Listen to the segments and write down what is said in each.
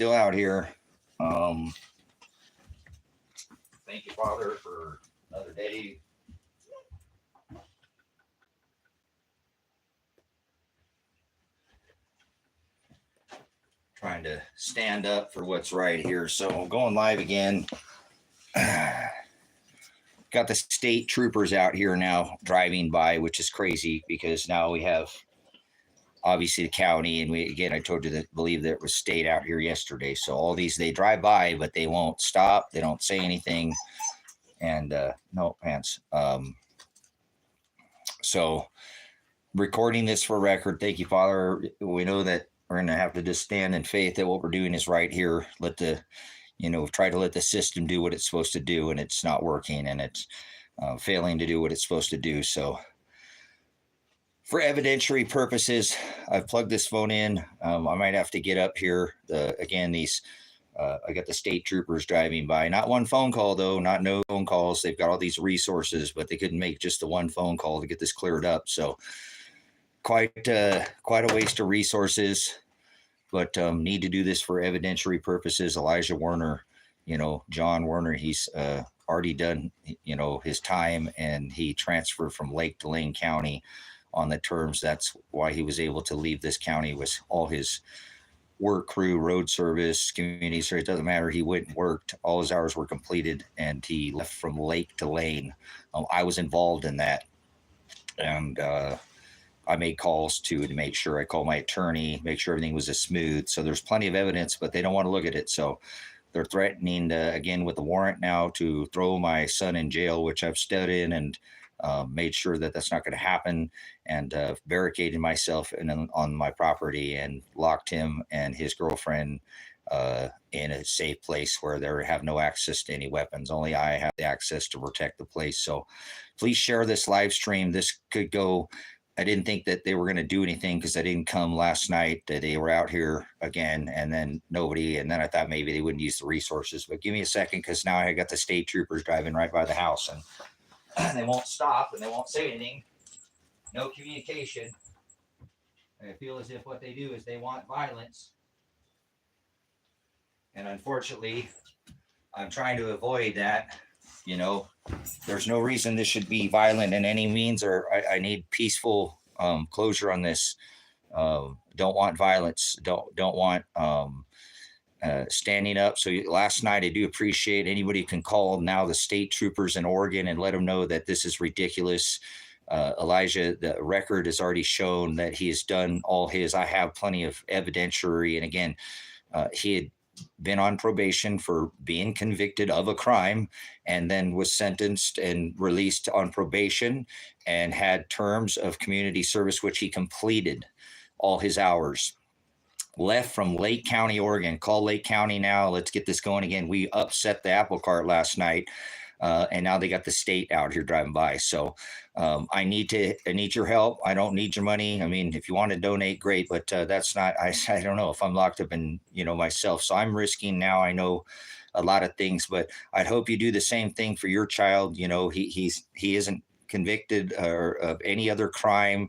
still out here. Thank you, Father, for another day. Trying to stand up for what's right here. So I'm going live again. Got the state troopers out here now driving by, which is crazy because now we have obviously the county, and I told you that believe there was state out here yesterday. So all these, they drive by, but they won't stop. They don't say anything. And no pants. So recording this for record. Thank you, Father. We know that we're going to have to just stand in faith that what we're doing is right here. Let the, try to let the system do what it's supposed to do, and it's not working, and it's failing to do what it's supposed to do. So for evidentiary purposes, I've plugged this phone in. I might have to get up here. Again, these, I got the state troopers driving by. Not one phone call, though. Not no phone calls. They've got all these resources, but they couldn't make just the one phone call to get this cleared up. So quite a waste of resources, but need to do this for evidentiary purposes. Elijah Werner, John Werner, he's already done, his time, and he transferred from Lake to Lane County on the terms. That's why he was able to leave this county with all his work crew, road service, community service. It doesn't matter. He went and worked. All his hours were completed, and he left from Lake to Lane. I was involved in that, and I made calls to make sure. I called my attorney, make sure everything was smooth. So there's plenty of evidence, but they don't want to look at it. So they're threatening to, again, with the warrant now, to throw my son in jail, which I've stood in and made sure that that's not going to happen, and barricaded myself on my property and locked him and his girlfriend in a safe place where they have no access to any weapons. Only I have the access to protect the place. So please share this live stream. This could go. I didn't think that they were going to do anything because I didn't come last night. They were out here again, and then nobody. And then I thought maybe they wouldn't use the resources. But give me a second, because now I got the state troopers driving right by the house, and they won't stop, and they won't say anything. No communication. I feel as if what they do is they want violence. And unfortunately, I'm trying to avoid that. There's no reason this should be violent in any means, or I need peaceful closure on this. Don't want violence. Don't want standing up. So last night, I do appreciate anybody can call now the state troopers in Oregon and let them know that this is ridiculous. Elijah, the record has already shown that he has done all his. I have plenty of evidentiary. And again, he had been on probation for being convicted of a crime, and then was sentenced and released on probation, and had terms of community service, which he completed all his hours. Left from Lake County, Oregon. Call Lake County now. Let's get this going again. We upset the apple cart last night, and now they got the state out here driving by. So I need your help. I don't need your money. I mean, if you want to donate, great, but that's not. I don't know if I'm locked up in myself. So I'm risking now. I know a lot of things, but I'd hope you do the same thing for your child. He isn't convicted of any other crime.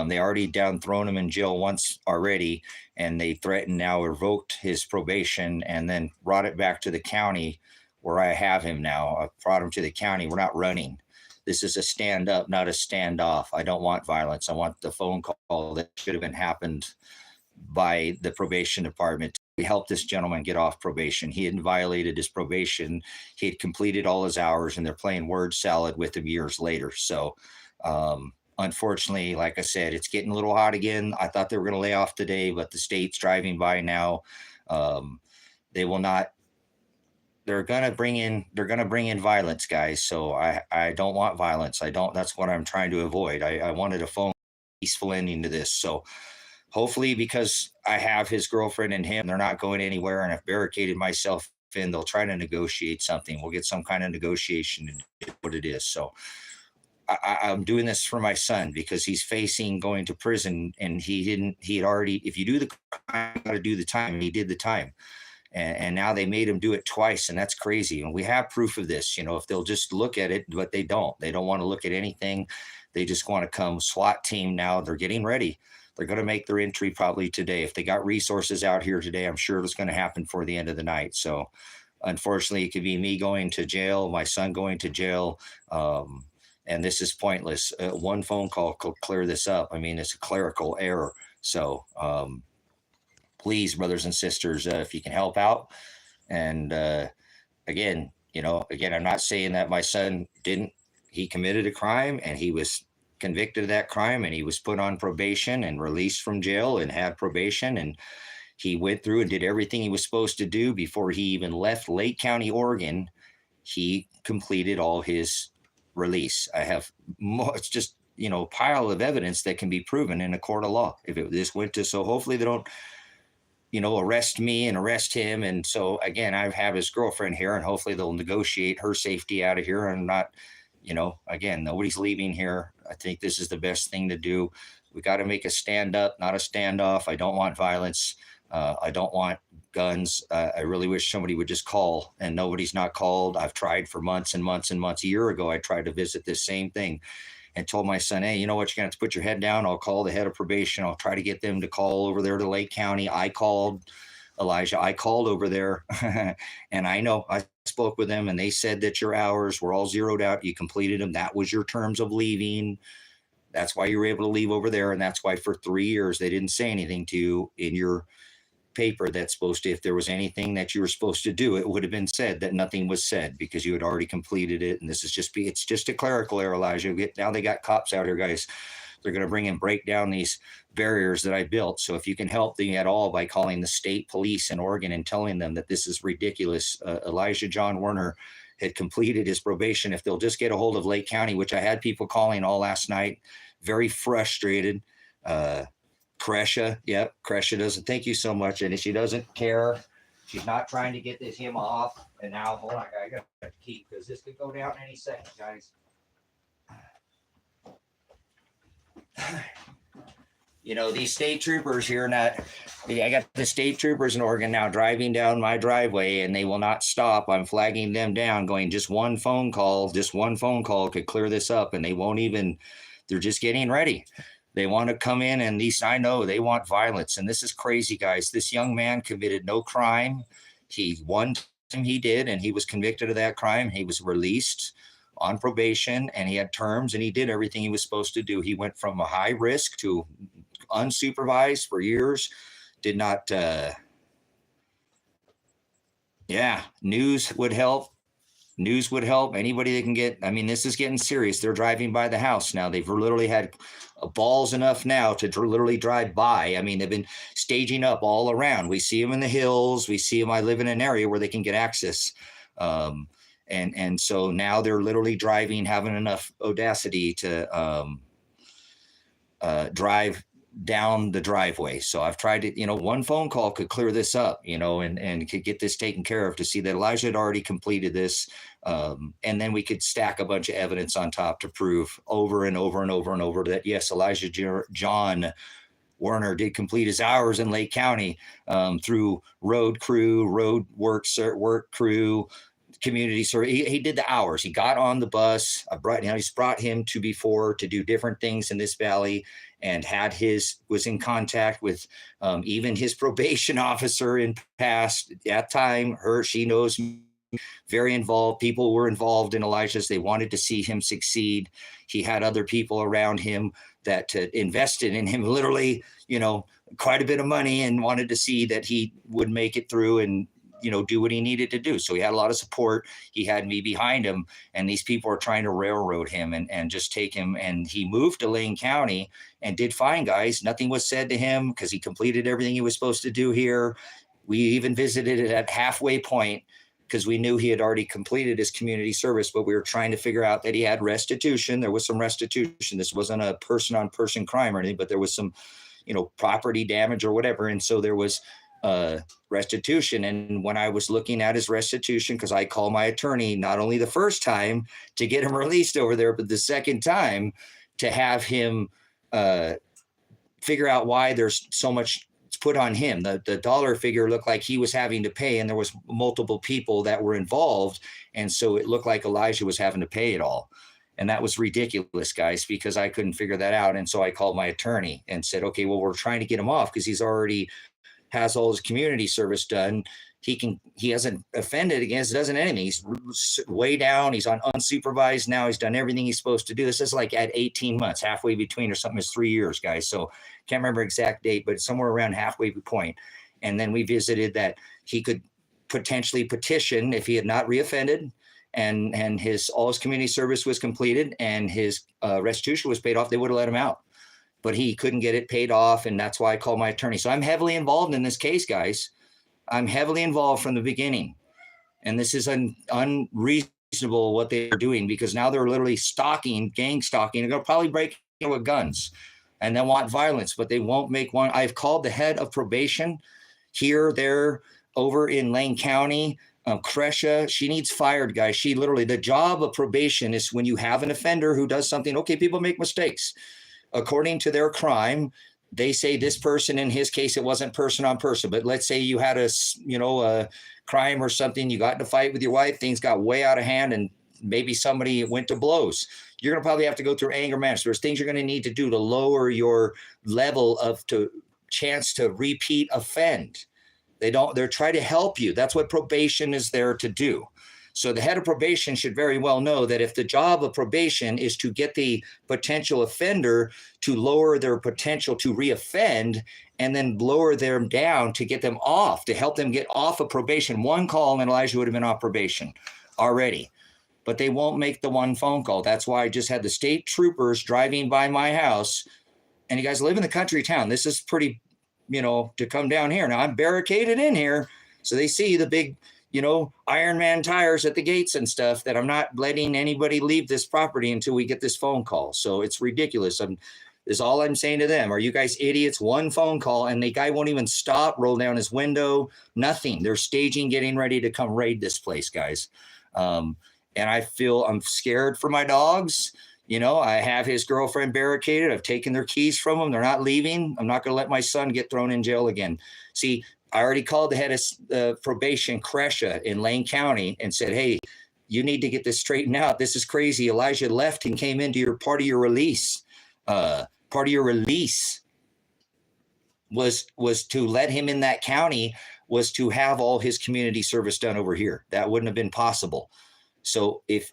They already thrown him in jail once already, and they threatened now revoked his probation and then brought it back to the county where I have him now. I've brought him to the county. We're not running. This is a stand up, not a standoff. I don't want violence. I want the phone call that should have been happened by the probation department. We helped this gentleman get off probation. He hadn't violated his probation. He had completed all his hours, and they're playing word salad with him years later. So unfortunately, like I said, it's getting a little hot again. I thought they were going to lay off today, but the state's driving by now. They will not. They're going to bring in violence, guys. So I don't want violence. That's what I'm trying to avoid. I wanted a peaceful ending to this. So hopefully, because I have his girlfriend and him, they're not going anywhere, and I've barricaded myself in, they'll try to negotiate something. We'll get some kind of negotiation and what it is. So I'm doing this for my son, because he's facing going to prison, and he had already, if you do the crime, you got to do the time, and he did the time. And now they made him do it twice, and that's crazy. And we have proof of this, if they'll just look at it, but they don't want to look at anything. They just want to come. SWAT team now, they're getting ready. They're going to make their entry probably today. If they got resources out here today, I'm sure it's going to happen for the end of the night. So unfortunately, it could be me going to jail, my son going to jail. And this is pointless. One phone call could clear this up. I mean, it's a clerical error. So please, brothers and sisters, if you can help out. And again, I'm not saying that my son didn't. He committed a crime and he was convicted of that crime and he was put on probation and released from jail and had probation, and he went through and did everything he was supposed to do before he even left Lake County, Oregon. He completed all his release. I have it's just pile of evidence that can be proven in a court of law if this went to. So hopefully they don't arrest me and arrest him. And so again, I have his girlfriend here, and hopefully they'll negotiate her safety out of here and not. Again, nobody's leaving here. I think this is the best thing to do. We got to make a stand up, not a standoff. I don't want violence. I don't want guns. I really wish somebody would just call, and nobody's not called. I've tried for months and months and months. A year ago, I tried to visit this same thing and told my son, hey, you know what? You're going to have to put your head down. I'll call the head of probation. I'll try to get them to call over there to Lake County. I called Elijah. I called over there and I know I spoke with them and they said that your hours were all zeroed out. You completed them. That was your terms of leaving. That's why you were able to leave over there. And that's why for 3 years, they didn't say anything to you in your paper that's supposed to, if there was anything that you were supposed to do, it would have been said. That nothing was said because you had already completed it. And this is it's just a clerical error, Elijah. Now they got cops out here, guys. They're going to bring and break down these barriers that I built. So if you can help them at all by calling the state police in Oregon and telling them that this is ridiculous. Elijah John Werner had completed his probation. If they'll just get a hold of Lake County, which I had people calling all last night, very frustrated. Kresha, yep, Kresha doesn't. Thank you so much. And she doesn't care. She's not trying to get him off. And now, hold on, I got to keep because this could go down any second, guys. These state troopers here, I got the state troopers in Oregon now driving down my driveway and they will not stop. I'm flagging them down, going, just one phone call could clear this up. And they won't even, they're just getting ready. They want to come in, and these, I know they want violence. And this is crazy, guys. This young man committed no crime. One time he did, and he was convicted of that crime. He was released on probation, and he had terms, and he did everything he was supposed to do. He went from a high risk to unsupervised for years. Did not, news would help. News would help. Anybody that can get, I mean, this is getting serious. They're driving by the house now. They've literally had balls enough now to literally drive by. I mean, they've been staging up all around. We see them in the hills. We see them. I live in an area where they can get access. And so now they're literally driving, having enough audacity to drive down the driveway. So I've tried to, one phone call could clear this up, and could get this taken care of, to see that Elijah had already completed this. And then we could stack a bunch of evidence on top to prove over and over and over and over that, yes, Elijah John Werner did complete his hours in Lake County through road work crew, community. So he did the hours. He got on the bus. He's brought him to do different things in this valley, and was in contact with even his probation officer in past that time. She knows, very involved. People were involved in Elijah's. They wanted to see him succeed. He had other people around him that invested in him, literally, quite a bit of money, and wanted to see that he would make it through and do what he needed to do. So he had a lot of support. He had me behind him, and these people are trying to railroad him and just take him. And he moved to Lane County and did fine, guys. Nothing was said to him because he completed everything he was supposed to do here. We even visited it at halfway point because we knew he had already completed his community service, but we were trying to figure out that he had restitution. There was some restitution. This wasn't a person-on-person crime or anything, but there was some, property damage or whatever. And so there was restitution. And when I was looking at his restitution, because I called my attorney, not only the first time to get him released over there, but the second time to have him figure out why there's so much put on him. The dollar figure looked like he was having to pay, and there was multiple people that were involved. And so it looked like Elijah was having to pay it all. And that was ridiculous, guys, because I couldn't figure that out. And so I called my attorney and said, okay, well, we're trying to get him off because he's already has all his community service done. He hasn't offended against, doesn't anything. He's way down. He's on unsupervised now. He's done everything he's supposed to do. This is like at 18 months, halfway between or something is 3 years, guys. So can't remember exact date, but somewhere around halfway point. And then we visited that he could potentially petition if he had not reoffended and all his community service was completed and his restitution was paid off, they would have let him out. But he couldn't get it paid off, and that's why I called my attorney. So I'm heavily involved in this case, guys. I'm heavily involved from the beginning. And this is unreasonable what they're doing, because now they're literally gang stalking. They're going to probably break in with guns and they want violence, but they won't make one. I've called the head of probation here, there, over in Lane County. Kresha, she needs fired, guys. She literally, the job of probation is when you have an offender who does something. Okay, people make mistakes. According to their crime, they say this person, in his case, it wasn't person on person, but let's say you had a crime or something, you got in a fight with your wife, things got way out of hand, and maybe somebody went to blows. You're going to probably have to go through anger management. There's things you're going to need to do to lower your level of chance to repeat offend. They're trying to help you. That's what probation is there to do. So the head of probation should very well know that if the job of probation is to get the potential offender to lower their potential to reoffend and then lower them down to get them off, to help them get off of probation. One call and Elijah would have been off probation already, but they won't make the one phone call. That's why I just had the state troopers driving by my house. And you guys live in the country town. This is pretty, to come down here. Now I'm barricaded in here. So they see the big, Iron Man tires at the gates and stuff, that I'm not letting anybody leave this property until we get this phone call. So it's ridiculous. Is all I'm saying to them. Are you guys idiots? One phone call and the guy won't even stop, roll down his window, nothing. They're staging, getting ready to come raid this place, guys. And I feel I'm scared for my dogs. I have his girlfriend barricaded. I've taken their keys from them. They're not leaving. I'm not going to let my son get thrown in jail again. See, I already called the head of probation, Kresha, in Lane County and said, hey, you need to get this straightened out. This is crazy. Elijah left and came into your part of your release. Part of your release was to let him in that county, was to have all his community service done over here. That wouldn't have been possible. So if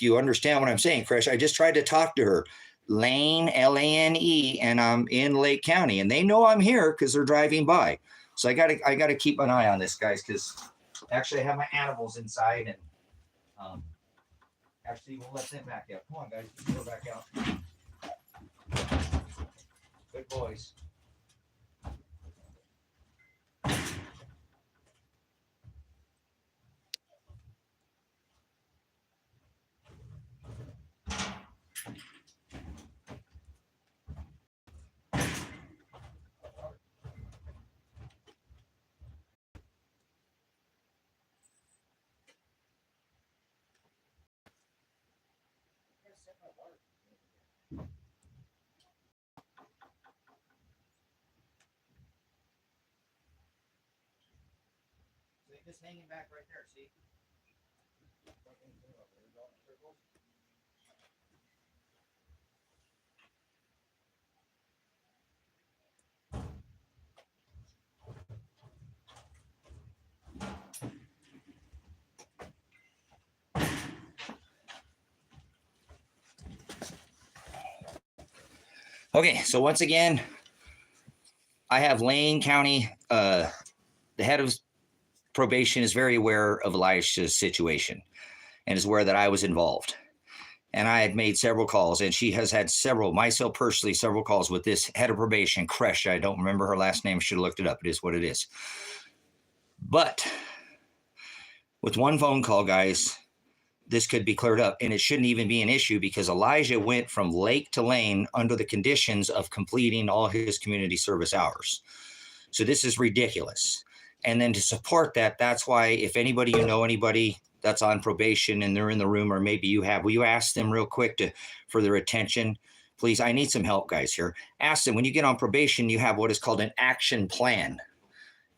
you understand what I'm saying, Kresha, I just tried to talk to her. Lane, Lane, and I'm in Lake County, and they know I'm here because they're driving by. So I gotta keep an eye on this, guys, because actually I have my animals inside, and actually we'll let them back out. Come on, guys, go back out. Good boys. Just hanging back right there, see? Okay, so once again, I have Lane County, the head of probation is very aware of Elijah's situation and is aware that I was involved. And I had made several calls, and she has had myself personally, several calls with this head of probation, Kresha. I don't remember her last name. Should have looked it up. It is what it is. But with one phone call, guys, this could be cleared up, and it shouldn't even be an issue because Elijah went from lake to lane under the conditions of completing all his community service hours. So this is ridiculous. And then to support that, that's why if anybody, anybody that's on probation and they're in the room, or maybe you have, will you ask them real quick for their attention? Please, I need some help, guys, here. Ask them, when you get on probation, you have what is called an action plan.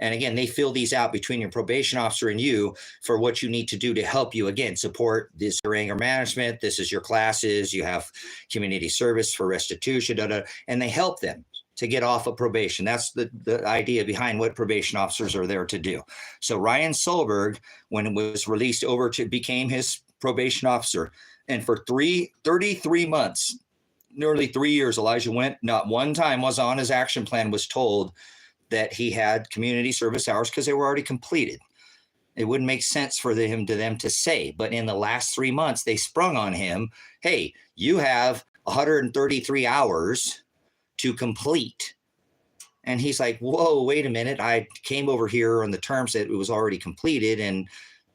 And again, they fill these out between your probation officer and you for what you need to do to help you, again, support this your anger management. This is your classes. You have community service for restitution, and they help them to get off of probation. That's the idea behind what probation officers are there to do. So Ryan Solberg, when it was released over to became his probation officer, and for 33 months, nearly 3 years, Elijah went, not one time was on his action plan, was told that he had community service hours because they were already completed. It wouldn't make sense for them to say, but in the last 3 months, they sprung on him, hey, you have 133 hours to complete. And he's like, whoa, wait a minute. I came over here on the terms that it was already completed. And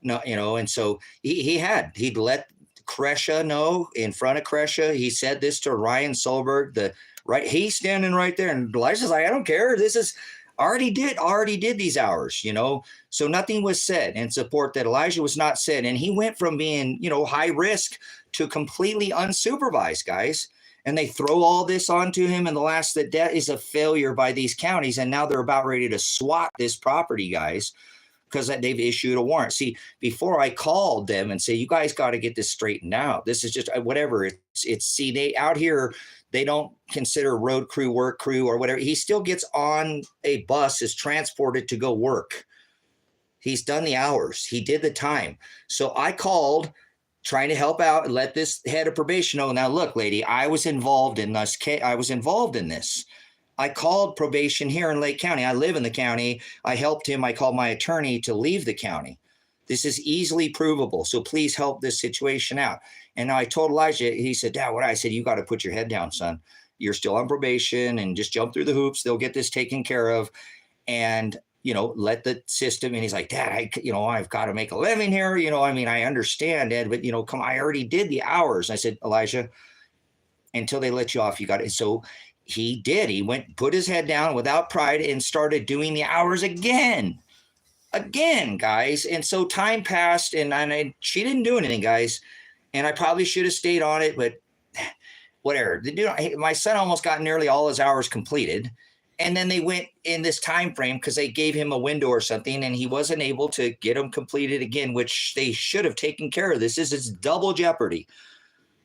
no, and so he'd let Kresha know in front of Kresha. He said this to Ryan Solberg, he's standing right there. And Elijah's like, I don't care. This is already did these hours, so nothing was said in support that Elijah was not said. And he went from being, high risk to completely unsupervised, guys. And they throw all this onto him. And that is a failure by these counties. And now they're about ready to swat this property, guys, because they've issued a warrant. See, before I called them and say, you guys got to get this straightened out. This is just whatever. They out here, they don't consider road crew, work crew, or whatever. He still gets on a bus, is transported to go work. He's done the hours. He did the time. So I called trying to help out and let this head of probation know. Now, look, lady, I was involved in this. I called probation here in Lake County. I live in the county. I helped him. I called my attorney to leave the county. This is easily provable. So please help this situation out. And now I told Elijah, he said, Dad, what? I said, you got to put your head down, son. You're still on probation and just jump through the hoops. They'll get this taken care of. And, let the system. And he's like, Dad, I've got to make a living here. I understand, Dad, but, come, I already did the hours. I said, Elijah, until they let you off, you got it. So he did. He went, put his head down without pride and started doing the hours again, guys. And so time passed and she didn't do anything, guys. And I probably should have stayed on it, but whatever. My son almost got nearly all his hours completed. And then they went in this time frame because they gave him a window or something, and he wasn't able to get them completed again, which they should have taken care of. It's double jeopardy.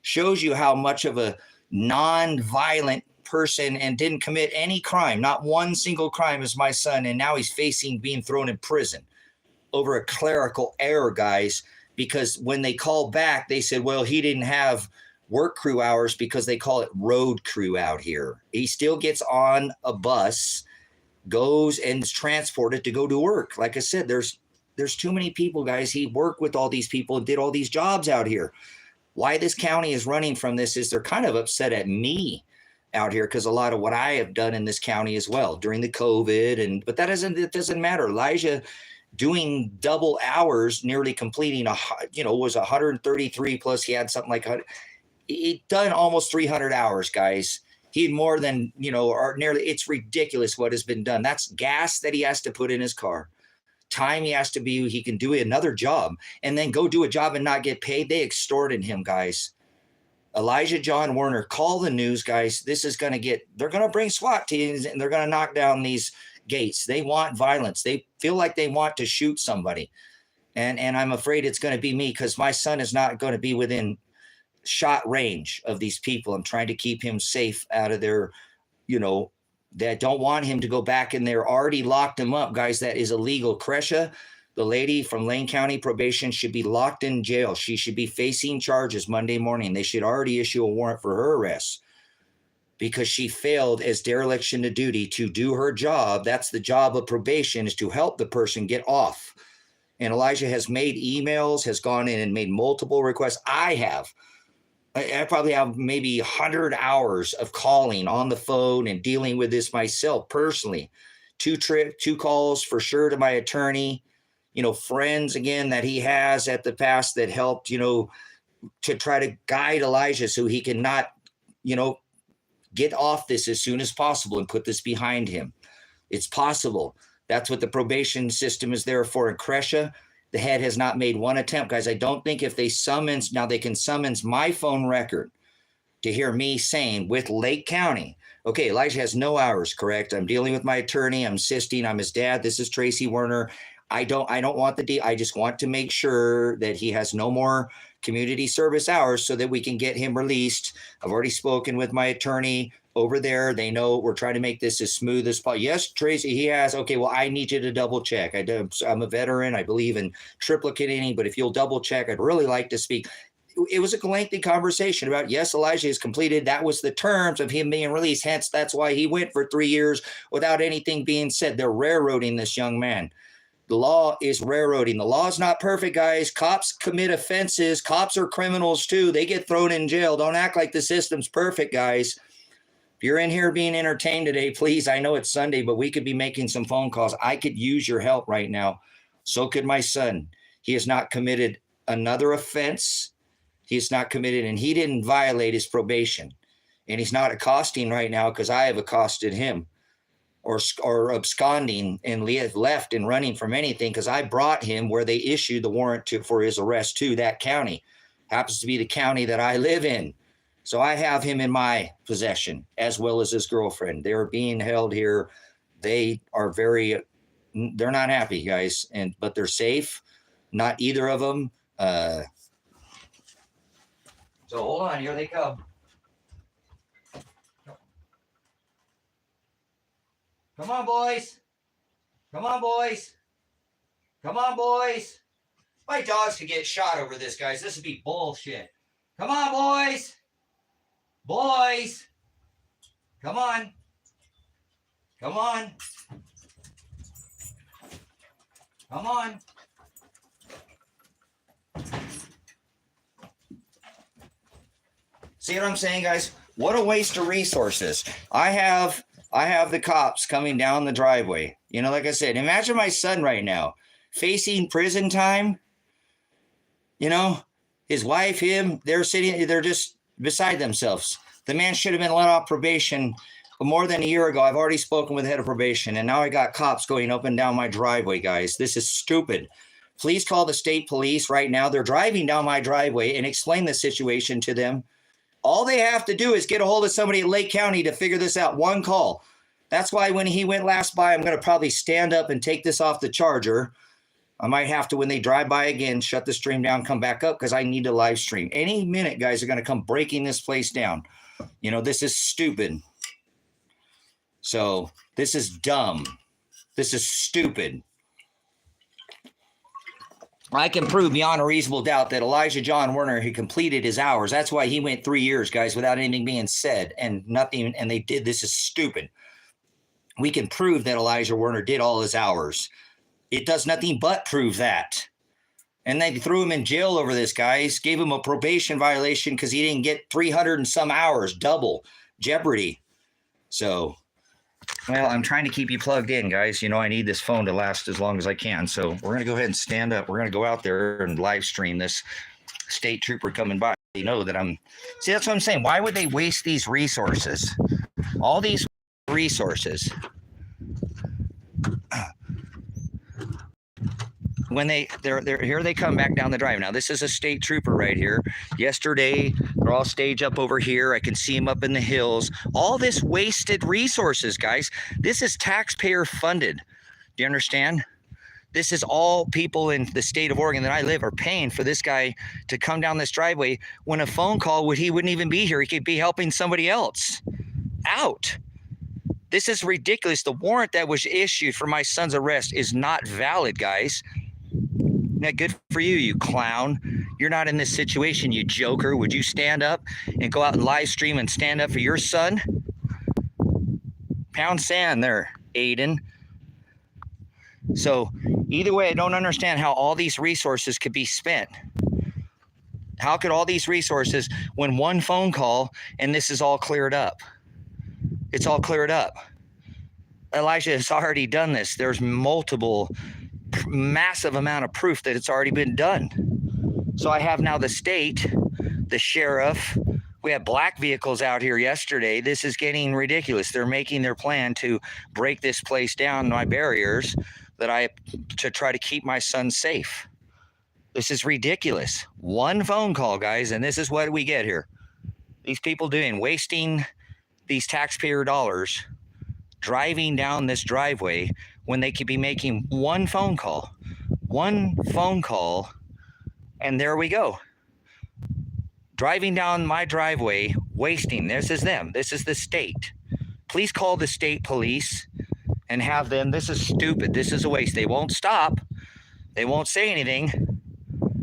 Shows you how much of a non-violent person and didn't commit any crime, not one single crime, as my son. And now he's facing being thrown in prison over a clerical error, guys, because when they called back, they said, well, he didn't have work crew hours because they call it road crew out here. He still gets on a bus, goes and is transported to go to work. Like I said, there's too many people, guys. He worked with all these people and did all these jobs out here. Why this county is running from this is they're kind of upset at me out here because a lot of what I have done in this county as well during the COVID. But it doesn't matter. Elijah doing double hours, nearly completing was 133 plus he had something like he'd done almost 300 hours, guys. He had more than, or nearly. It's ridiculous what has been done. That's gas that he has to put in his car. Time he can do another job and then go do a job and not get paid. They extorted him, guys. Elijah John Werner, call the news, guys. They're going to bring SWAT teams and they're going to knock down these gates. They want violence. They feel like they want to shoot somebody. And I'm afraid it's going to be me because my son is not going to be within shot range of these people. I'm trying to keep him safe out of their, that don't want him to go back in there. Already locked him up, guys. That is illegal. Kresha, the lady from Lane County Probation, should be locked in jail. She should be facing charges Monday morning. They should already issue a warrant for her arrest because she failed as dereliction of duty to do her job. That's the job of probation, is to help the person get off. And Elijah has made emails, has gone in and made multiple requests. I probably have maybe 100 hours of calling on the phone and dealing with this myself personally. 2 calls for sure to my attorney, friends again that he has at the past that helped, to try to guide Elijah so he can not, get off this as soon as possible and put this behind him. It's possible. That's what the probation system is there for. In Kresha, the head has not made one attempt, guys. I don't think if they summons, now they can summons my phone record. to hear me saying with Lake County, okay, Elijah has no hours, correct? I'm dealing with my attorney. I'm assisting. I'm his dad. This is Tracy Werner. I don't want the deal. I just want to make sure that he has no more community service hours so that we can get him released. I've already spoken with my attorney over there. They know we're trying to make this as smooth as possible. Yes, Tracy, he has. Okay, well, I need you to double check. I'm a veteran. I believe in triplicating, but if you'll double check, I'd really like to speak. It was a lengthy conversation about, yes, Elijah is completed. That was the terms of him being released. Hence, that's why he went for 3 years without anything being said. They're railroading this young man. The law is railroading. The law is not perfect, guys. Cops commit offenses. Cops are criminals too. They get thrown in jail. Don't act like the system's perfect, guys. If you're in here being entertained today, please, I know it's Sunday, but we could be making some phone calls. I could use your help right now. So could my son. He has not committed another offense. He has not committed, and he didn't violate his probation. And he's not accosting right now because I have accosted him. Or absconding and left and running from anything, because I brought him where they issued the warrant for his arrest to that county. Happens to be the county that I live in. So I have him in my possession, as well as his girlfriend. They're being held here. They are they're not happy, guys, but they're safe. Not either of them. So hold on, here they come. Come on, boys. Come on, boys. Come on, boys. My dogs could get shot over this, guys. This would be bullshit. Come on, boys. Boys. Come on. Come on. Come on. See what I'm saying, guys? What a waste of resources. I have the cops coming down the driveway. You know, like I said, imagine my son right now facing prison time. You know, his wife, him, they're just beside themselves. The man should have been let off probation more than a year ago. I've already spoken with the head of probation, and now I got cops going up and down my driveway, guys. This is stupid. Please call the state police right now. They're driving down my driveway, and explain the situation to them. All they have to do is get a hold of somebody at Lake County to figure this out. One call. That's why when he went last by, I'm going to probably stand up and take this off the charger. I might have to, when they drive by again, shut the stream down, come back up, because I need to live stream. Any minute, guys, are going to come breaking this place down. You know, this is stupid. So this is dumb. This is stupid. I can prove beyond a reasonable doubt that Elijah John Werner had completed his hours. That's why he went 3 years, guys, without anything being said and nothing. And they did. This is stupid. We can prove that Elijah Werner did all his hours. It does nothing but prove that. And they threw him in jail over this, guys. Gave him a probation violation because he didn't get 300 and some hours, double jeopardy. So, well, I'm trying to keep you plugged in, guys. You know, I need this phone to last as long as I can. So we're going to go ahead and stand up. We're going to go out there and live stream this state trooper coming by. You know that see, that's what I'm saying. Why would they waste these resources? All these resources. When they're here, they come back down the drive. Now, this is a state trooper right here. Yesterday, they're all staged up over here. I can see them up in the hills. All this wasted resources, guys. This is taxpayer funded. Do you understand? This is all people in the state of Oregon that I live are paying for this guy to come down this driveway. When a phone call he wouldn't even be here. He could be helping somebody else out. This is ridiculous. The warrant that was issued for my son's arrest is not valid, guys. Now, good for you, you clown. You're not in this situation, you joker. Would you stand up and go out and live stream and stand up for your son? Pound sand there, Aiden. So either way, I don't understand how all these resources could be spent. How could all these resources, when one phone call and this is all cleared up? It's all cleared up. Elijah has already done this. There's massive amount of proof that it's already been done. So I have now the state, the sheriff. We had black vehicles out here yesterday. This is getting ridiculous. They're making their plan to break this place down, my barriers, to try to keep my son safe. This is ridiculous. One phone call, guys, and this is what we get here. these people doing? Wasting these taxpayer dollars driving down this driveway when they could be making one phone call, and there we go. Driving down my driveway, wasting. This is them. This is the state. Please call the state police and have them. This is stupid. This is a waste. They won't stop. They won't say anything.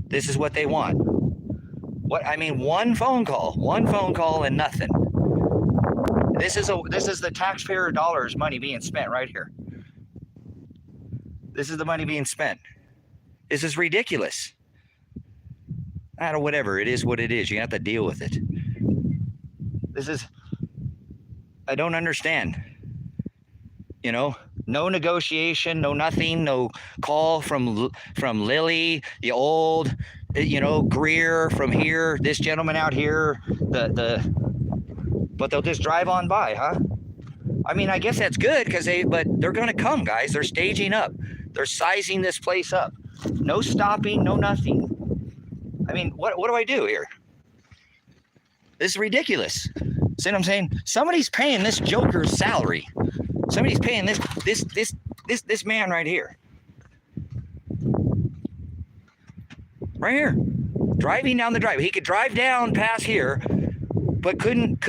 This is what they want. What I mean, one phone call and nothing. This is the taxpayer dollars money being spent right here. This is the money being spent. This is ridiculous. I don't know, whatever. It is what it is. You have to deal with it. I don't understand. You know, no negotiation, no nothing, no call from Lily, the old, Greer from here, this gentleman out here, but they'll just drive on by, huh? I mean, I guess that's good but they're going to come, guys. They're staging up. They're sizing this place up. No stopping, no nothing. I mean, what do I do here? This is ridiculous. See what I'm saying? Somebody's paying this joker's salary. Somebody's paying this man right here. Right here. Driving down the driveway. He could drive down past here, but couldn't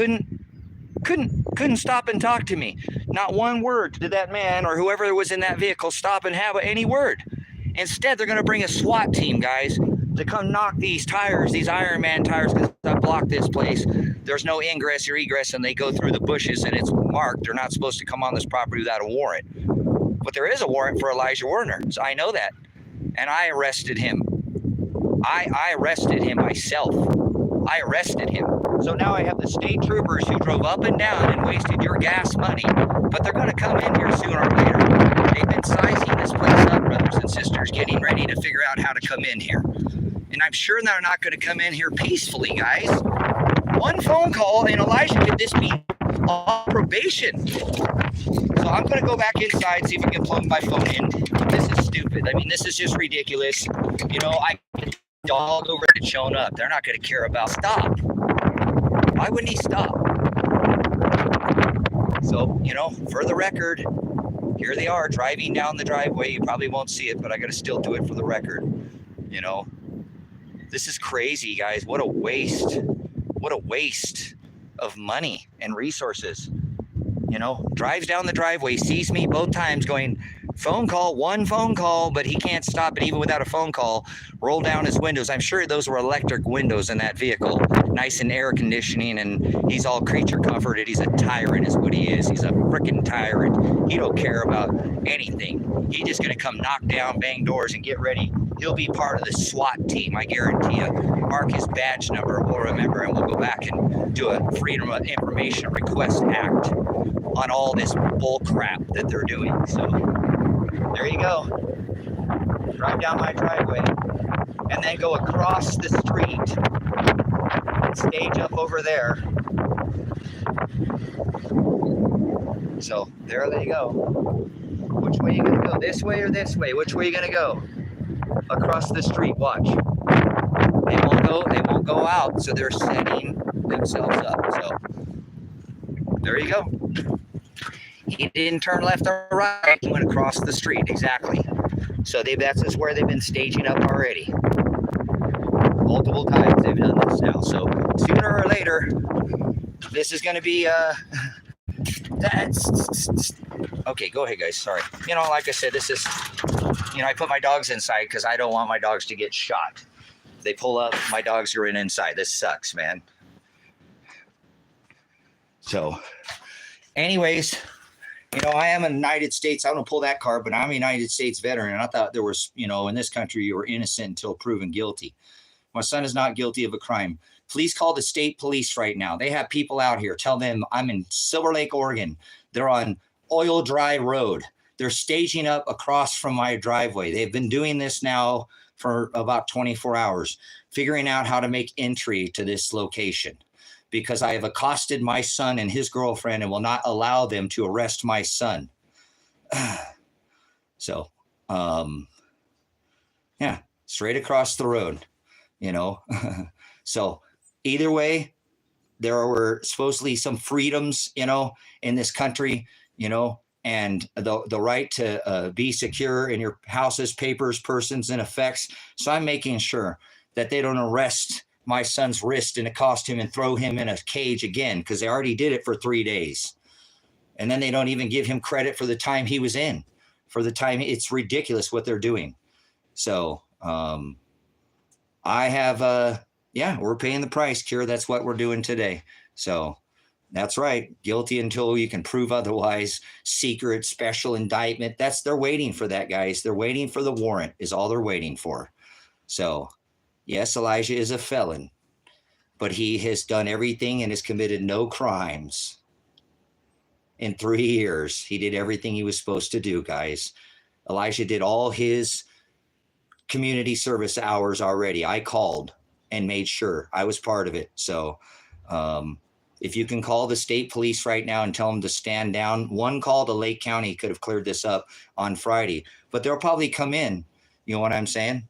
stop and talk to me. Not one word did that man or whoever was in that vehicle stop and have any word. Instead, they're going to bring a SWAT team, guys, to come knock these tires, these Iron Man tires, because I blocked this place. There's no ingress or egress, and they go through the bushes, and it's marked. They're not supposed to come on this property without a warrant. But there is a warrant for Elijah Werner, so I know that. And I arrested him. I arrested him myself. I arrested him. So now I have the state troopers who drove up and down and wasted your gas money, but they're going to come in here sooner or later. They've been sizing this place up, brothers and sisters, getting ready to figure out how to come in here. And I'm sure they're not going to come in here peacefully, guys. One phone call and Elijah could just be on probation. So I'm going to go back inside, see if I can plug my phone in. This is stupid. I mean, this is just ridiculous. I dog over it showing up. They're not going to care about stop. Why wouldn't he stop? So, for the record, here they are driving down the driveway. You probably won't see it, but I got to still do it for the record. This is crazy, guys. What a waste. What a waste of money and resources. Drives down the driveway, sees me both times going, one phone call, but he can't stop it even without a phone call. Roll down his windows. I'm sure those were electric windows in that vehicle. Nice and air conditioning, and he's all creature comforted. He's a tyrant is what he is. He's a freaking tyrant. He don't care about anything. He's just going to come knock down, bang doors, and get ready. He'll be part of the SWAT team, I guarantee you. Mark his badge number. We'll remember, and we'll go back and do a Freedom of Information Request Act on all this bull crap that they're doing. So there you go. Drive down my driveway and then go across the street and stage up over there. So there they go. Which way are you going to go? This way or this way? Which way are you going to go? Across the street. Watch. They won't go out, so they're setting themselves up. So there you go. He didn't turn left or right. He went across the street. Exactly. So that's just where they've been staging up already. Multiple times they've done this now. So sooner or later, this is going to be okay, go ahead, guys. Sorry. Like I said, this is, I put my dogs inside because I don't want my dogs to get shot. They pull up, my dogs are inside. This sucks, man. So, anyways, I am a United States. I don't pull that card, but I'm a United States veteran. And I thought there was, in this country, you were innocent until proven guilty. My son is not guilty of a crime. Please call the state police right now. They have people out here. Tell them I'm in Silver Lake, Oregon. They're on Oil Dry Road. They're staging up across from my driveway. They've been doing this now for about 24 hours, figuring out how to make entry to this location because I have accosted my son and his girlfriend and will not allow them to arrest my son. So, yeah, straight across the road, So either way, there were supposedly some freedoms, in this country, and the right to be secure in your houses, papers, persons, and effects. So I'm making sure that they don't arrest my son's wrist in a costume and throw him in a cage again, because they already did it for 3 days. And then they don't even give him credit for the time he was in, for the time. It's ridiculous what they're doing. So I have, we're paying the price, Kira. That's what we're doing today. So that's right. Guilty until you can prove otherwise. Secret special indictment. They're waiting for that, guys. They're waiting for the warrant is all they're waiting for. So yes, Elijah is a felon, but he has done everything and has committed no crimes. In 3 years, he did everything he was supposed to do, guys. Elijah did all his community service hours already. I called and made sure I was part of it. So if you can call the state police right now and tell them to stand down, one call to Lake County could have cleared this up on Friday, but they'll probably come in, you know what I'm saying,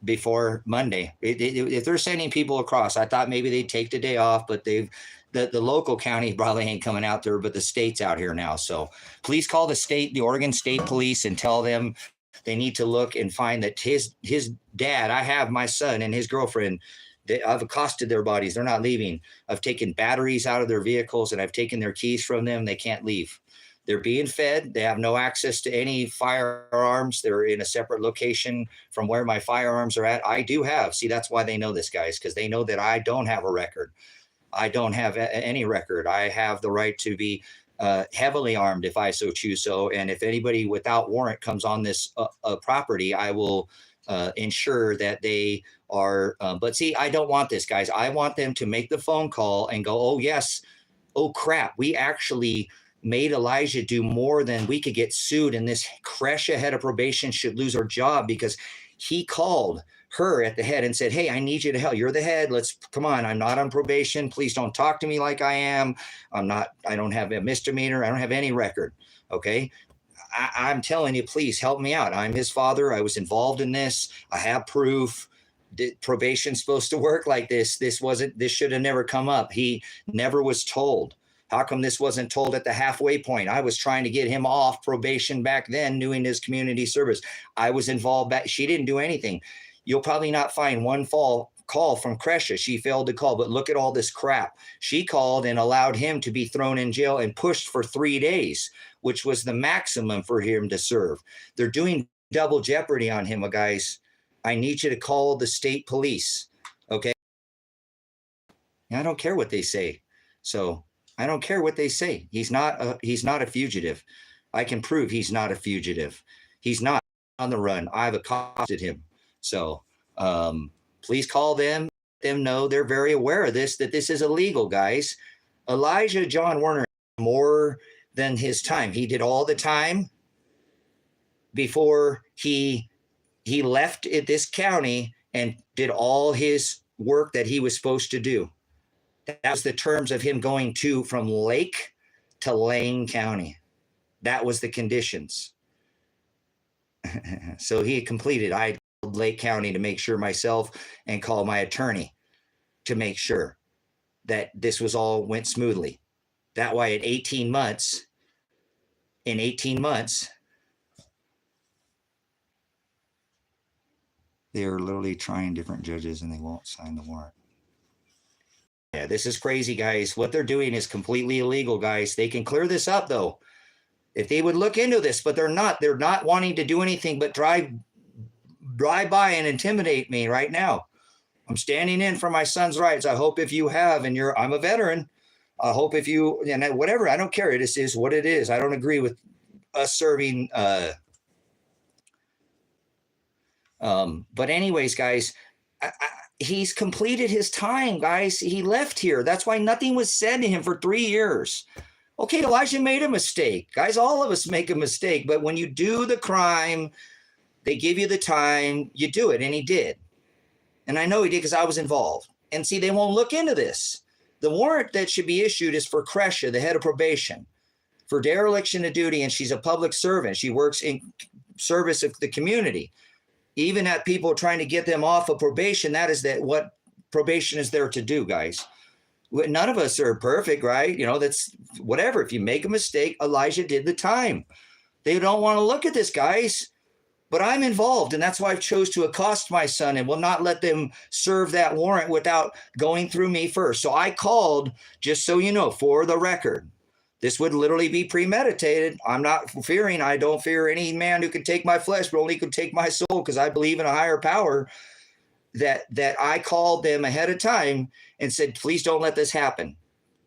before Monday. If they're sending people across, I thought maybe they'd take the day off, but the local county probably ain't coming out there, but the state's out here now. So please call the Oregon State Police and tell them they need to look and find that his dad, I have my son and his girlfriend, I've accosted their bodies. They're not leaving. I've taken batteries out of their vehicles and I've taken their keys from them. They can't leave. They're being fed. They have no access to any firearms. They're in a separate location from where my firearms are at. I do have. See, that's why they know this, guys, because they know that I don't have a record. I don't have any record. I have the right to be heavily armed if I so choose so. And if anybody without warrant comes on this property, I will ensure that they are. But see, I don't want this, guys. I want them to make the phone call and go, oh, yes. Oh, crap. We actually made Elijah do more than we could get sued. And this Kresha head of probation should lose her job because he called her at the head and said, hey, I need you to help. You're the head. Come on. I'm not on probation. Please don't talk to me like I am. I don't have a misdemeanor. I don't have any record. Okay. I'm telling you, please help me out. I'm his father. I was involved in this. I have proof. Probation's supposed to work like this. This should have never come up. He never was told. How come this wasn't told at the halfway point? I was trying to get him off probation back then, doing his community service. I was involved back. She didn't do anything. You'll probably not find one call from Kresha. She failed to call, but look at all this crap. She called and allowed him to be thrown in jail and pushed for 3 days, which was the maximum for him to serve. They're doing double jeopardy on him, guys. I need you to call the state police, okay? I don't care what they say. So I don't care what they say. He's not a fugitive. I can prove he's not a fugitive. He's not on the run. I've accosted him. So please call them. Let them know they're very aware of this, that this is illegal, guys. Elijah John Warner more than his time. He did all the time before he left this county and did all his work that he was supposed to do. That was the terms of him going from Lake to Lane County. That was the conditions. So he completed. I called Lake County to make sure myself and called my attorney to make sure that this was all went smoothly. That way in 18 months, they're literally trying different judges and they won't sign the warrant. Yeah, this is crazy, guys. What they're doing is completely illegal, guys. They can clear this up, though, if they would look into this, but they're not. They're not wanting to do anything but drive by and intimidate me right now. I'm standing in for my son's rights. I hope if you have, and I'm a veteran, I hope if you, and whatever, I don't care. It is what it is. I don't agree with us serving. But anyways, guys, he's completed his time, guys. He left here. That's why nothing was said to him for 3 years. Okay, Elijah made a mistake. Guys, all of us make a mistake. But when you do the crime, they give you the time, you do it. And he did. And I know he did because I was involved. And see, they won't look into this. The warrant that should be issued is for Kresha, the head of probation, for dereliction of duty. And she's a public servant. She works in service of the community. Even at people trying to get them off of probation, that is what probation is there to do, guys. None of us are perfect, right? You know, that's whatever. If you make a mistake, Elijah did the time. They don't want to look at this, guys. But I'm involved, and that's why I chose to accost my son and will not let them serve that warrant without going through me first. So I called, just so you know, for the record. This would literally be premeditated. I'm not fearing. I don't fear any man who could take my flesh, but only could take my soul, because I believe in a higher power. That I called them ahead of time and said, please don't let this happen.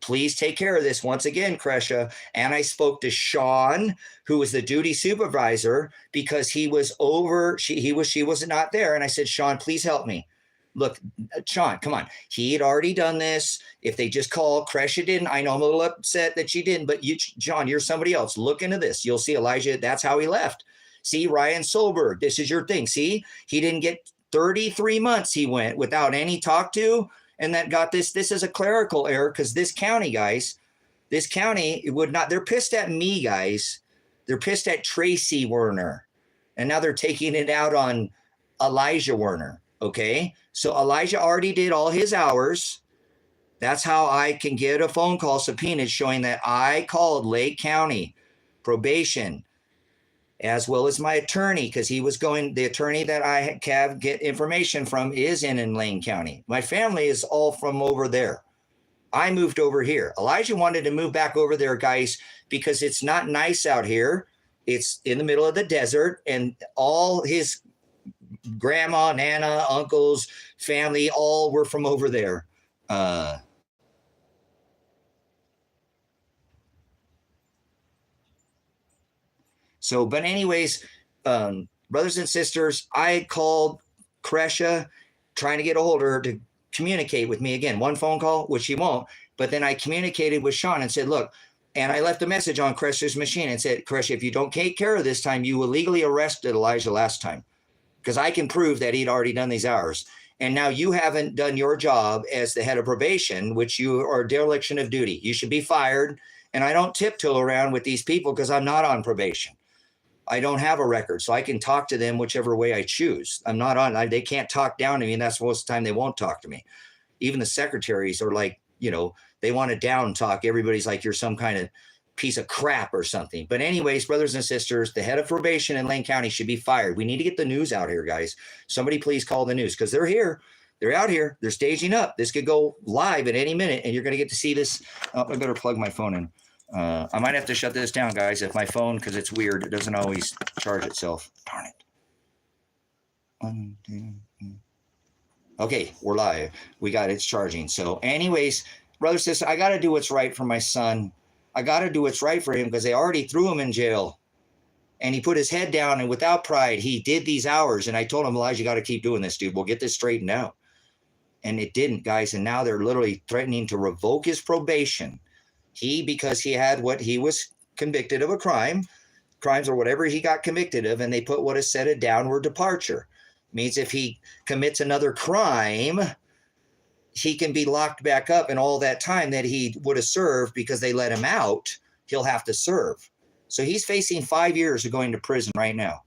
Please take care of this once again, Kresha. And I spoke to Sean, who was the duty supervisor, because he was over. She was not there. And I said, Sean, please help me. Look, Sean, come on. He had already done this. If they just call, Kresha didn't. I know I'm a little upset that she didn't, but you, John, you're somebody else. Look into this. You'll see Elijah. That's how he left. See, Ryan Solberg, this is your thing. See, he didn't get 33 months. He went without any talk to. And that got this. This is a clerical error, because this county, guys, this county would not. They're pissed at me, guys. They're pissed at Tracy Werner. And now they're taking it out on Elijah Werner. Okay. So Elijah already did all his hours. That's how I can get a phone call subpoenaed showing that I called Lake County probation, as well as my attorney, because he was going, the attorney that I get information from is in Lane County. My family is all from over there. I moved over here. Elijah wanted to move back over there, guys, because it's not nice out here. It's in the middle of the desert, and all his grandma, nana, uncles, family, all were from over there. So, but anyways, brothers and sisters, I called Kresha trying to get a hold of her to communicate with me again. One phone call, which she won't. But then I communicated with Sean and said, look, and I left a message on Kresha's machine and said, Kresha, if you don't take care of this time, you illegally arrested Elijah last time, because I can prove that he'd already done these hours. And now you haven't done your job as the head of probation, which you are dereliction of duty. You should be fired. And I don't tiptoe around with these people because I'm not on probation. I don't have a record, so I can talk to them whichever way I choose. I'm not on, they can't talk down to me, and that's most of the time they won't talk to me. Even the secretaries are like, you know, they want to down talk. Everybody's like, you're some kind of piece of crap or something. But anyways, brothers and sisters, the head of probation in Lane County should be fired. We need to get the news out here, guys. Somebody please call the news, because they're here. They're out here. They're staging up. This could go live at any minute, and you're going to get to see this. Oh, I better plug my phone in. I might have to shut this down, guys, if my phone, because it's weird, it doesn't always charge itself. Darn it. Okay, we're live. We got it's charging. So anyways, brother, sister, I got to do what's right for my son. I got to do what's right for him, because they already threw him in jail. And he put his head down, and without pride, he did these hours. And I told him, Elijah, you got to keep doing this, dude. We'll get this straightened out. And it didn't, guys. And now they're literally threatening to revoke his probation. Because he had what he was convicted of crimes or whatever he got convicted of, and they put what is said a downward departure. Means if he commits another crime, he can be locked back up, and all that time that he would have served because they let him out, he'll have to serve. So he's facing 5 years of going to prison right now.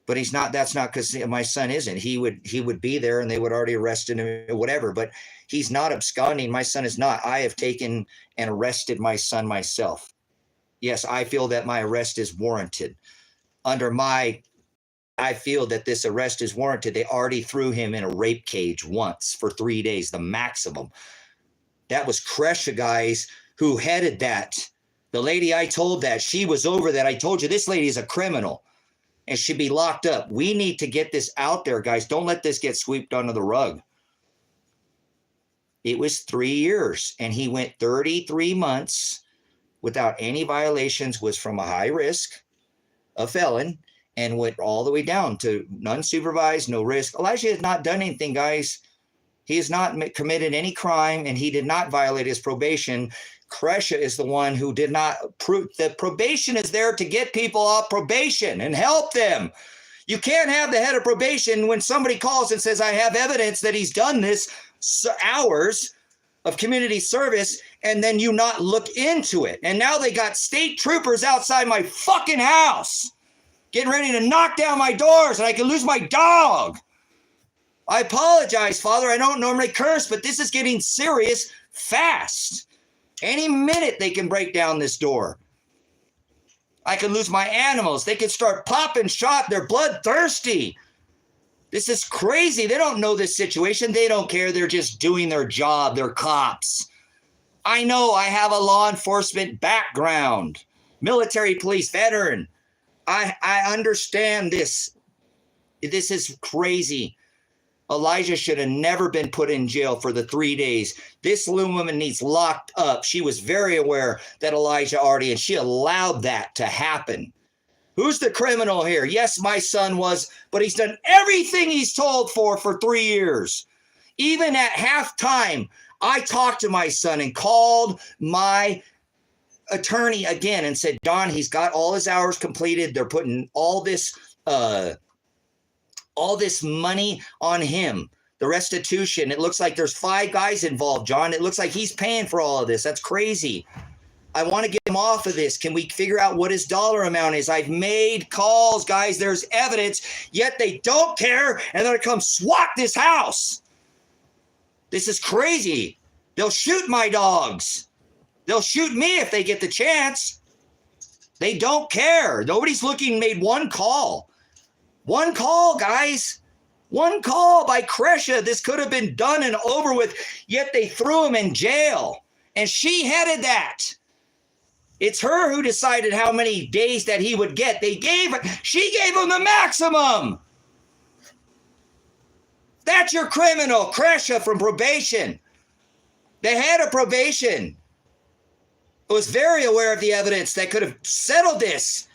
But he's not, that's not because my son isn't. He would be there, and they would already arrested him or whatever, but he's not absconding. My son is not. I have taken and arrested my son myself. Yes, I feel that my arrest is warranted. I feel that this arrest is warranted. They already threw him in a rape cage once for 3 days, the maximum. That was Kresha, guys, who headed that. The lady I told that, she was over that. I told you this lady is a criminal and should be locked up. We need to get this out there, guys. Don't let this get swept under the rug. It was 3 years, and he went 33 months without any violations, was from a high risk, a felon, and went all the way down to unsupervised, no risk. Elijah has not done anything, guys. He has not committed any crime, and he did not violate his probation. Kresha is the one who did not prove that probation is there to get people off probation and help them. You can't have the head of probation when somebody calls and says, I have evidence that he's done this hours of community service, and then you not look into it. And now they got state troopers outside my fucking house getting ready to knock down my doors, and I can lose my dog. I apologize, Father. I don't normally curse, but this is getting serious fast. Any minute they can break down this door. I could lose my animals. They could start popping shot. They're bloodthirsty. This is crazy. They don't know this situation. They don't care. They're just doing their job. They're cops. I know I have a law enforcement background, military police veteran. I understand this. This is crazy. Elijah should have never been put in jail for the 3 days. This woman needs locked up. She was very aware that Elijah already, and she allowed that to happen. Who's the criminal here? Yes, my son was, but he's done everything he's told for 3 years. Even at halftime, I talked to my son and called my attorney again and said, Don, he's got all his hours completed. They're putting all this money on him. The restitution, it looks like there's 5 guys involved, John. It looks like he's paying for all of this. That's crazy. I want to get him off of this. Can we figure out what his dollar amount is? I've made calls, guys. There's evidence, yet they don't care, and they're going to come SWAT this house. This is crazy. They'll shoot my dogs. They'll shoot me if they get the chance. They don't care. Nobody's made one call. One call, guys. One call by Kresha. This could have been done and over with, yet they threw him in jail. And she headed that. It's her who decided how many days that he would get. She gave him the maximum. That's your criminal, Kresha from probation. The head of probation was very aware of the evidence that could have settled this.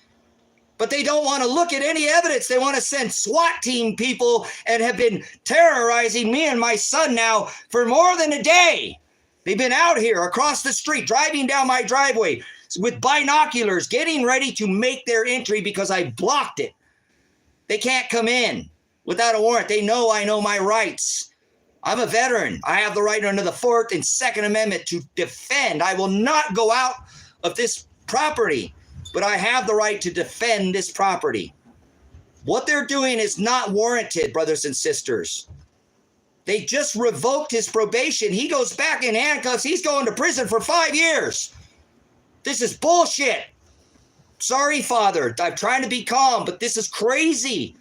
But they don't want to look at any evidence. They want to send SWAT team people and have been terrorizing me and my son now for more than a day. They've been out here across the street, driving down my driveway with binoculars, getting ready to make their entry because I blocked it. They can't come in without a warrant. They know I know my rights. I'm a veteran. I have the right under the 4th and 2nd Amendment to defend. I will not go out of this property, but I have the right to defend this property. What they're doing is not warranted, brothers and sisters. They just revoked his probation. He goes back in handcuffs. He's going to prison for 5 years. This is bullshit. Sorry, Father. I'm trying to be calm, but this is crazy.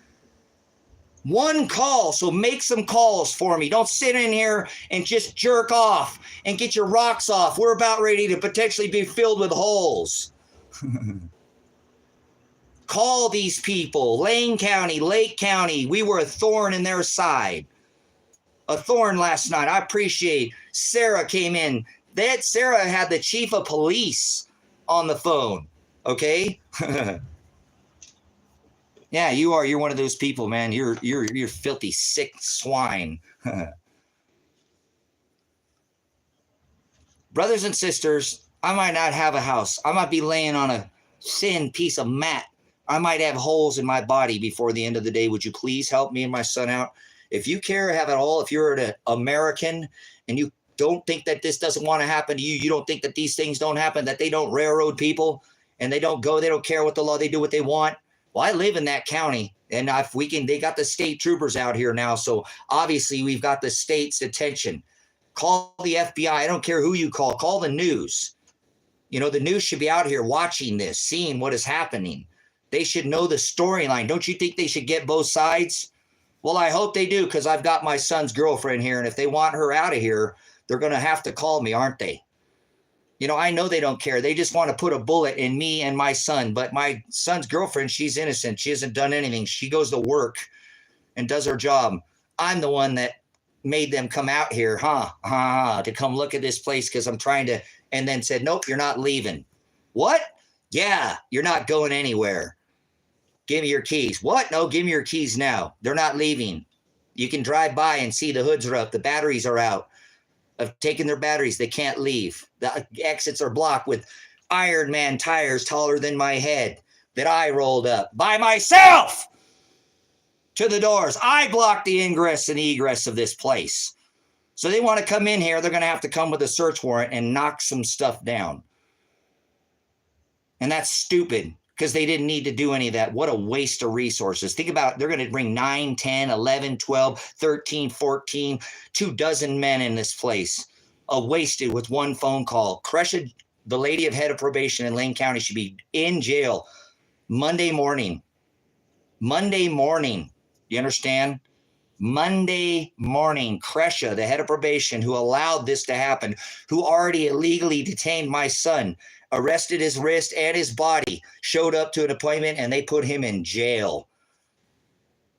One call, so make some calls for me. Don't sit in here and just jerk off and get your rocks off. We're about ready to potentially be filled with holes. Call these people. Lane County, Lake County. We were a thorn in their side. A thorn last night. I appreciate Sarah came in. Sarah had the chief of police on the phone. Okay? Yeah, you are. You're one of those people, man. You're filthy, sick swine. Brothers and sisters, I might not have a house. I might be laying on a thin piece of mat. I might have holes in my body before the end of the day. Would you please help me and my son out? If you care, have it all. If you're an American and you don't think that this doesn't want to happen to you, you don't think that these things don't happen, that they don't railroad people and they don't care what the law, they do what they want. Well, I live in that county, and if we can, they got the state troopers out here now. So obviously we've got the state's attention. Call the FBI. I don't care who you call. Call the news. You know, the news should be out here watching this, seeing what is happening. They should know the storyline. Don't you think they should get both sides? Well, I hope they do, because I've got my son's girlfriend here, and if they want her out of here, they're going to have to call me, aren't they? You know, I know they don't care. They just want to put a bullet in me and my son. But my son's girlfriend, she's innocent. She hasn't done anything. She goes to work and does her job. I'm the one that made them come out here, to come look at this place because I'm trying to, and then said, nope, you're not leaving. What? Yeah, you're not going anywhere. Give me your keys. What? No, give me your keys now. They're not leaving. You can drive by and see the hoods are up. The batteries are out. I've taken their batteries. They can't leave. The exits are blocked with Iron Man tires taller than my head that I rolled up by myself to the doors. I blocked the ingress and egress of this place. So they want to come in here. They're going to have to come with a search warrant and knock some stuff down. And that's stupid. because they didn't need to do any of that. What a waste of resources. Think about it. They're going to bring 9, 10, 11, 12, 13, 14, 24 men in this place. Wasted with one phone call. Cresha, the lady of head of probation in Lane County, should be in jail Monday morning. Monday morning. You understand? Monday morning. Cresha, the head of probation, who allowed this to happen, who already illegally detained my son, arrested his wrist and his body, showed up to an appointment, and they put him in jail.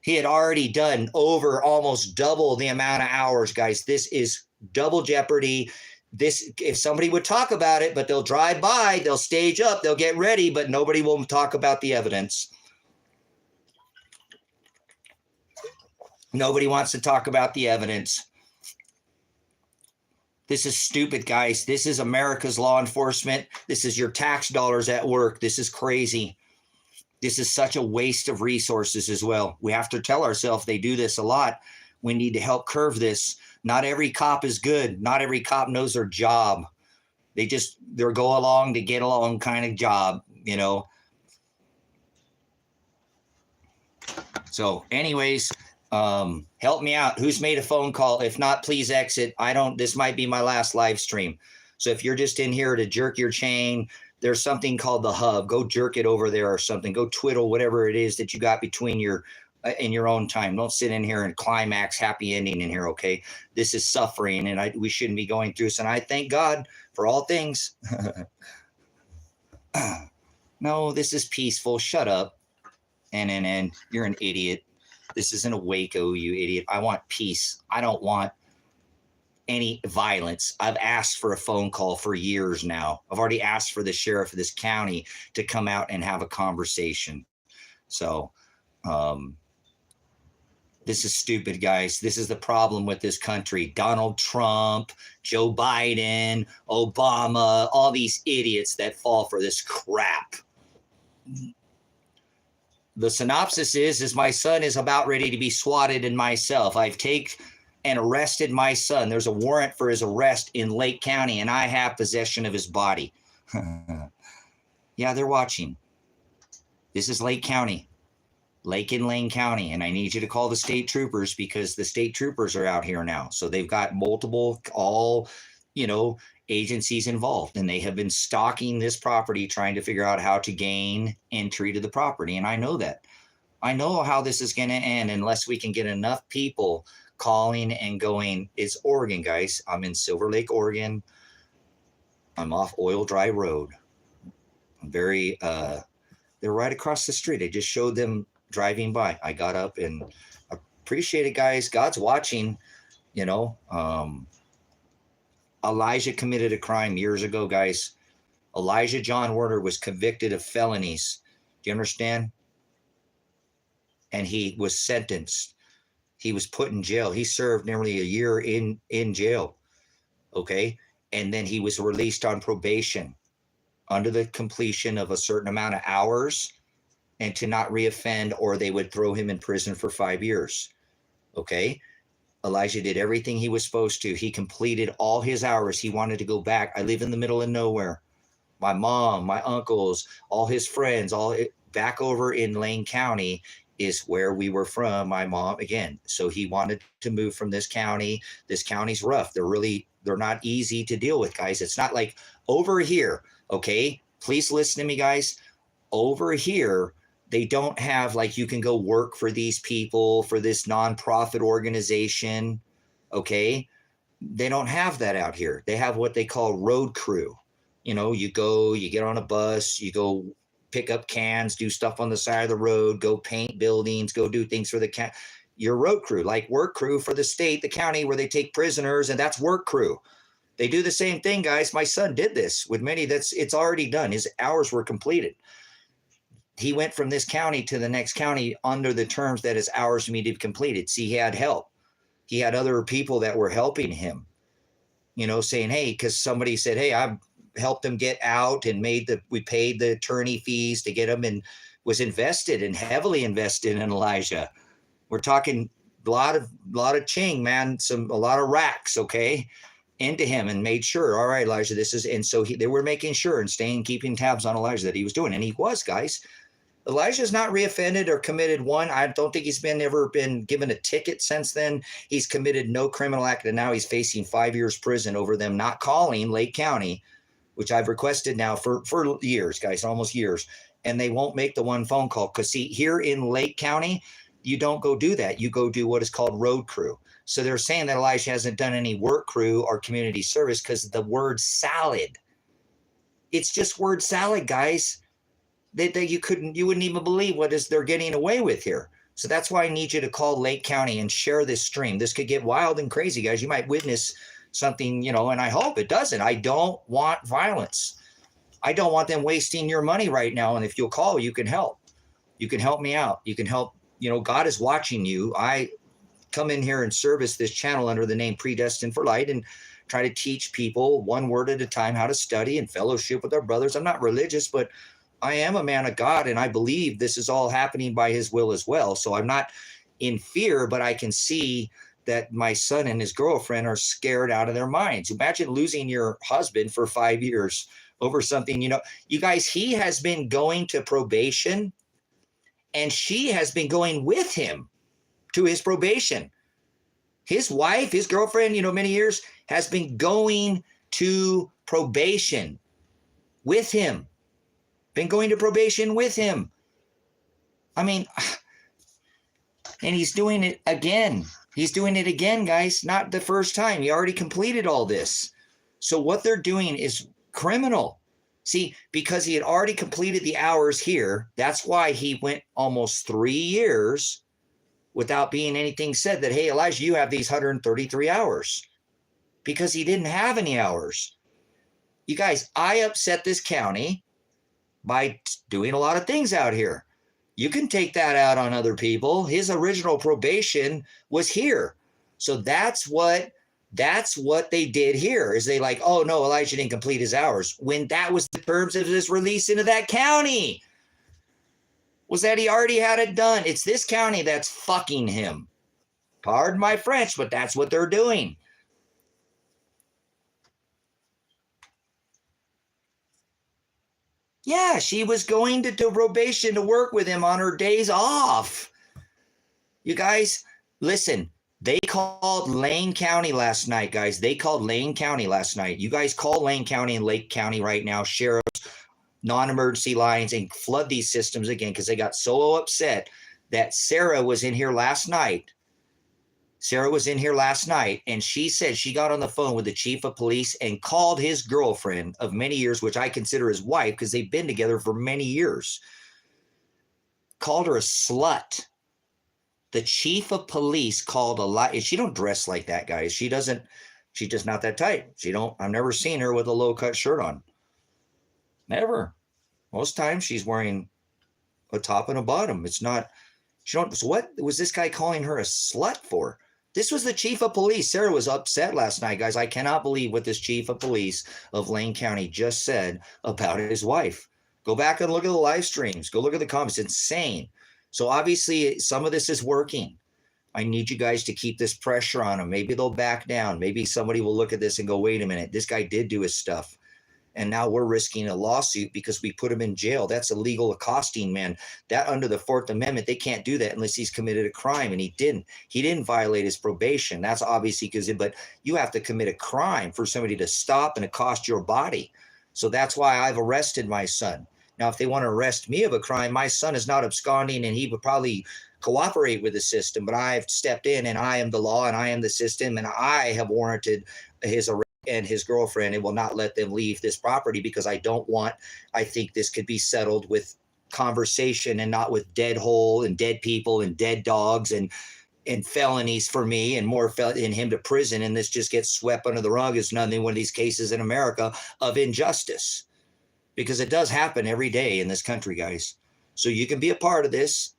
He had already done over almost double the amount of hours, guys. This is double jeopardy. This, if somebody would talk about it, but they'll drive by, they'll stage up, they'll get ready, but nobody will talk about the evidence. Nobody wants to talk about the evidence. This is stupid, guys. This is America's law enforcement. This is your tax dollars at work. This is crazy. This is such a waste of resources as well. We have to tell ourselves they do this a lot. We need to help curve this. Not every cop is good. Not every cop knows their job. They're go along to get along kind of job, you know. So anyways, help me out. Who's made a phone call? If not, please exit. This might be my last live stream. So if you're just in here to jerk your chain, there's something called the hub. Go jerk it over there or something. Go twiddle whatever it is that you got between in your own time. Don't sit in here and climax happy ending in here. Okay. This is suffering, and we shouldn't be going through this. And I thank God for all things. No, this is peaceful. Shut up. And you're an idiot. This isn't a Waco, you idiot. I want peace. I don't want any violence. I've asked for a phone call for years now. I've already asked for the sheriff of this county to come out and have a conversation. So this is stupid, guys. This is the problem with this country. Donald Trump, Joe Biden, Obama, all these idiots that fall for this crap. The synopsis is my son is about ready to be swatted and myself. I've taken and arrested my son. There's a warrant for his arrest in Lake County, and I have possession of his body. Yeah, they're watching. This is Lake County, Lake and Lane County, and I need you to call the state troopers because the state troopers are out here now. So they've got multiple, agencies involved, and they have been stalking this property, trying to figure out how to gain entry to the property. And I know that. I know how this is going to end unless we can get enough people calling and going. It's Oregon, guys. I'm in Silver Lake, Oregon. I'm off Oil Dry Road. I'm they're right across the street. I just showed them driving by. I got up and appreciate it, guys. God's watching, Elijah committed a crime years ago, guys. Elijah John Werner was convicted of felonies. Do you understand? And he was sentenced. He was put in jail. He served nearly a year in jail. Okay. And then he was released on probation under the completion of a certain amount of hours and to not reoffend, or they would throw him in prison for 5 years. Okay. Elijah did everything he was supposed to. He completed all his hours. He wanted to go back. I live in the middle of nowhere. My mom, my uncles, all his friends, back over in Lane County is where we were from. My mom, again. So he wanted to move from this county. This county's rough. They're not easy to deal with, guys. It's not like over here. Okay. Please listen to me, guys. Over here, they don't have you can go work for these people, for this nonprofit organization. Okay. They don't have that out here. They have what they call road crew. You go, you get on a bus, you go pick up cans, do stuff on the side of the road, go paint buildings, go do things for your road crew, like work crew for the state, the county where they take prisoners. And that's work crew. They do the same thing, guys. My son did this with many. It's already done. His hours were completed. He went from this county to the next county under the terms that his hours needed to be completed. See, he had help. He had other people that were helping him, saying, hey, because somebody said, hey, I've helped him get out and we paid the attorney fees to get him, and was invested and heavily invested in Elijah. We're talking a lot of ching, man, a lot of racks. Okay. into him and made sure, all right, Elijah, this is, and so they were making sure and keeping tabs on Elijah that he was doing, and he was, guys. Elijah's not reoffended or committed one. I don't think he's ever been given a ticket since then. He's committed no criminal act, and now he's facing 5 years prison over them not calling Lake County, which I've requested now for years, guys, almost years. And they won't make the one phone call because, see, here in Lake County, you don't go do that. You go do what is called road crew. So they're saying that Elijah hasn't done any work crew or community service because the word salad. It's just word salad, guys. That you wouldn't even believe what they're getting away with here. So that's why I need you to call Lake County and share this stream. This could get wild and crazy, guys. You might witness something, and I hope it doesn't. I don't want violence. I don't want them wasting your money right now. And if you'll call, you can help. You can help me out. You can help. God is watching you. I come in here and service this channel under the name Predestined for Light and try to teach people one word at a time how to study and fellowship with our brothers. I'm not religious, but I am a man of God, and I believe this is all happening by his will as well. So I'm not in fear, but I can see that my son and his girlfriend are scared out of their minds. Imagine losing your husband for 5 years over something, you guys, he has been going to probation, and she has been going with him to his probation. His wife, his girlfriend, many years, has been going to probation with him. Been going to probation with him. I mean, and he's doing it again. He's doing it again, guys. Not the first time. He already completed all this. So what they're doing is criminal. See, because he had already completed the hours here, that's why he went almost 3 years without being anything said that, hey, Elijah, you have these 133 hours. Because he didn't have any hours. You guys, I upset this county by doing a lot of things out here. You can take that out on other people. His original probation was here. So that's what they did here, is they like, oh no, Elijah didn't complete his hours, when that was the terms of his release into that county, was that he already had it done. It's this county that's fucking him. Pardon my French, but that's what they're doing. Yeah, she was going to probation to work with him on her days off. You guys, listen, they called Lane County last night, guys. They called Lane County last night. You guys call Lane County and Lake County right now, sheriffs, non-emergency lines, and flood these systems again, because they got so upset that Sarah was in here last night. Sarah was in here last night, and she said she got on the phone with the chief of police and called his girlfriend of many years, which I consider his wife because they've been together for many years, called her a slut. The chief of police called a lot. She don't dress like that, guys. She's just not that type. I've never seen her with a low-cut shirt on. Never. Most times she's wearing a top and a bottom. So what was this guy calling her a slut for? This was the chief of police. Sarah was upset last night, guys. I cannot believe what this chief of police of Lane County just said about his wife. Go back and look at the live streams. Go look at the comments. It's insane. So obviously some of this is working. I need you guys to keep this pressure on them. Maybe they'll back down. Maybe somebody will look at this and go, wait a minute, this guy did do his stuff. And now we're risking a lawsuit because we put him in jail. That's illegal accosting, man. That under the Fourth Amendment, they can't do that unless he's committed a crime, and he didn't. He didn't violate his probation. That's obviously but you have to commit a crime for somebody to stop and accost your body. So that's why I've arrested my son. Now, if they want to arrest me of a crime, my son is not absconding, and he would probably cooperate with the system. But I've stepped in, and I am the law, and I am the system, and I have warranted his arrest and his girlfriend, and will not let them leave this property because I think this could be settled with conversation and not with dead hole and dead people and dead dogs and felonies for me and more in him to prison. And this just gets swept under the rug as nothing, one of these cases in America of injustice, because it does happen every day in this country, guys. So you can be a part of this.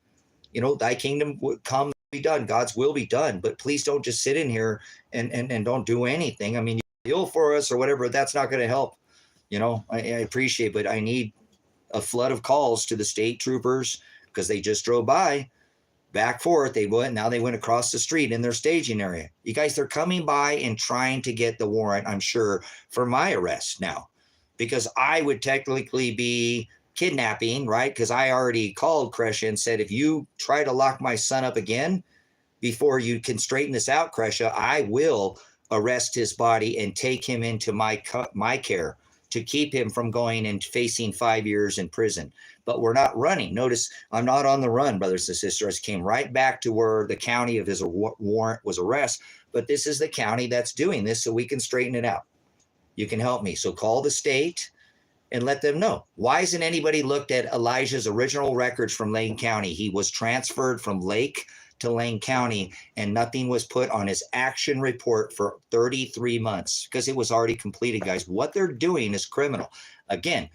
Thy kingdom would come, be done. God's will be done. But please don't just sit in here and don't do anything. I mean, deal for us or whatever, that's not going to help. I appreciate, but I need a flood of calls to the state troopers because they just drove by. back forth. They went. Now they went across the street in their staging area. You guys, they're coming by and trying to get the warrant, I'm sure, for my arrest now, because I would technically be kidnapping, right? Because I already called Kresha and said, if you try to lock my son up again before you can straighten this out, Kresha, I will arrest his body and take him into my care to keep him from going and facing 5 years in prison. But we're not running. Notice I'm not on the run, brothers and sisters. I came right back to where the county of his warrant was arrest. But this is the county that's doing this, so we can straighten it out. You can help me. So call the state and let them know. Why hasn't anybody looked at Elijah's original records from Lane County? He was transferred from Lake to Lane County, and nothing was put on his action report for 33 months because it was already completed, guys. What they're doing is criminal. Again,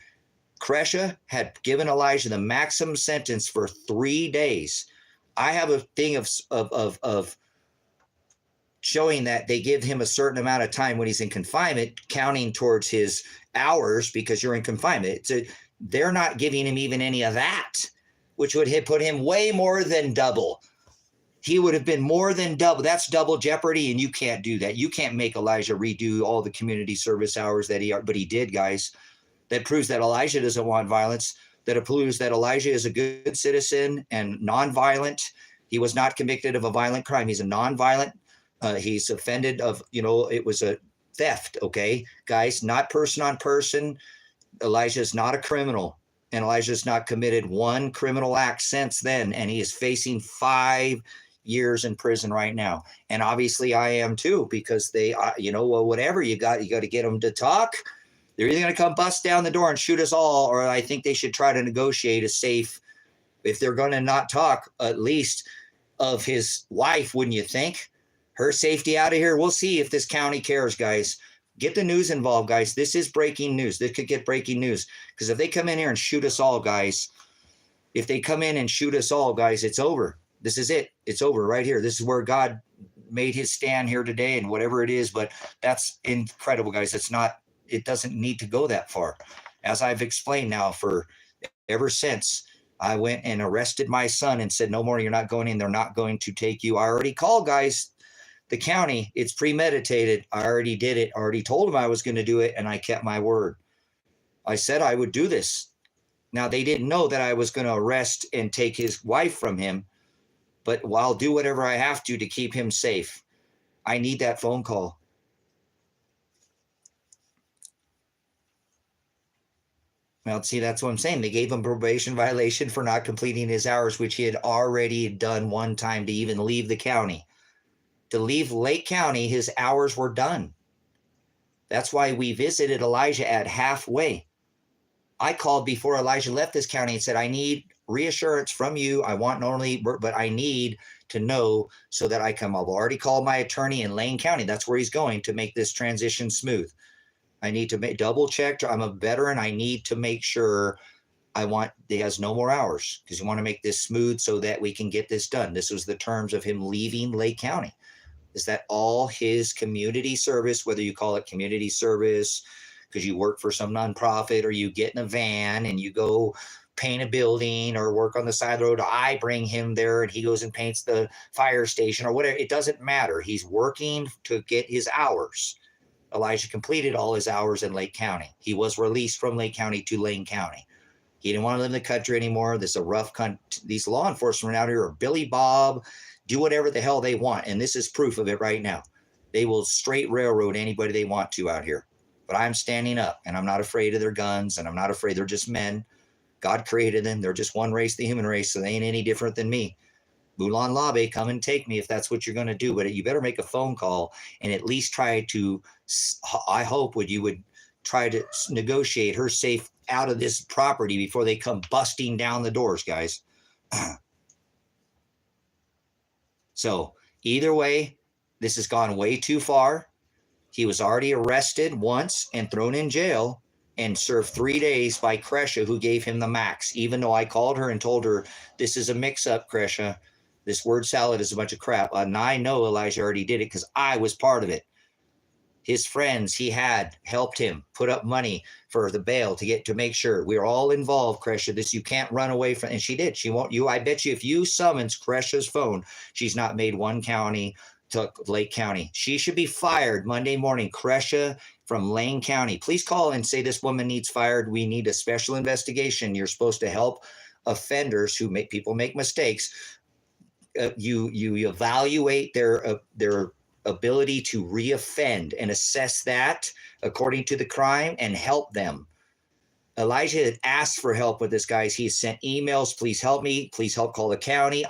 Kresha had given Elijah the maximum sentence for 3 days. I have a thing of showing that they give him a certain amount of time when he's in confinement, counting towards his hours because you're in confinement. So they're not giving him even any of that, which would put him way more than double. He would have been more than double. That's double jeopardy, and you can't do that. You can't make Elijah redo all the community service hours but he did, guys. That proves that Elijah doesn't want violence. That proves that Elijah is a good citizen and nonviolent. He was not convicted of a violent crime. He's a nonviolent. He's offended of, it was a theft, okay? Guys, not person on person. Elijah is not a criminal, and Elijah's not committed one criminal act since then, and he is facing 5 years in prison right now. And obviously I am too, because they, whatever you got to get them to talk. They're either going to come bust down the door and shoot us all, or I think they should try to negotiate a safe, if they're going to not talk, at least of his wife, wouldn't you think? Her safety out of here. We'll see if this county cares, guys. Get the news involved, guys. This is breaking news. This could get breaking news, because if they come in here and shoot us all, guys, it's over. This is it. It's over right here. This is where God made his stand here today, and whatever it is, but that's incredible, guys. It doesn't need to go that far. As I've explained now, for ever since I went and arrested my son and said, no more, you're not going in. They're not going to take you. I already called, guys, the county. It's premeditated. I already did it. I already told them I was going to do it, and I kept my word. I said I would do this. Now, they didn't know that I was going to arrest and take his wife from him, but I'll do whatever I have to keep him safe. I need that phone call. Well, see, that's what I'm saying. They gave him probation violation for not completing his hours, which he had already done one time to even leave the county. To leave Lake County, his hours were done. That's why we visited Elijah at halfway. I called before Elijah left this county and said, I need reassurance from you. I want not only, but I need to know so that I come. I've already called my attorney in Lane County. That's where he's going to make this transition smooth. I need to double check. I'm a veteran. I need to make sure he has no more hours, because you want to make this smooth so that we can get this done. This was the terms of him leaving Lake County, is that all his community service, whether you call it community service because you work for some nonprofit, or you get in a van and you go paint a building or work on the side of the road, I bring him there and he goes and paints the fire station or whatever. It doesn't matter. He's working to get his hours. Elijah completed all his hours in Lake County. He was released from Lake County to Lane County. He didn't want to live in the country anymore. This is a rough country. These law enforcement out here are Billy Bob, do whatever the hell they want. And this is proof of it right now. They will straight railroad anybody they want to out here. But I'm standing up, and I'm not afraid of their guns, and I'm not afraid. They're just men. God created them. They're just one race, the human race, so they ain't any different than me. Mulan Labe, come and take me if that's what you're going to do. But you better make a phone call and at least try to, I hope you would try to negotiate her safe out of this property before they come busting down the doors, guys. So either way, this has gone way too far. He was already arrested once and thrown in jail and served 3 days by Kresha, who gave him the max, even though I called her and told her, this is a mix-up, Kresha. This word salad is a bunch of crap. And I know Elijah already did it because I was part of it. his friends he had helped him put up money for the bail to make sure we're all involved, Kresha. This, you can't run away from, and she did. She won't, I bet you if you summons Kresha's phone, she's not made one county to Lake County. She should be fired Monday morning. Kresha from Lane County. Please call and say this woman needs fired. We need a special investigation. You're supposed to help offenders who make mistakes. You evaluate their ability to reoffend and assess that according to the crime and help them. Elijah had asked for help with this, guys. He sent emails. Please help me. Please help call the county.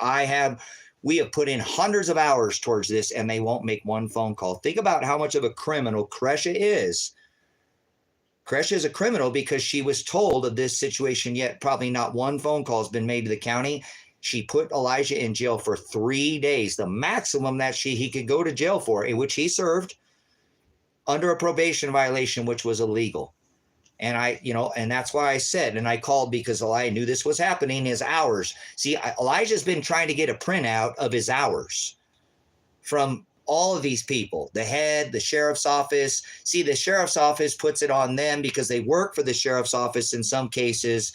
We have put in hundreds of hours towards this, and they won't make one phone call. Think about how much of a criminal Kresha is. Kresha is a criminal because she was told of this situation, yet probably not one phone call has been made to the county. She put Elijah in jail for 3 days, the maximum that he could go to jail for, in which he served under a probation violation, which was illegal. And and that's why I said, and I called because I knew this was happening, his hours. See, Elijah's been trying to get a printout of his hours from all of these people, the head, the sheriff's office. See, the sheriff's office puts it on them because they work for the sheriff's office in some cases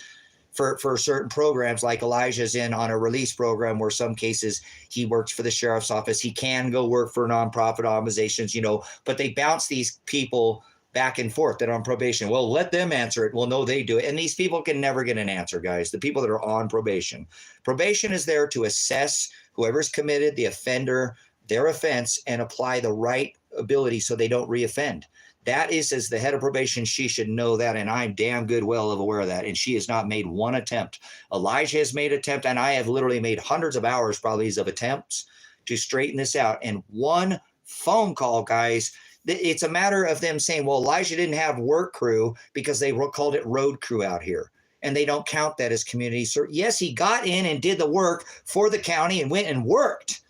for certain programs, like Elijah's in on a release program where some cases he works for the sheriff's office. He can go work for nonprofit organizations, but they bounce these people back and forth that are on probation. Well, let them answer it. Well, no, they do it. And these people can never get an answer, guys. The people that are on probation. Probation is there to assess whoever's committed the offender, their offense, and apply the right ability so they don't reoffend. That is, as the head of probation, she should know that, and I'm damn good well aware of that. And she has not made one attempt. Elijah has made attempt, and I have literally made hundreds of hours probably of attempts to straighten this out. And one phone call, guys, it's a matter of them saying, well, Elijah didn't have work crew because they called it road crew out here, and they don't count that as community service. Yes, he got in and did the work for the county and went and worked.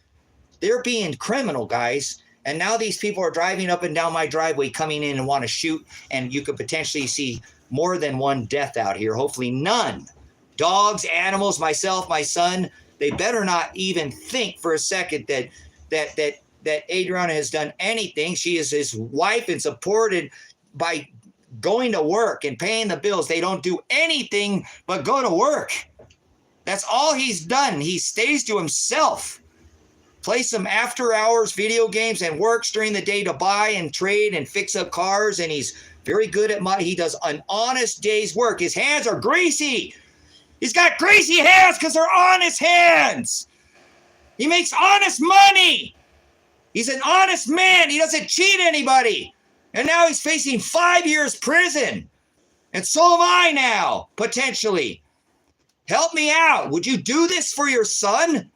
They're being criminal, guys. And now these people are driving up and down my driveway, coming in and want to shoot, and you could potentially see more than one death out here. Hopefully none. Dogs, animals, myself, my son, they better not even think for a second that Adriana has done anything. She is his wife and supported by going to work and paying the bills. They don't do anything but go to work. That's all he's done. He stays to himself. Plays some after hours video games and works during the day to buy and trade and fix up cars. And he's very good at he does an honest day's work. His hands are greasy. He's got greasy hands because they're honest hands. He makes honest money. He's an honest man. He doesn't cheat anybody. And now he's facing 5 years prison. And so am I now, potentially. Help me out. Would you do this for your son?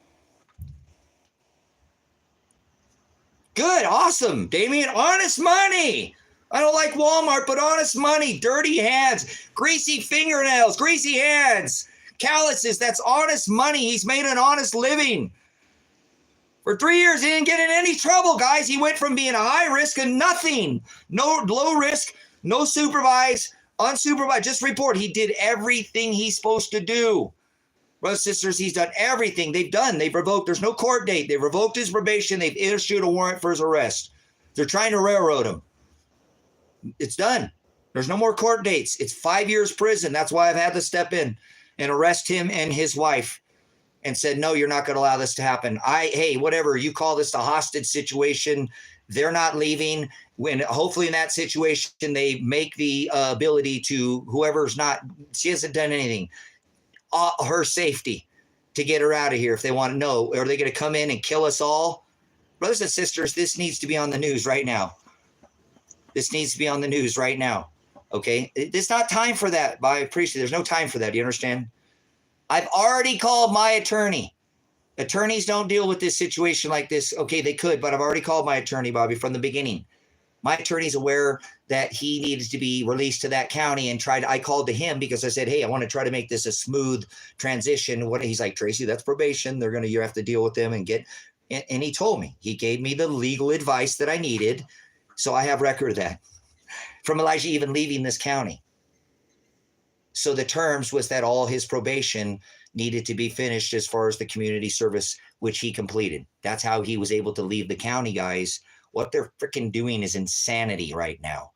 Good, awesome, Damien. Honest money. I don't like Walmart, but honest money. Dirty hands, greasy fingernails, greasy hands, calluses. That's honest money. He's made an honest living. For 3 years, he didn't get in any trouble, guys. He went from being a high risk and nothing. No low risk, no supervised, unsupervised, just report. He did everything he's supposed to do. Brothers and sisters, he's done everything they've revoked. There's no court date. They've revoked his probation. They've issued a warrant for his arrest. They're trying to railroad him. It's done. There's no more court dates. It's 5 years prison. That's why I've had to step in and arrest him and his wife and said, no, you're not going to allow this to happen. Hey, whatever, you call this a hostage situation. They're not leaving. When hopefully in that situation, they make the ability to whoever's not, she hasn't done anything. Her safety to get her out of here if they want to know. Are they going to come in and kill us all? Brothers and sisters, this needs to be on the news right now. This needs to be on the news right now. Okay? It's not time for that. But I appreciate there's no time for that. Do you understand? I've already called my attorney. Attorneys don't deal with this situation like this. Okay, they could, but I've already called my attorney, Bobby, from the beginning. My attorney's aware that he needs to be released to that county and I called to him because I said, hey, I want to try to make this a smooth transition. He's like, Tracy, that's probation. You have to deal with them and he told me, he gave me the legal advice that I needed. So I have record of that from Elijah even leaving this county. So the terms was that all his probation needed to be finished as far as the community service, which he completed. That's how he was able to leave the county, guys, What they're freaking doing is insanity right now.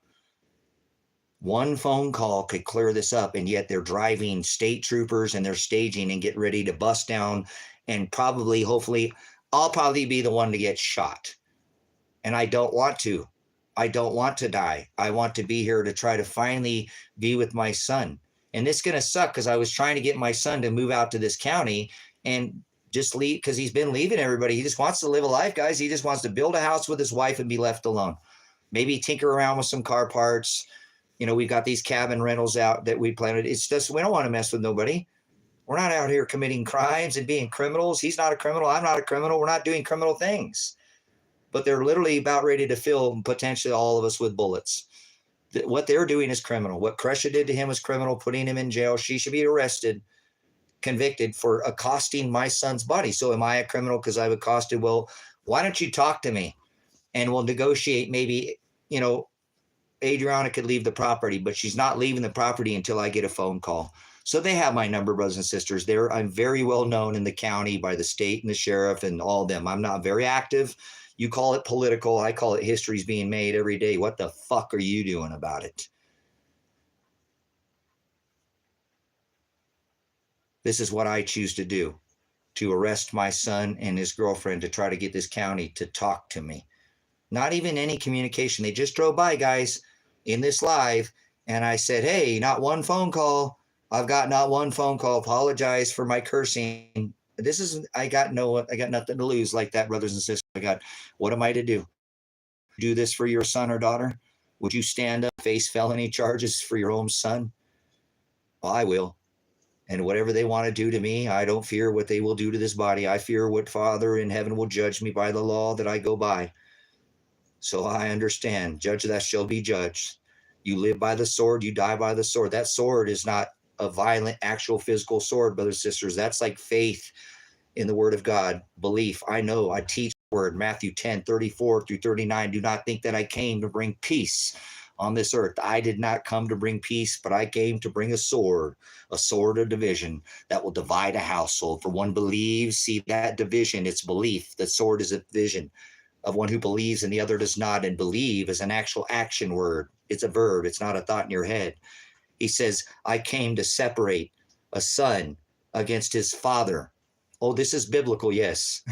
One phone call could clear this up, and yet they're driving state troopers and they're staging and get ready to bust down, and probably, hopefully, I'll probably be the one to get shot. And I don't want to. I don't want to die. I want to be here to try to finally be with my son. And it's going to suck because I was trying to get my son to move out to this county and just leave, because he's been leaving everybody. He just wants to live a life, guys. He just wants to build a house with his wife and be left alone. Maybe tinker around with some car parts. You know, we've got these cabin rentals out that we planted. It's just, we don't want to mess with nobody. We're not out here committing crimes and being criminals. He's not a criminal. I'm not a criminal. We're not doing criminal things. But they're literally about ready to fill potentially all of us with bullets. What they're doing is criminal. What Kresha did to him was criminal, putting him in jail. She should be arrested, convicted for accosting my son's body. So am I a criminal because I've accosted? Well, why don't you talk to me and we'll negotiate? Maybe, you know, Adriana could leave the property, but she's not leaving the property until I get a phone call. So they have my number, brothers and sisters. There, I'm very well known in the county by the state and the sheriff and all of them. I'm not very active. You call it political. I call it history's being made every day. What the fuck are you doing about it? This is what I choose to do, to arrest my son and his girlfriend to try to get this county to talk to me. Not even any communication. They just drove by, guys, in this live, and I said, hey, not one phone call. I've got not one phone call. Apologize for my cursing. This is, I got nothing to lose like that, brothers and sisters. What am I to do? Do this for your son or daughter? Would you stand up, face felony charges for your own son? Well, I will. And whatever they want to do to me, I don't fear what they will do to this body. I fear what Father in heaven will judge me by the law that I go by. So I understand, judge that shall be judged. You live by the sword, you die by the sword. That sword is not a violent, actual physical sword, brothers and sisters. That's like faith in the word of God, belief. I know, I teach the word, Matthew 10:34-39. Do not think that I came to bring peace on this earth. I did not come to bring peace, but I came to bring a sword of division that will divide a household. For one believes, see that division, it's belief. The sword is a division of one who believes and the other does not. And believe is an actual action word. It's a verb. It's not a thought in your head. He says, I came to separate a son against his father. Oh, this is biblical, yes.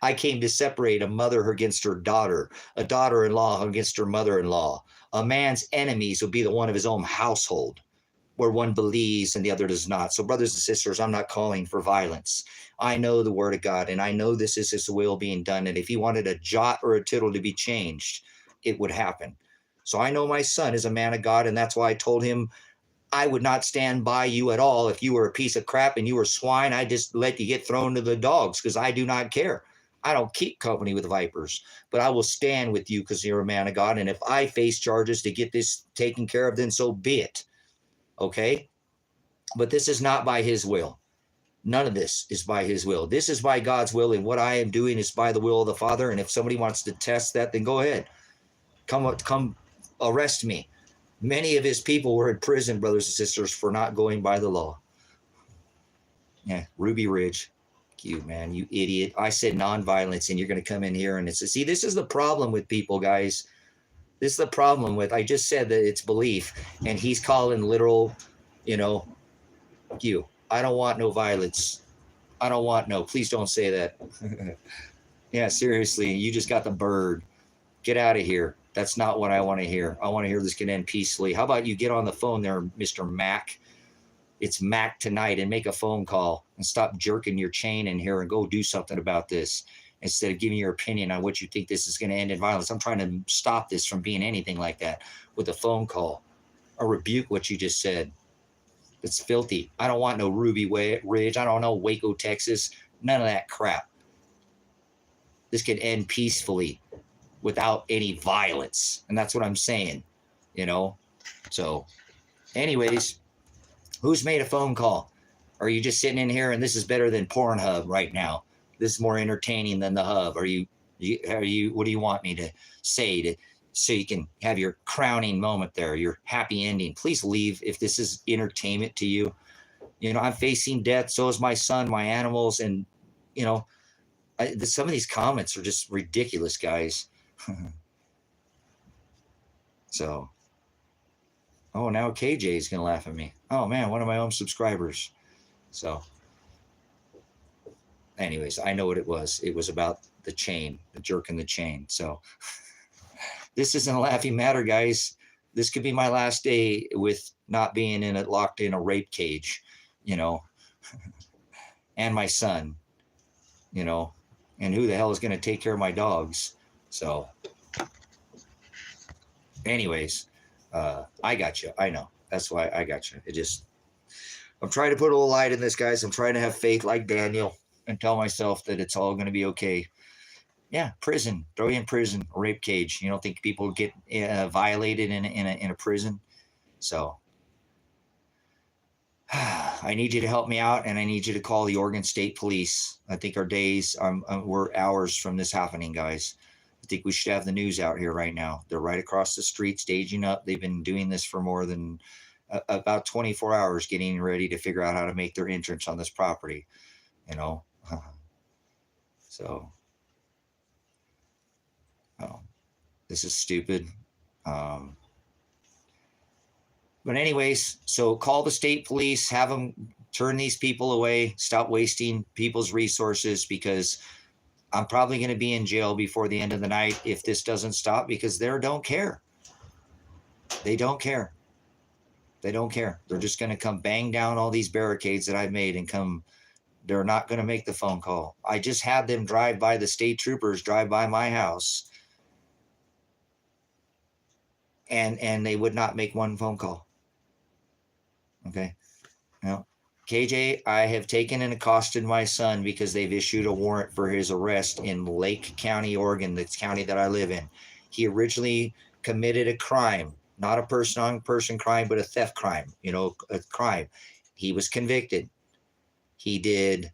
I came to separate a mother against her daughter, a daughter-in-law against her mother-in-law. A man's enemies will be the one of his own household, where one believes and the other does not. So, brothers and sisters, I'm not calling for violence. I know the word of God, and I know this is his will being done. And if he wanted a jot or a tittle to be changed, it would happen. So I know my son is a man of God, and that's why I told him I would not stand by you at all. If you were a piece of crap and you were swine, I just let you get thrown to the dogs because I do not care. I don't keep company with vipers, but I will stand with you because you're a man of God. And if I face charges to get this taken care of, then so be it. Okay? But this is not by his will. None of this is by his will. This is by God's will, and what I am doing is by the will of the Father. And if somebody wants to test that, then go ahead. Come arrest me. Many of his people were in prison, brothers and sisters, for not going by the law. Yeah, Ruby Ridge. You, man, you idiot. I said nonviolence, and you're going to come in here and it's, see, this is the problem with people, guys. This is the problem with, I just said that it's belief, and he's calling literal, you know, you. I don't want no violence. I don't want no, please don't say that. Yeah, seriously, you just got the bird. Get out of here. That's not what I want to hear. I want to hear this can end peacefully. How about you get on the phone there, Mr. Mac? It's Mac tonight, and make a phone call and stop jerking your chain in here and go do something about this instead of giving your opinion on what you think this is going to end in violence. I'm trying to stop this from being anything like that with a phone call or rebuke what you just said. It's filthy. I don't want no Ruby Ridge. I don't know Waco, Texas. None of that crap. This can end peacefully without any violence. And that's what I'm saying, you know? So anyways, who's made a phone call? Are you just sitting in here and this is better than Pornhub right now? This is more entertaining than the hub. Are you, what do you want me to say so you can have your crowning moment there, your happy ending? Please leave if this is entertainment to you. You know, I'm facing death. So is my son, my animals. And, you know, some of these comments are just ridiculous, guys. So, oh, now KJ is going to laugh at me. Oh, man, one of my own subscribers. So, anyways, I know what it was. It was about the chain, the jerk in the chain. So, this isn't a laughing matter, guys. This could be my last day with not being locked in a rape cage, you know, and my son, you know, and who the hell is going to take care of my dogs? So, anyways, I got you. I know. That's why I got you. I'm trying to put a little light in this, guys. I'm trying to have faith like Daniel and tell myself that it's all going to be okay. Yeah, prison. Throw you in prison, a rape cage. You don't think people get violated in a prison? So I need you to help me out, and I need you to call the Oregon State Police. I think our days, we're hours from this happening, guys. I think we should have the news out here right now. They're right across the street, staging up. They've been doing this for more than about 24 hours, getting ready to figure out how to make their entrance on this property, you know. So, oh, this is stupid. But anyways, so call the state police, have them turn these people away, stop wasting people's resources, because I'm probably going to be in jail before the end of the night if this doesn't stop, because they don't care. They don't care. They don't care. They're just going to come bang down all these barricades that I've made and come. They're not going to make the phone call. I just had them drive by, the state troopers drive by my house, and they would not make one phone call. Okay. Now, KJ, I have taken and accosted my son because they've issued a warrant for his arrest in Lake County, Oregon, the county that I live in. He originally committed a crime, not a person-on-person crime, but a theft crime, you know, a crime. He was convicted. He did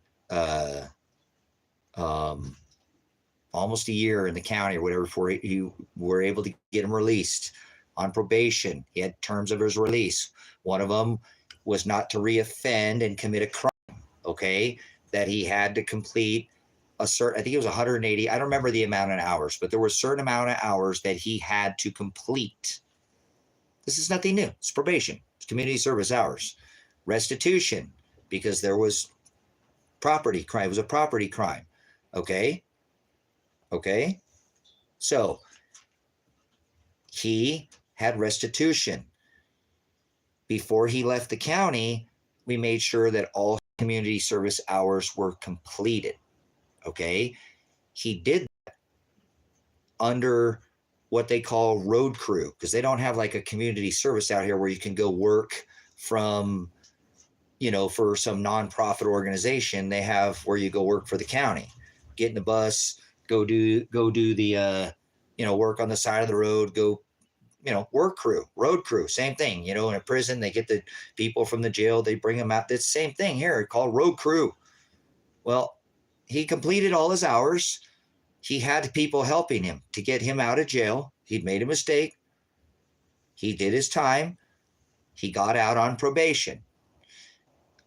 almost a year in the county or whatever before you were able to get him released on probation. He had terms of his release. One of them was not to reoffend and commit a crime, okay, that he had to complete a certain, I think it was 180, I don't remember the amount of hours, but there was a certain amount of hours that he had to complete. This is nothing new. It's probation. It's community service hours. Restitution, because there was property crime. It was a property crime, okay? Okay? So he had restitution. Before he left the county, we made sure that all community service hours were completed. Okay. He did that under what they call road crew, because they don't have like a community service out here where you can go work from, you know, for some nonprofit organization. They have where you go work for the county, get in the bus, go do the, you know, work on the side of the road, go, you know, work crew, road crew, same thing. You know, in a prison, they get the people from the jail, they bring them out. It's the same thing here, called road crew. Well, he completed all his hours. He had people helping him to get him out of jail. He'd made a mistake. He did his time. He got out on probation.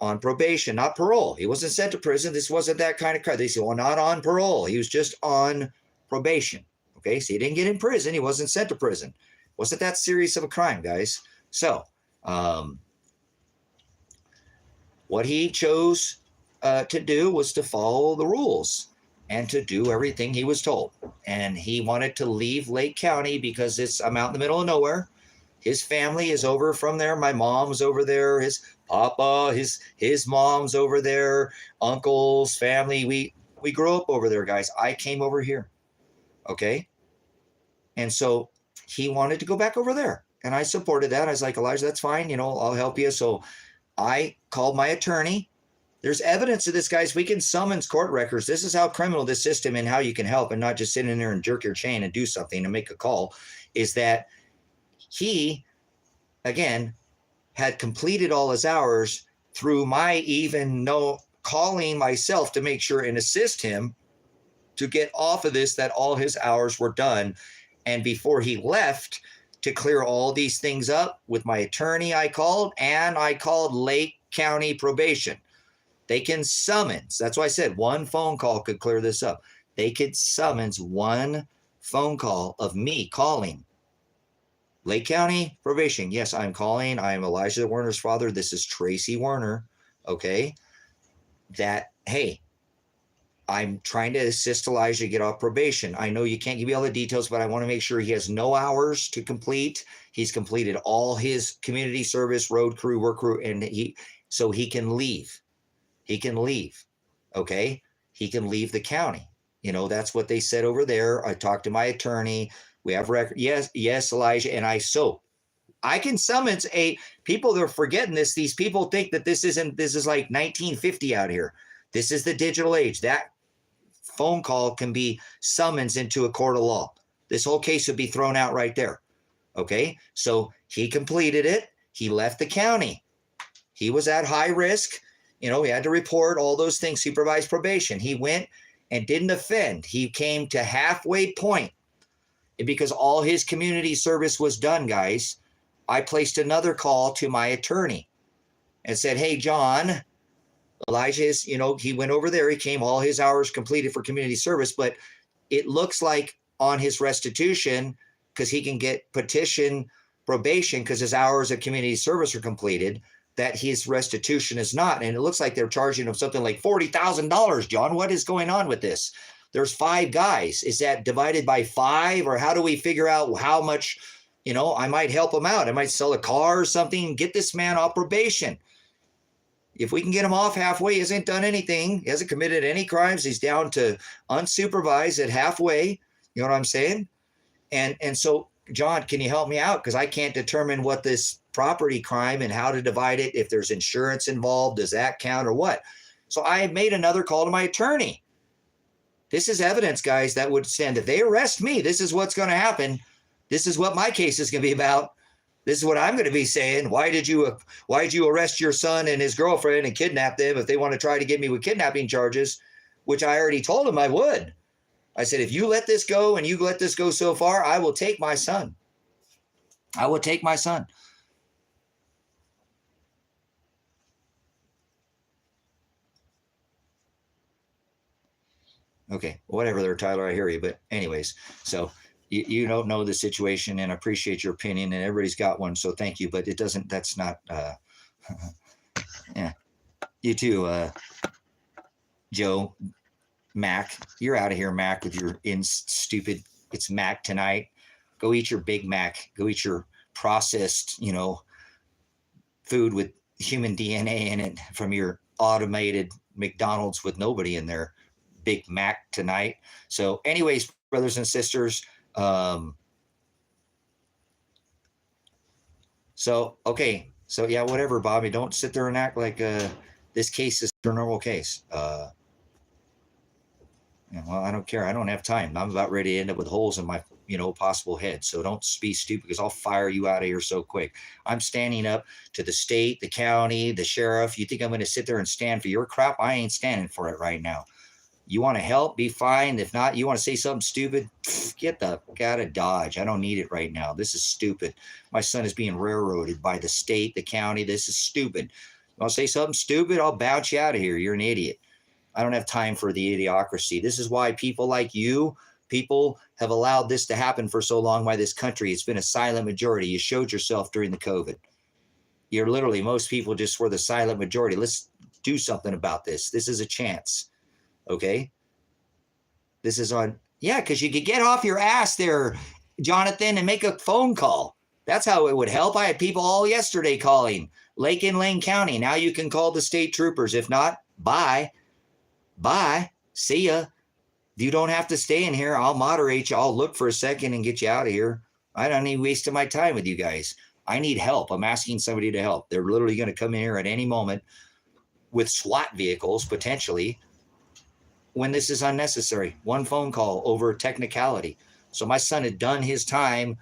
On probation, not parole. He wasn't sent to prison. This wasn't that kind of crime. They said, well, not on parole. He was just on probation. Okay, so he didn't get in prison. He wasn't sent to prison. Wasn't that serious of a crime, guys? So, what he chose to do was to follow the rules and to do everything he was told. And he wanted to leave Lake County because I'm out in the middle of nowhere. His family is over from there. My mom's over there. His papa, his mom's over there. Uncles, family. We grew up over there, guys. I came over here. Okay? And so he wanted to go back over there. And I supported that. I was like, Elijah, that's fine. You know, I'll help you. So I called my attorney. There's evidence of this, guys. We can summons court records. This is how criminal this system and how you can help and not just sit in there and jerk your chain and do something and make a call, is that he, again, had completed all his hours through my calling myself to make sure and assist him to get off of this, that all his hours were done. And before he left, to clear all these things up with my attorney, I called Lake County Probation. They can summons. That's why I said one phone call could clear this up. They could summons one phone call of me calling Lake County Probation. Yes, I'm calling. I'm Elijah Werner's father. This is Tracy Werner. Okay. That, hey, I'm trying to assist Elijah get off probation. I know you can't give me all the details, but I want to make sure he has no hours to complete. He's completed all his community service, road crew, work crew, and so he can leave. He can leave. Okay. He can leave the county. That's what they said over there. I talked to my attorney. We have record. Yes, Elijah. And I can summons people that are forgetting this. These people think that this is like 1950 out here. This is the digital age. That phone call can be summons into a court of law. This whole case would be thrown out right there. Okay. So he completed it. He left the county. He was at high risk. He had to report all those things, supervised probation. He went and didn't offend. He came to halfway point. And because all his community service was done, guys, I placed another call to my attorney and said, hey, John, Elijah is, he went over there. He came, all his hours completed for community service, but it looks like on his restitution, because he can get petition probation because his hours of community service are completed, that his restitution is not. And it looks like they're charging him something like $40,000, John. What is going on with this? There's 5 guys. Is that divided by 5? Or how do we figure out how much, I might help him out. I might sell a car or something, get this man off probation. If we can get him off halfway, he hasn't done anything. He hasn't committed any crimes. He's down to unsupervised at halfway. You know what I'm saying? And so, John, can you help me out? Because I can't determine what this property crime and how to divide it. If there's insurance involved, does that count or what? So I made another call to my attorney. This is evidence, guys, that would stand. If they arrest me, this is what's going to happen. This is what my case is going to be about. This is what I'm going to be saying. Why did you arrest your son and his girlfriend and kidnap them if they want to try to get me with kidnapping charges, which I already told him I would. I said, if you let this go and you let this go so far, I will take my son. I will take my son. Okay, whatever there, Tyler, I hear you. But anyways, so you don't know the situation, and I appreciate your opinion, and everybody's got one, so thank you. But that's not, yeah. You too, Joe, Mac. You're out of here, Mac, with your stupid, it's Mac tonight. Go eat your Big Mac. Go eat your processed, food with human DNA in it from your automated McDonald's with nobody in there. Big Mac tonight. So anyways, brothers and sisters, okay. So yeah, whatever, Bobby, don't sit there and act like this case is a normal case. Well, I don't care. I don't have time. I'm about ready to end up with holes in my, possible head. So don't be stupid, because I'll fire you out of here so quick. I'm standing up to the state, the county, the sheriff. You think I'm going to sit there and stand for your crap? I ain't standing for it right now. You want to help? Be fine. If not, you want to say something stupid? Get the out of Dodge. I don't need it right now. This is stupid. My son is being railroaded by the state, the county. This is stupid. You want to say something stupid? I'll bounce you out of here. You're an idiot. I don't have time for the idiocracy. This is why people like you, people have allowed this to happen for so long by this country. It's been a silent majority. You showed yourself during the COVID. You're literally, most people just were the silent majority. Let's do something about this. This is a chance. Okay. This is on. Yeah. Cause you could get off your ass there, Jonathan, and make a phone call. That's how it would help. I had people all yesterday calling Lake and Lane County. Now you can call the state troopers. If not, bye. See ya. You don't have to stay in here. I'll moderate you. I'll look for a second and get you out of here. I don't need wasting my time with you guys. I need help. I'm asking somebody to help. They're literally going to come in here at any moment with SWAT vehicles, potentially, when this is unnecessary. One phone call over technicality. So my son had done his time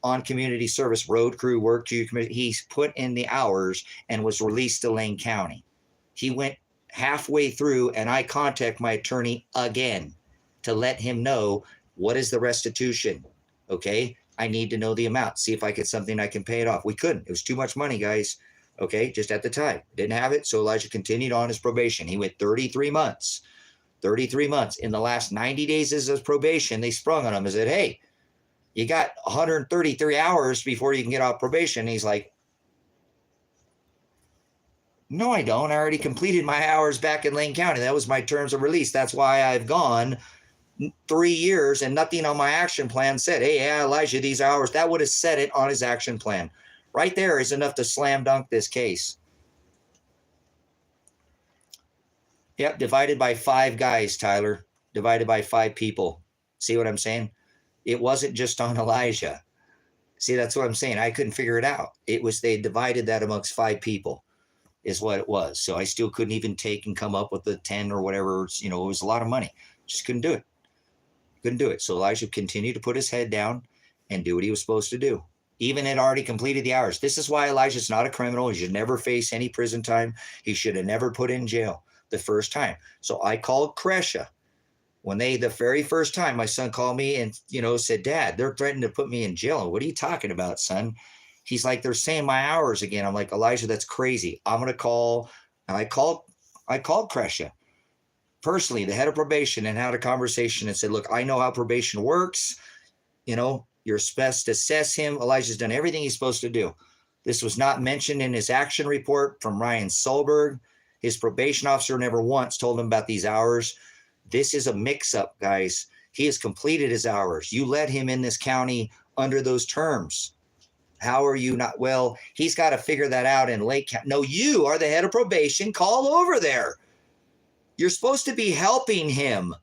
on community service, road crew, work crew. He's put in the hours and was released to Lane County. He went halfway through, and I contact my attorney again to let him know what is the restitution. Okay. I need to know the amount. See if I get something I can pay it off. We couldn't. It was too much money, guys. Okay. Just at the time. Didn't have it. So Elijah continued on his probation. He went 33 months. 33 months. In the last 90 days of his probation, they sprung on him and said, hey, you got 133 hours before you can get off probation. And he's like, no, I don't. I already completed my hours back in Lane County. That was my terms of release. That's why I've gone 3 years and nothing on my action plan said, hey, yeah, Elijah, these hours. That would have said it on his action plan. Right there is enough to slam dunk this case. Yep, divided by 5 guys, Tyler. Divided by 5 people. See what I'm saying? It wasn't just on Elijah. See, that's what I'm saying. I couldn't figure it out. It was they divided that amongst 5 people is what it was. So I still couldn't even take and come up with the 10 or whatever. You know, it was a lot of money. Just couldn't do it. Couldn't do it. So Elijah continued to put his head down and do what he was supposed to do. Even had already completed the hours. This is why Elijah's not a criminal. He should never face any prison time. He should have never put in jail the first time. So I called Crescia. When the very first time my son called me and, said, Dad, they're threatening to put me in jail. What are you talking about, son? He's like, they're saying my hours again. I'm like, Elijah, that's crazy. I'm going to call. And I called Crescia personally, the head of probation, and had a conversation and said, look, I know how probation works. You're supposed to assess him. Elijah's done everything he's supposed to do. This was not mentioned in his action report from Ryan Solberg. His probation officer never once told him about these hours. This is a mix-up, guys. He has completed his hours. You let him in this county under those terms. How are you not? Well, he's got to figure that out in Lake County. No, you are the head of probation. Call over there. You're supposed to be helping him.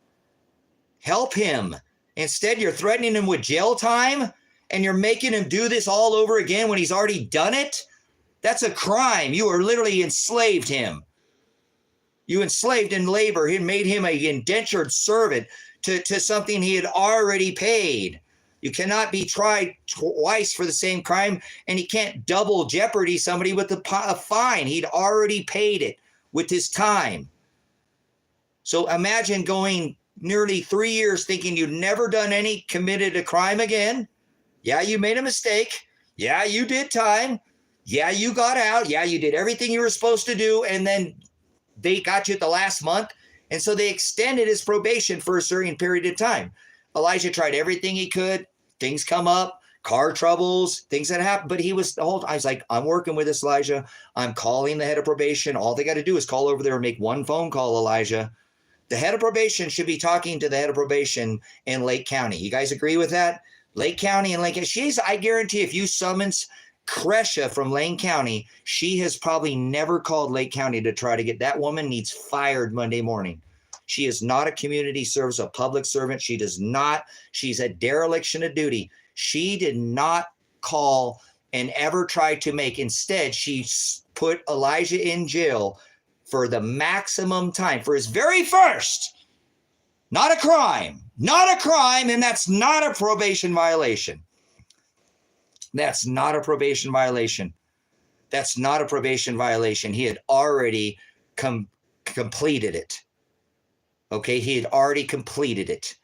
Help him. Instead, you're threatening him with jail time, and you're making him do this all over again when he's already done it. That's a crime. You are literally enslaved him. You enslaved in labor. He made him an indentured servant to something he had already paid. You cannot be tried twice for the same crime, and he can't double jeopardy somebody with a fine. He'd already paid it with his time. So imagine going nearly 3 years thinking you'd never committed a crime again. Yeah, you made a mistake. Yeah, you did time. Yeah, you got out. Yeah, you did everything you were supposed to do, and then they got you at the last month, and so they extended his probation for a certain period of time. Elijah tried everything he could. Things come up, car troubles, things that happen, but he was the whole time. I was like, I'm working with this, Elijah. I'm calling the head of probation. All they got to do is call over there and make one phone call, Elijah. The head of probation should be talking to the head of probation in Lake County. You guys agree with that? Lake County and Lake County. I guarantee if you summons Crescia from Lane County, she has probably never called Lake County to try to get that woman needs fired Monday morning. She is not a community service, a public servant. She does not. She's a dereliction of duty. She did not call and ever try to make. Instead, she put Elijah in jail for the maximum time for his very first. Not a crime, and that's not a probation violation. That's not a probation violation. That's not a probation violation. He had already completed it. Okay, he had already completed it.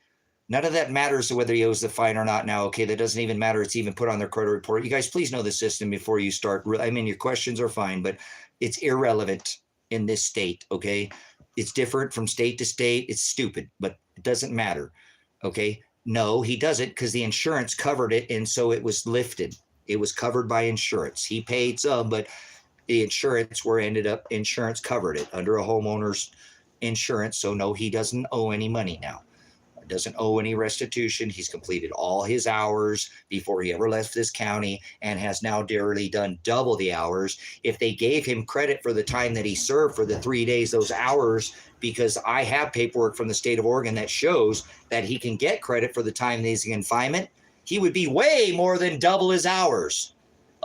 None of that matters whether he owes the fine or not now. Okay, that doesn't even matter. It's even put on their credit report. You guys, please know the system before you start. I mean, your questions are fine, but it's irrelevant in this state, okay? It's different from state to state. It's stupid, but it doesn't matter, okay? No, he doesn't because the insurance covered it, and so it was lifted. It was covered by insurance. He paid some, but the insurance covered it under a homeowner's insurance. So no, he doesn't owe any money now. Doesn't owe any restitution. He's completed all his hours before he ever left this county and has now dearly done double the hours. If they gave him credit for the time that he served for the 3 days, those hours, because I have paperwork from the state of Oregon that shows that he can get credit for the time that he's in confinement, he would be way more than double his hours.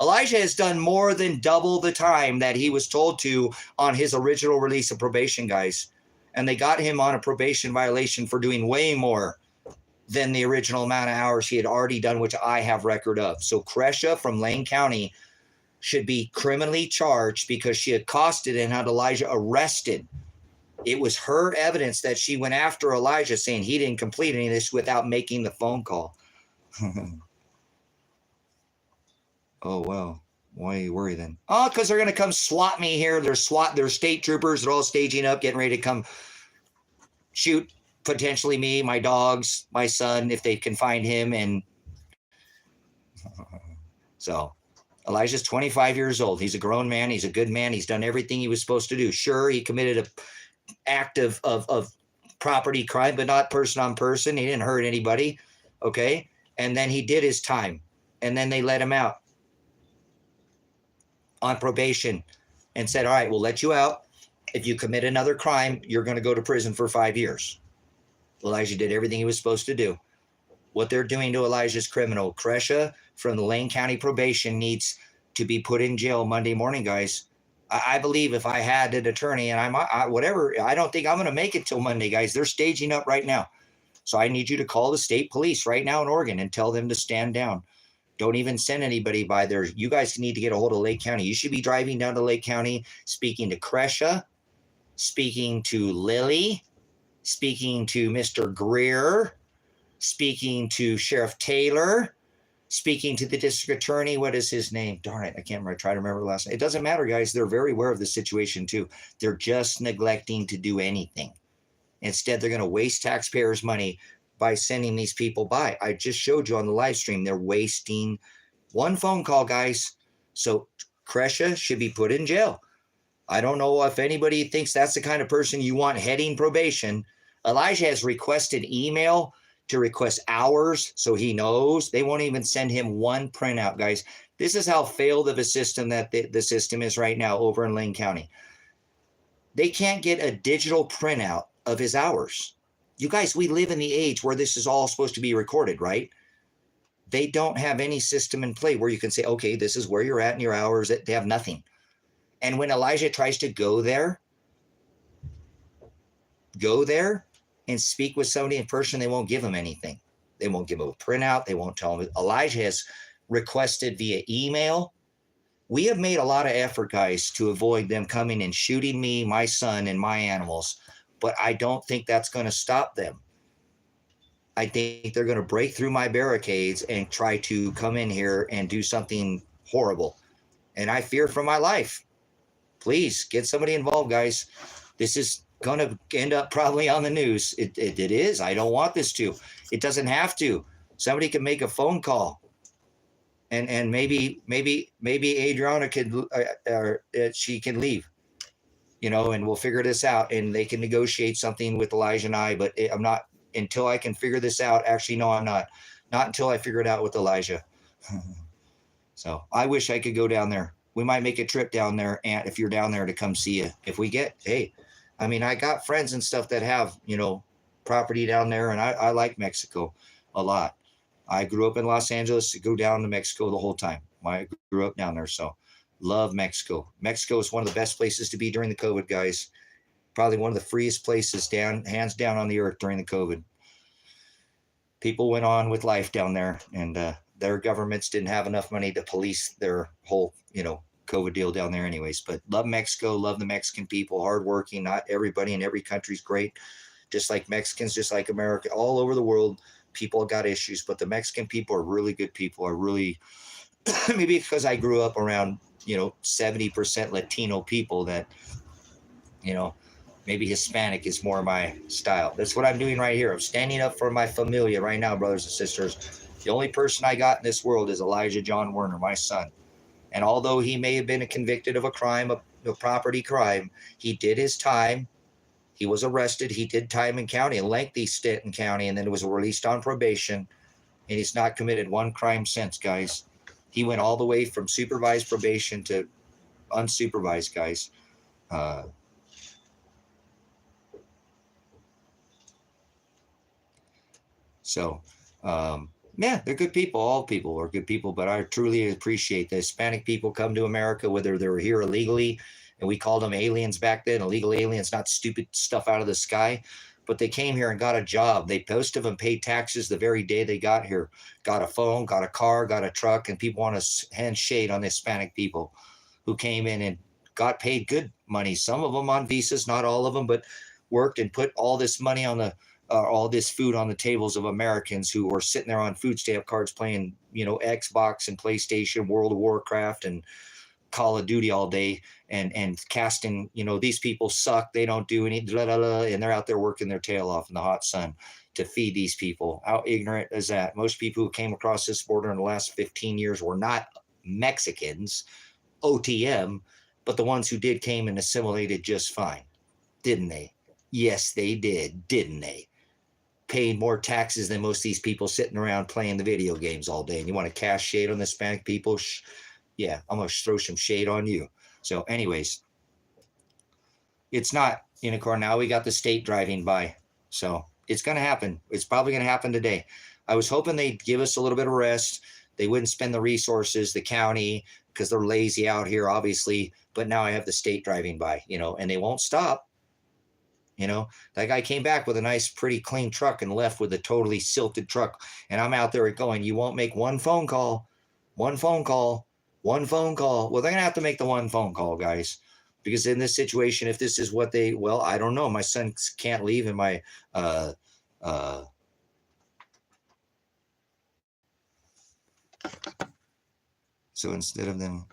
Elijah has done more than double the time that he was told to on his original release of probation, guys. And they got him on a probation violation for doing way more than the original amount of hours he had already done, which I have record of. So Crescia from Lane County should be criminally charged because she accosted and had Elijah arrested. It was her evidence that she went after Elijah saying he didn't complete any of this without making the phone call. Oh, well. Why are you worried then? Oh, because they're going to come swat me here. They're state troopers. They're all staging up, getting ready to come. shoot potentially me, my dogs, my son, if they can find him. And so Elijah's 25 years old. He's a grown man. He's a good man. He's done everything he was supposed to do. Sure, he committed an act of property crime, but not person on person. He didn't hurt anybody. Okay. And then he did his time. And then they let him out on probation and said, all right, we'll let you out. If you commit another crime, you're going to go to prison for 5 years. Elijah did everything he was supposed to do. What they're doing to Elijah's criminal. Kresha from the Lane County probation needs to be put in jail Monday morning, guys. I believe if I had an attorney and I don't think I'm going to make it till Monday, guys. They're staging up right now. So I need you to call the state police right now in Oregon and tell them to stand down. Don't even send anybody by there. You guys need to get a hold of Lake County. You should be driving down to Lake County, speaking to Kresha, speaking to Lily, speaking to Mr. Greer, speaking to Sheriff Taylor, speaking to the district attorney. What is his name? Darn it, I can't remember. Try to remember the last name. It doesn't matter, guys. They're very aware of the situation too. They're just neglecting to do anything. Instead, they're going to waste taxpayers' money by sending these people by. I just showed you on the live stream. They're wasting one phone call, guys. So Kresha should be put in jail. I don't know if anybody thinks that's the kind of person you want heading probation. Elijah has requested email to request hours so he knows. They won't even send him one printout, guys. This is how failed of a system that the system is right now over in Lane County. They can't get a digital printout of his hours. You guys, we live in the age where this is all supposed to be recorded, right? They don't have any system in play where you can say, okay, this is where you're at in your hours. They have nothing. And when Elijah tries to go there and speak with somebody in person, they won't give him anything. They won't give him a printout. They won't tell him. Elijah has requested via email. We have made a lot of effort, guys, to avoid them coming and shooting me, my son, and my animals. But I don't think that's going to stop them. I think they're going to break through my barricades and try to come in here and do something horrible. And I fear for my life. Please get somebody involved, guys. This is going to end up probably on the news. It is. I don't want this to. It doesn't have to. Somebody can make a phone call. And maybe Adriana could, she can leave. And we'll figure this out, and they can negotiate something with Elijah and I, but I'm not until I can figure this out. Actually, no, I'm not until I figure it out with Elijah. So I wish I could go down there. We might make a trip down there, and if you're down there, to come see you. If we get, I got friends and stuff that have, property down there, and I like Mexico a lot. I grew up in Los Angeles to go down to Mexico the whole time. I grew up down there, so love Mexico. Mexico is one of the best places to be during the COVID, guys. Probably one of the freest places hands down on the earth during the COVID. People went on with life down there, and their governments didn't have enough money to police their whole, COVID deal down there anyways. But love Mexico, love the Mexican people, hardworking. Not everybody in every country is great. Just like Mexicans, just like America, all over the world, people got issues, but the Mexican people are really good people, are really, maybe because I grew up around 70% Latino people that, maybe Hispanic is more my style. That's what I'm doing right here. I'm standing up for my familia right now, brothers and sisters. The only person I got in this world is Elijah John Werner, my son. And although he may have been convicted of a crime, a property crime, he did his time. He was arrested. He did time in county, a lengthy stint in county, and then was released on probation. And he's not committed one crime since, guys. He went all the way from supervised probation to unsupervised, guys. They're good people. All people are good people, but I truly appreciate the Hispanic people come to America, whether they're here illegally, and we called them aliens back then, illegal aliens, not stupid stuff out of the sky, but they came here and got a job. Most of them paid taxes the very day they got here, got a phone, got a car, got a truck, and people want to hand shade on the Hispanic people who came in and got paid good money. Some of them on visas, not all of them, but worked and put all this money on all this food on the tables of Americans who were sitting there on food stamp cards playing, Xbox and PlayStation, World of Warcraft, and Call of Duty all day and casting, these people suck. They don't do any, blah, blah, blah, and they're out there working their tail off in the hot sun to feed these people. How ignorant is that? Most people who came across this border in the last 15 years were not Mexicans, OTM, but the ones who did came and assimilated just fine. Didn't they? Yes, they did. Didn't they? Paying more taxes than most of these people sitting around playing the video games all day. And you want to cast shade on the Hispanic people? Yeah, I'm going to throw some shade on you. So anyways, it's not unicorn. Now we got the state driving by. So it's going to happen. It's probably going to happen today. I was hoping they'd give us a little bit of rest. They wouldn't spend the resources, the county, because they're lazy out here, obviously. But now I have the state driving by, and they won't stop. That guy came back with a nice, pretty clean truck and left with a totally silted truck. And I'm out there going, you won't make one phone call, one phone call, one phone call. Well, they're going to have to make the one phone call, guys, because in this situation, if this is what I don't know. My son can't leave in my, so instead of them,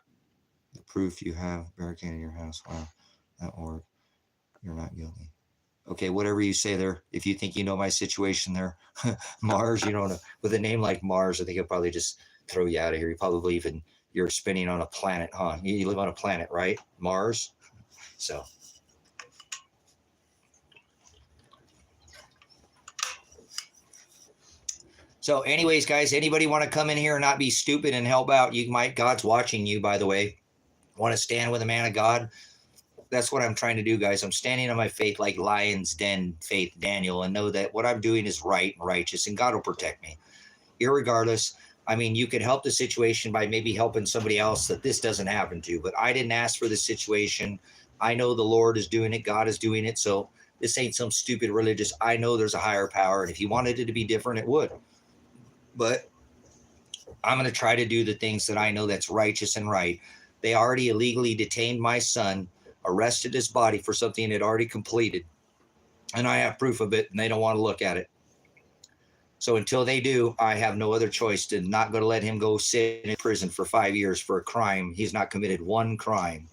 the proof you have barricaded your house, wow, that work, you're not guilty. Okay, whatever you say there. If you think you know my situation there, Mars, with a name like Mars, I think I'll probably just throw you out of here. You're spinning on a planet, huh? You live on a planet, right? Mars. So anyways, guys, anybody want to come in here and not be stupid and help out? God's watching you, by the way. Want to stand with a man of God? That's what I'm trying to do, guys. I'm standing on my faith like Lion's Den faith, Daniel, and know that what I'm doing is right and righteous, and God will protect me. Irregardless, you could help the situation by maybe helping somebody else that this doesn't happen to, but I didn't ask for this situation. I know the Lord is doing it. God is doing it. So this ain't some stupid religious. I know there's a higher power, and if he wanted it to be different, it would. But I'm going to try to do the things that I know that's righteous and right. They already illegally detained my son, arrested his body for something it already completed. And I have proof of it, and they don't want to look at it. So until they do, I have no other choice to not going to let him go sit in prison for 5 years for a crime. He's not committed one crime.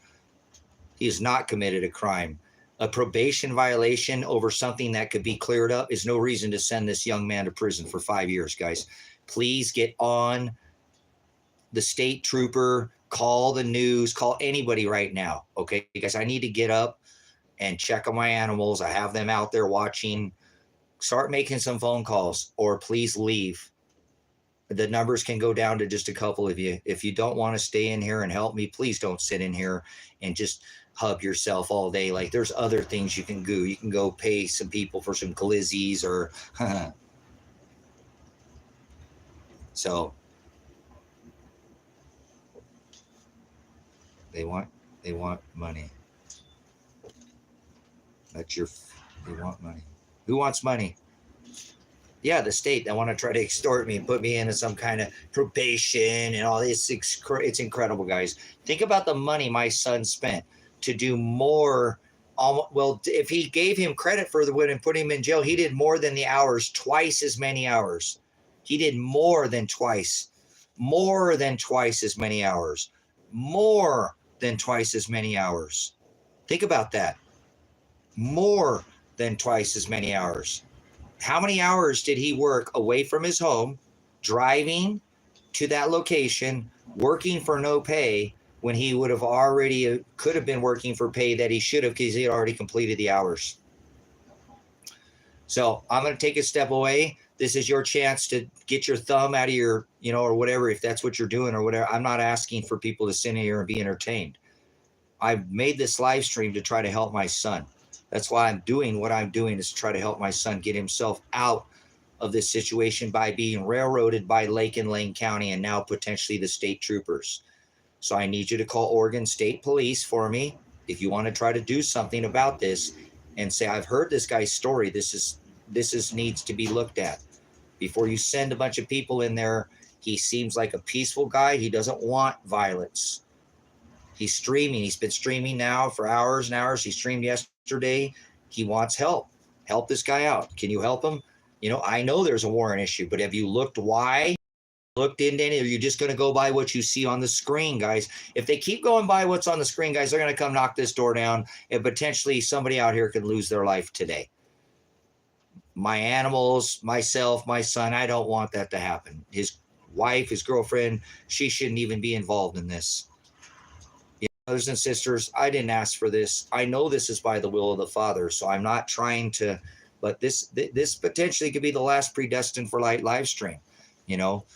He has not committed a crime. A probation violation over something that could be cleared up is no reason to send this young man to prison for 5 years, guys. Please get on the state trooper, call the news, call anybody right now, okay? Because I need to get up and check on my animals. I have them out there watching. Start making some phone calls, or please leave. The numbers can go down to just a couple of you. If you don't want to stay in here and help me, please don't sit in here and just hub yourself all day. Like, there's other things you can do. You can go pay some people for some glizzies or so they want money. They want money. Who wants money? Yeah, the state. They want to try to extort me and put me into some kind of probation and all this. It's incredible, guys. Think about the money my son spent to do more. Well, if he gave him credit for the win and put him in jail, he did more than the hours, twice as many hours. He did more than twice as many hours, more than twice as many hours. Think about that. More than twice as many hours. How many hours did he work away from his home, driving to that location, working for no pay, when he would have already could have been working for pay that he should have, because he had already completed the hours? So I'm going to take a step away. This is your chance to get your thumb out of your, or whatever, if that's what you're doing or whatever. I'm not asking for people to sit here and be entertained. I've made this live stream to try to help my son. That's why I'm doing what I'm doing, is to try to help my son get himself out of this situation by being railroaded by Lake and Lane County and now potentially the state troopers. So I need you to call Oregon State Police for me if you want to try to do something about this and say, I've heard this guy's story. This needs to be looked at. Before you send a bunch of people in there, he seems like a peaceful guy. He doesn't want violence. He's streaming. He's been streaming now for hours and hours. He streamed yesterday. He wants help. Help this guy out. Can you help him? I know there's a warrant issue, but have you looked why looked into any, or you're just going to go by what you see on the screen, guys? If they keep going by what's on the screen, guys, they're going to come knock this door down, and potentially somebody out here could lose their life today. My animals, myself, my son, I don't want that to happen. His wife, his girlfriend, she shouldn't even be involved in this. Brothers and sisters, I didn't ask for this. I know this is by the will of the Father, so I'm not trying to, but this potentially could be the last Predestined for Light live stream. You know,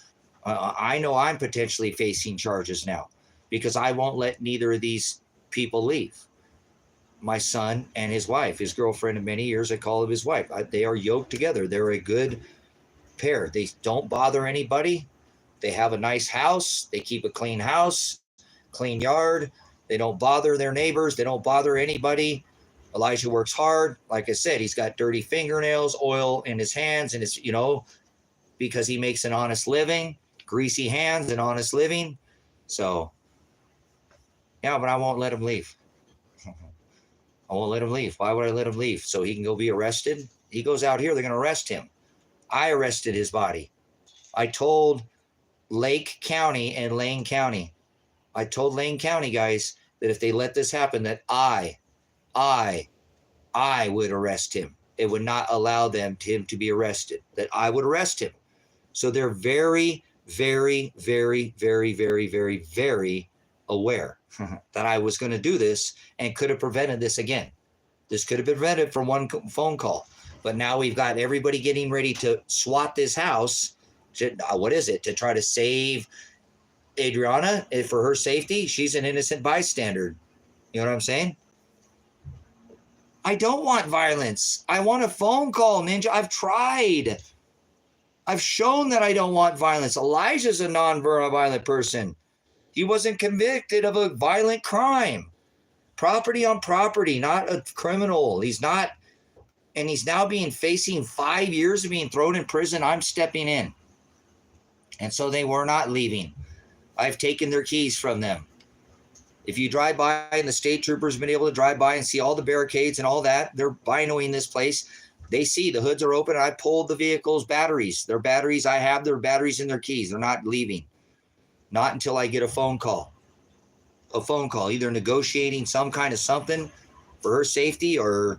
I know I'm potentially facing charges now because I won't let neither of these people leave. My son and his wife, his girlfriend of many years, I call him his wife. They are yoked together. They're a good pair. They don't bother anybody. They have a nice house. They keep a clean house, clean yard. They don't bother their neighbors. They don't bother anybody. Elijah works hard. Like I said, he's got dirty fingernails, oil in his hands, and his, you know, because he makes an honest living, greasy hands and honest living. So, yeah, but I won't let him leave. I won't let him leave. Why would I let him leave? So he can go be arrested? He goes out here, they're going to arrest him. I arrested his body. I told Lake County and Lane County. I told Lane County, guys, that if they let this happen, that I would arrest him. It would not allow him to be arrested, that I would arrest him. So they're very, very, very, very, very, very, very aware that I was going to do this and could have prevented this again. This could have been prevented from one phone call. But now we've got everybody getting ready to swat this house. What is it? To try to save Adriana for her safety? She's an innocent bystander. You know what I'm saying? I don't want violence. I want a phone call, Ninja. I've tried. I've shown that I don't want violence. Elijah's a non-violent person. He wasn't convicted of a violent crime. Property on property, not a criminal. He's not, and he's now facing 5 years of being thrown in prison. I'm stepping in. And so they were not leaving. I've taken their keys from them. If you drive by, and the state troopers have been able to drive by and see all the barricades and all that, they're binoing this place. They see the hoods are open. I pulled the vehicle's batteries. Their batteries, I have their batteries in their keys. They're not leaving. Not until I get a phone call. A phone call, either negotiating some kind of something for her safety or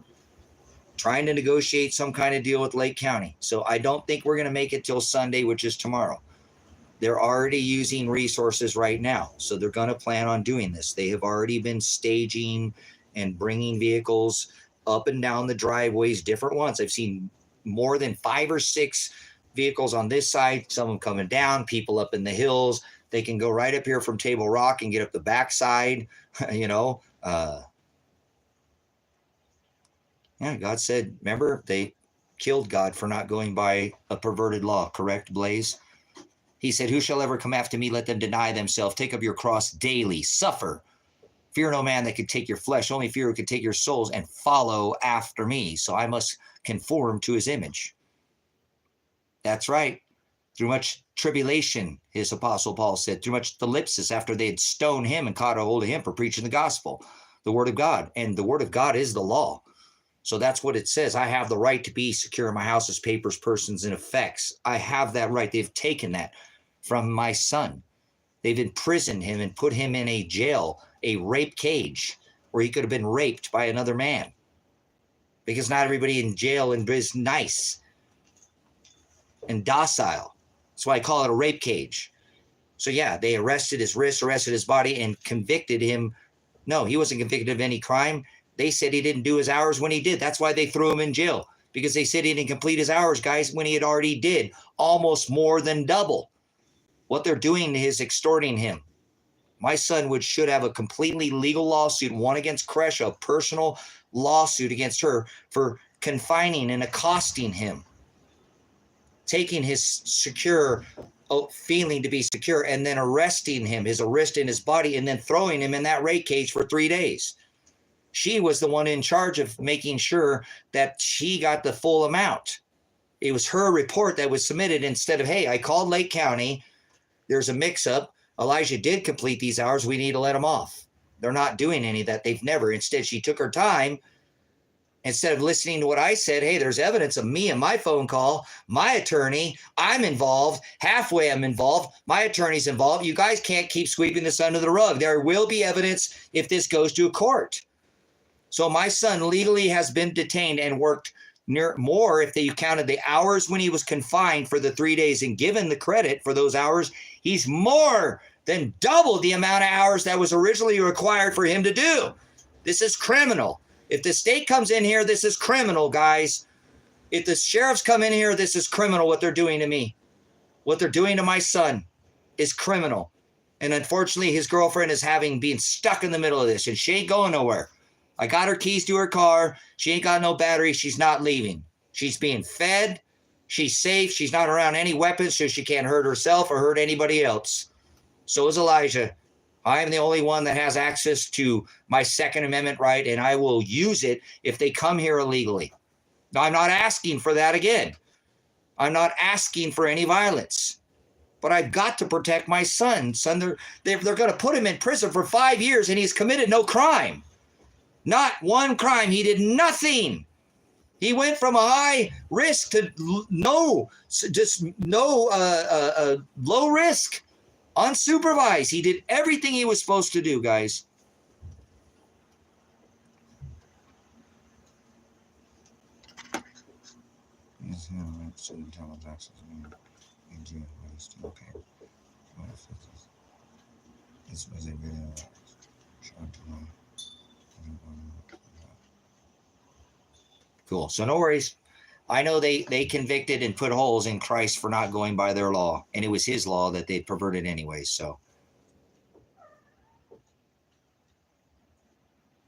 trying to negotiate some kind of deal with Lake County. So I don't think we're going to make it till Sunday, which is tomorrow. They're already using resources right now. So they're going to plan on doing this. They have already been staging and bringing vehicles up and down the driveways, different ones. I've seen more than 5 or 6 vehicles on this side, some of them coming down, people up in the hills. They can go right up here from Table Rock and get up the backside, you know. Yeah, God said, remember, they killed God for not going by a perverted law, correct, Blaze? He said, who shall ever come after me? Let them deny themselves, take up your cross daily, suffer. Fear no man that could take your flesh, only fear who could take your souls, and follow after me. So I must conform to his image. That's right. Through much tribulation, his apostle Paul said, through much thlipsis, after they had stoned him and caught a hold of him for preaching the gospel, the word of God. And the word of God is the law. So that's what it says. I have the right to be secure in my house's papers, persons, and effects. I have that right. They've taken that from my son. They've imprisoned him and put him in a jail, a rape cage, where he could have been raped by another man. Because not everybody in jail is nice and docile. That's why I call it a rape cage. So yeah, they arrested his wrist, arrested his body, and convicted him. No, he wasn't convicted of any crime. They said he didn't do his hours when he did. That's why they threw him in jail, because they said he didn't complete his hours, guys, when he had already did almost more than double. What they're doing is extorting him. My son should have a completely legal lawsuit, one against Kresha, a personal lawsuit against her for confining and accosting him, taking his secure feeling to be secure, and then arresting him, his arrest in his body, and then throwing him in that rape cage for 3 days. She was the one in charge of making sure that she got the full amount. It was her report that was submitted instead of, hey, I called Lake County. There's a mix-up. Elijah did complete these hours. We need to let him off. They're not doing any of that. They've never. Instead, she took her time Instead of listening to what I said, hey, there's evidence of me and my phone call, my attorney, I'm involved, halfway I'm involved, my attorney's involved. You guys can't keep sweeping this under the rug. There will be evidence if this goes to a court. So my son legally has been detained and worked more if you counted the hours when he was confined for the 3 days and given the credit for those hours. He's more than double the amount of hours that was originally required for him to do. This is criminal. If the state comes in here, this is criminal, guys. If the sheriffs come in here, this is criminal what they're doing to me. What they're doing to my son is criminal. And unfortunately, his girlfriend is being stuck in the middle of this, and she ain't going nowhere. I got her keys to her car. She ain't got no battery. She's not leaving. She's being fed. She's safe. She's not around any weapons, so she can't hurt herself or hurt anybody else. So is Elijah. I am the only one that has access to my Second Amendment right, and I will use it if they come here illegally. Now, I'm not asking for that again. I'm not asking for any violence. But I've got to protect my son. They're going to put him in prison for 5 years, and he's committed no crime. Not one crime. He did nothing. He went from a high risk to low risk. Unsupervised. He did everything he was supposed to do, guys. Okay. Cool. So no worries. I know they convicted and put holes in Christ for not going by their law, and it was his law that they perverted anyway. So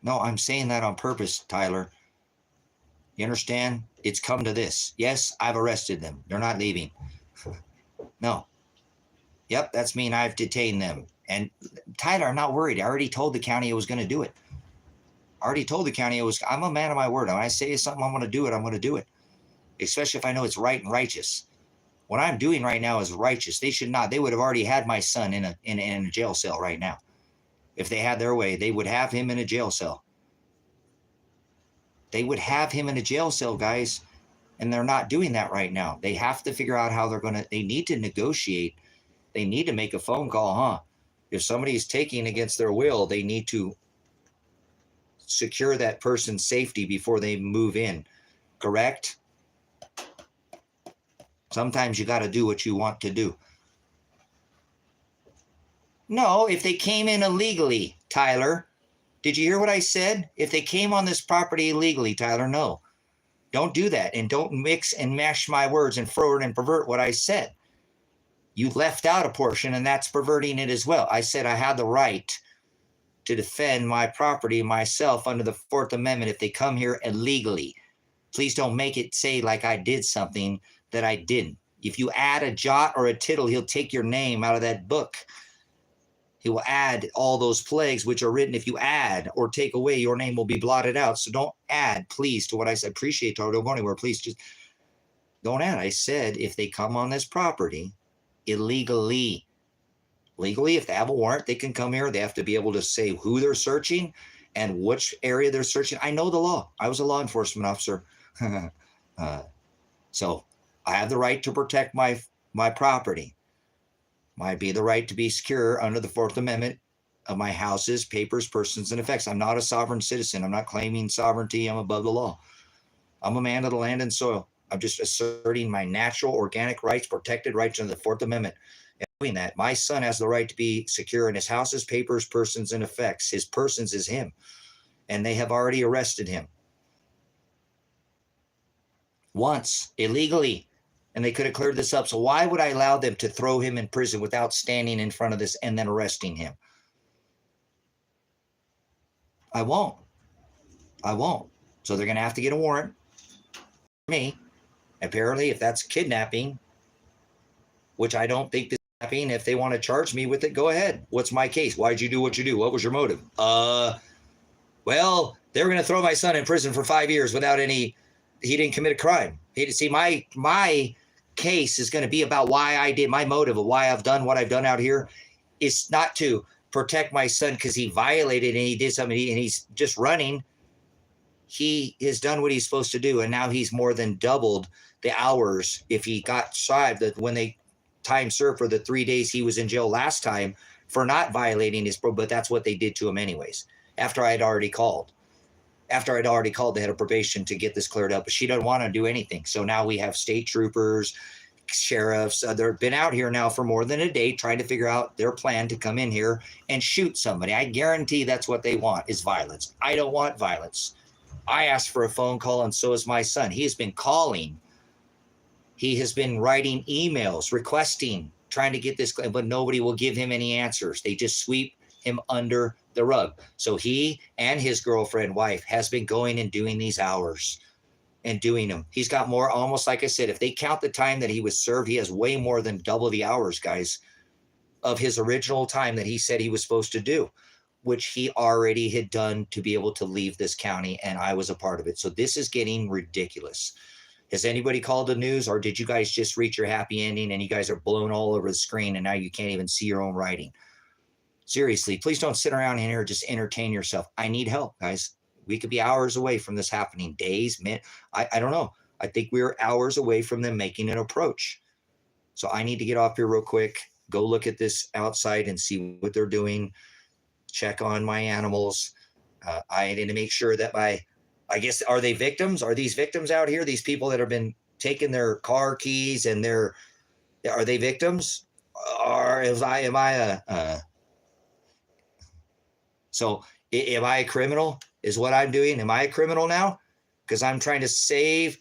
no, I'm saying that on purpose, Tyler. You understand? It's come to this. Yes, I've arrested them. They're not leaving. No. Yep, that's mean I've detained them. And Tyler, I'm not worried. I already told the county I was going to do it. I already told the county I'm a man of my word. When I say something, I'm going to do it. I'm going to do it. Especially if I know it's right and righteous. What I'm doing right now is righteous. They should not. They would have already had my son in a jail cell right now. If they had their way, they would have him in a jail cell. They would have him in a jail cell, guys. And they're not doing that right now. They have to figure out how they need to negotiate. They need to make a phone call, If somebody's taking against their will, they need to secure that person's safety before they move in. Correct? Sometimes you got to do what you want to do. No, if they came in illegally, Tyler. Did you hear what I said? If they came on this property illegally, Tyler, no. Don't do that. And don't mix and mash my words and forward and pervert what I said. You left out a portion, and that's perverting it as well. I said I had the right to defend my property myself under the Fourth Amendment if they come here illegally. Please don't make it say like I did something that I didn't. If you add a jot or a tittle, he'll take your name out of that book. He will add all those plagues which are written. If you add or take away, your name will be blotted out. So don't add, please, to what I said. Appreciate it. Don't go anywhere. Please just don't add. I said if they come on this property illegally, legally, if they have a warrant, they can come here. They have to be able to say who they're searching and which area they're searching. I know the law. I was a law enforcement officer. So I have the right to protect my property. Might be the right to be secure under the Fourth Amendment of my houses, papers, persons, and effects. I'm not a sovereign citizen. I'm not claiming sovereignty. I'm above the law. I'm a man of the land and soil. I'm just asserting my natural, organic rights, protected rights under the Fourth Amendment. And doing that, my son has the right to be secure in his houses, papers, persons, and effects. His persons is him. And they have already arrested him. Once, illegally. And they could have cleared this up. So why would I allow them to throw him in prison without standing in front of this and then arresting him? I won't. So they're going to have to get a warrant for me. Apparently, if that's kidnapping, which I don't think this is kidnapping, if they want to charge me with it, go ahead. What's my case? Why'd you do what you do? What was your motive? Well, they were going to throw my son in prison for 5 years without he didn't commit a crime. See, my case is going to be about why I did, my motive of why I've done what I've done out here is not to protect my son because he violated and he did something and he's just running. he has done what he's supposed to do, and now he's more than doubled the hours. If he got tried, that when they time served for the 3 days he was in jail last time for not violating his but that's what they did to him anyways. After I'd already called the head of probation to get this cleared up, but she doesn't want to do anything. So now we have state troopers, sheriffs. They've been out here now for more than a day trying to figure out their plan to come in here and shoot somebody. I guarantee that's what they want, is violence. I don't want violence. I asked for a phone call, and so has my son. He has been calling. He has been writing emails, requesting, trying to get this, but nobody will give him any answers. They just sweep him under the rug. So he and his girlfriend, wife, has been going and doing these hours and doing them. He's got more, almost like I said, if they count the time that he was served, he has way more than double the hours, guys, of his original time that he said he was supposed to do, which he already had done to be able to leave this county, and I was a part of it. So this is getting ridiculous. Has anybody called the news, or did you guys just reach your happy ending and you guys are blown all over the screen and now you can't even see your own writing? Seriously, please don't sit around in here, just entertain yourself. I need help, guys. We could be hours away from this happening, days, minutes. I don't know. I think we're hours away from them making an approach. So I need to get off here real quick, go look at this outside and see what they're doing, check on my animals. I need to make sure that I guess, are they victims? Are these victims out here? These people that have been taking their car keys and are they victims? Or am I a criminal is what I'm doing? Am I a criminal now? Because I'm trying to save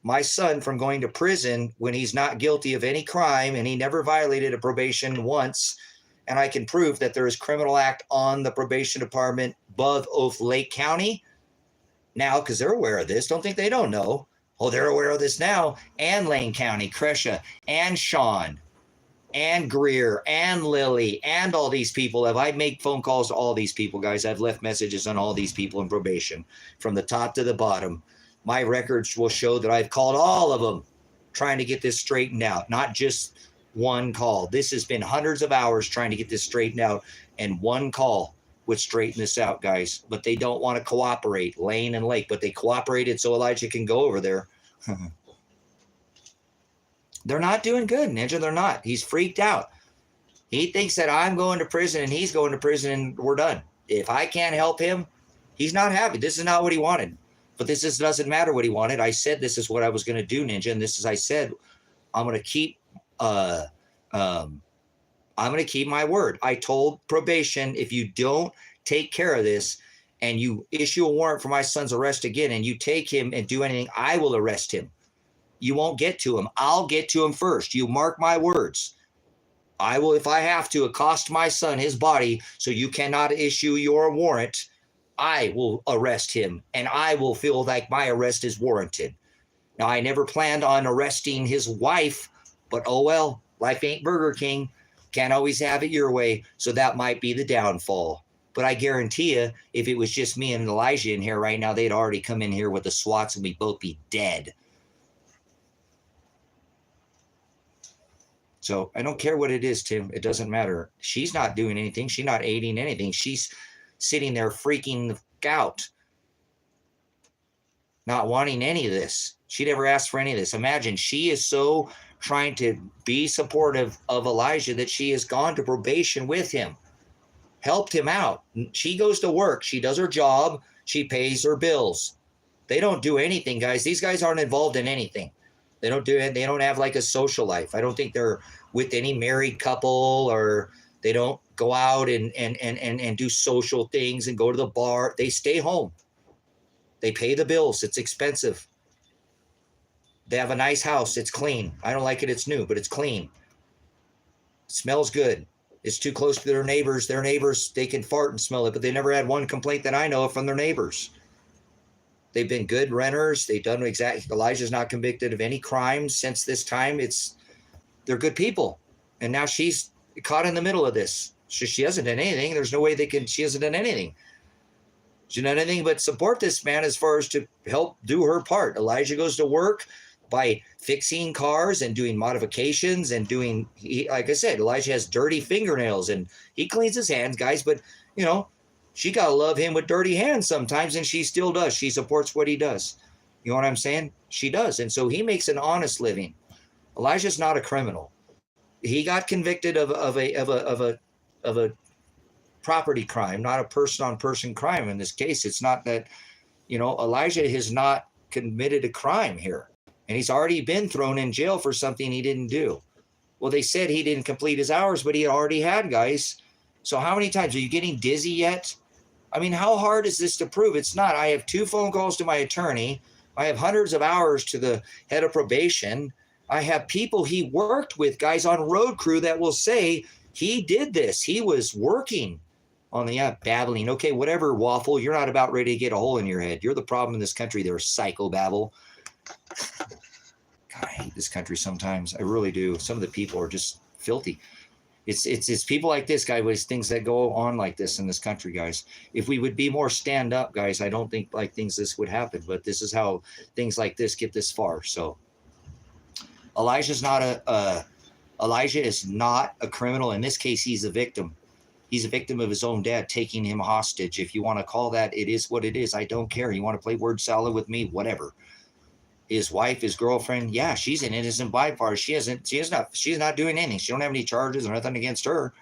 my son from going to prison when he's not guilty of any crime and he never violated a probation once. And I can prove that there is criminal act on the probation department above Lake County now, because they're aware of this. Don't think they don't know. Oh, they're aware of this now. And Lane County, Crescia, and Sean, and Greer, and Lily, and all these people. If I make phone calls to all these people, guys, I've left messages on all these people in probation from the top to the bottom. My records will show that I've called all of them trying to get this straightened out, not just one call. This has been hundreds of hours trying to get this straightened out, and one call would straighten this out, guys. But they don't want to cooperate, Lane and Lake, but they cooperated so Elijah can go over there. They're not doing good, Ninja. They're not. He's freaked out. He thinks that I'm going to prison and he's going to prison and we're done. If I can't help him, he's not happy. This is not what he wanted. But doesn't matter what he wanted. I said this is what I was going to do, Ninja, and this is I said I'm going to keep I'm going to keep my word. I told probation, if you don't take care of this and you issue a warrant for my son's arrest again and you take him and do anything, I will arrest him. You won't get to him. I'll get to him first. You mark my words. I will, if I have to, accost my son, his body, so you cannot issue your warrant. I will arrest him, and I will feel like my arrest is warranted. Now, I never planned on arresting his wife, but oh well, life ain't Burger King. Can't always have it your way, so that might be the downfall. But I guarantee you, if it was just me and Elijah in here right now, they'd already come in here with the SWATs and we'd both be dead. So I don't care what it is, Tim. It doesn't matter. She's not doing anything. She's not aiding anything. She's sitting there freaking out, not wanting any of this. She never asked for any of this. Imagine, she is so trying to be supportive of Elijah that she has gone to probation with him, helped him out. She goes to work. She does her job. She pays her bills. They don't do anything, guys. These guys aren't involved in anything. They don't do it. They don't have like a social life. I don't think they're with any married couple, or they don't go out and do social things and go to the bar. They stay home. They pay the bills. It's expensive. They have a nice house. It's clean. I don't like it. It's new, but it's clean. It smells good. It's too close to their neighbors. Their neighbors, they can fart and smell it, but they never had one complaint that I know of from their neighbors. They've been good renters. They've done exactly. Elijah's not convicted of any crimes since this time. They're good people. And now she's caught in the middle of this. She hasn't done anything. There's no way she hasn't done anything. She hasn't done anything but support this man as far as to help do her part. Elijah goes to work by fixing cars and doing modifications and like I said, Elijah has dirty fingernails and he cleans his hands, guys. But, She got to love him with dirty hands sometimes, and she still does. She supports what he does. You know what I'm saying? She does. And so he makes an honest living. Elijah's not a criminal. He got convicted of a property crime, not a person-on-person crime. In this case, it's not that, Elijah has not committed a crime here. And he's already been thrown in jail for something he didn't do. Well, they said he didn't complete his hours, but he already had, guys. So how many times? Are you getting dizzy yet? I mean, how hard is this to prove? It's not. I have 2 phone calls to my attorney. I have hundreds of hours to the head of probation. I have people he worked with, guys on road crew, that will say he did this. He was working on the babbling. Okay, whatever, Waffle. You're not about ready to get a hole in your head. You're the problem in this country. They're psychobabble. God, I hate this country sometimes. I really do. Some of the people are just filthy. It's people like this guy with things that go on like this in this country, guys. If we would be more stand up, guys, I don't think like things this would happen. But this is how things like this get this far. So Elijah is not a criminal. In this case, he's a victim. He's a victim of his own dad taking him hostage. If you want to call that, it is what it is. I don't care. You want to play word salad with me? Whatever. His wife, his girlfriend, yeah, she's an innocent bystander. She's not doing anything. She don't have any charges or nothing against her.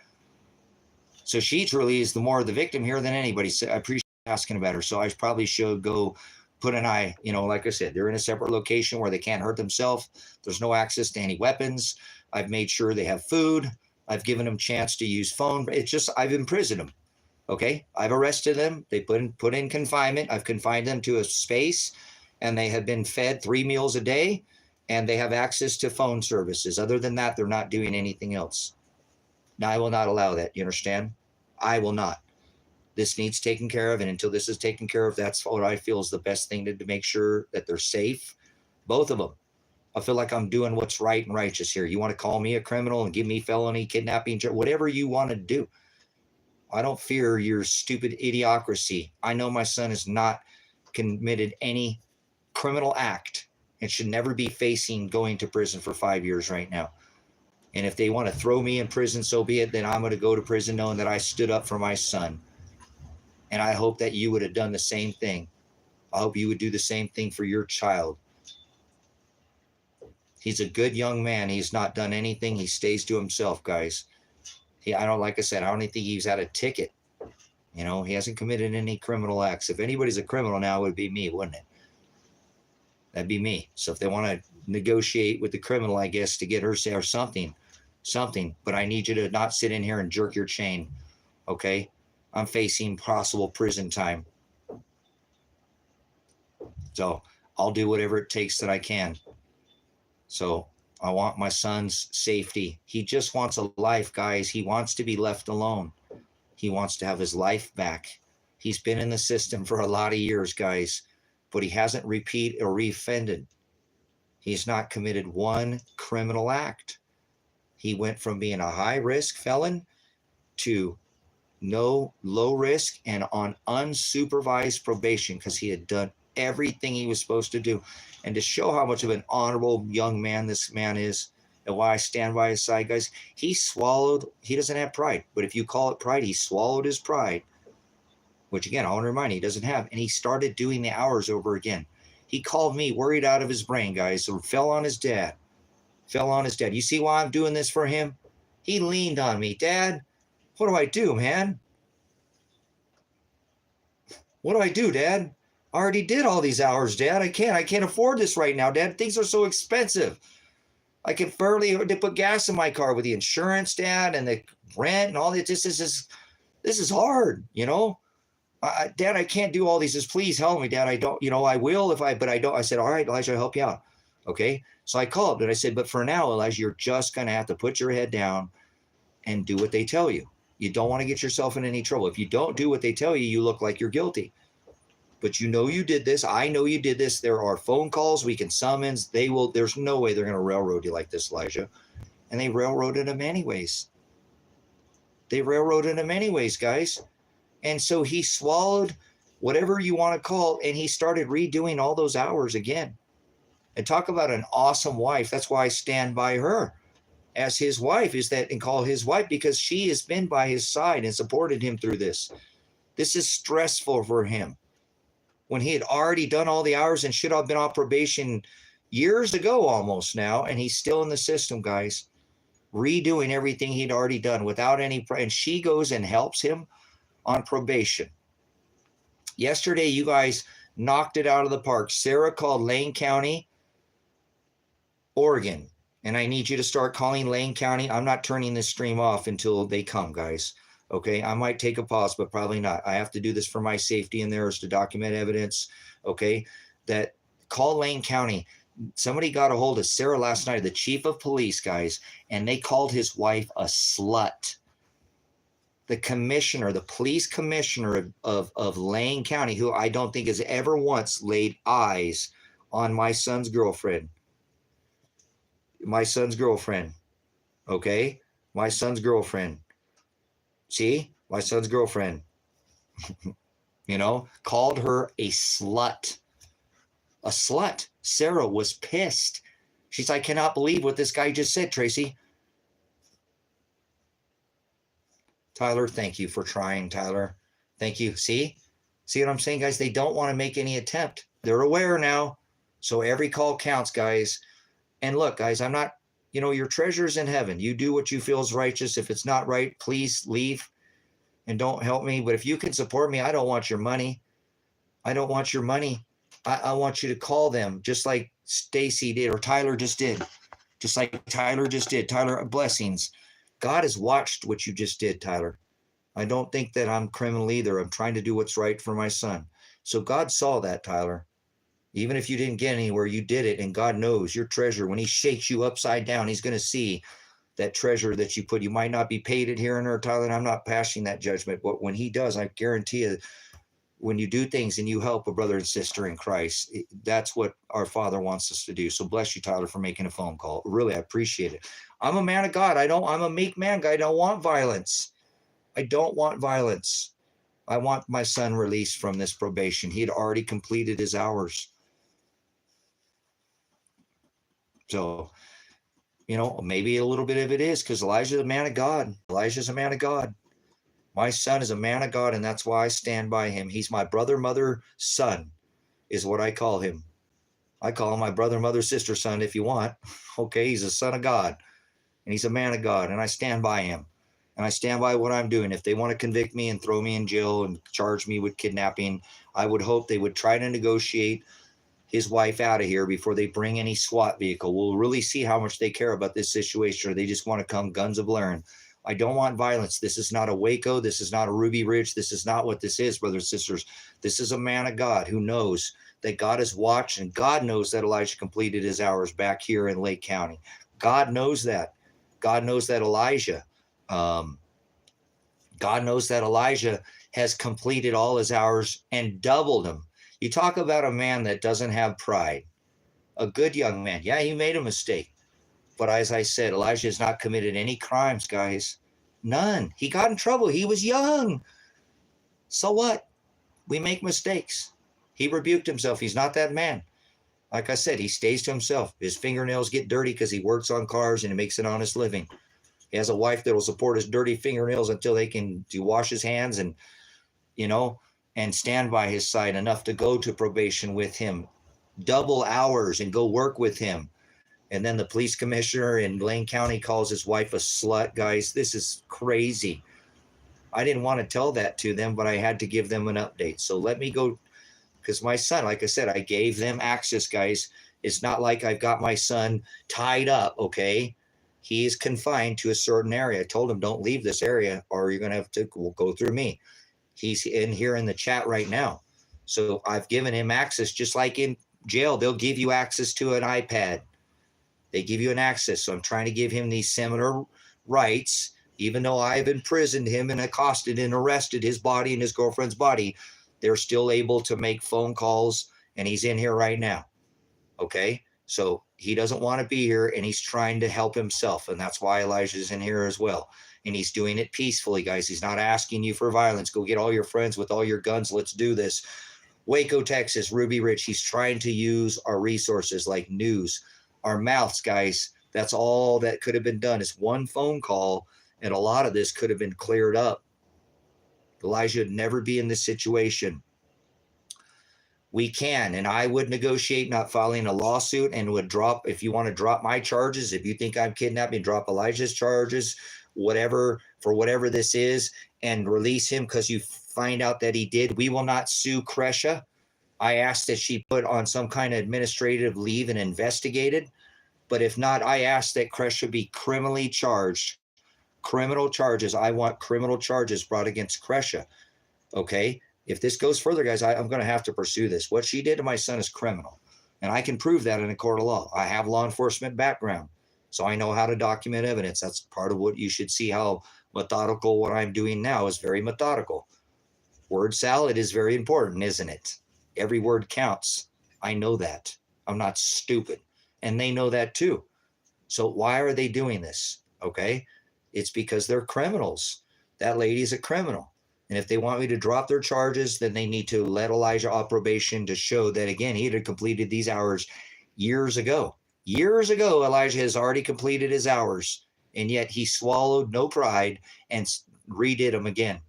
So she truly is the more of the victim here than anybody. So I appreciate asking about her. So I probably should go put an eye, like I said, they're in a separate location where they can't hurt themselves. There's no access to any weapons. I've made sure they have food. I've given them a chance to use phone. It's just, I've imprisoned them. Okay. I've arrested them. They put in confinement. I've confined them to a space, and they have been fed 3 meals a day, and they have access to phone services. Other than that, they're not doing anything else. Now, I will not allow that. You understand? I will not. This needs taken care of, and until this is taken care of, that's what I feel is the best thing to make sure that they're safe. Both of them. I feel like I'm doing what's right and righteous here. You want to call me a criminal and give me felony, kidnapping, whatever you want to do. I don't fear your stupid idiocracy. I know my son has not committed any criminal act and should never be facing going to prison for 5 years right now. And if they want to throw me in prison, so be it. Then I'm going to go to prison knowing that I stood up for my son. And I hope that you would have done the same thing. I hope you would do the same thing for your child. He's a good young man. He's not done anything. He stays to himself, guys. Like I said, I don't think he's had a ticket. He hasn't committed any criminal acts. If anybody's a criminal now, it would be me, wouldn't it? That'd be me. So if they want to negotiate with the criminal, I guess, to get her or something. But I need you to not sit in here and jerk your chain. Okay? I'm facing possible prison time. So I'll do whatever it takes that I can. So I want my son's safety. He just wants a life, guys. He wants to be left alone. He wants to have his life back. He's been in the system for a lot of years, guys, but he hasn't repeated or reoffended. He's not committed one criminal act. He went from being a high-risk felon to no low risk and on unsupervised probation because he had done everything he was supposed to do. And to show how much of an honorable young man this man is and why I stand by his side, guys, he doesn't have pride. But if you call it pride, he swallowed his pride, which again, I want to remind you, he doesn't have. And he started doing the hours over again. He called me worried out of his brain, guys, so fell on his dad. You see why I'm doing this for him? He leaned on me. Dad, what do I do, man? What do I do, Dad? I already did all these hours, Dad. I can't afford this right now, Dad. Things are so expensive. I can barely put gas in my car with the insurance, Dad, and the rent and all that. This is hard, Dad, I can't do all these. Just please help me, Dad. I don't, I will but I don't. I said, all right, Elijah, I'll help you out. Okay. So I called and I said, but for now, Elijah, you're just going to have to put your head down and do what they tell you. You don't want to get yourself in any trouble. If you don't do what they tell you, you look like you're guilty. But you did this. I know you did this. There are phone calls we can summons. There's no way they're going to railroad you like this, Elijah. And they railroaded him anyways. Guys. And so he swallowed whatever you want to call, and he started redoing all those hours again. And talk about an awesome wife. That's why I stand by her as his wife, and call his wife, because she has been by his side and supported him through this. This is stressful for him when he had already done all the hours and should have been on probation years ago almost now, and he's still in the system, guys, redoing everything he'd already done without any, and she goes and helps him on probation. Yesterday, you guys knocked it out of the park. Sarah called Lane County, Oregon, and I need you to start calling Lane County. I'm not turning this stream off until they come, guys. Okay, I might take a pause, but probably not. I have to do this for my safety and theirs to document evidence. Okay, that call Lane County. Somebody got a hold of Sarah last night, the chief of police, guys, and they called his wife a slut. The commissioner, the police commissioner of Lane County, who I don't think has ever once laid eyes on my son's girlfriend. My son's girlfriend. Okay, my son's girlfriend. See, my son's girlfriend, called her a slut. A slut. Sarah was pissed. She's like, I cannot believe what this guy just said, Tracy. Tyler, thank you for trying, Tyler. Thank you. See what I'm saying, guys? They don't want to make any attempt. They're aware now. So every call counts, guys. And look, guys, I'm not, your treasure's in heaven. You do what you feel is righteous. If it's not right, please leave and don't help me. But if you can support me, I don't want your money. I don't want your money. I want you to call them just like Stacy did or Tyler just did. Just like Tyler just did. Tyler, blessings. God has watched what you just did, Tyler. I don't think that I'm criminal either. I'm trying to do what's right for my son. So God saw that, Tyler. Even if you didn't get anywhere, you did it, and God knows your treasure. When he shakes you upside down, he's going to see that treasure that you put. You might not be paid it here and there, Tyler, and I'm not passing that judgment. But when he does, I guarantee you, when you do things and you help a brother and sister in Christ, that's what our Father wants us to do. So bless you, Tyler, for making a phone call. Really, I appreciate it. I'm a man of God. I'm a meek man, guy. I don't want violence. I don't want violence. I want my son released from this probation. He had already completed his hours. So, maybe a little bit of it is because Elijah's a man of God. Elijah's a man of God. My son is a man of God, and that's why I stand by him. He's my brother, mother, son, is what I call him. I call him my brother, mother, sister, son, if you want. Okay, he's a son of God, and he's a man of God, and I stand by him. And I stand by what I'm doing. If they want to convict me and throw me in jail and charge me with kidnapping, I would hope they would try to negotiate his wife out of here before they bring any SWAT vehicle. We'll really see how much they care about this situation, or they just want to come guns a-blaring. I don't want violence. This is not a Waco. This is not a Ruby Ridge. This is not what this is, brothers and sisters. This is a man of God who knows that God has watched, and God knows that Elijah completed his hours back here in Lake County. God knows that. God knows that Elijah has completed all his hours and doubled them. You talk about a man that doesn't have pride, a good young man. Yeah, he made a mistake. But as I said, Elijah has not committed any crimes, guys. None. He got in trouble. He was young. So what? We make mistakes. He rebuked himself. He's not that man. Like I said, he stays to himself. His fingernails get dirty because he works on cars and he makes an honest living. He has a wife that will support his dirty fingernails until they can wash his hands and, and stand by his side enough to go to probation with him, double hours and go work with him. And then the police commissioner in Lane County calls his wife a slut. Guys, this is crazy. I didn't want to tell that to them, but I had to give them an update. So let me go, because my son, like I said, I gave them access, guys. It's not like I've got my son tied up, okay? He is confined to a certain area. I told him, don't leave this area or you're going to have to go through me. He's in here in the chat right now. So I've given him access, just like in jail. They'll give you access to an iPad. They give you an access. So I'm trying to give him these similar rights, even though I've imprisoned him and accosted and arrested his body and his girlfriend's body. They're still able to make phone calls, and he's in here right now. Okay? So he doesn't want to be here, and he's trying to help himself, and that's why Elijah's in here as well. And he's doing it peacefully, guys. He's not asking you for violence. Go get all your friends with all your guns. Let's do this. Waco, Texas, Ruby Ridge. He's trying to use our resources like news, our mouths, guys. That's all that could have been done is one phone call, and a lot of this could have been cleared up. Elijah would never be in this situation. We can, and I would negotiate not filing a lawsuit and would drop, if you want to drop my charges, if you think I'm kidnapping, drop Elijah's charges, whatever, for whatever this is, and release him because you find out that he did. We will not sue Kresha. I asked that she put on some kind of administrative leave and investigated. But if not, I ask that Kresha be criminally charged. Criminal charges. I want criminal charges brought against Kresha. Okay? If this goes further, guys, I'm going to have to pursue this. What she did to my son is criminal. And I can prove that in a court of law. I have law enforcement background. So I know how to document evidence. That's part of what you should see, how methodical what I'm doing now is very methodical. Word salad is very important, isn't it? Every word counts. I know that. I'm not stupid. And they know that too. So why are they doing this? Okay? It's because they're criminals. That lady's a criminal. And if they want me to drop their charges, then they need to let Elijah off probation to show that, again, he had completed these hours years ago. Years ago, Elijah has already completed his hours, and yet he swallowed no pride and redid them again.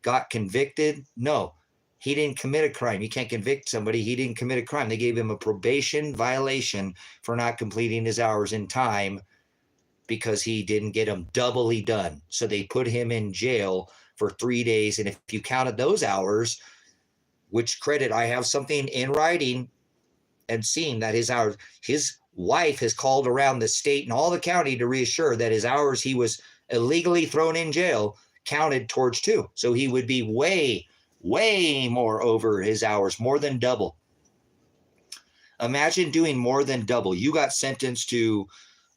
Got convicted? No. He didn't commit a crime. You can't convict somebody. He didn't commit a crime. They gave him a probation violation for not completing his hours in time because he didn't get them doubly done. So they put him in jail for 3 days. And if you counted those hours, which credit, I have something in writing and seen that his hours, his wife has called around the state and all the county to reassure that his hours he was illegally thrown in jail counted towards too. So he would be way more over his hours, more than double. Imagine doing more than double. You got sentenced to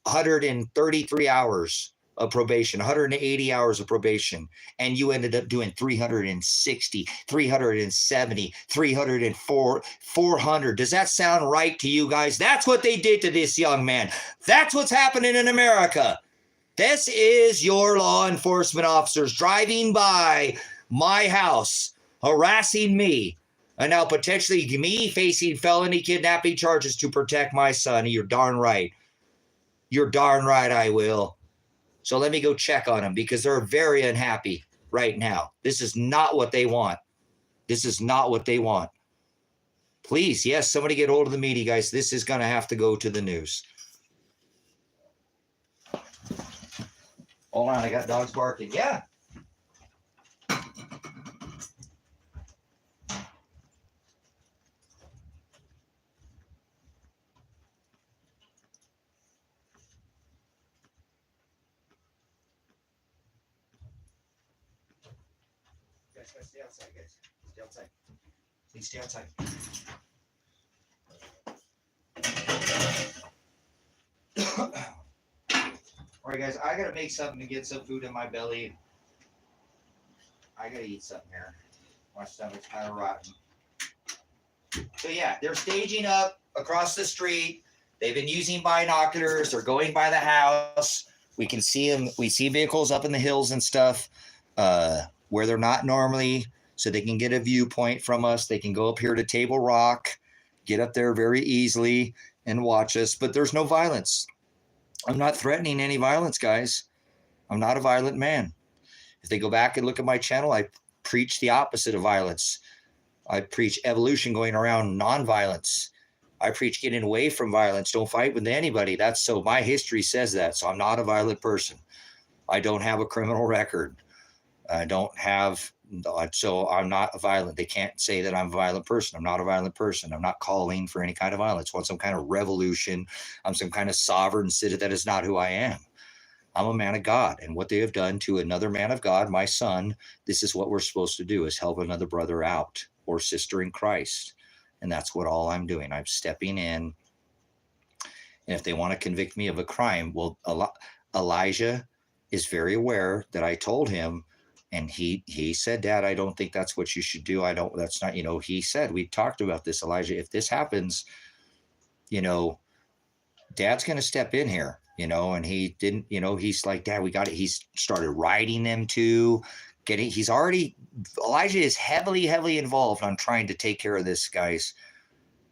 133 hours of probation, 180 hours of probation, and you ended up doing 360, 370, 304, 400. Does that sound right to you guys? That's what they did to this young man. That's what's happening in America. This is your law enforcement officers driving by my house, harassing me, and now potentially me facing felony kidnapping charges to protect my son. You're darn right. You're darn right I will. So let me go check on them because they're very unhappy right now. This is not what they want. This is not what they want. Please, yes, somebody get hold of the media, guys. This is going to have to go to the news. Hold on, I got dogs barking. Yeah. Guys, stay outside, guys. Stay outside. Please stay outside. All right, guys, I got to make something to get some food in my belly. I got to eat something here. My stomach's kind of rotten. So, yeah, they're staging up across the street. They've been using binoculars. They're going by the house. We can see them. We see vehicles up in the hills and stuff where they're not normally, so they can get a viewpoint from us. They can go up here to Table Rock, get up there very easily and watch us. But there's no violence. I'm not threatening any violence, guys. I'm not a violent man. If they go back and look at my channel, I preach the opposite of violence. I preach evolution, going around nonviolence. I preach getting away from violence. Don't fight with anybody. That's so my history says that. So I'm not a violent person. I don't have a criminal record. I don't have, so I'm not violent. They can't say that I'm a violent person. I'm not a violent person. I'm not calling for any kind of violence. I want some kind of revolution. I'm some kind of sovereign citizen. That is not who I am. I'm a man of God. And what they have done to another man of God, my son, this is what we're supposed to do, is help another brother out or sister in Christ. And that's what all I'm doing. I'm stepping in. And if they want to convict me of a crime, well, Elijah is very aware that I told him, and he said, Dad, I don't think that's what you should do. That's not, he said, we talked about this, Elijah, if this happens, Dad's going to step in here, and he didn't, he's like, Dad, we got it. He's started writing them to Elijah is heavily involved on trying to take care of this, guys.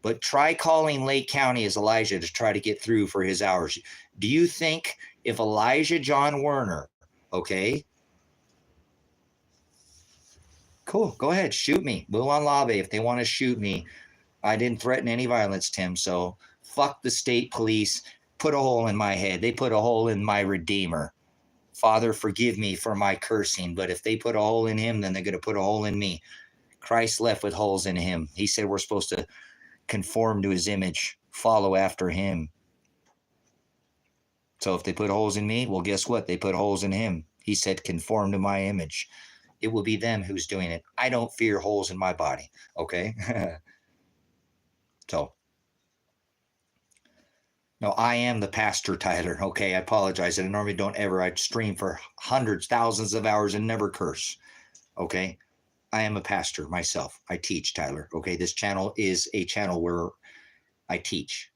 But try calling Lake County as Elijah to try to get through for his hours. Do you think if Elijah John Werner, okay, cool. Go ahead. Shoot me. Mulan Labe, if they want to shoot me. I didn't threaten any violence, Tim. So fuck the state police. Put a hole in my head. They put a hole in my Redeemer. Father, forgive me for my cursing. But if they put a hole in him, then they're going to put a hole in me. Christ left with holes in him. He said we're supposed to conform to his image, follow after him. So if they put holes in me, well, guess what? They put holes in him. He said, conform to my image. It will be them who's doing it. I don't fear holes in my body. Okay. So, no, I am the pastor, Tyler. Okay. I apologize. I normally don't ever. I stream for hundreds, thousands of hours and never curse. Okay. I am a pastor myself. I teach, Tyler. Okay. This channel is a channel where I teach.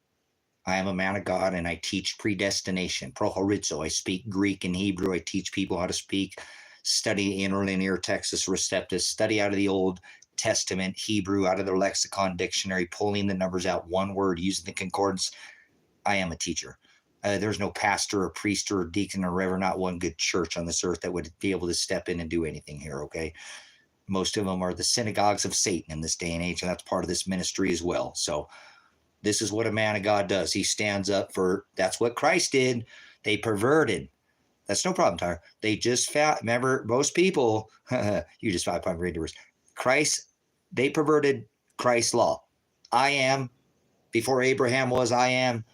I am a man of God and I teach predestination, prohorizo. I speak Greek and Hebrew. I teach people how to speak, study interlinear Texas Receptus, study out of the Old Testament Hebrew, out of the lexicon dictionary, pulling the numbers out, one word, using the concordance. I am a teacher. There's no pastor or priest or deacon or reverend, not one good church on this earth that would be able to step in and do anything here, okay? Most of them are the synagogues of Satan in this day and age, and that's part of this ministry as well. So this is what a man of God does. He stands up for, that's what Christ did. They perverted. That's no problem, Tyler. They just found, remember, most people, you just 5 readers, Christ, they perverted Christ's law. I am, before Abraham was, I am,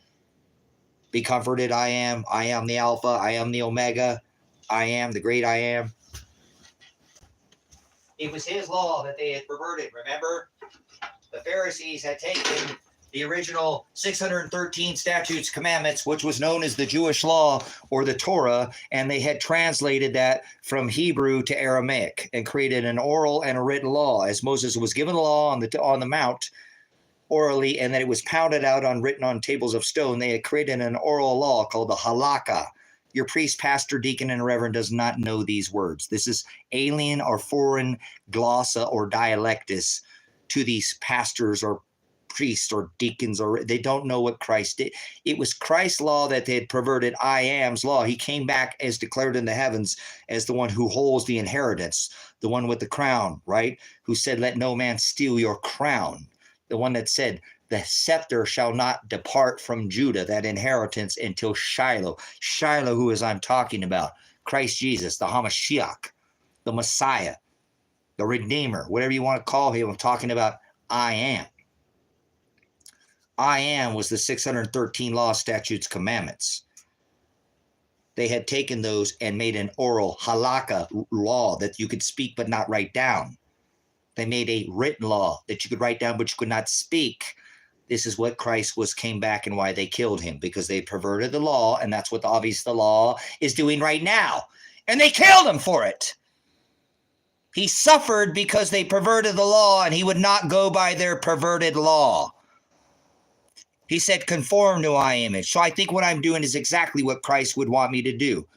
be comforted, I am the Alpha, I am the Omega, I am the great I am. It was his law that they had perverted, remember? The Pharisees had taken the original 613 statutes, commandments, which was known as the Jewish law or the Torah, and they had translated that from Hebrew to Aramaic and created an oral and a written law. As Moses was given the law on the mount orally, and then it was pounded out written on tables of stone, they had created an oral law called the halakha. Your priest, pastor, deacon, and reverend does not know these words. This is alien or foreign glossa or dialectus to these pastors or priests or deacons, or they don't know what Christ did. It was Christ's law that they had perverted. I am's law. He came back as declared in the heavens as the one who holds the inheritance, the one with the crown, right? Who said, let no man steal your crown. The one that said, the scepter shall not depart from Judah, that inheritance, until Shiloh. Shiloh, who is I'm talking about, Christ Jesus, the Hamashiach, the Messiah, the Redeemer, whatever you want to call him. I'm talking about I am. I am was the 613 law, statutes, commandments. They had taken those and made an oral halakha law that you could speak but not write down. They made a written law that you could write down but you could not speak. This is what Christ came back and why they killed him, because they perverted the law, and that's what obviously the law is doing right now. And they killed him for it. He suffered because they perverted the law, and he would not go by their perverted law. He said, conform to my image. So I think what I'm doing is exactly what Christ would want me to do.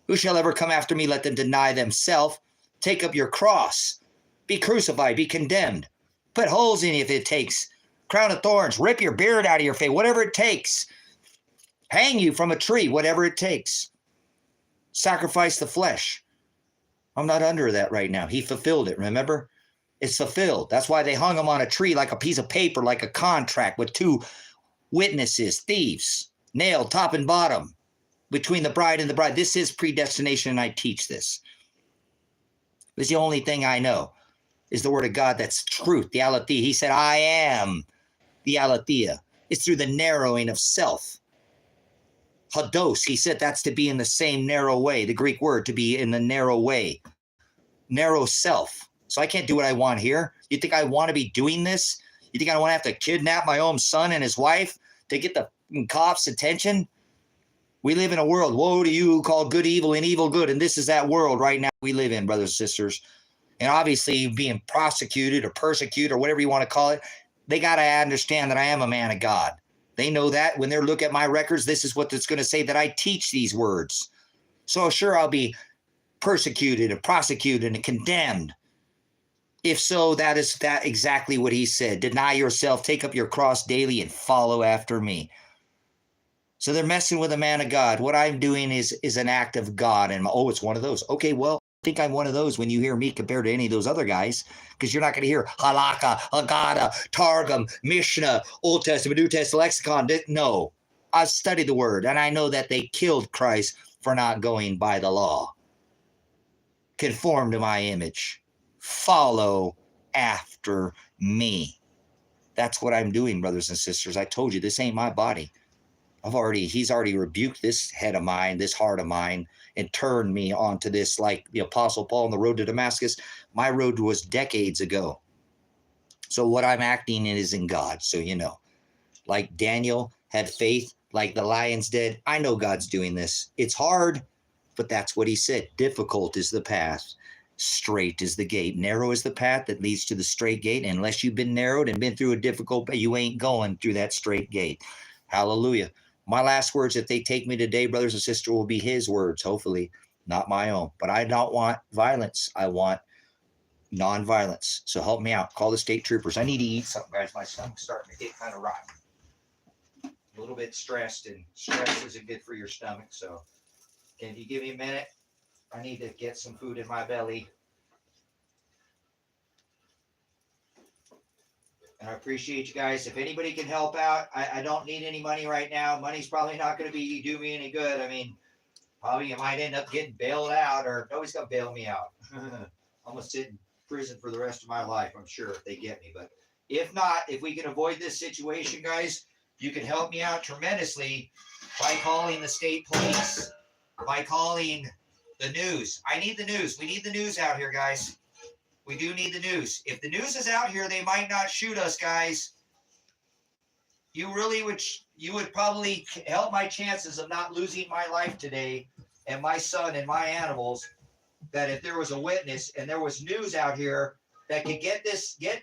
Who shall ever come after me? Let them deny themselves. Take up your cross. Be crucified. Be condemned. Put holes in you if it takes. Crown of thorns. Rip your beard out of your face. Whatever it takes. Hang you from a tree. Whatever it takes. Sacrifice the flesh. I'm not under that right now. He fulfilled it, remember? It's fulfilled. That's why they hung him on a tree like a piece of paper, like a contract with two witnesses, thieves, nailed top and bottom between the bride and the bride. This is predestination, and I teach this. This is the only thing I know is the word of God. That's truth, the aletheia. He said, I am the aletheia. It's through the narrowing of self. Hados, he said that's to be in the same narrow way, the Greek word, to be in the narrow way, narrow self. So I can't do what I want here. You think I want to be doing this? You think I want to have to kidnap my own son and his wife to get the cops' attention? We live in a world, woe to you who call good evil and evil good. And this is that world right now we live in, brothers and sisters. And obviously being prosecuted or persecuted or whatever you want to call it, they got to understand that I am a man of God. They know that when they look at my records, this is what it's going to say, that I teach these words. So sure, I'll be persecuted and prosecuted and condemned. If so, that is exactly what he said. Deny yourself, take up your cross daily, and follow after me. So they're messing with a man of God. What I'm doing is an act of God. And it's one of those. Okay, well, think I'm one of those when you hear me compared to any of those other guys, because you're not going to hear halakha, Haggadah, Targum, Mishnah, Old Testament, New Testament, lexicon. No, I've studied the word, and I know that they killed Christ for not going by the law. Conform to my image. Follow after me. That's what I'm doing, brothers and sisters. I told you, this ain't my body. He's already rebuked this head of mine, this heart of mine, and turned me onto this, like the Apostle Paul on the road to Damascus. My road was decades ago. So what I'm acting in is in God. So, like Daniel had faith, like the lions did. I know God's doing this. It's hard, but that's what he said. Difficult is the path. Straight is the gate. Narrow is the path that leads to the straight gate. And unless you've been narrowed and been through a difficult path, you ain't going through that straight gate. Hallelujah. My last words, if they take me today, brothers and sisters, will be his words, hopefully, not my own. But I don't want violence. I want nonviolence. So help me out. Call the state troopers. I need to eat something, guys. My stomach's starting to get kind of rotten. A little bit stressed, and stress isn't good for your stomach. So can you give me a minute? I need to get some food in my belly. And I appreciate you guys. If anybody can help out, I don't need any money right now. Money's probably not going to do me any good. I mean, probably you might end up getting bailed out, or nobody's going to bail me out. I'm going to sit in prison for the rest of my life, I'm sure, if they get me. But if not, if we can avoid this situation, guys, you can help me out tremendously by calling the state police, by calling the news. I need the news. We need the news out here, guys. We do need the news. If the news is out here, they might not shoot us, guys. You would probably help my chances of not losing my life today and my son and my animals, that if there was a witness and there was news out here that could get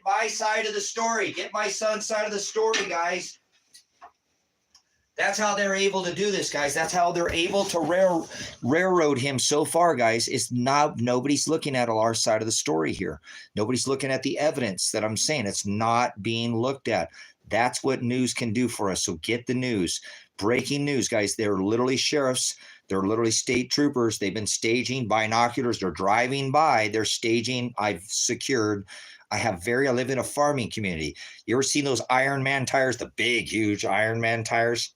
my side of the story, get my son's side of the story, guys. That's how they're able to do this, guys. That's how they're able to railroad him so far, guys. It's not, nobody's looking at our side of the story here. Nobody's looking at the evidence that I'm saying. It's not being looked at. That's what news can do for us. So get the news. Breaking news, guys. They're literally sheriffs. They're literally state troopers. They've been staging binoculars. They're driving by. They're staging. I live in a farming community. You ever seen those Iron Man tires, the big, huge Iron Man tires?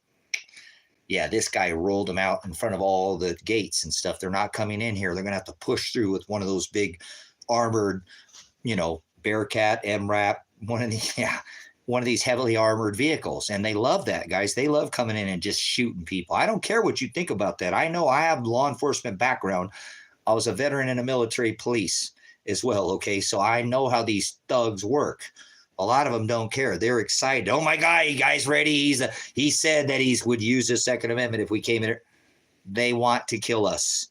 Yeah, this guy rolled them out in front of all the gates and stuff. They're not coming in here. They're going to have to push through with one of those big armored, Bearcat, MRAP, one of these heavily armored vehicles. And they love that, guys. They love coming in and just shooting people. I don't care what you think about that. I know I have law enforcement background. I was a veteran in the military police as well, okay? So I know how these thugs work. A lot of them don't care. They're excited. Oh my God, you guys ready? He said that he would use the Second Amendment if we came in. They want to kill us.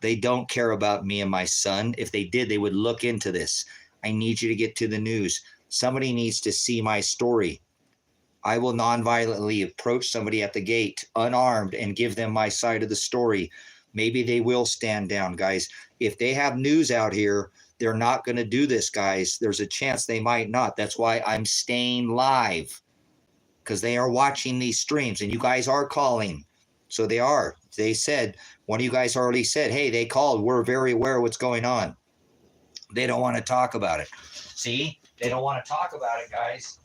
They don't care about me and my son. If they did, they would look into this. I need you to get to the news. Somebody needs to see my story. I will nonviolently approach somebody at the gate, unarmed, and give them my side of the story. Maybe they will stand down, guys. If they have news out here, they're not going to do this, guys. There's a chance they might not. That's why I'm staying live, because they are watching these streams, and you guys are calling. So they are. They said, one of you guys already said, hey, they called. We're very aware of what's going on. They don't want to talk about it. See? They don't want to talk about it, guys.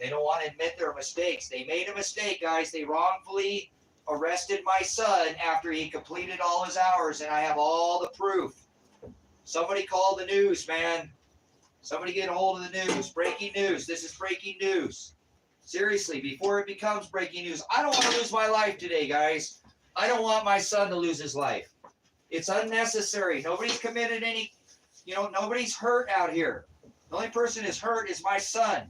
They don't want to admit their mistakes. They made a mistake, guys. They wrongfully arrested my son after he completed all his hours, and I have all the proof. Somebody call the news, man. Somebody get a hold of the news. Breaking news. This is breaking news. Seriously, before it becomes breaking news, I don't want to lose my life today, guys. I don't want my son to lose his life. It's unnecessary. Nobody's committed any, nobody's hurt out here. The only person who's hurt is my son.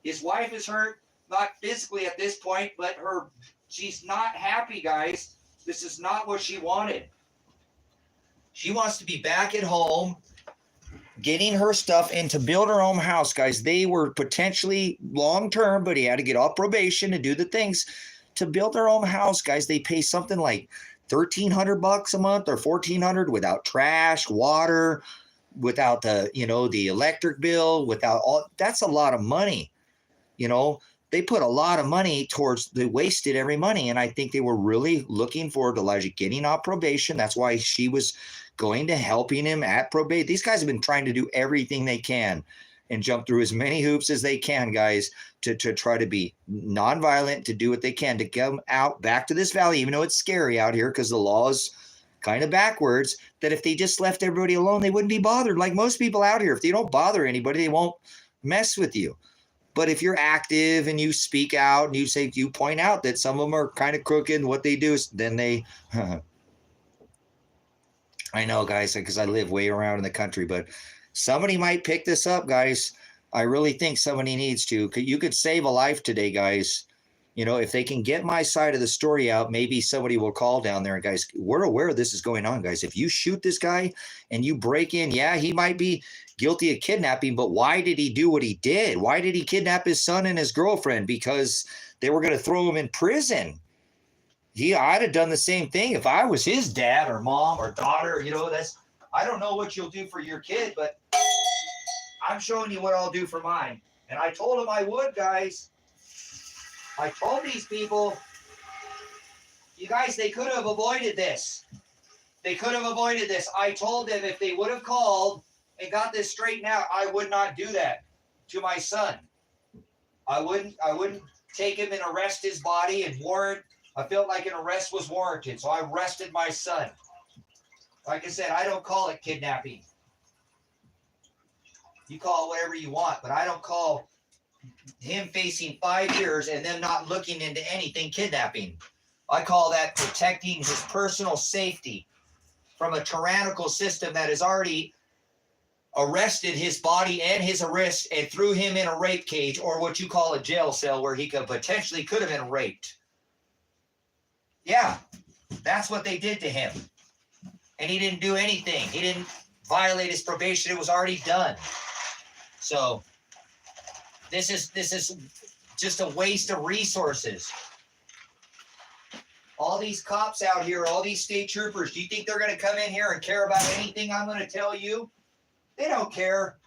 His wife is hurt, not physically at this point, but she's not happy, guys. This is not what she wanted. She wants to be back at home, getting her stuff and to build her own house, guys. They were potentially long-term, but he had to get off probation to do the things to build their own house, guys. They pay something like $1,300 a month or $1,400 without trash, water, without the electric bill, without all. That's a lot of money. they put a lot of money towards, they wasted every money. And I think they were really looking forward to Elijah getting off probation. That's why she was going to helping him at probation. These guys have been trying to do everything they can and jump through as many hoops as they can, guys, to try to be nonviolent, to do what they can to come out back to this valley, even though it's scary out here because the law is kind of backwards, that if they just left everybody alone, they wouldn't be bothered. Like most people out here, if they don't bother anybody, they won't mess with you. But if you're active and you speak out and you point out that some of them are kind of crooked and what they do is then they, I know, guys, because I live way around in the country, but somebody might pick this up, guys. I really think somebody needs to. You could save a life today, guys. You know, if they can get my side of the story out, maybe somebody will call down there. And guys, we're aware this is going on, guys. If you shoot this guy and you break in, yeah, he might be guilty of kidnapping, but why did he do what he did? Why did he kidnap his son and his girlfriend? Because they were going to throw him in prison. I'd have done the same thing if I was his dad or mom or daughter. You know, I don't know what you'll do for your kid, but I'm showing you what I'll do for mine. And I told him I would, guys. I told these people, you guys, they could have avoided this. They could have avoided this. I told them if they would have called and got this straightened out, I would not do that to my son. I wouldn't take him and arrest his body and warrant. I felt like an arrest was warranted, so I arrested my son. Like I said, I don't call it kidnapping. You call it whatever you want, but I don't call him facing 5 years and them not looking into anything kidnapping. I call that protecting his personal safety from a tyrannical system that has already arrested his body and his wrist and threw him in a rape cage, or what you call a jail cell, where he could have been raped. Yeah, that's what they did to him. And he didn't do anything. He didn't violate his probation. It was already done. So this is just a waste of resources. All these cops out here, all these state troopers, do you think they're going to come in here and care about anything I'm going to tell you? They don't care.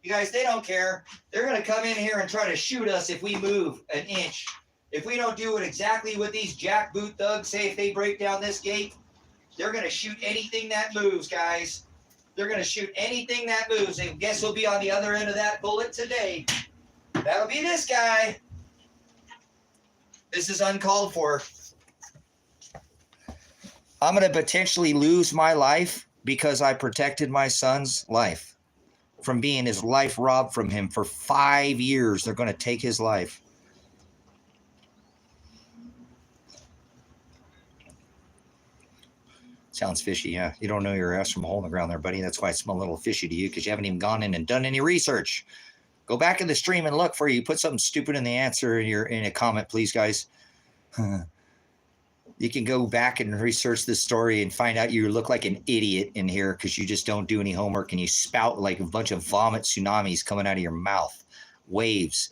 You guys, they don't care. They're going to come in here and try to shoot us if we move an inch. If we don't do it exactly what these jackboot thugs say, if they break down this gate, they're going to shoot anything that moves, guys. They're going to shoot anything that moves. And guess who'll be on the other end of that bullet today? That'll be this guy. This is uncalled for. I'm going to potentially lose my life because I protected my son's life from being his life robbed from him for 5 years. They're going to take his life. Sounds fishy, yeah. You don't know your ass from a hole in the ground there, buddy. That's why it smells a little fishy to you, because you haven't even gone in and done any research. Go back in the stream and look for you. Put something stupid in the answer in a comment, please, guys. You can go back and research this story and find out you look like an idiot in here because you just don't do any homework and you spout like a bunch of vomit tsunamis coming out of your mouth. Waves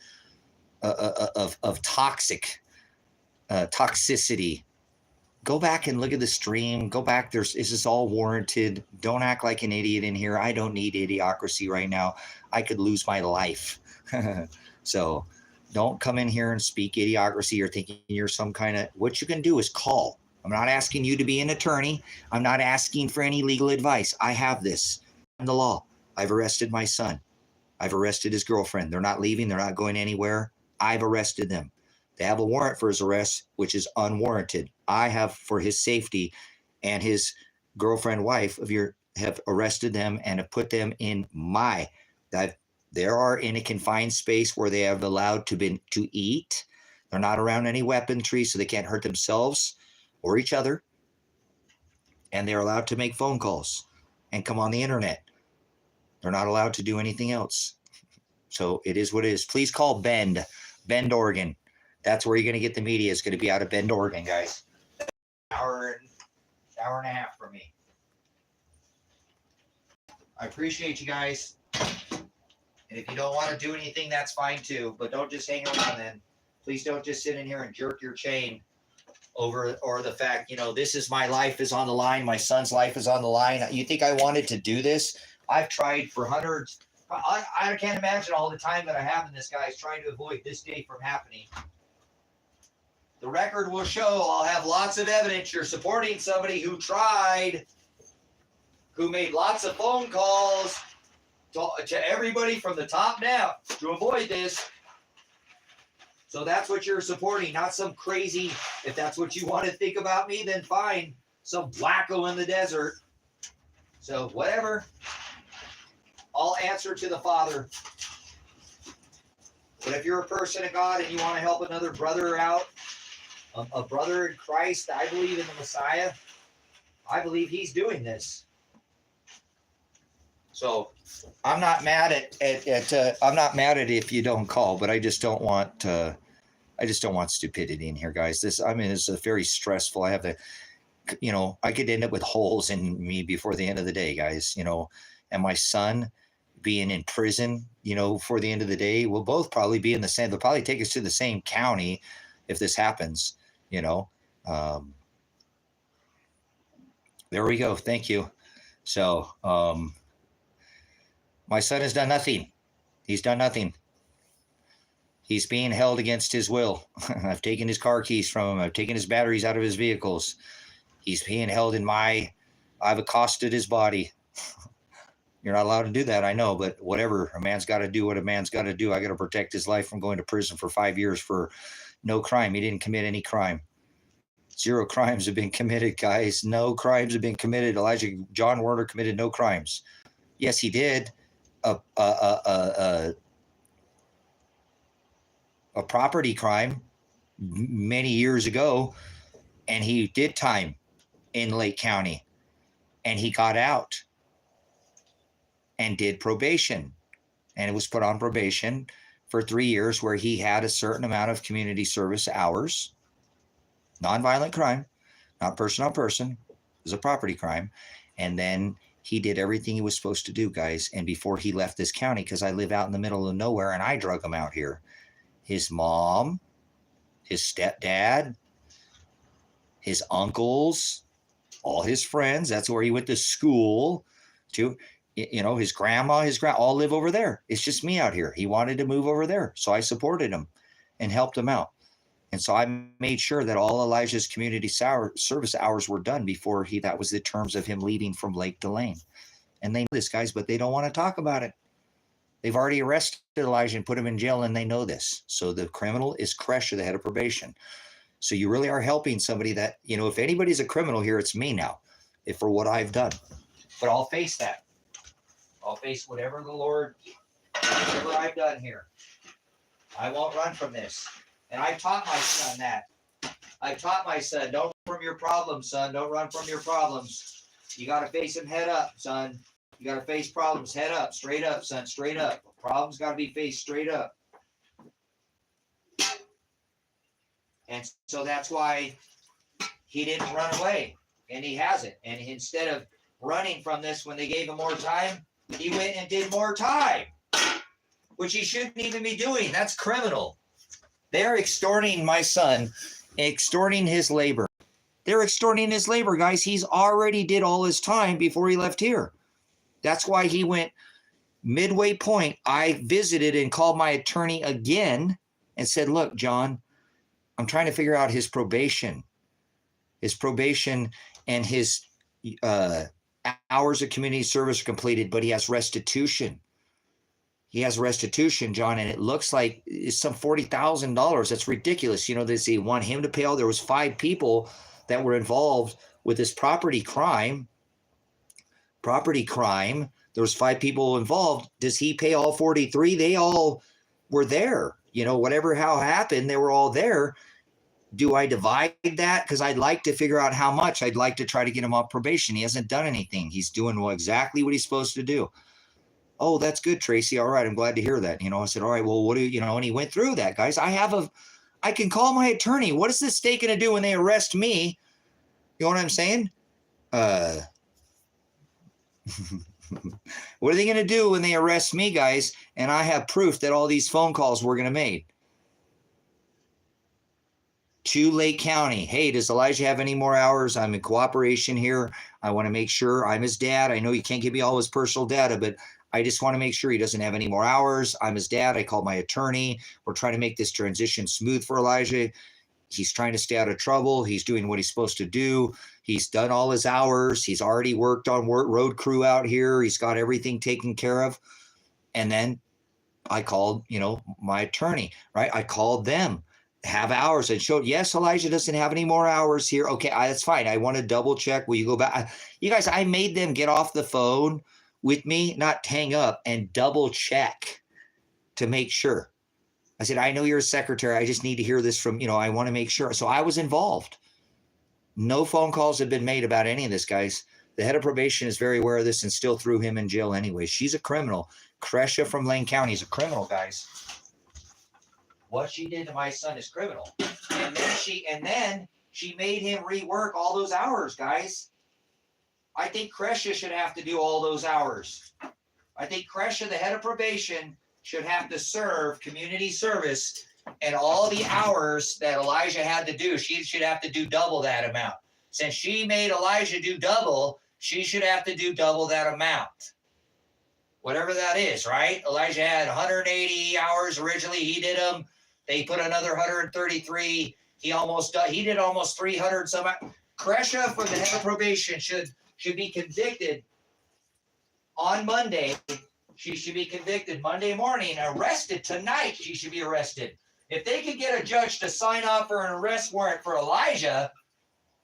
of toxicity. Go back and look at the stream. Go back. Is this all warranted? Don't act like an idiot in here. I don't need idiocracy right now. I could lose my life. So don't come in here and speak idiocracy or thinking you're some kind of, what you can do is call. I'm not asking you to be an attorney. I'm not asking for any legal advice. I have this in the law. I've arrested my son. I've arrested his girlfriend. They're not leaving. They're not going anywhere. I've arrested them. They have a warrant for his arrest, which is unwarranted. I have, for his safety, and his girlfriend, wife have arrested them and have put them in they are in a confined space where they have allowed to eat. They're not around any weaponry, so they can't hurt themselves or each other. And they're allowed to make phone calls and come on the internet. They're not allowed to do anything else. So it is what it is. Please call Bend, Oregon. That's where you're going to get the media. It's going to be out of Bend, Oregon, guys. Hour and a half for me. I appreciate you guys. And if you don't want to do anything, that's fine too. But don't just hang around then. Please don't just sit in here and jerk your chain over or the fact, this is my life is on the line. My son's life is on the line. You think I wanted to do this? I've tried for I can't imagine all the time that I have in this, guys, trying to avoid this day from happening. The record will show. I'll have lots of evidence you're supporting somebody who tried, who made lots of phone calls to everybody from the top down to avoid this. So that's what you're supporting, not some crazy, if that's what you want to think about me, then fine, some wacko in the desert. So whatever, I'll answer to the Father. But if you're a person of God and you want to help another brother out, a brother in Christ, I believe in the Messiah, I believe he's doing this. So I'm not mad at I'm not mad at it if you don't call, but I just don't want stupidity in here, guys. This is a very stressful. I have to, I could end up with holes in me before the end of the day, guys. And my son being in prison, for the end of the day, we'll both probably be in the same. They'll probably take us to the same county if this happens. There we go. Thank you. So my son has done nothing. He's done nothing. He's being held against his will. I've taken his car keys from him. I've taken his batteries out of his vehicles. He's being held I've accosted his body. You're not allowed to do that, I know, but whatever. A man's got to do what a man's got to do. I got to protect his life from going to prison for 5 years for no crime. He didn't commit any crime. 0 crimes have been committed, guys. No crimes have been committed. John Werner committed no crimes. Yes, he did. A property crime many years ago, and he did time in Lake County, and he got out and did probation, and it was put on probation for 3 years where he had a certain amount of community service hours. Nonviolent crime, not person on person. It was a property crime. And then he did everything he was supposed to do, guys. And before he left this county, because I live out in the middle of nowhere and I drug him out here, his mom, his stepdad, his uncles, all his friends, that's where he went to school to, his grandma, all live over there. It's just me out here. He wanted to move over there. So I supported him and helped him out. And so I made sure that all Elijah's community service hours were done before that was the terms of him leaving from Lake Delane. And they know this, guys, but they don't want to talk about it. They've already arrested Elijah and put him in jail, and they know this. So the criminal is Kresha, the head of probation. So you really are helping somebody that, if anybody's a criminal here, it's me now, for what I've done. But I'll face that. I'll face whatever I've done here. I won't run from this. And I taught my son that. I taught my son, don't run from your problems, son. Don't run from your problems. You got to face them head up, son. You got to face problems head up, straight up, son, straight up. Problems got to be faced straight up. And so that's why he didn't run away, and he hasn't. And instead of running from this when they gave him more time, he went and did more time, which he shouldn't even be doing. That's criminal. They're extorting my son, extorting his labor. They're extorting his labor, guys. He's already did all his time before he left here. That's why he went midway point. I visited and called my attorney again and said, look, John, I'm trying to figure out his probation and his hours of community service are completed, but he has restitution. He has restitution, John, and it looks like it's some $40,000. That's ridiculous. They want him to pay all. There was 5 people that were involved with this property crime. There was 5 people involved. Does he pay all 43? They all were there. Whatever how happened, they were all there. Do I divide that? Because I'd like to figure out how much. I'd like to try to get him off probation. He hasn't done anything. He's doing exactly what he's supposed to do. Oh, that's good, Tracy. All right. I'm glad to hear that. I said, all right, well, what do you, and he went through that, guys. I can call my attorney. What is this state going to do when they arrest me? You know what I'm saying? What are they going to do when they arrest me, guys? And I have proof that all these phone calls were going to make. To Lake County. Hey, does Elijah have any more hours? I'm in cooperation here. I want to make sure I'm his dad. I know you can't give me all his personal data, but I just want to make sure he doesn't have any more hours. I'm his dad. I called my attorney. We're trying to make this transition smooth for Elijah. He's trying to stay out of trouble. He's doing what he's supposed to do. He's done all his hours. He's already worked on road crew out here. He's got everything taken care of. And then I called, my attorney, right? I called them, have hours, and showed, yes, Elijah doesn't have any more hours here. Okay, that's fine. I want to double check. Will you go back? You guys, I made them get off the phone with me, not hang up, and double check to make sure. I said, I know you're a secretary. I just need to hear this from, I want to make sure. So I was involved. No phone calls have been made about any of this, guys. The head of probation is very aware of this and still threw him in jail anyway. She's a criminal. Kresha from Lane County is a criminal, guys. What she did to my son is criminal. And then she made him rework all those hours, guys. I think Kresha should have to do all those hours. I think Kresha, the head of probation, should have to serve community service, and all the hours that Elijah had to do, she should have to do double that amount. Since she made Elijah do double, she should have to do double that amount. Whatever that is, right? Elijah had 180 hours originally. He did them. They put another 133. He did almost 300 some. Kresha from the head of probation should be convicted on Monday. She should be convicted Monday morning, arrested tonight. She should be arrested. If they could get a judge to sign off for an arrest warrant for Elijah,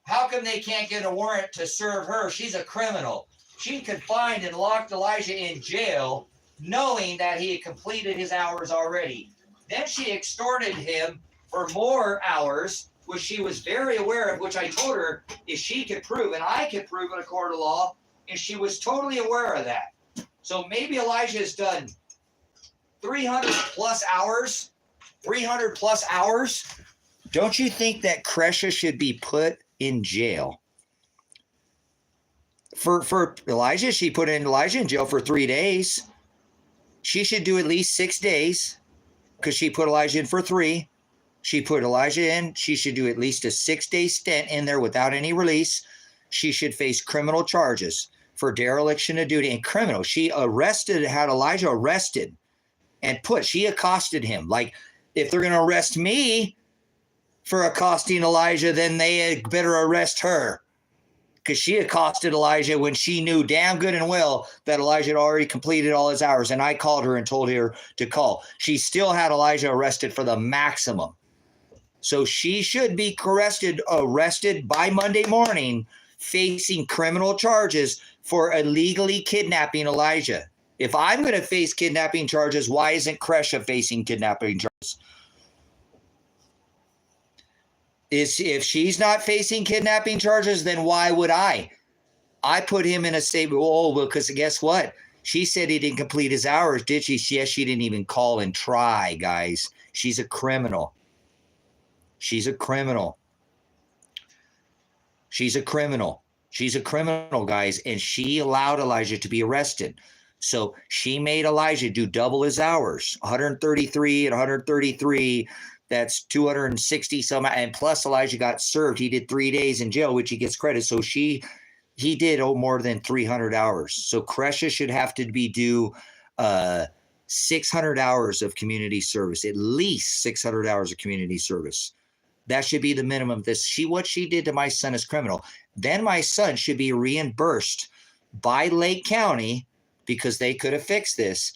how come they can't get a warrant to serve her? She's a criminal. She confined and locked Elijah in jail, knowing that he had completed his hours already. Then she extorted him for more hours, which she was very aware of, which I told her if she could prove, and I could prove in a court of law, and she was totally aware of that. So maybe Elijah has done 300 plus hours. Don't you think that Kresha should be put in jail? For Elijah, she put Elijah in jail for 3 days. She should do at least 6 days because she put Elijah in for 3. She put Elijah in. She should do at least a 6-day stint in there without any release. She should face criminal charges for dereliction of duty and criminal. She had Elijah arrested and she accosted him. Like, if they're going to arrest me for accosting Elijah, then they better arrest her. Because she accosted Elijah when she knew damn good and well that Elijah had already completed all his hours. And I called her and told her to call. She still had Elijah arrested for the maximum. So she should be arrested by Monday morning, facing criminal charges for illegally kidnapping Elijah. If I'm going to face kidnapping charges, why isn't Kresha facing kidnapping charges? If she's not facing kidnapping charges, then why would I? I put him in a safe. Oh, because guess what? She said he didn't complete his hours, did she? Yes, she didn't even call and try, guys. She's a criminal. She's a criminal. She's a criminal. She's a criminal, guys, and she allowed Elijah to be arrested. So she made Elijah do double his hours, 133 and 133. That's 260 some, and plus Elijah got served. He did 3 days in jail, which he gets credit. So he did more than 300 hours. So Kresha should have to be due 600 hours of community service, at least 600 hours of community service. That should be the minimum. What she did to my son is criminal. Then my son should be reimbursed by Lake County because they could have fixed this,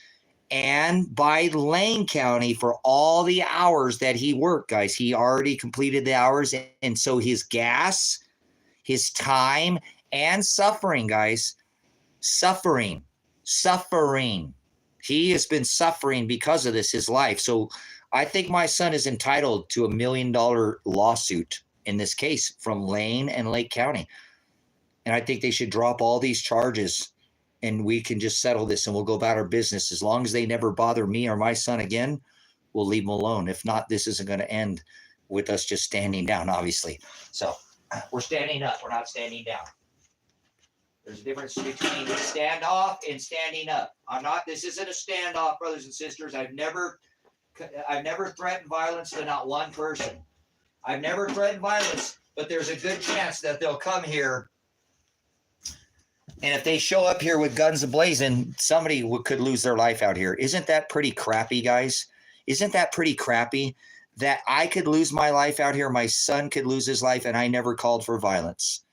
and by Lane County for all the hours that he worked, guys. He already completed the hours, and so his gas, his time, and suffering, guys, suffering. He has been suffering because of this, his life. So I think my son is entitled to $1 million lawsuit in this case from Lane and Lake County. And I think they should drop all these charges and we can just settle this and we'll go about our business. As long as they never bother me or my son again, we'll leave them alone. If not, this isn't going to end with us just standing down, obviously. So we're standing up. We're not standing down. There's a difference between standoff and standing up. This isn't a standoff, brothers and sisters. I've never threatened violence to not one person. I've never threatened violence, but there's a good chance that they'll come here And if they show up here with guns ablazing, somebody could lose their life out here. Isn't that pretty crappy, guys? Isn't that pretty crappy that I could lose my life out here? My son could lose his life, and I never called for violence.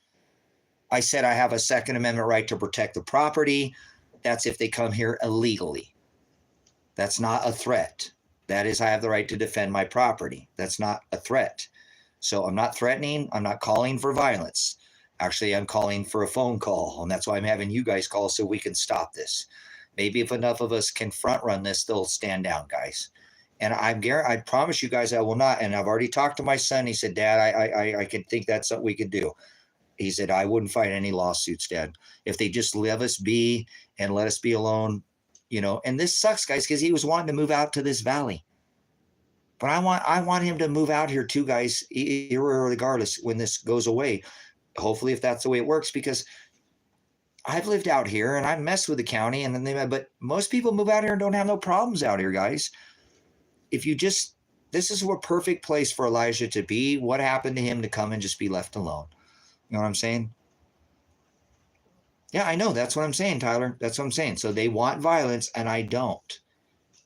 I said I have a Second Amendment right to protect the property. That's if they come here illegally. That's not a threat. That is, I have the right to defend my property. That's not a threat. So I'm not threatening. I'm not calling for violence. Actually, I'm calling for a phone call, and that's why I'm having you guys call so we can stop this. Maybe if enough of us can front run this, they'll stand down, guys. And I promise you guys I will not. And I've already talked to my son. He said, Dad, I can think that's something we could do. He said, I wouldn't fight any lawsuits, Dad. If they just let us be and let us be alone, you know. And this sucks, guys, because he was wanting to move out to this valley. But I want him to move out here too, guys, regardless when this goes away. Hopefully, if that's the way it works, because I've lived out here and I mess with the county, and then but most people move out here and don't have no problems out here, guys. If you just, this is a perfect place for Elijah to be. What happened to him to come and just be left alone? You know what I'm saying? Yeah, I know. That's what I'm saying, Tyler. That's what I'm saying. So they want violence, and I don't.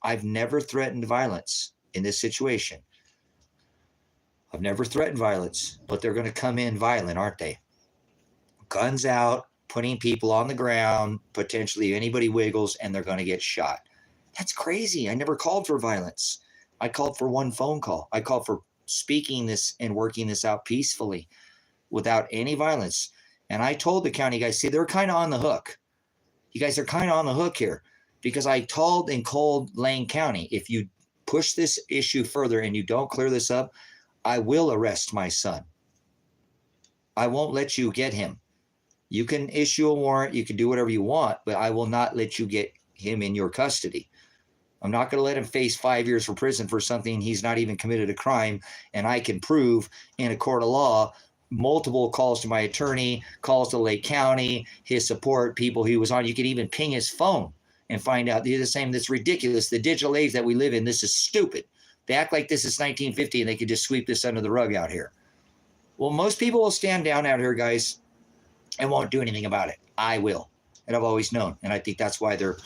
I've never threatened violence in this situation. I've never threatened violence, but they're going to come in violent, aren't they? Guns out, putting people on the ground, potentially anybody wiggles, and they're going to get shot. That's crazy. I never called for violence. I called for one phone call. I called for speaking this and working this out peacefully without any violence. And I told the county guys, see, they're kind of on the hook. You guys are kind of on the hook here, because I told and called Lane County, if you push this issue further and you don't clear this up, I will arrest my son. I won't let you get him. You can issue a warrant, you can do whatever you want, but I will not let you get him in your custody. I'm not going to let him face 5 years for prison for something he's not even committed a crime, and I can prove in a court of law, multiple calls to my attorney, calls to Lake County, his support people he was on. You could even ping his phone and find out. They're the same. That's ridiculous. The digital age that we live in, this is stupid. They act like this is 1950 and they could just sweep this under the rug out here. Well, most people will stand down out here, guys, and won't do anything about it. I will. And I've always known. And I think that's why they're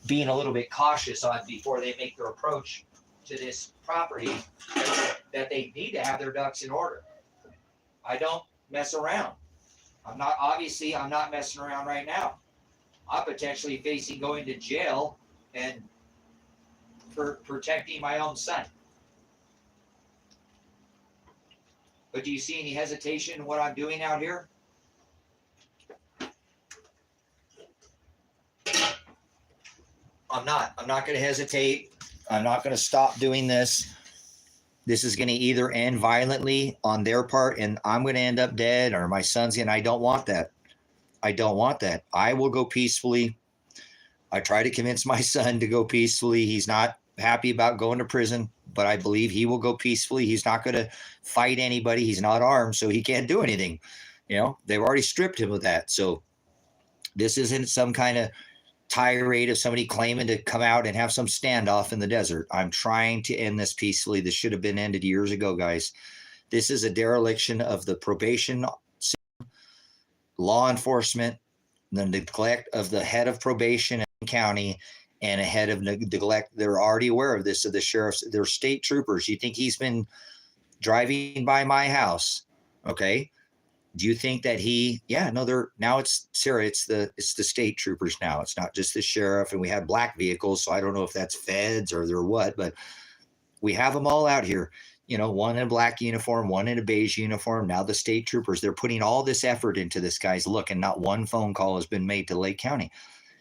being a little bit cautious on before they make their approach to this property, that they need to have their ducks in order. I don't mess around. I'm not messing around right now. I'm potentially facing going to jail and for protecting my own son. But do you see any hesitation in what I'm doing out here? I'm not going to hesitate. I'm not going to stop doing this. This is going to either end violently on their part and I'm going to end up dead, or my son's going to, I don't want that. I don't want that. I will go peacefully. I try to convince my son to go peacefully. He's not happy about going to prison, but I believe he will go peacefully. He's not going to fight anybody. He's not armed, so he can't do anything. You know, they've already stripped him of that. So this isn't some kind of tirade of somebody claiming to come out and have some standoff in the desert. I'm trying to end this peacefully. This should have been ended years ago, guys. This is a dereliction of the probation system, law enforcement, the neglect of the head of probation in county, and a head of neglect. They're already aware of this, of the sheriffs. They're state troopers. You think he's been driving by my house? Okay. Do you think that now it's Sarah, it's the state troopers now. It's not just the sheriff, and we have black vehicles. So I don't know if that's feds or they're what, but we have them all out here, you know, one in a black uniform, one in a beige uniform. Now the state troopers, they're putting all this effort into this guy's look, and not one phone call has been made to Lake County.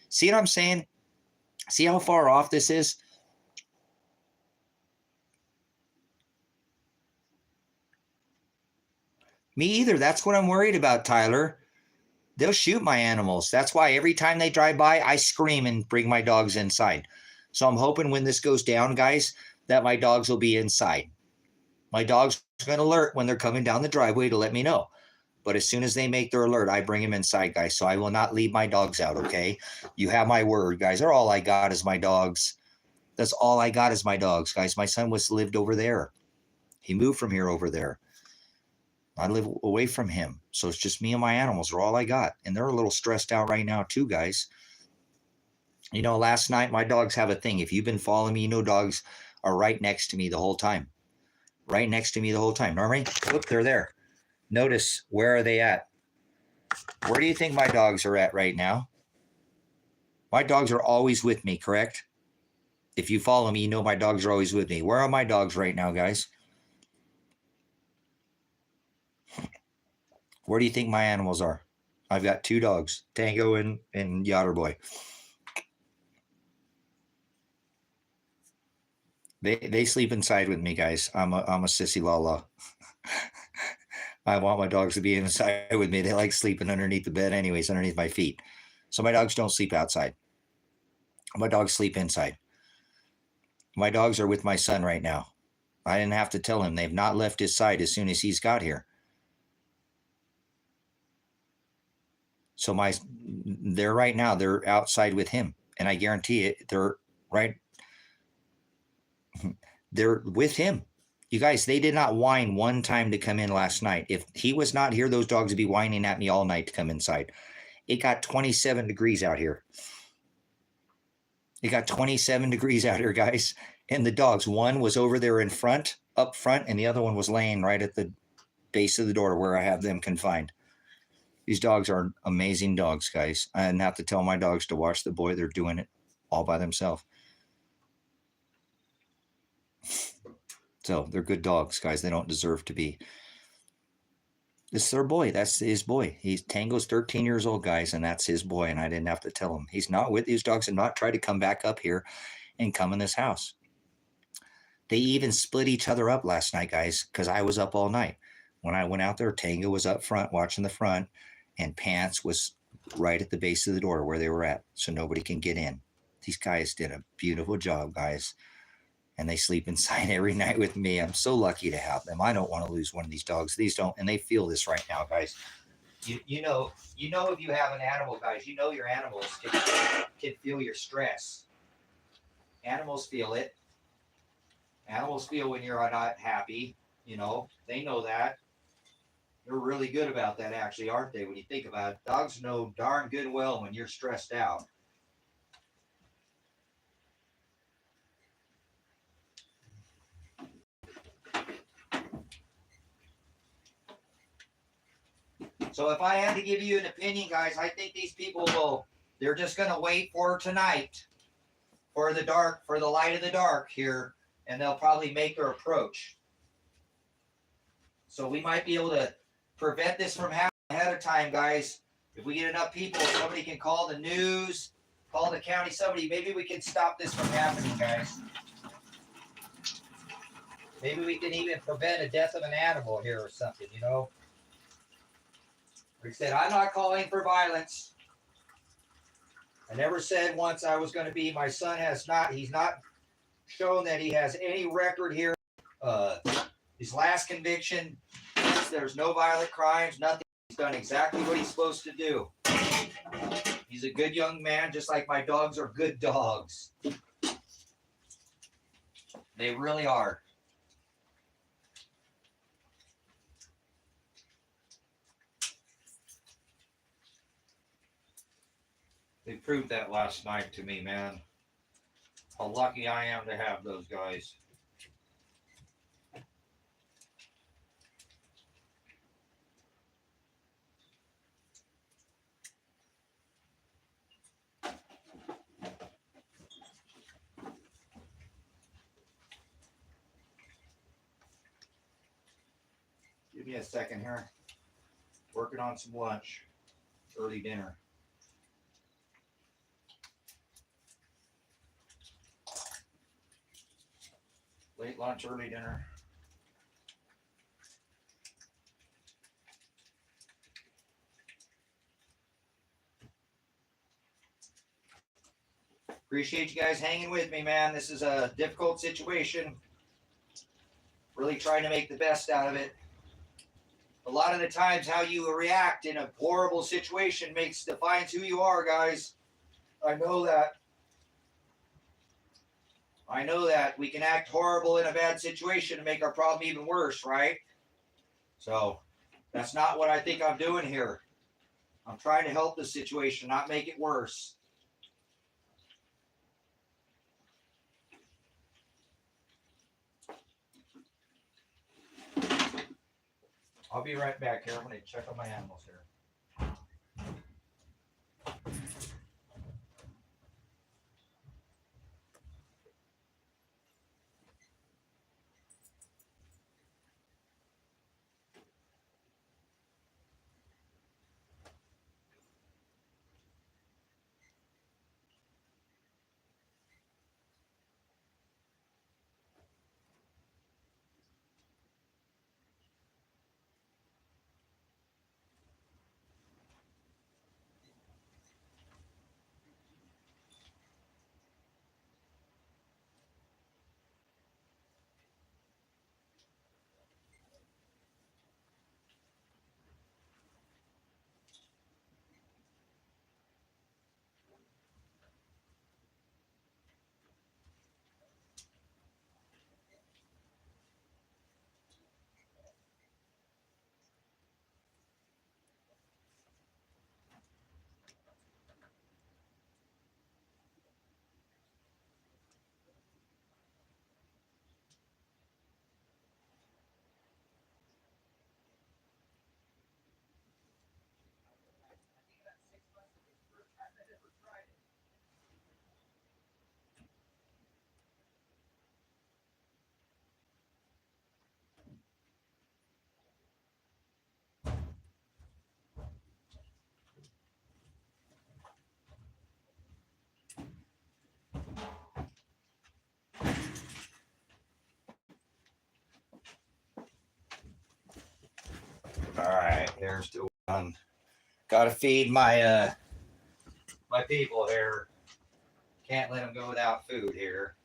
See what I'm saying? See how far off this is? Me either. That's what I'm worried about, Tyler. They'll shoot my animals. That's why every time they drive by, I scream and bring my dogs inside. So I'm hoping when this goes down, guys, that my dogs will be inside. My dogs are going to alert when they're coming down the driveway to let me know. But as soon as they make their alert, I bring them inside, guys. So I will not leave my dogs out, okay? You have my word, guys. They're all I got is my dogs. That's all I got is my dogs, guys. My son lived over there. He moved from here over there. I live away from him. So it's just me and my animals are all I got. And they're a little stressed out right now too, guys. You know, last night my dogs have a thing. If you've been following me, you know dogs are right next to me the whole time. Right next to me the whole time. Normally, look, they're there. Notice, where are they at? Where do you think my dogs are at right now? My dogs are always with me, correct? If you follow me, you know my dogs are always with me. Where are my dogs right now, guys? Where do you think my animals are? I've got two dogs, Tango and Yatter Boy. They sleep inside with me, guys. I'm a sissy lala. I want my dogs to be inside with me. They like sleeping underneath the bed anyways, underneath my feet. So my dogs don't sleep outside. My dogs sleep inside. My dogs are with my son right now. I didn't have to tell him. They've not left his side as soon as he's got here. So they're right now, they're outside with him. And I guarantee it, they're with him. You guys, they did not whine one time to come in last night. If he was not here, those dogs would be whining at me all night to come inside. It got 27 degrees out here. It got 27 degrees out here, guys. And the dogs, one was over there up front, and the other one was laying right at the base of the door where I have them confined. These dogs are amazing dogs, guys. I didn't have to tell my dogs to watch the boy. They're doing it all by themselves. So they're good dogs, guys. They don't deserve to be. This is their boy. That's his boy. Tango's 13 years old, guys, and that's his boy. And I didn't have to tell him. He's not with these dogs and not try to come back up here and come in this house. They even split each other up last night, guys, because I was up all night. When I went out there, Tango was up front watching the front, and Pants was right at the base of the door where they were at, so nobody can get in. These guys did a beautiful job, guys. And they sleep inside every night with me. I'm so lucky to have them. I don't want to lose one of these dogs. These don't, and they feel this right now, guys. You know if you have an animal, guys, you know your animals can feel your stress. Animals feel it. Animals feel when you're not happy. You know, they know that. They're really good about that, actually, aren't they? When you think about it, dogs know darn good well when you're stressed out. So if I had to give you an opinion, guys, I think these people they're just going to wait for tonight, for the light of the dark here, and they'll probably make their approach. So we might be able to prevent this from happening ahead of time, guys. If we get enough people, somebody can call the news, call the county, somebody, maybe we can stop this from happening, guys. Maybe we can even prevent a death of an animal here or something, you know? Like I said, I'm not calling for violence. I never said once I was going to be. My son he's not shown that he has any record here. His last conviction, there's no violent crimes, nothing. He's done exactly what he's supposed to do. He's a good young man, just like my dogs are good dogs. They really are. They proved that last night to me, man. How lucky I am to have those guys. Give me a second here. Working on some lunch. Early dinner. Late lunch, early dinner. Appreciate you guys hanging with me, man. This is a difficult situation. Really trying to make the best out of it. A lot of the times how you react in a horrible situation defines who you are, guys. I know that. I know that we can act horrible in a bad situation and make our problem even worse, right? So That's not what I think I'm doing here. I'm trying to help the situation, not make it worse. I'll be right back here. I'm going to check on my animals here. All right, here's the one. Got to feed my my people here. Can't let them go without food here.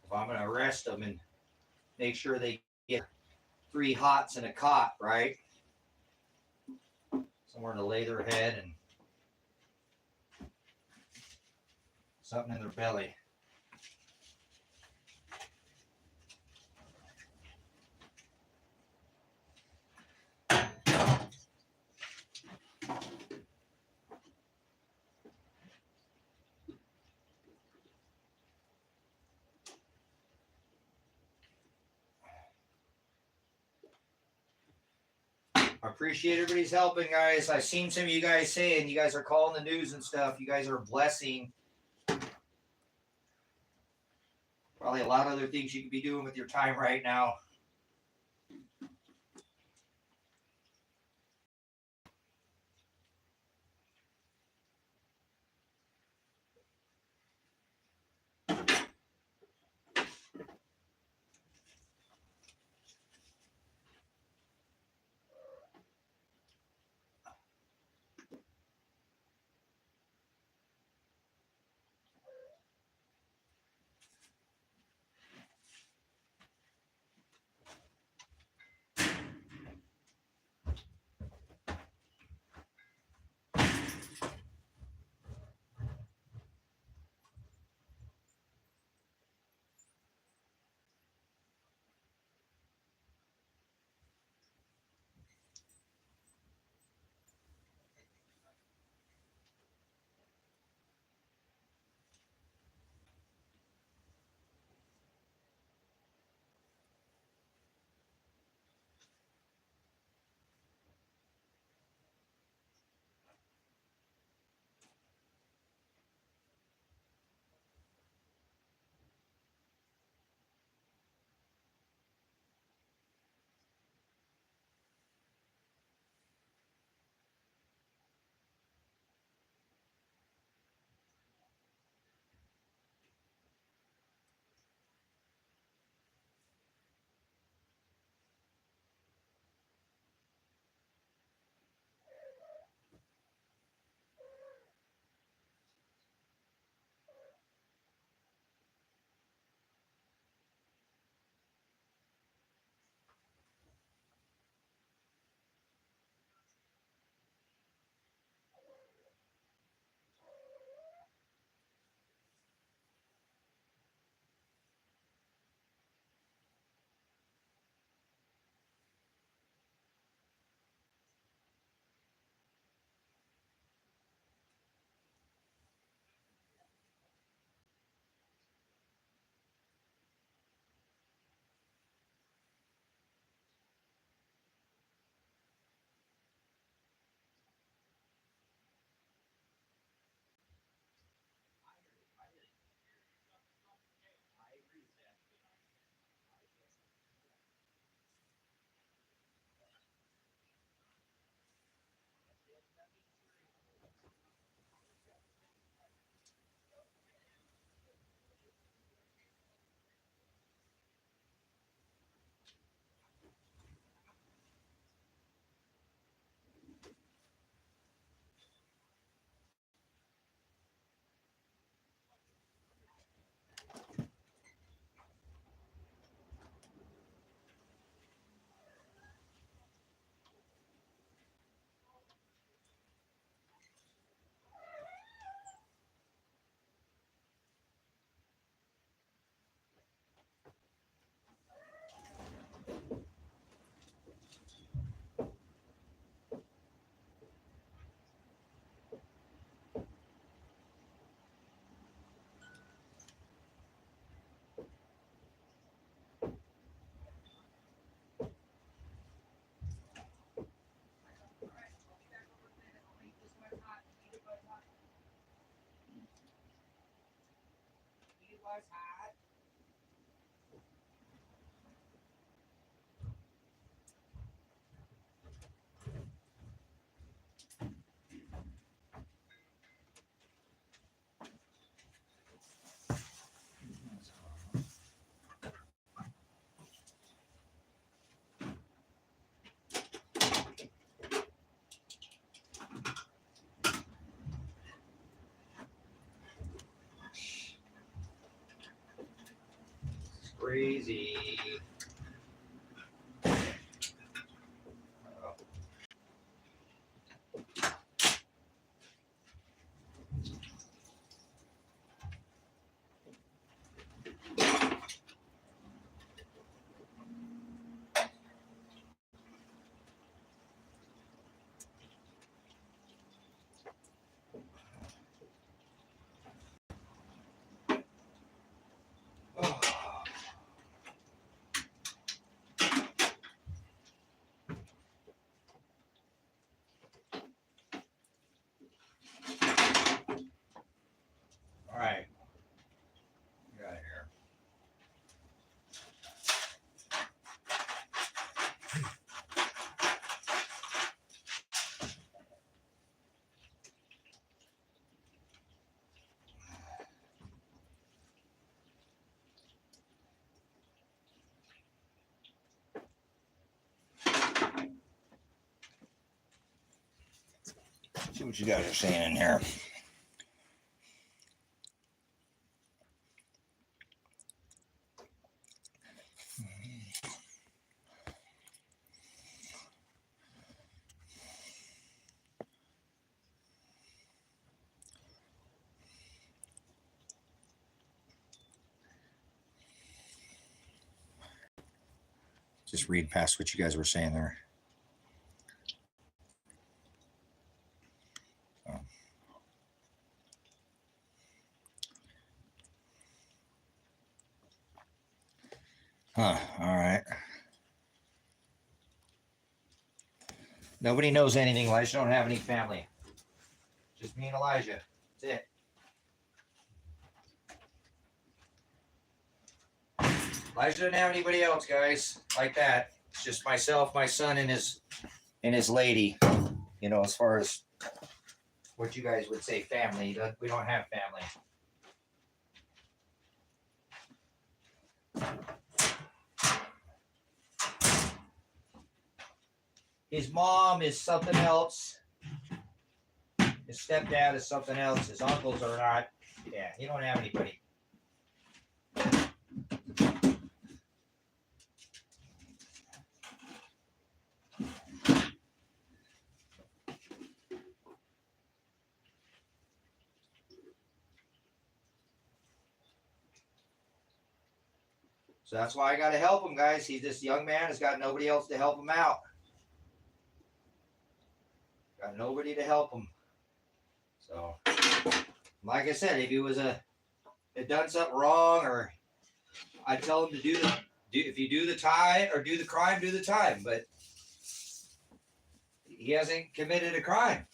If I'm going to arrest them and make sure they get 3 hots and a cot, right? Somewhere to lay their head and something in their belly. I appreciate everybody's helping, guys. I've seen some of you guys saying you guys are calling the news and stuff. You guys are a blessing. Probably a lot of other things you could be doing with your time right now. Crazy. All right. Get out of here. See what you guys are saying in here. Just read past what you guys were saying there. Oh. Huh. All right. Nobody knows anything. Elijah don't have any family. Just me and Elijah. That's it. Elijah doesn't have anybody else, guys, like that. It's just myself, my son, and his lady. You know, as far as what you guys would say family, we don't have family. His mom is something else. His stepdad is something else. His uncles are not. Yeah, he don't have anybody. So that's why I got to help him, guys. This young man has got nobody else to help him out. Got nobody to help him. So, like I said, if he was had done something wrong, or I'd tell him to if you do the time or do the crime, do the time. But he hasn't committed a crime.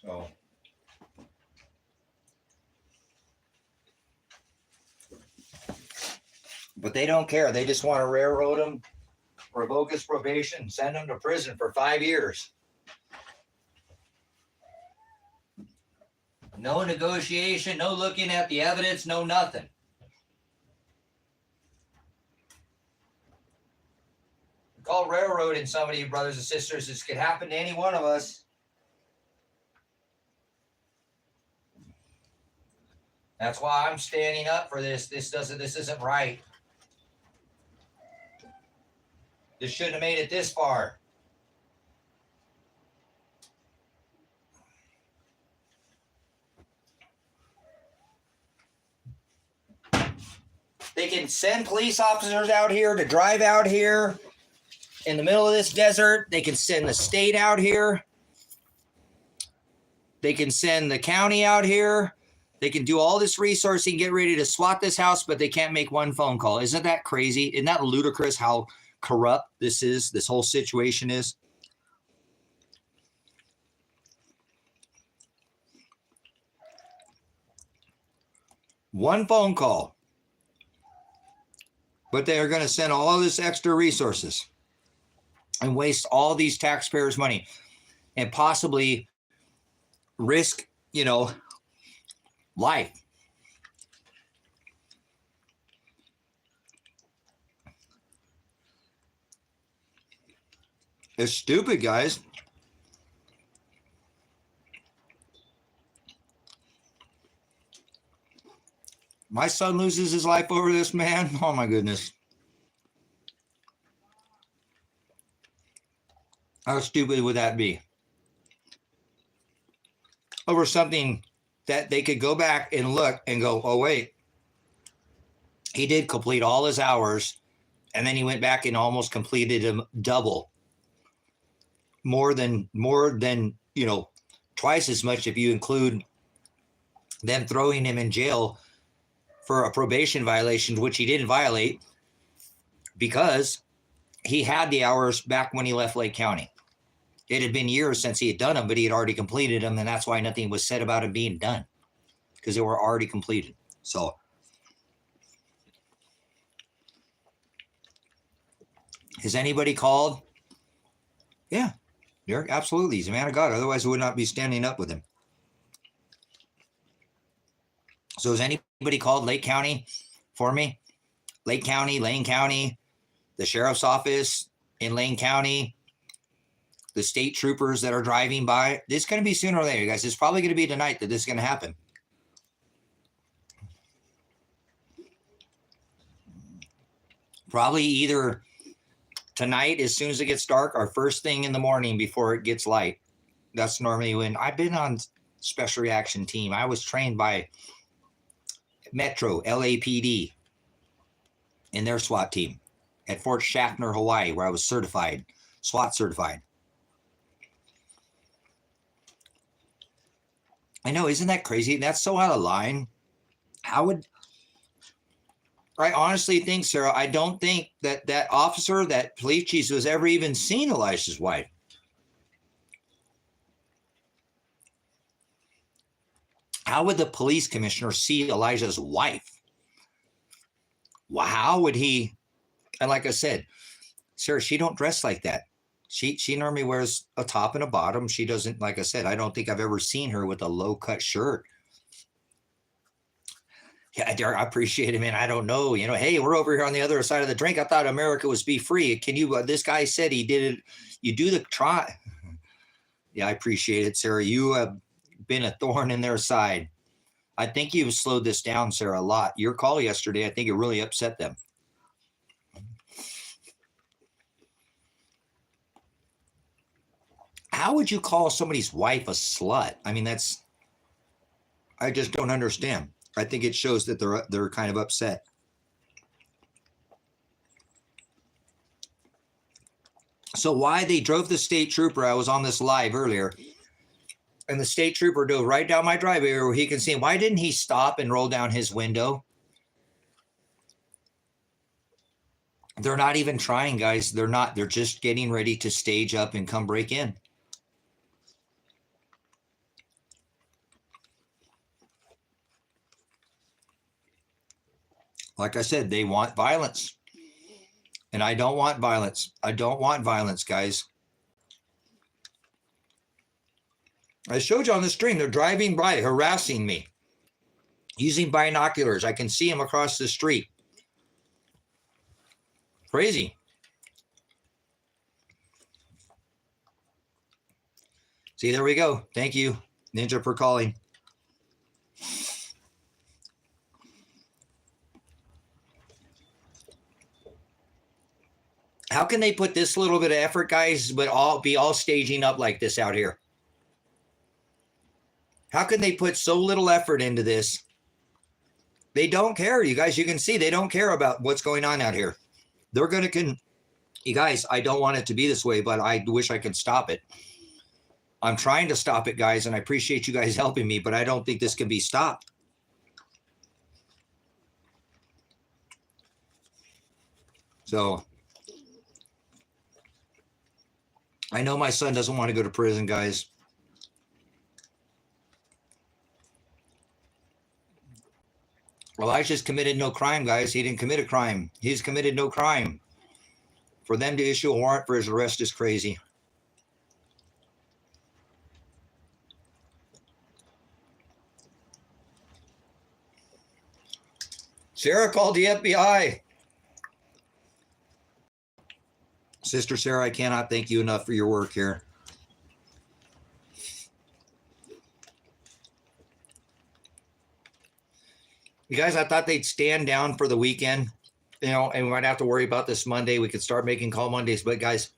So. But they don't care. They just want to railroad him, revoke his probation, send him to prison for 5 years. No negotiation, no looking at the evidence, no nothing. Call railroading somebody, brothers and sisters. This could happen to any one of us. That's why I'm standing up for this. This isn't right. This shouldn't have made it this far. They can send police officers out here to drive out here in the middle of this desert. They can send the state out here. They can send the county out here. They can do all this resourcing, get ready to SWAT this house, but they can't make one phone call. Isn't that crazy? Isn't that ludicrous how corrupt this whole situation is? One phone call. But they are going to send all of this extra resources and waste all these taxpayers' money and possibly risk, life. It's stupid, guys. My son loses his life over this, man. Oh, my goodness. How stupid would that be? Over something that they could go back and look and go, oh, wait. He did complete all his hours, and then he went back and almost completed them double. More than twice as much if you include them throwing him in jail for a probation violation, which he didn't violate because he had the hours back when he left Lake County. It had been years since he had done them, but he had already completed them, and that's why nothing was said about him being done, because they were already completed. So has anybody called? Yeah, Derek, absolutely. He's a man of God. Otherwise, we would not be standing up with him. So has anybody called Lake County for me? Lake County, Lane County, the sheriff's office in Lane County, the state troopers that are driving by. This is going to be sooner or later, guys. It's probably going to be tonight that this is going to happen. Probably either tonight as soon as it gets dark or first thing in the morning before it gets light. That's normally when I've been on special reaction team. I was trained by Metro, LAPD, in their SWAT team at Fort Schaffner, Hawaii, where I was certified, SWAT certified. I know, isn't that crazy? That's so out of line. I honestly think, Sarah, I don't think that officer, that police chief, was ever even seen Elijah's wife. How would the police commissioner see Elijah's wife? How would he? And like I said, Sarah, she don't dress like that. She normally wears a top and a bottom. She doesn't, like I said, I don't think I've ever seen her with a low-cut shirt. Yeah, Derek, I appreciate it, man. I don't know. Hey, we're over here on the other side of the drink. I thought America was be free. Can you, this guy said he did it. You do the try. Yeah, I appreciate it, Sarah. You have been a thorn in their side. I think you've slowed this down, Sarah, a lot. Your call yesterday, I think it really upset them. How would you call somebody's wife a slut? I mean, I just don't understand. I think it shows that they're kind of upset. So why they drove the state trooper, I was on this live earlier, and the state trooper drove right down my driveway where he can see him. Why didn't he stop and roll down his window? They're not even trying, guys. They're not. They're just getting ready to stage up and come break in. Like I said, they want violence. And I don't want violence. I don't want violence, guys. I showed you on the stream, they're driving by, harassing me, using binoculars. I can see them across the street. Crazy. See, there we go. Thank you, Ninja, for calling. How can they put this little bit of effort, guys, but be all staging up like this out here? How can they put so little effort into this? They don't care, you guys. You can see they don't care about what's going on out here. They're going to you guys, I don't want it to be this way, but I wish I could stop it. I'm trying to stop it, guys, and I appreciate you guys helping me, but I don't think this can be stopped. So I know my son doesn't want to go to prison, guys. Elijah's committed no crime, guys. He didn't commit a crime. He's committed no crime. For them to issue a warrant for his arrest is crazy. Sarah called the FBI. Sister Sarah, I cannot thank you enough for your work here. You guys, I thought they'd stand down for the weekend, you know, and we might have to worry about this Monday. We could start making call Mondays, but guys,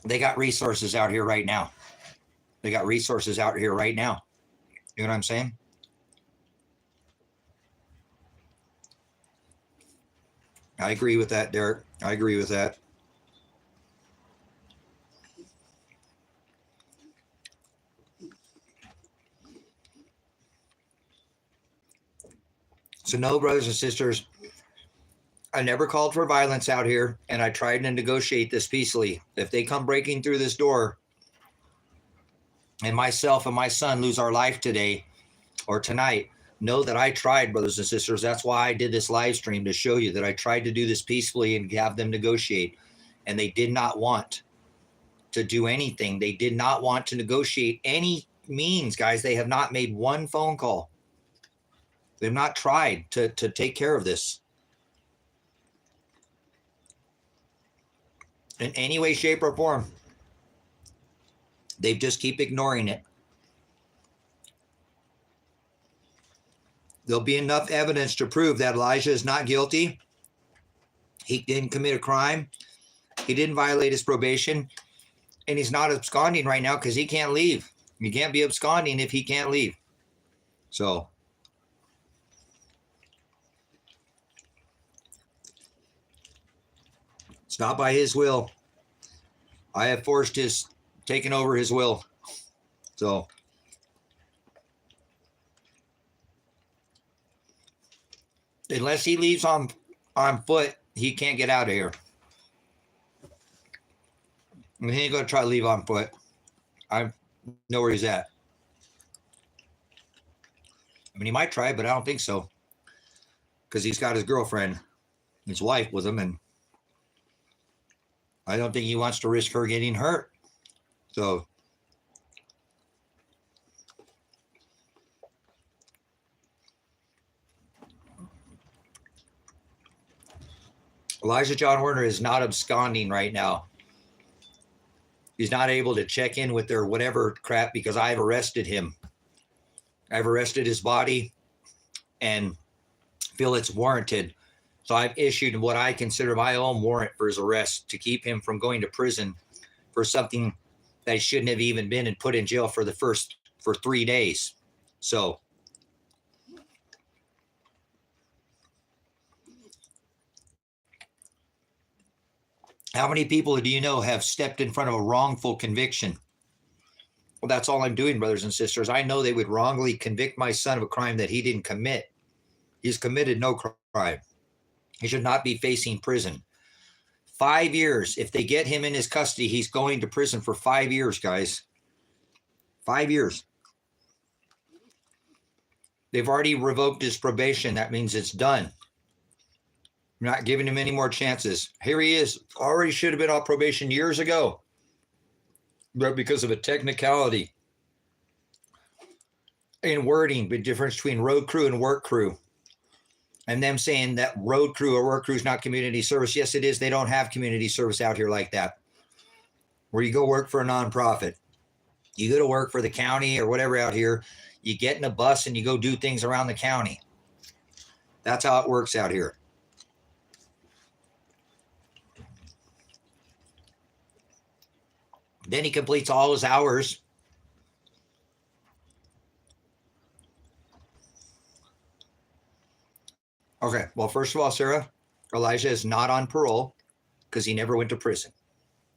they got resources out here right now. They got resources out here right now. You know what I'm saying? I agree with that, Derek. I agree with that. So no, brothers and sisters, I never called for violence out here, and I tried to negotiate this peacefully. If they come breaking through this door and myself and my son lose our life today or tonight, know that I tried, brothers and sisters. That's why I did this live stream, to show you that I tried to do this peacefully and have them negotiate. And they did not want to do anything. They did not want to negotiate any means, guys. They have not made one phone call. They've not tried to take care of this in any way, shape, or form. They just keep ignoring it. There'll be enough evidence to prove that Elijah is not guilty. He didn't commit a crime. He didn't violate his probation. And he's not absconding right now because he can't leave. You can't be absconding if he can't leave. So it's not by his will. I have taken over his will. So unless he leaves on foot, he can't get out of here. I mean, he ain't going to try to leave on foot. I know where he's at. I mean, he might try, but I don't think so. Because he's got his girlfriend, his wife with him, and I don't think he wants to risk her getting hurt. So Elijah John Warner is not absconding right now. He's not able to check in with their whatever crap because I've arrested him. I've arrested his body and feel it's warranted. So I've issued what I consider my own warrant for his arrest to keep him from going to prison for something that he shouldn't have even been and put in jail for 3 days. So how many people do you know have stepped in front of a wrongful conviction? Well, that's all I'm doing, brothers and sisters. I know they would wrongly convict my son of a crime that he didn't commit. He's committed no crime. He should not be facing prison. 5 years. If they get him in his custody, he's going to prison for 5 years, guys. 5 years. They've already revoked his probation. That means it's done. We're not giving him any more chances. Here he is. Already should have been on probation years ago. But because of a technicality in wording, the difference between road crew and work crew. And them saying that road crew or work crew is not community service. Yes, it is. They don't have community service out here like that. Where you go work for a nonprofit. You go to work for the county or whatever out here. You get in a bus and you go do things around the county. That's how it works out here. Then he completes all his hours. Okay, well, first of all, Sarah, Elijah is not on parole because he never went to prison.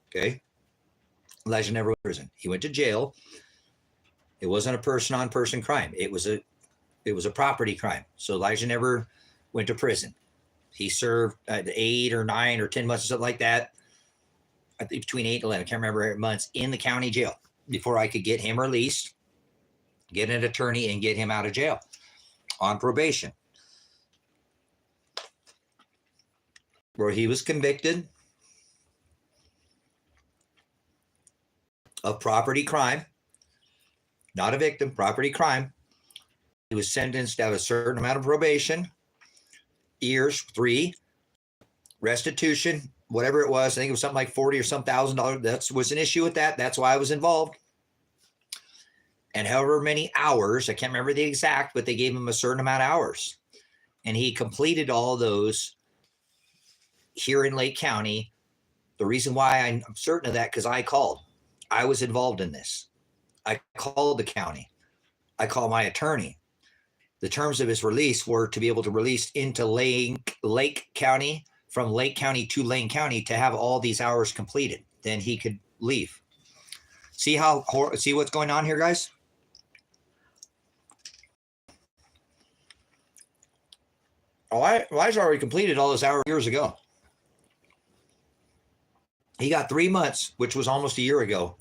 Okay? Elijah never went to prison. He went to jail. It wasn't a person-on-person crime. It was a property crime. So Elijah never went to prison. He served 8 or 9 or 10 months or something like that. I think between 8 and 11, I can't remember months, in the county jail before I could get him released, get an attorney, and get him out of jail. on probation, where he was convicted of property crime, not a victim, property crime. He was sentenced to have a certain amount of probation, years, 3, restitution, whatever it was. I think it was something like $40 or some $1,000. That was an issue with that. That's why I was involved. And however many hours, I can't remember the exact, but they gave him a certain amount of hours. And he completed all those here in Lake County. The reason why I'm certain of that, because I called. I was involved in this. I called the county. I called my attorney. The terms of his release were to be able to release into Lake County, from Lake County to Lane County, to have all these hours completed. Then he could leave. See what's going on here, guys? Elijah already completed all those hours years ago. He got 3 months, which was almost a year ago.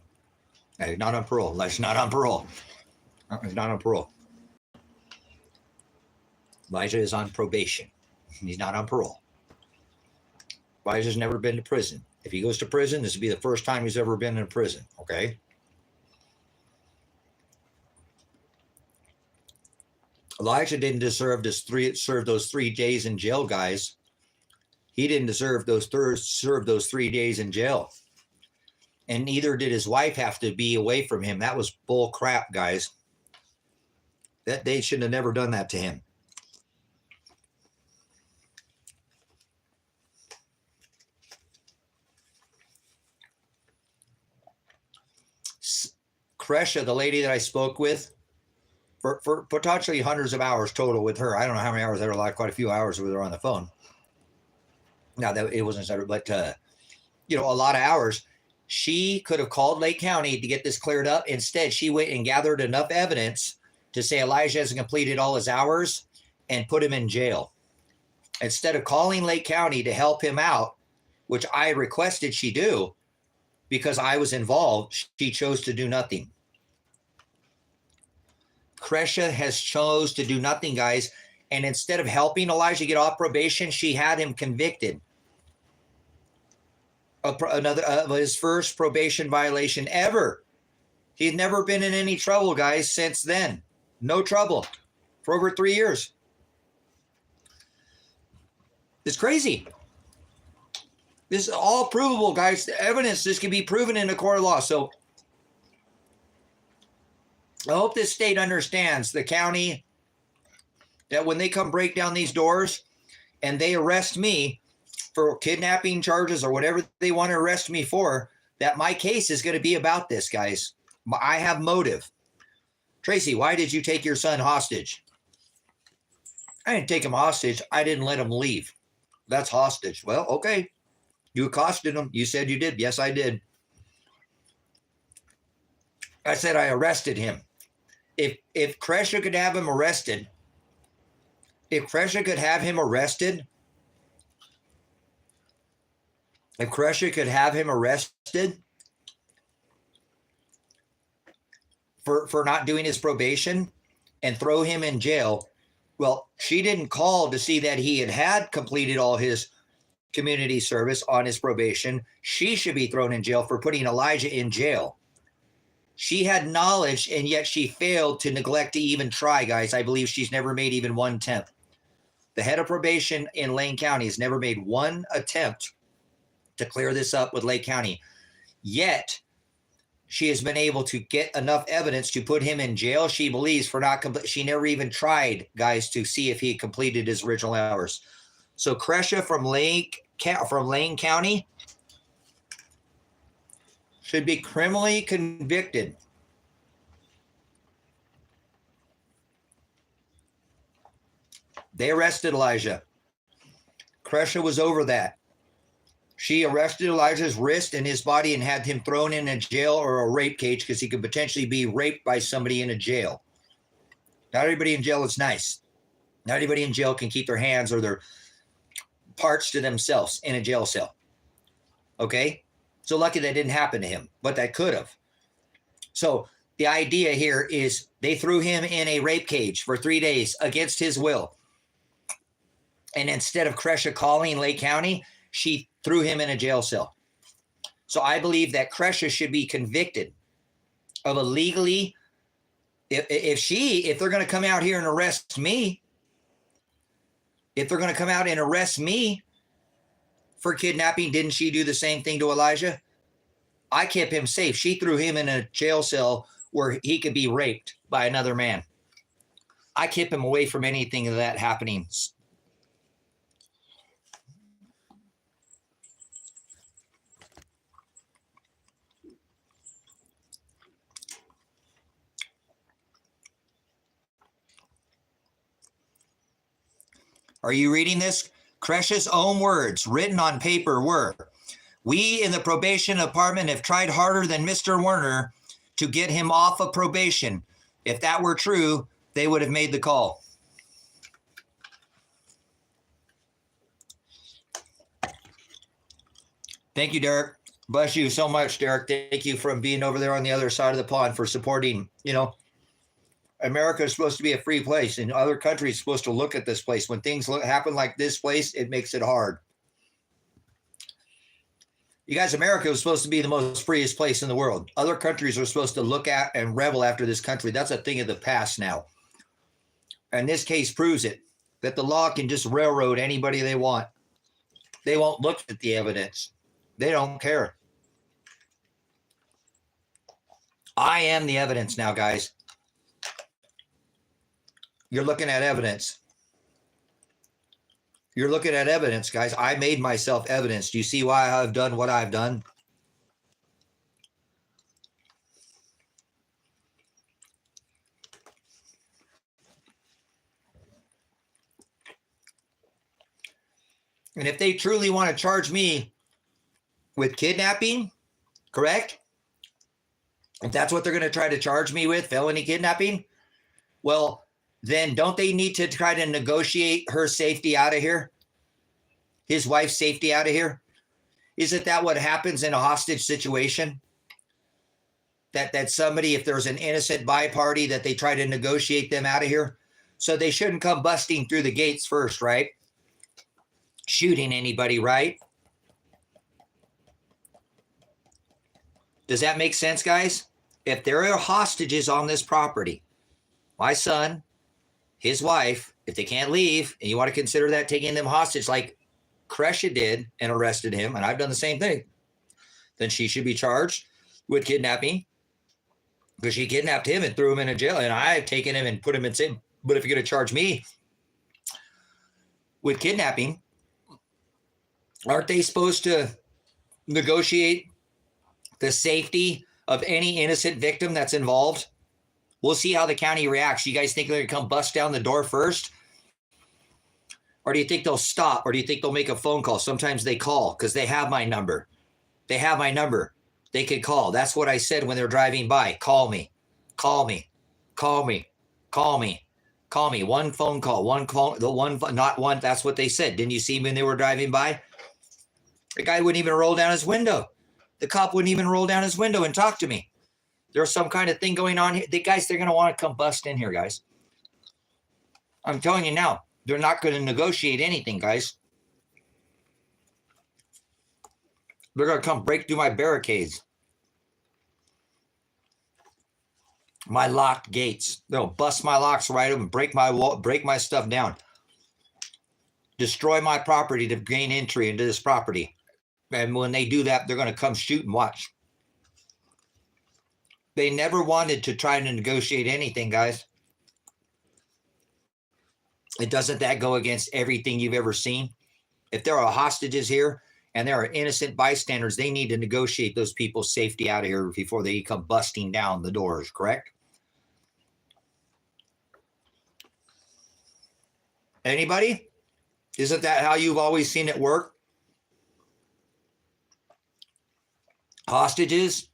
He's not on parole. Elijah's not on parole. He's not on parole. Elijah is on probation. He's not on parole. Elijah's never been to prison. If he goes to prison, this will be the first time he's ever been in a prison, okay? Elijah didn't deserve to serve those 3 days in jail, guys. He didn't deserve serve those 3 days in jail. And neither did his wife have to be away from him. That was bull crap, guys. That they should have never done that to him. Kresha, the lady that I spoke with, for potentially hundreds of hours total with her. I don't know how many hours there were, quite a few hours with her on the phone. Now, that it wasn't separate, but a lot of hours. She could have called Lake County to get this cleared up. Instead, she went and gathered enough evidence to say Elijah hasn't completed all his hours and put him in jail. Instead of calling Lake County to help him out, which I requested she do because I was involved, she chose to do nothing. Kresha has chose to do nothing, guys. And instead of helping Elijah get off probation, she had him convicted of his first probation violation ever. He's never been in any trouble, guys, since then. No trouble for over 3 years. It's crazy. This is all provable, guys. The evidence, this can be proven in a court of law. So I hope this state understands, the county, that when they come break down these doors and they arrest me for kidnapping charges or whatever they want to arrest me for, that my case is going to be about this, guys. I have motive. Tracy, why did you take your son hostage? I didn't take him hostage. I didn't let him leave. That's hostage. Well, okay. You accosted him. You said you did. Yes, I did. I said I arrested him. If Kresha could have him arrested, if Kresha could have him arrested for not doing his probation and throw him in jail, well, she didn't call to see that he had completed all his community service on his probation. She should be thrown in jail for putting Elijah in jail. She had knowledge, and yet she failed to neglect to even try, guys. I believe she's never made even 1 attempt. The head of probation in Lane County has never made 1 attempt to clear this up with Lake County. Yet, she has been able to get enough evidence to put him in jail, she believes, for not she never even tried, guys, to see if he had completed his original hours. So Kresha from Lane County should be criminally convicted. They arrested Elijah. Kresha was over that. She arrested Elijah's wrist and his body and had him thrown in a jail or a rape cage because he could potentially be raped by somebody in a jail. Not everybody in jail is nice. Not everybody in jail can keep their hands or their parts to themselves in a jail cell. Okay? So lucky that didn't happen to him, but that could have. So The idea here is they threw him in a rape cage for 3 days against his will. And instead of Kresha calling Lake County, she threw him in a jail cell. So I believe that Kresha should be convicted of illegally. If they're going to come out here and arrest me, for kidnapping, didn't she do the same thing to Elijah? I kept him safe. She threw him in a jail cell where he could be raped by another man. I kept him away from anything of that happening. Are you reading this? Kresha's own words written on paper were, "We in the probation department have tried harder than Mr. Werner to get him off of probation. If that were true, they would have made the call." Thank you, Derek. Bless you so much, Derek. Thank you for being over there on the other side of the pond, for supporting, America is supposed to be a free place, and other countries are supposed to look at this place. When things happen like this place, it makes it hard. You guys, America was supposed to be the most freest place in the world. Other countries are supposed to look at and revel after this country. That's a thing of the past now. And this case proves it, that the law can just railroad anybody they want. They won't look at the evidence. They don't care. I am the evidence now, guys. You're looking at evidence. You're looking at evidence, guys. I made myself evidence. Do you see why I've done what I've done? And if they truly want to charge me with kidnapping, correct? If that's what they're going to try to charge me with, felony kidnapping, well, then don't they need to try to negotiate her safety out of here? His wife's safety out of here? Isn't that what happens in a hostage situation? That somebody, if there's an innocent by party, that they try to negotiate them out of here? So they shouldn't come busting through the gates first, right? Shooting anybody, right? Does that make sense, guys? If there are hostages on this property, my son, his wife, if they can't leave, and you want to consider that taking them hostage like Kresha did and arrested him, and I've done the same thing, then she should be charged with kidnapping, because she kidnapped him and threw him in a jail, and I've taken him and put him in sin. But if you're going to charge me with kidnapping, aren't they supposed to negotiate the safety of any innocent victim that's involved? We'll see how the county reacts. You guys think they're going to come bust down the door first? Or do you think they'll stop? Or do you think they'll make a phone call? Sometimes they call because they have my number. They have my number. They could call. That's what I said when they're driving by. Call me. Call me. Call me. Call me. Call me. One phone call. One call. Not one. That's what they said. Didn't you see when they were driving by? The guy wouldn't even roll down his window. The cop wouldn't even roll down his window and talk to me. There's some kind of thing going on here. Guys, they're going to want to come bust in here, guys. I'm telling you now, they're not going to negotiate anything, guys. They're going to come break through my barricades, my locked gates. They'll bust my locks right open, break my wall, break my stuff down, destroy my property to gain entry into this property. And when they do that, they're going to come shoot and watch. They never wanted to try to negotiate anything, guys. It doesn't that go against everything you've ever seen? If there are hostages here and there are innocent bystanders, they need to negotiate those people's safety out of here before they come busting down the doors, correct? Anybody? Isn't that how you've always seen it work? Hostages?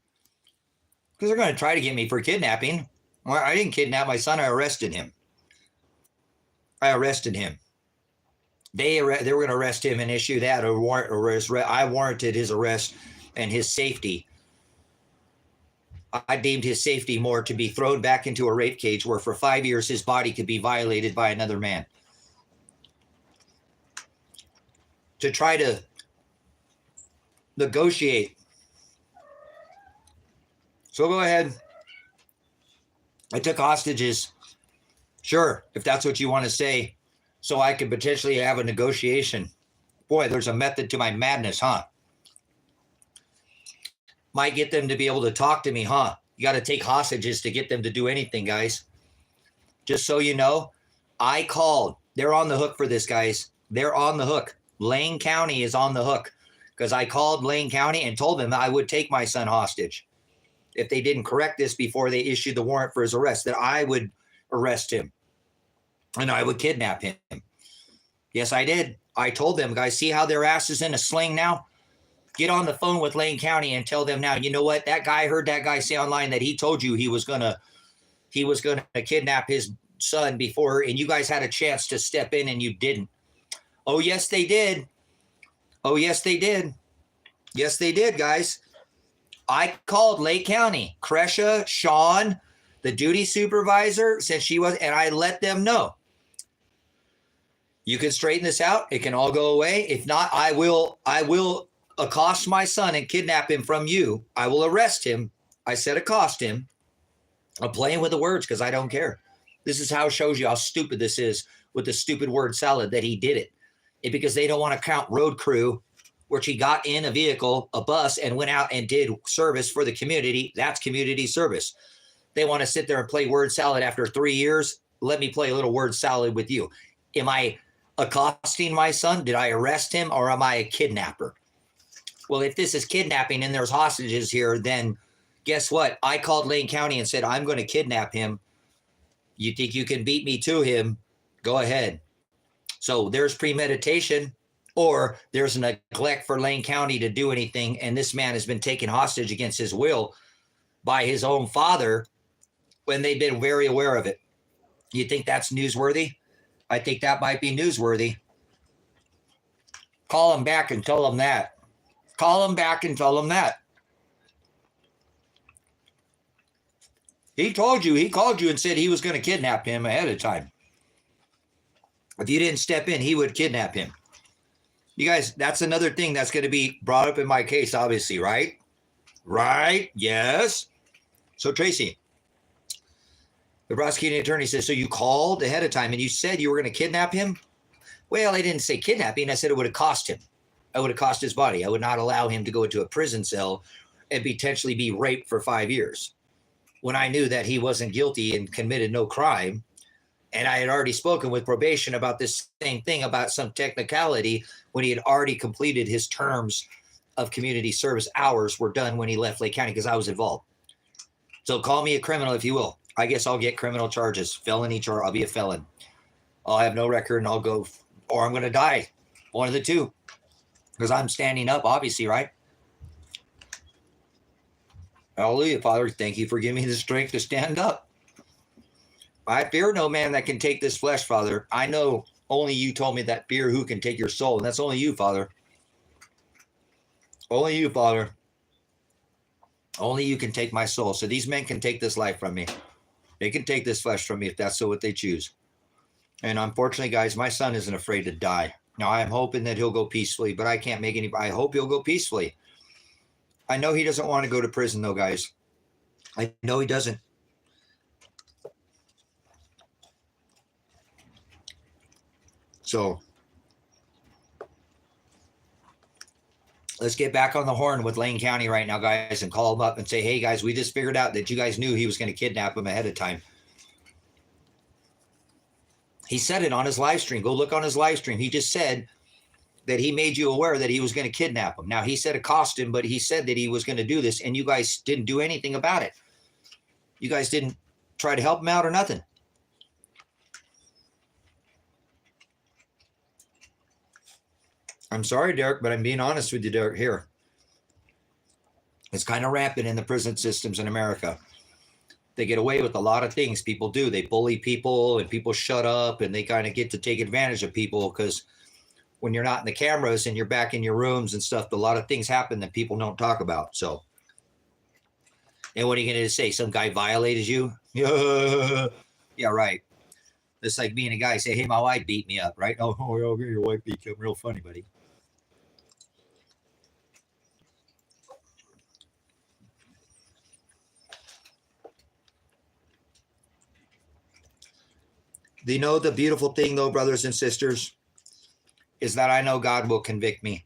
Because they're going to try to get me for kidnapping. Well, I didn't kidnap my son. I arrested him. They were going to arrest him and issue that a warrant arrest. I warranted his arrest and his safety. I deemed his safety more to be thrown back into a rape cage where for 5 years his body could be violated by another man. To try to negotiate. So go ahead. I took hostages. Sure, if that's what you want to say, so I could potentially have a negotiation. Boy, there's a method to my madness, huh? Might get them to be able to talk to me, huh? You got to take hostages to get them to do anything, guys. Just so you know, I called. They're on the hook for this, guys. They're on the hook. Lane County is on the hook because I called Lane County and told them I would take my son hostage if they didn't correct this before they issued the warrant for his arrest, that I would arrest him and I would kidnap him. Yes, I did. I told them, guys, see how their ass is in a sling now? Get on the phone with Lane County and tell them now, you know what? That guy, heard that guy say online that he told you he was gonna kidnap his son before, and you guys had a chance to step in and you didn't. Oh, yes, they did. Oh, yes, they did. Yes, they did, guys. I called Lake County, Cresha, Sean, the duty supervisor, since she was, and I let them know. You can straighten this out. It can all go away. If not, I will accost my son and kidnap him from you. I will arrest him. I said accost him. I'm playing with the words because I don't care. This is how it shows you how stupid this is with the stupid word salad that he did it. Because they don't want to count road crew, which he got in a vehicle, a bus, and went out and did service for the community. That's community service. They want to sit there and play word salad after 3 years. Let me play a little word salad with you. Am I accosting my son? Did I arrest him, or am I a kidnapper? Well, if this is kidnapping and there's hostages here, then guess what? I called Lane County and said, I'm going to kidnap him. You think you can beat me to him? Go ahead. So there's premeditation, or there's a neglect for Lane County to do anything, and this man has been taken hostage against his will by his own father when they've been very aware of it. You think that's newsworthy? I think that might be newsworthy. Call him back and tell him that. Call him back and tell him that. He told you, he called you and said he was going to kidnap him ahead of time. If you didn't step in, he would kidnap him. You guys, that's another thing that's going to be brought up in my case, obviously, right? Right? Yes. So, Tracy, the prosecuting attorney says, so you called ahead of time and you said you were going to kidnap him? Well, I didn't say kidnapping. I said it would have cost him. I would have cost his body. I would not allow him to go into a prison cell and potentially be raped for 5 years when I knew that he wasn't guilty and committed no crime. And I had already spoken with probation about this same thing, about some technicality, when he had already completed his terms of community service hours were done when he left Lake County, because I was involved. So call me a criminal if you will. I guess I'll get criminal charges, felony charge. I'll be a felon. I'll have no record and I'll go, or I'm going to die. One of the two, because I'm standing up, obviously, right? Hallelujah, Father. Thank you for giving me the strength to stand up. I fear no man that can take this flesh, Father. I know only you told me that fear who can take your soul. And that's only you, Father. Only you, Father. Only you can take my soul. So these men can take this life from me. They can take this flesh from me if that's so what they choose. And unfortunately, guys, my son isn't afraid to die. Now, I'm hoping that he'll go peacefully, but I can't make any. I hope he'll go peacefully. I know he doesn't want to go to prison, though, guys. I know he doesn't. So let's get back on the horn with Lane County right now, guys, and call them up and say, hey, guys, we just figured out that you guys knew he was going to kidnap him ahead of time. He said it on his live stream. Go look on his live stream. He just said that he made you aware that he was going to kidnap him. Now, he said accost him, but he said that he was going to do this, and you guys didn't do anything about it. You guys didn't try to help him out or nothing. I'm sorry, Derek, but I'm being honest with you, Derek, here. It's kind of rampant in the prison systems in America. They get away with a lot of things people do. They bully people and people shut up, and they kind of get to take advantage of people because when you're not in the cameras and you're back in your rooms and stuff, a lot of things happen that people don't talk about. So And what are you going to say? Some guy violated you? Yeah, right. It's like being a guy say, hey, my wife beat me up, right? Oh, okay, your wife beat you up. Real funny, buddy. Do you know the beautiful thing, though, brothers and sisters, is that I know God will convict me.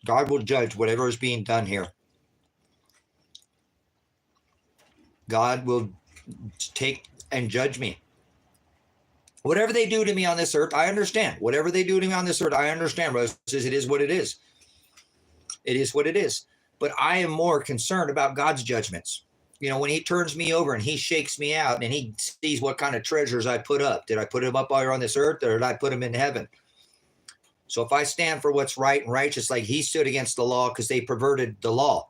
God will judge whatever is being done here. God will take and judge me. Whatever they do to me on this earth, I understand. Whatever they do to me on this earth, I understand, brothers. It is what it is. It is what it is. But I am more concerned about God's judgments. You know, when he turns me over and he shakes me out and he sees what kind of treasures I put up. Did I put them up while you're on this earth, or did I put them in heaven? So if I stand for what's right and righteous, like he stood against the law because they perverted the law,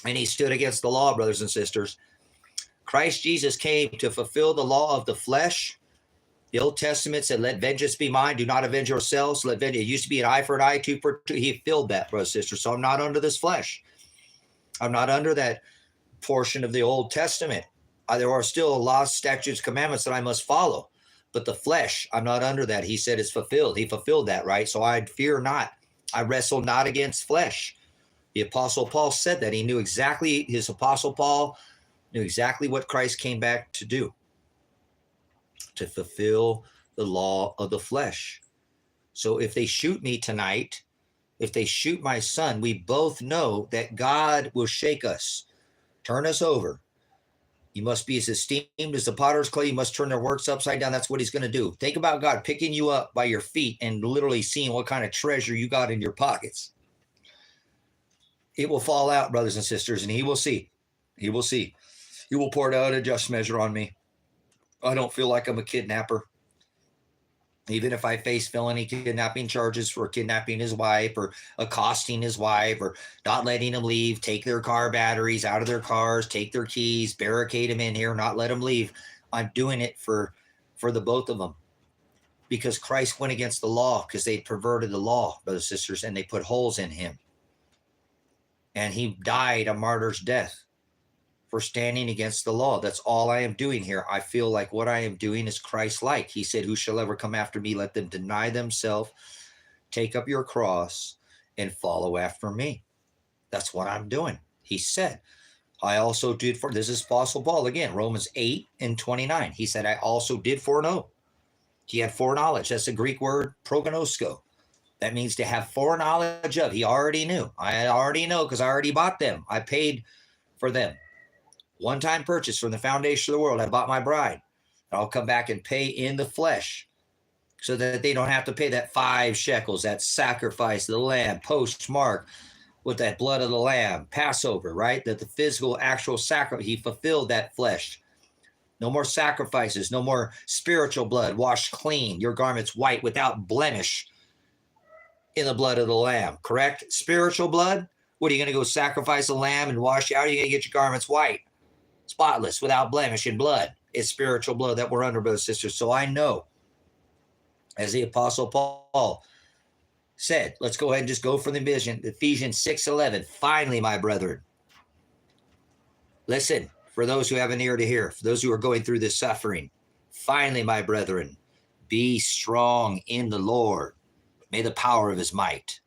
and he stood against the law, brothers and sisters. Christ Jesus came to fulfill the law of the flesh. The Old Testament said, let vengeance be mine. Do not avenge yourselves. Let vengeance. It used to be an eye for an eye, tooth for tooth. He filled that, brothers and sisters. So I'm not under this flesh. I'm not under that portion of the Old Testament. There are still laws, statutes, commandments that I must follow. But the flesh, I'm not under that. He said it's fulfilled. He fulfilled that, right? So I fear not. I wrestle not against flesh. The Apostle Paul said that. He knew exactly, his Apostle Paul knew exactly what Christ came back to do, to fulfill the law of the flesh. So if they shoot me tonight, if they shoot my son, we both know that God will shake us, turn us over. You must be as esteemed as the potter's clay. You must turn their works upside down. That's what he's going to do. Think about God picking you up by your feet and literally seeing what kind of treasure you got in your pockets. It will fall out, brothers and sisters, and he will see. He will see. He will pour it out a just measure on me. I don't feel like I'm a kidnapper. Even if I face felony kidnapping charges for kidnapping his wife or accosting his wife or not letting him leave, take their car batteries out of their cars, take their keys, barricade them in here, not let them leave. I'm doing it for the both of them, because Christ went against the law because they perverted the law, brothers and sisters, and they put holes in him. And he died a martyr's death for standing against the law. That's all I am doing here. I feel like what I am doing is Christ-like. He said, who shall ever come after me? Let them deny themselves, take up your cross, and follow after me. That's what I'm doing. He said, I also did for, this is Apostle Paul again, Romans 8:29. He said, I also did foreknow. He had foreknowledge. That's the Greek word prognosko. That means to have foreknowledge of. He already knew. I already know because I already bought them. I paid for them. One-time purchase from the foundation of the world. I bought my bride. I'll come back and pay in the flesh so that they don't have to pay that 5 shekels, that sacrifice of the lamb, postmark with that blood of the lamb, Passover, right? That the physical, actual sacrifice, he fulfilled that flesh. No more sacrifices, no more spiritual blood, washed clean, your garments white without blemish in the blood of the lamb, correct? Spiritual blood, what are you going to go sacrifice a lamb and wash you out? Are you going to get your garments white? Spotless, without blemish in blood. It's spiritual blood that we're under, brothers and sisters. So I know, as the Apostle Paul said, let's go ahead and just go for the vision. Ephesians 6:11. Finally, my brethren, listen, for those who have an ear to hear, for those who are going through this suffering, finally, my brethren, be strong in the Lord. May the power of his might.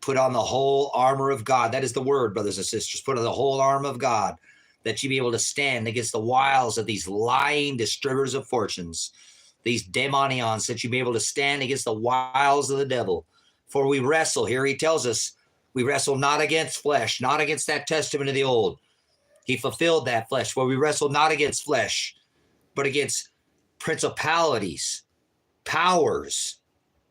Put on the whole armor of God. That is the word, brothers and sisters. Put on the whole armor of God, that you be able to stand against the wiles of these lying distributors of fortunes, these demonions, that you be able to stand against the wiles of the devil. For we wrestle, here he tells us, we wrestle not against flesh, not against that testament of the old. He fulfilled that flesh, for we wrestle not against flesh, but against principalities, powers,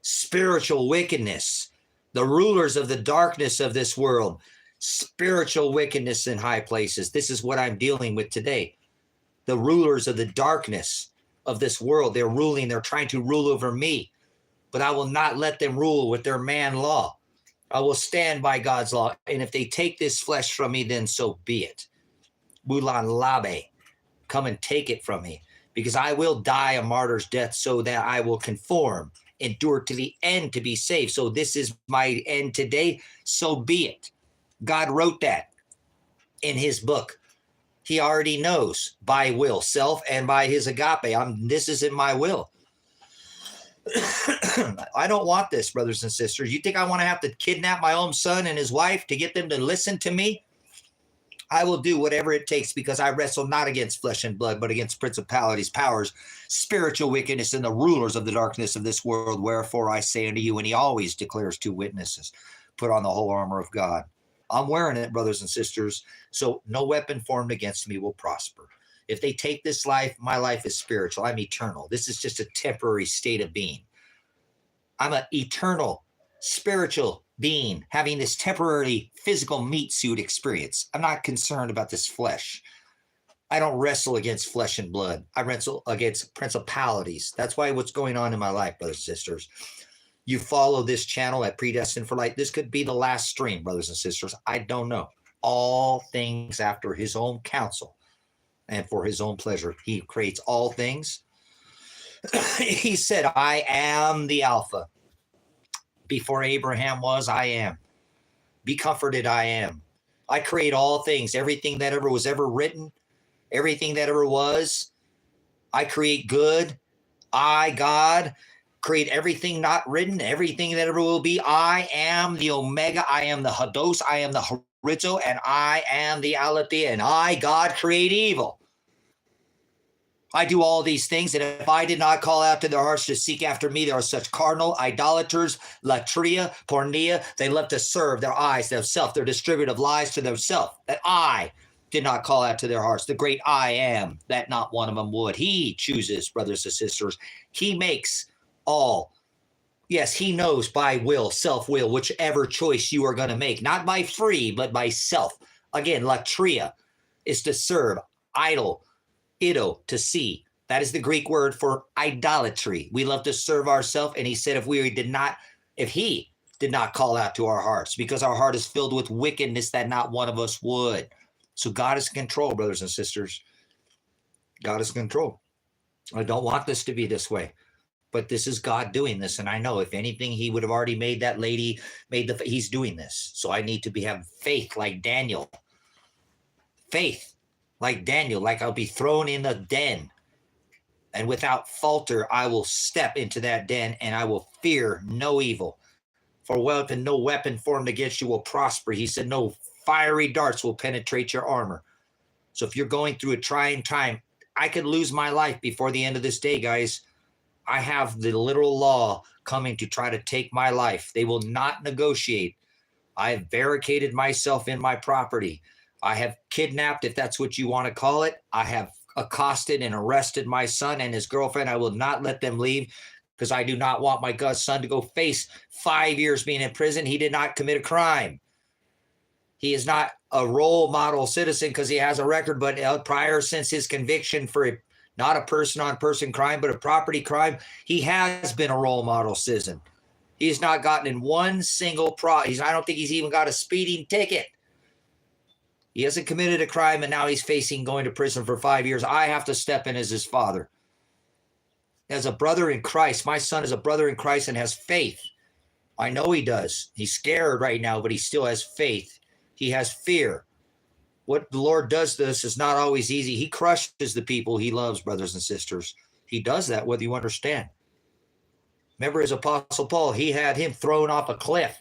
spiritual wickedness, the rulers of the darkness of this world, spiritual wickedness in high places. This is what I'm dealing with today. The rulers of the darkness of this world, they're ruling, they're trying to rule over me, but I will not let them rule with their man law. I will stand by God's law. And if they take this flesh from me, then so be it. Mulan Labe, come and take it from me, because I will die a martyr's death so that I will conform, endure to the end to be saved. So this is my end today. So be it. God wrote that. in his book. He already knows by will, self, and by his agape. This is in my will. I don't want this, brothers and sisters. You think I want to have to kidnap my own son and his wife to get them to listen to me? I will do whatever it takes, because I wrestle not against flesh and blood, but against principalities, powers, spiritual wickedness, and the rulers of the darkness of this world. Wherefore I say unto you, and he always declares 2 witnesses, put on the whole armor of God. I'm wearing it, brothers and sisters. So no weapon formed against me will prosper. If they take this life, my life is spiritual. I'm eternal. This is just a temporary state of being. I'm an eternal, spiritual being having this temporary physical meat suit experience. I'm not concerned about this flesh. I don't wrestle against flesh and blood. I wrestle against principalities. That's why what's going on in my life, brothers and sisters. You follow this channel at Predestined for Light. This could be the last stream, brothers and sisters. I don't know. All things after his own counsel and for his own pleasure. He creates all things. He said, I am the Alpha. Before Abraham was, I am. Be comforted, I am. I create all things, everything that ever was ever written, everything that ever was. I create good. I, God, create everything not written, everything that ever will be. I am the Omega. I am the Hados. I am the Horizo, and I am the Aletheia. And I, God, create evil. I do all these things, and if I did not call out to their hearts to seek after me, there are such carnal idolaters, latria, pornea. They love to serve their eyes, their self, their distributor of lies to themselves. That I did not call out to their hearts, the great I am, that not one of them would. He chooses, brothers and sisters. He makes all. Yes, he knows by will, self-will, whichever choice you are going to make, not by free, but by self. Again, latria is to serve, idol, ido, to see. That is the Greek word for idolatry. We love to serve ourselves. And he said, if he did not call out to our hearts, because our heart is filled with wickedness, that not one of us would. So God is in control, brothers and sisters. God is in control. I don't want this to be this way, but this is God doing this. And I know if anything, he would have already made that lady, he's doing this. So I need to have faith like Daniel. Faith like Daniel, like I'll be thrown in the den, and without falter, I will step into that den, and I will fear no evil. For no weapon formed against you will prosper. He said, no fiery darts will penetrate your armor. So if you're going through a trying time, I could lose my life before the end of this day, guys. I have the literal law coming to try to take my life. They will not negotiate. I have barricaded myself in my property. I have kidnapped, if that's what you want to call it. I have accosted and arrested my son and his girlfriend. I will not let them leave, because I do not want my son to go face 5 years being in prison. He did not commit a crime. He is not a role model citizen because he has a record, but prior, since his conviction for not a person-on-person crime, but a property crime, he has been a role model citizen. He's not gotten in one single I don't think he's even got a speeding ticket. He hasn't committed a crime, and now he's facing going to prison for 5 years. I have to step in as his father. As a brother in Christ, my son is a brother in Christ and has faith. I know he does. He's scared right now, but he still has faith. He has fear. What the Lord does to us is not always easy. He crushes the people he loves, brothers and sisters. He does that, whether you understand. Remember his Apostle Paul, he had him thrown off a cliff.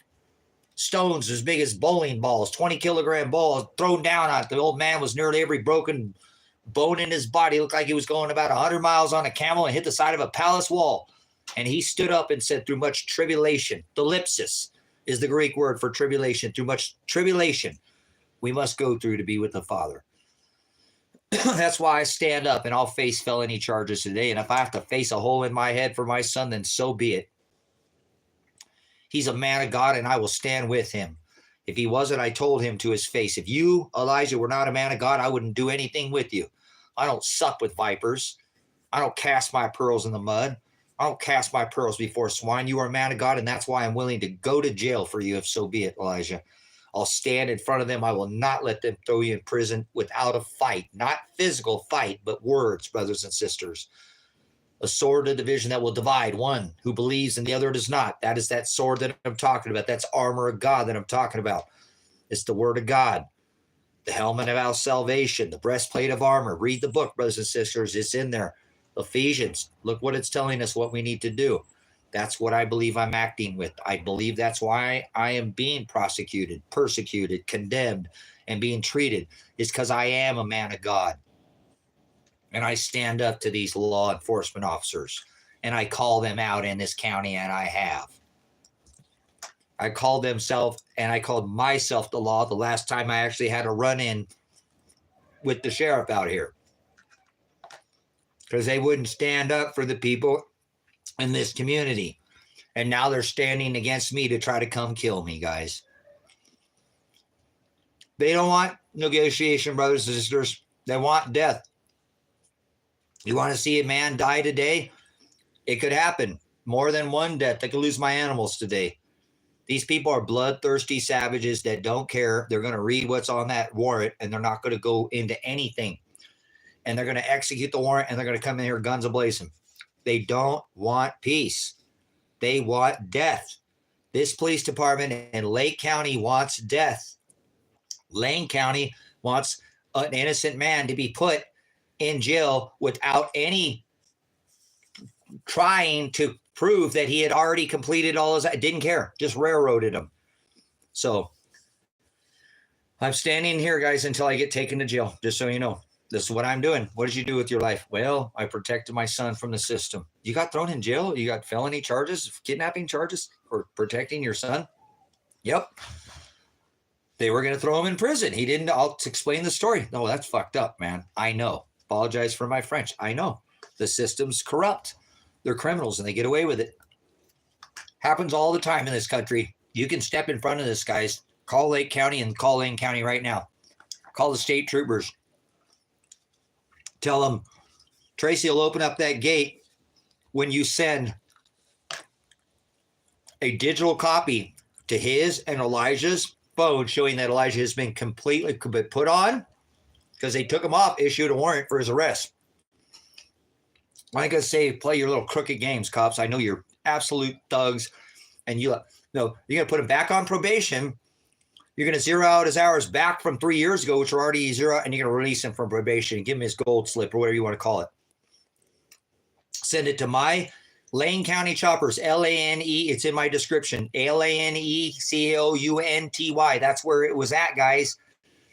Stones as big as bowling balls, 20-kilogram balls thrown down on it. The old man was nearly every broken bone in his body. It looked like he was going about 100 miles on a camel and hit the side of a palace wall. And he stood up and said, through much tribulation, thalipsis is the Greek word for tribulation. Through much tribulation, we must go through to be with the Father. That's why I stand up, and I'll face felony charges today. And if I have to face a hole in my head for my son, then so be it. He's a man of God, and I will stand with him. If he wasn't, I told him to his face, if you, Elijah, were not a man of God, I wouldn't do anything with you. I don't sup with vipers. I don't cast my pearls in the mud. I don't cast my pearls before swine. You are a man of God, and that's why I'm willing to go to jail for you, if so be it, Elijah. I'll stand in front of them. I will not let them throw you in prison without a fight. Not physical fight, but words, brothers and sisters. A sword of division that will divide one who believes and the other does not. That is that sword that I'm talking about. That's armor of God that I'm talking about. It's the word of God. The helmet of our salvation, the breastplate of armor. Read the book, brothers and sisters. It's in there. Ephesians. Look what it's telling us what we need to do. That's what I believe I'm acting with. I believe that's why I am being prosecuted, persecuted, condemned, and being treated, is because I am a man of God. And I stand up to these law enforcement officers, and I call them out in this county, and I have. I called themselves, and I called myself the law the last time I actually had a run-in with the sheriff out here, because they wouldn't stand up for the people in this community. And now they're standing against me to try to come kill me, guys. They don't want negotiation, brothers and sisters. They want death. You want to see a man die today? It could happen. More than one death. I could lose my animals today. These people are bloodthirsty savages that don't care. They're going to read what's on that warrant, and they're not going to go into anything. And they're going to execute the warrant, and they're going to come in here guns a-blazing. They don't want peace. They want death. This police department in Lake County wants death. Lane County wants an innocent man to be put in jail without any trying to prove that he had already completed all his, didn't care, just railroaded him. So I'm standing here, guys, until I get taken to jail, just so you know. This is what I'm doing. What did you do with your life? Well, I protected my son from the system. You got thrown in jail? You got felony charges, kidnapping charges for protecting your son? Yep. They were going to throw him in prison. He didn't. I'll explain the story. No, that's fucked up, man. I know. Apologize for my French. I know. The system's corrupt. They're criminals, and they get away with it. Happens all the time in this country. You can step in front of this, guys. Call Lake County and call Lane County right now. Call the state troopers. Tell them Tracy will open up that gate when you send a digital copy to his and Elijah's phone showing that Elijah has been completely put on, because they took him off, issued a warrant for his arrest. Like I say, play your little crooked games, cops. I know you're absolute thugs, and you're going to put him back on probation. You're going to zero out his hours back from 3 years ago, which are already zero, and you're going to release him from probation and give him his gold slip or whatever you want to call it. Send it to my Lanecountychoppers, L-A-N-E. It's in my description. Lanecounty. That's where it was at, guys.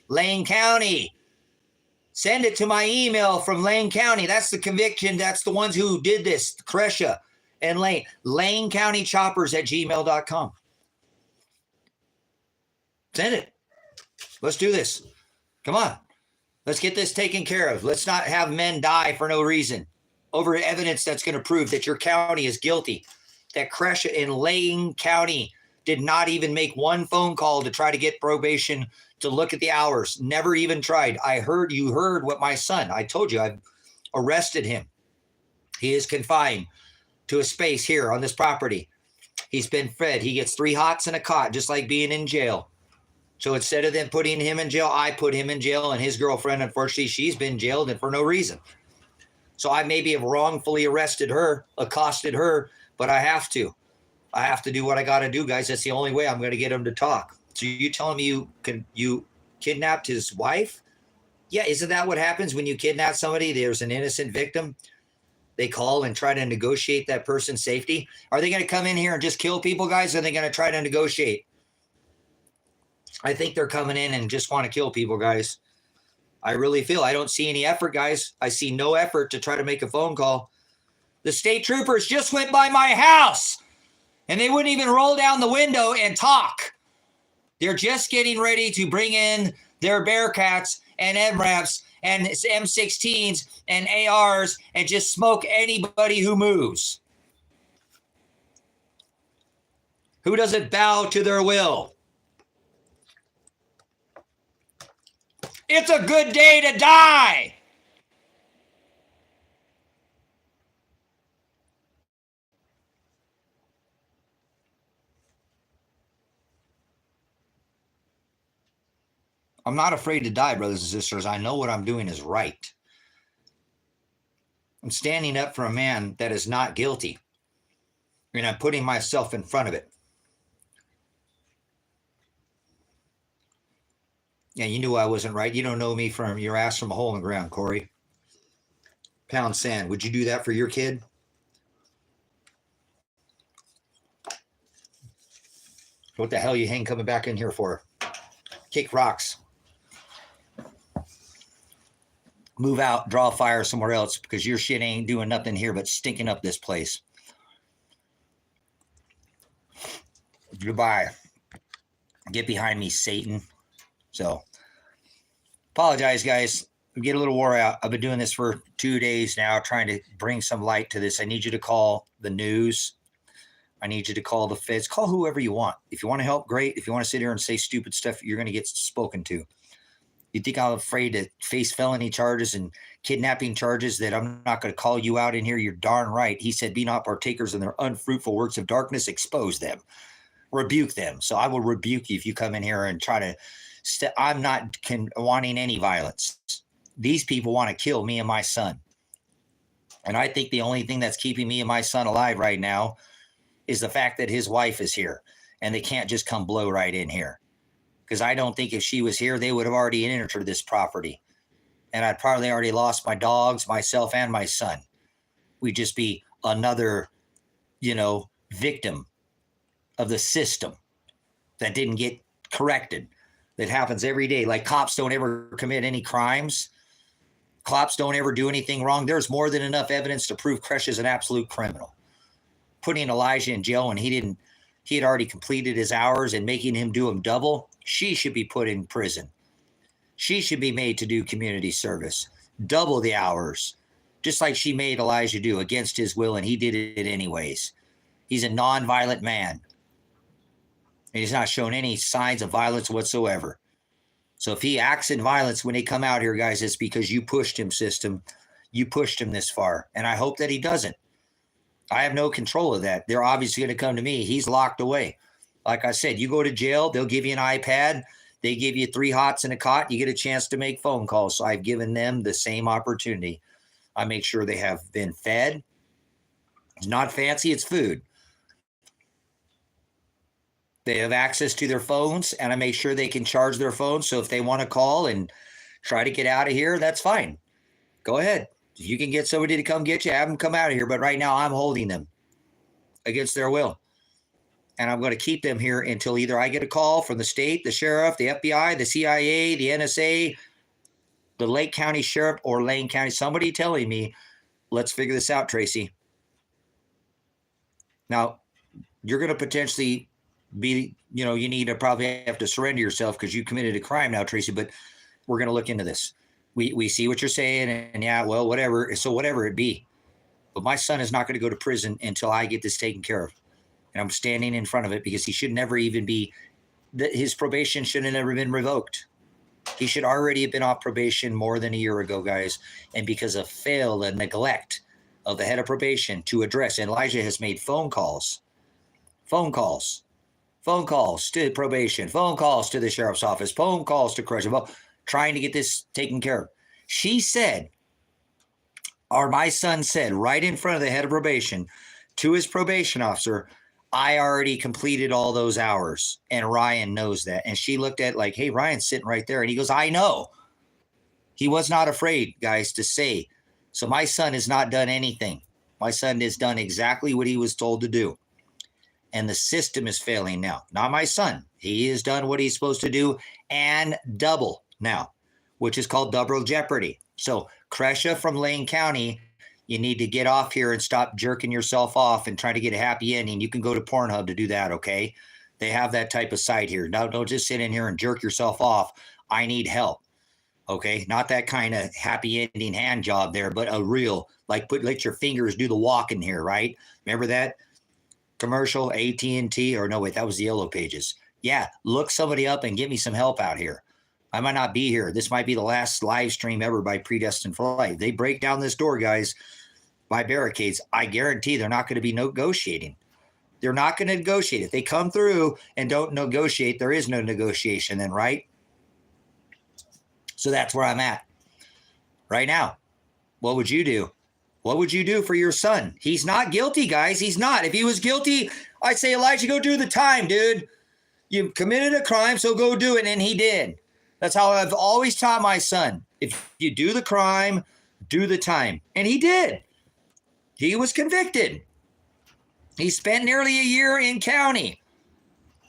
Lane County. Send it to my email from Lane County. That's the conviction. That's the ones who did this. Crescia and Lane. Lanecountychoppers@gmail.com. Send it. Let's do this. Come on. Let's get this taken care of. Let's not have men die for no reason over evidence that's going to prove that your county is guilty. That Crescia in Lane County did not even make one phone call to try to get probation to look at the hours. Never even tried. You heard what my son, I told you, I've arrested him. He is confined to a space here on this property. He's been fed. He gets 3 hots and a cot, just like being in jail. So instead of them putting him in jail, I put him in jail, and his girlfriend, unfortunately, she's been jailed and for no reason. So I maybe have wrongfully arrested her, accosted her, but I have to. I have to do what I got to do, guys. That's the only way I'm going to get him to talk. So you telling me you kidnapped his wife? Yeah, isn't that what happens when you kidnap somebody? There's an innocent victim. They call and try to negotiate that person's safety. Are they going to come in here and just kill people, guys? Or are they going to try to negotiate? I think they're coming in and just want to kill people, guys. I really feel. I don't see any effort, guys. I see no effort to try to make a phone call. The state troopers just went by my house, and they wouldn't even roll down the window and talk. They're just getting ready to bring in their Bearcats and MRAPs and M16s and ARs and just smoke anybody who moves. Who doesn't bow to their will? It's a good day to die. I'm not afraid to die, brothers and sisters. I know what I'm doing is right. I'm standing up for a man that is not guilty, and I'm putting myself in front of it. Yeah, you knew I wasn't right. You don't know me from your ass from a hole in the ground, Corey. Pound sand. Would you do that for your kid? What the hell you hang coming back in here for? Kick rocks. Move out, draw a fire somewhere else because your shit ain't doing nothing here but stinking up this place. Goodbye. Get behind me, Satan. So, apologize, guys. We get a little wore out. I've been doing this for 2 days now, trying to bring some light to this. I need you to call the news. I need you to call the feds. Call whoever you want. If you want to help, great. If you want to sit here and say stupid stuff, you're going to get spoken to. You think I'm afraid to face felony charges and kidnapping charges that I'm not going to call you out in here? You're darn right. He said, be not partakers in their unfruitful works of darkness, expose them, rebuke them. So I will rebuke you if you come in here and try to I'm not wanting any violence. These people want to kill me and my son. And I think the only thing that's keeping me and my son alive right now is the fact that his wife is here and they can't just come blow right in here. Because I don't think if she was here, they would have already entered this property. And I'd probably already lost my dogs, myself, and my son. We'd just be another, victim of the system that didn't get corrected. That happens every day. Like cops don't ever commit any crimes. Cops don't ever do anything wrong. There's more than enough evidence to prove Kresh is an absolute criminal. Putting Elijah in jail when he had already completed his hours and making him do them double. She should be put in prison. She should be made to do community service, double the hours, just like she made Elijah do against his will, and he did it anyways. He's a nonviolent man. And he's not shown any signs of violence whatsoever. So if he acts in violence when they come out here, guys, it's because you pushed him, system. You pushed him this far. And I hope that he doesn't. I have no control of that. They're obviously going to come to me. He's locked away. Like I said, you go to jail, they'll give you an iPad. They give you 3 hots and a cot. You get a chance to make phone calls. So I've given them the same opportunity. I make sure they have been fed. It's not fancy, it's food. They have access to their phones, and I make sure they can charge their phones. So if they want to call and try to get out of here, that's fine. Go ahead. If you can get somebody to come get you, have them come out of here. But right now, I'm holding them against their will. And I'm going to keep them here until either I get a call from the state, the sheriff, the FBI, the CIA, the NSA, the Lake County Sheriff, or Lane County, somebody telling me, let's figure this out, Tracy. Now, you're going to potentially be, you need to probably have to surrender yourself because you committed a crime now, Tracy, but we're going to look into this. We see what you're saying, and yeah, well, whatever. So whatever it be. But my son is not going to go to prison until I get this taken care of. And I'm standing in front of it because he should never even be, his probation should have never been revoked. He should already have been off probation more than a year ago, guys. And because of fail and neglect of the head of probation to address, and Elijah has made phone calls to probation, phone calls to the sheriff's office, phone calls to Kresh, trying to get this taken care of. She said, or my son said right in front of the head of probation to his probation officer, I already completed all those hours, and Ryan knows that. And she looked at like, hey, Ryan's sitting right there. And he goes, I know. He was not afraid, guys, to say. So my son has not done anything. My son has done exactly what he was told to do. And the system is failing now. Not my son. He has done what he's supposed to do and double now, which is called double jeopardy. So Kresha from Lane County, you need to get off here and stop jerking yourself off and try to get a happy ending. You can go to Pornhub to do that, okay? They have that type of site here. Now, don't just sit in here and jerk yourself off. I need help, okay? Not that kind of happy ending hand job there, but a real, like let your fingers do the walking here, right? Remember that commercial, AT&T, or no, wait, that was the Yellow Pages. Yeah, look somebody up and get me some help out here. I might not be here. This might be the last live stream ever by Predestined for Light. They break down this door, guys, by barricades. I guarantee they're not going to be negotiating. They're not going to negotiate. If they come through and don't negotiate, there is no negotiation then, right? So that's where I'm at right now. What would you do? What would you do for your son? He's not guilty, guys. He's not. If he was guilty, I'd say, Elijah, go do the time, dude. You committed a crime, so go do it. And he did. That's how I've always taught my son. If you do the crime, do the time. And he did. He was convicted. He spent nearly a year in county.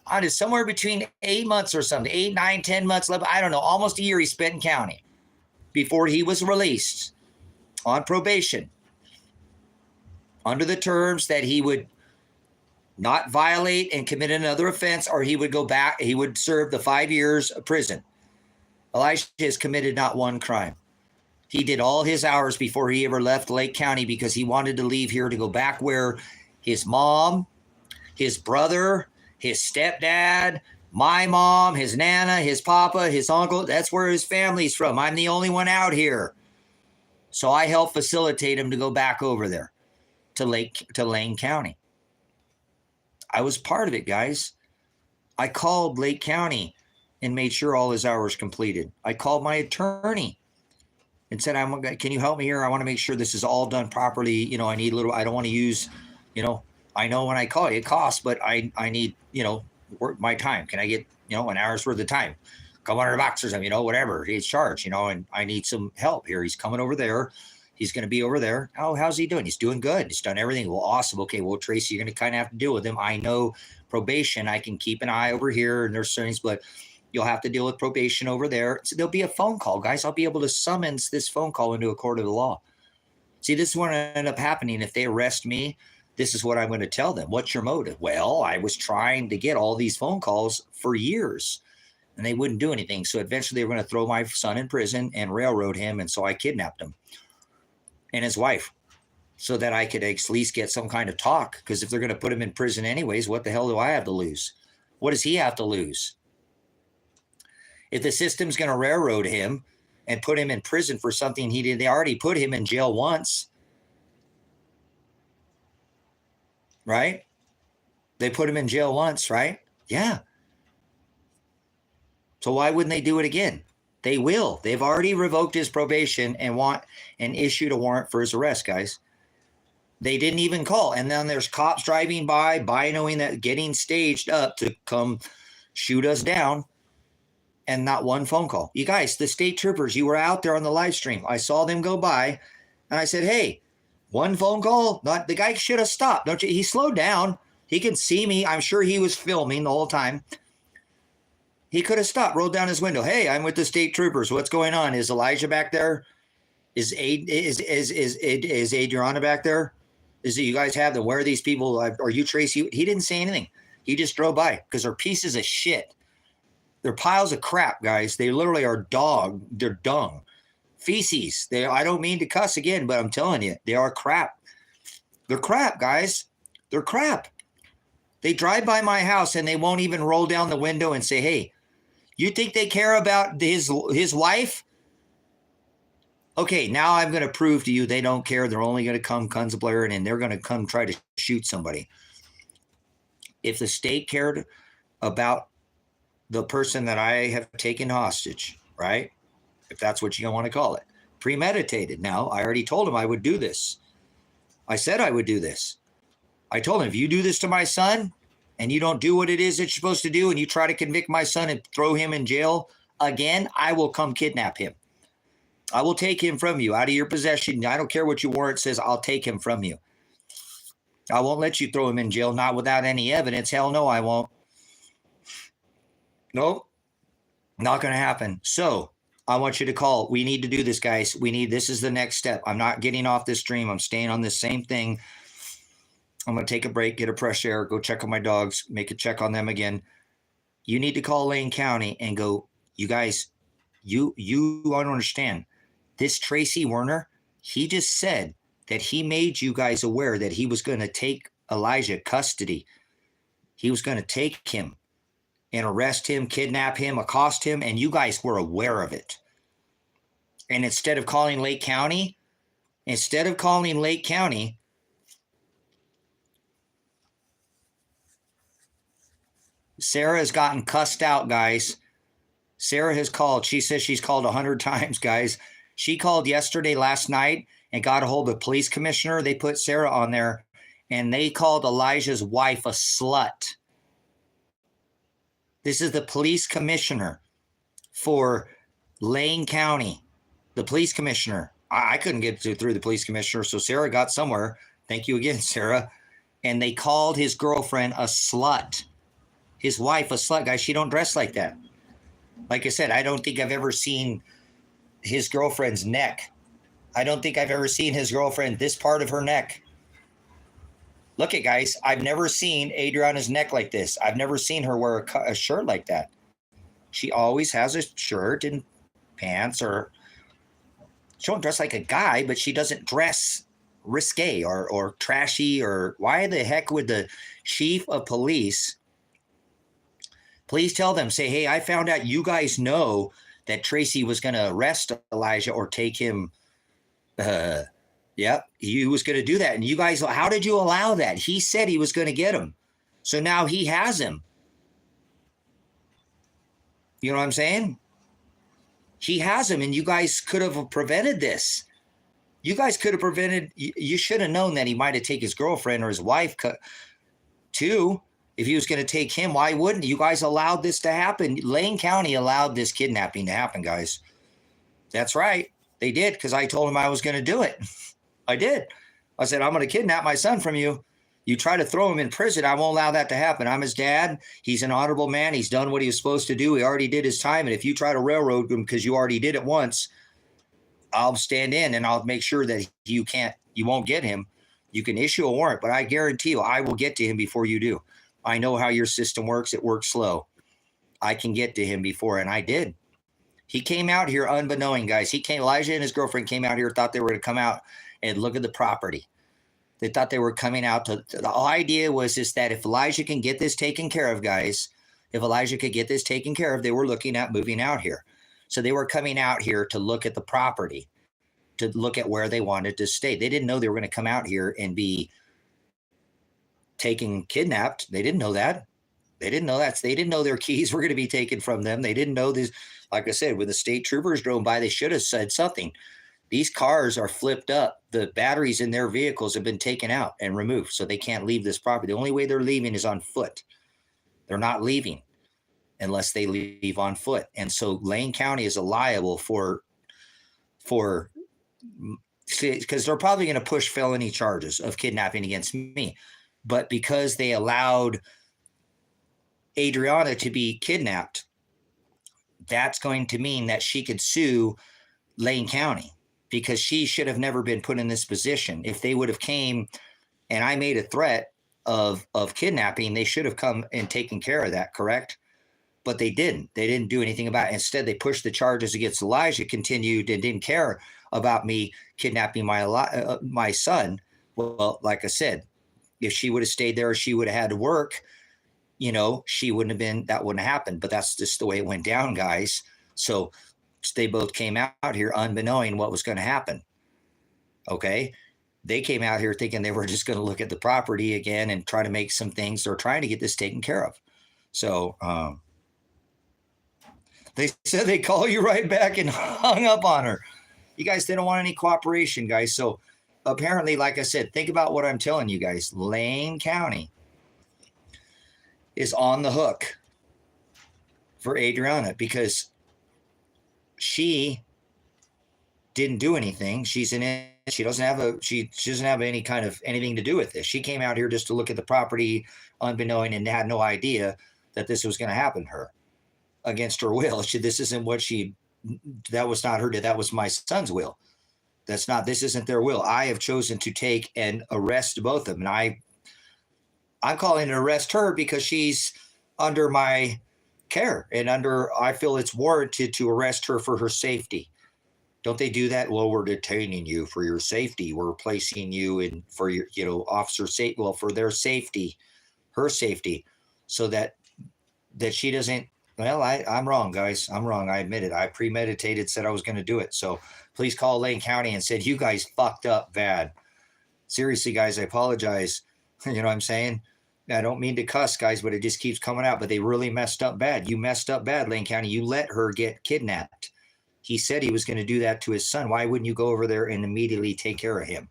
I did somewhere between 8 months or something, 8, 9, 10 months, I don't know, almost a year he spent in county before he was released on probation under the terms that he would not violate and commit another offense, or he would go back, he would serve the 5 years of prison. Elijah has committed not one crime. He did all his hours before he ever left Lake County because he wanted to leave here to go back where his mom, his brother, his stepdad, my mom, his nana, his papa, his uncle, that's where his family's from. I'm the only one out here. So I helped facilitate him to go back over there to Lane County. I was part of it, guys. I called Lake County and made sure all his hours completed. I called my attorney and said, can you help me here? I want to make sure this is all done properly. You know, I need I don't want to use, you know, I know when I call you, it costs, but I need, you know, work my time. Can I get, you know, an hour's worth of time? Come $100 or something, you know, whatever he's charged, you know, and I need some help here. He's coming over there. He's going to be over there. Oh, how's he doing? He's doing good. He's done everything. Well, awesome. Okay. Well, Tracy, you're going to kind of have to deal with him. I know probation. I can keep an eye over here and there's things, but you'll have to deal with probation over there. So there'll be a phone call, guys. I'll be able to summons this phone call into a court of the law. See, this is what ended up happening. If they arrest me, this is what I'm going to tell them. What's your motive? Well, I was trying to get all these phone calls for years and they wouldn't do anything. So eventually they were going to throw my son in prison and railroad him. And so I kidnapped him and his wife so that I could at least get some kind of talk. Because if they're going to put him in prison anyways, what the hell do I have to lose? What does he have to lose? If the system's going to railroad him and put him in prison for something he did, they already put him in jail once. Right? They put him in jail once, right? Yeah. So why wouldn't they do it again? They will. They've already revoked his probation and issued a warrant for his arrest, guys. They didn't even call. And then there's cops driving by knowing that getting staged up to come shoot us down. And not one phone call. You guys, the state troopers, you were out there on the live stream. I saw them go by and I said, hey, one phone call. Not the guy should have stopped. Don't you? He slowed down. He can see me. I'm sure he was filming the whole time. He could have stopped, rolled down his window. Hey, I'm with the state troopers. What's going on? Is Elijah back there? Is Adriana back there? Is it you guys have them? Where are these people? Are you Tracy? He didn't say anything. He just drove by because they're pieces of shit. They're piles of crap, guys. They literally are they're dung. Feces. I don't mean to cuss again, but I'm telling you, they are crap. They're crap, guys. They're crap. They drive by my house and they won't even roll down the window and say, hey, you think they care about his wife? Okay, now I'm going to prove to you they don't care. They're only going to come guns blaring and they're going to come try to shoot somebody. If the state cared about the person that I have taken hostage, right? If that's what you want to call it. Premeditated. Now, I already told him I would do this. I said I would do this. I told him, if you do this to my son and you don't do what it is that you're supposed to do and you try to convict my son and throw him in jail again, I will come kidnap him. I will take him from you out of your possession. I don't care what your warrant says. I'll take him from you. I won't let you throw him in jail, not without any evidence. Hell no, I won't. Nope, not going to happen. So I want you to call. We need to do this, guys. This is the next step. I'm not getting off this stream. I'm staying on this same thing. I'm going to take a break, get a fresh air, go check on my dogs, make a check on them again. You need to call Lane County and go, you guys, you don't understand. This Tracy Werner, he just said that he made you guys aware that he was going to take Elijah custody. He was going to take him and arrest him, kidnap him, accost him, and you guys were aware of it. And instead of calling Lake County, Sarah has gotten cussed out, guys. Sarah has called. She says she's called 100 times, guys. She called last night, and got a hold of the police commissioner. They put Sarah on there, and they called Elijah's wife a slut. This is the police commissioner. for Lane County, the police commissioner. I couldn't get through the police commissioner, so Sarah got somewhere. Thank you again, Sarah. And they called his girlfriend a slut. His wife a slut. Guys, she don't dress like that. Like I said, I don't think I've ever seen his girlfriend's neck. I don't think I've ever seen his girlfriend, this part of her neck. Look at, guys, I've never seen Adriana's neck like this. I've never seen her wear a shirt like that. She always has a shirt and pants, or she don't dress like a guy, but she doesn't dress risque or trashy. Or why the heck would the chief of police, please tell them, say, hey, I found out you guys know that Tracy was going to arrest Elijah or take him. Yeah, he was going to do that. And you guys, how did you allow that? He said he was going to get him. So now he has him. You know what I'm saying? He has him, and you guys could have prevented this. You guys could have prevented, you should have known that he might have taken his girlfriend or his wife too. If he was going to take him, why wouldn't you guys allowed this to happen? Lane County allowed this kidnapping to happen, guys. That's right. They did, because I told him I was going to do it. I did. I said, I'm going to kidnap my son from you. You try to throw him in prison, I won't allow that to happen. I'm his dad. He's an honorable man. He's done what he was supposed to do. He already did his time. And if you try to railroad him because you already did it once, I'll stand in and I'll make sure that you won't get him. You can issue a warrant, but I guarantee you I will get to him before you do. I know how your system works. It works slow. I can get to him before, and I did. He came out here unbeknown, guys. Elijah and his girlfriend came out here, thought they were going to come out and look at the property. They thought they were coming out to, the idea was is that if Elijah can get this taken care of, guys, if Elijah could get this taken care of, they were looking at moving out here. So they were coming out here to look at the property, to look at where they wanted to stay. They didn't know they were going to come out here and be kidnapped. They didn't know that. They didn't know that. They didn't know their keys were going to be taken from them. They didn't know this. Like I said, when the state troopers drove by, they should have said something. These cars are flipped up. The batteries in their vehicles have been taken out and removed, so they can't leave this property. The only way they're leaving is on foot. They're not leaving unless they leave on foot. And so Lane County is liable for because they're probably going to push felony charges of kidnapping against me. But because they allowed Adriana to be kidnapped, that's going to mean that she could sue Lane County, because she should have never been put in this position. If they would have came and I made a threat of kidnapping, they should have come and taken care of that, correct? But they didn't. They didn't do anything about it. Instead, they pushed the charges against Elijah, continued, and didn't care about me kidnapping my son. Well, like I said, if she would have stayed there, or she would have had to work, she wouldn't have been, that wouldn't have happened. But that's just the way it went down, guys. So they both came out here unbeknowing what was going to happen. Okay. They came out here thinking they were just going to look at the property again and try to make some things. They're trying to get this taken care of. So they said they call you right back and hung up on her. You guys didn't want any cooperation, guys. So apparently, like I said, think about what I'm telling you guys. Lane County is on the hook for Adriana because she didn't do anything. She doesn't have any kind of anything to do with this. She came out here just to look at the property unbeknown and had no idea that this was going to happen to her against her will. That was not her. That was my son's will. This isn't their will. I have chosen to take and arrest both of them. And I'm calling to arrest her because she's under my care and I feel it's warranted to arrest her for her safety. Don't they do that? Well, we're detaining you for your safety. We're placing you in for your, officer safety. Well, for their safety, her safety, so that she doesn't. Well, I'm wrong, guys. I'm wrong. I admit it. I premeditated, said I was going to do it. So please call Lane County and said, you guys fucked up bad. Seriously, guys, I apologize. You know what I'm saying? I don't mean to cuss, guys, but it just keeps coming out. But they really messed up bad. You messed up bad, Lane County. You let her get kidnapped. He said he was going to do that to his son. Why wouldn't you go over there and immediately take care of him?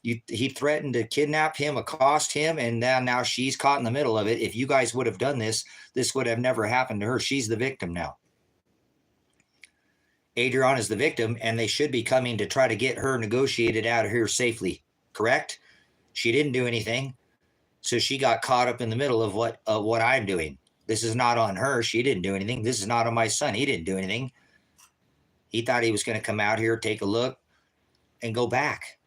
He threatened to kidnap him, accost him, and now she's caught in the middle of it. If you guys would have done this would have never happened to her. She's the victim now. Adriana is the victim, and they should be coming to try to get her negotiated out of here safely. Correct? She didn't do anything, so she got caught up in the middle of what I'm doing. This is not on her. She didn't do anything. This is not on my son. He didn't do anything. He thought he was going to come out here, take a look, and go back.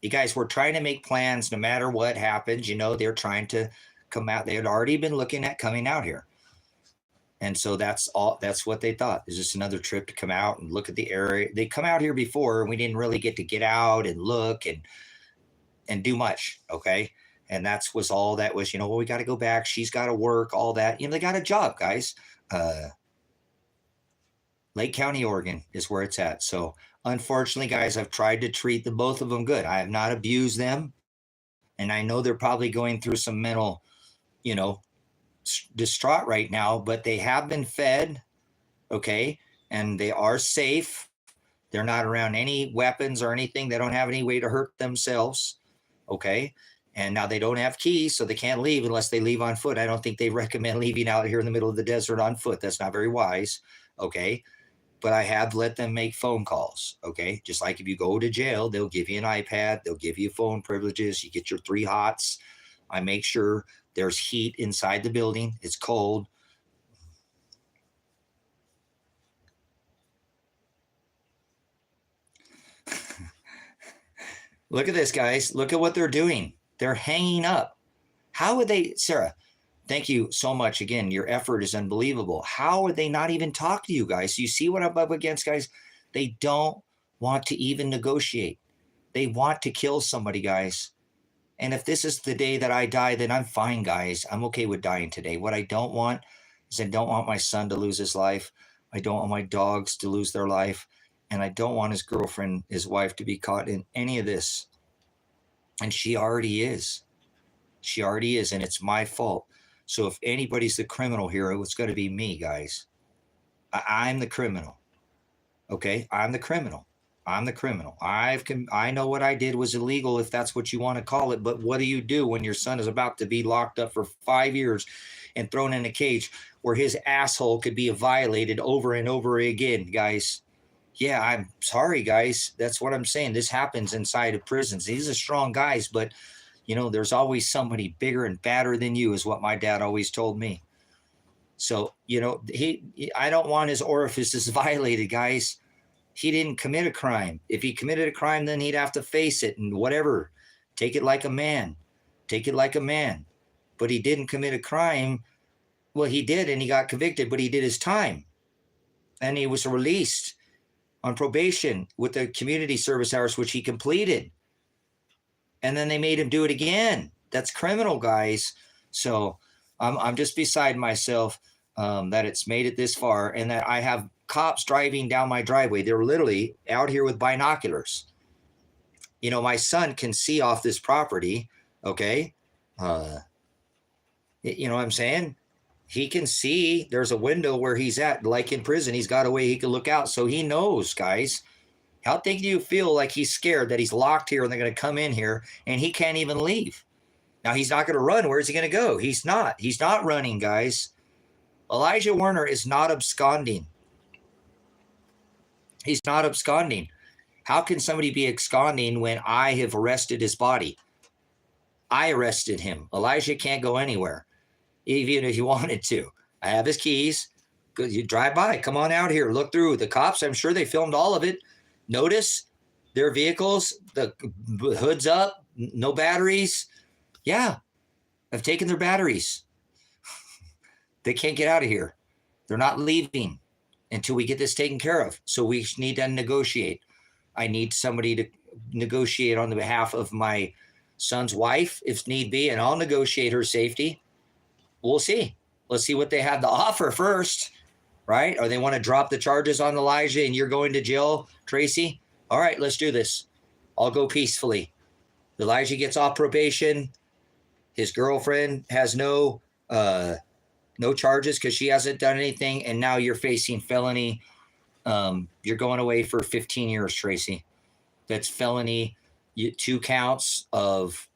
You guys were trying to make plans no matter what happens. You know, they're trying to come out. They had already been looking at coming out here. And so that's what they thought. Is just another trip to come out and look at the area. They come out here before, and we didn't really get out and look and do much. Okay. And was all that was, well, we got to go back. She's got to work, all that. They got a job, guys. Lake County, Oregon is where it's at. So unfortunately, guys, I've tried to treat the both of them good. I have not abused them. And I know they're probably going through some mental, distraught right now, but they have been fed. Okay. And they are safe. They're not around any weapons or anything. They don't have any way to hurt themselves. Okay. And now they don't have keys, so they can't leave unless they leave on foot. I don't think they recommend leaving out here in the middle of the desert on foot. That's not very wise. Okay. But I have let them make phone calls. Okay. Just like if you go to jail, they'll give you an iPad. They'll give you phone privileges. You get your 3 hots. I make sure there's heat inside the building. It's cold. Look at this, guys. Look at what they're doing. They're hanging up. How would they, Sarah, thank you so much. Again, your effort is unbelievable. How would they not even talk to you guys? You see what I'm up against, guys? They don't want to even negotiate. They want to kill somebody, guys. And if this is the day that I die, then I'm fine, guys. I'm okay with dying today. What I don't want is I don't want my son to lose his life. I don't want my dogs to lose their life. And I don't want his girlfriend, his wife, to be caught in any of this. And she already is. She already is, and it's my fault. So if anybody's the criminal here, it's going to be me, guys. I'm the criminal. Okay? I'm the criminal. I'm the criminal. I know what I did was illegal, if that's what you want to call it, but what do you do when your son is about to be locked up for 5 years and thrown in a cage where his asshole could be violated over and over again, guys? Yeah, I'm sorry, guys. That's what I'm saying. This happens inside of prisons. These are strong guys, but, there's always somebody bigger and badder than you, is what my dad always told me. So, I don't want his orifices violated, guys. He didn't commit a crime. If he committed a crime, then he'd have to face it and whatever. Take it like a man. Take it like a man. But he didn't commit a crime. Well, he did, and he got convicted, but he did his time. And he was released on probation with the community service hours, which he completed. And then they made him do it again. That's criminal, guys. So I'm just beside myself that it's made it this far, and that I have cops driving down my driveway. They're literally out here with binoculars. My son can see off this property. Okay. You know what I'm saying? He can see there's a window where he's at, like in prison. He's got a way he can look out. So he knows, guys. How do you feel like he's scared that he's locked here and they're going to come in here and he can't even leave? Now, he's not going to run. Where's he going to go? He's not. He's not running, guys. Elijah Warner is not absconding. He's not absconding. How can somebody be absconding when I have arrested his body? I arrested him. Elijah can't go anywhere, even if he wanted to. I have his keys. You drive by. Come on out here. Look through. The cops, I'm sure they filmed all of it. Notice their vehicles, the hood's up, no batteries. Yeah, I've taken their batteries. They can't get out of here. They're not leaving until we get this taken care of. So we need to negotiate. I need somebody to negotiate on the behalf of my son's wife, if need be, and I'll negotiate her safety. We'll see. Let's see what they have to offer first, right? Or they want to drop the charges on Elijah and you're going to jail, Tracy? All right, let's do this. I'll go peacefully. Elijah gets off probation. His girlfriend has no charges because she hasn't done anything, and now you're facing felony. You're going away for 15 years, Tracy. That's felony. 2 counts of,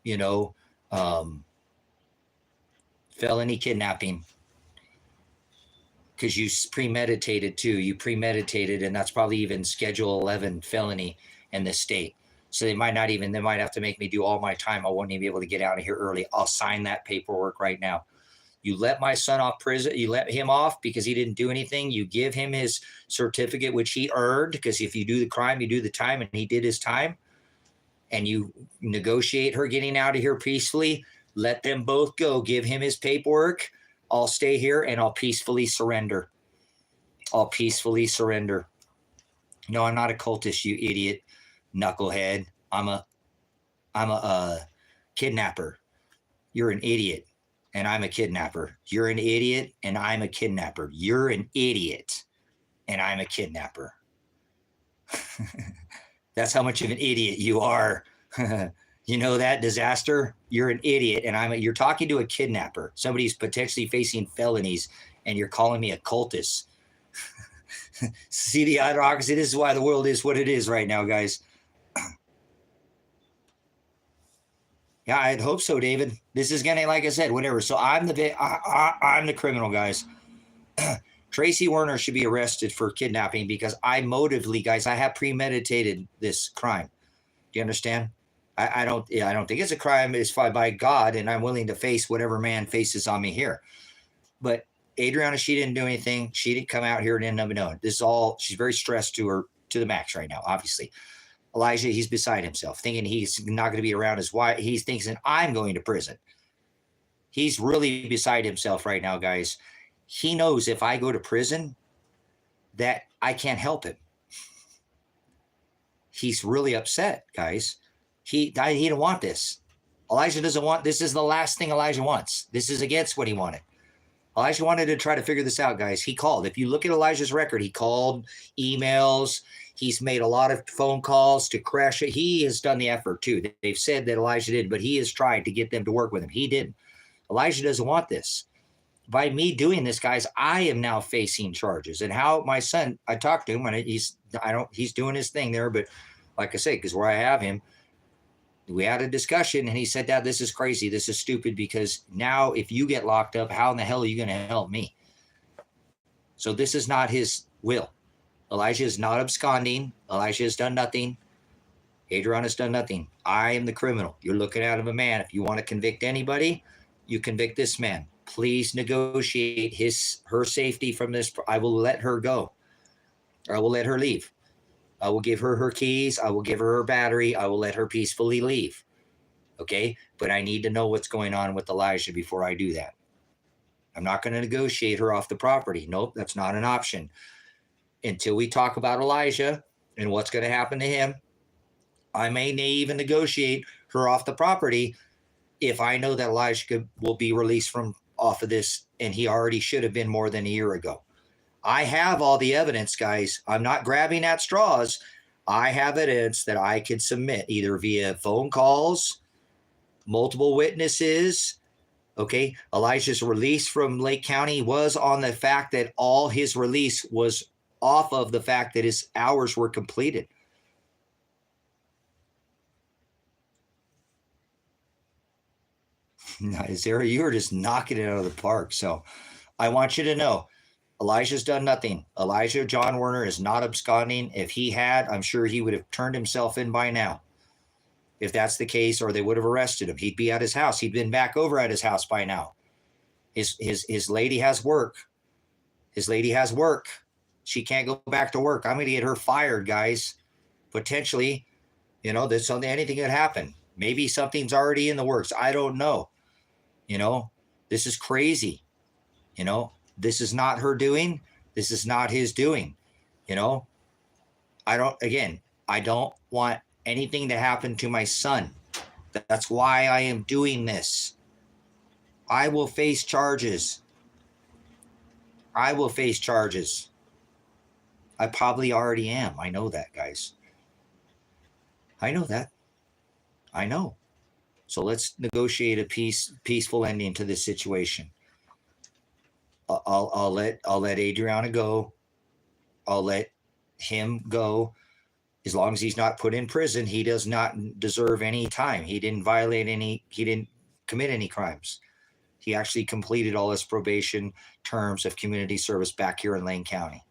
felony kidnapping. because you premeditated too. You premeditated, and that's probably even Schedule 11 felony in this state. So they might have to make me do all my time. I won't even be able to get out of here early. I'll sign that paperwork right now. You let my son off prison. You let him off because he didn't do anything. You give him his certificate, which he earned, because if you do the crime, you do the time, and he did his time. And you negotiate her getting out of here peacefully. Let them both go. Give him his paperwork. I'll stay here and I'll peacefully surrender. I'll peacefully surrender. No, I'm not a cultist, you idiot, knucklehead. I'm a kidnapper. You're an idiot, and I'm a kidnapper. You're an idiot, and I'm a kidnapper. You're an idiot, and I'm a kidnapper. That's how much of an idiot you are. You know that, disaster? You're an idiot, and you're talking to a kidnapper. Somebody's potentially facing felonies, and you're calling me a cultist. See the autocracy? This is why the world is what it is right now, guys. Yeah, I'd hope so, David. This is gonna, like I said, whatever. So I'm the criminal, guys. Tracy Werner should be arrested for kidnapping because I have premeditated this crime. Do you understand? I don't think it's a crime. It's by God, and I'm willing to face whatever man faces on me here. But Adriana, she didn't do anything. She didn't come out here and end up knowing. This is all. She's very stressed to the max right now. Obviously, Elijah, he's beside himself, thinking he's not going to be around his wife. He's thinking I'm going to prison. He's really beside himself right now, guys. He knows if I go to prison, that I can't help him. He's really upset, guys. He didn't want this. Elijah doesn't want this. Is the last thing Elijah wants. This is against what he wanted. Elijah wanted to try to figure this out, guys. He called. If you look at Elijah's record, he called, emails. He's made a lot of phone calls to crash it. He has done the effort too. They've said that Elijah did, but he has tried to get them to work with him. He didn't. Elijah doesn't want this. By me doing this, guys, I am now facing charges. And how my son, I talked to him, and he's doing his thing there. But like I say, because where I have him, we had a discussion, and he said, Dad, this is crazy. This is stupid, because now if you get locked up, how in the hell are you going to help me? So this is not his will. Elijah is not absconding. Elijah has done nothing. Adriana has done nothing. I am the criminal. You're looking out of a man. If you want to convict anybody, you convict this man. Please negotiate her safety from this. I will let her go. I will let her leave. I will give her her keys. I will give her her battery. I will let her peacefully leave. Okay? But I need to know what's going on with Elijah before I do that. I'm not going to negotiate her off the property. Nope, that's not an option. Until we talk about Elijah and what's going to happen to him, I may even negotiate her off the property if I know that Elijah will be released from off of this, and he already should have been more than a year ago. I have all the evidence, guys. I'm not grabbing at straws. I have evidence that I could submit either via phone calls, multiple witnesses. Okay. Elijah's release from Lake County was on the fact that all his release was off of the fact that his hours were completed. Zara, you are just knocking it out of the park. So I want you to know, Elijah's done nothing. Elijah John Werner is not absconding. If he had, I'm sure he would have turned himself in by now. If that's the case, or they would have arrested him. He'd be at his house. He'd been back over at his house by now. His lady has work. His lady has work. She can't go back to work. I'm going to get her fired, guys. Potentially, there's something, anything could happen. Maybe something's already in the works. I don't know. This is crazy. This is not her doing. This is not his doing. I don't want anything to happen to my son. That's why I am doing this. I will face charges. I probably already am. I know that, guys. I know that. I know. So let's negotiate a peaceful ending to this situation. I'll let Adriana go. I'll let him go. As long as he's not put in prison, he does not deserve any time. He didn't commit any crimes. He actually completed all his probation terms of community service back here in Lane County.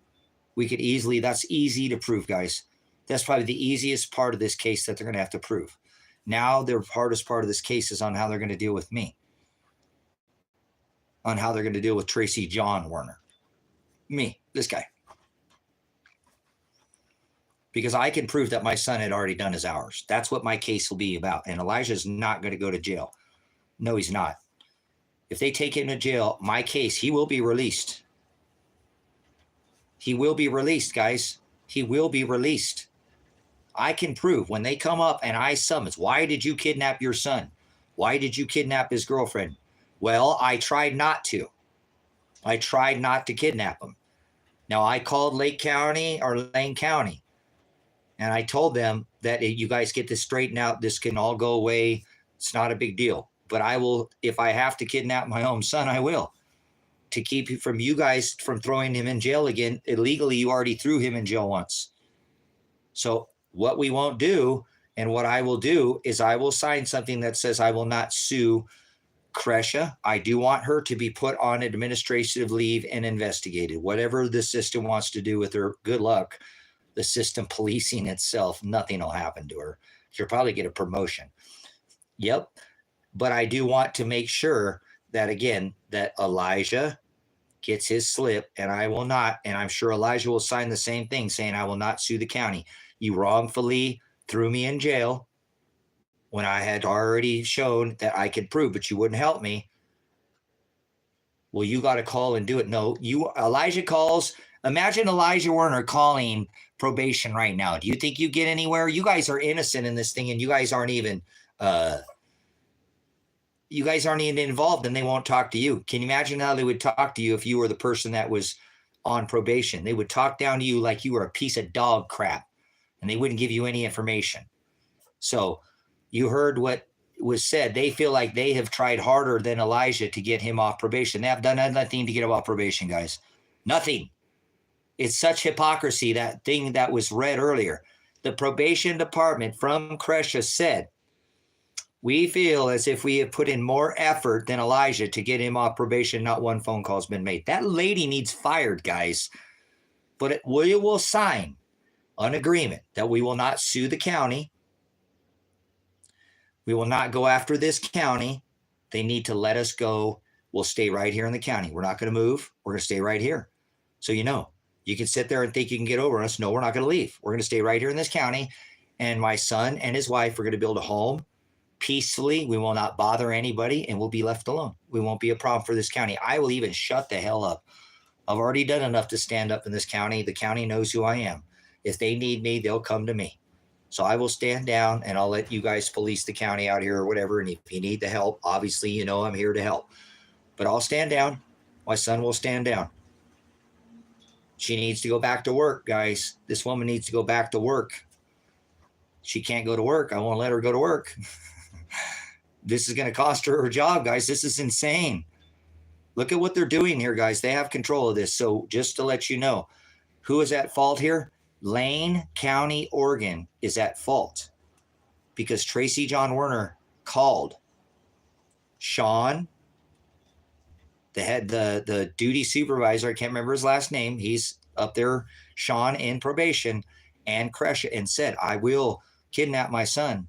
We could easily, that's easy to prove, guys. That's probably the easiest part of this case that they're going to have to prove. Now, the hardest part of this case is on how they're going to deal with me, on how they're going to deal with Tracy John Werner. Me, this guy. Because I can prove that my son had already done his hours. That's what my case will be about. And Elijah's not going to go to jail. No, he's not. If they take him to jail, my case, he will be released. He will be released, guys. He will be released. I can prove when they come up and I summons, why did you kidnap your son? Why did you kidnap his girlfriend? Well, I tried not to. I tried not to kidnap him. Now, I called Lane County, and I told them that you guys get this straightened out. This can all go away. It's not a big deal. But I will, if I have to kidnap my own son, I will. To keep you guys from throwing him in jail again. Illegally, you already threw him in jail once. So what we won't do, and what I will do, is I will sign something that says I will not sue Kresha. I do want her to be put on administrative leave and investigated. Whatever the system wants to do with her, good luck. The system policing itself, nothing will happen to her. She'll probably get a promotion. Yep. But I do want to make sure that, again, that Elijah gets his slip, and I will not. And I'm sure Elijah will sign the same thing saying, I will not sue the county. You wrongfully threw me in jail when I had already shown that I could prove, but you wouldn't help me. Well, you got to call and do it. No, Elijah calls. Imagine Elijah Werner calling probation right now. Do you think you get anywhere? You guys are innocent in this thing, and you guys aren't even involved, and they won't talk to you. Can you imagine how they would talk to you if you were the person that was on probation? They would talk down to you like you were a piece of dog crap, and they wouldn't give you any information. So you heard what was said. They feel like they have tried harder than Elijah to get him off probation. They have done nothing to get him off probation, guys. Nothing. It's such hypocrisy, that thing that was read earlier. The probation department from Kresha said, we feel as if we have put in more effort than Elijah to get him off probation. Not one phone call has been made. That lady needs fired, guys. But we will sign an agreement that we will not sue the county. We will not go after this county. They need to let us go. We'll stay right here in the county. We're not going to move. We're going to stay right here. So, you can sit there and think you can get over us. No, we're not going to leave. We're going to stay right here in this county. And my son and his wife are going to build a home peacefully. We will not bother anybody, and we'll be left alone. We won't be a problem for this county. I will even shut the hell up. I've already done enough to stand up in this county. The county knows who I am. If they need me, they'll come to me. So I will stand down, and I'll let you guys police the county out here or whatever. And if you need the help, obviously, I'm here to help. But I'll stand down. My son will stand down. She needs to go back to work, guys. This woman needs to go back to work. She can't go to work. I won't let her go to work. This is going to cost her job, guys. This is insane. Look at what they're doing here, guys. They have control of this. So just to let you know, who is at fault here? Lane County, Oregon is at fault because Tracy John Werner called Sean, the duty supervisor. I can't remember his last name. He's up there, Sean, in probation, and Kresha, and said, I will kidnap my son.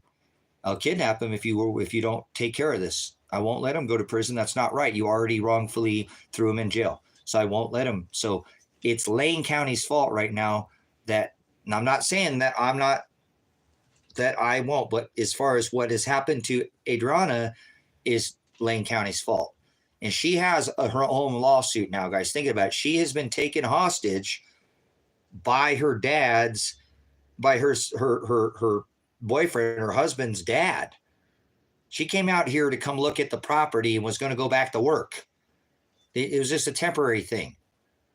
I'll kidnap him if you don't take care of this. I won't let him go to prison. That's not right. You already wrongfully threw him in jail. So I won't let him. So it's Lane County's fault right now and I'm not saying that I won't, but as far as what has happened to Adriana is Lane County's fault. And she has her own lawsuit now, guys. Think about it. She has been taken hostage by her boyfriend, her husband's dad. She came out here to come look at the property and was going to go back to work. It was just a temporary thing.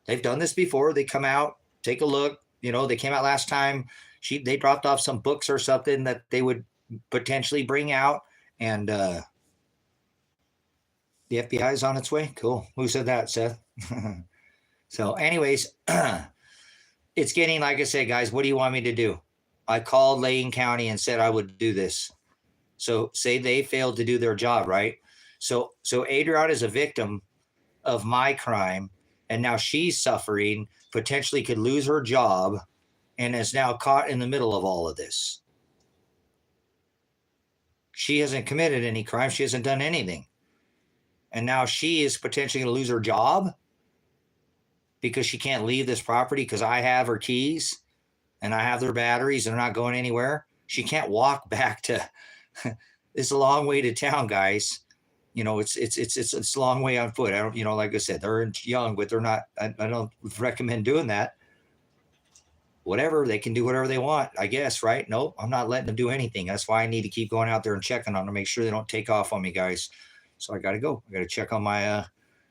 They've done this before. They come out, take a look. They came out last time. They dropped off some books or something that they would potentially bring out. And the FBI is on its way. Cool. Who said that, Seth? So anyways, it's getting, like I said, guys, what do you want me to do? I called Lane County and said I would do this. So say they failed to do their job, right? So Adriana is a victim of my crime, and now she's suffering, potentially could lose her job, and is now caught in the middle of all of this. She hasn't committed any crime. She hasn't done anything. And now she is potentially going to lose her job because she can't leave this property because I have her keys and I have their batteries and they're not going anywhere. She can't walk back to it's a long way to town, guys. You know, it's a long way on foot. I don't, you know, like I said, they're young, but they're not, I don't recommend doing that. Whatever, they can do whatever they want, I guess, right? Nope, I'm not letting them do anything. That's why I need to keep going out there and checking on them to make sure they don't take off on me, guys. So I got to go. I got to check on my,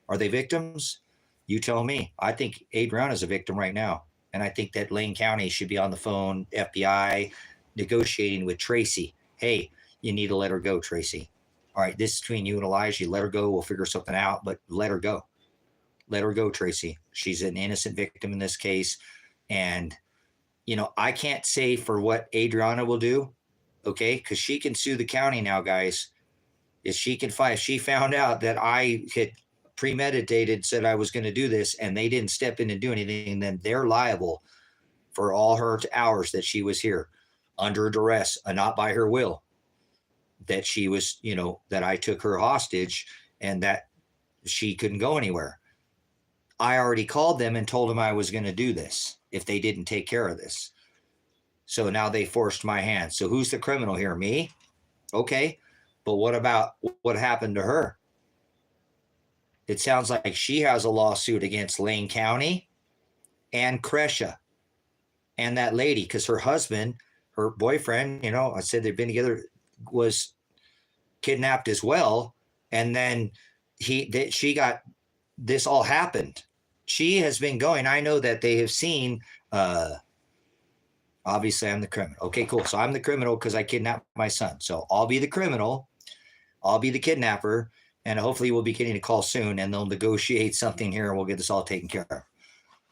are they victims? You tell me. I think Adriana is a victim right now. And I think that Lane County should be on the phone, FBI, negotiating with Tracy. Hey, you need to let her go, Tracy. All right, this is between you and Elijah. You let her go. We'll figure something out, but let her go. Let her go, Tracy. She's an innocent victim in this case. And, you know, I can't say for what Adriana will do, okay? Because she can sue the county now, guys. If she found out that I had premeditated, said I was going to do this, and they didn't step in and do anything, then they're liable for all her hours that she was here under duress, not by her will, that she was, you know, that I took her hostage and that she couldn't go anywhere. I already called them and told them I was going to do this if they didn't take care of this. So now they forced my hand. So who's the criminal here? Me? Okay. But what about what happened to her? It sounds like she has a lawsuit against Lane County and Crescia and that lady, because her husband, her boyfriend, you know, I said they've been together, was kidnapped as well. And then she got, this all happened. She has been going. I know that they have seen, obviously I'm the criminal. Okay, cool. So I'm the criminal because I kidnapped my son. So I'll be the criminal. I'll be the kidnapper. And hopefully we'll be getting a call soon and they'll negotiate something here and we'll get this all taken care of.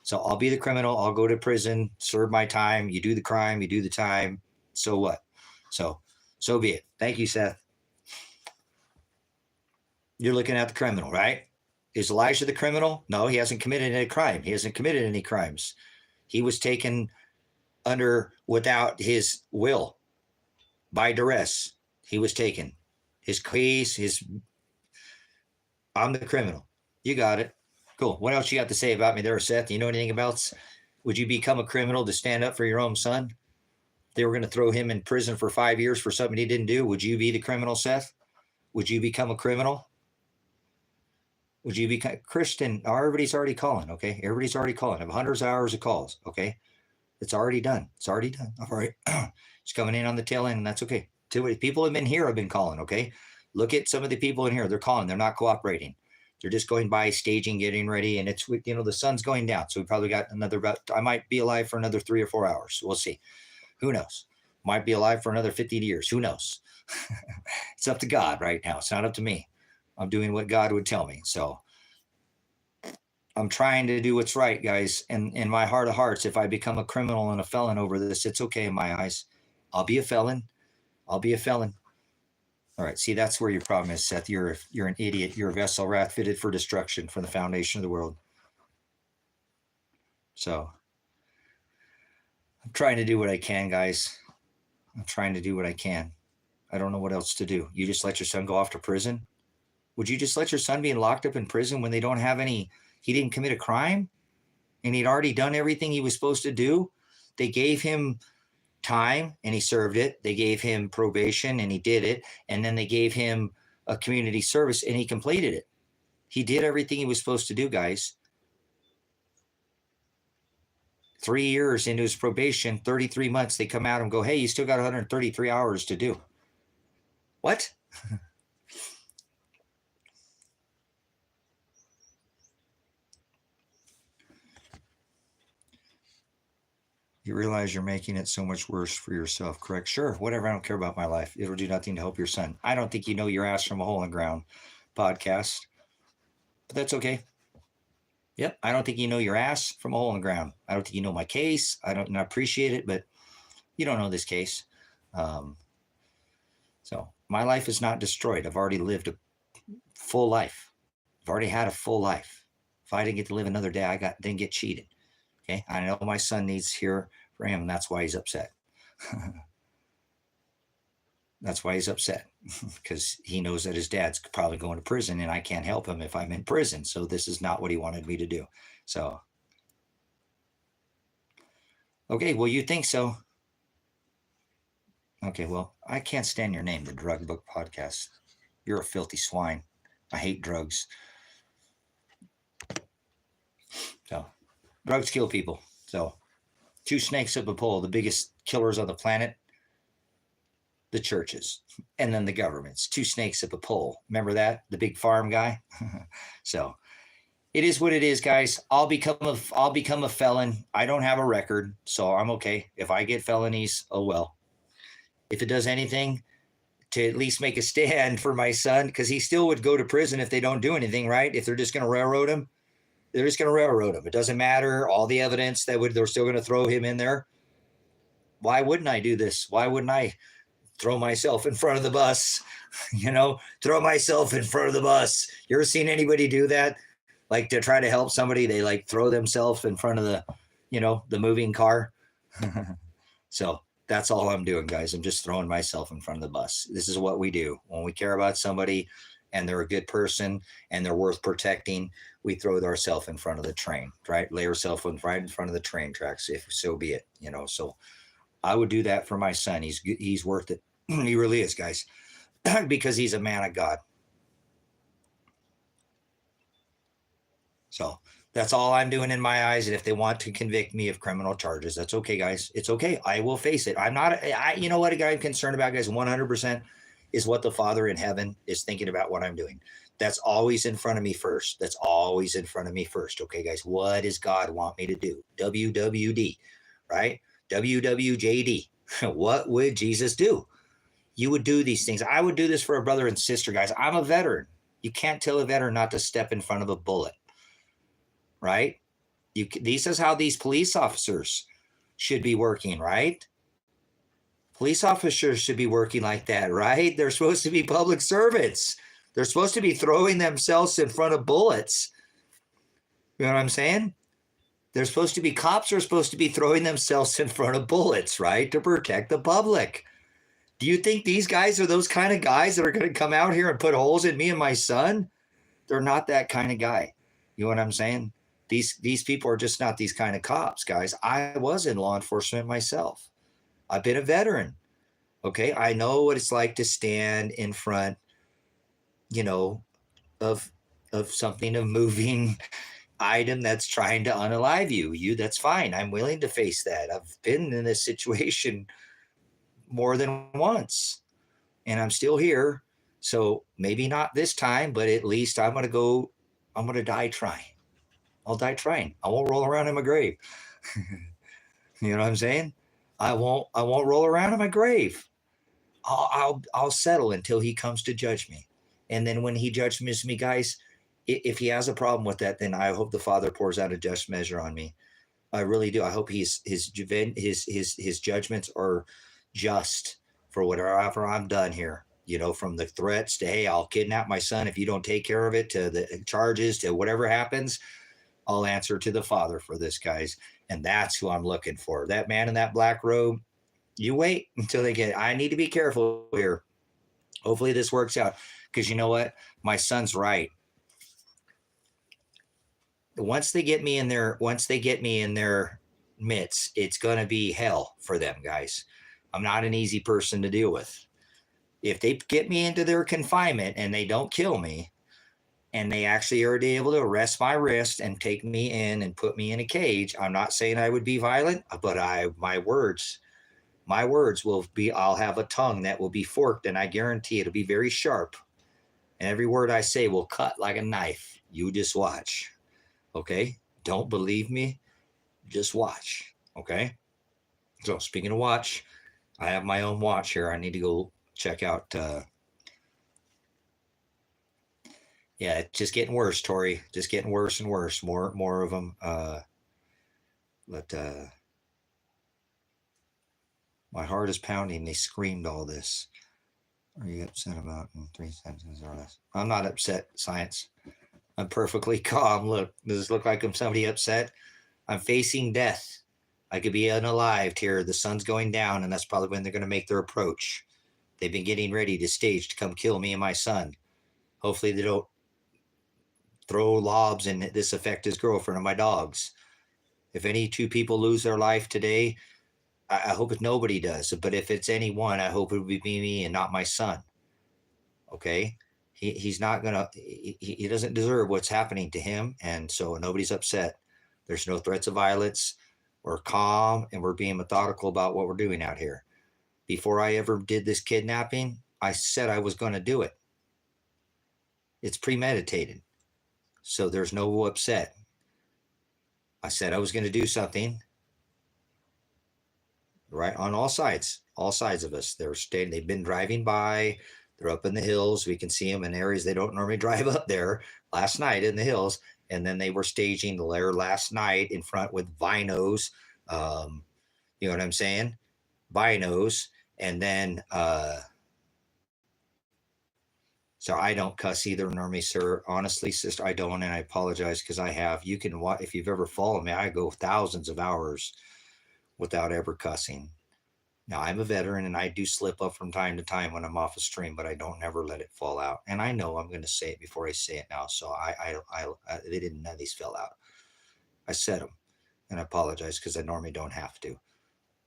So I'll be the criminal. I'll go to prison, serve my time. You do the crime, you do the time. So what? So be it. Thank you, Seth. You're looking at the criminal, right? Is Elijah the criminal? No, he hasn't committed any crime. He hasn't committed any crimes. He was taken under without his will, by duress. He was taken. His case, I'm the criminal. You got it. Cool. What else you got to say about me there, Seth? You know anything about, would you become a criminal to stand up for your own son? They were going to throw him in prison for 5 years for something he didn't do. Would you be the criminal, Seth? Would you become a criminal? Would you become Christian? Oh, everybody's already calling. Okay. Everybody's already calling. I have hundreds of hours of calls. Okay. It's already done. It's already done. All right. It's coming in on the tail end, and that's okay. People have been here, have been calling. Okay. Look at some of the people in here. They're calling. They're not cooperating. They're just going by, staging, getting ready. And it's, you know, the sun's going down. So we probably got I might be alive for another 3 or 4 hours. We'll see. Who knows? Might be alive for another 50 years. Who knows? It's up to God right now. It's not up to me. I'm doing what God would tell me. So I'm trying to do what's right, guys. And in my heart of hearts, if I become a criminal and a felon over this, it's okay in my eyes. I'll be a felon. I'll be a felon. All right. See, that's where your problem is, Seth. You're an idiot. You're a vessel wrath fitted for destruction from the foundation of the world. So I'm trying to do what I can, guys. I'm trying to do what I can. I don't know what else to do. You just let your son go off to prison? Would you just let your son be locked up in prison when they don't have any, he didn't commit a crime and he'd already done everything he was supposed to do? They gave him time and he served it. They gave him probation and he did it. And then they gave him a community service and he completed it. He did everything he was supposed to do, guys. 3 years into his probation, 33 months, they come out and go, hey, you still got 133 hours to do. What? You realize you're making it so much worse for yourself, correct? Sure, whatever. I don't care about my life. It'll do nothing to help your son. I don't think you know your ass from a hole in the ground podcast, but that's okay. Yep, I don't think you know your ass from a hole in the ground. I don't think you know my case. I appreciate it, but you don't know this case. So my life is not destroyed. I've already lived full life. I've already had a full life. If I didn't get to live another day, I didn't get cheated. Okay. I know my son needs here for him, and that's why he's upset. That's why he's upset, because he knows that his dad's probably going to prison and I can't help him if I'm in prison. So this is not what he wanted me to do. So, okay, well, you think so. Okay, well, I can't stand your name, the Drug Book Podcast. You're a filthy swine. I hate drugs. So, drugs kill people. So, two snakes up a pole, the biggest killers on the planet, the churches, and then the governments. Two snakes up a pole. Remember that? The big farm guy? So, it is what it is, guys. I'll become a felon. I don't have a record, so I'm okay. If I get felonies, oh well. If it does anything to at least make a stand for my son, because he still would go to prison if they don't do anything, right? If they're just going to railroad him, they're just going to railroad him. It doesn't matter. All the evidence they're still going to throw him in there. Why wouldn't I do this? Why wouldn't I throw myself in front of the bus? Throw myself in front of the bus. You ever seen anybody do that? Like, to try to help somebody, they like throw themselves in front of the moving car. So that's all I'm doing, guys. I'm just throwing myself in front of the bus. This is what we do. When we care about somebody and they're a good person and they're worth protecting, we throw ourselves in front of the train, right? Lay ourselves right in front of the train tracks, if so be it, So I would do that for my son. He's worth it. He really is, guys, because he's a man of God. So that's all I'm doing in my eyes. And if they want to convict me of criminal charges, that's okay, guys. It's okay. I will face it. I'm not, you know what, a guy I'm concerned about, guys, 100% is what the Father in heaven is thinking about what I'm doing. That's always in front of me first. That's always in front of me first. Okay, guys, what does God want me to do? WWD, right? WWJD. What would Jesus do? You would do these things. I would do this for a brother and sister, guys. I'm a veteran. You can't tell a veteran not to step in front of a bullet. Right? This is how these police officers should be working, right? Police officers should be working like that, right? They're supposed to be public servants. They're supposed to be throwing themselves in front of bullets. You know what I'm saying? Cops are supposed to be throwing themselves in front of bullets, right? To protect the public. Do you think these guys are those kind of guys that are going to come out here and put holes in me and my son? They're not that kind of guy. You know what I'm saying? These people are just not these kind of cops, guys. I was in law enforcement myself. I've been a veteran. Okay. I know what it's like to stand in front, of something, a moving item that's trying to unalive you. That's fine. I'm willing to face that. I've been in this situation more than once and I'm still here. So maybe not this time, but at least I'm going to die trying. I'll die trying. I won't roll around in my grave. You know what I'm saying? I won't roll around in my grave. I'll settle until he comes to judge me. And then when he judges me, guys, if he has a problem with that, then I hope the Father pours out a just measure on me. I really do. I hope his judgments are just for whatever I've done here. From the threats to, hey, I'll kidnap my son if you don't take care of it, to the charges, to whatever happens, I'll answer to the Father for this, guys. And that's who I'm looking for. That man in that black robe, you wait until they get, I need to be careful here. Hopefully this works out. Because you know what? My son's right. Once they get me in their midst, it's going to be hell for them, guys. I'm not an easy person to deal with. If they get me into their confinement and they don't kill me, and they actually are able to arrest my wrist and take me in and put me in a cage, I'm not saying I would be violent, but my words will be, I'll have a tongue that will be forked, and I guarantee it'll be very sharp. And every word I say will cut like a knife. You just watch. Okay? Don't believe me? Just watch. Okay? So speaking of watch, I have my own watch here. I need to go check out, yeah, it's just getting worse, Tori. Just getting worse and worse. More of them. But my heart is pounding. They screamed all this. Are you upset about in 3 sentences or less? I'm not upset, Science. I'm perfectly calm. Look, does this look like I'm somebody upset? I'm facing death. I could be unalived here. The sun's going down, and that's probably when they're going to make their approach. They've been getting ready to stage to come kill me and my son. Hopefully they don't throw lobs and this affect his girlfriend and my dogs. If any two people lose their life today, I hope nobody does. But if it's anyone, I hope it would be me and not my son. Okay? He's not going to, he doesn't deserve what's happening to him. And so nobody's upset. There's no threats of violence. We're calm and we're being methodical about what we're doing out here. Before I ever did this kidnapping, I said I was going to do it. It's premeditated. So there's no upset. I said I was going to do something. Right, on all sides of us. They've been driving by. They're up in the hills. We can see them in areas they don't normally drive up there. Last night in the hills, and then they were staging there last night in front with vinos. You know what I'm saying? Vinos, and then so I don't cuss either normally, sir. Honestly, sister, I don't, and I apologize because I have. You can watch if you've ever followed me. I go thousands of hours without ever cussing. Now, I'm a veteran and I do slip up from time to time when I'm off a stream, but I don't never let it fall out. And I know I'm going to say it before I say it now. So they didn't, none of these fell out. I said them and I apologize because I normally don't have to.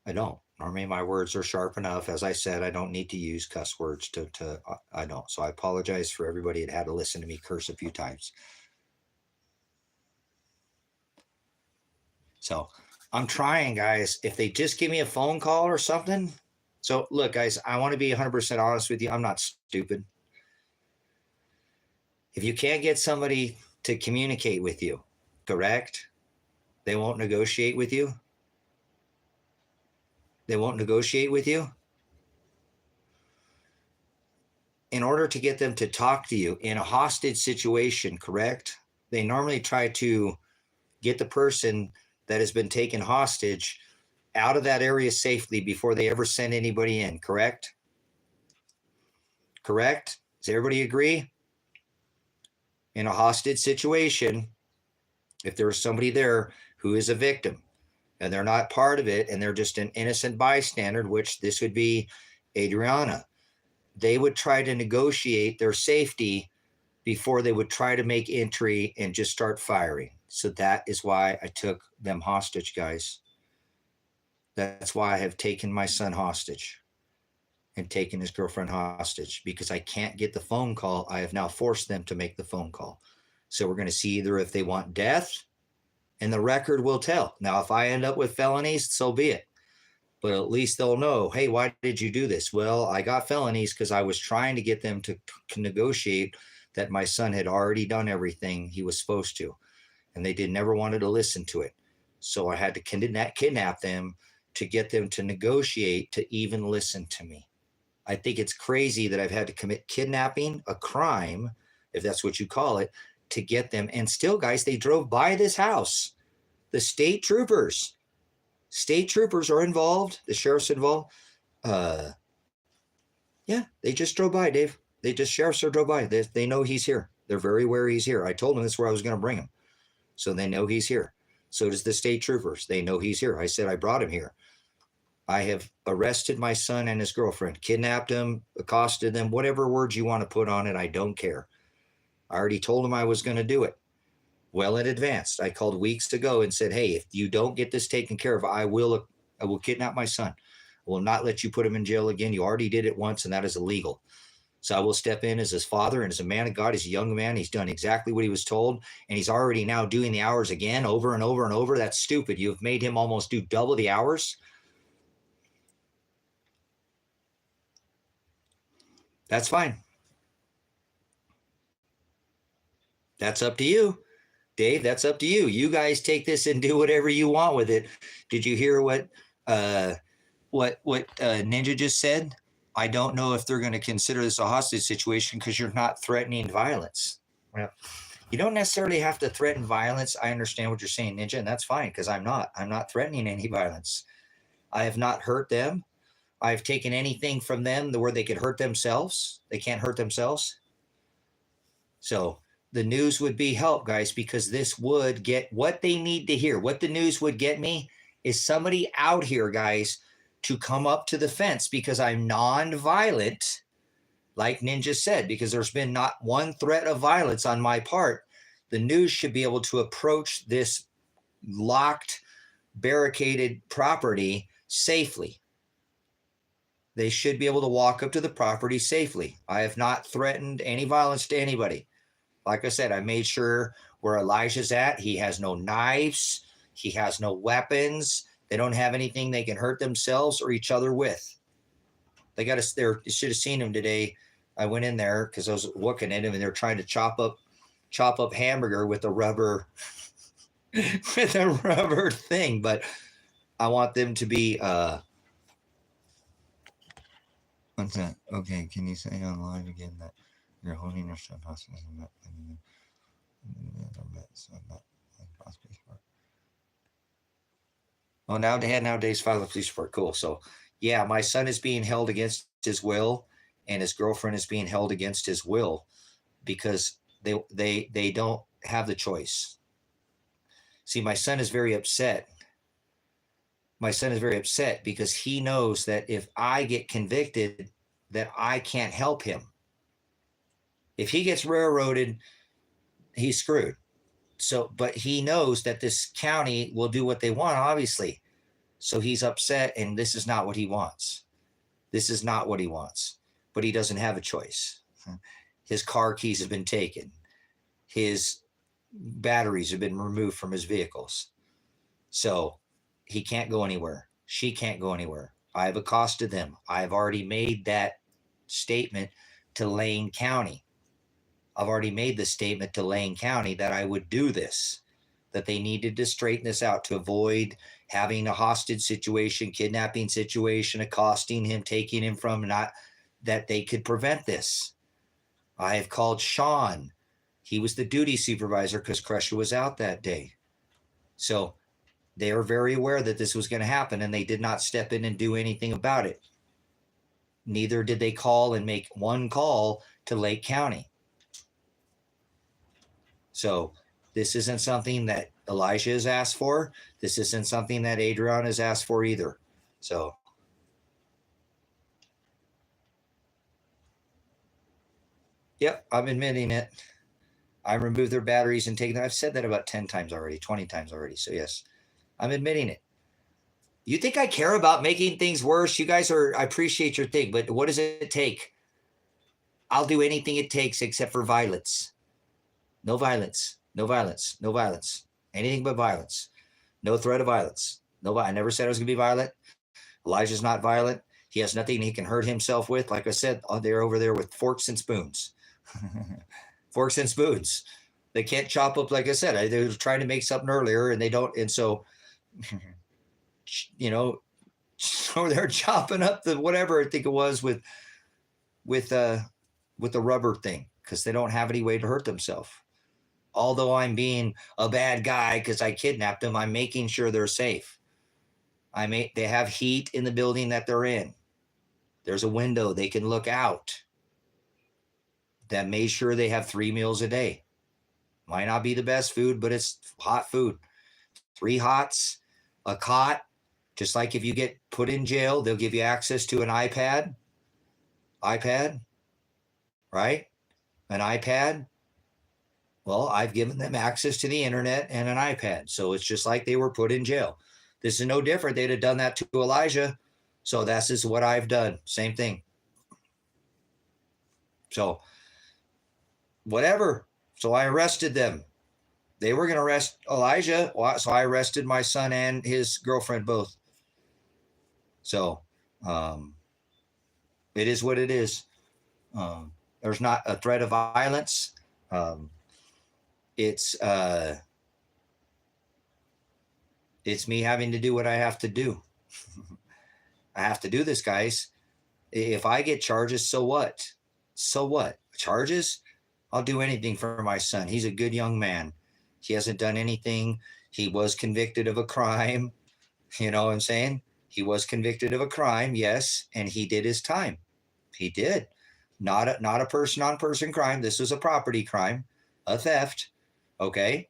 I don't. Normally my words are sharp enough. As I said, I don't need to use cuss words I don't. So I apologize for everybody that had to listen to me curse a few times. So I'm trying, guys. If they just give me a phone call or something. So, look, guys, I want to be 100% honest with you. I'm not stupid. If you can't get somebody to communicate with you, correct? They won't negotiate with you. They won't negotiate with you. In order to get them to talk to you in a hostage situation, correct? They normally try to get the person that has been taken hostage out of that area safely before they ever send anybody in, correct? Correct? Does everybody agree? In a hostage situation, if there's somebody there who is a victim and they're not part of it and they're just an innocent bystander, which this would be Adriana, they would try to negotiate their safety before they would try to make entry and just start firing. So that is why I took them hostage, guys. That's why I have taken my son hostage and taken his girlfriend hostage, because I can't get the phone call. I have now forced them to make the phone call. So we're going to see either if they want death, and the record will tell. Now, if I end up with felonies, so be it. But at least they'll know, hey, why did you do this? Well, I got felonies because I was trying to get them to negotiate that my son had already done everything he was supposed to, and they never wanted to listen to it. So I had to kidnap them to get them to negotiate to even listen to me. I think it's crazy that I've had to commit kidnapping, a crime, if that's what you call it, to get them. And still, guys, they drove by this house. The state troopers are involved. The sheriff's involved. Yeah, they just drove by, Dave. Sheriffs drove by. They know he's here. They're very aware he's here. I told them this is where I was going to bring him. So they know he's here. So does the state troopers. They know he's here. I said I brought him here. I have arrested my son and his girlfriend, kidnapped him, accosted them, whatever words you want to put on it, I don't care. I already told him I was going to do it well in advance. I called weeks ago and said, hey, if you don't get this taken care of, I will kidnap my son. I will not let you put him in jail again. You already did it once, and that is illegal. So I will step in as his father and as a man of God. He's a young man. He's done exactly what he was told, and he's already now doing the hours again over and over and over. That's stupid. You've made him almost do double the hours. That's fine. That's up to you, Dave. That's up to you. You guys take this and do whatever you want with it. Did you hear what Ninja just said? I don't know if they're going to consider this a hostage situation because you're not threatening violence. Well, you don't necessarily have to threaten violence. I understand what you're saying, Ninja, and that's fine because I'm not threatening any violence. I have not hurt them. I've taken anything from them where they could hurt themselves. They can't hurt themselves. So the news would be help, guys, because this would get what they need to hear. What the news would get me is somebody out here, guys, to come up to the fence because I'm non-violent, like Ninja said, because there's been not one threat of violence on my part. The news should be able to approach this locked, barricaded property safely. They should be able to walk up to the property safely. I have not threatened any violence to anybody. Like I said, I made sure where Elijah's at, he has no knives, he has no weapons. They don't have anything they can hurt themselves or each other with. They got us there. You should have seen him today. I went in there because I was looking at him, and they're trying to chop up hamburger with a rubber with a rubber thing. But I want them to be what's that? Okay, can you say on live again that you're holding your son hostage and that oh, nowadays file a police report. Cool. So yeah, my son is being held against his will, and his girlfriend is being held against his will because they don't have the choice. See, my son is very upset. My son is very upset because he knows that if I get convicted, that I can't help him. If he gets railroaded, he's screwed. So, but he knows that this county will do what they want, obviously. So he's upset, and this is not what he wants. This is not what he wants. But he doesn't have a choice. His car keys have been taken. His batteries have been removed from his vehicles. So he can't go anywhere. She can't go anywhere. I've accosted them. I've already made that statement to Lane County. I've already made the statement to Lane County that I would do this, that they needed to straighten this out to avoid having a hostage situation, kidnapping situation, accosting him, taking him from, not that they could prevent this. I have called Sean. He was the duty supervisor because Crusher was out that day. So they are very aware that this was going to happen, and they did not step in and do anything about it. Neither did they call and make one call to Lake County. So this isn't something that Elijah has asked for. This isn't something that Adrian has asked for either. So yep, I'm admitting it. I removed their batteries and taken them. I've said that about 10 times already, 20 times already. So yes, I'm admitting it. You think I care about making things worse? You guys are, I appreciate your thing, but what does it take? I'll do anything it takes except for violence. No violence, no violence, no violence. Anything but violence. No threat of violence. No, I never said I was going to be violent. Elijah's not violent. He has nothing he can hurt himself with. Like I said, they're over there with forks and spoons. Forks and spoons. They can't chop up, like I said. They were trying to make something earlier, and they don't. And so, you know, so they're chopping up the whatever I think it was with the rubber thing because they don't have any way to hurt themselves. Although I'm being a bad guy because I kidnapped them, I'm making sure they're safe. They have heat in the building that they're in. There's a window they can look out. That made sure they have 3 meals a day. Might not be the best food, but it's hot food. 3 hots, a cot. Just like if you get put in jail, they'll give you access to an iPad. Right? An iPad. Well, I've given them access to the internet and an iPad. So it's just like they were put in jail. This is no different. They'd have done that to Elijah. So that's just what I've done. Same thing. So whatever. So I arrested them. They were going to arrest Elijah. So I arrested my son and his girlfriend both. So it is what it is. There's not a threat of violence. It's me having to do what I have to do. I have to do this, guys. If I get charges, so what? So what? Charges? I'll do anything for my son. He's a good young man. He hasn't done anything. He was convicted of a crime. You know what I'm saying? He was convicted of a crime, yes, and he did his time. He did. Not a person-on-person crime. This was a property crime, a theft. Okay.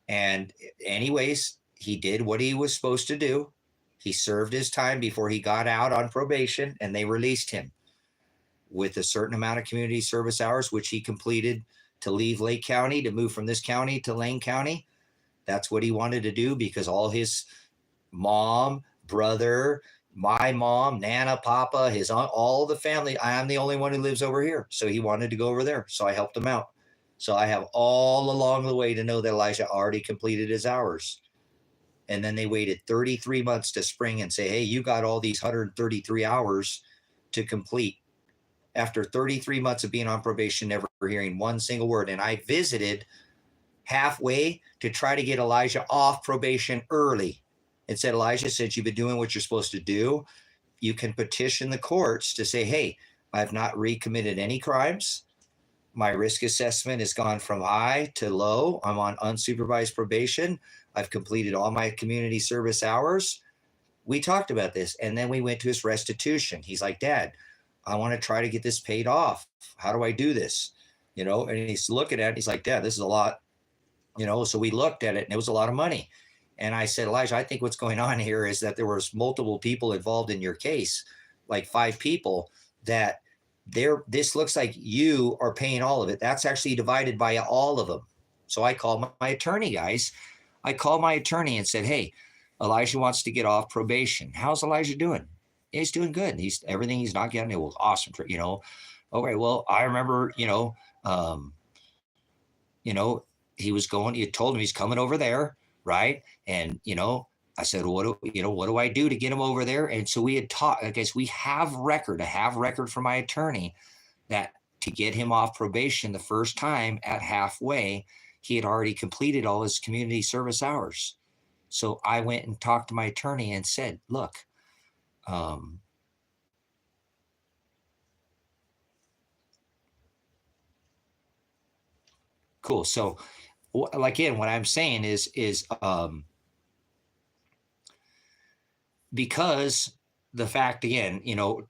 And anyways, he did what he was supposed to do. He served his time before he got out on probation, and they released him with a certain amount of community service hours, which he completed to leave Lake County, to move from this county to Lane County. That's what he wanted to do, because all his mom, brother, my mom, Nana, Papa, his aunt, all the family, I'm the only one who lives over here. So he wanted to go over there. So I helped him out. So I have all along the way to know that Elijah already completed his hours. And then they waited 33 months to spring and say, hey, you got all these 133 hours to complete. After 33 months of being on probation, never hearing one single word. And I visited halfway to try to get Elijah off probation early. And said, Elijah, since you've been doing what you're supposed to do, you can petition the courts to say, hey, I've not recommitted any crimes. My risk assessment has gone from high to low. I'm on unsupervised probation. I've completed all my community service hours. We talked about this. And then we went to his restitution. He's like, Dad, I want to try to get this paid off. How do I do this? And he's looking at it. He's like, Dad, this is a lot. So we looked at it, and it was a lot of money. And I said, Elijah, I think what's going on here is that there was multiple people involved in your case, like 5 people, that this looks like you are paying all of it. That's actually divided by all of them. So I called my attorney, guys. I called my attorney and said, hey, Elijah wants to get off probation. How's Elijah doing? He's doing good. Everything he's not getting, it was awesome. Okay, well, I remember, he was going, you told him he's coming over there. Right. And, I said, what do I do to get him over there? And so we had talked, I guess we have record from my attorney that to get him off probation the first time at halfway, he had already completed all his community service hours. So I went and talked to my attorney and said, look, cool. So again, what I'm saying is because the fact, again,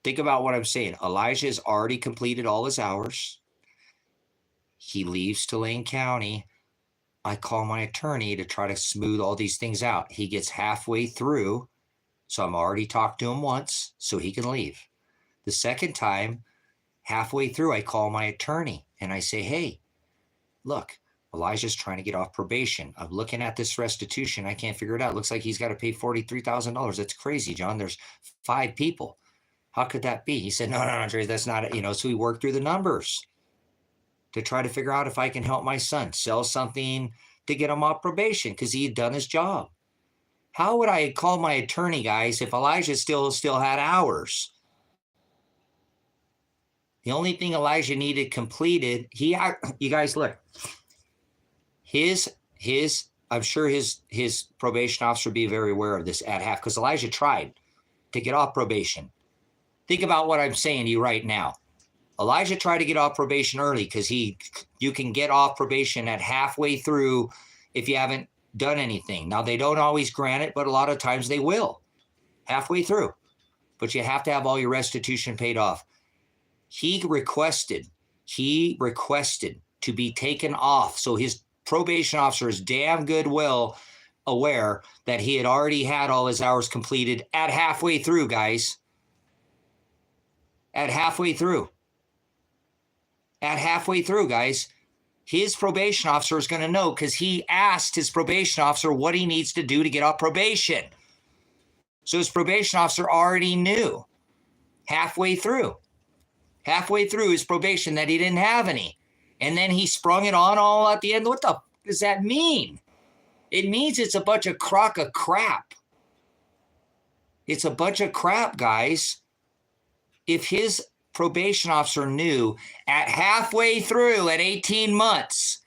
think about what I'm saying. Elijah has already completed all his hours. He leaves to Lane County. I call my attorney to try to smooth all these things out. He gets halfway through. So I'm already talked to him once so he can leave. The second time, halfway through, I call my attorney and I say, hey, look, Elijah's trying to get off probation. I'm looking at this restitution. I can't figure it out. It looks like he's got to pay $43,000. That's crazy, John. There's 5 people. How could that be? He said, no, Andre, that's not it. So we worked through the numbers to try to figure out if I can help my son sell something to get him off probation because he had done his job. How would I call my attorney, guys, if Elijah still had hours? The only thing Elijah needed completed, you guys look, I'm sure his probation officer would be very aware of this at half, because Elijah tried to get off probation. Think about what I'm saying to you right now. Elijah tried to get off probation early because you can get off probation at halfway through if you haven't done anything. Now, they don't always grant it, but a lot of times they will halfway through. But you have to have all your restitution paid off. He requested to be taken off. So his probation officer is damn good well aware that he had already had all his hours completed at halfway through, guys. At halfway through, guys. His probation officer is going to know because he asked his probation officer what he needs to do to get off probation. So his probation officer already knew halfway through his probation that he didn't have any. And then he sprung it on all at the end. What the does that mean? It means it's a bunch of crock of crap. It's a bunch of crap, guys. If his probation officer knew at halfway through at 18 months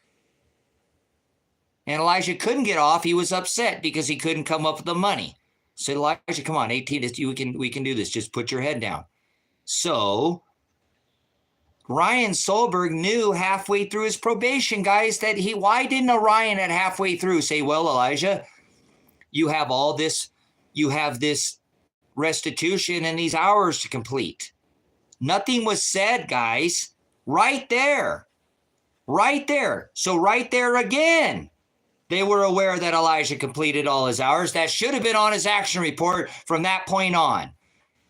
and Elijah couldn't get off, he was upset because he couldn't come up with the money. Said, Elijah, come on, 18, we can do this. Just put your head down. So Ryan Solberg knew halfway through his probation, guys, that why didn't Ryan at halfway through say, well, Elijah, you have all this, you have this restitution and these hours to complete. Nothing was said, guys. Right there. Right there. So right there again, they were aware that Elijah completed all his hours. That should have been on his action report from that point on.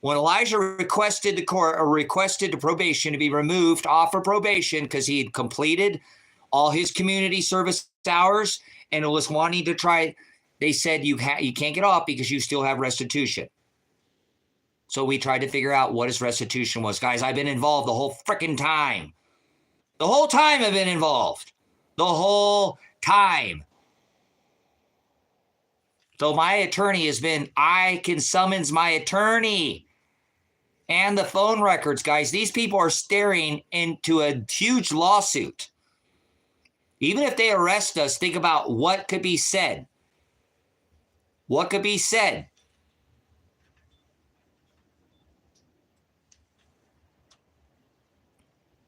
When Elijah requested the probation to be removed off of probation because he had completed all his community service hours and was wanting to try, they said you can't get off because you still have restitution. So we tried to figure out what his restitution was. Guys, I've been involved the whole freaking time. The whole time I've been involved. The whole time. So my attorney has been, I can summons my attorney. And the phone records, guys. These people are staring into a huge lawsuit. Even if they arrest us, think about what could be said. What could be said?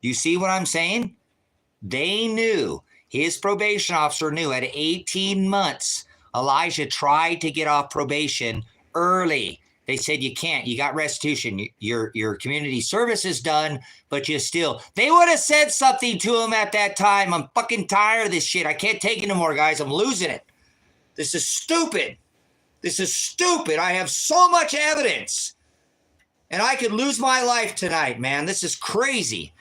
You see what I'm saying? They knew, his probation officer knew at 18 months, Elijah tried to get off probation early. They said, you can't, you got restitution. Your community service is done, but you still, they would have said something to him at that time. I'm fucking tired of this shit. I can't take it anymore, guys. I'm losing it. This is stupid. This is stupid. I have so much evidence and I could lose my life tonight, man. This is crazy.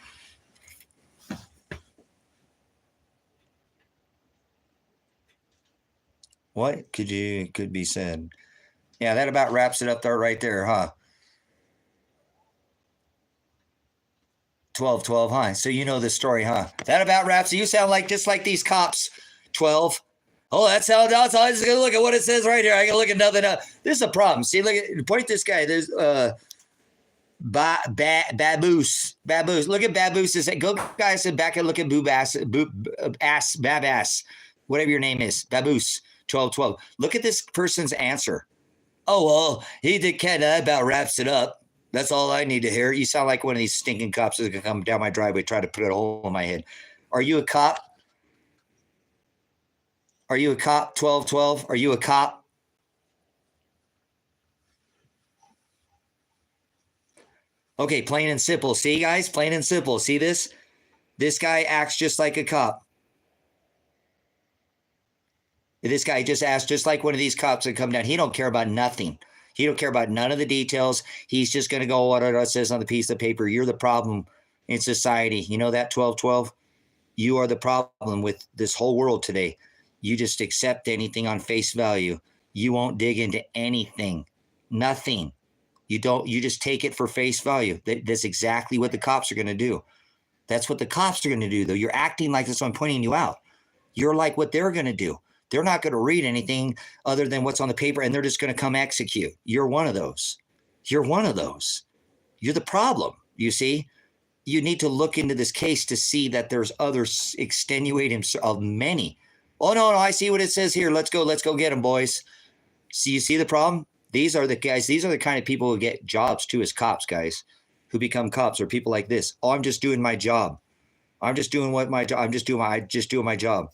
What could be said? Yeah, that about wraps it up there right there, huh? 12, huh? So you know the story, huh? That about wraps it. You sound like just like these cops. 12. Oh, that's how that's all. I just gotta look at what it says right here. I gotta look at nothing else. This is a problem. See, look at point this guy. There's Baboose. Look at Baboose's. Go guys back and look at Babass, whatever your name is. Baboose. 12. Look at this person's answer. Oh, well, he did kind of, that about wraps it up. That's all I need to hear. You sound like one of these stinking cops that's going to come down my driveway, try to put a hole in my head. Are you a cop? Are you a cop? 12. Are you a cop? Okay, plain and simple. See, guys? Plain and simple. See this? This guy acts just like a cop. This guy just asked just like one of these cops that come down. He don't care about nothing. He don't care about none of the details. He's just going to go what it says on the piece of paper. You're the problem in society. You know that, 12? You are the problem with this whole world today. You just accept anything on face value. You won't dig into anything. Nothing. You just take it for face value. That's exactly what the cops are going to do. That's what the cops are going to do, though. You're acting like this. I'm pointing you out. You're like what they're going to do. They're not going to read anything other than what's on the paper, and they're just going to come execute. You're one of those. You're one of those. You're the problem, you see? You need to look into this case to see that there's other extenuating of many. Oh, no, I see what it says here. Let's go get them, boys. See, you see the problem? These are the guys. These are the kind of people who get jobs, too, as cops, guys, who become cops, or people like this. Oh, I'm just doing my job. I'm just doing my job. I'm just doing my job.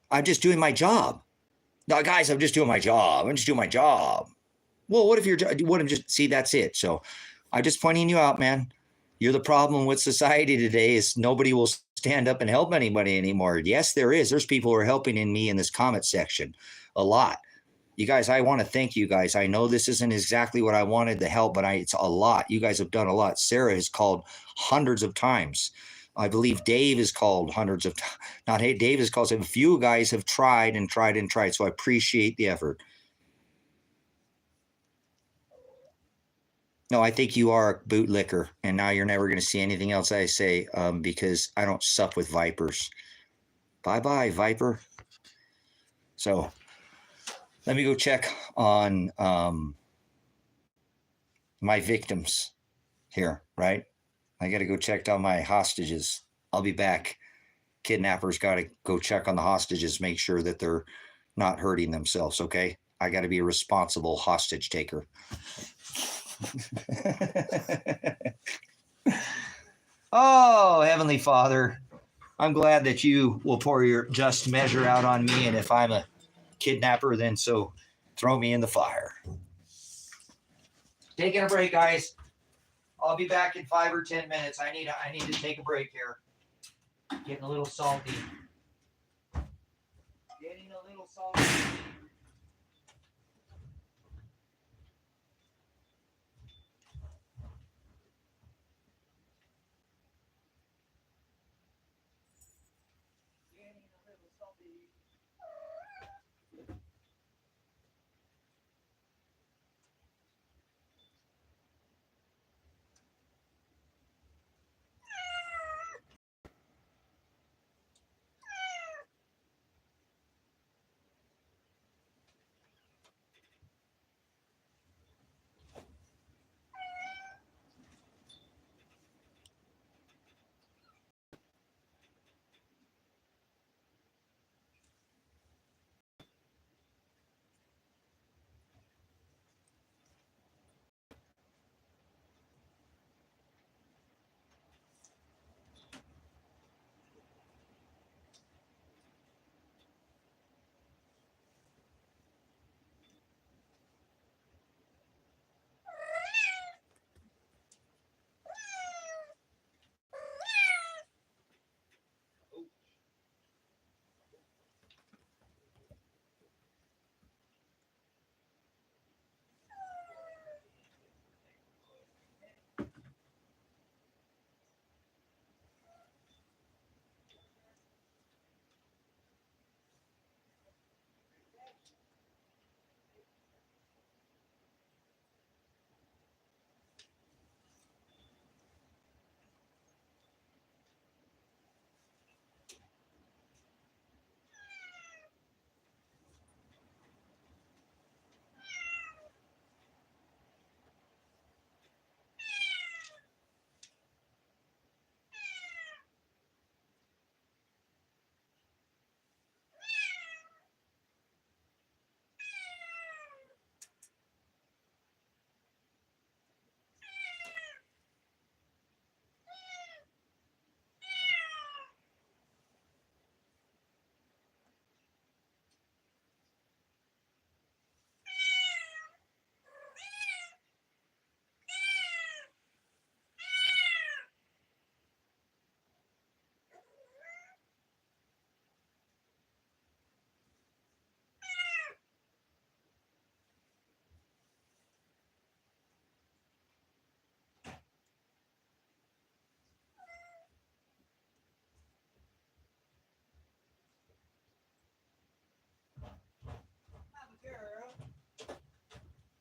I'm just doing my job. No, guys, I'm just doing my job. I'm just doing my job. Well, what if see, that's it. So I'm just pointing you out, man. You're the problem with society today is nobody will stand up and help anybody anymore. Yes, there is. There's people who are helping me in this comment section a lot. You guys, I want to thank you guys. I know this isn't exactly what I wanted to help, but it's a lot. You guys have done a lot. Sarah has called hundreds of times. I believe Dave has called hundreds of times. Not Dave has called. A few guys have tried. So I appreciate the effort. No, I think you are a bootlicker, and now you're never going to see anything else I say because I don't sup with vipers. Bye-bye, viper. So let me go check on my victims here, right? I got to go check on my hostages. I'll be back. Kidnappers got to go check on the hostages, make sure that they're not hurting themselves, okay? I got to be a responsible hostage taker. Oh, Heavenly Father, I'm glad that you will pour your just measure out on me. And if I'm a kidnapper, then so throw me in the fire. Taking a break, guys. I'll be back in 5 or 10 minutes. I need to take a break here. Getting a little salty. Getting a little salty.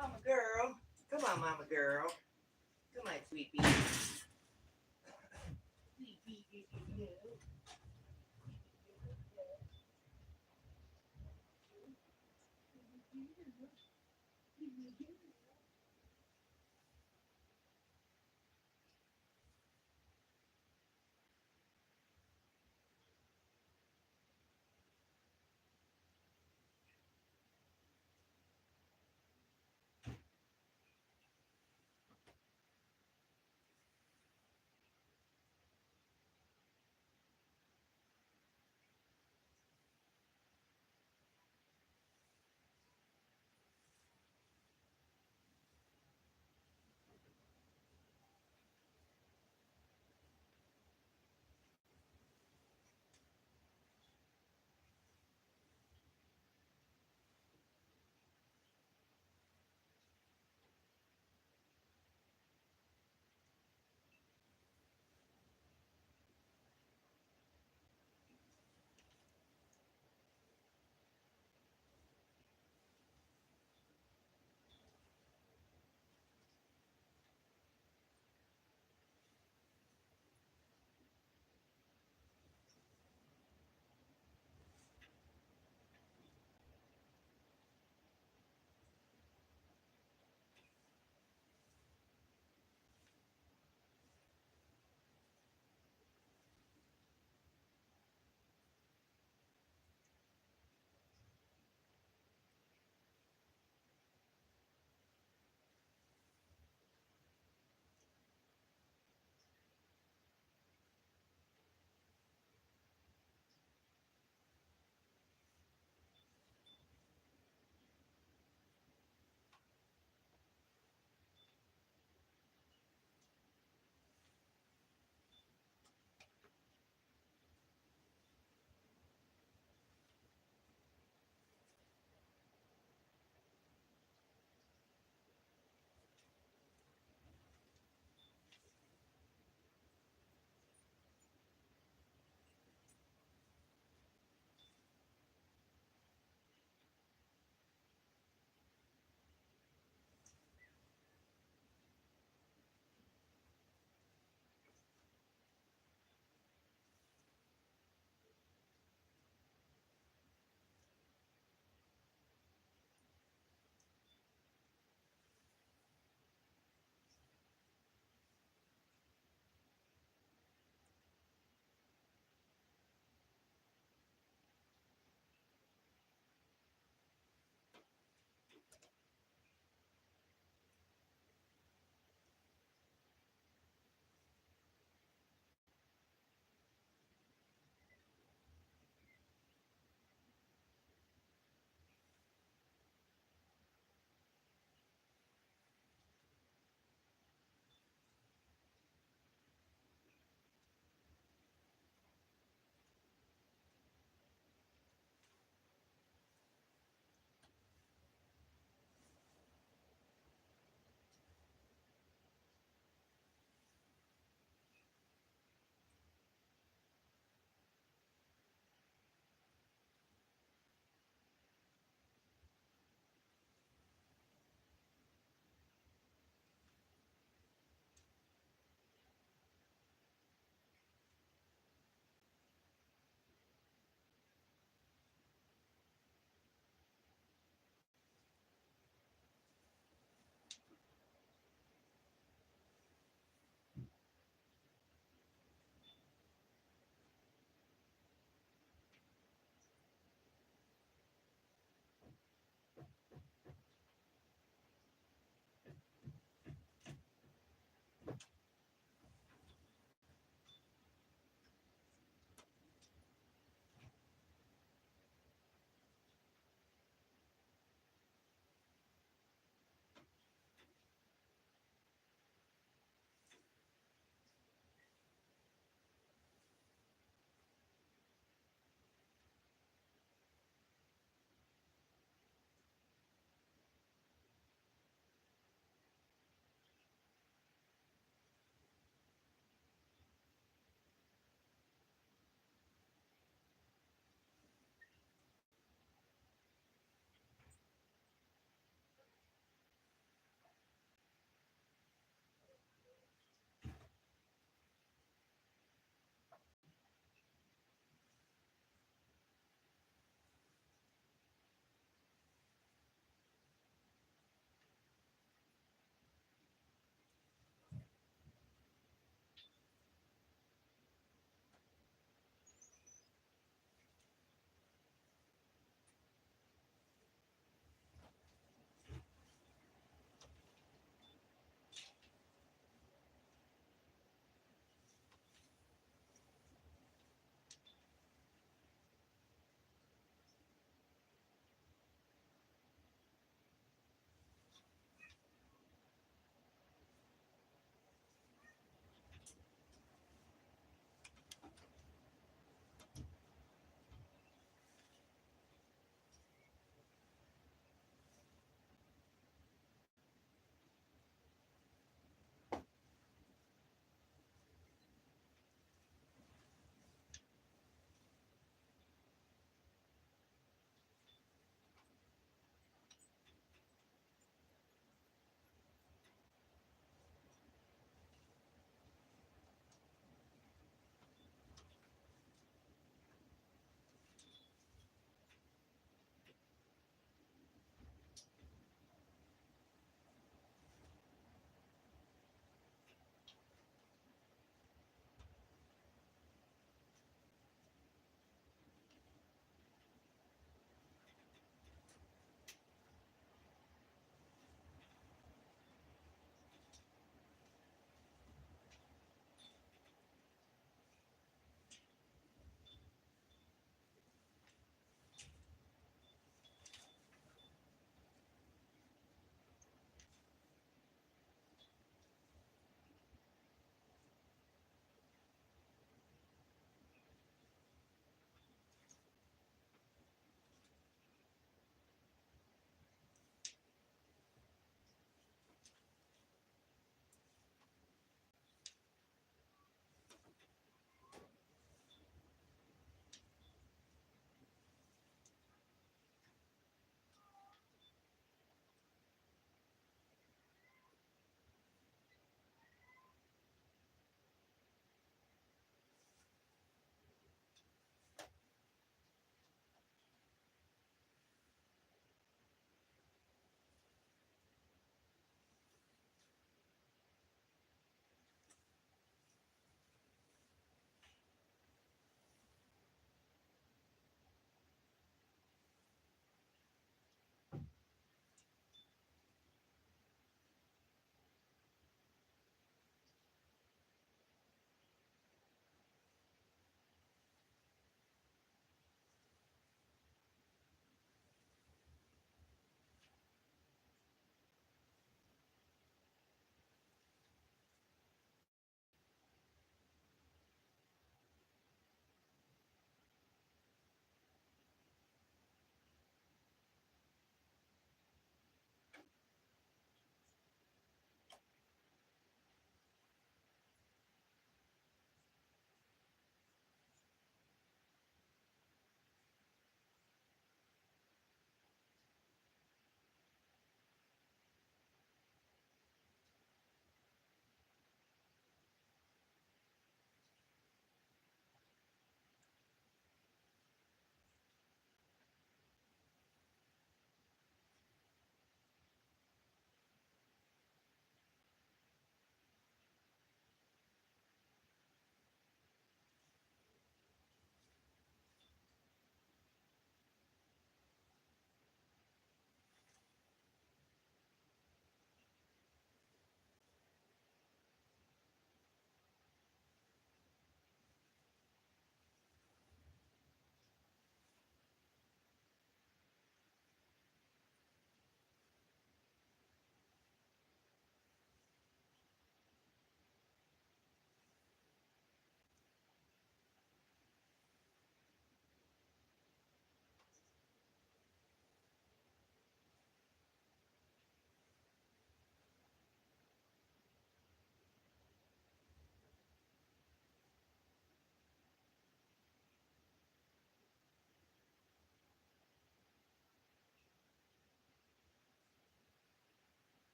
Mama girl. Come on, mama girl. Come on, sweet pea. Sweet pea.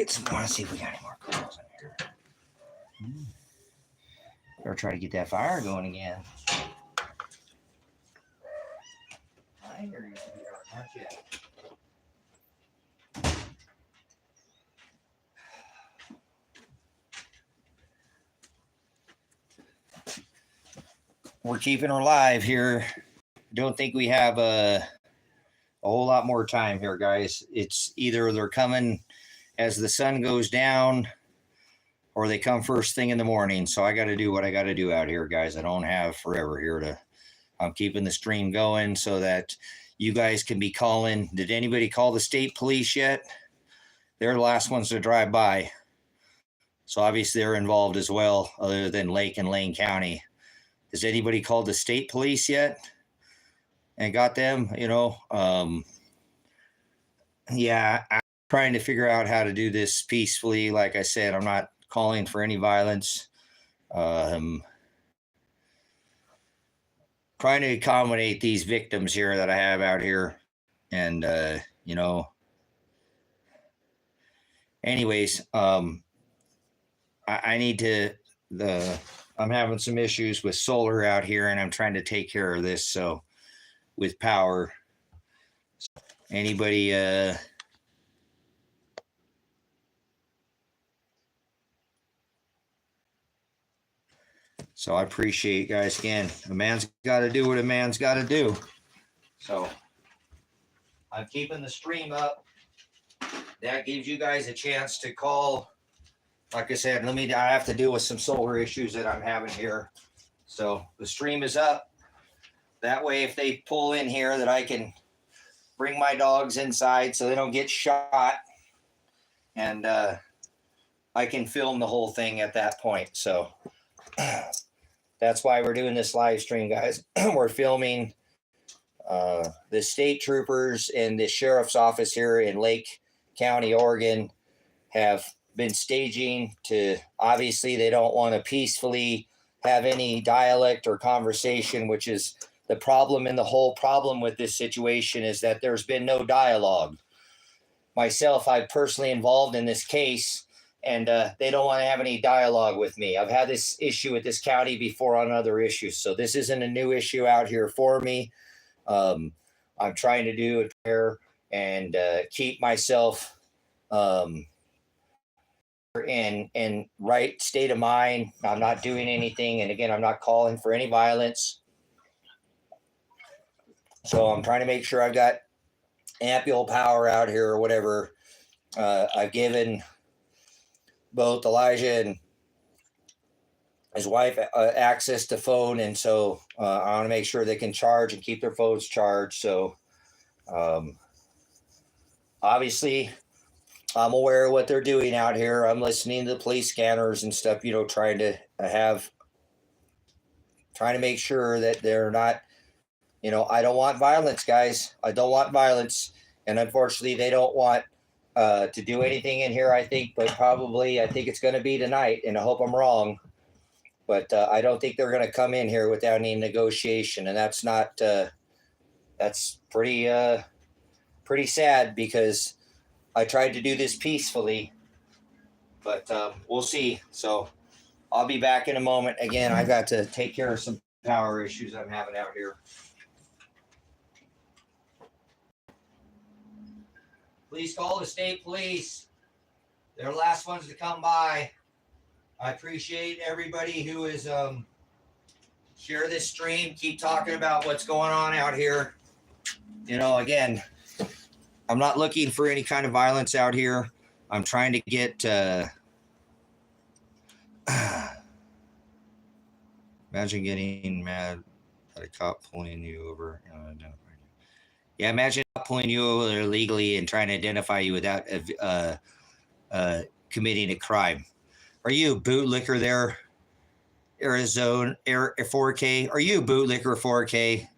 get some more. Let's see if we got any more calls in here. Better try to get that fire going again. I hear you, sweetheart, not yet. We're keeping her live here. Don't think we have a whole lot more time here, guys. It's either they're coming as the sun goes down or they come first thing in the morning. So I got to do what I got to do out here, guys. I don't have forever here to, I'm keeping the stream going so that you guys can be calling. Did anybody call the state police yet? They're the last ones to drive by. So obviously they're involved as well, other than Lake and Lane County. Has anybody called the state police yet and got them? You know, yeah, I'm trying to figure out how to do this peacefully. Like I said, I'm not calling for any violence. Trying to accommodate these victims here that I have out here. And, you know, anyways, I need to, I'm having some issues with solar out here and I'm trying to take care of this. So with power, anybody, so I appreciate you guys again. A man's got to do what a man's got to do. So I'm keeping the stream up. That gives you guys a chance to call. Like I said, I have to deal with some solar issues that I'm having here. So the stream is up. That way, if they pull in here, that I can bring my dogs inside so they don't get shot. And I can film the whole thing at that point. So that's why we're doing this live stream, guys. We're filming the state troopers and the sheriff's office here in Lake County, Oregon, have been staging to, obviously they don't want to peacefully have any dialect or conversation, which is the problem. And the whole problem with this situation is that there's been no dialogue. Myself, I'm personally involved in this case, and they don't want to have any dialogue with me. I've had this issue with this county before on other issues, so this isn't a new issue out here for me. I'm trying to do it here and keep myself in right state of mind. I'm not doing anything, and again, I'm not calling for any violence. So I'm trying to make sure I've got ample power out here or whatever. I've given both Elijah and his wife access to phone, and so I want to make sure they can charge and keep their phones charged. So obviously I'm aware of what they're doing out here. I'm listening to the police scanners and stuff, you know, trying to make sure that they're not, you know, I don't want violence, guys. I don't want violence. And unfortunately, they don't want to do anything in here, I think, but probably I think it's going to be tonight, and I hope I'm wrong. But I don't think they're going to come in here without any negotiation. And that's not, that's pretty sad, because I tried to do this peacefully, but we'll see. So I'll be back in a moment. Again, I've got to take care of some power issues I'm having out here. Please call the state police. They're the last ones to come by. I appreciate everybody who is share this stream. Keep talking about what's going on out here. You know, again, I'm not looking for any kind of violence out here. I'm trying to get imagine getting mad at a cop pulling you over. Yeah, imagine pulling you over illegally and trying to identify you without committing a crime. Are you a bootlicker there, Arizona 4K? Are you a bootlicker 4K?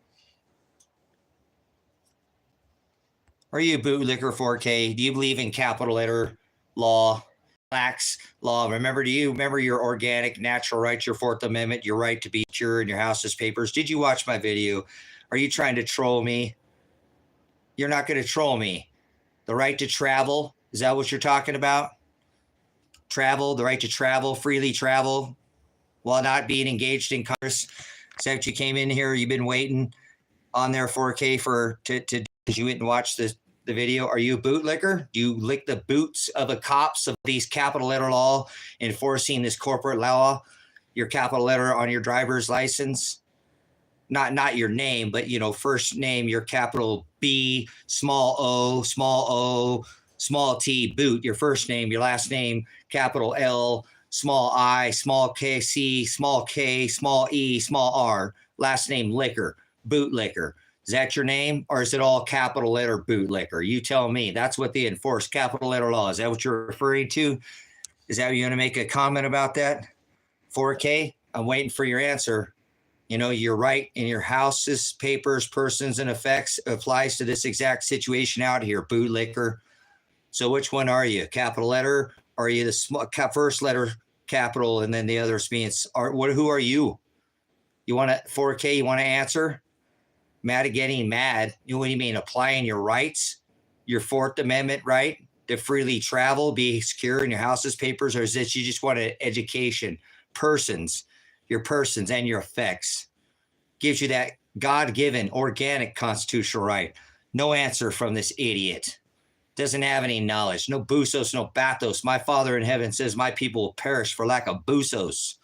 Are you a bootlicker 4K? Do you believe in capital letter law, lax law? Do you remember your organic natural rights, your Fourth Amendment, your right to be secure in your house's papers? Did you watch my video? Are you trying to troll me? You're not going to troll me. The right to travel, is that what you're talking about? travel, the right to travel, freely travel, while not being engaged in Congress. Is that what you came in here? You've been waiting on there 4K because you went and watched the video. Are you a bootlicker? Do you lick the boots of the cops of these capital letter law enforcing this corporate law? Your capital letter on your driver's license, not your name, but first name, your capital B, small o, small t, boot, your first name, your last name, capital L, small I, small k, C, small k, small e, small r, last name liquor, bootlicker. Is that your name, or is it all capital letter bootlicker? You tell me. That's what they enforce, capital letter law. Is that what you're referring to? Is that you going to make a comment about that? 4K, I'm waiting for your answer. You're right in your houses, papers, persons, and effects applies to this exact situation out here, bootlicker. So which one are you? Capital letter? Or are you the small, first letter capital and then the others being, who are you? You want to, 4K, you want to answer? Mad at getting mad. What do you mean? Applying your rights, your Fourth Amendment right to freely travel, be secure in your house's papers, or is this you just want an education? Persons, your persons and your effects gives you that God-given organic constitutional right. No answer from this idiot. Doesn't have any knowledge. No busos, no bathos. My Father in heaven says my people will perish for lack of busos.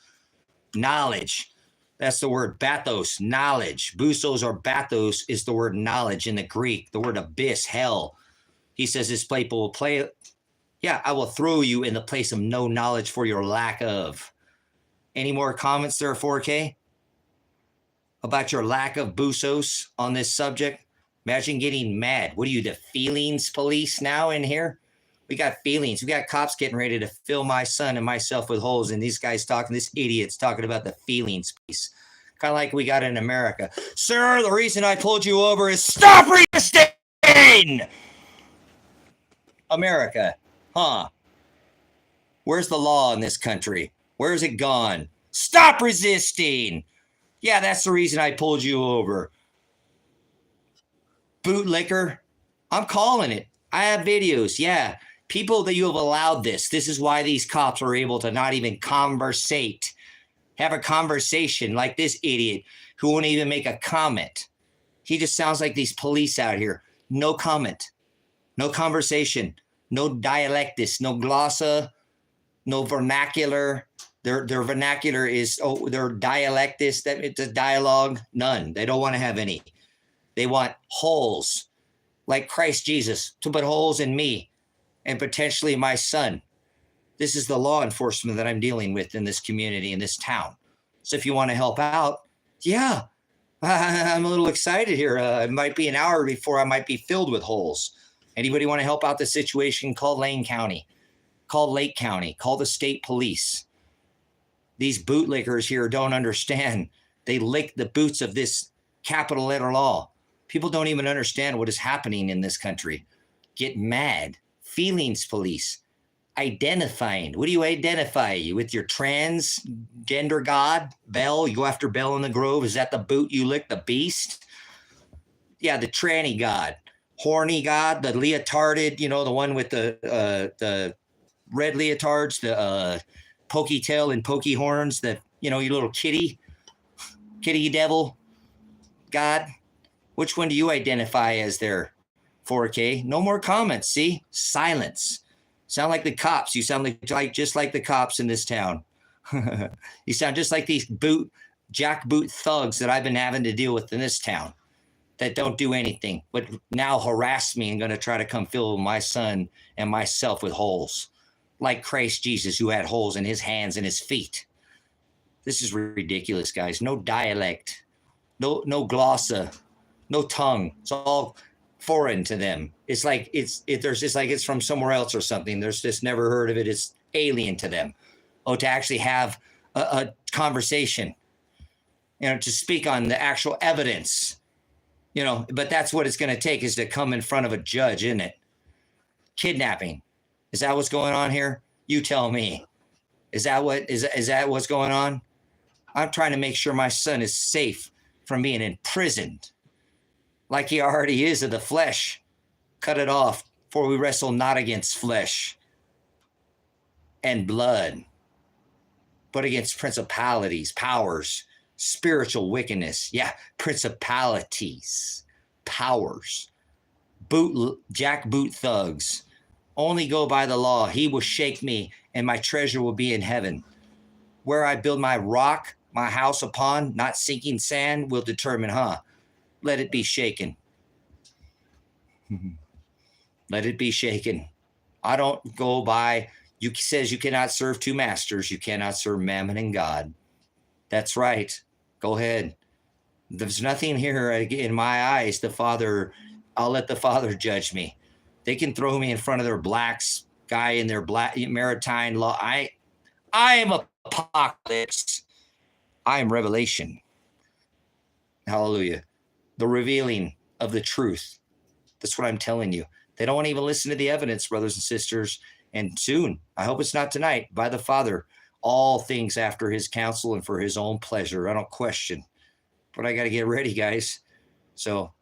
Knowledge. That's the word bathos, knowledge. Busos or bathos is the word knowledge in the Greek, the word abyss, hell. He says this people will play. Yeah, I will throw you in the place of no knowledge for your lack of. Any more comments there, 4K? About your lack of busos on this subject? Imagine getting mad. What are you, the feelings police now in here? We got feelings. We got cops getting ready to fill my son and myself with holes, and these guys talking, this idiot's talking about the feelings piece. Kind of like we got in America. Sir, the reason I pulled you over is stop resisting! America, huh? Where's the law in this country? Where's it gone? Stop resisting! Yeah, that's the reason I pulled you over. Bootlicker, I'm calling it. I have videos, yeah. People that you have allowed this. This is why these cops are able to not even conversate. Have a conversation like this idiot who won't even make a comment. He just sounds like these police out here. No comment. No conversation. No dialectus. No glossa. No vernacular. Their vernacular is, their dialectus, that it's a dialogue. None. They don't want to have any. They want holes, like Christ Jesus, to put holes in me and potentially my son. This is the law enforcement that I'm dealing with in this community, in this town. So if you want to help out, yeah, I'm a little excited here. It might be an hour before I might be filled with holes. Anybody want to help out the situation? Call Lane County. Call Lake County. Call the state police. These bootlickers here don't understand. They lick the boots of this capital letter law. People don't even understand what is happening in this country. Get mad. Feelings police. Identifying. What do you identify? You with your transgender god? Belle? You go after Belle in the Grove? Is that the boot you lick? The beast? Yeah, the tranny god. Horny god. The leotarded, the one with the red leotards, the pokey tail and pokey horns, your little kitty devil god. Which one do you identify as there, 4K? No more comments, see? Silence. Sound like the cops. You sound like just like the cops in this town. You sound just like these jackboot thugs that I've been having to deal with in this town that don't do anything, but now harass me and going to try to come fill my son and myself with holes, like Christ Jesus, who had holes in his hands and his feet. This is ridiculous, guys. No dialect, no glossa. No tongue. It's all foreign to them. It's like it's from somewhere else or something. There's just never heard of it. It's alien to them. To actually have a conversation, to speak on the actual evidence, but that's what it's going to take, is to come in front of a judge, isn't it? Kidnapping. Is that what's going on here? You tell me. Is that what's going on? I'm trying to make sure my son is safe from being imprisoned. Like he already is of the flesh. Cut it off, for we wrestle not against flesh. and blood, but against principalities, powers, spiritual wickedness. Yeah, principalities, powers, jackboot thugs. Only go by the law. He will shake me, and my treasure will be in heaven. Where I build my rock, my house upon, not sinking sand, will determine, let it be shaken. Let it be shaken. I don't go by, you says you cannot serve two masters. You cannot serve mammon and God. That's right. Go ahead. There's nothing here in my eyes. The Father, I'll let the Father judge me. They can throw me in front of their blacks guy in their black maritime law. I am apocalypse. I am revelation. Hallelujah. The revealing of the truth. That's what I'm telling you. They don't want to even listen to the evidence, brothers and sisters. And soon, I hope it's not tonight, by the Father, all things after his counsel and for his own pleasure. I don't question. But I got to get ready, guys. So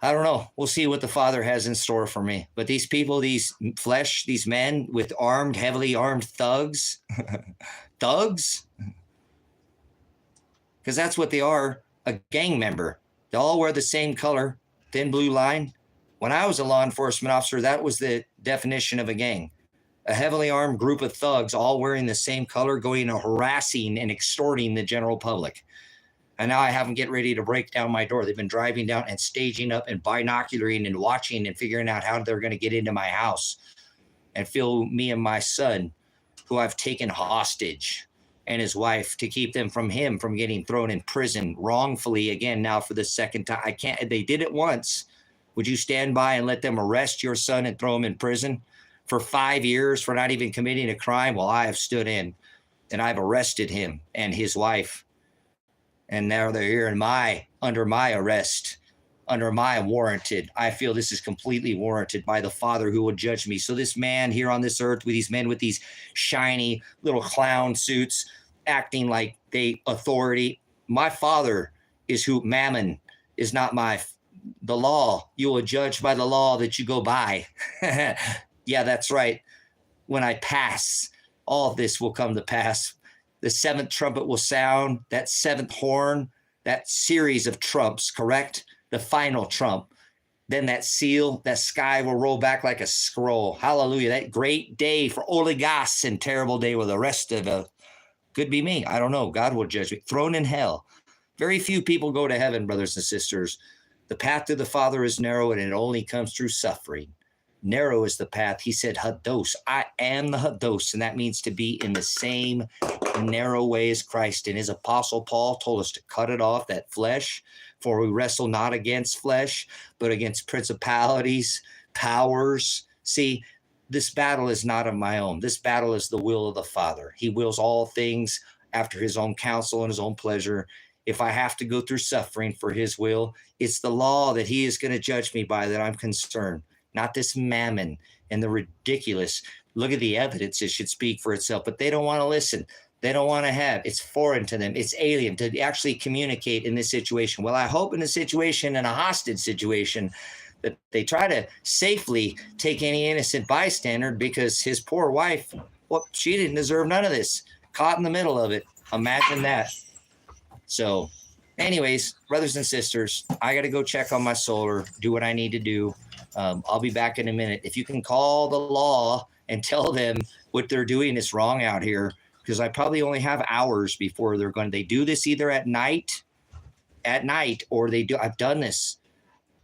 I don't know. We'll see what the Father has in store for me. But these people, these flesh, these men with armed, heavily armed thugs, thugs, because that's what they are, a gang member. They all wear the same color, thin blue line. When I was a law enforcement officer, that was the definition of a gang. A heavily armed group of thugs all wearing the same color, going and harassing and extorting the general public. And now I have them get ready to break down my door. They've been driving down and staging up and binocularing and watching and figuring out how they're going to get into my house and fill me and my son, who I've taken hostage, and his wife, to keep them from getting thrown in prison wrongfully again now for the second time. I can't. They did it once. Would you stand by and let them arrest your son and throw him in prison for 5 years for not even committing a crime? Well, I have stood in, and I've arrested him and his wife. And now they're here under my arrest, under my warranted. I feel this is completely warranted by the Father who will judge me. So this man here on this earth with these men with these shiny little clown suits acting like they authority. My Father is who mammon is not the law. You will judge by the law that you go by. Yeah, that's right. When I pass, all of this will come to pass. The seventh trumpet will sound, that seventh horn, that series of trumps, correct? The final trump. Then that seal, that sky will roll back like a scroll. Hallelujah. That great day for oligos and terrible day with the rest of it. Could be me. I don't know. God will judge me. Thrown in hell. Very few people go to heaven, brothers and sisters. The path to the Father is narrow, and it only comes through suffering. Narrow is the path. He said, Hados. I am the Hados, and that means to be in the same narrow way as Christ. And his apostle Paul told us to cut it off, that flesh, for we wrestle not against flesh, but against principalities, powers. See, this battle is not of my own. This battle is the will of the Father. He wills all things after his own counsel and his own pleasure. If I have to go through suffering for his will, it's the law that he is going to judge me by that I'm concerned, not this mammon and the ridiculous. Look at the evidence. It should speak for itself, but they don't want to listen. They don't want to have. It's foreign to them. It's alien to actually communicate in this situation. Well, I hope in a situation, in a hostage situation, that they try to safely take any innocent bystander, because his poor wife, well, she didn't deserve none of this. Caught in the middle of it. Imagine that. So anyways, brothers and sisters, I got to go check on my solar, do what I need to do. I'll be back in a minute. If you can call the law and tell them what they're doing is wrong out here, because I probably only have hours before they do this either at night, or I've done this.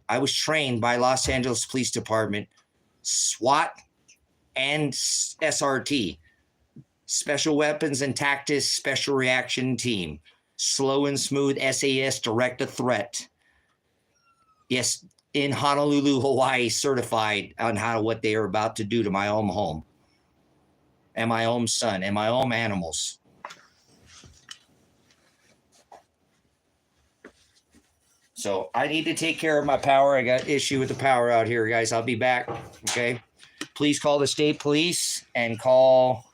I was trained by Los Angeles Police Department, SWAT and SRT, Special Weapons and Tactics Special Reaction Team, slow and smooth SAS direct a threat. Yes, in Honolulu, Hawaii, certified on what they are about to do to my own home and my own son and my own animals. So I need to take care of my power. I got issue with the power out here, guys. I'll be back. Okay. Please call the state police and call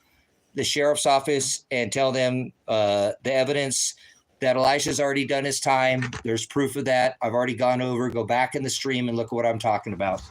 the sheriff's office and tell them the evidence that Elisha's already done his time. There's proof of that. I've already gone over. Go back in the stream and look at what I'm talking about.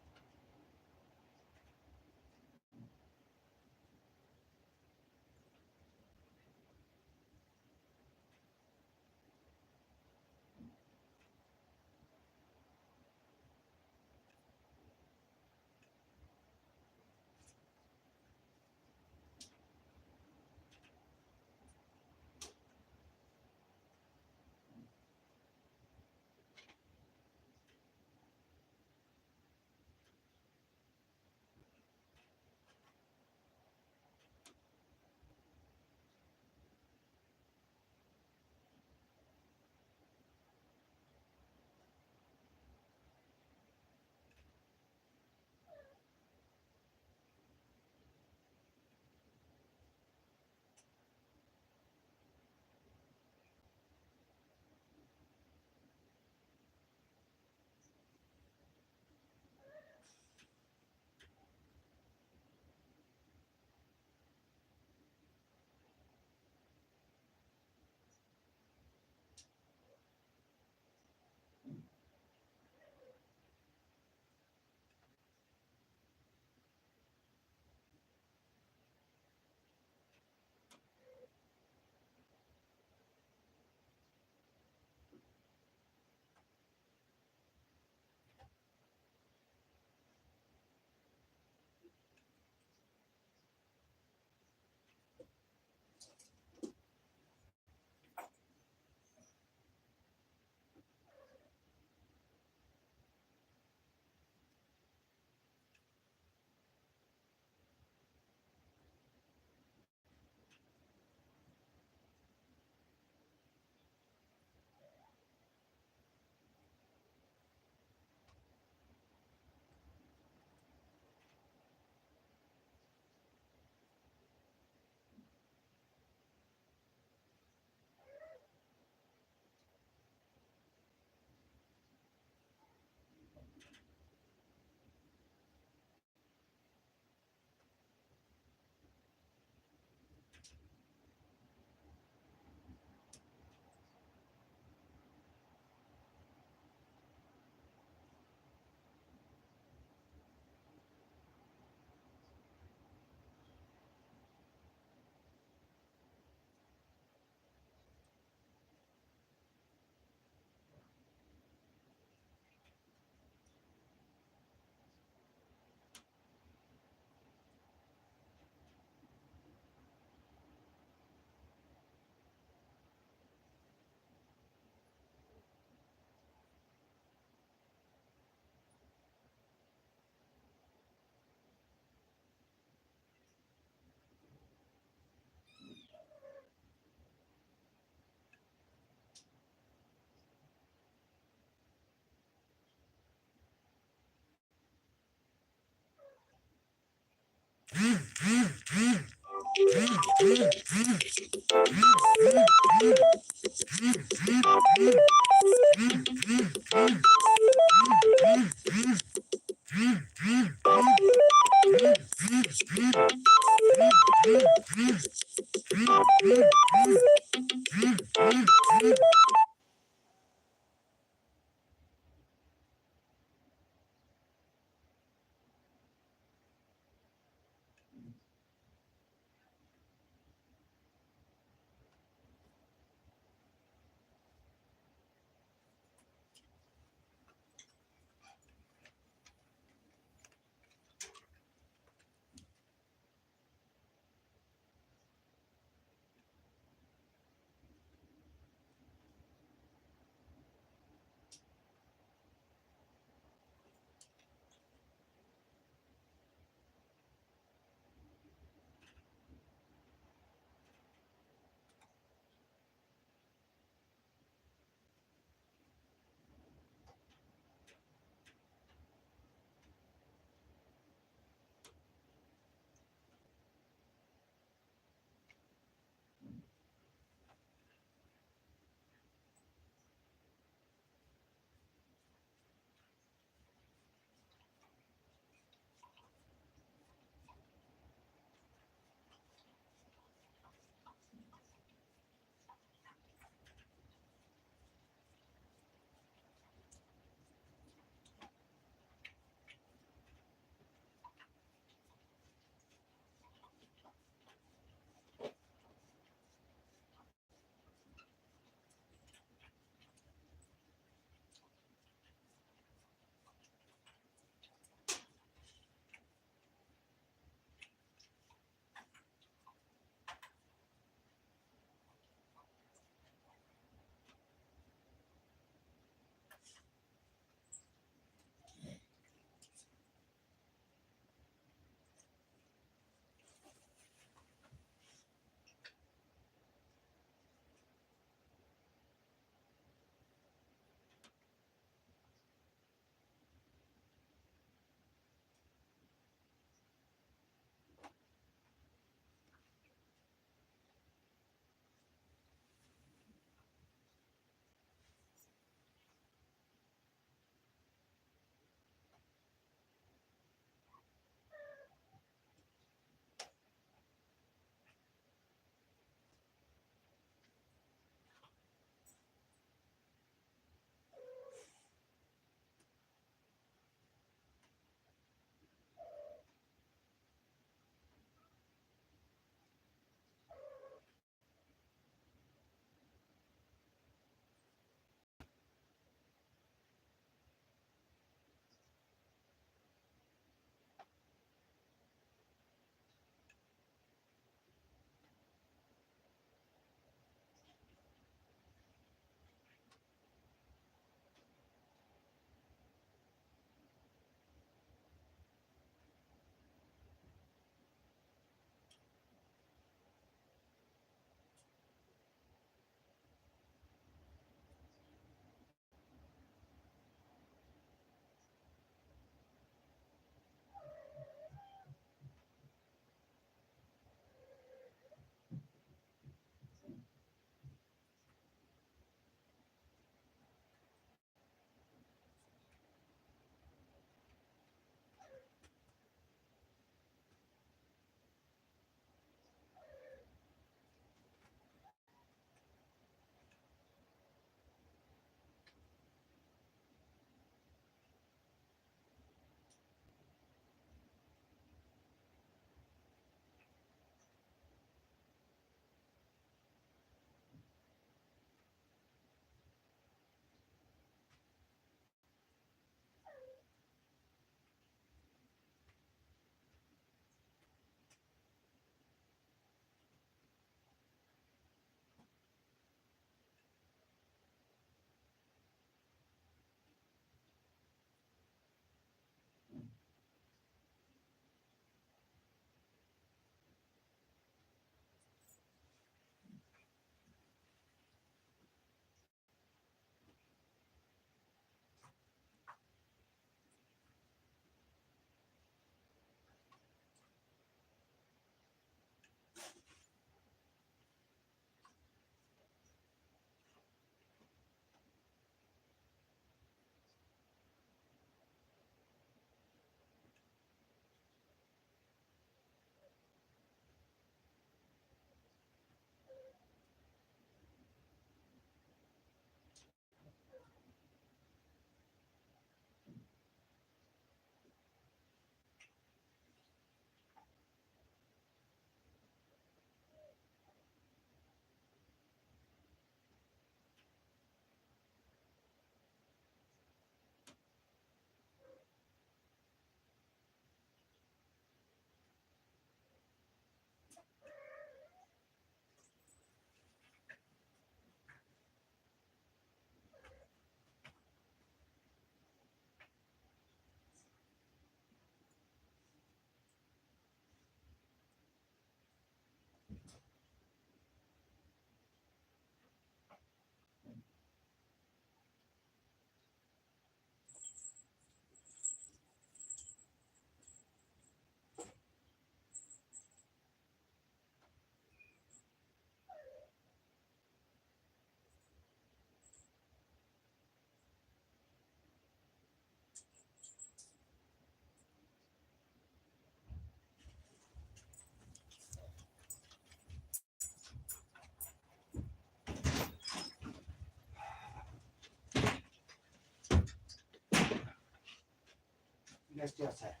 just a sec.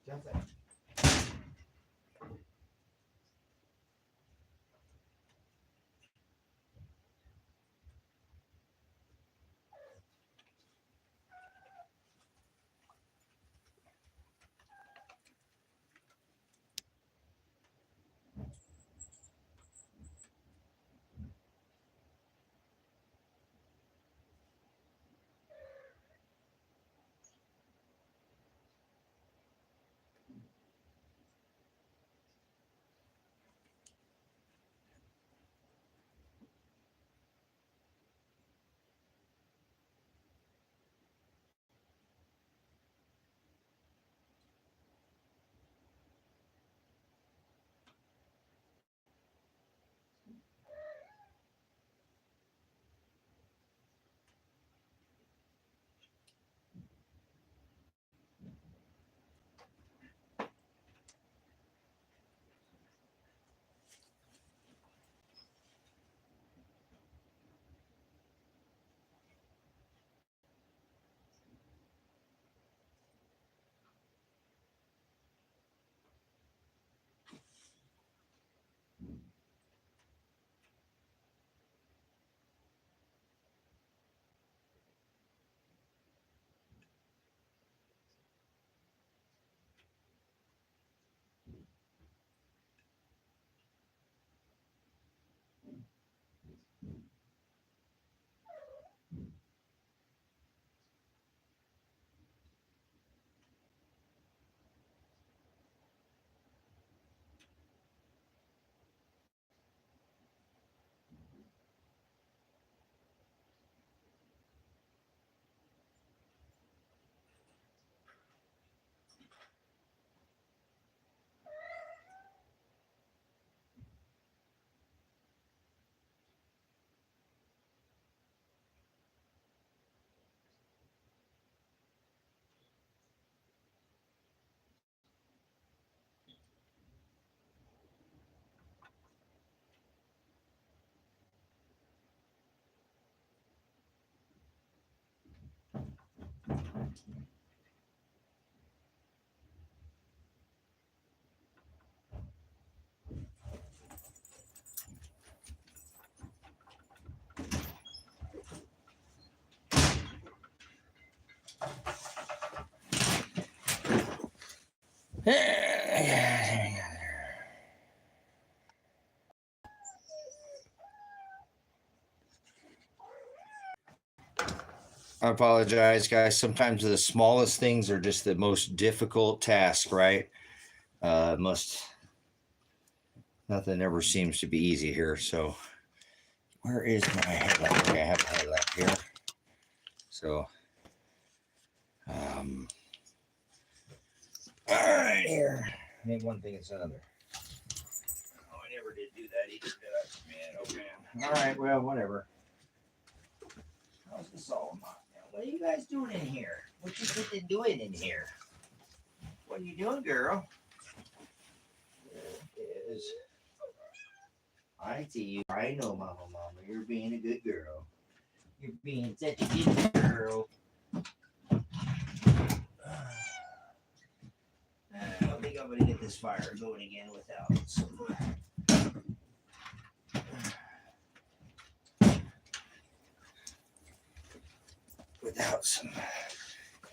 Just a sec. I apologize, guys. Sometimes the smallest things are just the most difficult task, right? Nothing ever seems to be easy here. So, where is my headlamp? Okay, I have a headlamp here. So, all right, here. I mean, one thing is another. Oh, I never did do that either, did I? Man, oh man. All right, well, whatever. How's this all about now? What are you guys doing in here? What you sitting doing in here? What are you doing, girl? There is. I see you. I know, Mama. You're being a good girl. You're being such a good girl. I don't think I'm going to get this fire going again without some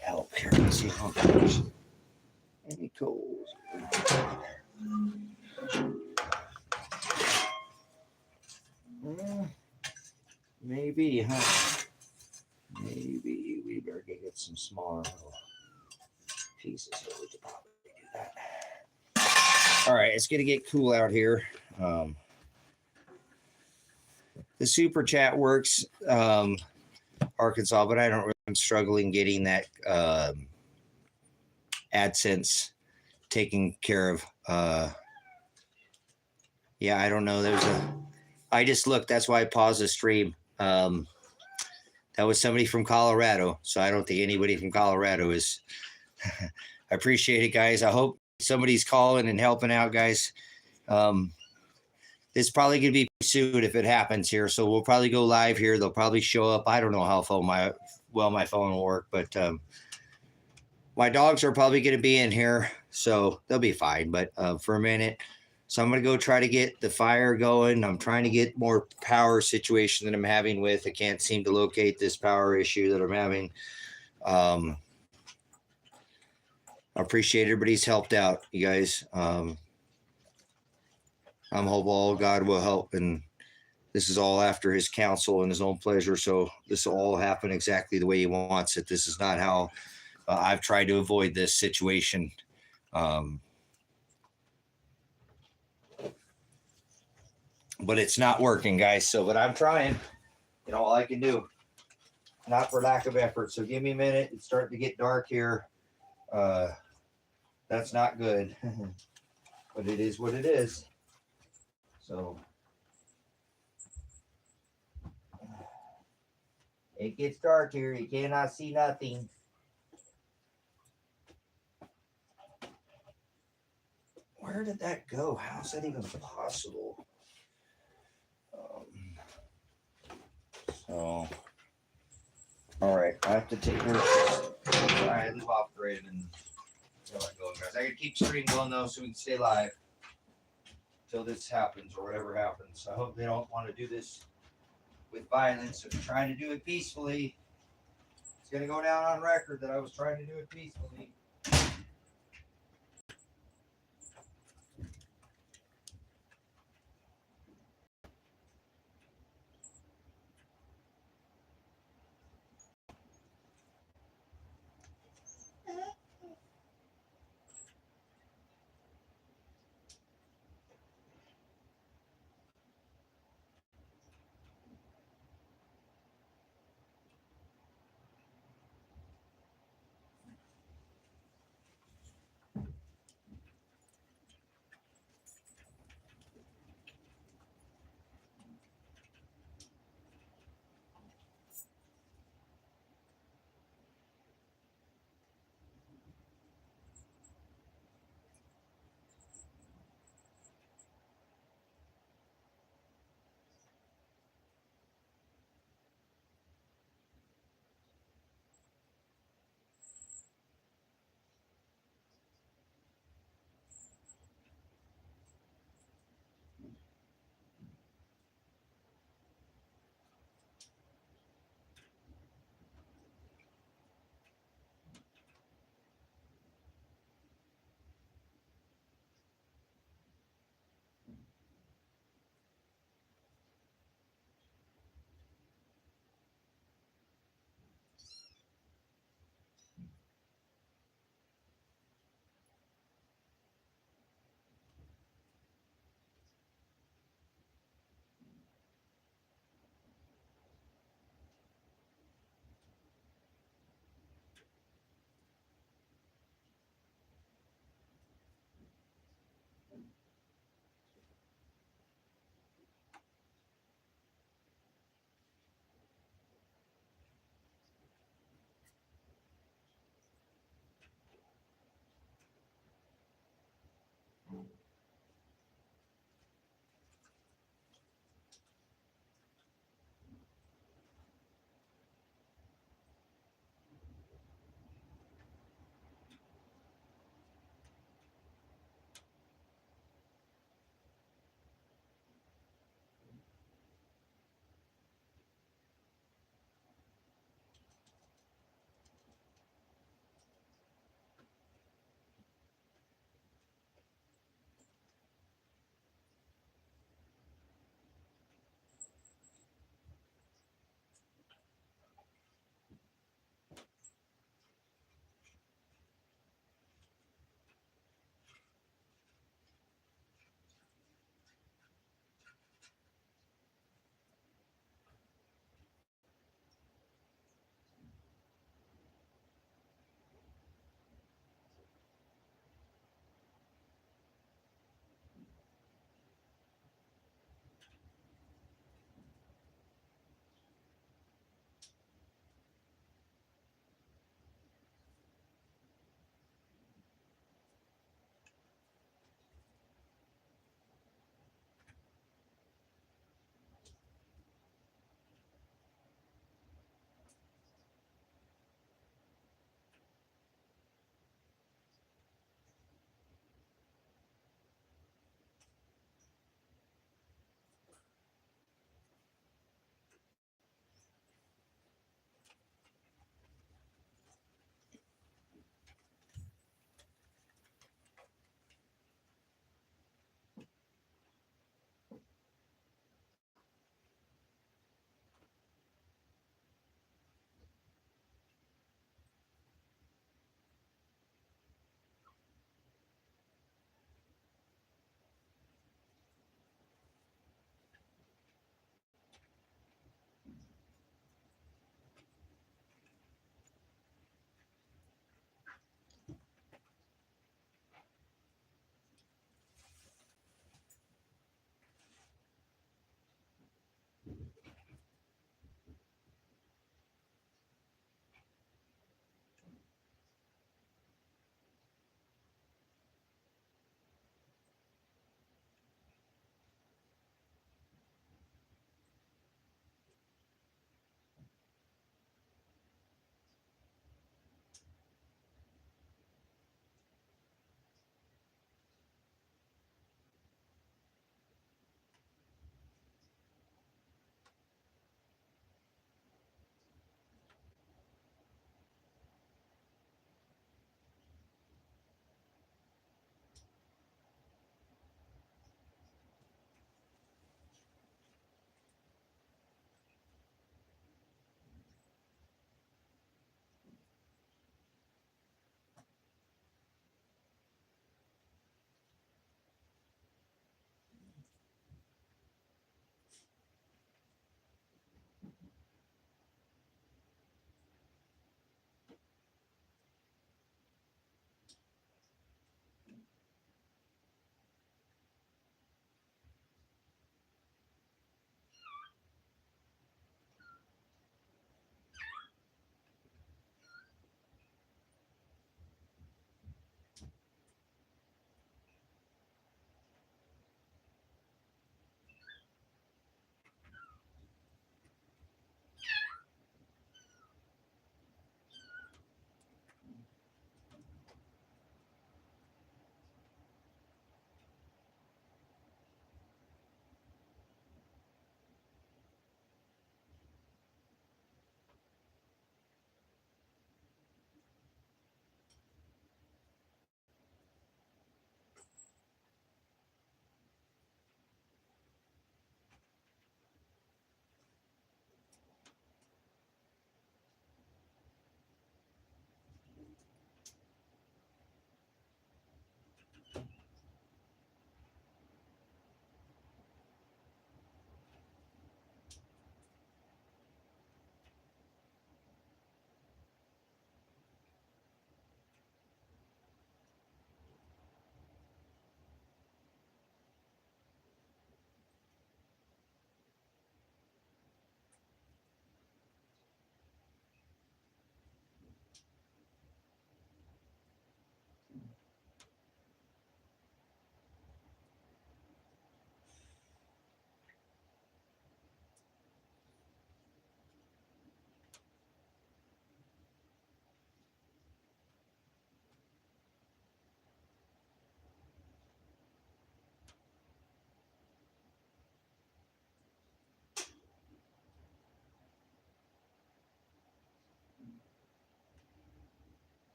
help here. Let's see how there's any coals. Maybe, huh? Maybe we better get some smaller little pieces here. We could probably do that. All right, it's going to get cool out here. The super chat works, Arkansas, but I'm struggling getting that AdSense taken care of. Yeah, I don't know. I just looked. That's why I paused the stream. That was somebody from Colorado, so I don't think anybody from Colorado is. I appreciate it, guys. I hope somebody's calling and helping out, guys. It's probably going to be soon if it happens here, so we'll probably go live here. They'll probably show up. I don't know how my phone will work, but my dogs are probably going to be in here, so they'll be fine. But for a minute, so I'm going to go try to get the fire going. I'm trying to get more power situation that I'm having with. I can't seem to locate this power issue that I'm having. I appreciate everybody's helped out, you guys. I'm hopeful God will help, and this is all after his counsel and his own pleasure. So this will all happen exactly the way he wants it. This is not how I've tried to avoid this situation. But it's not working, guys. So, but I'm trying. All I can do. Not for lack of effort. So give me a minute. It's starting to get dark here. That's not good. But it is what it is. So it gets dark here. You cannot see nothing. Where did that go? How is that even possible? So, all right. I have to take her. I live off grid and going, guys. I gotta keep stream going though, so we can stay live until this happens or whatever happens. I hope they don't want to do this with violence. If I'm trying to do it peacefully, it's gonna go down on record that I was trying to do it peacefully.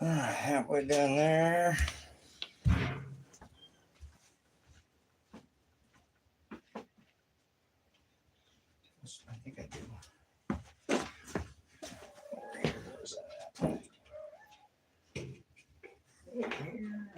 Halfway down there. I think I do. Where's that at? Here.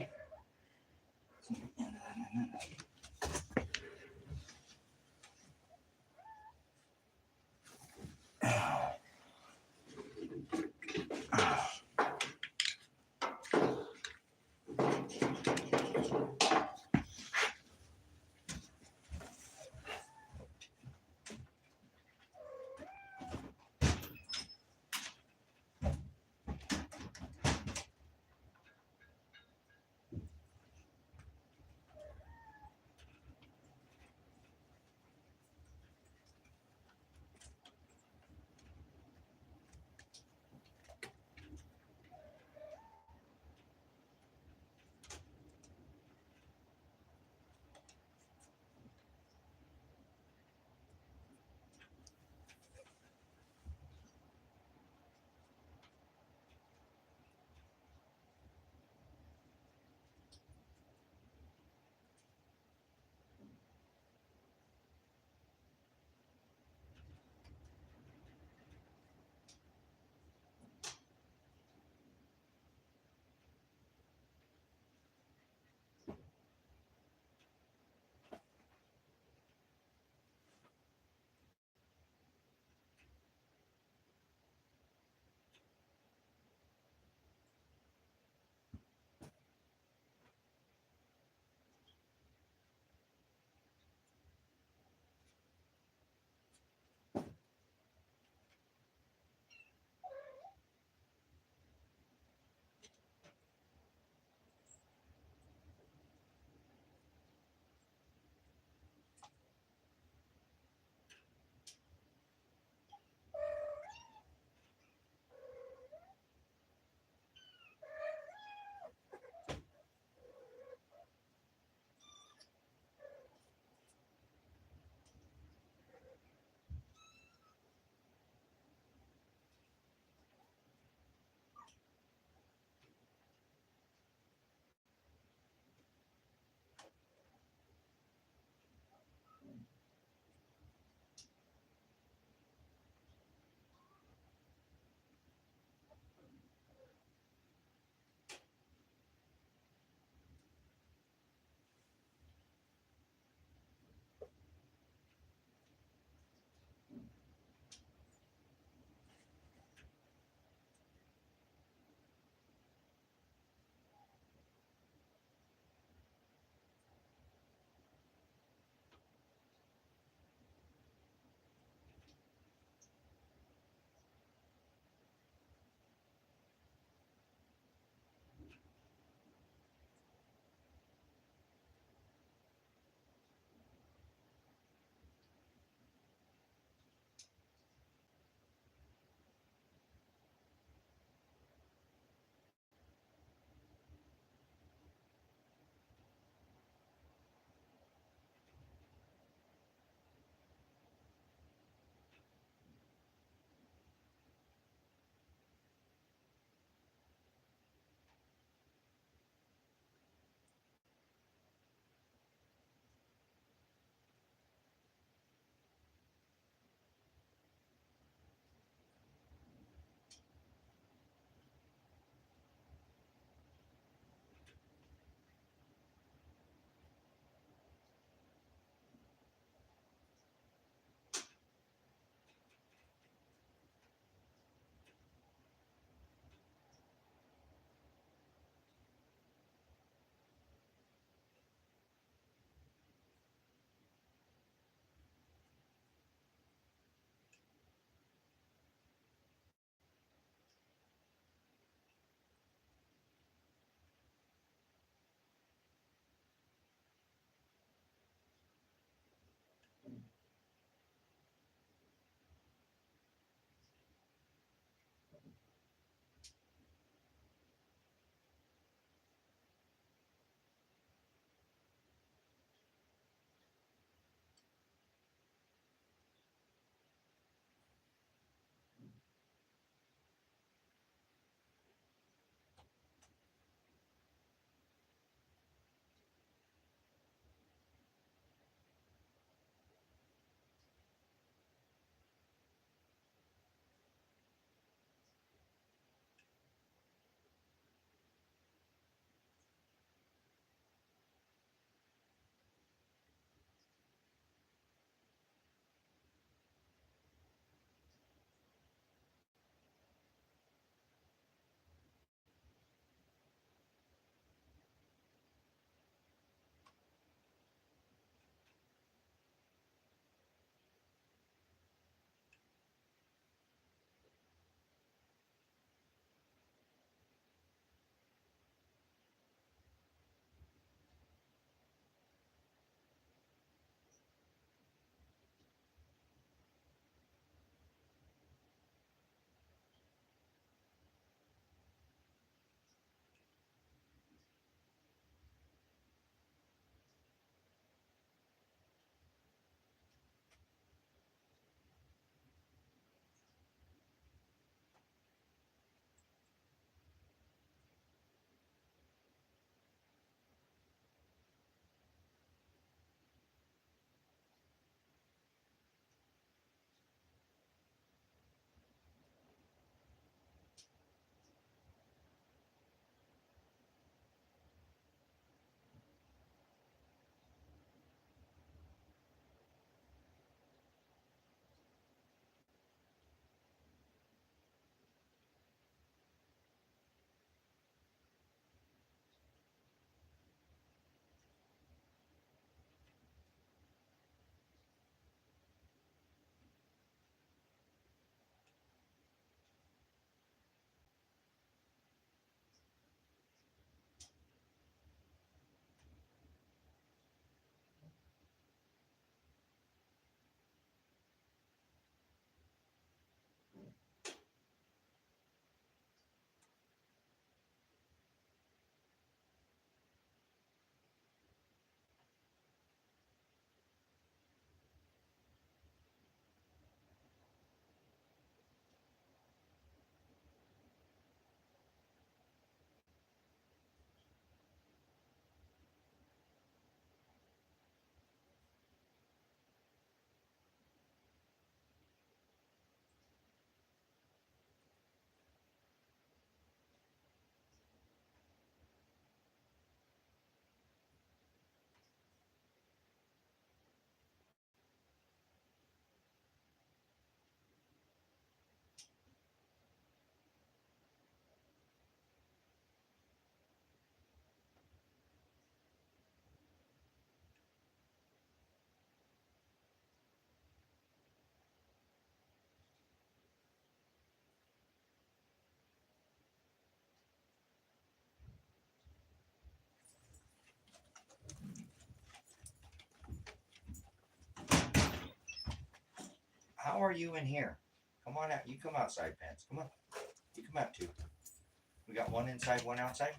How are you in here? Come on out. You come outside, Pants. Come on. You come out too. We got one inside, one outside.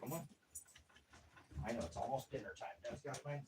Come on. I know it's almost dinner time. That's got mine.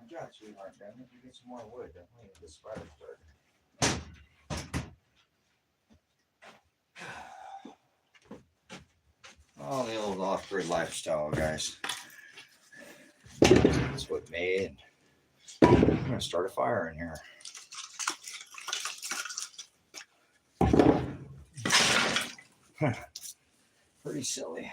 I got you, sweetheart. Damn it. You get some more wood. Don't we? The spider started. Oh, the old off-grid lifestyle, guys. That's what made. I'm gonna start a fire in here. Pretty silly.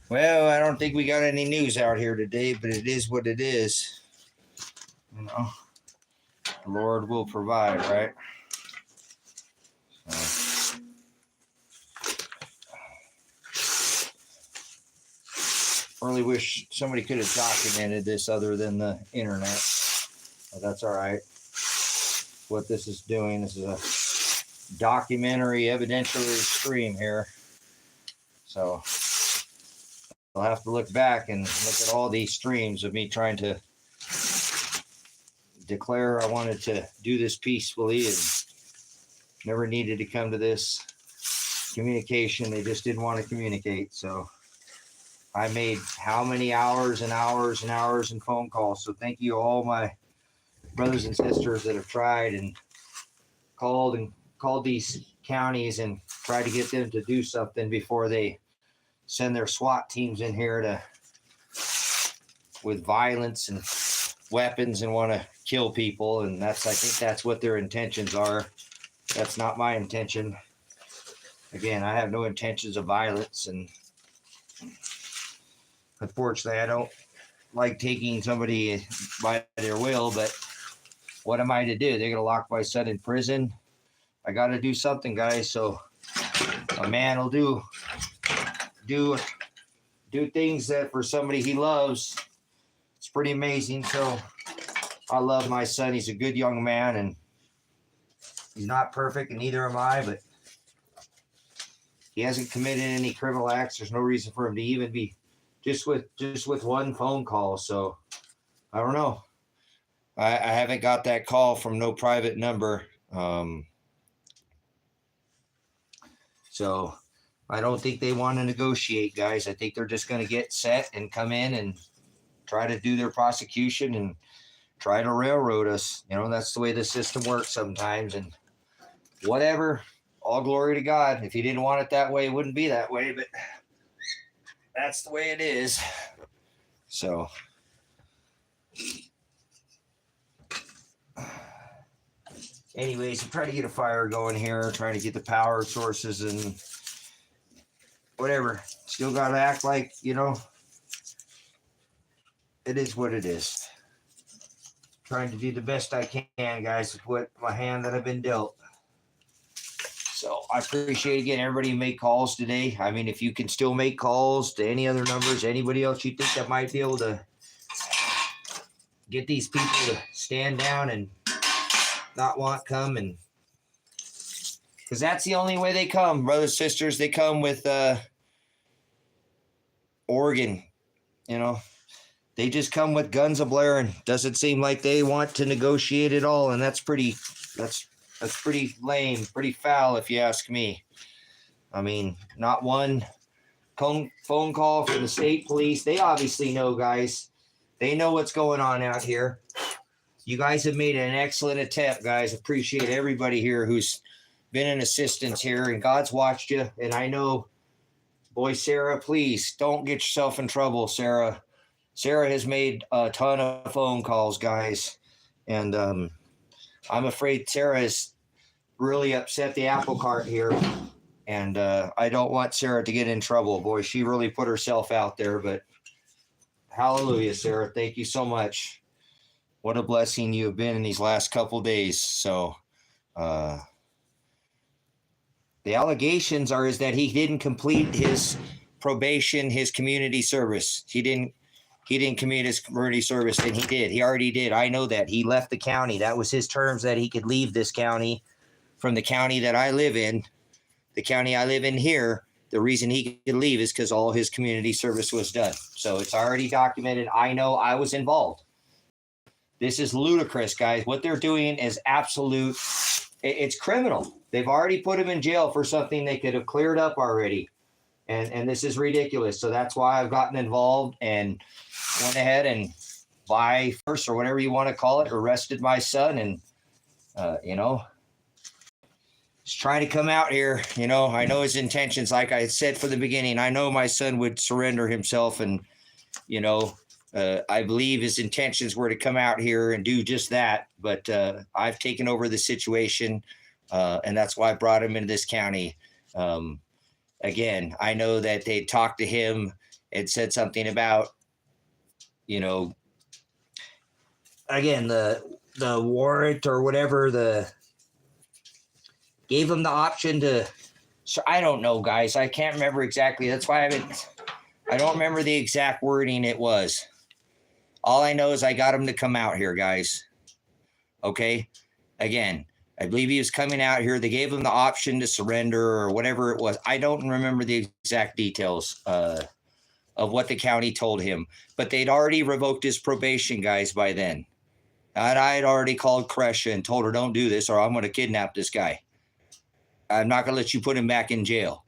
Well, I don't think we got any news out here today, but it is what it is. You know, the Lord will provide, right? Really wish somebody could have documented this other than the internet. But that's all right. What this is doing, this is a documentary evidentiary stream here. So I'll have to look back and look at all these streams of me trying to declare I wanted to do this peacefully and never needed to come to this communication. They just didn't want to communicate. So I made how many hours and hours and hours and phone calls. So thank you all my brothers and sisters that have tried and called these counties and tried to get them to do something before they send their SWAT teams in here with violence and weapons and want to kill people. And I think that's what their intentions are. That's not my intention. Again, I have no intentions of violence, and unfortunately, I don't like taking somebody by their will, but what am I to do? They're going to lock my son in prison. I got to do something, guys. So a man will do things that for somebody he loves, it's pretty amazing. So I love my son. He's a good young man, and he's not perfect, and neither am I, but he hasn't committed any criminal acts. There's no reason for him to even be just with one phone call. So I don't know. I haven't got that call from no private number. So I don't think they want to negotiate, guys. I think they're just going to get set and come in and try to do their prosecution and try to railroad us. You know, that's the way the system works sometimes. And whatever, all glory to God. If he didn't want it that way, it wouldn't be that way. But that's the way it is. So anyways, I'm trying to get a fire going here, trying to get the power sources and whatever. Still got to act like, you know, it is what it is. Trying to do the best I can, guys, with what my hand that I've been dealt. So I appreciate, again, everybody who made calls today. I mean, if you can still make calls to any other numbers, anybody else you think that might be able to get these people to stand down and not want come, and because that's the only way they come, brothers, sisters. They come with Oregon, you know. They just come with guns a blaring. Doesn't seem like they want to negotiate at all, and that's pretty lame, pretty foul, if you ask me. I mean, not one phone call from the state police. They obviously know, guys. They know what's going on out here. You guys have made an excellent attempt, guys. Appreciate everybody here who's been in assistance here, and God's watched you. And I know, boy, Sarah, please don't get yourself in trouble, Sarah. Sarah has made a ton of phone calls, guys. And I'm afraid Sarah has really upset the apple cart here. And I don't want Sarah to get in trouble. Boy, she really put herself out there. But hallelujah, Sarah. Thank you so much. What a blessing you have been in these last couple days. So the allegations is that he didn't complete his probation, his community service. He didn't commit his community service, and he did. He already did. I know that. He left the county. That was his terms, that he could leave this county from the county that I live in. The county I live in here, the reason he could leave is because all his community service was done. So it's already documented. I know I was involved. This is ludicrous, guys. What they're doing is absolute. It's criminal. They've already put him in jail for something they could have cleared up already. And this is ridiculous. So that's why I've gotten involved and went ahead and by force, or whatever you want to call it, arrested my son. And, you know, he's trying to come out here. You know, I know his intentions. Like I said from the beginning, I know my son would surrender himself. And, you know, I believe his intentions were to come out here and do just that. But I've taken over the situation, and that's why I brought him into this county. Again, I know that they talked to him it said something about, you know, again, the warrant or whatever, gave him the option to, so I don't know, guys. I can't remember exactly. That's why I don't remember the exact wording it was. All I know is I got him to come out here, guys. Okay. Again, I believe he was coming out here. They gave him the option to surrender or whatever it was. I don't remember the exact details of what the county told him, but they'd already revoked his probation, guys, by then. And I had already called Kresha and told her, don't do this or I'm going to kidnap this guy. I'm not going to let you put him back in jail.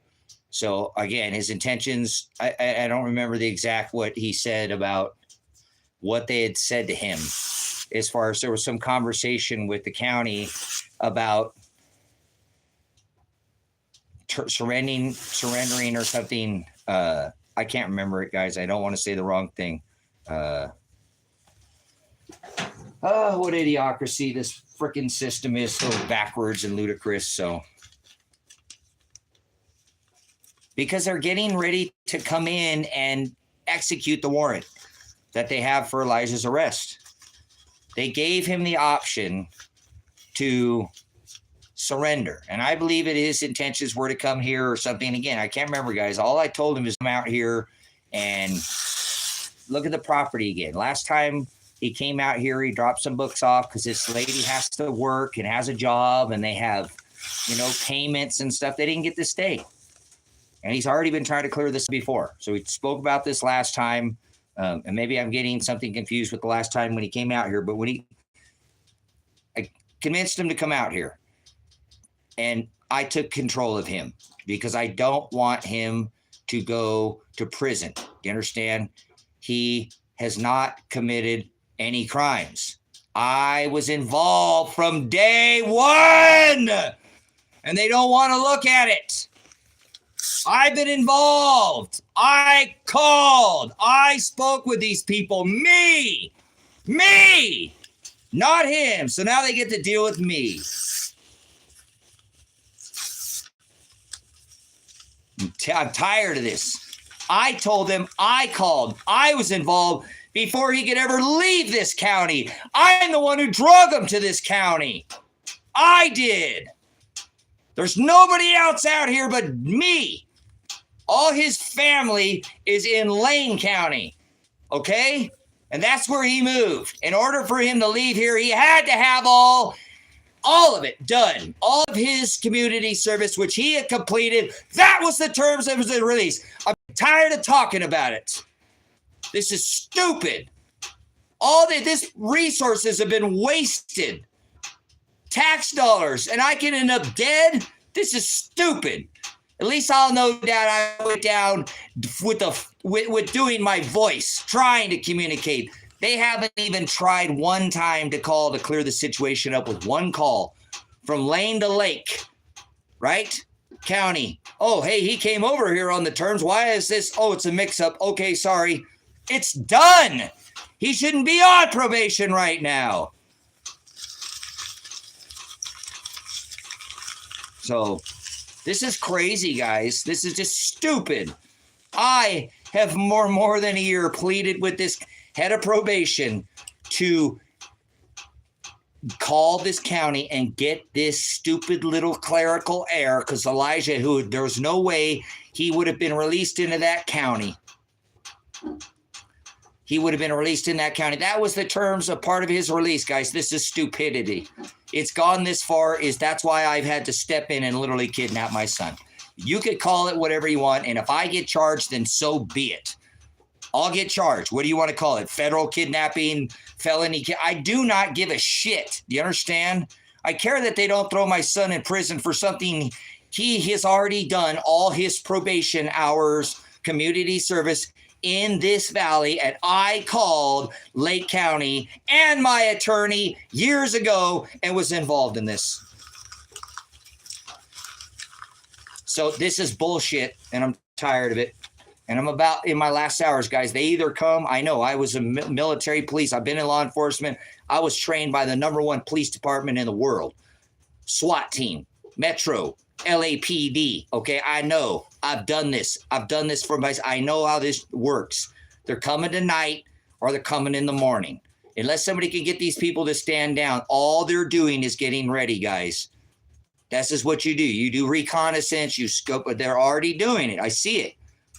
So again, his intentions, I don't remember the exact what he said about what they had said to him, as far as there was some conversation with the county about surrendering or something. I can't remember it, guys. I don't want to say the wrong thing. What idiocracy this freaking system is, so backwards and ludicrous. So, because they're getting ready to come in and execute the warrant that they have for Elijah's arrest. They gave him the option to surrender. And I believe that his intentions were to come here or something. Again, I can't remember, guys. All I told him is come out here and look at the property again. Last time he came out here, he dropped some books off because this lady has to work and has a job and they have, payments and stuff. They didn't get to stay. And he's already been trying to clear this before. So we spoke about this last time. And maybe I'm getting something confused with the last time when he came out here. But I convinced him to come out here. And I took control of him because I don't want him to go to prison. Do you understand? He has not committed any crimes. I was involved from day one. And they don't want to look at it. I've been involved. I called. I spoke with these people. Me, not him. So now they get to deal with me. I'm tired of this. I told them I called. I was involved before he could ever leave this county. I'm the one who drug him to this county. I did. There's nobody else out here but me. All his family is in Lane County, okay? And that's where he moved. In order for him to leave here, he had to have all of it done. All of his community service, which he had completed. That was the terms of his release. I'm tired of talking about it. This is stupid. This resources have been wasted. Tax dollars, and I can end up dead? This is stupid. At least I'll know that I went down with doing my voice, trying to communicate. They haven't even tried one time to call to clear the situation up with one call from Lane to Lake, right? County. Oh, hey, he came over here on the terms. Why is this? Oh, it's a mix-up. Okay, sorry. It's done. He shouldn't be on probation right now. So this is crazy, guys. This is just stupid. I have more than a year pleaded with this head of probation to call this county and get this stupid little clerical error, because Elijah, there's no way he would have been released into that county. He would have been released in that county. That was the terms of part of his release, guys. This is stupidity. It's gone this far. That's why I've had to step in and literally kidnap my son. You could call it whatever you want, and if I get charged, then so be it. I'll get charged. What do you want to call it? Federal kidnapping, felony? I do not give a shit. Do you understand? I care that they don't throw my son in prison for something he has already done all his probation hours, community service in this valley, and I called Lake County and my attorney years ago and was involved in this. So this is bullshit, and I'm tired of it. And I'm about in my last hours, guys. They either come. I know I was a military police. I've been in law enforcement. I was trained by the #1 police department in the world. SWAT team, Metro, LAPD. Okay, I know. I've done this. I've done this for myself. I know how this works. They're coming tonight or they're coming in the morning. Unless somebody can get these people to stand down, all they're doing is getting ready, guys. This is what you do. You do reconnaissance, you scope, but they're already doing it. I see it.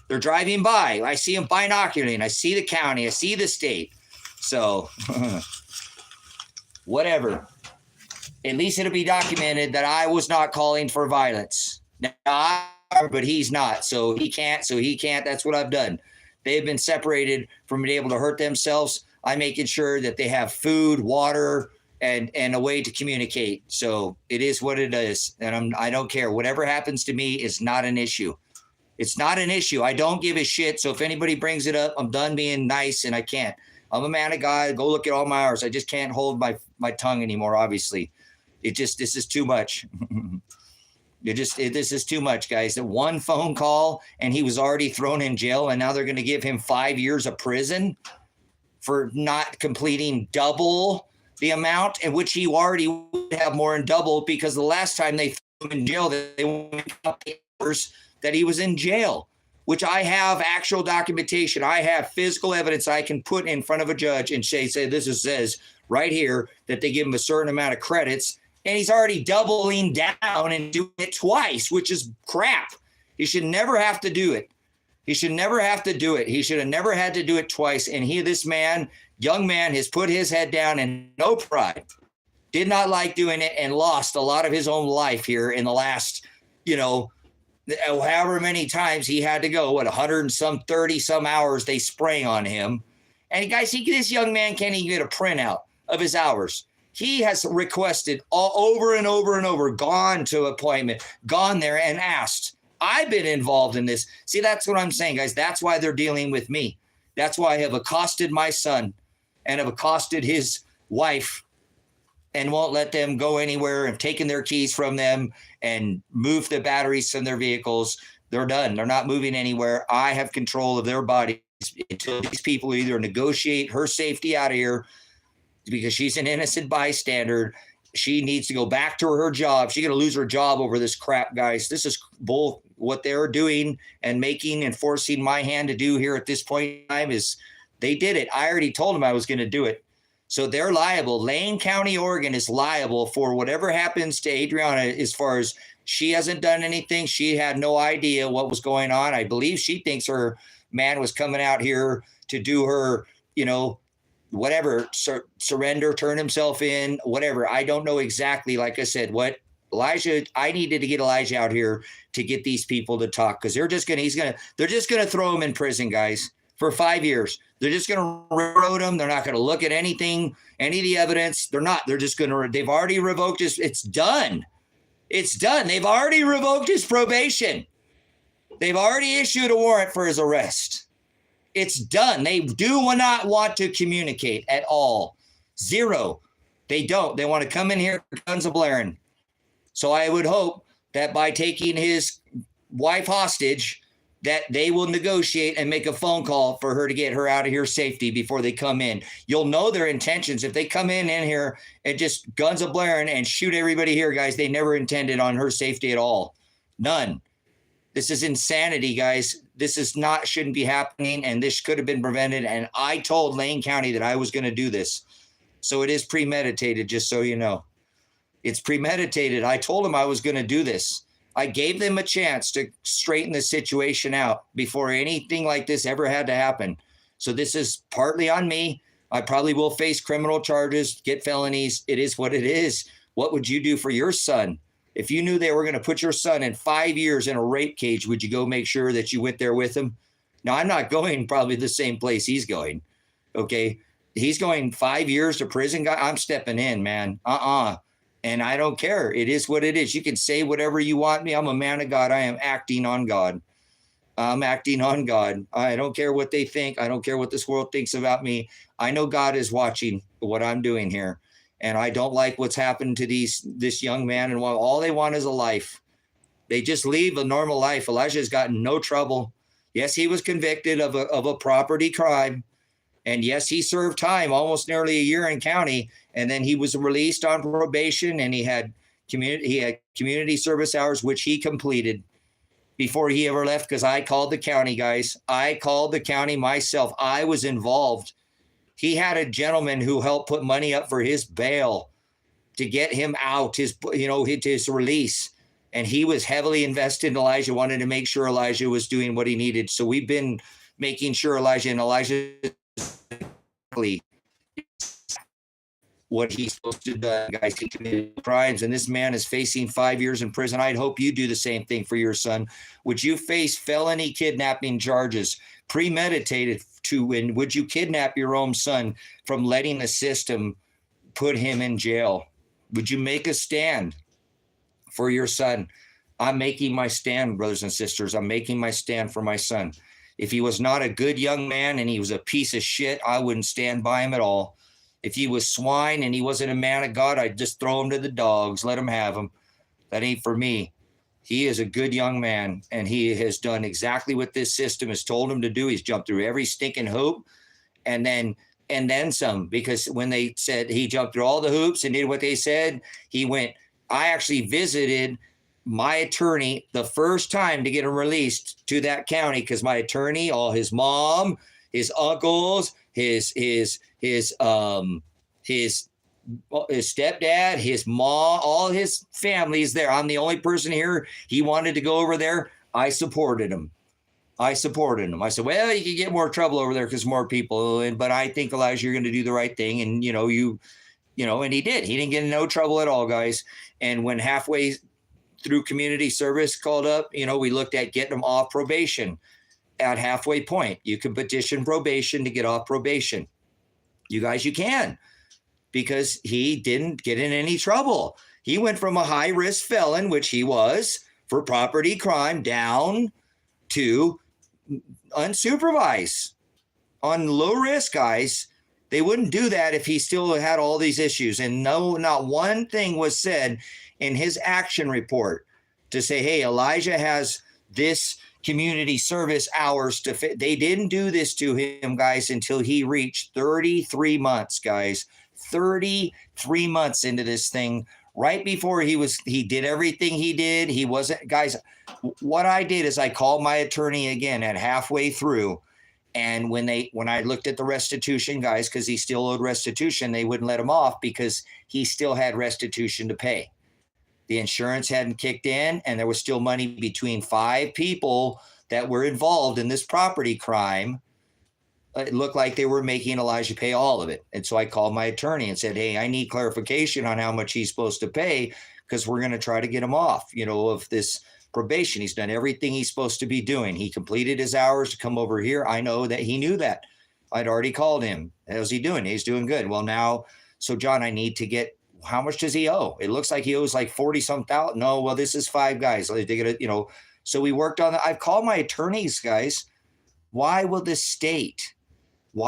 They're driving by. I see them binocularly, and I see the county. I see the state. So whatever. At least it'll be documented that I was not calling for violence. Now, but he's not. So he can't. That's what I've done. They've been separated from being able to hurt themselves. I'm making sure that they have food, water, and a way to communicate. So it is what it is. And I don't care. Whatever happens to me is not an issue. It's not an issue. I don't give a shit. So if anybody brings it up, I'm done being nice, and I can't. I'm a man of God. Go look at all my hours. I just can't hold my tongue anymore, obviously. This is too much. This is too much, guys. The one phone call and he was already thrown in jail, and now they're going to give him 5 years of prison for not completing double the amount, in which he already would have more than double, because the last time they threw him in jail, they went up the hours that he was in jail, which I have actual documentation. I have physical evidence I can put in front of a judge and say this says right here that they give him a certain amount of credits, and he's already doubling down and doing it twice, which is crap. He should never have to do it. He should never have to do it. He should have never had to do it twice. And this young man, has put his head down and no pride, did not like doing it, and lost a lot of his own life here in the last, however many times he had to go, 130 some hours they spraying on him. And guys, this young man can't even get a printout of his hours. He has requested all over and over and over, gone to appointment, gone there and asked. I've been involved in this. See, that's what I'm saying, guys. That's why they're dealing with me. That's why I have accosted my son and have accosted his wife and won't let them go anywhere, and taken their keys from them and moved the batteries from their vehicles. They're done. They're not moving anywhere. I have control of their bodies until these people either negotiate her safety out of here, because she's an innocent bystander. She needs to go back to her job. She's going to lose her job over this crap, guys. This is bull. What they're doing and making and forcing my hand to do here at this point in time is they did it. I already told them I was going to do it. So they're liable. Lane County, Oregon is liable for whatever happens to Adriana, as far as she hasn't done anything. She had no idea what was going on. I believe she thinks her man was coming out here to do her, whatever, surrender, turn himself in, whatever. I don't know exactly. Like I said, I needed to get Elijah out here to get these people to talk, because they're just going to throw him in prison, guys, for 5 years. They're just going to railroad him. They're not going to look at anything, any of the evidence. They're not. They're just going to, they've already revoked it's done. It's done. They've already revoked his probation. They've already issued a warrant for his arrest. It's done. They do not want to communicate at all. Zero. They don't. They want to come in here, guns a-blaring. So I would hope that by taking his wife hostage, that they will negotiate and make a phone call for her to get her out of here safety before they come in. You'll know their intentions. If they come in here and just guns a-blaring and shoot everybody here, guys, they never intended on her safety at all. None. This is insanity, guys. Shouldn't be happening, and this could have been prevented. And I told Lane County that I was going to do this. So it is premeditated, just so you know. It's premeditated. I told them I was going to do this. I gave them a chance to straighten the situation out before anything like this ever had to happen. So this is partly on me. I probably will face criminal charges, get felonies. It is what it is. What would you do for your son? If you knew they were going to put your son in 5 years in a rape cage, would you go make sure that you went there with him? Now, I'm not going probably the same place he's going. Okay. He's going 5 years to prison. I'm stepping in, man. And I don't care. It is what it is. You can say whatever you want me. I'm a man of God. I am acting on God. I'm acting on God. I don't care what they think. I don't care what this world thinks about me. I know God is watching what I'm doing here. And I don't like what's happened to this young man. And all they want is a life. They just leave a normal life. Elijah's gotten no trouble. Yes, he was convicted of a property crime. And yes, he served time, almost nearly a year in county. And then he was released on probation, and he had community service hours, which he completed. before he ever left, because I called the county, guys. I called the county myself. I was involved. He had a gentleman who helped put money up for his bail to get him out, his release. And he was heavily invested in Elijah, wanted to make sure Elijah was doing what he needed. So we've been making sure Elijah what he's supposed to do, guys. He committed crimes, and this man is facing 5 years in prison. I'd hope you do the same thing for your son. Would you face felony kidnapping charges, premeditated and would you kidnap your own son from letting the system put him in jail? Would you make a stand for your son? I'm making my stand, brothers and sisters. I'm making my stand for my son. If he was not a good young man and he was a piece of shit, I wouldn't stand by him at all. If he was swine and he wasn't a man of God, I'd just throw him to the dogs, let him have him. That ain't for me. He is a good young man, and he has done exactly what this system has told him to do. He's jumped through every stinking hoop and then some, because when they said he jumped through all the hoops and did what they said, he went. I actually visited my attorney the first time to get him released to that county, because my attorney, all his mom, his uncles, his stepdad, his mom, all his family's there. I'm the only person here. He wanted to go over there. I supported him. I said, well, you can get more trouble over there because more people. But I think, Elijah, you're going to do the right thing. And, and he did. He didn't get in no trouble at all, guys. And when halfway through community service called up, we looked at getting him off probation at halfway point. You can petition probation to get off probation. You guys, you can. Because he didn't get in any trouble. He went from a high-risk felon, which he was, for property crime, down to unsupervised. On low risk, guys, they wouldn't do that if he still had all these issues. And no, not one thing was said in his action report to say, hey, Elijah has this community service hours to fit. They didn't do this to him, guys, until he reached 33 months, guys. 33 months into this thing, right before he did everything he did. He wasn't, guys, what I did is I called my attorney again at halfway through. And when I looked at the restitution, guys, because he still owed restitution, they wouldn't let him off because he still had restitution to pay. The insurance hadn't kicked in, and there was still money between 5 people that were involved in this property crime. It looked like they were making Elijah pay all of it. And so I called my attorney and said, hey, I need clarification on how much he's supposed to pay, because we're going to try to get him off, of this probation. He's done everything he's supposed to be doing. He completed his hours to come over here. I know that he knew that. I'd already called him. How's he doing? He's doing good. Well, now, so John, I need to get, how much does he owe? It looks like he owes like 40-some thousand. No, well, this is 5 guys. They get it, So we worked on that. I've called my attorneys, guys. Why would the state? No,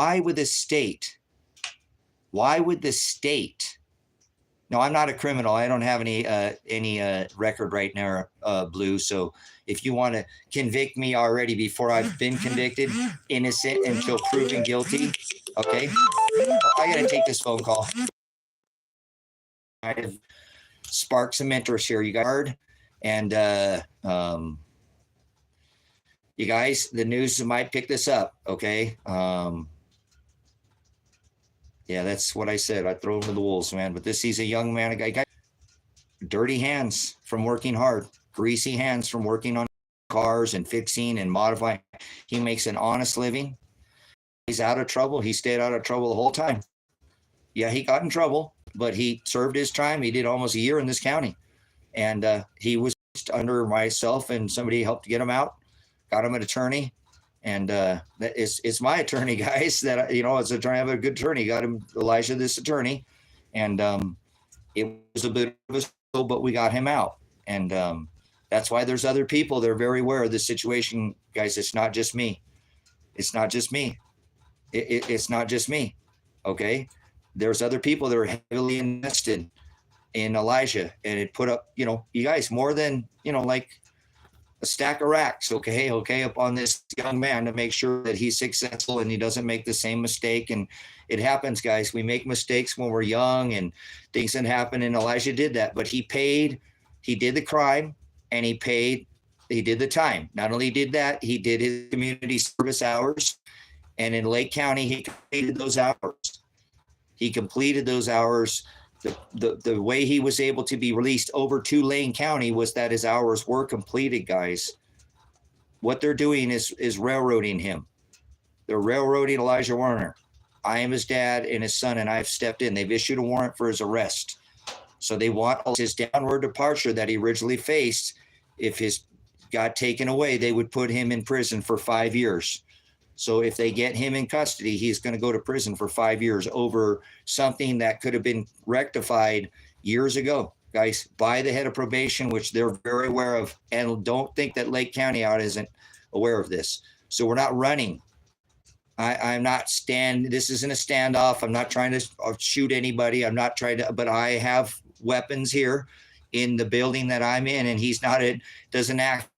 I'm not a criminal. I don't have any record right now, Blue. So if you want to convict me already before I've been convicted, innocent until proven guilty, okay? I got to take this phone call. I have sparked some interest here, you guys. And you guys, the news might pick this up, okay? Yeah, that's what I said. I throw him to the wolves, man. But he's a young man, a guy got dirty hands from working hard, greasy hands from working on cars and fixing and modifying. He makes an honest living. He's out of trouble. He stayed out of trouble the whole time. Yeah, he got in trouble, but he served his time. He did almost a year in this county. And he was under myself, and somebody helped get him out, got him an attorney. And it's my attorney, guys, that, as an attorney, I have a good attorney, got him, Elijah, this attorney. And it was a bit of a struggle, but we got him out. And that's why there's other people. They're very aware of this situation, guys. It's not just me. It's not just me. It's not just me. Okay. There's other people that are heavily invested in Elijah, and it put up, you guys, more than, like a stack of racks, okay, up on this young man to make sure that he's successful and he doesn't make the same mistake. And it happens, guys. We make mistakes when we're young and things that happen, and Elijah did that. But he did the crime, and he paid he did the time. Not only did that, he did his community service hours. And in Lake County, he completed those hours. He completed those hours. The way he was able to be released over to Lane County was that his hours were completed, guys. What they're doing is railroading him. They're railroading Elijah Warner. I am his dad and his son, and I've stepped in. They've issued a warrant for his arrest. So they want his downward departure that he originally faced. If his got taken away, they would put him in prison for 5 years. So if they get him in custody, he's going to go to prison for 5 years over something that could have been rectified years ago, guys, by the head of probation, which they're very aware of. And don't think that Lake County out isn't aware of this. So we're not running. I'm not this isn't a standoff. I'm not trying to shoot anybody. I'm not trying to, but I have weapons here in the building that I'm in, and he's not, doesn't act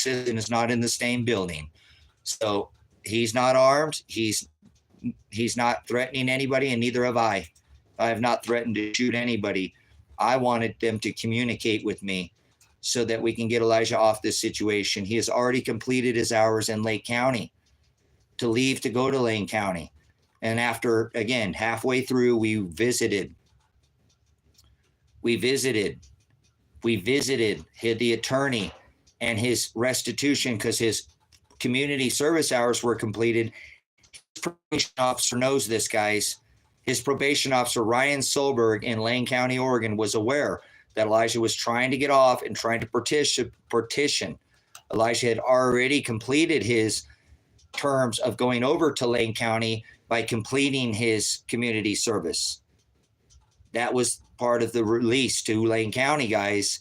and is not in the same building. So he's not armed. He's not threatening anybody, and neither have I. I have not threatened to shoot anybody. I wanted them to communicate with me so that we can get Elijah off this situation. He has already completed his hours in Lake County to leave to go to Lane County. And after, again, halfway through, we visited the attorney and his restitution because his community service hours were completed. His probation officer knows this, guys. His probation officer, Ryan Solberg in Lane County, Oregon, was aware that Elijah was trying to get off and trying to partition. Elijah had already completed his terms of going over to Lane County by completing his community service. That was part of the release to Lane County, guys.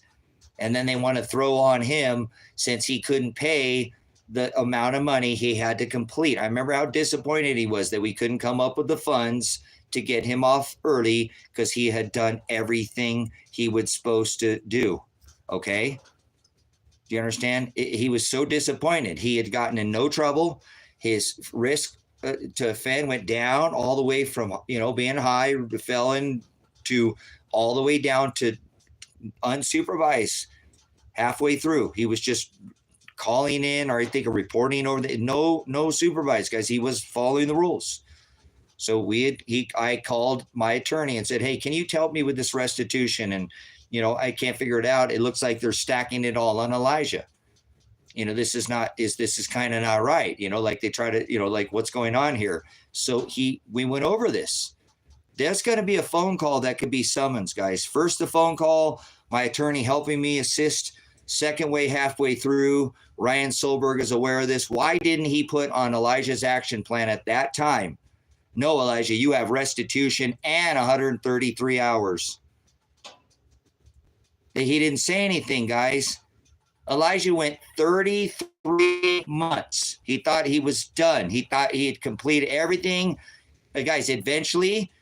And then they want to throw on him since he couldn't pay the amount of money he had to complete. I remember how disappointed he was that we couldn't come up with the funds to get him off early because he had done everything he was supposed to do. Okay? Do you understand? He was so disappointed. He had gotten in no trouble. His risk to offend went down all the way from, being high felon to all the way down to unsupervised. Halfway through, he was just calling in, or I think reporting over no supervised, guys. He was following the rules. So I called my attorney and said, hey, can you help me with this restitution? And, I can't figure it out. It looks like they're stacking it all on Elijah. This is kind of not right. Like they try to, like what's going on here. So we went over this. There's going to be a phone call that could be summons, guys. First, the phone call, my attorney helping me assist. Second way, halfway through, Ryan Solberg is aware of this. Why didn't he put on Elijah's action plan at that time? No, Elijah, you have restitution and 133 hours. He didn't say anything, guys. Elijah went 33 months. He thought he was done. He thought he had completed everything. But guys, eventually,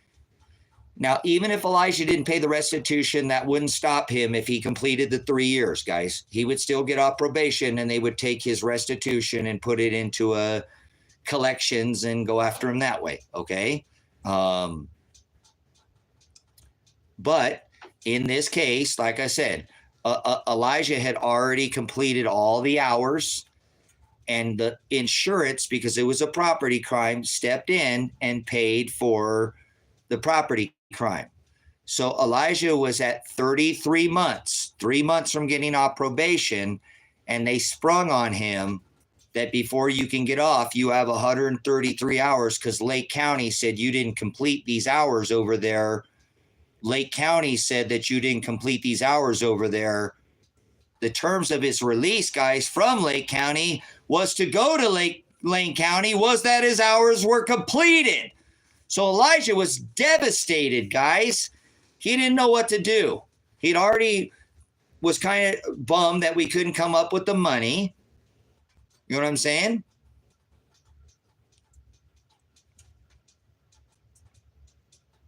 now, even if Elijah didn't pay the restitution, that wouldn't stop him if he completed the 3 years, guys. He would still get off probation, and they would take his restitution and put it into a collections and go after him that way, okay? But in this case, like I said, Elijah had already completed all the hours, and the insurance, because it was a property crime, stepped in and paid for the property crime. So Elijah was at 33 months, 3 months from getting off probation, and they sprung on him that before you can get off, you have 133 hours because Lake County said you didn't complete these hours over there. Lake County said that you didn't complete these hours over there. The terms of his release, guys, from Lake County was to go to Lane County, was that his hours were completed. So Elijah was devastated, guys. He didn't know what to do. He'd already was kind of bummed that we couldn't come up with the money. You know what I'm saying?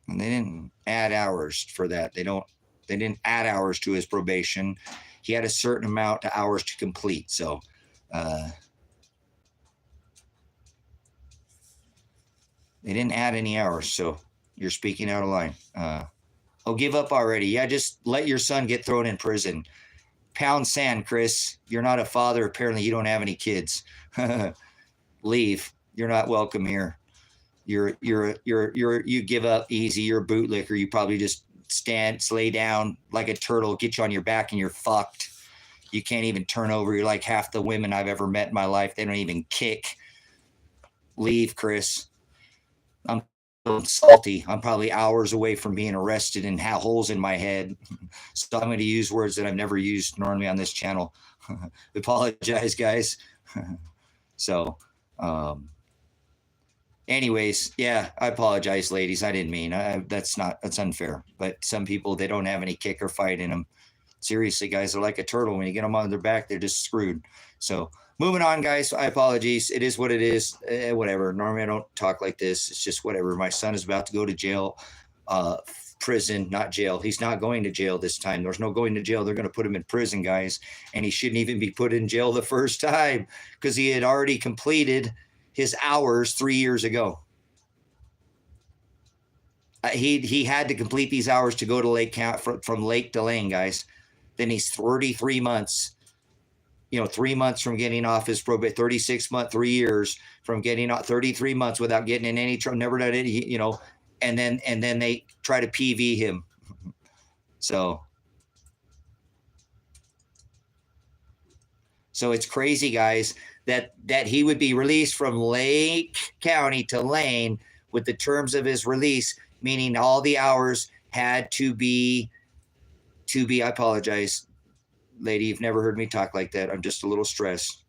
And they didn't add hours for that. They didn't add hours to his probation. He had a certain amount of hours to complete. So they didn't add any hours. So you're speaking out of line. Oh, give up already. Yeah, just let your son get thrown in prison. Pound sand, Chris. You're not a father. Apparently, you don't have any kids. Leave. You're not welcome here. You give up easy. You're a bootlicker. You probably just lay down like a turtle, get you on your back, and you're fucked. You can't even turn over. You're like half the women I've ever met in my life. They don't even kick. Leave, Chris. I'm salty. I'm probably hours away from being arrested and have holes in my head. So I'm going to use words that I've never used normally on this channel. Apologize, guys. So, anyways, yeah, I apologize, ladies. I didn't mean that's unfair. But some people, they don't have any kick or fight in them. Seriously, guys, they're like a turtle. When you get them on their back, they're just screwed. So moving on, guys. I apologize. It is what it is. Whatever. Normally, I don't talk like this. It's just whatever. My son is about to go to jail, prison, not jail. He's not going to jail this time. There's no going to jail. They're going to put him in prison, guys. And he shouldn't even be put in jail the first time because he had already completed his hours 3 years ago. He had to complete these hours to go to Lake Count from Lake to Lane, guys. Then he's 33 months, 3 months from getting off his probate, 36 months, 3 years from getting off, 33 months without getting in any trouble, never done it, and then they try to PV him. So it's crazy, guys, that he would be released from Lake County to Lane with the terms of his release, meaning all the hours had to be, I apologize, lady, you've never heard me talk like that. I'm just a little stressed,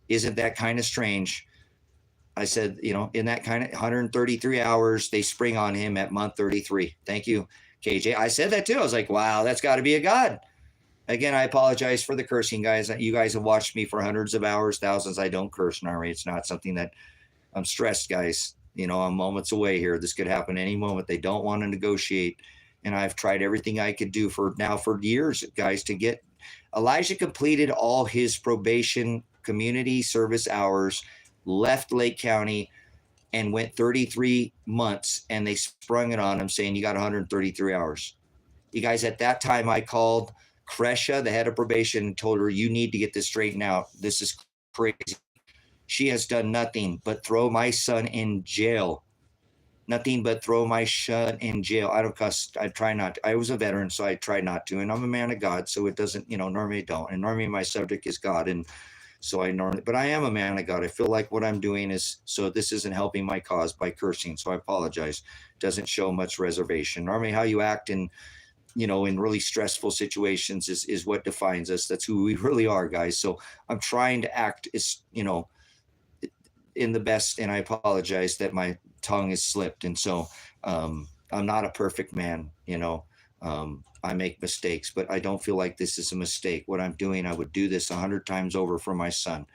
Isn't that kind of strange? I said, in that kind of 133 hours, they spring on him at month 33. Thank you, KJ. I said that too. I was like, wow, that's got to be a God. Again, I apologize for the cursing, guys. You guys have watched me for hundreds of hours, thousands. I don't curse, Nari. It's not something that I'm stressed, guys. I'm moments away here. This could happen any moment. They don't want to negotiate. And I've tried everything I could do for years, guys, to get Elijah completed all his probation community service hours, left Lake County, and went 33 months. And they sprung it on him saying, you got 133 hours. You guys, at that time, I called Kresha, the head of probation, and told her, you need to get this straightened out. This is crazy. She has done nothing but throw my son in jail. Nothing but throw my son in jail. I don't cuss. I try not to. I was a veteran, so I try not to. And I'm a man of God, so it doesn't, normally I don't. And normally my subject is God. And so but I am a man of God. I feel like what I'm doing is, so this isn't helping my cause by cursing. So I apologize. Doesn't show much reservation. Normally how you act in really stressful situations is what defines us. That's who we really are, guys. So I'm trying to act as, in the best, and I apologize that my tongue is slipped. And so I'm not a perfect man, I make mistakes, but I don't feel like this is a mistake. What I'm doing, I would do this 100 times over for my son.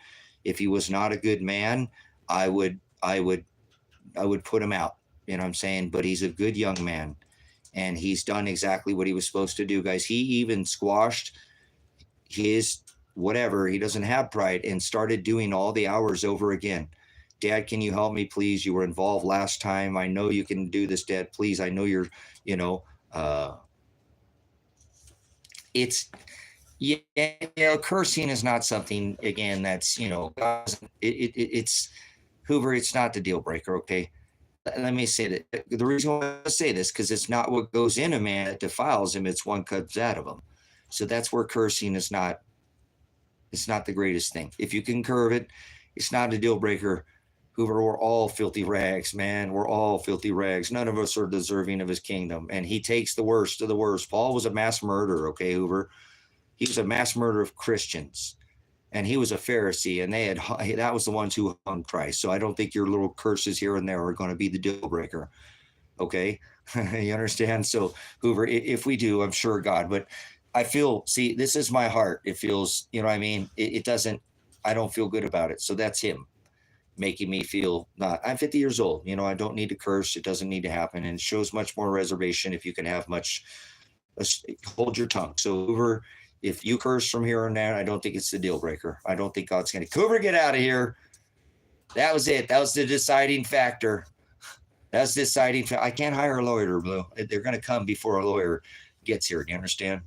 If he was not a good man, I would put him out, what I'm saying? But he's a good young man, and he's done exactly what he was supposed to do, guys. He even squashed his whatever. He doesn't have pride, and started doing all the hours over again. Dad, can you help me, please? You were involved last time. I know you can do this, Dad. Please, I know you're, it's, cursing is not something, again, that's, it's, Hoover, it's not the deal breaker, okay? Let me say that. The reason why I say this, because it's not what goes in a man that defiles him, it's what comes out of him. So that's where cursing is not, it's not the greatest thing. If you can curve it, it's not a deal breaker. Hoover, we're all filthy rags, man. We're all filthy rags. None of us are deserving of his kingdom. And he takes the worst of the worst. Paul was a mass murderer, okay, Hoover? He was a mass murderer of Christians. And he was a Pharisee, and that was the ones who hung Christ. So I don't think your little curses here and there are going to be the deal breaker, okay? You understand? So, Hoover, if we do, I'm sure God. But I feel, see, this is my heart. It feels, I mean? It doesn't, I don't feel good about it. So that's him making me feel not. I'm 50 years old. I don't need to curse. It doesn't need to happen. And it shows much more reservation if you can have hold your tongue. So, Hoover, if you curse from here on out, I don't think it's the deal breaker. I don't think God's going to, Hoover, get out of here. That was it. That was the deciding factor. That's the deciding factor. I can't hire a lawyer, Blue. They're going to come before a lawyer gets here. Do you understand?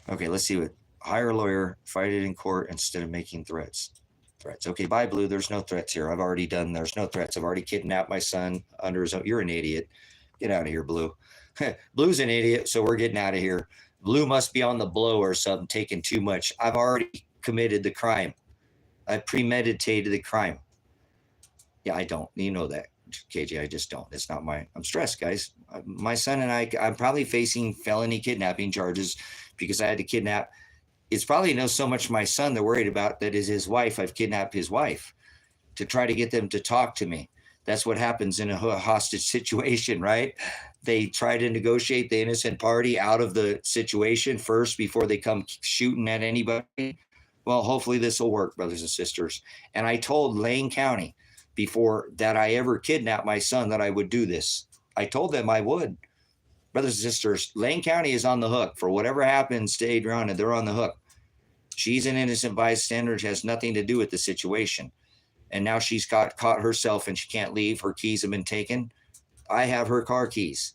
Okay, let's see what. Hire a lawyer, fight it in court instead of making threats. Threats. Okay, bye, Blue. There's no threats here. I've already done. There's no threats. I've already kidnapped my son under his own. You're an idiot. Get out of here, Blue. Blue's an idiot, so we're getting out of here. Blue must be on the blow or something, taking too much. I've already committed the crime. I premeditated the crime. Yeah, I don't. You know that, KJ. I just don't. It's not my. I'm stressed, guys. My son and I'm probably facing felony kidnapping charges because I had to kidnap. It's probably not so much my son they're worried about that is his wife. I've kidnapped his wife to try to get them to talk to me. That's what happens in a hostage situation, right? They try to negotiate the innocent party out of the situation first before they come shooting at anybody. Well, hopefully this will work, brothers and sisters. And I told Lane County before that I ever kidnapped my son that I would do this. I told them I would. Brothers and sisters, Lane County is on the hook for whatever happens to Adriana. They're on the hook. She's an innocent bystander. It has nothing to do with the situation. And now she's caught herself and she can't leave. Her keys have been taken. I have her car keys.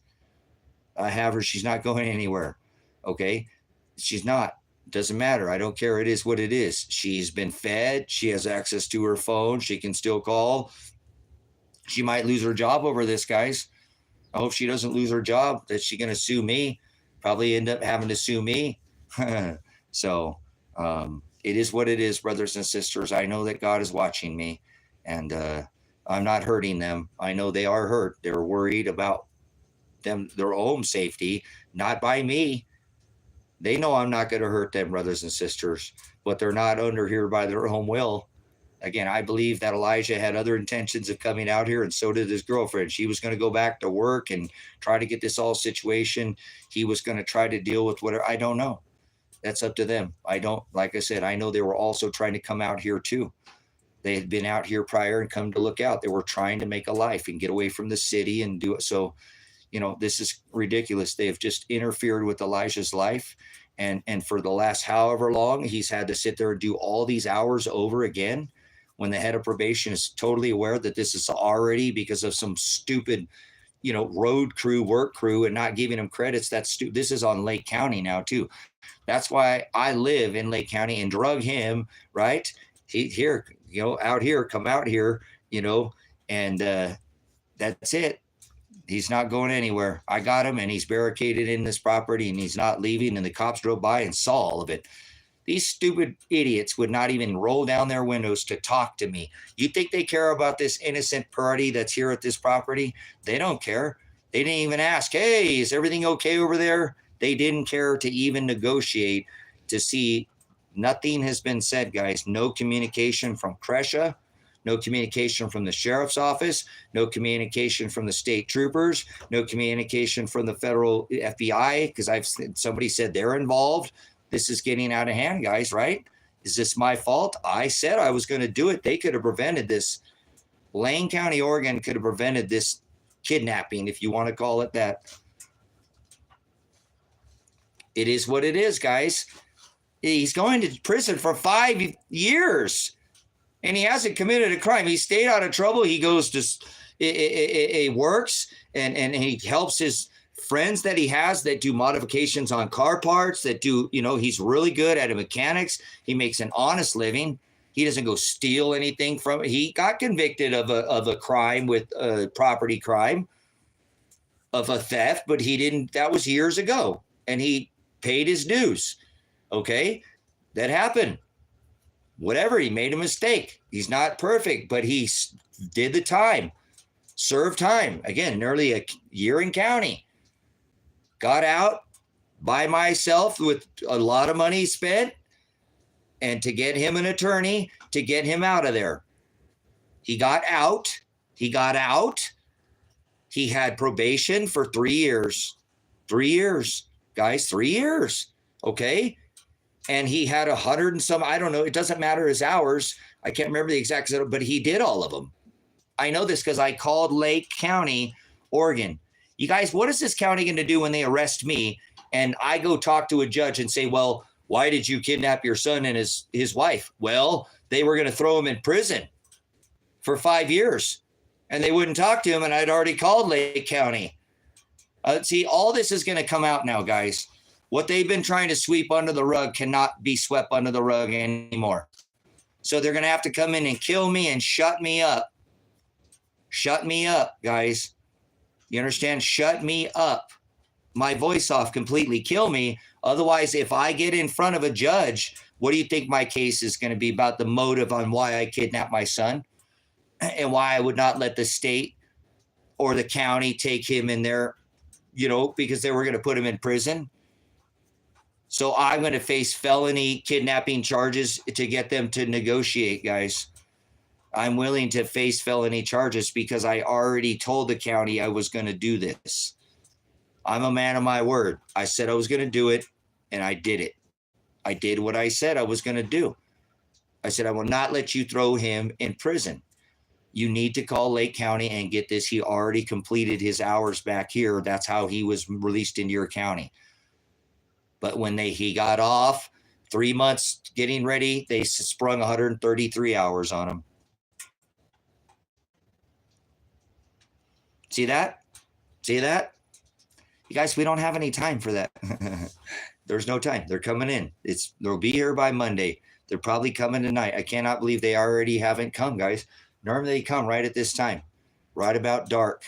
I have her. She's not going anywhere. Okay. She's not. Doesn't matter. I don't care. It is what it is. She's been fed. She has access to her phone. She can still call. She might lose her job over this, guys. I hope she doesn't lose her job. That she's going to sue me. Probably end up having to sue me. So it is what it is, brothers and sisters. I know that God is watching me, and I'm not hurting them. I know they are hurt. They're worried about their own safety, not by me. They know I'm not going to hurt them, brothers and sisters, but they're not under here by their own will. Again, I believe that Elijah had other intentions of coming out here, and so did his girlfriend. She was going to go back to work and try to get this all situation. He was going to try to deal with whatever. I don't know. That's up to them. I don't, like I said, I know they were also trying to come out here too. They had been out here prior and come to look out. They were trying to make a life and get away from the city and do it. So, this is ridiculous. They have just interfered with Elijah's life. And for the last however long, he's had to sit there and do all these hours over again when the head of probation is totally aware that this is already because of some stupid, road crew, work crew, and not giving him credits. That's stupid. This is on Lake County now too. That's why I live in Lake County and drug him, right? Here, out here, come out here, and that's it. He's not going anywhere. I got him, and he's barricaded in this property, and he's not leaving, and the cops drove by and saw all of it. These stupid idiots would not even roll down their windows to talk to me. You think they care about this innocent party that's here at this property? They don't care. They didn't even ask, hey, is everything okay over there? They didn't care to even negotiate to see. Nothing has been said, guys. No communication from Cresha. No communication from the sheriff's office, no communication from the state troopers, no communication from the federal FBI, because somebody said they're involved. This is getting out of hand, guys, right? Is this my fault? I said I was going to do it. They could have prevented this. Lane County, Oregon could have prevented this kidnapping, if you want to call it that. It is what it is, guys. He's going to prison for 5 years. And he hasn't committed a crime. He stayed out of trouble. He goes to, he works and he helps his friends that he has that do modifications on car parts, that do, he's really good at mechanics. He makes an honest living. He doesn't go steal anything from it. He got convicted of a crime with a property crime, of a theft, but he didn't, that was years ago. And he paid his dues. Okay. That happened. Whatever, he made a mistake. He's not perfect, but he did the time, served time. Again, nearly a year in county. Got out by myself with a lot of money spent, and to get him an attorney to get him out of there. He got out. He had probation for 3 years. 3 years, guys, 3 years. Okay. And he had 100 and some, I don't know, it doesn't matter his hours. I can't remember the exact, but he did all of them. I know this because I called Lake County, Oregon. You guys, what is this county going to do when they arrest me? And I go talk to a judge and say, well, why did you kidnap your son and his wife? Well, they were going to throw him in prison for 5 years. And they wouldn't talk to him, and I'd already called Lake County. See, all this is going to come out now, guys. What they've been trying to sweep under the rug cannot be swept under the rug anymore. So they're going to have to come in and kill me and shut me up. Shut me up, guys. You understand? Shut me up. My voice off completely. Kill me. Otherwise, if I get in front of a judge, what do you think my case is going to be about? The motive on why I kidnapped my son and why I would not let the state or the county take him in there, because they were going to put him in prison. So I'm going to face felony kidnapping charges to get them to negotiate, guys. I'm willing to face felony charges because I already told the county I was going to do this. I'm a man of my word. I said I was going to do it, and I did it. I did what I said I was going to do. I said, I will not let you throw him in prison. You need to call Lake County and get this. He already completed his hours back here. That's how he was released into your county. But when he got off, 3 months getting ready, they sprung 133 hours on him. See that? See that? You guys, we don't have any time for that. There's no time. They're coming in. They'll be here by Monday. They're probably coming tonight. I cannot believe they already haven't come, guys. Normally they come right at this time, right about dark.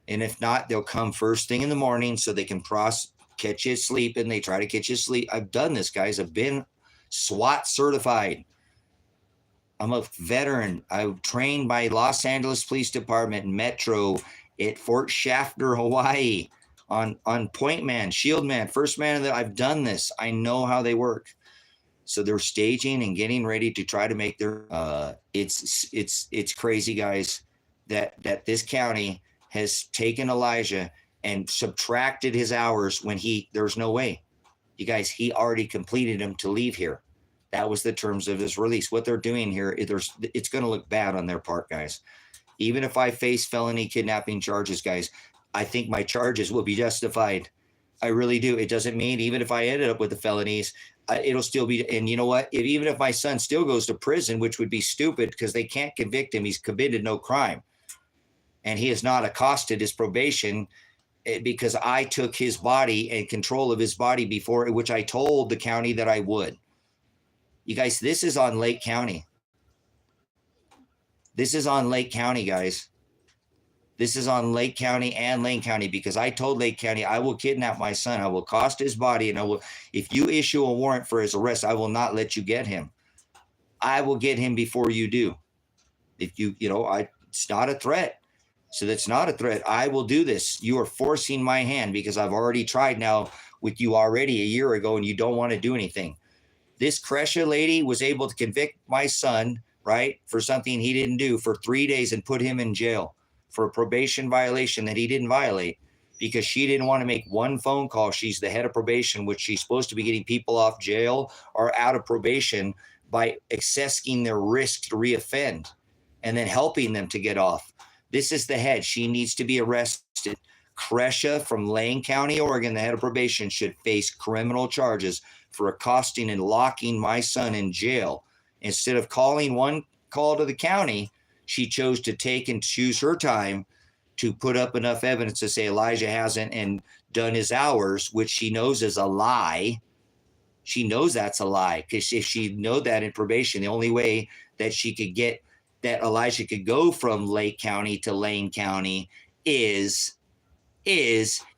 And if not, they'll come first thing in the morning so they can catch you asleep, and they try to catch you asleep. I've done this, guys. I've been SWAT certified. I'm a veteran. I'm trained by Los Angeles Police Department, Metro, at Fort Shafter, Hawaii, on Point Man, Shield Man, First Man. I've done this. I know how they work. So they're staging and getting ready to try to make their. It's crazy, guys, that this county has taken Elijah and subtracted his hours when there's no way. You guys, he already completed them to leave here. That was the terms of his release. What they're doing here, it's going to look bad on their part, guys. Even if I face felony kidnapping charges, guys, I think my charges will be justified. I really do. It doesn't mean even if I ended up with the felonies, it'll still be. And you know what? Even if my son still goes to prison, which would be stupid because they can't convict him. He's committed no crime. And he has not accosted his probation because I took his body and control of his body before, which I told the county that I would. You guys, this is on Lake County. This is on Lake County, guys. This is on Lake County and Lane County because I told Lake County I will kidnap my son. I will cost his body, and if you issue a warrant for his arrest, I will not let you get him. I will get him before you do. If it's not a threat. So that's not a threat. I will do this. You are forcing my hand because I've already tried now with you already a year ago, and you don't want to do anything. This Kresha lady was able to convict my son, right, for something he didn't do for 3 days and put him in jail for a probation violation that he didn't violate because she didn't want to make one phone call. She's the head of probation, which she's supposed to be getting people off jail or out of probation by assessing their risk to reoffend and then helping them to get off. This is the head. She needs to be arrested. Kresha from Lane County, Oregon, the head of probation, should face criminal charges for accosting and locking my son in jail. Instead of calling one call to the county, she chose to take and choose her time to put up enough evidence to say Elijah hasn't and done his hours, which she knows is a lie. She knows that's a lie because if she know that in probation, the only way that she could get that Elijah could go from Lake County to Lane County is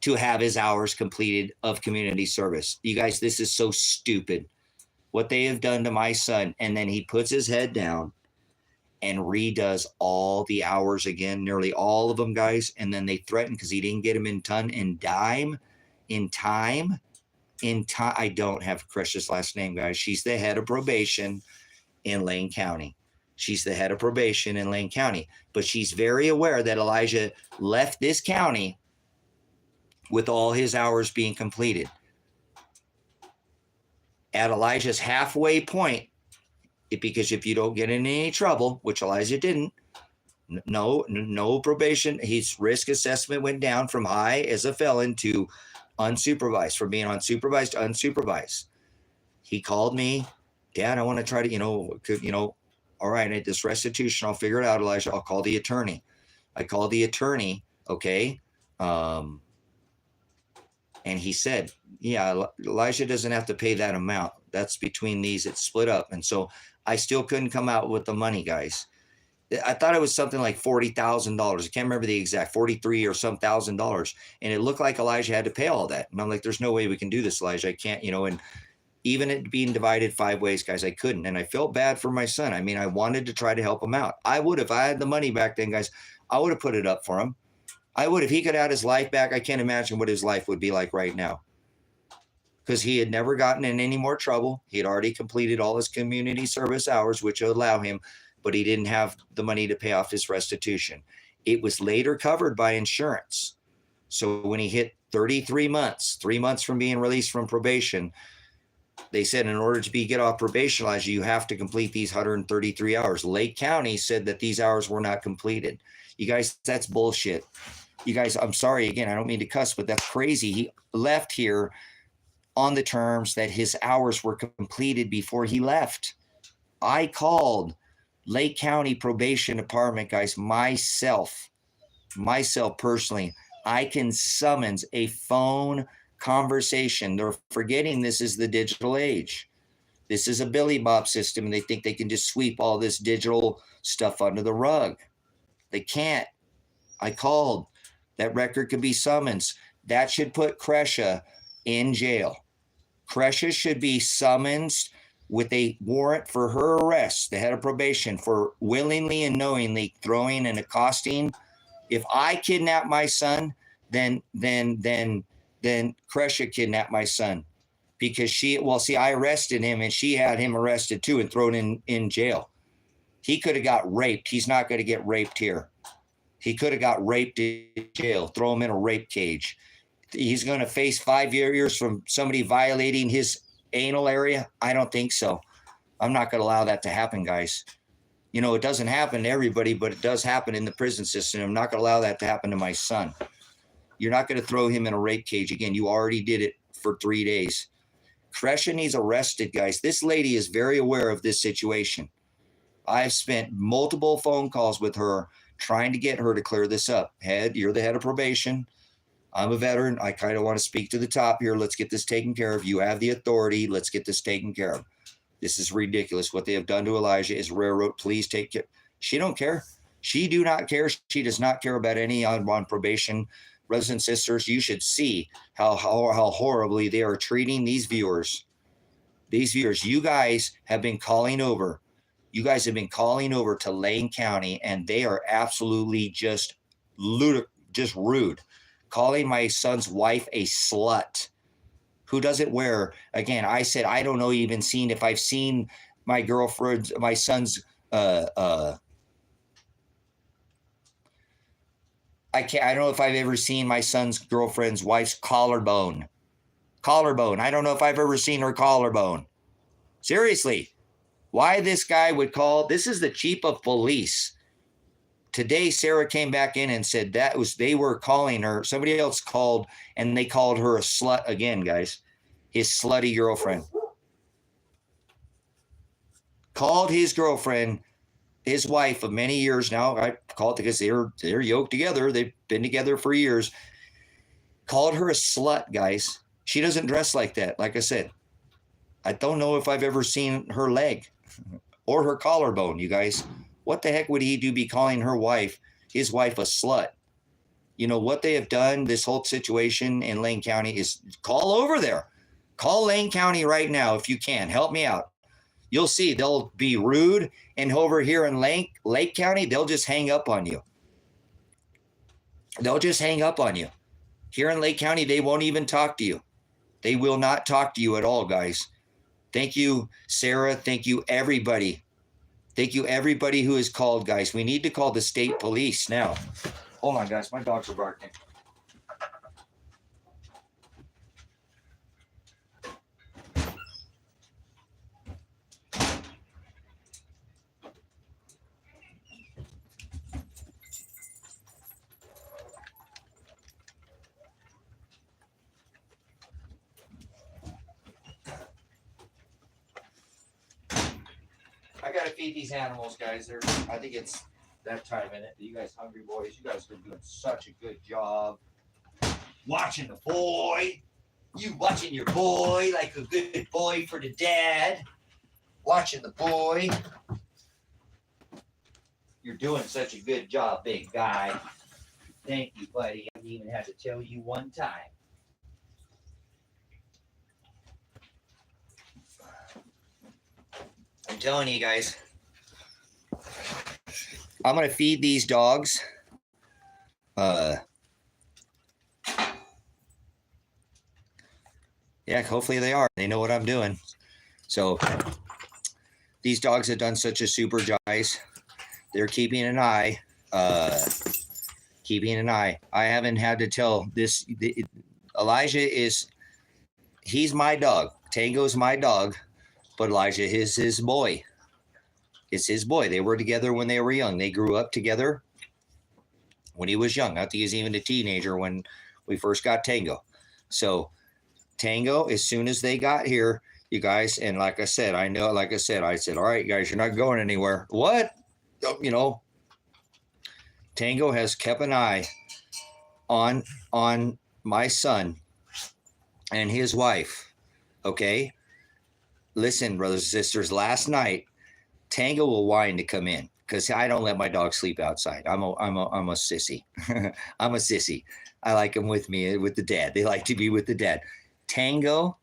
to have his hours completed of community service. You guys, this is so stupid what they have done to my son. And then he puts his head down and redoes all the hours again, nearly all of them, guys. And then they threaten because he didn't get him in time. I don't have Kresha's last name, guys. She's the head of probation in Lane County. She's the head of probation in Lane County, but she's very aware that Elijah left this county with all his hours being completed. At Elijah's halfway point, because if you don't get in any trouble, which Elijah didn't, no probation, his risk assessment went down from high as a felon to unsupervised, from being unsupervised to unsupervised. He called me, Dad, I want to try to, all right, at this restitution, I'll figure it out, Elijah. I'll call the attorney. I called the attorney, okay? And he said, yeah, Elijah doesn't have to pay that amount. That's between these. It's split up. And so I still couldn't come out with the money, guys. I thought it was something like $40,000. I can't remember the exact 43 or some $1,000. And it looked like Elijah had to pay all that. And I'm like, there's no way we can do this, Elijah. I can't, and even it being divided 5 ways, guys, I couldn't. And I felt bad for my son. I mean, I wanted to try to help him out. I would, if I had the money back then, guys, I would have put it up for him. I would, if he could have his life back. I can't imagine what his life would be like right now, because he had never gotten in any more trouble. He had already completed all his community service hours, which would allow him, but he didn't have the money to pay off his restitution. It was later covered by insurance. So when he hit 33 months, 3 months from being released from probation, they said in order to get off probation, Elijah, you have to complete these 133 hours. Lake County said that these hours were not completed. You guys, that's bullshit. You guys, I'm sorry, again, I don't mean to cuss, but that's crazy. He left here on the terms that his hours were completed before he left. I called Lake County Probation Department, guys, myself personally. I can summons a phone conversation. They're forgetting this is the digital age. This is a Billy Bob system, and they think they can just sweep all this digital stuff under the rug. They can't. I called. That record could be summons. That should put Kresha in jail. Kresha should be summoned with a warrant for her arrest, the head of probation, for willingly and knowingly throwing and accosting. If I kidnap my son, then Kresha kidnapped my son, because I arrested him and she had him arrested too and thrown in jail. He could have got raped. He's not going to get raped here. He could have got raped in jail. Throw him in a rape cage. He's going to face 5 years from somebody violating his anal area? I don't think so. I'm not going to allow that to happen, guys. It doesn't happen to everybody, but it does happen in the prison system. I'm not going to allow that to happen to my son. You're not going to throw him in a rape cage. Again, you already did it for 3 days. Kresha needs arrested, guys. This lady is very aware of this situation. I've spent multiple phone calls with her trying to get her to clear this up. You're the head of probation. I'm a veteran. I kind of want to speak to the top here. Let's get this taken care of. You have the authority. Let's get this taken care of. This is ridiculous. What they have done to Elijah is railroad. Please take care. She don't care. She do not care. She does not care about any on probation. Brothers and sisters, you should see how horribly they are treating these viewers. These viewers, you guys have been calling over. You guys have been calling over to Lane County, and they are absolutely just rude. Calling my son's wife a slut who doesn't wear. Again, I said, I don't know even if I've seen my son's I don't know if I've ever seen my son's girlfriend's wife's collarbone. I don't know if I've ever seen her collarbone. Seriously, why this guy would call? This is the chief of police. Today, Sarah came back in and said they were calling her. Somebody else called, and they called her a slut again, guys. His slutty girlfriend. Called his girlfriend, his wife of many years now. I call it because they're yoked together. They've been together for years. Called her a slut, guys. She doesn't dress like that. Like I said, I don't know if I've ever seen her leg or her collarbone, you guys. What the heck would he be calling his wife a slut? What they have done, this whole situation in Lane County, is call over there. Call Lane County right now if you can. Help me out. You'll see they'll be rude, and over here in Lake County, they'll just hang up on you. They'll just hang up on you. Here in Lake County, they won't even talk to you. They will not talk to you at all, guys. Thank you, Sarah. Thank you, everybody. Thank you, everybody who has called, guys. We need to call the state police now. Hold on, guys. My dogs are barking. I gotta feed these animals, guys. I think it's that time in it. You guys hungry boys? You guys have been doing such a good job watching the boy. You watching your boy like a good boy for the dad. Watching the boy. You're doing such a good job, big guy. Thank you, buddy. I didn't even have to tell you one time. I'm telling you guys, I'm going to feed these dogs. Yeah, hopefully they are. They know what I'm doing. So these dogs have done such a super job, guys. They're keeping an eye. Keeping an eye. I haven't had to tell this. Elijah he's my dog. Tango's my dog, but Elijah is his boy. It's his boy. They were together when they were young. They grew up together when he was young. I think he was even a teenager when we first got Tango. So Tango, as soon as they got here, you guys, and like I said, I said, all right, guys, you're not going anywhere. What? You know, Tango has kept an eye on my son and his wife. Okay? Listen, brothers and sisters, last night, Tango will whine to come in because I don't let my dog sleep outside. I'm a sissy. I'm a sissy. I like them with me, with the dad. They like to be with the dad. Tango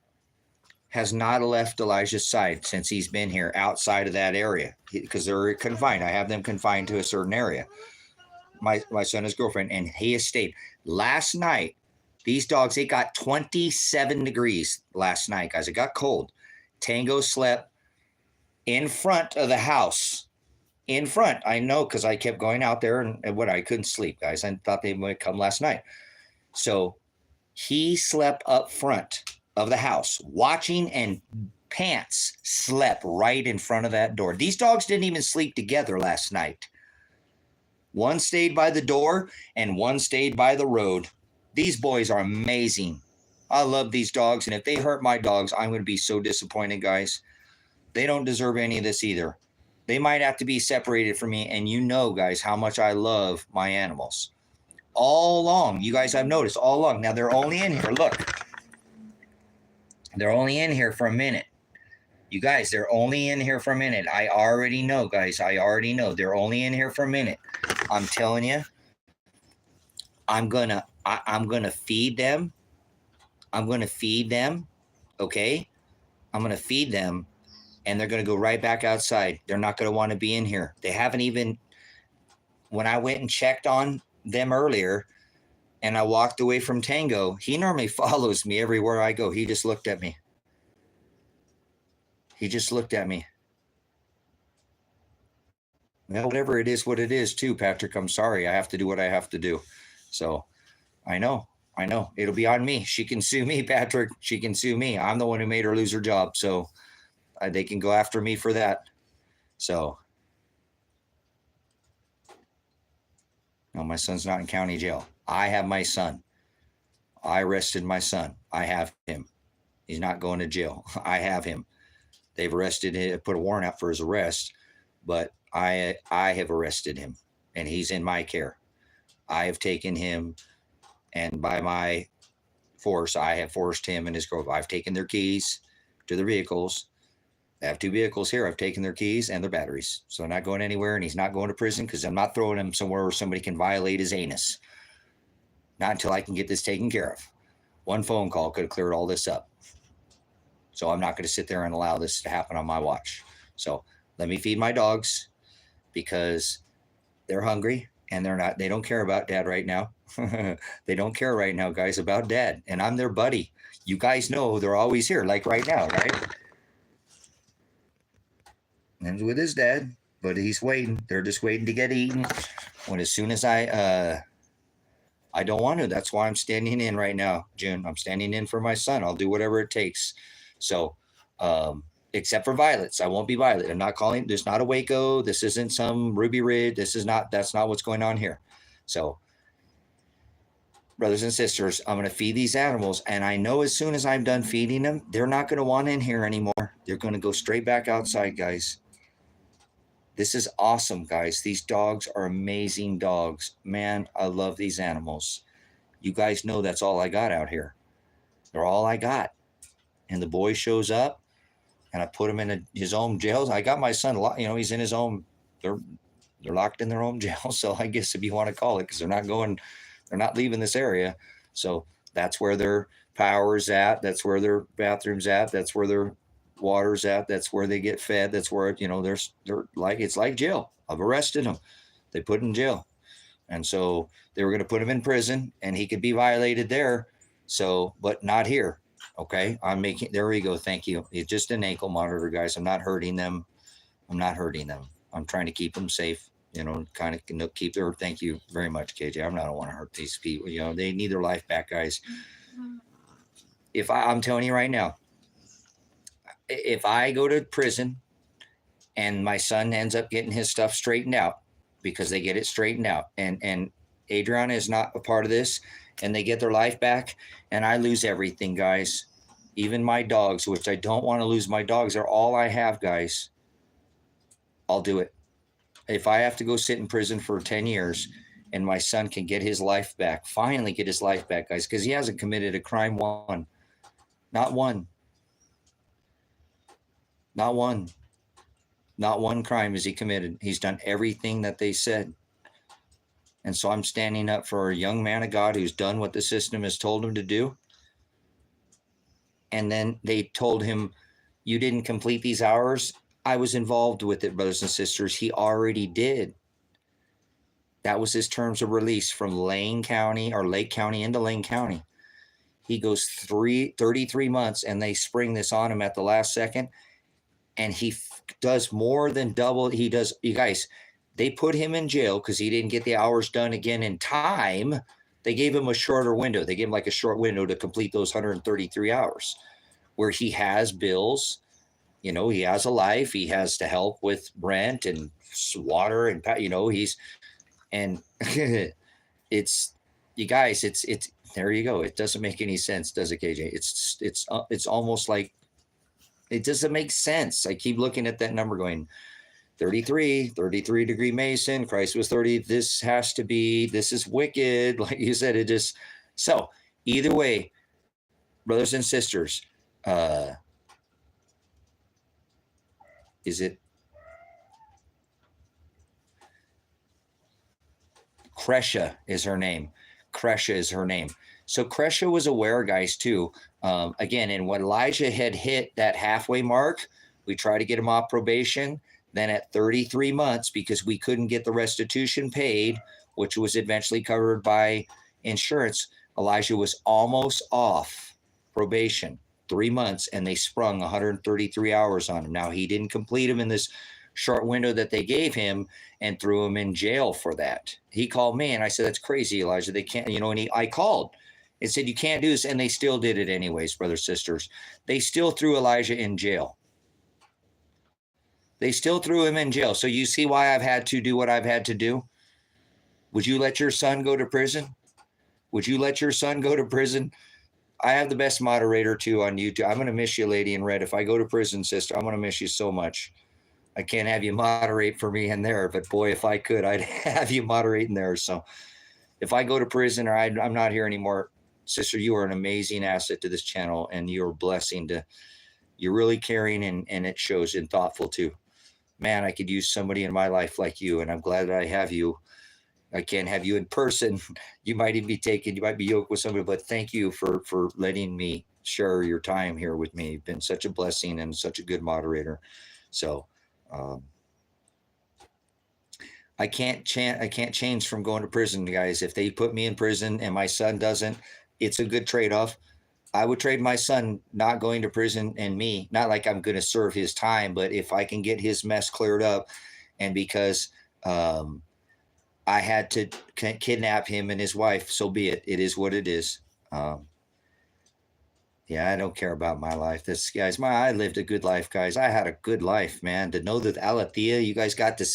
has not left Elijah's side since he's been here outside of that area because they're confined. I have them confined to a certain area. My son, his girlfriend, and he has stayed. Last night, these dogs, it got 27 degrees last night, guys. It got cold. Tango slept in front of the house. In front. I know because I kept going out there and I couldn't sleep, guys. I thought they might come last night. So he slept up front of the house, watching, and pants slept right in front of that door. These dogs didn't even sleep together last night. One stayed by the door and one stayed by the road. These boys are amazing. I love these dogs, and if they hurt my dogs, I'm going to be so disappointed, guys. They don't deserve any of this either. They might have to be separated from me, and you know, guys, how much I love my animals. All along, you guys have noticed, all along. Now, they're only in here. Look. They're only in here for a minute. You guys, they're only in here for a minute. I already know, guys. I already know. They're only in here for a minute. I'm telling you, I'm gonna feed them. I'm gonna feed them. Okay? I'm gonna feed them, and they're gonna go right back outside. They're not gonna want to be in here. They haven't even. When I went and checked on them earlier, and I walked away from Tango, he normally follows me everywhere I go. He just looked at me. He just looked at me. Well, whatever it is, what it is, too, Patrick. I'm sorry. I have to do what I have to do. So I know. It'll be on me. She can sue me, Patrick. She can sue me. I'm the one who made her lose her job. So they can go after me for that. So. No, my son's not in county jail. I have my son. I arrested my son. I have him. He's not going to jail. I have him. They've arrested him, put a warrant out for his arrest, but I have arrested him, and he's in my care. I have taken him, and by my force, I have forced him and his girlfriend. I've taken their keys to their vehicles. I have 2 vehicles here. I've taken their keys and their batteries. So I'm not going anywhere, and he's not going to prison because I'm not throwing him somewhere where somebody can violate his anus. Not until I can get this taken care of. One phone call could have cleared all this up. So I'm not going to sit there and allow this to happen on my watch. So let me feed my dogs because they're hungry and they don't care about dad right now. They don't care right now, guys, about dad. And I'm their buddy. You guys know they're always here, like right now, right? And with his dad, but he's waiting. They're just waiting to get eaten. When as soon as I don't want to. That's why I'm standing in right now, June. I'm standing in for my son. I'll do whatever it takes. So, except for violets, I won't be violent. I'm not calling. There's not a Waco. This isn't some Ruby Ridge. That's not what's going on here. So, brothers and sisters, I'm going to feed these animals. And I know as soon as I'm done feeding them, they're not going to want in here anymore. They're going to go straight back outside, guys. This is awesome, guys. These dogs are amazing dogs. Man, I love these animals. You guys know that's all I got out here. They're all I got. And the boy shows up, and I put him in his own jail. I got my son, he's in his own, they're locked in their own jail. So I guess if you want to call it, because they're not leaving this area. So that's where their power's at. That's where their bathroom's at. That's where their water's at. That's where they get fed. That's where, they're like, it's like jail. I've arrested them. They put in jail. And so they were going to put him in prison, and he could be violated there. So, but not here. Okay. There we go. Thank you. It's just an ankle monitor, guys. I'm not hurting them. I'm trying to keep them safe, kind of keep thank you very much, KJ. I don't want to hurt these people. They need their life back, guys. I'm telling you right now, if I go to prison and my son ends up getting his stuff straightened out, because they get it straightened out, and Adriana is not a part of this, and they get their life back, and I lose everything, guys, even my dogs, which I don't want to lose. My dogs are all I have, guys. I'll do it. If I have to go sit in prison for 10 years and my son can get his life back, finally get his life back, guys, because he hasn't committed a crime not one. Not one crime has he committed. He's done everything that they said. And so I'm standing up for a young man of God who's done what the system has told him to do. And then they told him, you didn't complete these hours. I was involved with it, brothers and sisters. He already did. That was his terms of release from Lake County into Lane County. He goes 33 months, and they spring this on him at the last second. And he does more than double. He does, you guys, they put him in jail because he didn't get the hours done again in time. They gave him a shorter window. They gave him like a short window to complete those 133 hours, where he has bills. He has a life. He has to help with rent and water, and and it's, you guys, it's there you go. It doesn't make any sense, does it, KJ? It's almost like, it doesn't make sense. I keep looking at that number going, 33 degree Mason, Christ was 30. This is wicked. Like you said, so either way, brothers and sisters, is it Kresha is her name. So Kresha was aware, guys, too. Again, and when Elijah had hit that halfway mark, we tried to get him off probation. Then at 33 months, because we couldn't get the restitution paid, which was eventually covered by insurance, Elijah was almost off probation, 3 months, and they sprung 133 hours on him. Now, he didn't complete them in this short window that they gave him, and threw him in jail for that. He called me, and I said, that's crazy, Elijah. They can't, and I called and said, you can't do this. And they still did it anyways, brothers, sisters. They still threw Elijah in jail. They still threw him in jail. So you see why I've had to do what I've had to do? Would you let your son go to prison? Would you let your son go to prison? I have the best moderator, too, on YouTube. I'm going to miss you, lady in red. If I go to prison, sister, I'm going to miss you so much. I can't have you moderate for me in there, but boy, if I could, I'd have you moderate in there. So if I go to prison or I'm not here anymore, sister, you are an amazing asset to this channel, and you're a blessing you're really caring, and it shows, and thoughtful too. Man, I could use somebody in my life like you, and I'm glad that I have you. I can't have you in person. You might even you might be yoked with somebody, but thank you for letting me share your time here with me. You've been such a blessing and such a good moderator. So, I can't change from going to prison, guys. If they put me in prison and my son doesn't, it's a good trade-off. I would trade my son not going to prison and me, not like I'm going to serve his time, but if I can get his mess cleared up, and because I had to kidnap him and his wife, so be it. It is what it is. Yeah, I don't care about my life. I lived a good life, guys. I had a good life, man. To know that Aletheia, you guys got to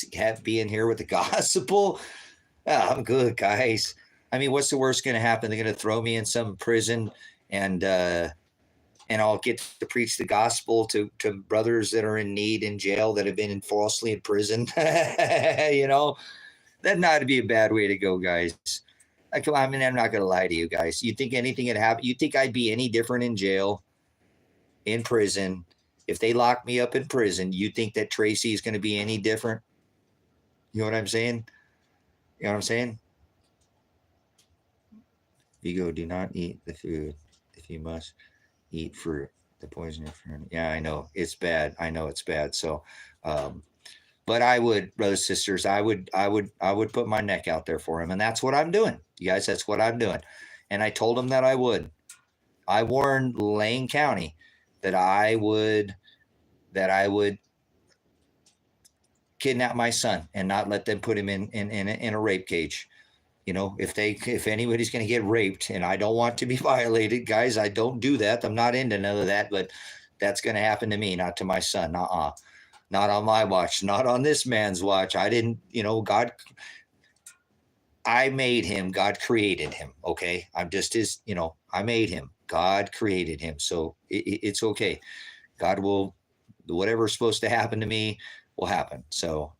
be in here with the gospel. I'm good, guys. I mean, what's the worst going to happen? They're going to throw me in some prison, and I'll get to preach the gospel to brothers that are in need in jail, that have been falsely in prison. That'd not be a bad way to go, guys. I mean, I'm not going to lie to you guys. You think anything had happened? You think I'd be any different in jail, in prison? If they lock me up in prison, you think that Tracy is going to be any different? You know what I'm saying? You know what I'm saying? Vigo, do not eat the food if you must eat fruit. The poison your fruit. Yeah, I know it's bad. I know it's bad. So, but I would, brothers, sisters, I would put my neck out there for him, and that's what I'm doing. You guys, that's what I'm doing. And I told him that I would. I warned Lane County that I would kidnap my son and not let them put him in a rape cage. You know, if anybody's going to get raped, and I don't want to be violated, guys, I don't do that. I'm not into none of that, but that's going to happen to me, not to my son. Not on my watch, not on this man's watch. I didn't, God, I made him. God created him. Okay. I'm just I made him. God created him. So it's okay. God will, whatever's supposed to happen to me will happen. So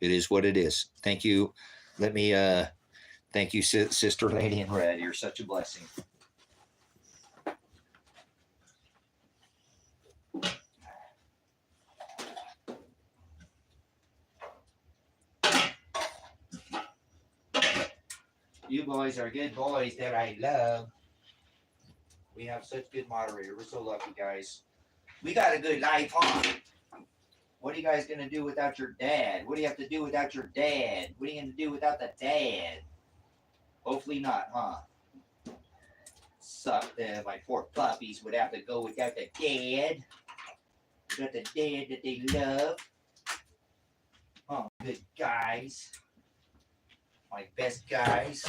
it is what it is. Thank you. Thank you, Sister Lady in Red. You're such a blessing. You boys are good boys that I love. We have such good moderators. We're so lucky, guys. We got a good life, huh? What are you guys going to do without your dad? What do you have to do without your dad? What are you going to do without the dad? Hopefully not, huh? Suck. My poor puppies would have to go without the dad. Without the dad that they love. Oh, good guys. My best guys.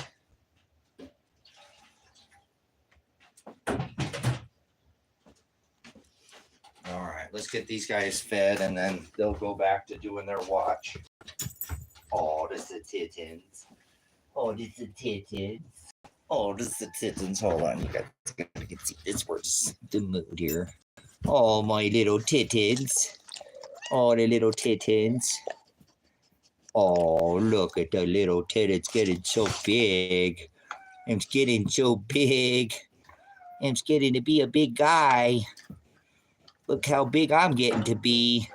All right, let's get these guys fed, and then they'll go back to doing their watch. Oh, this is the Titans. Oh, this is the Titans. Oh, this is the Titans. Hold on, you guys can see this. We're just the mood here. Oh, my little Titans. Oh, the little Titans. Oh, look at the little Titans getting so big. I'm getting so big. I'm getting to be a big guy. Look how big I'm getting to be.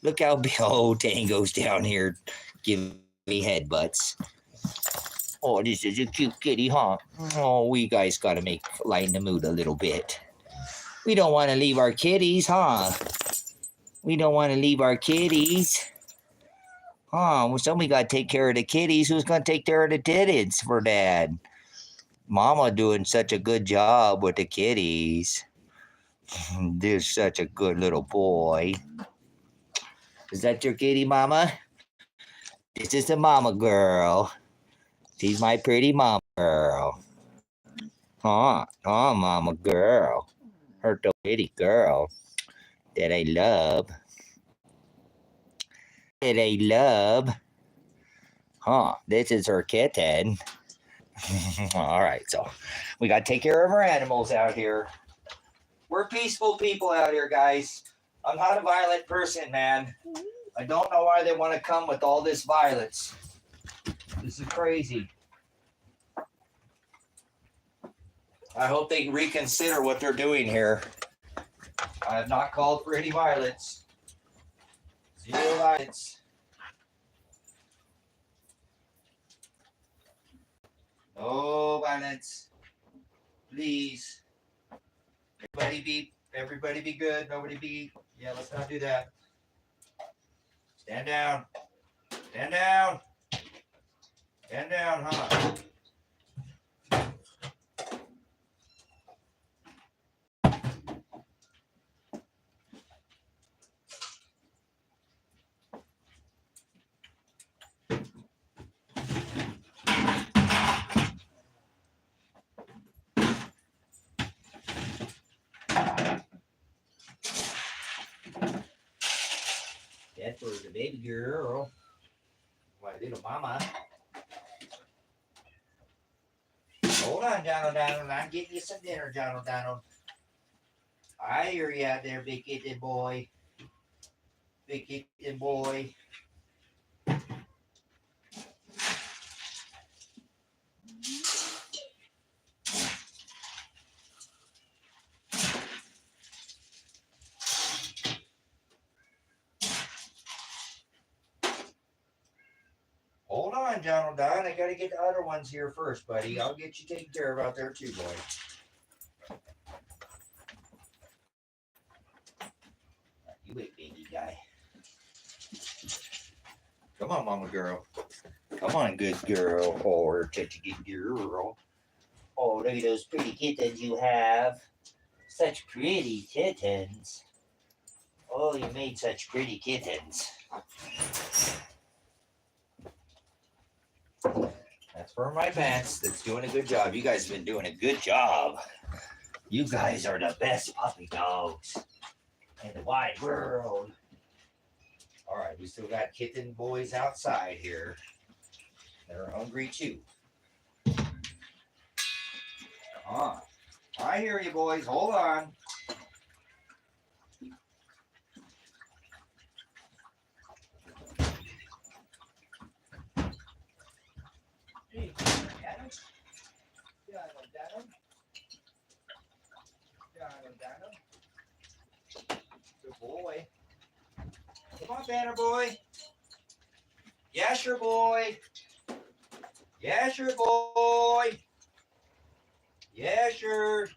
Look how big. Oh, Tango's down here giving me headbutts. Oh, this is a cute kitty, huh? Oh, we guys got to lighten the mood a little bit. We don't want to leave our kitties, huh? We don't want to leave our kitties. Oh, well, somebody got to take care of the kitties. Who's going to take care of the titties for Dad? Mama doing such a good job with the kitties. There's such a good little boy. Is that your kitty, Mama? This is the mama girl. She's my pretty mama girl. Huh? Oh, mama girl. Her pretty girl that I love. That I love. Huh? This is her kitten. All right, so we got to take care of our animals out here. We're peaceful people out here, guys. I'm not a violent person, man. I don't know why they want to come with all this violence. This is crazy. I hope they reconsider what they're doing here. I have not called for any violence. Zero violence. No violence. Please. Everybody be good. Nobody be. Yeah, let's not do that. Stand down. Stand down. Stand down, huh? That for the baby girl. My little mama. Hold on, Donald. I'm getting you some dinner, Donald. I hear you out there, big kitten boy. Big kitten boy. Hold on, Donald Don. I got to get the other ones here first, buddy. I'll get you taken care of out there too, boy. You wait, baby guy. Come on, mama girl. Come on, good girl. Or such a good girl. Oh, look at those pretty kittens you have. Such pretty kittens. Oh, you made such pretty kittens. That's for my pants. That's doing a good job. You guys have been doing a good job. You guys are the best puppy dogs in the wide world. All right, we still got kitten boys outside here. They're hungry too. Come on. I hear you, boys. Hold on. Hey, Adam. Good boy. Come on, Banner boy. Yasher boy. Yasher boy. Yasher.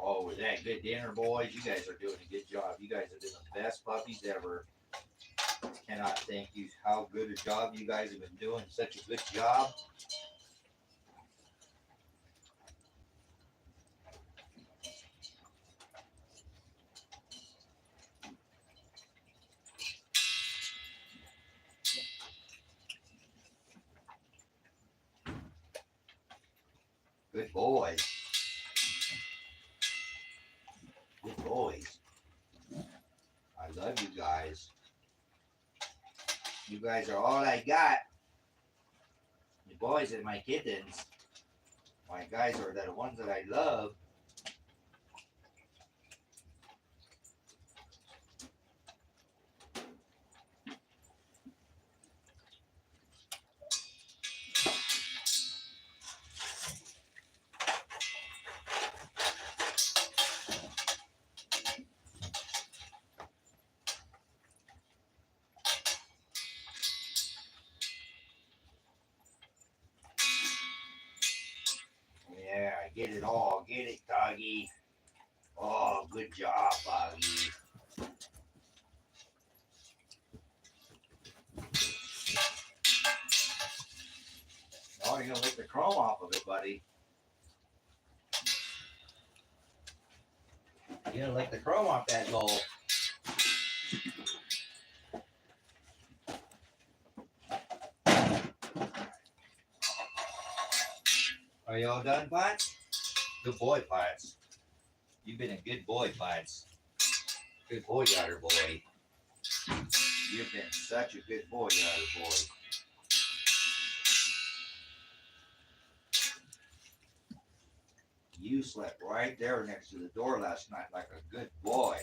Oh, was that good dinner, boys? You guys are doing a good job. You guys have been the best puppies ever. Cannot thank you how good a job you guys have been doing. Such a good job. Good boys. Good boys. I love you guys. You guys are all I got. The boys and my kittens. My guys are the ones that I love. Yeah, I get it all. Get it, doggy. Oh, good job, Boggy. Oh, you're gonna lick the chrome off of it, buddy. You're gonna lick the chrome off that bowl. Are you all done, Potts? Good boy, Potts. You've been a good boy, Potts. Good boy, Yatter boy. You've been such a good boy, Yatter boy. You slept right there next to the door last night like a good boy.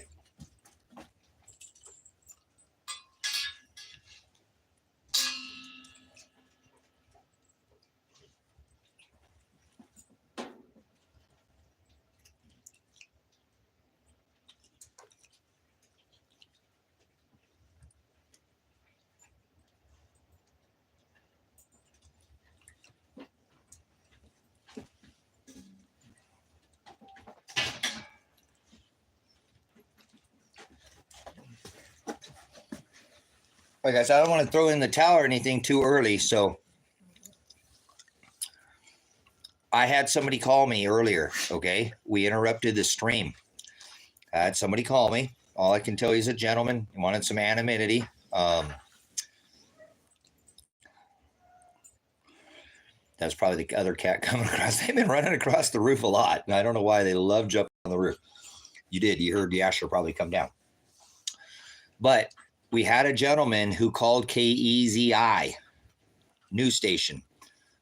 Like I said, I don't want to throw in the towel or anything too early. So I had somebody call me earlier. Okay. We interrupted the stream. I had somebody call me. All I can tell you is a gentleman. He wanted some anonymity. That's probably the other cat coming across. They've been running across the roof a lot. And I don't know why they love jumping on the roof. You did. You heard the Asher probably come down. But we had a gentleman who called KEZI news station.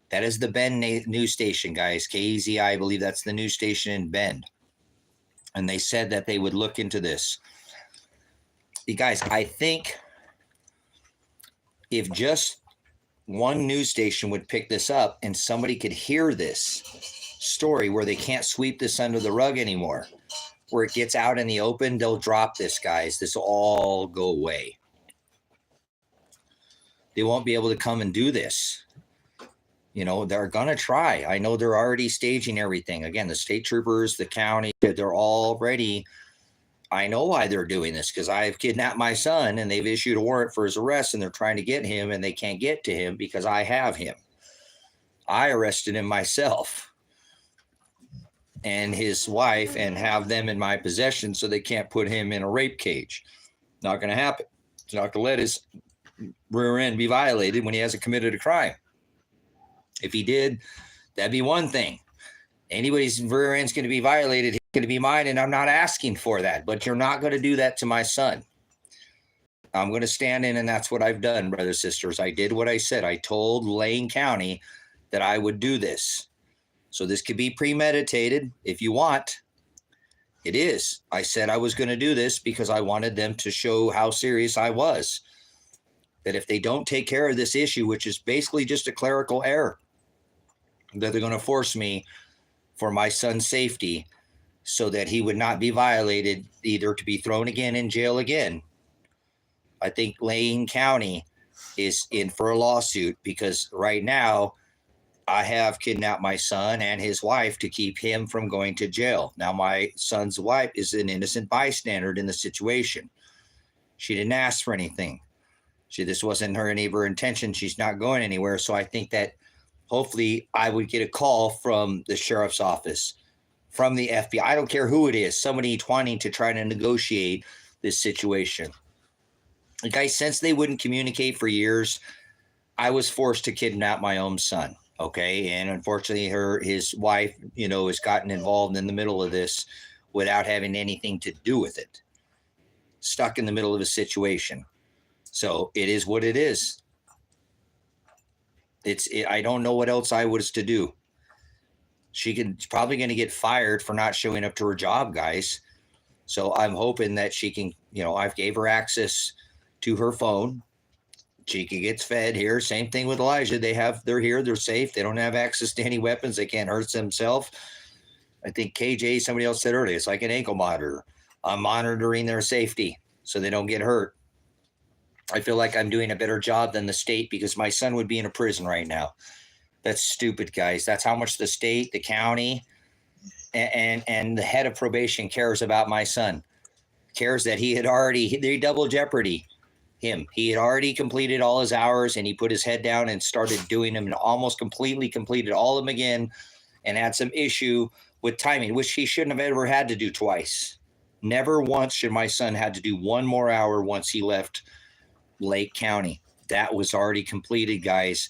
That is the Bend news station, guys. KEZI, I believe that's the news station in Bend. And they said that they would look into this. You guys, I think if just one news station would pick this up and somebody could hear this story where they can't sweep this under the rug anymore, where it gets out in the open, they'll drop this, guys. This will all go away. They won't be able to come and do this. You know, they're going to try. I know they're already staging everything. Again, the state troopers, the county, they're already, I know why they're doing this, because I've kidnapped my son and they've issued a warrant for his arrest and they're trying to get him and they can't get to him because I have him. I arrested him myself and his wife and have them in my possession so they can't put him in a rape cage. Not going to happen. It's not going to let his rear end be violated when he hasn't committed a crime. If he did, that'd be one thing. Anybody's rear end's going to be violated, it's going to be mine, and I'm not asking for that. But you're not going to do that to my son. I'm going to stand in, and that's what I've done, brothers and sisters. I did what I said. I told Lane County that I would do this. So this could be premeditated if you want. It is. I said I was going to do this because I wanted them to show how serious I was. That if they don't take care of this issue, which is basically just a clerical error, that they're going to force me for my son's safety so that he would not be violated, either to be thrown again in jail again. I think Lane County is in for a lawsuit because right now I have kidnapped my son and his wife to keep him from going to jail. Now, my son's wife is an innocent bystander in the situation. She didn't ask for anything. This wasn't any of her intention. She's not going anywhere. So I think that hopefully I would get a call from the sheriff's office, from the FBI. I don't care who it is, somebody wanting to try to negotiate this situation. Guys, since they wouldn't communicate for years, I was forced to kidnap my own son. Okay. And unfortunately, his wife, has gotten involved in the middle of this without having anything to do with it. Stuck in the middle of a situation. So it is what it is. I don't know what else I was to do. She's probably going to get fired for not showing up to her job, guys. So I'm hoping that she can, I've gave her access to her phone. She gets fed here. Same thing with Elijah. They're here. They're safe. They don't have access to any weapons. They can't hurt themselves. I think KJ, somebody else said earlier, it's like an ankle monitor. I'm monitoring their safety so they don't get hurt. I feel like I'm doing a better job than the state because my son would be in a prison right now. That's stupid, guys. That's how much the state, the county, and the head of probation cares about my son. Cares that they double jeopardy him. He had already completed all his hours and he put his head down and started doing them and almost completely completed all of them again and had some issue with timing, which he shouldn't have ever had to do twice. Never once should my son had to do one more hour once he left Lake County. That was already completed, guys.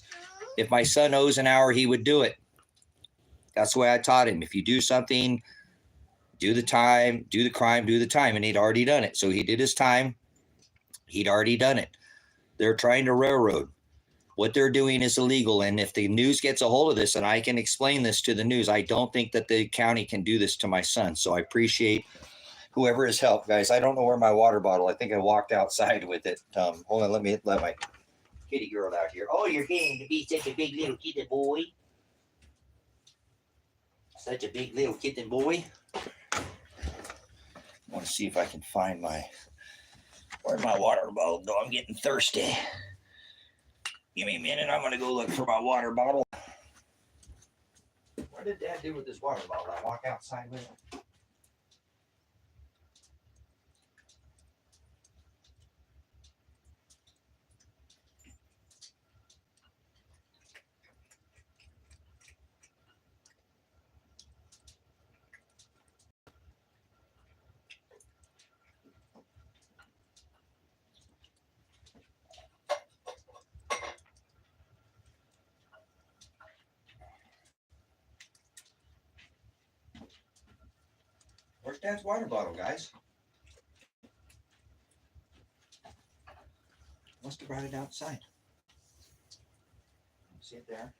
If my son owes an hour, he would do it. That's the way I taught him. If you do something, do the time, do the crime, do the time. And he'd already done it. So he did his time. He'd already done it. They're trying to railroad. What they're doing is illegal. And if the news gets a hold of this, and I can explain this to the news, I don't think that the county can do this to my son. So I appreciate whoever has helped, guys. I don't know where my water bottle. I think I walked outside with it. Hold on, let my kitty girl out here. Oh, you're getting to be such a big little kitten boy. Such a big little kitten boy. I want to see if I can find where's my water bottle go? I'm getting thirsty. Give me a minute. I'm going to go look for my water bottle. What did Dad do with this water bottle? I walk outside with it. Where's Dad's water bottle, guys? Must have brought it outside. See it there?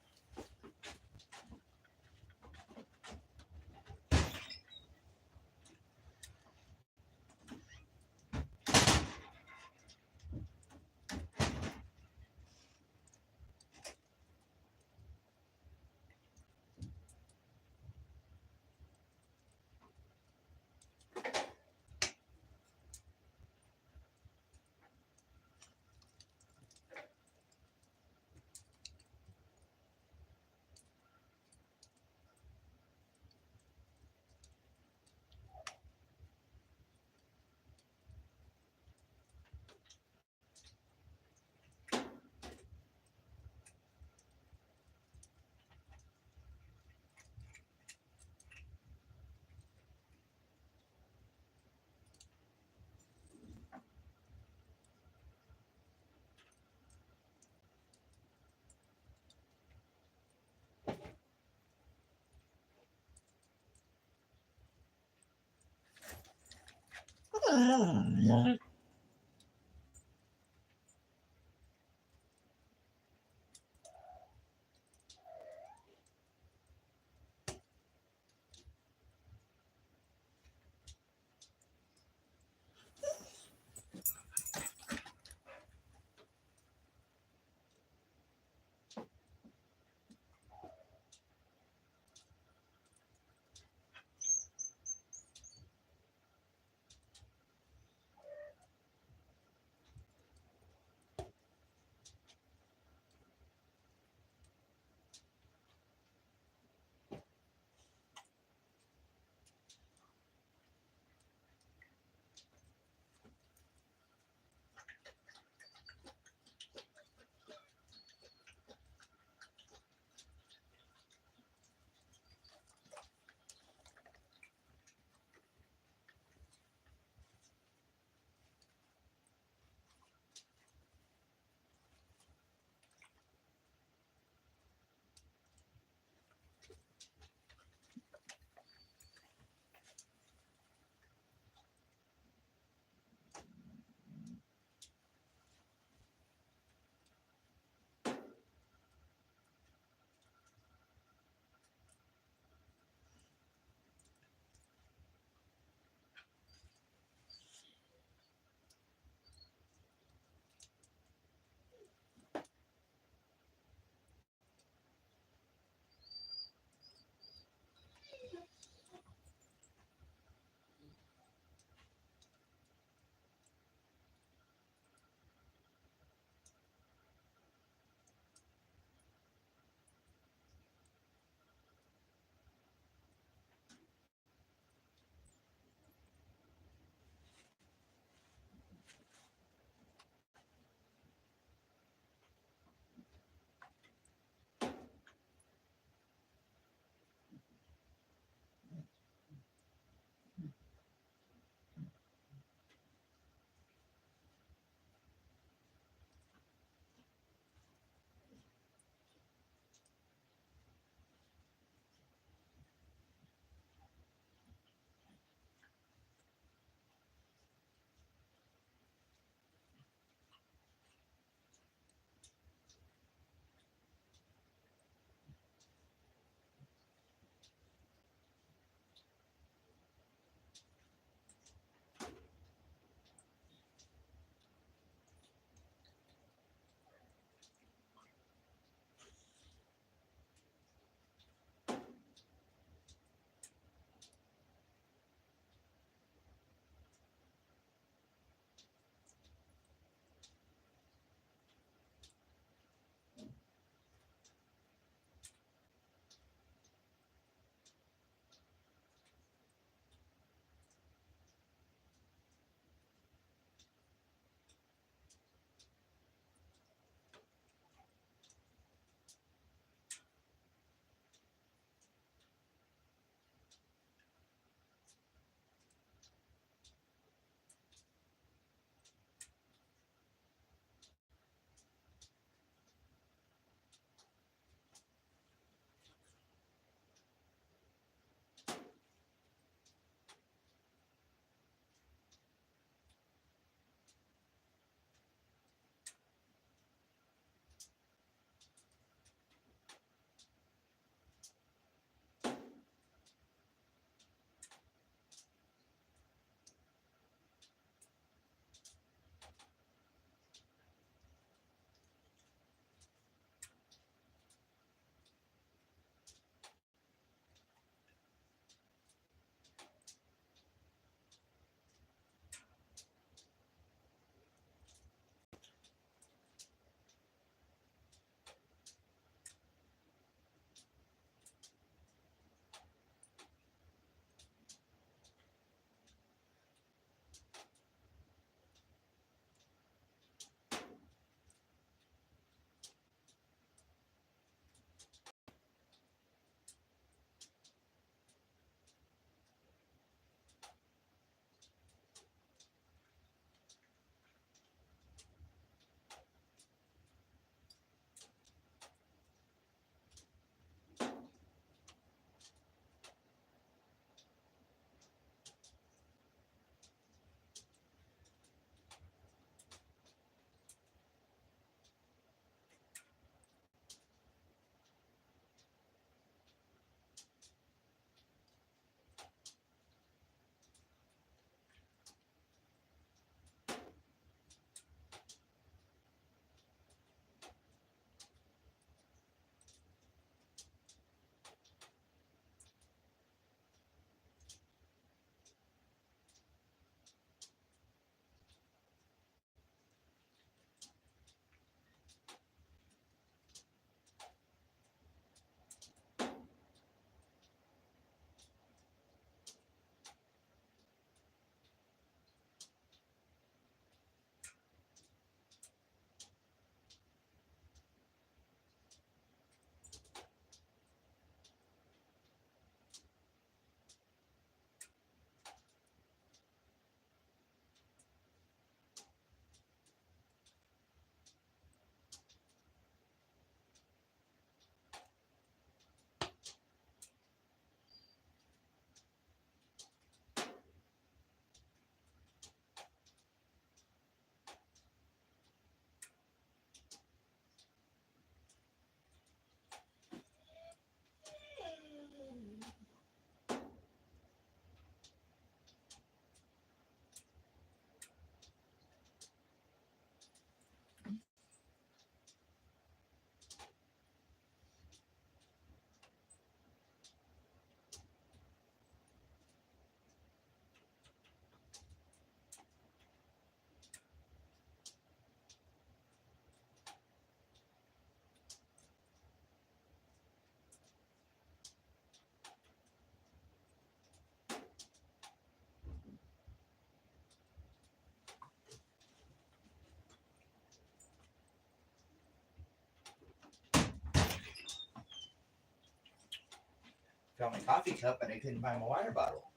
found my coffee cup and I couldn't find my water bottle.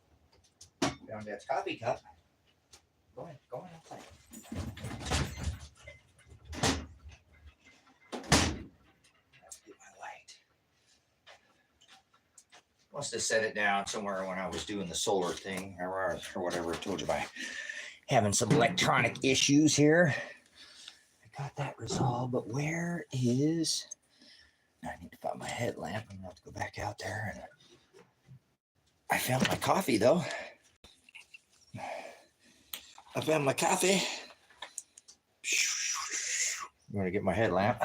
Found Dad's coffee cup. Go on outside. Let's get my light. Must have set it down somewhere when I was doing the solar thing or whatever I told you about. Having some electronic issues here. I got that resolved, but where is... I need to find my headlamp. I'm going to have to go back out there. And I found my coffee, though. I found my coffee. I'm going to get my headlamp.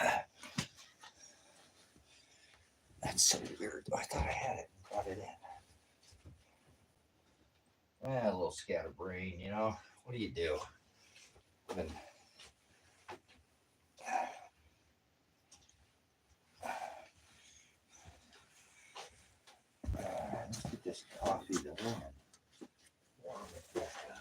That's so weird. I thought I had it and brought it in. A little scatterbrain, you know. What do you do? Been... let's get this coffee though. Warm it back up.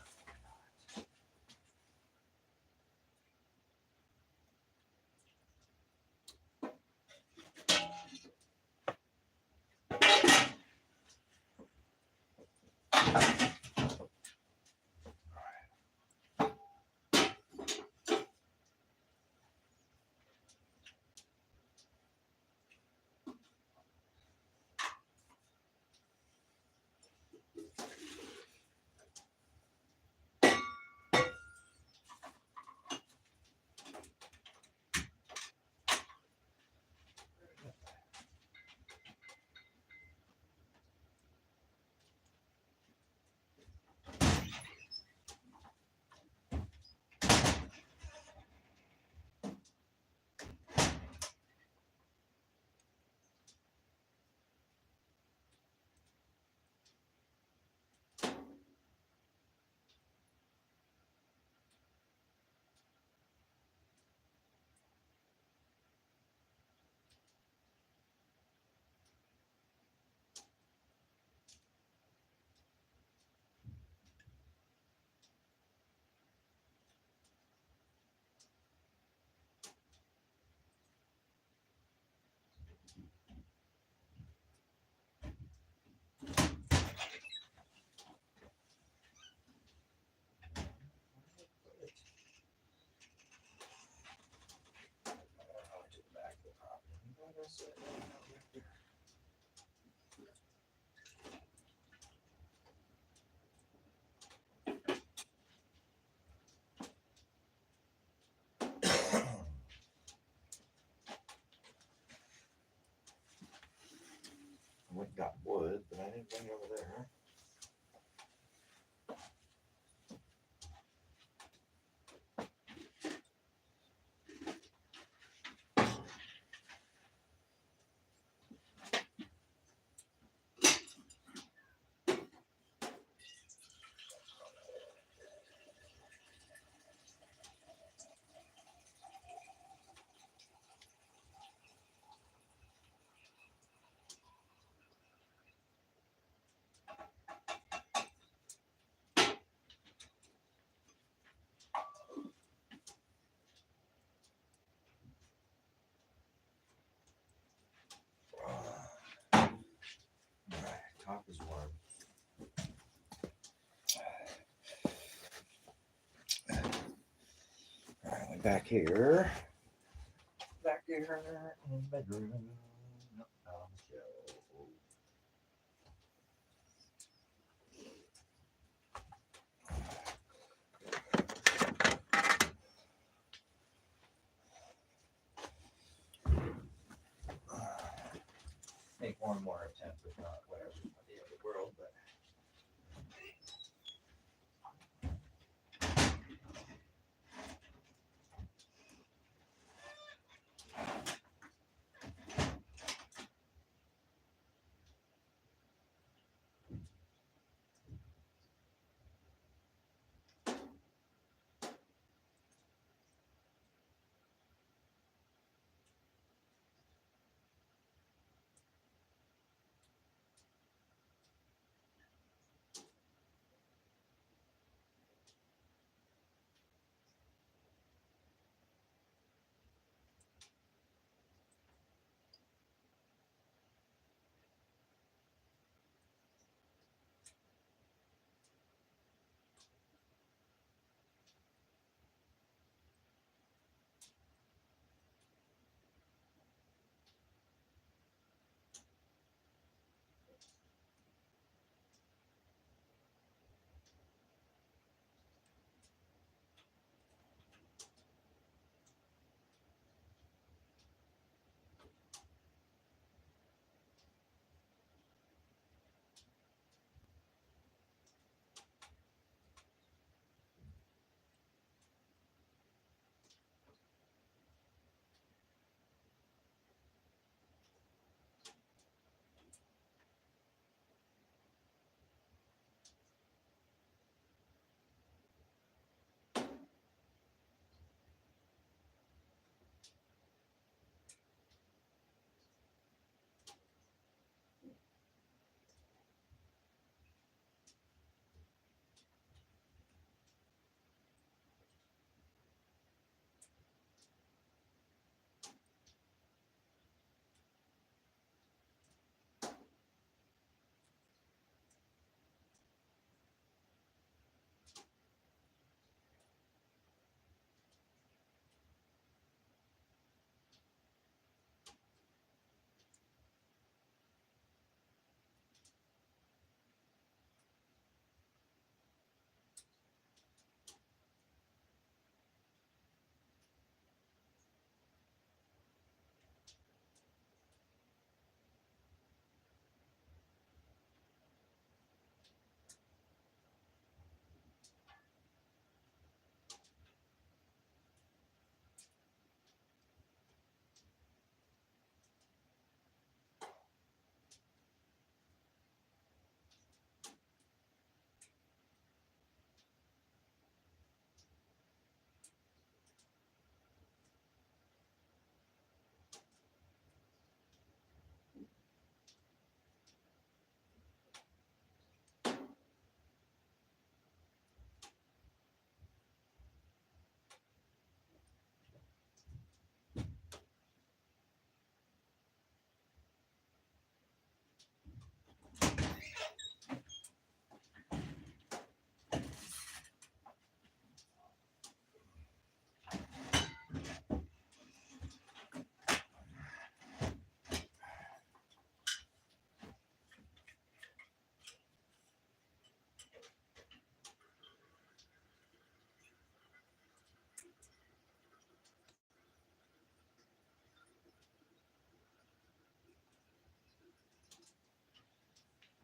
I went and got wood, but I didn't bring it over there. Top is warm. All right, we're back here. Back here in the bedroom. Make one more attempt, if not whatever, not the end of the world, but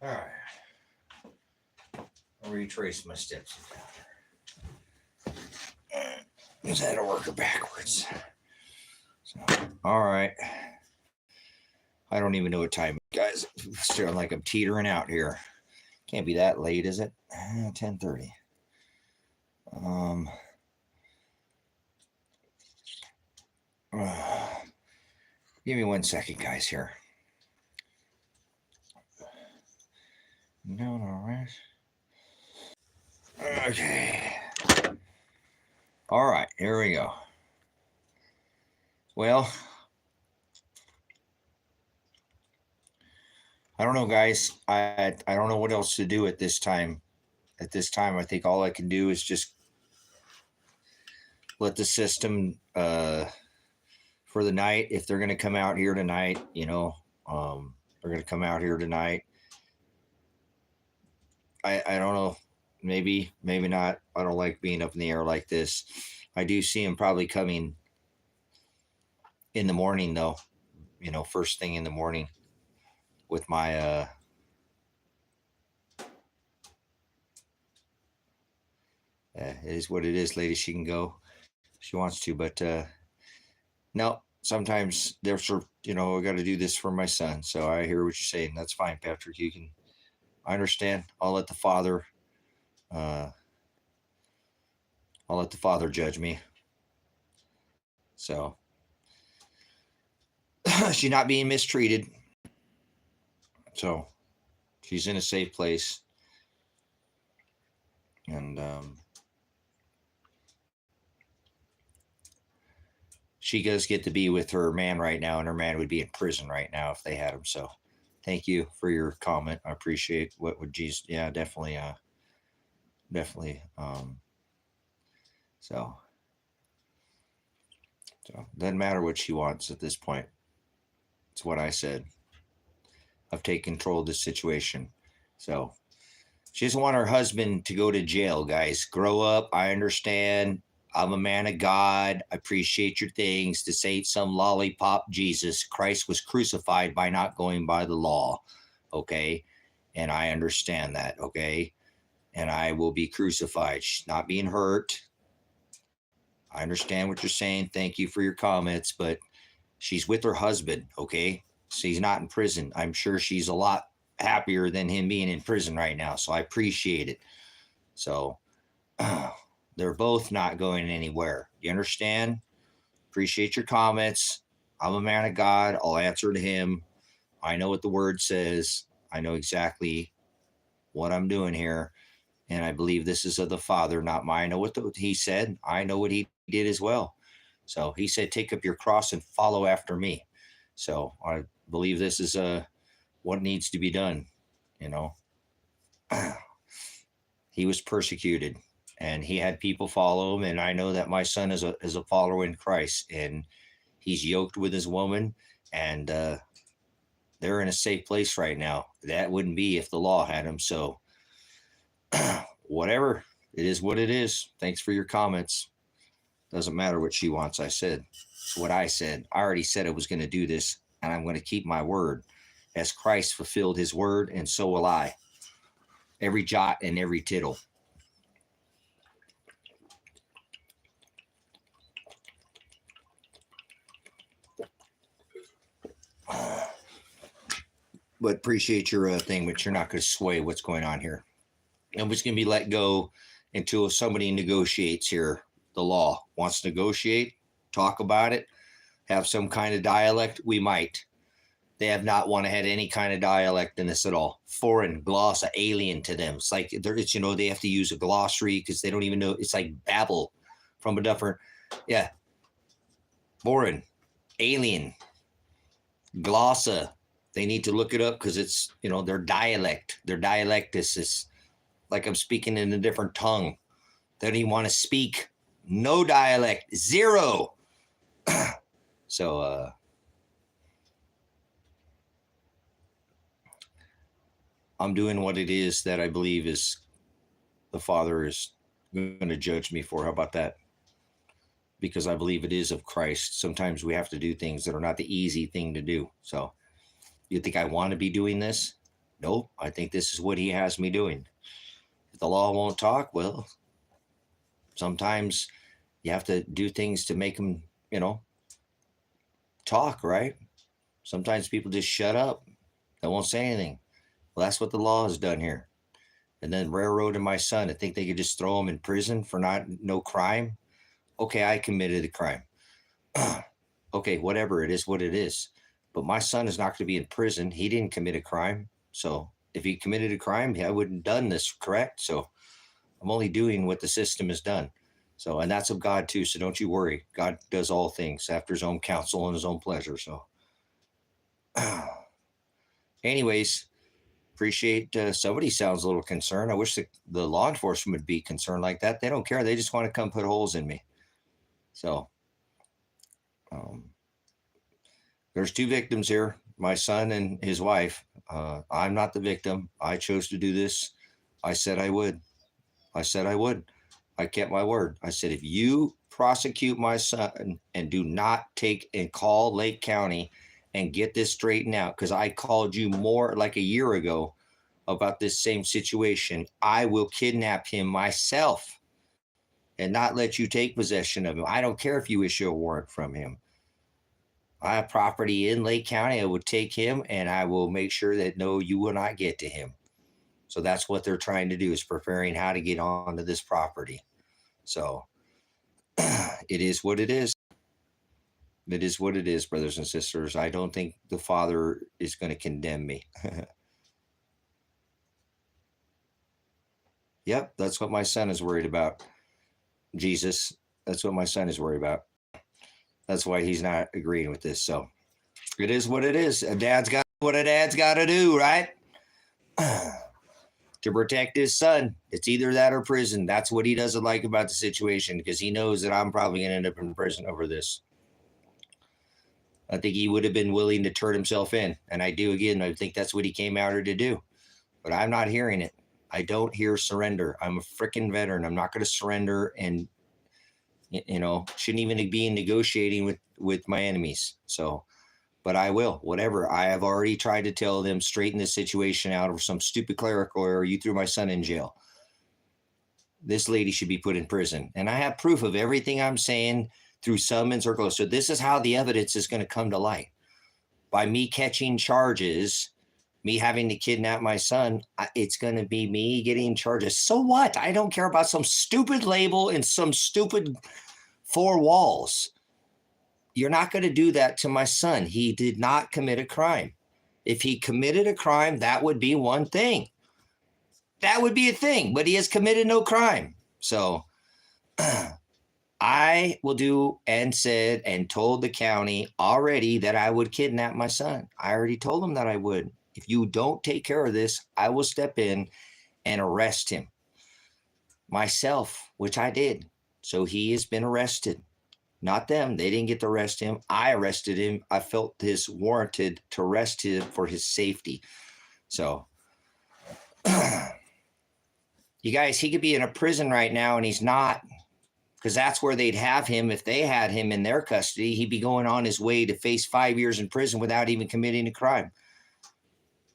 All right. I'll retrace my steps down. Is that a worker backwards? So, all right. I don't even know what time, guys. It's feeling like I'm teetering out here. Can't be that late, is it? 10:30. Give me 1 second, guys. Here. No, all right. Okay. All right, here we go. Well, I don't know, guys. I don't know what else to do at this time. At this time, I think all I can do is just let the system for the night. If they're going to come out here tonight, they're going to come out here tonight. I don't know. Maybe not. I don't like being up in the air like this. I do see them probably coming in the morning, though. First thing in the morning with my it is what it is, lady. She can go if she wants to, but no, sometimes there's I got to do this for my son. So I hear what you're saying. That's fine, Patrick. I understand. I'll let the Father judge me. So she's not being mistreated. So she's in a safe place. And she does get to be with her man right now, and her man would be in prison right now if they had him. So thank you for your comment. I appreciate what would Jesus. Yeah, definitely. So doesn't matter what she wants at this point. It's what I said. I've taken control of the situation. So she doesn't want her husband to go to jail, guys. Grow up. I understand. I'm a man of God. I appreciate your things. This ain't some lollipop Jesus. Christ was crucified by not going by the law. Okay. And I understand that. Okay. And I will be crucified. She's not being hurt. I understand what you're saying. Thank you for your comments, but she's with her husband. Okay. She's not in prison. I'm sure she's a lot happier than him being in prison right now. So I appreciate it. So they're both not going anywhere. You understand? Appreciate your comments. I'm a man of God. I'll answer to him. I know what the word says. I know exactly what I'm doing here. And I believe this is of the Father, not mine. I know what he said. I know what he did as well. So he said, take up your cross and follow after me. So I believe this is what needs to be done. He was persecuted and he had people follow him. And I know that my son is a follower in Christ, and he's yoked with his woman, and they're in a safe place right now. That wouldn't be if the law had him. So whatever, it is what it is. Thanks for your comments. Doesn't matter what she wants. I said, it's what I said. I already said I was going to do this, and I'm going to keep my word. As Christ fulfilled his word, and so will I. Every jot and every tittle. But appreciate your thing, but you're not going to sway what's going on here. Nobody's going to be let go until somebody negotiates here. The law wants to negotiate, talk about it, have some kind of dialect. We might. They have not want to have any kind of dialect in this at all. Foreign, glossa, alien to them. It's like they have to use a glossary because they don't even know. It's like babble from a different, foreign, alien, glossa. They need to look it up because it's their dialect. Their dialect is like I'm speaking in a different tongue. They don't even want to speak. No dialect, zero. So I'm doing what it is that I believe is the Father is going to judge me for. How about that? Because I believe it is of Christ. Sometimes we have to do things that are not the easy thing to do. So you think I want to be doing this? Nope, I think this is what he has me doing. If the law won't talk, well, sometimes you have to do things to make them, talk, right? Sometimes people just shut up. They won't say anything. Well, that's what the law has done here. And then railroading my son. I think they could just throw him in prison for no crime. Okay, I committed a crime. Okay, whatever, it is what it is. But my son is not going to be in prison. He didn't commit a crime. So if he committed a crime, I wouldn't have done this, correct? So I'm only doing what the system has done. So, and that's of God too. So don't you worry. God does all things after his own counsel and his own pleasure. So anyways, appreciate somebody sounds a little concerned. I wish the law enforcement would be concerned like that. They don't care. They just want to come put holes in me. So there's two victims here, my son and his wife. I'm not the victim. I chose to do this. I said I would. I kept my word. I said, if you prosecute my son and do not take and call Lake County and get this straightened out, because I called you more like a year ago about this same situation, I will kidnap him myself and not let you take possession of him. I don't care if you issue a warrant from him. I have property in Lake County. I would take him and I will make sure that no, you will not get to him. So that's what they're trying to do, is preparing how to get onto this property. So it is what it is. It is what it is, brothers and sisters. I don't think the Father is going to condemn me. Yep, that's what my son is worried about. Jesus, that's what my son is worried about. That's why he's not agreeing with this. So it is what it is. A dad's got what a dad's got to do, right? To protect his son. It's either that or prison. That's what he doesn't like about the situation, because he knows that I'm probably going to end up in prison over this. I think he would have been willing to turn himself in. And I do again. I think that's what he came out here to do. But I'm not hearing it. I don't hear surrender. I'm a freaking veteran. I'm not going to surrender, and shouldn't even be negotiating with my enemies. So, but I will, whatever. I have already tried to tell them, straighten this situation out, or some stupid clerical error. You threw my son in jail. This lady should be put in prison. And I have proof of everything I'm saying through summons or close. So this is how the evidence is going to come to light. By me catching charges, me having to kidnap my son, it's going to be me getting charges. So what? I don't care about some stupid label and some stupid 4 walls. You're not going to do that to my son. He did not commit a crime. If he committed a crime, that would be one thing. That would be a thing, but he has committed no crime. So I will do and said and told the county already that I would kidnap my son. I already told them that I would. If you don't take care of this, I will step in and arrest him myself, which I did. So he has been arrested. Not them. They didn't get to arrest him. I arrested him. I felt this warranted to arrest him for his safety. So, you guys, he could be in a prison right now, and he's not, because that's where they'd have him. If they had him in their custody, he'd be going on his way to face 5 years in prison without even committing a crime.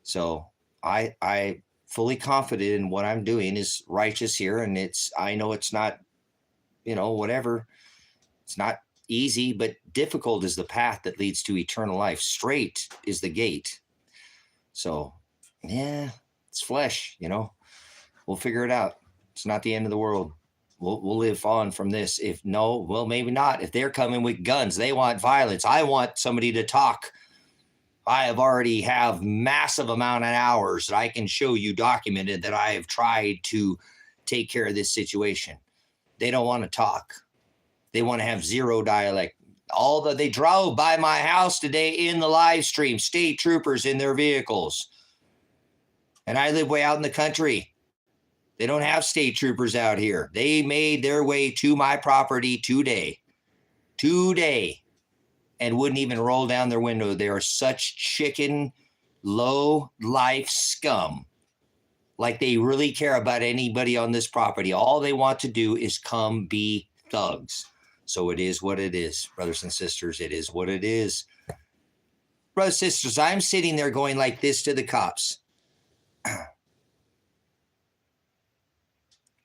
So I fully confident in what I'm doing is righteous here. And I know it's not, whatever. It's not easy, but difficult is the path that leads to eternal life. Straight is the gate. So, yeah, it's flesh, We'll figure it out. It's not the end of the world. We'll live on from this. If no, well, maybe not. If they're coming with guns, they want violence. I want somebody to talk. I already have massive amount of hours that I can show you documented that I have tried to take care of this situation. They don't want to talk. They want to have zero dialect. They drove by my house today in the live stream, state troopers in their vehicles. And I live way out in the country. They don't have state troopers out here. They made their way to my property today, and wouldn't even roll down their window. They are such chicken, low life scum. Like they really care about anybody on this property. All they want to do is come be thugs. So it is what it is, brothers and sisters. It is what it is. Brothers and sisters, I'm sitting there going like this to the cops.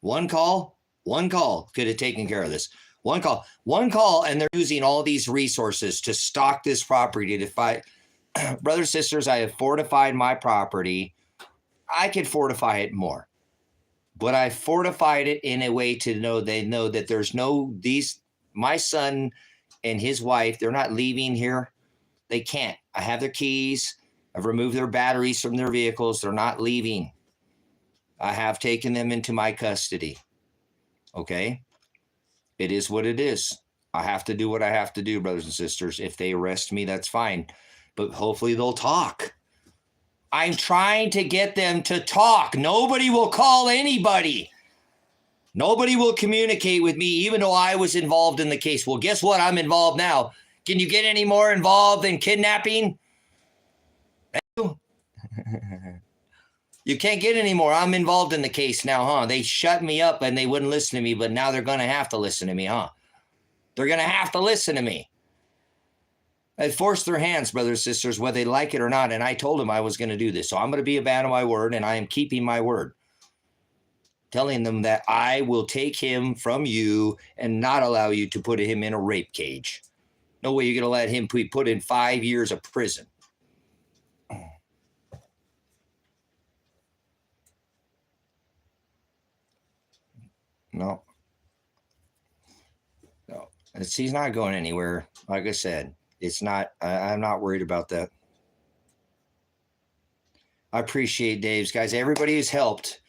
One call could have taken care of this. One call, and they're using all these resources to stock this property to fight. Brothers, sisters, I have fortified my property. I could fortify it more, but I fortified it in a way to know they know that there's my son and his wife, they're not leaving here. They can't. I have their keys. I've removed their batteries from their vehicles. They're not leaving. I have taken them into my custody. Okay? It is what it is. I have to do what I have to do, brothers and sisters. If they arrest me, that's fine. But hopefully they'll talk. I'm trying to get them to talk. Nobody will call anybody. Nobody will communicate with me, even though I was involved in the case. Well, guess what? I'm involved now. Can you get any more involved in kidnapping? You can't get any more. I'm involved in the case now, huh? They shut me up and they wouldn't listen to me, but now they're going to have to listen to me, huh? They're going to have to listen to me. I forced their hands, brothers and sisters, whether they like it or not, and I told them I was going to do this. So I'm going to be a man of my word, and I am keeping my word. Telling them that I will take him from you and not allow you to put him in a rape cage. No way you're going to let him be put in 5 years of prison. No. He's not going anywhere. Like I said, I'm not worried about that. I appreciate Dave's guys. Everybody who's helped.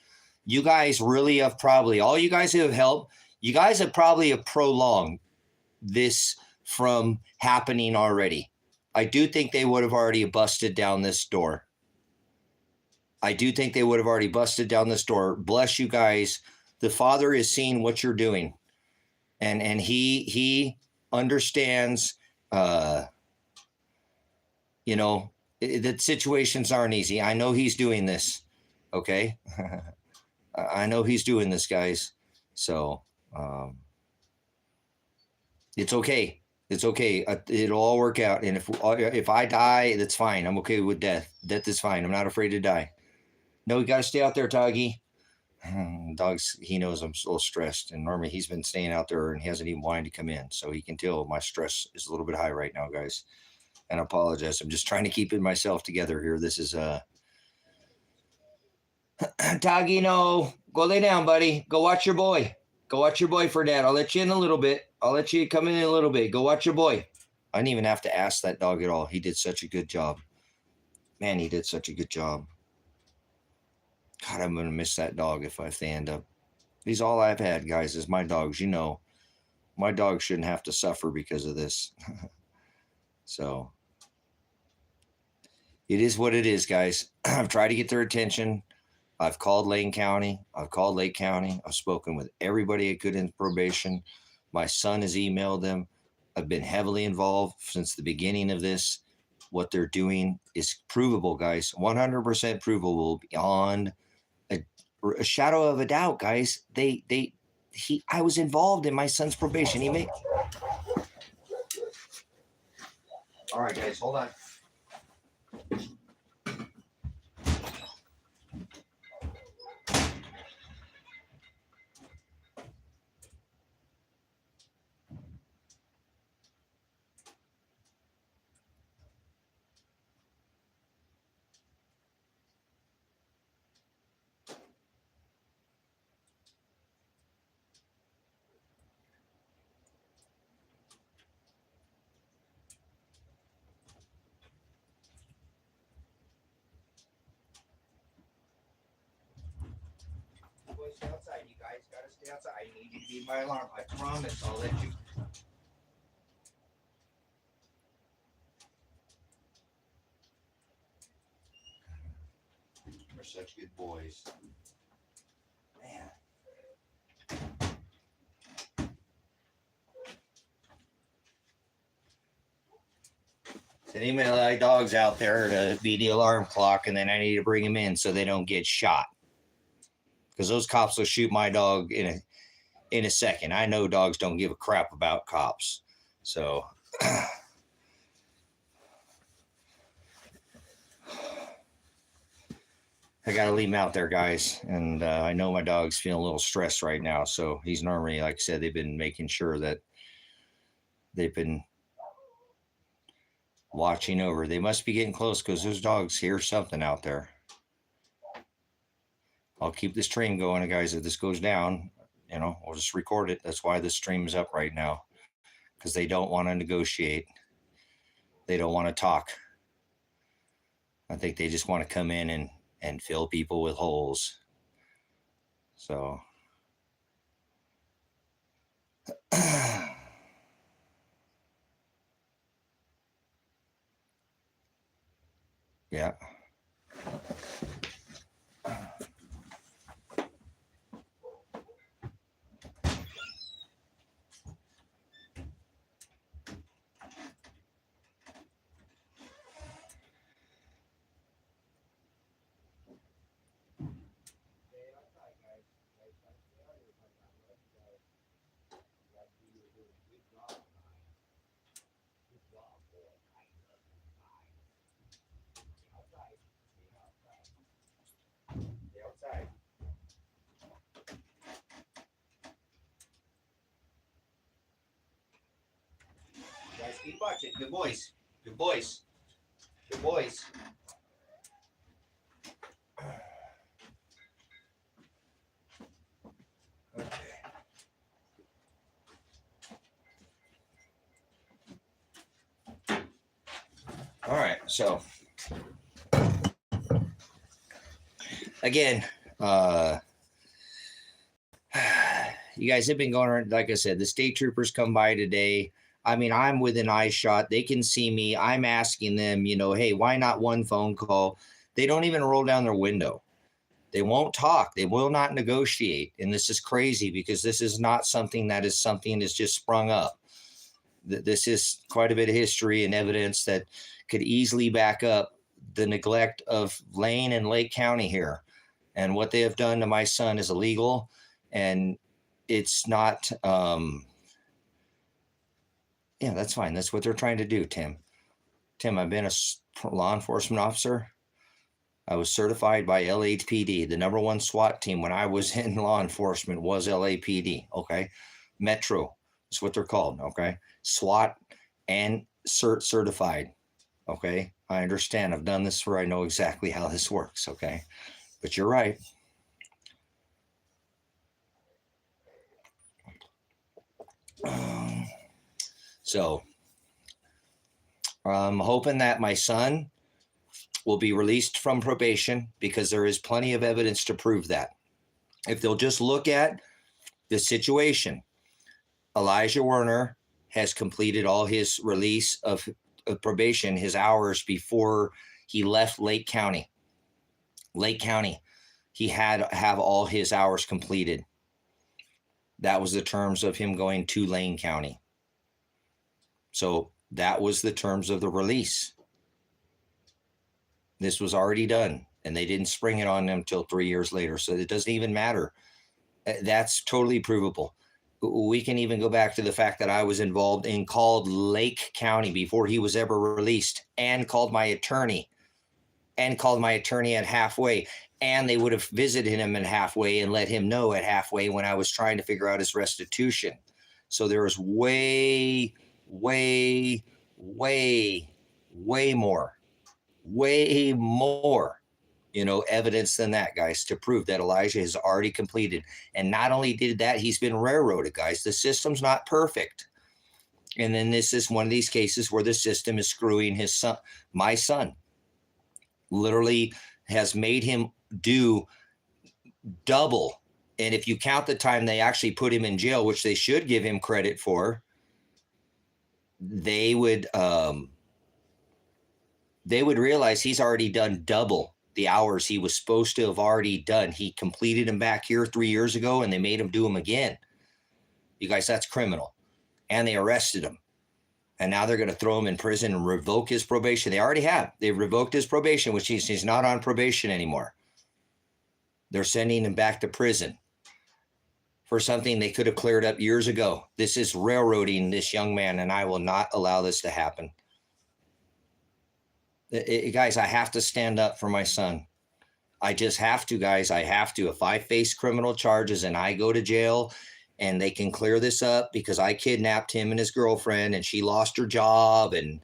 You guys really have all you guys who have helped, you guys have probably prolonged this from happening already. I do think they would have already busted down this door. Bless you guys. The Father is seeing what you're doing. And he understands, that situations aren't easy. I know he's doing this. Okay. I know he's doing this, guys. So, it's okay. It's okay. It'll all work out. And if I die, that's fine. I'm okay with death. Death is fine. I'm not afraid to die. No, you got to stay out there, Tuggy. Dogs, he knows I'm so stressed, and normally he's been staying out there and he hasn't even wanted to come in, so he can tell my stress is a little bit high right now, guys. And I apologize. I'm just trying to keep myself together here. This is Taggy, no, go lay down, buddy. Go watch your boy. Go watch your boy for Dad. I'll let you in a little bit. I'll let you come in a little bit. Go watch your boy. I didn't even have to ask that dog at all. He did such a good job. Man, he did such a good job. God, I'm going to miss that dog if they end up. He's all I've had, guys, is my dogs. My dogs shouldn't have to suffer because of this. So it is what it is, guys. I've tried to get their attention. I've called Lane County. I've called Lake County. I've spoken with everybody at Good in Probation. My son has emailed them. I've been heavily involved since the beginning of this. What they're doing is provable, guys. 100% provable beyond a shadow of a doubt, guys. I was involved in my son's probation. All right, guys, hold on. Stay outside. You guys gotta stay outside. I need you to be my alarm. I promise I'll let you. We're such good boys. Man. So anybody like dogs out there to be the alarm clock, and then I need to bring them in so they don't get shot. Because those cops will shoot my dog in a second. I know dogs don't give a crap about cops. So I got to leave him out there, guys. And I know my dog's feeling a little stressed right now. So he's normally, like I said, they've been making sure that they've been watching over. They must be getting close because those dogs hear something out there. I'll keep this stream going, guys. If this goes down, we'll just record it. That's why this stream is up right now, because they don't want to negotiate. They don't want to talk. I think they just want to come in and fill people with holes. So, yeah. Guys, keep watching. Good boys. Good boys. Good boys. Okay. All right. So, again, you guys have been going around. Like I said, the state troopers come by today. I mean, I'm within eye shot. They can see me. I'm asking them, hey, why not one phone call? They don't even roll down their window. They won't talk. They will not negotiate. And this is crazy because this is not something that's just sprung up. This is quite a bit of history and evidence that could easily back up the neglect of Lane and Lake County here. And what they have done to my son is illegal. And it's not, yeah, that's fine. That's what they're trying to do, Tim. Tim, I've been a law enforcement officer. I was certified by LAPD. The number one SWAT team when I was in law enforcement was LAPD, okay? Metro is what they're called, okay? SWAT and certified, okay? I understand. I've done this where I know exactly how this works, okay? But you're right. So I'm hoping that my son will be released from probation because there is plenty of evidence to prove that. If they'll just look at the situation, Elijah Werner has completed all his release of probation, his hours before he left Lake County. Lake County, he had to have all his hours completed. That was the terms of him going to Lane County. So that was the terms of the release. This was already done, and they didn't spring it on them until 3 years later. So it doesn't even matter. That's totally provable. We can even go back to the fact that I was involved in called Lake County before he was ever released, and called my attorney at halfway. And they would have visited him at halfway and let him know at halfway when I was trying to figure out his restitution. So there was way more, evidence than that, guys, to prove that Elijah has already completed. And not only did that, he's been railroaded, guys. The system's not perfect. And then this is one of these cases where the system is screwing his son, my son, literally has made him do double. And if you count the time they actually put him in jail, which they should give him credit for, they would realize he's already done double the hours he was supposed to have already done. He completed them back here 3 years ago, and they made him do them again. You guys, that's criminal. And they arrested him. And now they're going to throw him in prison and revoke his probation. They already have. They've revoked his probation, which means he's not on probation anymore. They're sending him back to prison for something they could have cleared up years ago. This is railroading this young man, and I will not allow this to happen. Guys, I have to stand up for my son. I just have to, guys. I have to. If I face criminal charges and I go to jail and they can clear this up because I kidnapped him and his girlfriend and she lost her job and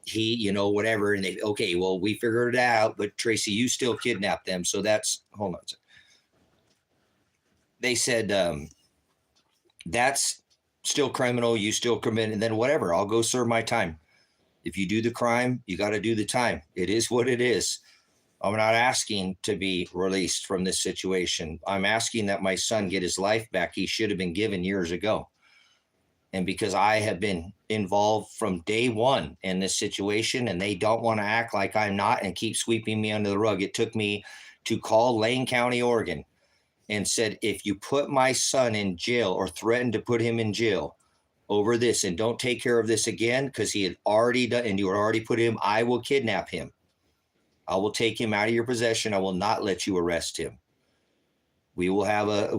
he, whatever. And okay, well, we figured it out, but Tracy, you still kidnapped them. So that's, hold on. They said, that's still criminal. You still commit, and then whatever, I'll go serve my time. If you do the crime, you got to do the time. It is what it is. I'm not asking to be released from this situation. I'm asking that my son get his life back. He should have been given years ago. And because I have been involved from day one in this situation and they don't want to act like I'm not and keep sweeping me under the rug, it took me to call Lane County, Oregon, and said, if you put my son in jail or threaten to put him in jail over this and don't take care of this again, because he had already done and you had already put him, I will kidnap him. I will take him out of your possession. I will not let you arrest him. We will have a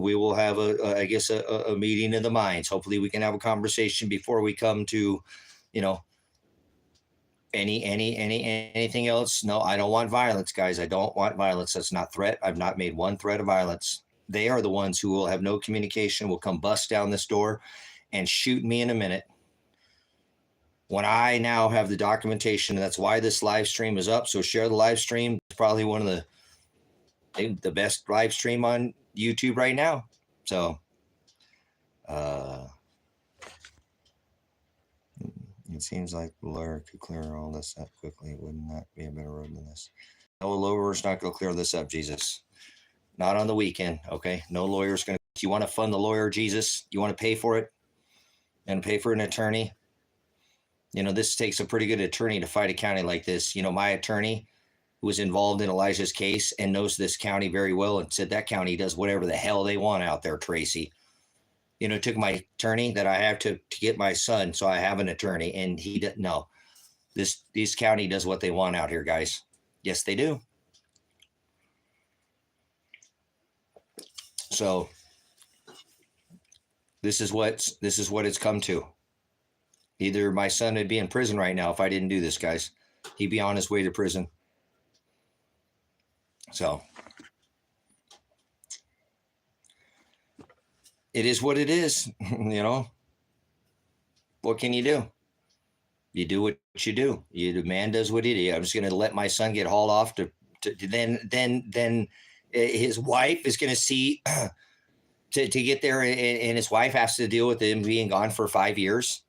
meeting of the minds. Hopefully we can have a conversation before we come to, anything else. No, I don't want violence, guys. I don't want violence. That's not threat. I've not made one threat of violence. They are the ones who will have no communication, will come bust down this door and shoot me in a minute. When I now have the documentation, that's why this live stream is up. So share the live stream. It's probably one of the best live stream on YouTube right now. So it seems like the lawyer could clear all this up quickly. Wouldn't that be a better road than this? No lawyer's not going to clear this up, Jesus. Not on the weekend, okay? No lawyer's going to. You want to fund the lawyer, Jesus? You want to pay for it and pay for an attorney? This takes a pretty good attorney to fight a county like this. My attorney who was involved in Elijah's case and knows this county very well and said that county does whatever the hell they want out there, Tracy. It took my attorney that I have to get my son, so I have an attorney, and he didn't know. This county does what they want out here, guys. Yes, they do. So this is what it's come to. Either my son would be in prison right now if I didn't do this, guys. He'd be on his way to prison. So it is what it is, What can you do? You do what you do. The man does what he does. I'm just going to let my son get hauled off to then his wife is going to see to get there, and his wife has to deal with him being gone for 5 years.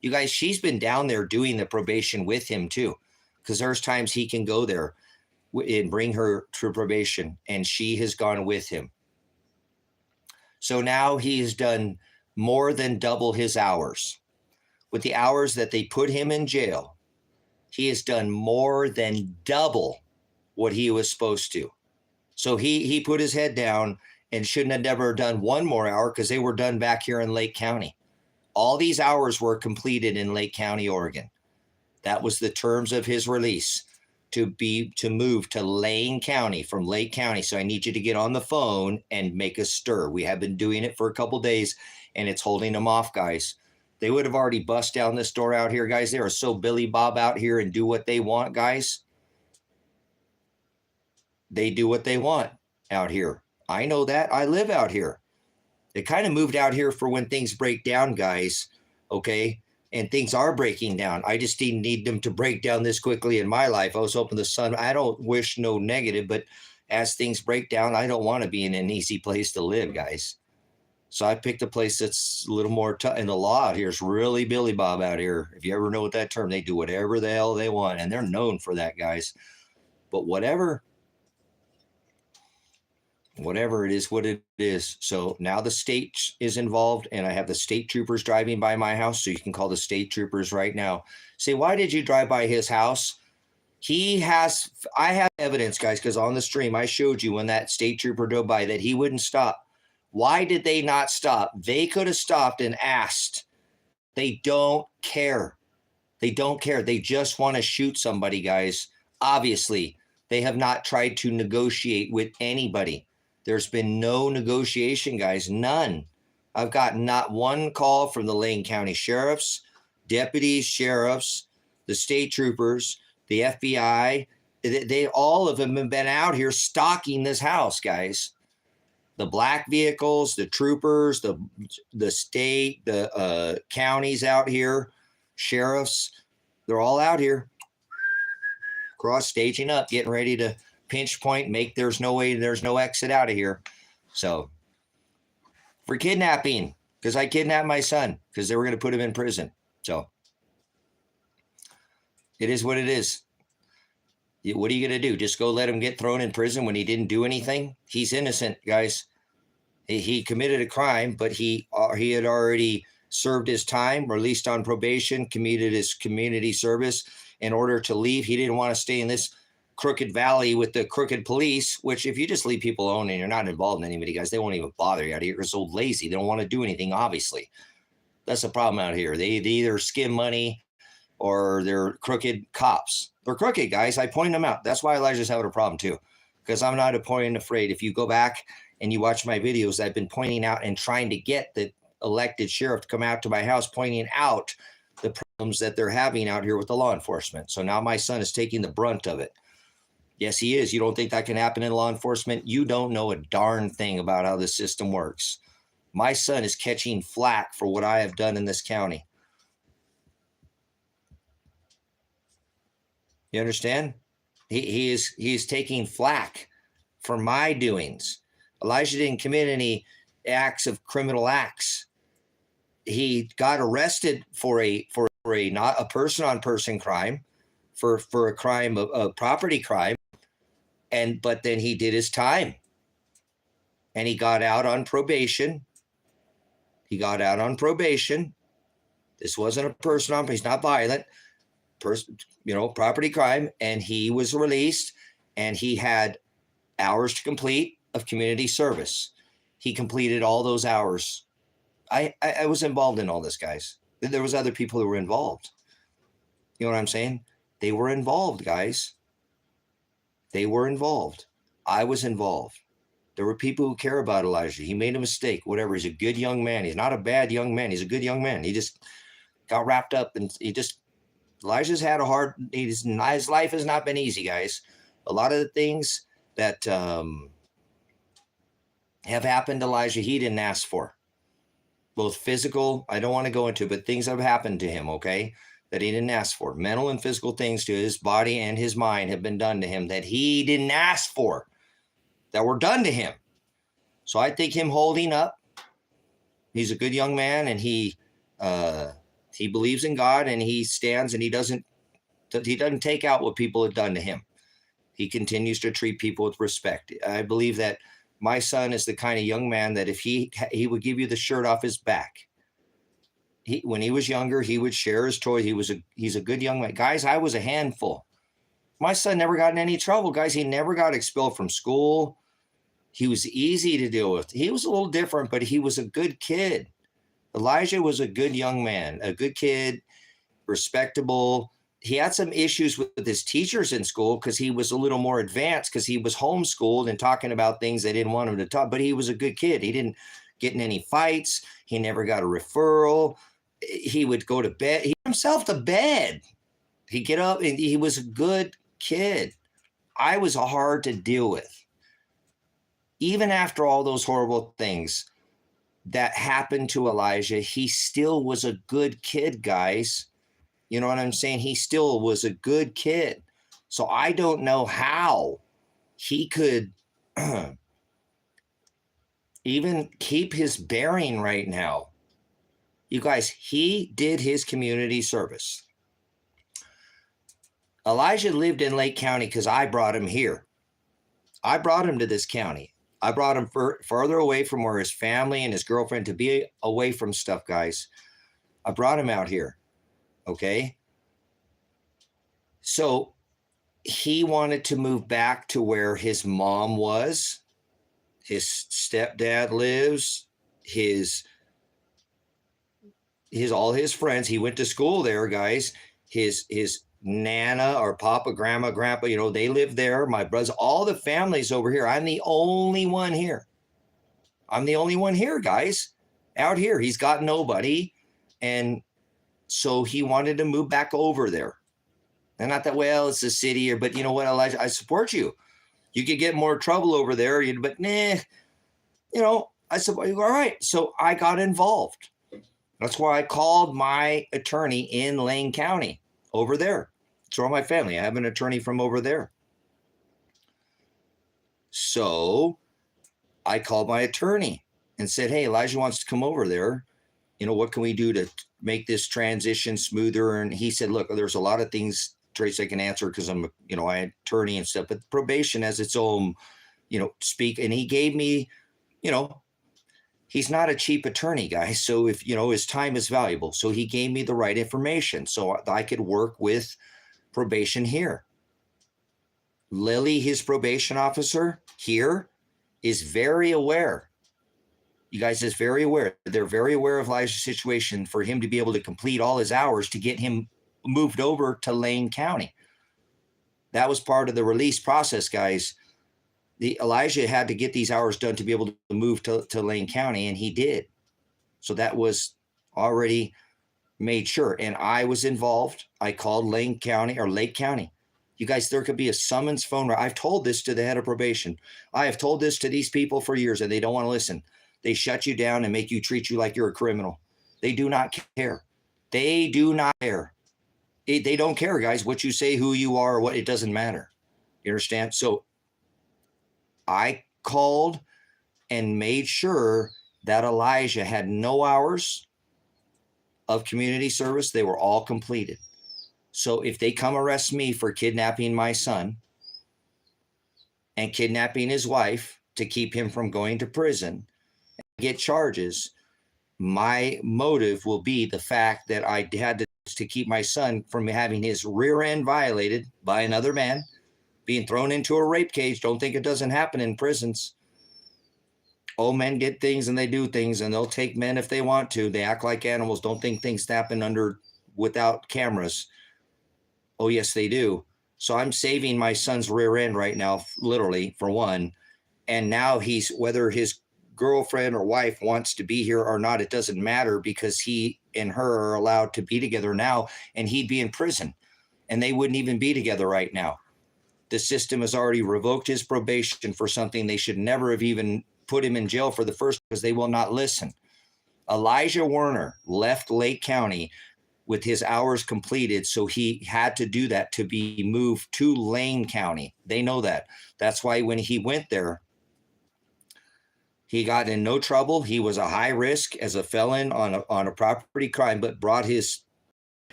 You guys, she's been down there doing the probation with him too, because there's times he can go there and bring her to probation, and she has gone with him. So now he has done more than double his hours. With the hours that they put him in jail, he has done more than double what he was supposed to. So he put his head down and shouldn't have never done one more hour, because they were done back here in Lake County. All these hours were completed in Lake County, Oregon. That was the terms of his release, to move to Lane County from Lake County. So I need you to get on the phone and make a stir. We have been doing it for a couple of days, and it's holding them off, guys. They would have already bust down this door out here, guys. They are so Billy Bob out here and do what they want, guys. They do what they want out here. I know that. I live out here. They kind of moved out here for when things break down, guys, okay? And things are breaking down. I just didn't need them to break down this quickly in my life. I was hoping the sun, I don't wish no negative, but as things break down, I don't want to be in an easy place to live, guys. So I picked a place that's a little more tough. And the law out here is really Billy Bob out here. If you ever know what that term, they do whatever the hell they want. And they're known for that, guys. But whatever it is, what it is. So now the state is involved, and I have the state troopers driving by my house. So you can call the state troopers right now. Say, why did you drive by his house? I have evidence, guys, because on the stream, I showed you when that state trooper drove by that he wouldn't stop. Why did they not stop? They could have stopped and asked. They don't care. They don't care. They just want to shoot somebody, guys. Obviously, they have not tried to negotiate with anybody. There's been no negotiation, guys. None. I've gotten not one call from the Lane County sheriffs, deputies, sheriffs, the state troopers, the FBI, They all of them have been out here stalking this house, guys. The black vehicles, the troopers, the state, the counties out here, sheriffs, they're all out here cross staging up, getting ready to pinch point, make there's no exit out of here. So for kidnapping, because I kidnapped my son because they were going to put him in prison. So it is what it is. What are you going to do? Just go let him get thrown in prison when he didn't do anything? He's innocent, guys. He committed a crime, but he had already served his time, released on probation, commuted his community service. In order to leave, he didn't want to stay in this crooked valley with the crooked police, which if you just leave people alone and you're not involved in anybody, guys, they won't even bother you out here. They're so lazy. They don't want to do anything, obviously. That's the problem out here. They either skim money or they're crooked cops. They're crooked, guys. I point them out. That's why Elijah's having a problem too, because I'm not a point and afraid. If you go back and you watch my videos, I've been pointing out and trying to get the elected sheriff to come out to my house, pointing out the problems that they're having out here with the law enforcement. So now my son is taking the brunt of it. Yes, he is. You don't think that can happen in law enforcement? You don't know a darn thing about how the system works. My son is catching flack for what I have done in this county. You understand? He is taking flack for my doings. Elijah didn't commit any acts of criminal acts. He got arrested for a not a person-on-person crime, for a crime of property crime, but then he did his time, and he got out on probation. He got out on probation. This wasn't a person he's not violent, property crime, and he was released, and he had hours to complete of community service. He completed all those hours. I was involved in all this, guys. There was other people who were involved. You know what I'm saying? They were involved, guys. They were involved. I was involved. There were people who care about Elijah. He made a mistake, whatever. He's a good young man. He's not a bad young man. He's a good young man. He just got wrapped up, and Elijah's had a hard, his life has not been easy, guys. A lot of the things that have happened to Elijah, he didn't ask for. Both physical, I don't want to go into, but things have happened to him, okay, that he didn't ask for. Mental and physical things to his body and his mind have been done to him that he didn't ask for, that were done to him. So I think him holding up, he's a good young man, and he believes in God, and he stands, and he doesn't take out what people have done to him. He continues to treat people with respect. I believe that my son is the kind of young man that if he would give you the shirt off his back. When he was younger, he would share his toy. He's a good young man. Guys, I was a handful. My son never got in any trouble, guys. He never got expelled from school. He was easy to deal with. He was a little different, but he was a good kid. Elijah was a good young man, a good kid, respectable. He had some issues with his teachers in school because he was a little more advanced because he was homeschooled and talking about things they didn't want him to talk. But he was a good kid. He didn't get in any fights. He never got a referral. He would go to bed. He himself to bed. He'd get up, and he was a good kid. I was hard to deal with. Even after all those horrible things that happened to Elijah, he still was a good kid, guys. You know what I'm saying? He still was a good kid. So I don't know how he could even keep his bearing right now. You guys, he did his community service. Elijah lived in Lake County because I brought him here. I brought him to this county. I brought him further away from where his family and his girlfriend, to be away from stuff, guys. I brought him out here. Okay. So he wanted to move back to where his mom was, his stepdad lives, all his friends. He went to school there, guys. His Nana or Papa, Grandma, Grandpa, they live there. My brothers, all the families over here. I'm the only one here. I'm the only one here, guys, out here. He's got nobody. And so he wanted to move back over there. And not that, well, it's the city, or, but you know what, Elijah, I support you. You could get more trouble over there, but nah, I said, all right. So I got involved. That's why I called my attorney in Lane County over there. It's all my family. I have an attorney from over there. So I called my attorney and said, hey, Elijah wants to come over there. What can we do to make this transition smoother? And he said, look, there's a lot of things, Trace, I can answer because I'm, an attorney and stuff, but probation has its own, speak. And he gave me, he's not a cheap attorney, guys. So if, his time is valuable. So he gave me the right information so I could work with probation here. Lily, his probation officer here, is very aware. You guys is very aware. They're very aware of Elijah's situation for him to be able to complete all his hours to get him moved over to Lane County. That was part of the release process, guys. Elijah had to get these hours done to be able to move to Lane County, and he did. So that was already made sure. And I was involved. I called Lane County or Lake County. You guys, there could be a summons phone. I've told this to the head of probation. I have told this to these people for years, and they don't want to listen. They shut you down and make you treat you like you're a criminal. They do not care. They do not care. They don't care, guys, what you say, who you are, or what. It doesn't matter. You understand? So I called and made sure that Elijah had no hours of community service. They were all completed. So if they come arrest me for kidnapping my son and kidnapping his wife to keep him from going to prison, get charges, my motive will be the fact that I had to keep my son from having his rear end violated by another man, being thrown into a rape cage. Don't think it doesn't happen in prisons. Old men get things and they do things, and they'll take men if they want to. They act like animals. Don't think things happen without cameras. Oh, yes, they do. So I'm saving my son's rear end right now, literally, for one. And now whether his girlfriend or wife wants to be here or not, it doesn't matter, because he and her are allowed to be together now, and he'd be in prison, and they wouldn't even be together right now. The system has already revoked his probation for something they should never have even put him in jail for the first, because they will not listen. Elijah Werner left Lake County with his hours completed, so he had to do that to be moved to Lane County. They know that. That's why when he went there, he got in no trouble. He was a high risk as a felon on a property crime, but brought his.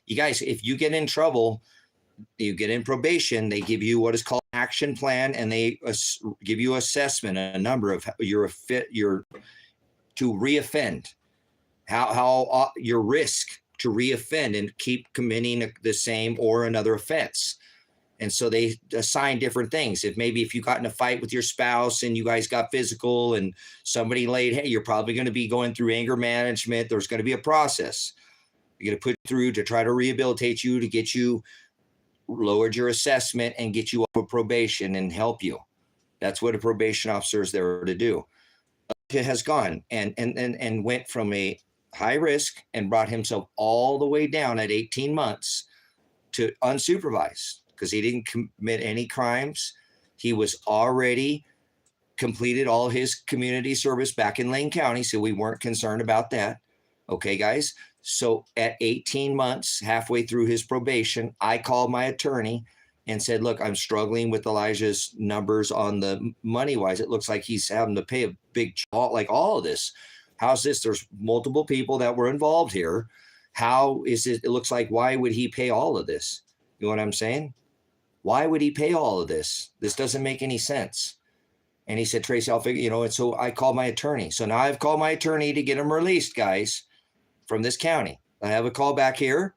You guys, if you get in trouble, you get in probation, they give you what is called an action plan, and they give you assessment, a number of your to reoffend, how your risk to reoffend and keep committing the same or another offense. And so they assign different things. If you got in a fight with your spouse and you guys got physical and somebody laid, hey, you're probably going to be going through anger management. There's going to be a process you're going to put through to try to rehabilitate you, to get you lowered your assessment and get you off of probation and help you. That's what a probation officer is there to do. It has gone and went from a high risk and brought himself all the way down at 18 months to unsupervised, because he didn't commit any crimes. He was already completed all his community service back in Lane County, so we weren't concerned about that. Okay, guys? So at 18 months, halfway through his probation, I called my attorney and said, look, I'm struggling with Elijah's numbers on the money-wise. It looks like he's having to pay a big, like all of this. How's this? There's multiple people that were involved here. How is it? It looks like, why would he pay all of this? You know what I'm saying? Why would he pay all of this? This doesn't make any sense. And he said, Tracy, I'll figure, and so I called my attorney. So now I've called my attorney to get him released, guys, from this county. I have a call back here.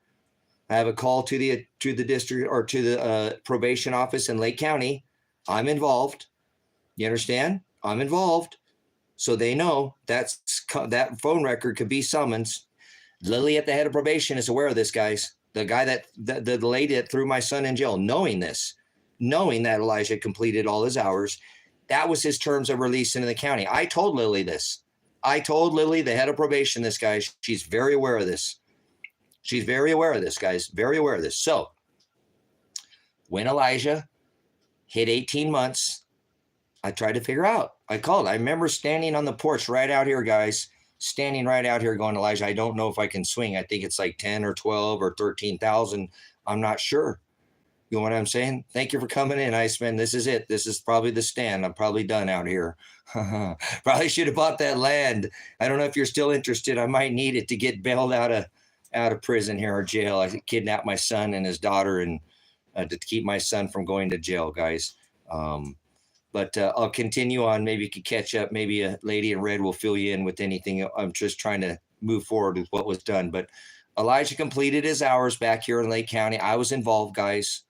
I have a call to the district or to the probation office in Lake County. I'm involved. You understand? I'm involved. So they know that phone record could be summons. Lily at the head of probation is aware of this, guys. The guy the lady that threw my son in jail, knowing that Elijah completed all his hours, that was his terms of release into the county. I told Lily this. I told Lily, the head of probation, this, guy. She's very aware of this. She's very aware of this, guys. Very aware of this. So When Elijah hit 18 months, I tried to figure out. I called. I remember standing on the porch right out here, guys, standing right out here going, Elijah, I don't know if I can swing. I think it's like 10 or 12 or 13,000. I'm not sure. You know what I'm saying? Thank you for coming in, Iceman. This is it. This is probably the stand. I'm probably done out here. Probably should have bought that land. I don't know if you're still interested. I might need it to get bailed out of prison here or jail. I kidnapped my son and his daughter and to keep my son from going to jail, guys. But I'll continue on. Maybe you could catch up. Maybe a lady in red will fill you in with anything. I'm just trying to move forward with what was done. But Elijah completed his hours back here in Lake County. I was involved, guys.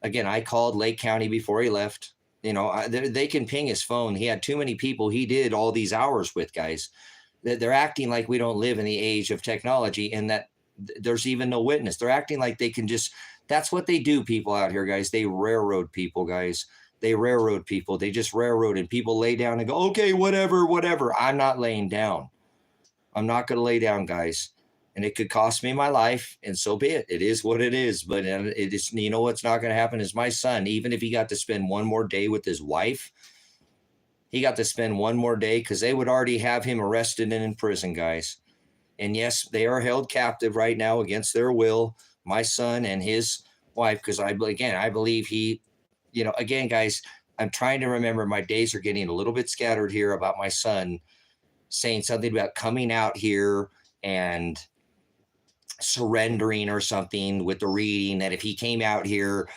Again, I called Lake County before he left. You know, they can ping his phone. He had too many people he did all these hours with, guys. They're acting like we don't live in the age of technology and that there's even no witness. They're acting like they can just, that's what they do, people out here, guys. They railroad people, guys. They railroad people. They just railroad and people lay down and go, okay, whatever. I'm not laying down. I'm not going to lay down, guys. And it could cost me my life, and so be it. It is what it is. But it is, you know what's not going to happen is my son, even if he got to spend one more day with his wife, he got to spend one more day because they would already have him arrested and in prison, guys. And yes, they are held captive right now against their will, my son and his wife, because I believe he, you know, again, guys, I'm trying to remember. My days are getting a little bit scattered here about my son saying something about coming out here and surrendering or something with the reading that if he came out here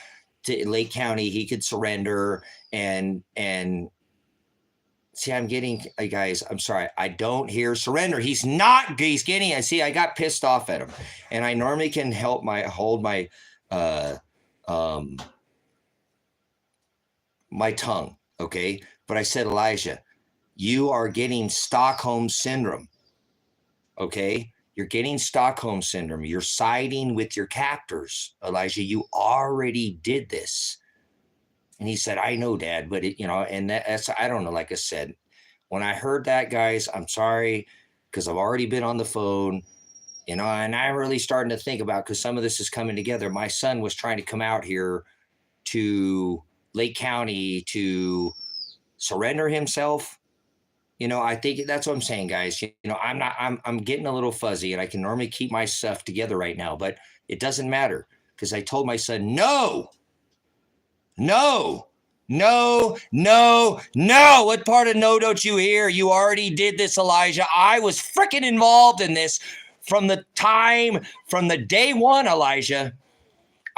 to Lake County, he could surrender and see, I'm getting, guys, I'm sorry. I don't hear surrender. He's getting, I see, I got pissed off at him and I normally can hold my tongue. Okay. But I said, Elijah, you are getting Stockholm syndrome. Okay. You're getting Stockholm syndrome. You're siding with your captors, Elijah. You already did this. And he said, I know, Dad, but and that's, I don't know. Like I said, when I heard that, guys, I'm sorry, because I've already been on the phone, and I'm really starting to think about, because some of this is coming together. My son was trying to come out here to Lake County to surrender himself. I think that's what I'm saying, guys. I'm getting a little fuzzy and I can normally keep my stuff together right now, but it doesn't matter because I told my son, no. What part of no don't you hear? You already did this, Elijah. I was freaking involved in this from the day one, Elijah.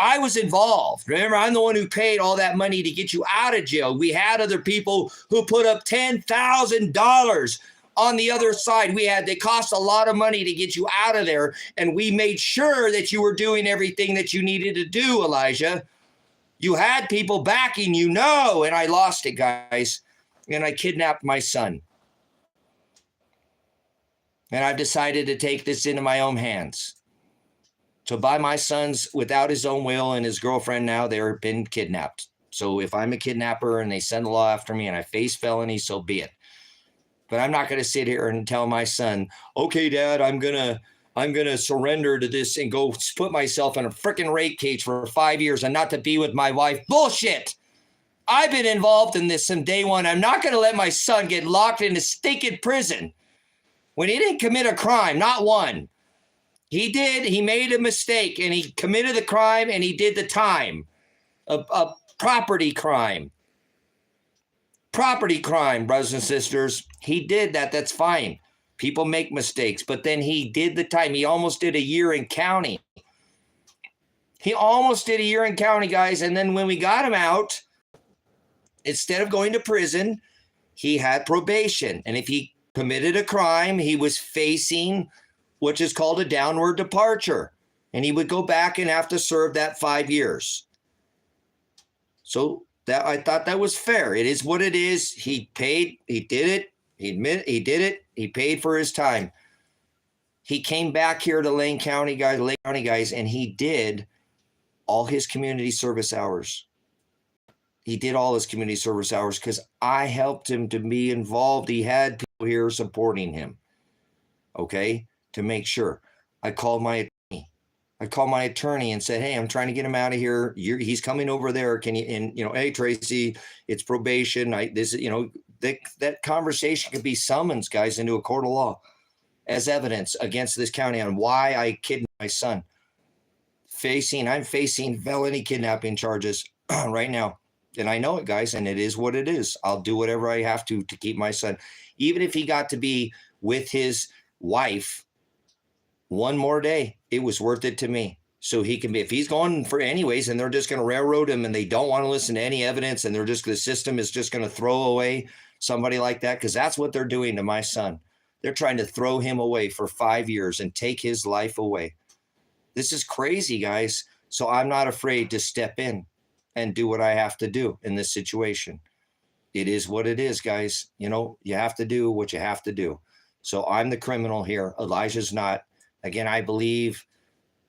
I was involved. Remember, I'm the one who paid all that money to get you out of jail. We had other people who put up $10,000 on the other side. They cost a lot of money to get you out of there. And we made sure that you were doing everything that you needed to do, Elijah. You had people backing you, and I lost it, guys. And I kidnapped my son. And I've decided to take this into my own hands. So by my son's, without his own will, and his girlfriend now, they've been kidnapped. So if I'm a kidnapper and they send the law after me and I face felony, so be it. But I'm not going to sit here and tell my son, okay, Dad, I'm gonna surrender to this and go put myself in a freaking rape cage for 5 years and not to be with my wife. Bullshit. I've been involved in this from day one. I'm not going to let my son get locked in a stinking prison when he didn't commit a crime, not one. He did. He made a mistake and he committed the crime and he did the time. A property crime. Property crime, brothers and sisters. He did that. That's fine. People make mistakes, but then he did the time. He almost did a year in county. Guys. And then when we got him out, instead of going to prison, he had probation. And if he committed a crime, he was facing which is called a downward departure. And he would go back and have to serve that 5 years. So that I thought that was fair. It is what it is. He paid, he did it. He admitted he did it. He paid for his time. He came back here to Lake County, guys, and he did all his community service hours. He did all his community service hours because I helped him to be involved. He had people here supporting him. Okay? To make sure. I called my attorney. I called my attorney and said, hey, I'm trying to get him out of here. He's coming over there. Can you, and hey, Tracy, it's probation. That conversation could be summons, guys, into a court of law as evidence against this county on why I kidnapped my son. I'm facing felony kidnapping charges right now. And I know it, guys, and it is what it is. I'll do whatever I have to keep my son. Even if he got to be with his wife one more day, it was worth it to me. So he can be, if he's going for anyways, and they're just going to railroad him and they don't want to listen to any evidence and the system is just going to throw away somebody like that, because that's what they're doing to my son. They're trying to throw him away for 5 years and take his life away. This is crazy, guys. So I'm not afraid to step in and do what I have to do in this situation. It is what it is, guys. You have to do what you have to do. So I'm the criminal here. Elijah's not. Again, I believe,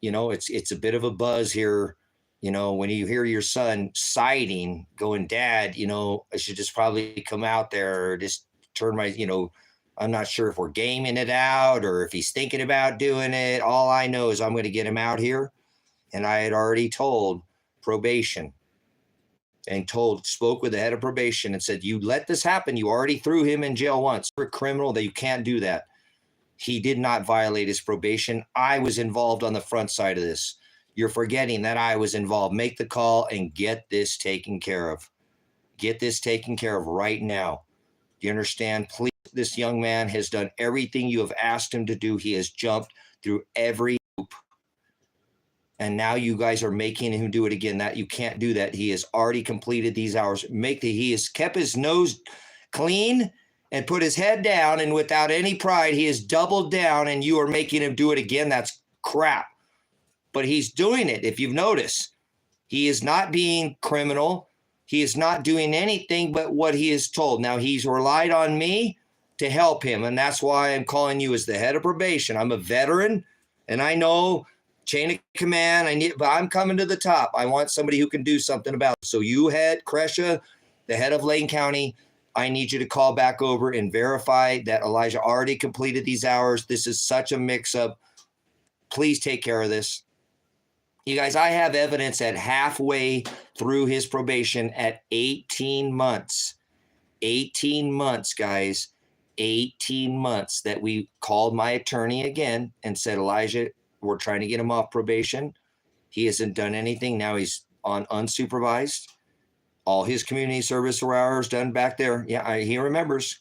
it's a bit of a buzz here. When you hear your son siding, going, Dad, I should just probably come out there or just turn my, I'm not sure if we're gaming it out or if he's thinking about doing it. All I know is I'm going to get him out here. And I had already told probation and spoke with the head of probation and said, you let this happen. You already threw him in jail once. You're a criminal, that you can't do that. He did not violate his probation. I was involved on the front side of this. You're forgetting that I was involved. Make the call and get this taken care of. Get this taken care of right now. Do you understand? Please, this young man has done everything you have asked him to do. He has jumped through every hoop. And now you guys are making him do it again. That you can't do that. He has already completed these hours. He has kept his nose clean and put his head down, and without any pride, he has doubled down, and you are making him do it again. That's crap. But he's doing it. If you've noticed, he is not being criminal. He is not doing anything but what he is told. Now, he's relied on me to help him, and that's why I'm calling you as the head of probation. I'm a veteran, and I know chain of command. But I'm coming to the top. I want somebody who can do something about it. So you, Kresha, the head of Lane County, I need you to call back over and verify that Elijah already completed these hours. This is such a mix-up. Please take care of this. You guys, I have evidence at halfway through his probation at 18 months. 18 months, guys. 18 months that we called my attorney again and said, Elijah, we're trying to get him off probation. He hasn't done anything. Now he's on unsupervised. All his community service hours done back there. Yeah, he remembers.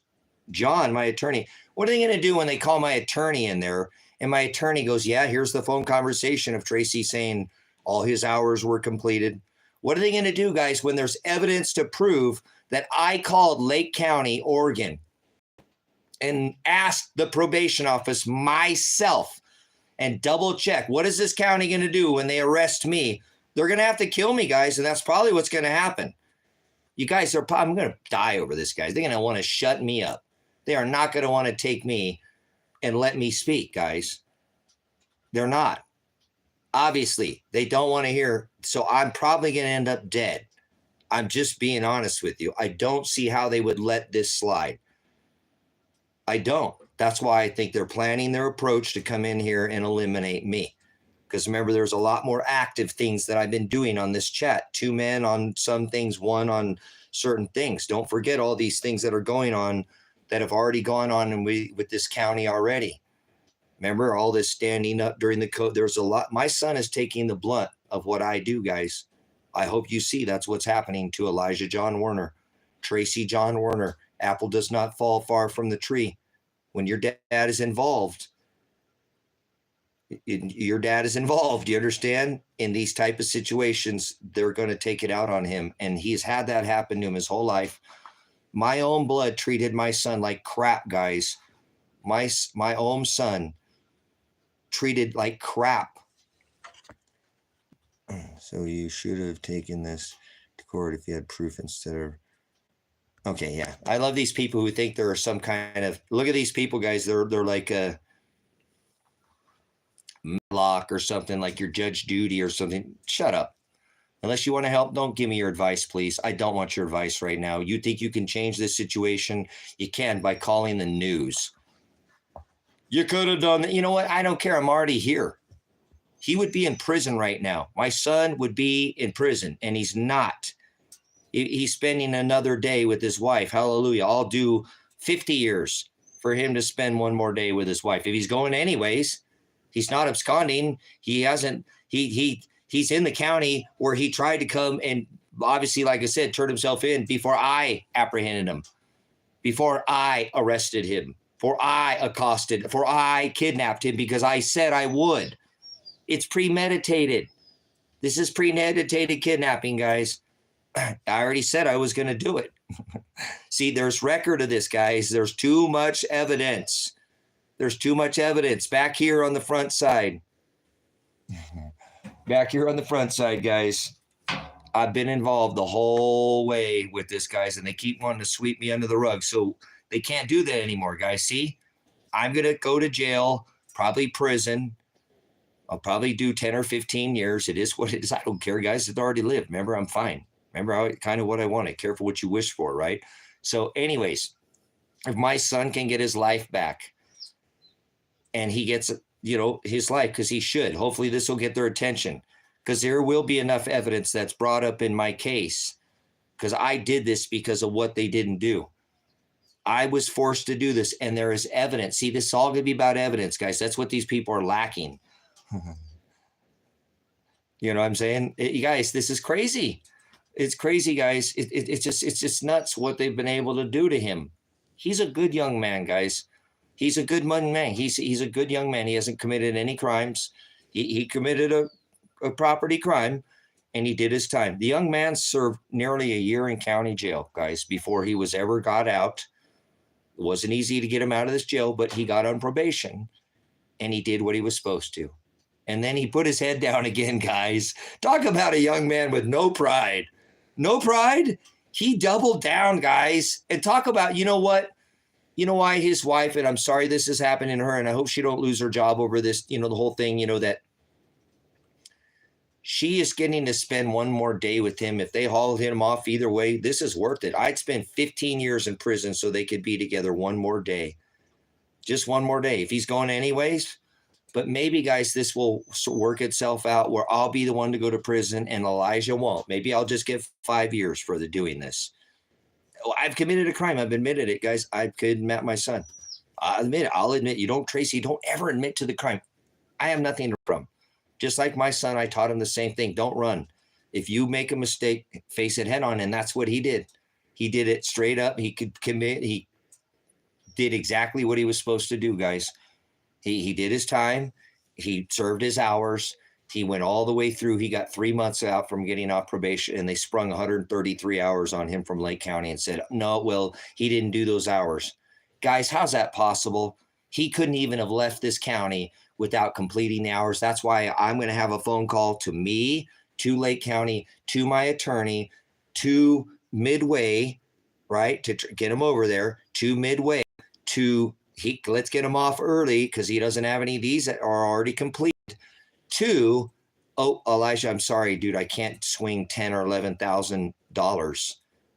John, my attorney. What are they going to do when they call my attorney in there? And my attorney goes, yeah, here's the phone conversation of Tracy saying all his hours were completed. What are they going to do, guys, when there's evidence to prove that I called Lake County, Oregon, and asked the probation office myself and double check? What is this county going to do when they arrest me? They're going to have to kill me, guys, and that's probably what's going to happen. You guys I'm going to die over this, guys. They're going to want to shut me up. They are not going to want to take me and let me speak, guys. They're not. Obviously, they don't want to hear. So I'm probably going to end up dead. I'm just being honest with you. I don't see how they would let this slide. I don't. That's why I think they're planning their approach to come in here and eliminate me. Because remember, there's a lot more active things that I've been doing on this chat. 2 men on some things, 1 on certain things. Don't forget all these things that are going on that have already gone on with this county already. Remember all this standing up during the code. There's a lot. My son is taking the blunt of what I do, guys. I hope you see that's what's happening to Elijah John Werner, Tracy John Werner. Apple does not fall far from the tree. When your dad is involved, your dad is involved, you understand? In these type of situations, they're going to take it out on him. And he's had that happen to him his whole life. My own blood treated my son like crap, guys. My own son treated like crap. So you should have taken this to court if you had proof instead of... Okay, yeah. I love these people who think there are some kind of... Look at these people, guys. They're like a... Lock or something, like your Judge Judy or something. Shut up. Unless you want to help, don't give me your advice, please. I don't want your advice right now. You think you can change this situation? You can by calling the news. You could have done that. You know what? I don't care. I'm already here. He would be in prison right now. My son would be in prison, and he's not. He's spending another day with his wife. Hallelujah. I'll do 50 years for him to spend one more day with his wife. If he's going anyways, he's not absconding. He hasn't, he's in the county where he tried to come and obviously, like I said, turned himself in before I apprehended him, before I arrested him, before I accosted, before I kidnapped him because I said I would. It's premeditated. This is premeditated kidnapping, guys. I already said I was going to do it. See, there's record of this, guys. There's too much evidence. There's too much evidence back here on the front side. Back here on the front side, guys. I've been involved the whole way with this, guys, and they keep wanting to sweep me under the rug. So they can't do that anymore, guys. See, I'm going to go to jail, probably prison. I'll probably do 10 or 15 years. It is what it is. I don't care, guys. It's already lived. Remember, I'm fine. Remember, kind of what I wanted. Careful what you wish for, right? So anyways, if my son can get his life back and he gets, his life, because he should, hopefully this will get their attention, because there will be enough evidence that's brought up in my case, because I did this because of what they didn't do. I was forced to do this, and there is evidence. See, this is all going to be about evidence, guys. That's what these people are lacking. You know what I'm saying? You guys, this is crazy. It's crazy, guys. It's just nuts what they've been able to do to him. He's a good young man, guys. He's a good young man. He's a good young man. He hasn't committed any crimes. He committed a property crime, and he did his time. The young man served nearly a year in county jail, guys, before he was ever got out. It wasn't easy to get him out of this jail, but he got on probation, and he did what he was supposed to. And then he put his head down again, guys. Talk about a young man with no pride. No pride. He doubled down, guys. And talk about, you know what? You know why his wife, and I'm sorry this is happening to her, and I hope she don't lose her job over this, the whole thing, that she is getting to spend one more day with him. If they hauled him off either way, this is worth it. I'd spend 15 years in prison so they could be together one more day. Just one more day. If he's going anyways. But maybe, guys, this will work itself out where I'll be the one to go to prison and Elijah won't. Maybe I'll just get 5 years for doing this. I've committed a crime. I've admitted it, guys. I've kidnapped my son. I'll admit it. I'll admit. You don't, Tracy, don't ever admit to the crime. I have nothing to run from. Just like my son, I taught him the same thing. Don't run. If you make a mistake, face it head on. And that's what he did. He did it straight up. He could commit. He did exactly what he was supposed to do, guys. He did his time. He served his hours. He went all the way through. He got 3 months out from getting off probation, and they sprung 133 hours on him from Lake County and said, no, well, he didn't do those hours. Guys, how's that possible? He couldn't even have left this county without completing the hours. That's why I'm going to have a phone call to me, to Lake County, to my attorney, to Midway, right, to get him over there, to Midway, let's get him off early because he doesn't have any of these that are already complete. Elijah, I'm sorry, dude, I can't swing $10,000 or $11,000.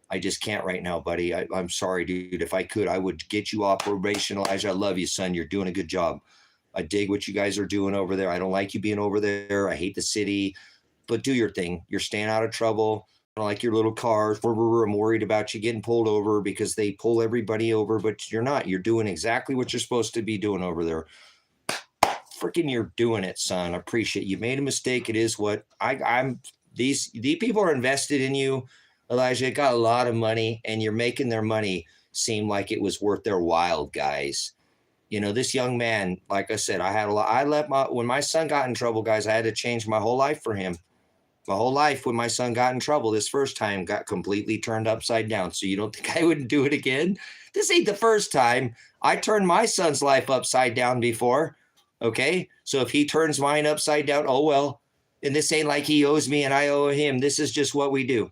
I just can't right now, buddy. I'm sorry, dude. If I could, I would get you off probation, Elijah. I love you, son. You're doing a good job. I dig what you guys are doing over there. I don't like you being over there. I hate the city, but do your thing. You're staying out of trouble. I don't like your little cars. I'm worried about you getting pulled over because they pull everybody over, but you're not. You're doing exactly what you're supposed to be doing over there. Freaking you're doing it, son. I appreciate you. Made a mistake. It is what these people are invested in you, Elijah. Got a lot of money, and you're making their money seem like it was worth their while, guys. This young man, like I said, I had a lot. When my son got in trouble, guys, I had to change my whole life for him. My whole life, when my son got in trouble this first time, got completely turned upside down. So you don't think I wouldn't do it again? This ain't the first time. I turned my son's life upside down before. Okay, so if he turns mine upside down, oh well. And this ain't like he owes me and I owe him. This is just what we do.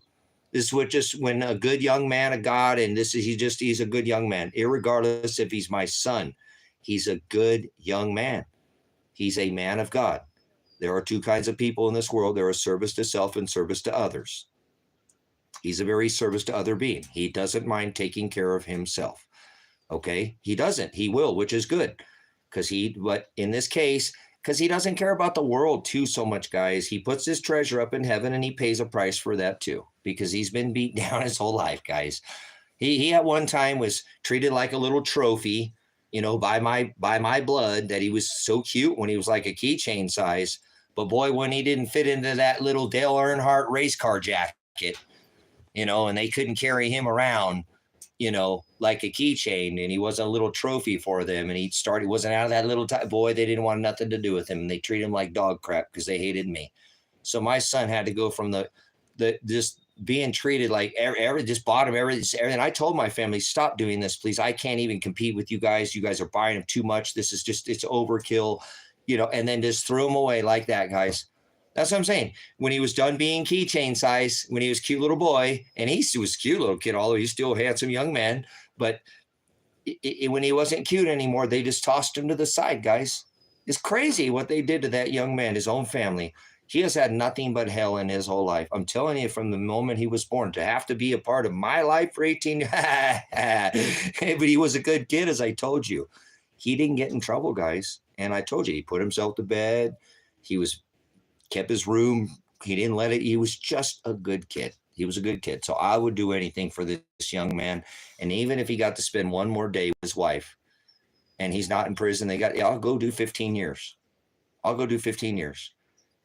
This is when a good young man of God, and he's a good young man, irregardless if he's my son. He's a good young man. He's a man of God. There are two kinds of people in this world. There is service to self and service to others. He's a very service to other being. He doesn't mind taking care of himself. Okay, he doesn't. He will, which is good. But in this case, because he doesn't care about the world too so much, guys. He puts his treasure up in heaven, and he pays a price for that too, because he's been beat down his whole life, guys. He at one time was treated like a little trophy, by my blood, that he was so cute when he was like a keychain size. But boy, when he didn't fit into that little Dale Earnhardt race car jacket, and they couldn't carry him around, like a keychain, and he wasn't a little trophy for them, and he wasn't out of that little boy, they didn't want nothing to do with him, and they treated him like dog crap because they hated me. So my son had to go from the just being treated like just bottom everything. I told my family, stop doing this, please. I can't even compete with you guys. You guys are buying him too much. This is just, it's overkill, and then just threw him away like that, guys. That's what I'm saying. When he was done being keychain size, when he was a cute little boy, and he was a cute little kid, although he's still a handsome young man, but when he wasn't cute anymore, they just tossed him to the side, guys. It's crazy what they did to that young man, his own family. He has had nothing but hell in his whole life. I'm telling you, from the moment he was born, to have to be a part of my life for 18 years. But he was a good kid, as I told you. He didn't get in trouble, guys. And I told you, he put himself to bed. He kept his room. He didn't let it. He was just a good kid. He was a good kid. So I would do anything for this young man. And even if he got to spend one more day with his wife and he's not in prison, I'll go do 15 years. I'll go do 15 years.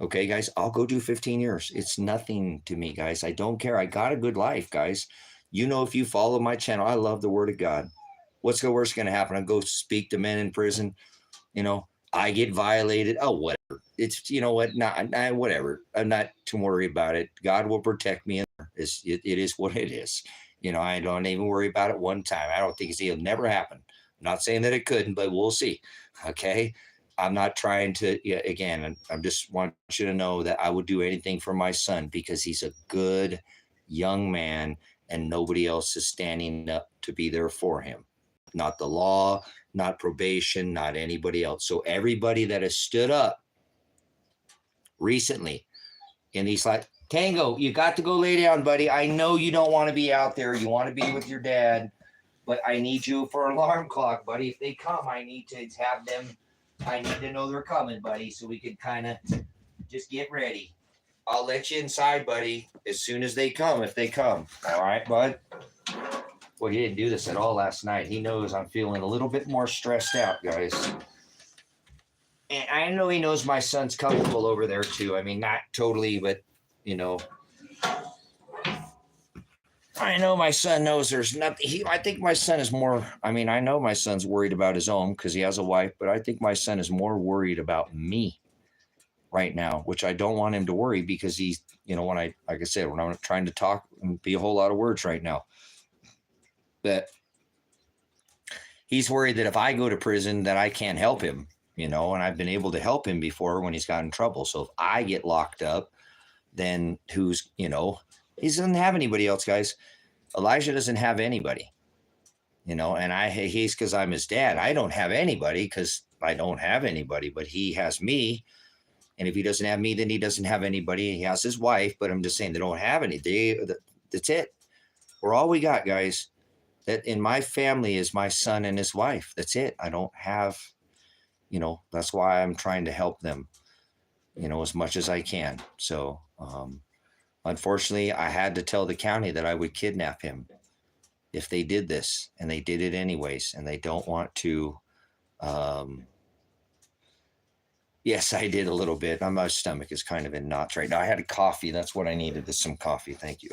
Okay, guys, I'll go do 15 years. It's nothing to me, guys. I don't care. I got a good life, guys. If you follow my channel, I love the word of God. What's the worst going to happen? I go speak to men in prison. I get violated. Oh, whatever. It's, what? Not whatever. I'm not to worry about it. God will protect me. It is what it is. I don't even worry about it one time. I don't think it'll never happen. I'm not saying that it couldn't, but we'll see. Okay. I'm not trying to, again, I just want you to know that I would do anything for my son because he's a good young man and nobody else is standing up to be there for him. Not the law, not probation, not anybody else. So everybody that has stood up recently in these, like, Tango, you got to go lay down, buddy. I know you don't want to be out there. You want to be with your dad, but I need you for alarm clock, buddy. If they come, I need to have them. I need to know they're coming, buddy, so we can kind of just get ready. I'll let you inside, buddy, as soon as they come, if they come. All right, bud? Well, he didn't do this at all last night. He knows I'm feeling a little bit more stressed out, guys. And I know he knows my son's comfortable over there, too. I mean, not totally, but, I know my son knows there's nothing. I think my son is more, I know my son's worried about his own because he has a wife, but I think my son is more worried about me right now, which I don't want him to worry because he's, like I said, when I'm trying to talk and be a whole lot of words right now, that he's worried that if I go to prison that I can't help him, and I've been able to help him before when he's got in trouble. So if I get locked up, then who's, he doesn't have anybody else, guys. Elijah doesn't have anybody, and he's because I'm his dad. I don't have anybody because I don't have anybody, but he has me. And if he doesn't have me, then he doesn't have anybody. He has his wife, but I'm just saying they don't have any. That's it. We're all we got, guys. That in my family is my son and his wife. That's it. I don't have, that's why I'm trying to help them, as much as I can. So, unfortunately, I had to tell the county that I would kidnap him if they did this, and they did it anyways, and they don't want to. Yes, I did a little bit. My stomach is kind of in knots right now. I had a coffee. That's what I needed, is some coffee. Thank you.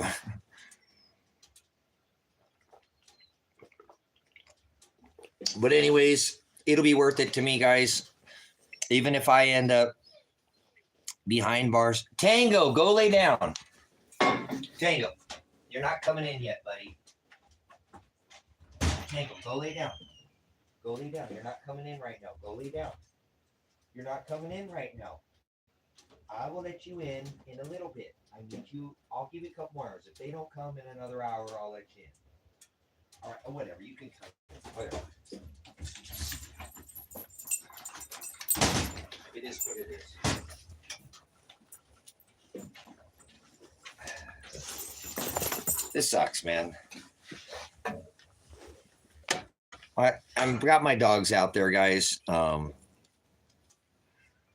But anyways, it'll be worth it to me, guys. Even if I end up behind bars. Tango, go lay down. Tango, you're not coming in yet, buddy. Tango, go lay down. Go lay down. You're not coming in right now. Go lay down. You're not coming in right now. I will let you in a little bit. I'll give you a couple more hours. If they don't come in another hour, I'll let you in. All right, whatever. You can come. Whatever. It is what it is. This sucks, man. I've got my dogs out there, guys.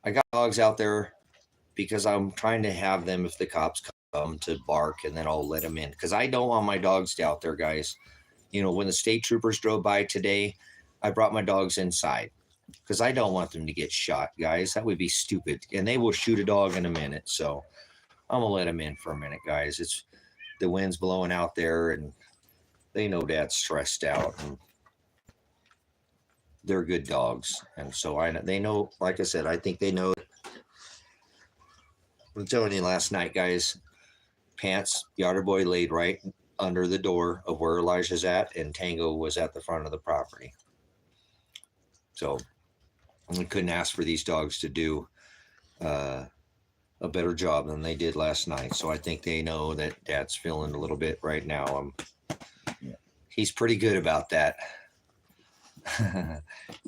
I got dogs out there because I'm trying to have them, if the cops come, to bark, and then I'll let them in, because I don't want my dogs out there, guys. You know, when the state troopers drove by today, I brought my dogs inside because I don't want them to get shot, guys. That would be stupid. And they will shoot a dog in a minute. So I'm going to let them in for a minute, guys. It's the wind's blowing out there, and they know Dad's stressed out, and they're good dogs. And so they know, like I said, I think they know. I'm telling you, last night, guys, Pants, Yard Boy, laid right under the door of where Elijah's at, and Tango was at the front of the property. So we couldn't ask for these dogs to do a better job than they did last night. So I think they know that Dad's feeling a little bit right now. He's pretty good about that.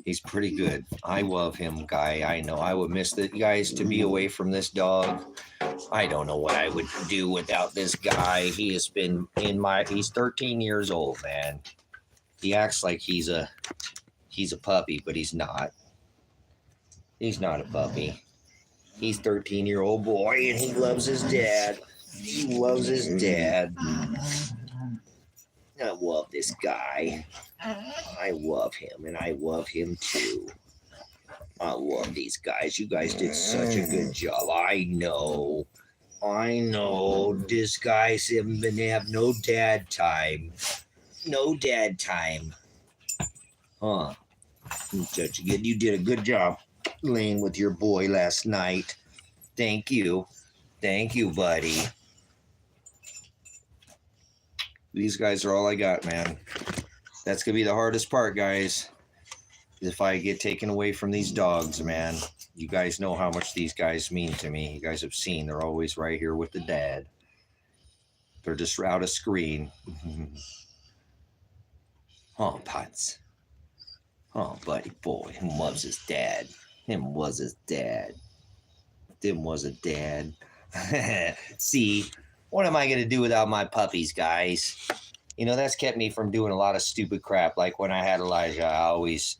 He's pretty good. I love him, Guy. I know I would miss the guys to be away from this dog. I don't know what I would do without this guy. He has been he's 13 years old, man. He acts like he's a puppy, but he's not. He's not a puppy. He's 13-year-old boy, and he loves his dad. He loves his dad. I love this guy. I love him, and I love him too. I love these guys. You guys did such a good job. I know. This guy's been have no dad time. No dad time. Huh. Such a good. You did a good job laying with your boy last night. Thank you. Thank you, buddy. These guys are all I got, man. That's going to be the hardest part, guys. If I get taken away from these dogs, man. You guys know how much these guys mean to me. You guys have seen. They're always right here with the dad. They're just out of screen. Oh, Potts. Oh, buddy boy. Him loves his dad. Him was his dad. Them was a dad. See, what am I going to do without my puppies, guys? You know, that's kept me from doing a lot of stupid crap. Like when I had Elijah, I always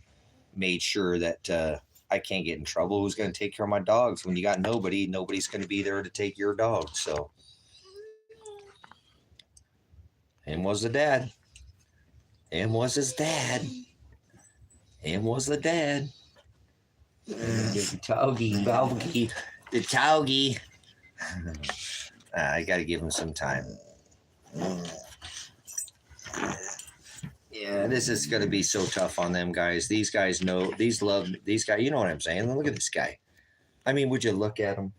made sure that I can't get in trouble. Who's going to take care of my dogs? When you got nobody, nobody's going to be there to take your dog. So him was the dad. Him was his dad. Him was the dad. The Taugie. The Taugie. I got to give him some time. Yeah, this is going to be so tough on them guys. These guys know, these guys. You know what I'm saying? Look at this guy. I mean, would you look at him?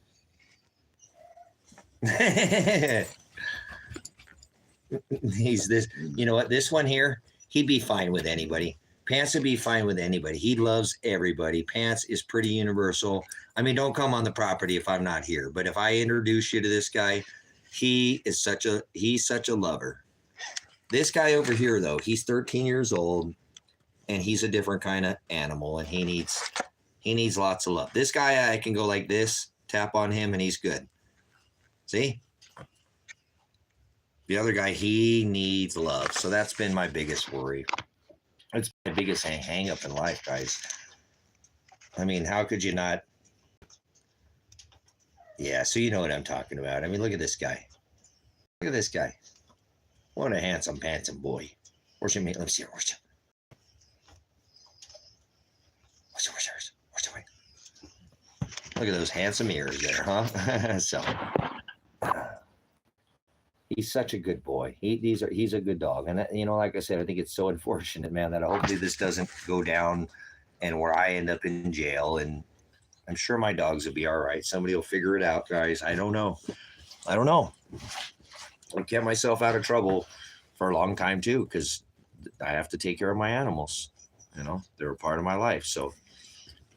He's this, you know what? This one here, he'd be fine with anybody. Pants would be fine with anybody. He loves everybody. Pants is pretty universal. I mean, don't come on the property if I'm not here. But if I introduce you to this guy, he's such a lover. This guy over here, though, he's 13 years old, and he's a different kind of animal, and he needs lots of love. This guy, I can go like this, tap on him, and he's good. See? The other guy, he needs love. So that's been my biggest worry. It's my biggest hang up in life, guys. I mean, how could you not? Yeah, so you know what I'm talking about. I mean, look at this guy. Look at this guy. What a handsome boy. Where's your mate? Let me see. Where's your Look at those handsome ears there, huh? So he's such a good boy. He's a good dog. And, you know, like I said, I think it's so unfortunate, man, that hopefully this doesn't go down and where I end up in jail. And I'm sure my dogs will be all right. Somebody will figure it out, guys. I don't know. I've kept myself out of trouble for a long time, too, because I have to take care of my animals. You know, they're a part of my life. So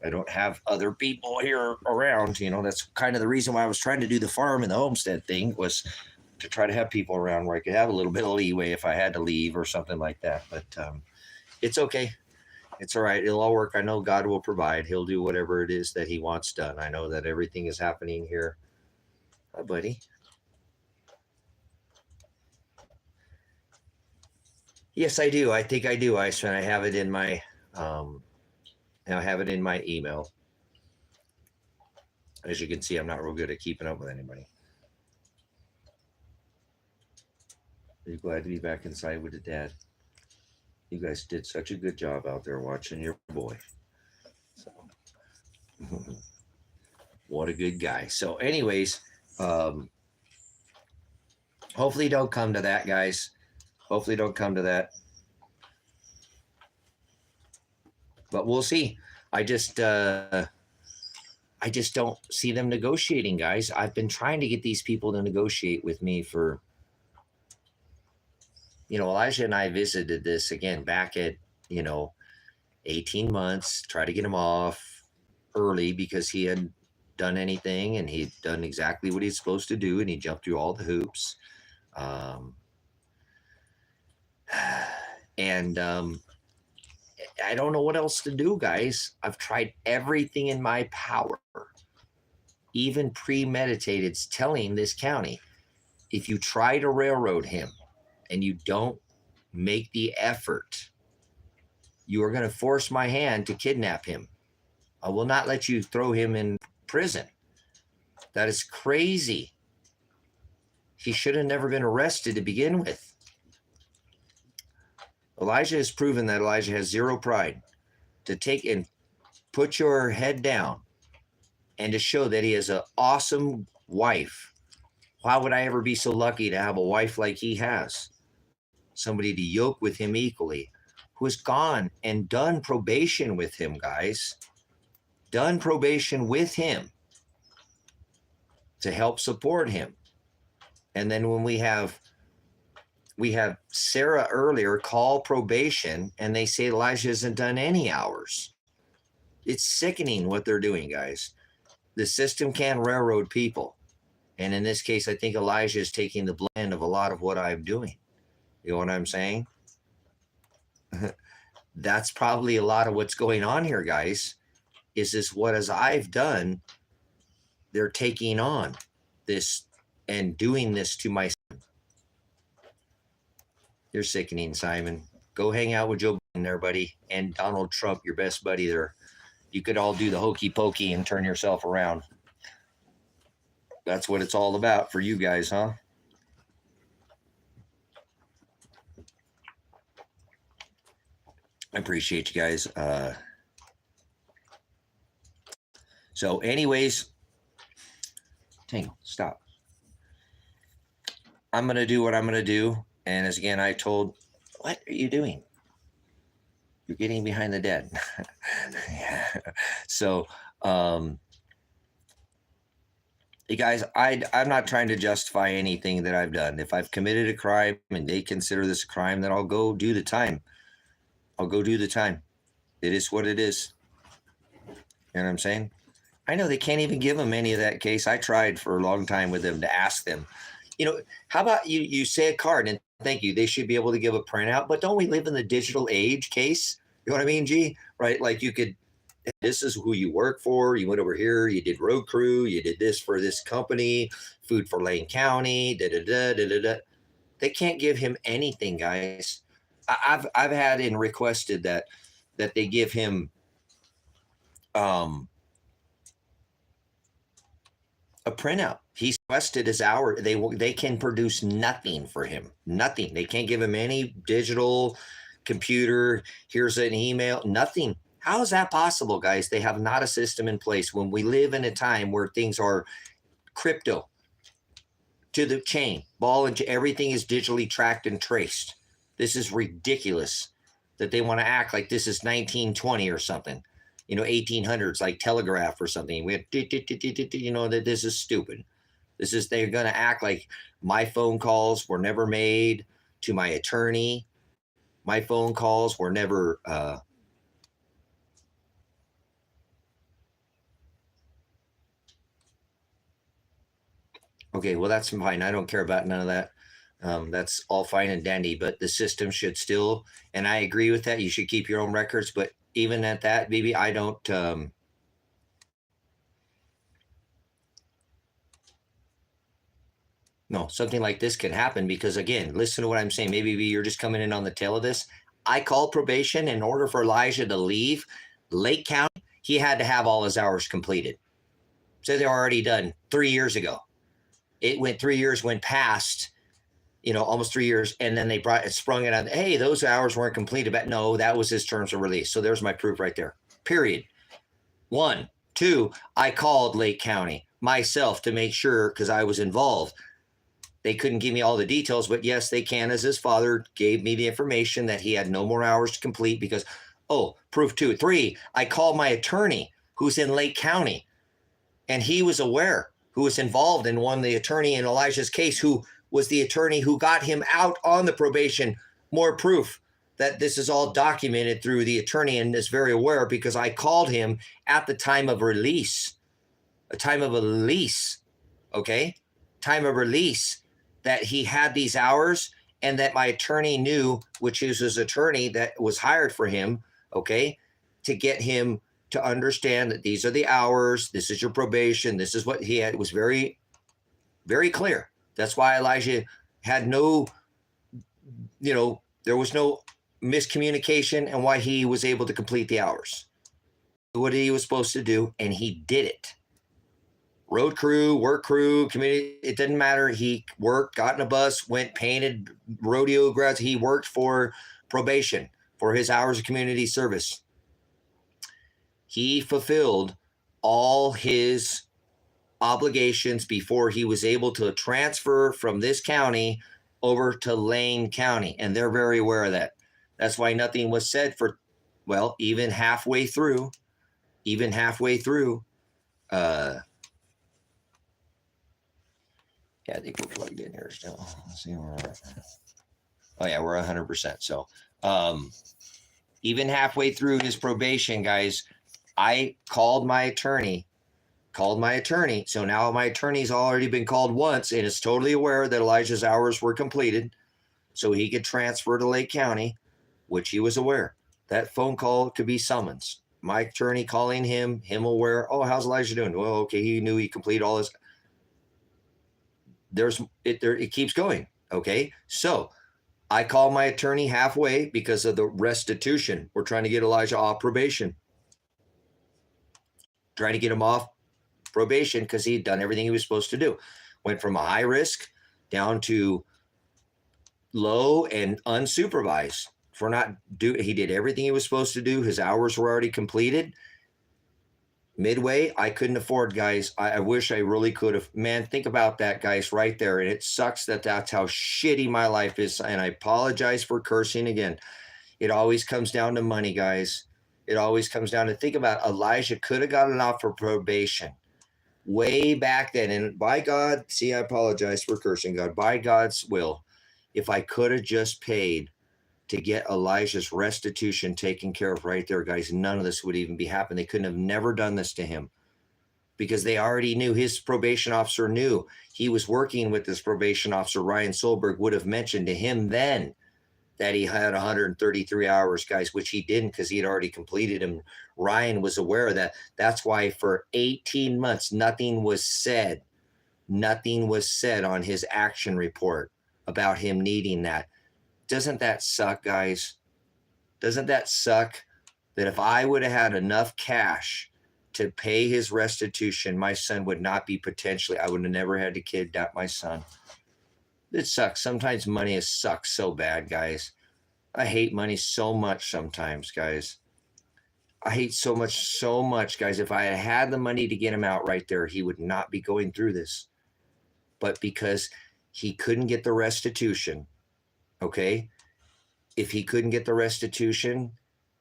I don't have other people here around. You know, that's kind of the reason why I was trying to do the farm and the homestead thing, was to try to have people around where I could have a little bit of leeway if I had to leave or something like that. But it's okay. It's all right. It'll all work. I know God will provide. He'll do whatever it is that he wants done. I know that everything is happening here. Hi, buddy. Yes, I do. I think I do. I have it in my email. As you can see, I'm not real good at keeping up with anybody. Are you glad to be back inside with the dad? You guys did such a good job out there watching your boy. So, what a good guy. So, anyways, hopefully don't come to that, guys. Hopefully don't come to that. But we'll see. I just don't see them negotiating, guys. I've been trying to get these people to negotiate with me for, Elijah and I visited this again back at, 18 months, try to get him off early because he hadn't done anything and he'd done exactly what he's supposed to do and he jumped through all the hoops. And I don't know what else to do, guys. I've tried everything in my power, even premeditated, telling this county, if you try to railroad him and you don't make the effort, you are going to force my hand to kidnap him. I will not let you throw him in prison. That is crazy. He should have never been arrested to begin with. Elijah has proven that Elijah has zero pride to take and put your head down and to show that he has an awesome wife. Why would I ever be so lucky to have a wife like he has? Somebody to yoke with him equally, who has gone and done probation with him, guys. Done probation with him to help support him. And then when we have Sarah earlier call probation and they say Elijah hasn't done any hours. It's sickening what they're doing, guys. The system can railroad people. And in this case, I think Elijah is taking the blend of a lot of what I'm doing. You know what I'm saying? That's probably a lot of what's going on here, guys. Is this what as I've done, they're taking on this and doing this to my son. You're sickening, Simon. Go hang out with Joe Biden there, buddy, and Donald Trump, your best buddy there. You could all do the hokey pokey and turn yourself around. That's what it's all about for you guys, huh? I appreciate you guys. So anyways, Tangle, stop. I'm going to do what I'm going to do. And as again, I told, what are you doing? You're getting behind the dead. Yeah. So, you guys, I'm not trying to justify anything that I've done. If I've committed a crime and they consider this a crime, then I'll go do the time. I'll go do the time. It is what it is. You know what I'm saying? I know they can't even give them any of that case. I tried for a long time with them to ask them, how about you say a card and thank you. They should be able to give a printout, but don't we live in the digital age case? You know what I mean, G? Right? Like you could, this is who you work for. You went over here, you did road crew, you did this for this company, food for Lane County, They can't give him anything, guys. I've had and requested that they give him a printout. He's requested his hour. They can produce nothing for him. Nothing. They can't give him any digital computer. Here's an email. Nothing. How is that possible, guys? They have not a system in place when we live in a time where things are crypto to the chain, ball and everything is digitally tracked and traced. This is ridiculous that they want to act like this is 1920 or something. 1800s, like telegraph or something. We have, that this is stupid. They're going to act like my phone calls were never made to my attorney. My phone calls were never, okay, well, that's fine. I don't care about none of that. That's all fine and dandy, but the system should still, and I agree with that. You should keep your own records, but even at that, maybe I don't, no, something like this can happen because again, listen to what I'm saying. Maybe you're just coming in on the tail of this. I called probation in order for Elijah to leave Lake County. He had to have all his hours completed. So they're already done 3 years ago. It went 3 years, went past, almost 3 years, and then they sprung it on. Hey, those hours weren't completed. But no, that was his terms of release. So there's my proof right there. Period. 1, 2. I called Lake County myself to make sure because I was involved. They couldn't give me all the details, but yes, they can, as his father gave me the information that he had no more hours to complete because, proof 2. 3, I called my attorney who's in Lake County, and he was aware, who was involved and won the attorney in Elijah's case, who was the attorney who got him out on the probation. More proof that this is all documented through the attorney and is very aware because I called him at the time of release, okay? Time of release, that he had these hours and that my attorney knew, which is his attorney that was hired for him, okay, to get him to understand that these are the hours, this is your probation, this is what he had. It was very, very clear. That's why Elijah had no, there was no miscommunication and why he was able to complete the hours. What he was supposed to do, and he did it. Road crew, work crew, community, it didn't matter. He worked, got in a bus, went, painted rodeo grass. He worked for probation for his hours of community service. He fulfilled all his obligations before he was able to transfer from this county over to Lane County. And they're very aware of that. That's why nothing was said for, even halfway through. Yeah, I think we're plugged in here still. Let's see where we're at. Oh, yeah, we're 100%. So even halfway through his probation, guys, I called my attorney. So now my attorney's already been called once and is totally aware that Elijah's hours were completed so he could transfer to Lake County, which he was aware. That phone call could be summons. My attorney calling him aware. Oh, how's Elijah doing? Well, okay, he knew he completed all his. It keeps going. Okay. So I call my attorney halfway because of the restitution. We're trying to get Elijah off probation. Trying to get him off probation because he'd done everything he was supposed to do. Went from a high risk down to low and unsupervised for he did everything he was supposed to do. His hours were already completed. Midway, I couldn't afford, guys. I wish I really could have. Man, think about that, guys, right there. And it sucks that that's how shitty my life is. And I apologize for cursing again. It always comes down to money, guys. It always comes down to, think about Elijah could have gotten off for probation way back then. And by God, I apologize for cursing, God. By God's will, if I could have just paid to get Elijah's restitution taken care of right there, guys, none of this would even be happening. They couldn't have never done this to him because they already knew, his probation officer knew. He was working with this probation officer, Ryan Solberg, would have mentioned to him then that he had 133 hours, guys, which he didn't because he had already completed them. Ryan was aware of that. That's why for 18 months, nothing was said. Nothing was said on his action report about him needing that. Doesn't that suck, guys? Doesn't that suck that if I would have had enough cash to pay his restitution, my son would not be I would have never had to kidnap my son. It sucks. Sometimes money sucks so bad, guys. I hate money so much sometimes, guys. I hate so much, guys. If I had the money to get him out right there, he would not be going through this. But because he couldn't get the restitution, okay? If he couldn't get the restitution,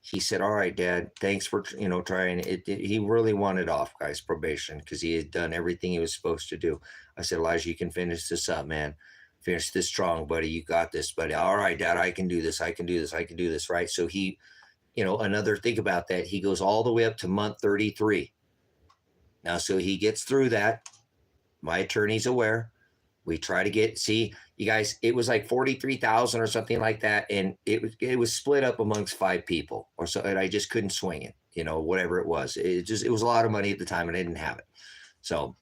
he said, all right, Dad, thanks for, trying. He really wanted off, guys, probation, because he had done everything he was supposed to do. I said, Elijah, you can finish this up, man. Finish this strong, buddy. You got this, buddy. All right, Dad, I can do this. I can do this. I can do this, right? So he, think about that. He goes all the way up to month 33. Now, so he gets through that. My attorney's aware. We try to you guys, it was like 43,000 or something like that. And it was split up amongst 5 people or so. And I just couldn't swing it, whatever it was. It was a lot of money at the time and I didn't have it. So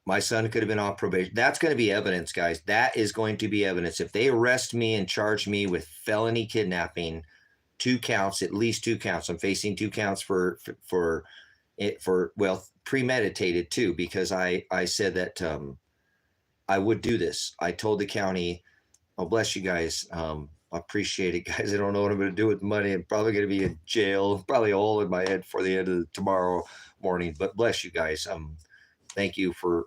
my son could have been on probation. That's going to be evidence, guys. That is going to be evidence. If they arrest me and charge me with felony kidnapping, 2 counts, at least 2 counts. I'm facing 2 counts for premeditated too, because I said that I would do this. I told the county, oh, bless you guys. I appreciate it, guys. I don't know what I'm going to do with the money. I'm probably going to be in jail, probably a hole in my head for the end of tomorrow morning. But bless you guys. Thank you for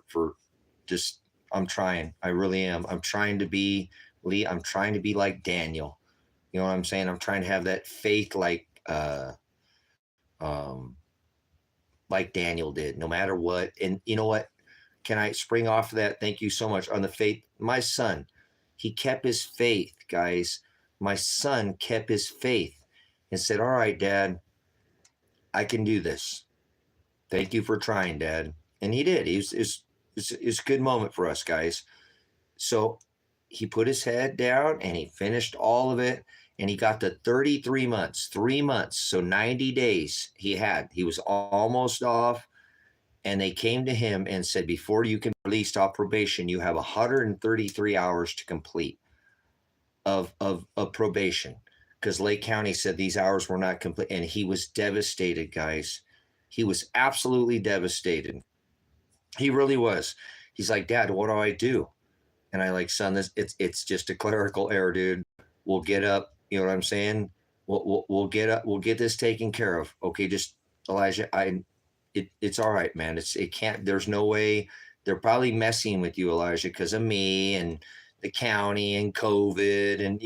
just. I'm trying. I really am. I'm trying to be Lee. I'm trying to be like Daniel. You know what I'm saying? I'm trying to have that faith um, like Daniel did, no matter what. And you know what? Can I spring off of that? Thank you so much on the faith. My son, he kept his faith, guys. My son kept his faith and said, all right, Dad, I can do this. Thank you for trying, Dad. And he did. It's a good moment for us, guys. So he put his head down and he finished all of it. And he got to 33 months, 3 months. So 90 days he was almost off. And they came to him and said, before you can be released off probation, you have 133 hours to complete of probation, because Lake County said these hours were not complete. And he was devastated, guys. He was absolutely devastated. He really was. He's like, Dad, what do I do? And I like, son, it's just a clerical error, dude. We'll get up. You know what I'm saying? We'll get up. We'll get this taken care of. Okay, just Elijah, it's all right, man. It can't. There's no way. They're probably messing with you, Elijah, because of me and the county and COVID, and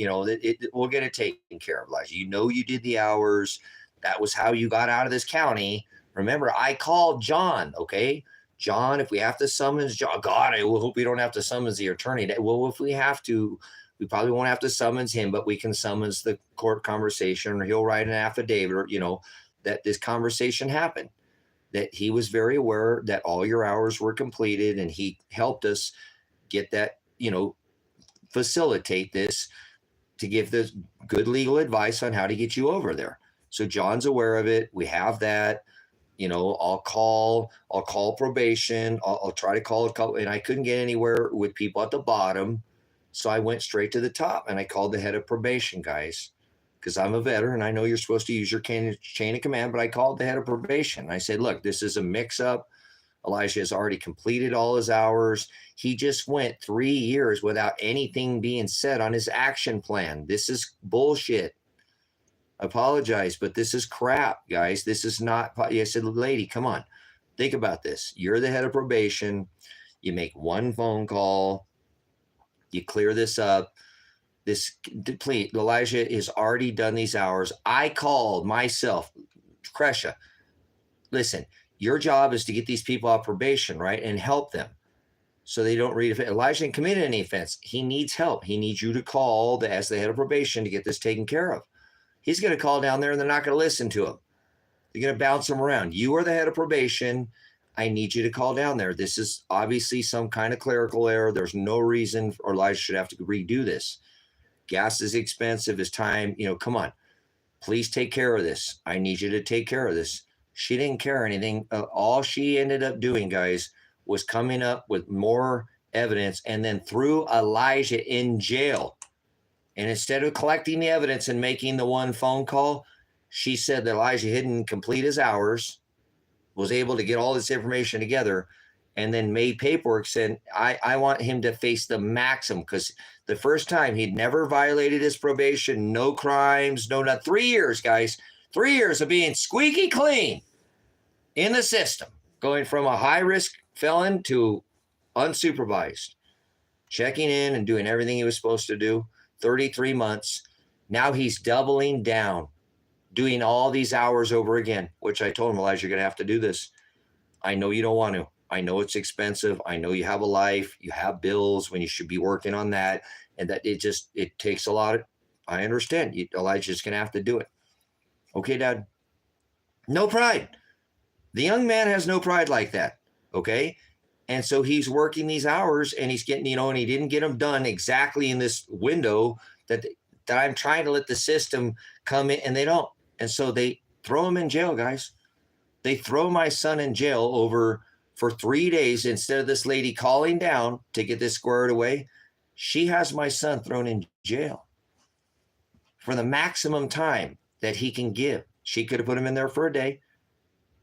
we'll get it taken care of, Elijah. You know, you did the hours. That was how you got out of this county. Remember, I called John. Okay, John, if we have to summons John, God, I will hope we don't have to summons the attorney. Well, if we have to, we probably won't have to summons him, but we can summons the court conversation, or he'll write an affidavit, or that this conversation happened. That he was very aware that all your hours were completed, and he helped us get that, facilitate this to give this good legal advice on how to get you over there. So John's aware of it. We have that. I'll call probation. I'll try to call a couple, and I couldn't get anywhere with people at the bottom. So I went straight to the top and I called the head of probation, guys, because I'm a veteran. I know you're supposed to use your chain of command, but I called the head of probation. I said, look, this is a mix up. Elijah has already completed all his hours. He just went 3 years without anything being said on his action plan. This is bullshit. I apologize, but this is crap, guys. This is not. I said, lady, come on. Think about this. You're the head of probation. You make one phone call. You clear this up. Please, Elijah has already done these hours. I called myself, Kresha. Listen, your job is to get these people off probation, right? And help them so they don't read. Elijah didn't commit any offense. He needs help. He needs you to call as the head of probation to get this taken care of. He's going to call down there and they're not going to listen to him. They're going to bounce him around. You are the head of probation. I need you to call down there. This is obviously some kind of clerical error. There's no reason for Elijah should have to redo this. Gas is expensive. His time, come on. Please take care of this. I need you to take care of this. She didn't care anything. All she ended up doing, guys, was coming up with more evidence and then threw Elijah in jail. And instead of collecting the evidence and making the one phone call, she said that Elijah didn't complete his hours, was able to get all this information together, and then made paperwork saying, I want him to face the maximum, because the first time he'd never violated his probation, no crimes, not 3 years, guys. 3 years of being squeaky clean in the system, going from a high-risk felon to unsupervised, checking in and doing everything he was supposed to do, 33 months. Now he's doubling down, doing all these hours over again, which I told him, Elijah, you're going to have to do this. I know you don't want to. I know it's expensive. I know you have a life. You have bills when you should be working on that. And that it takes a lot. I understand. Elijah's going to have to do it. Okay, Dad. No pride. The young man has no pride like that. Okay. And so he's working these hours and he's getting, and he didn't get them done exactly in this window that I'm trying to let the system come in, and they don't. And so they throw him in jail, guys. They throw my son in jail for 3 days instead of this lady calling down to get this squared away. She has my son thrown in jail for the maximum time that he can give. She could have put him in there for a day.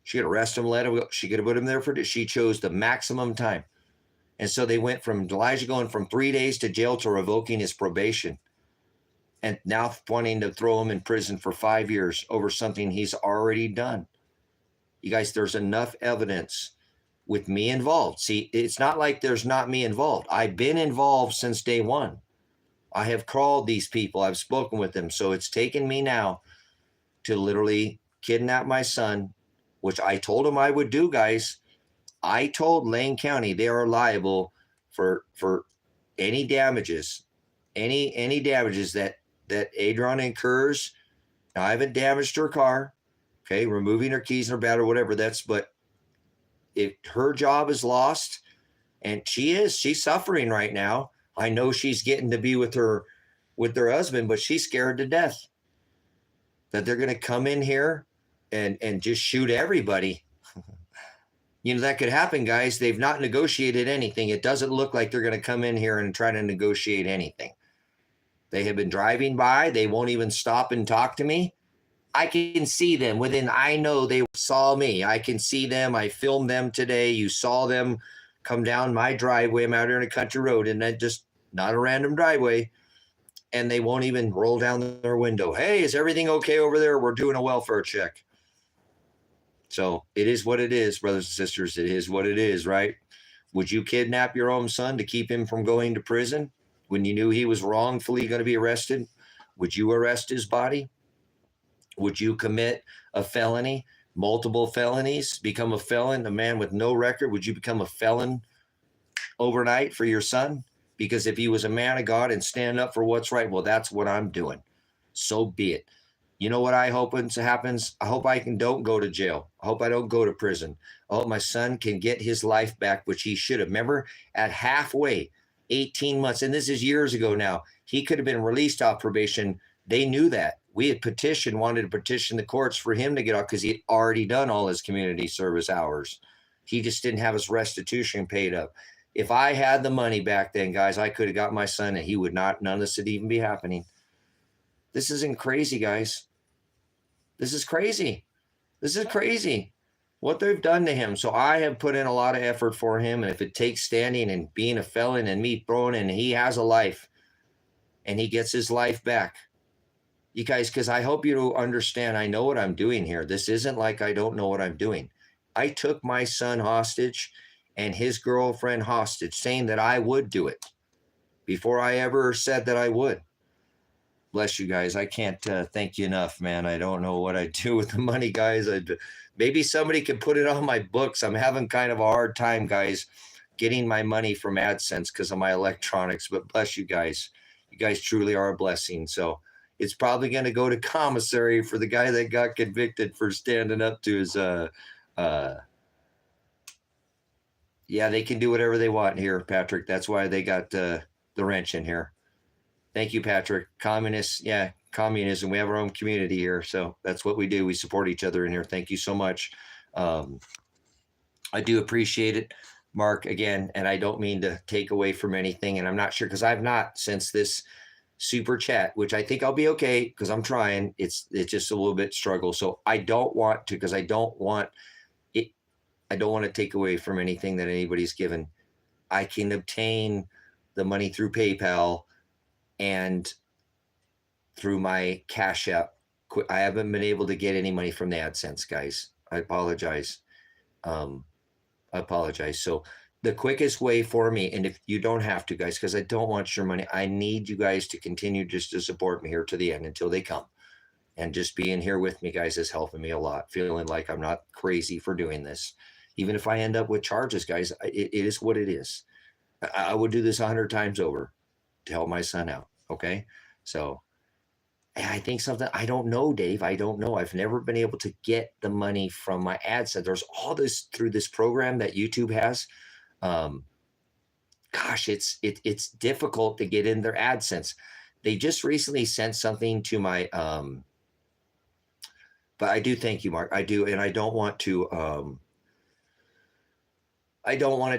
She could arrest him, let him go. She could have put him there she chose the maximum time. And so they went from Elijah going from 3 days to jail to revoking his probation. And now wanting to throw him in prison for 5 years over something he's already done. You guys, there's enough evidence with me involved. See, it's not like there's not me involved. I've been involved since day one. I have called these people. I've spoken with them. So it's taken me now to literally kidnap my son, which I told him I would do, guys. I told Lane County they are liable for any damages, any damages that Adrian incurs. Now, I haven't damaged her car, okay, removing her keys and her battery, whatever. But if her job is lost, and she's suffering right now. I know she's getting to be with her husband, but she's scared to death that they're going to come in here and just shoot everybody. You know, that could happen, guys. They've not negotiated anything. It doesn't look like they're going to come in here and try to negotiate anything. They have been driving by. They won't even stop and talk to me. I can see them I know they saw me. I can see them. I filmed them today. You saw them come down my driveway. I'm out here on a country road, and that just not a random driveway. And they won't even roll down their window. Hey, is everything okay over there? We're doing a welfare check. So it is what it is, brothers and sisters. It is what it is, right? Would you kidnap your own son to keep him from going to prison when you knew he was wrongfully going to be arrested? Would you arrest his body? Would you commit a felony, multiple felonies, become a felon, a man with no record? Would you become a felon overnight for your son? Because if he was a man of God and stand up for what's right, well, that's what I'm doing. So be it. You know what I hope happens? I hope I don't go to jail. I hope I don't go to prison. I hope my son can get his life back, which he should have. Remember, at halfway, 18 months, and this is years ago now, he could have been released off probation. They knew that. We had wanted to petition the courts for him to get off because he had already done all his community service hours. He just didn't have his restitution paid up. If I had the money back then, guys, I could have got my son and he would not, none of this would even be happening. This isn't crazy, guys. This is crazy. This is crazy what they've done to him. So I have put in a lot of effort for him. And if it takes standing and being a felon and me throwing in, he has a life and he gets his life back. You guys, because I hope you understand, I know what I'm doing here. This isn't like I don't know what I'm doing. I took my son hostage and his girlfriend hostage, saying that I would do it before I ever said that I would. Bless you guys. I can't thank you enough, man. I don't know what I'd do with the money, guys. Maybe somebody could put it on my books. I'm having kind of a hard time, guys, getting my money from AdSense because of my electronics. But bless you guys. You guys truly are a blessing. So it's probably going to go to commissary for the guy that got convicted for standing up to his yeah, they can do whatever they want here, Patrick. That's why they got the wrench in here. Thank you, Patrick. Communists, yeah, communism. We have our own community here, so that's what we do. We support each other in here. Thank you so much. I do appreciate it, Mark, again, and I don't mean to take away from anything, and I'm not sure because I've not since this super chat, which I think I'll be okay because I'm trying. It's just a little bit struggle, so I don't want to because I don't want it. I don't want to take away from anything that anybody's given. I can obtain the money through PayPal and through my Cash App. I haven't been able to get any money from the AdSense, guys. I apologize. So the quickest way for me, and if you don't have to, guys, because I don't want your money, I need you guys to continue just to support me here to the end until they come. And just being here with me, guys, is helping me a lot. Feeling like I'm not crazy for doing this. Even if I end up with charges, guys, it is what it is. I would do this 100 times over to help my son out. Okay. So I think something, I don't know, Dave. I don't know. I've never been able to get the money from my AdSense. There's all this through this program that YouTube has. Gosh, it's difficult to get in their AdSense. They just recently sent something to my, but I do thank you, Mark. I do. And I don't want to,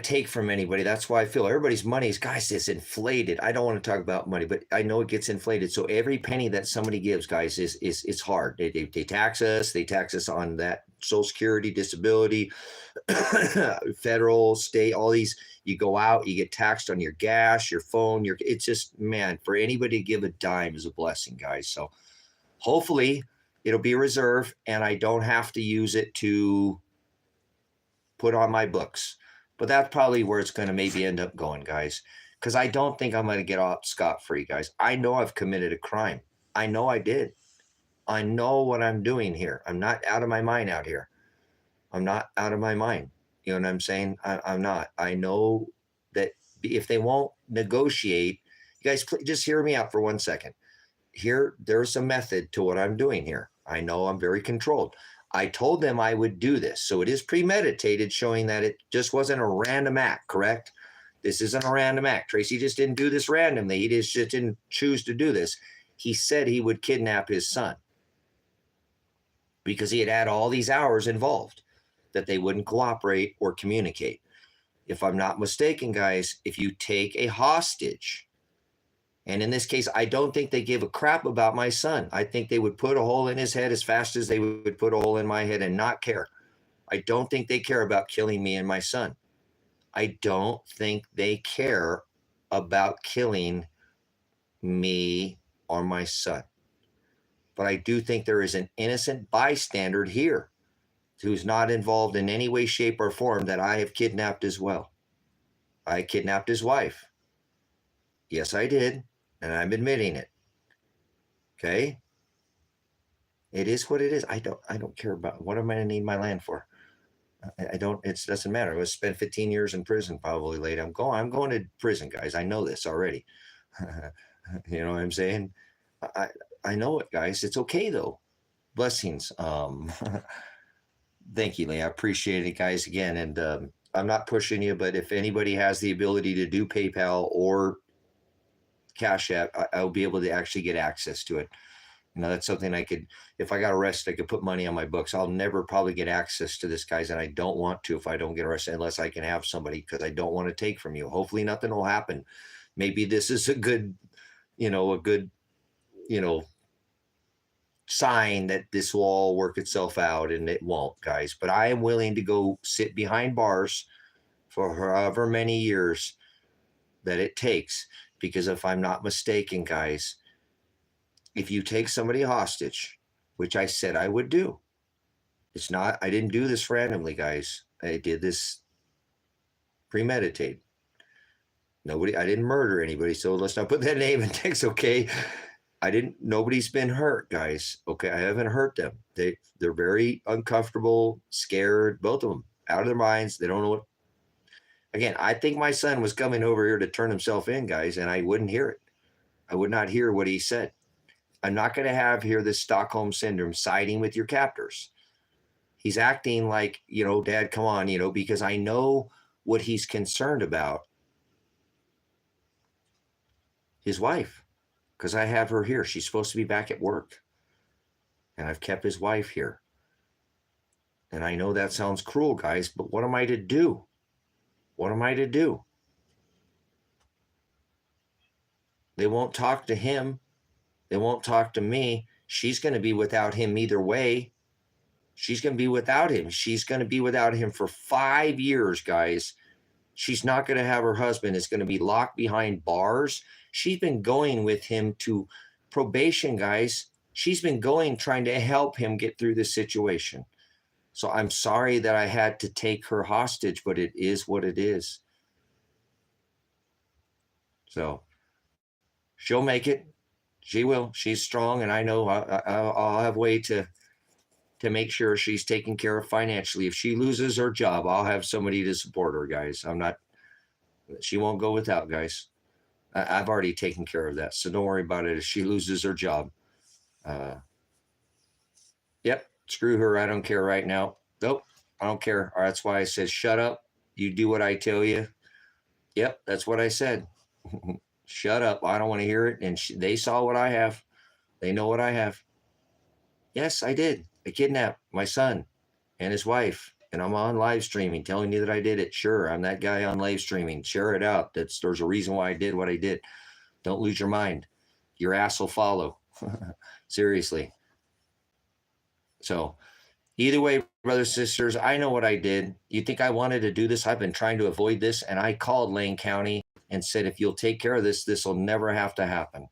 take from anybody. That's why I feel everybody's money is, guys, it's inflated. I don't want to talk about money, but I know it gets inflated. So every penny that somebody gives, guys, is hard. They tax us. They tax us on that Social Security, disability, federal, state, all these. You go out, you get taxed on your gas, your phone, it's just, man, for anybody to give a dime is a blessing, guys. So hopefully it'll be a reserve and I don't have to use it to put on my books. But that's probably where it's going to maybe end up going, guys, because I don't think I'm going to get off scot-free, guys. I know I've committed a crime. I know I did. I know what I'm doing here. I'm not out of my mind out here. I'm not out of my mind. You know what I'm saying? I'm not. I know that if they won't negotiate, you guys, just hear me out for 1 second. There's a method to what I'm doing here. I know I'm very controlled. I told them I would do this. So it is premeditated, showing that it just wasn't a random act, correct? This isn't a random act. Tracy just didn't do this randomly. He just didn't choose to do this. He said he would kidnap his son because he had all these hours involved that they wouldn't cooperate or communicate. If I'm not mistaken, guys, if you take a hostage, and in this case, I don't think they give a crap about my son. I think they would put a hole in his head as fast as they would put a hole in my head and not care. I don't think they care about killing me and my son. I don't think they care about killing me or my son. But I do think there is an innocent bystander here who's not involved in any way, shape, or form that I have kidnapped as well. I kidnapped his wife. Yes, I did. And I'm admitting it. Okay? It is what it is. I don't care about what am I going to need my land for? I don't, it doesn't matter. I was spent 15 years in prison probably later. I'm going to prison, guys. I know this already. You know what I'm saying? I know it, guys. It's okay though. Blessings. Thank you, Lee. I appreciate it, guys, again. And I'm not pushing you, but if anybody has the ability to do PayPal or Cash App, I'll be able to actually get access to it. You know, that's something I could, if I got arrested, I could put money on my books. I'll never probably get access to this, guys, and I don't want to if I don't get arrested unless I can have somebody, because I don't want to take from you. Hopefully nothing will happen. Maybe this is a good, sign that this will all work itself out, and it won't, guys. But I am willing to go sit behind bars for however many years that it takes, because if I'm not mistaken, guys, if you take somebody hostage, which I said I would do, I didn't do this randomly, guys. I did this premeditated. I didn't murder anybody, so let's not put that name in text, okay? Nobody's been hurt, guys. Okay, I haven't hurt them. They're very uncomfortable, scared, both of them, out of their minds. They don't know what. Again, I think my son was coming over here to turn himself in, guys, and I wouldn't hear it. I would not hear what he said. I'm not going to have here this Stockholm syndrome, siding with your captors. He's acting like, Dad, come on, because I know what he's concerned about. His wife. Because I have her here. She's supposed to be back at work. And I've kept his wife here. And I know that sounds cruel, guys, but what am I to do? What am I to do? They won't talk to him. They won't talk to me. She's going to be without him either way. She's going to be without him. She's going to be without him for 5 years, guys. She's not going to have her husband. It's going to be locked behind bars. She's been going with him to probation, guys. She's been going, trying to help him get through this situation. So I'm sorry that I had to take her hostage, but it is what it is. So she'll make it. She will. She's strong, and I know I'll have a way to make sure she's taken care of financially. If she loses her job, I'll have somebody to support her, guys. She won't go without, guys. I've already taken care of that, so don't worry about it if she loses her job. Yep, screw her. I don't care right now. Nope, I don't care. That's why I said, shut up. You do what I tell you. Yep, that's what I said. Shut up. I don't want to hear it. And they saw what I have. They know what I have. Yes, I did. I kidnapped my son and his wife. And I'm on live streaming telling you that I did it. Sure, I'm that guy on live streaming. Share it out. There's a reason why I did what I did. Don't lose your mind. Your ass will follow. Seriously. So Either way, brothers, sisters, I know what I did. You think I wanted to do this? I've been trying to avoid this. And I called Lane County and said, if you'll take care of this, this will never have to happen.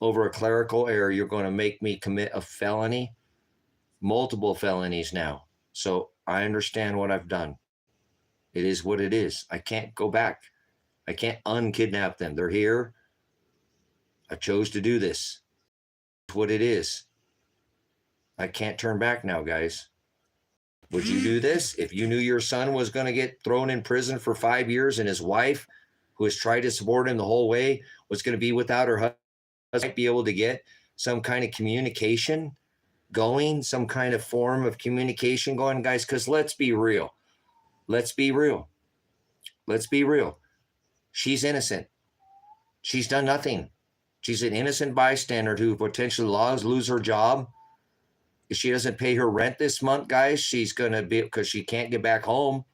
Over a clerical error, you're going to make me commit a felony, multiple felonies now. So I understand what I've done. It is what it is. I can't go back. I can't unkidnap them. They're here. I chose to do this. It's what it is. I can't turn back now, guys. Would you do this if you knew your son was going to get thrown in prison for 5 years and his wife, who has tried to support him the whole way, was going to be without her husband? Might be able to get some kind of communication going, some kind of form of communication going, guys, because let's be real. Let's be real. Let's be real. She's innocent. She's done nothing. She's an innocent bystander who potentially lose her job. If she doesn't pay her rent this month, guys, she's going to be, because she can't get back home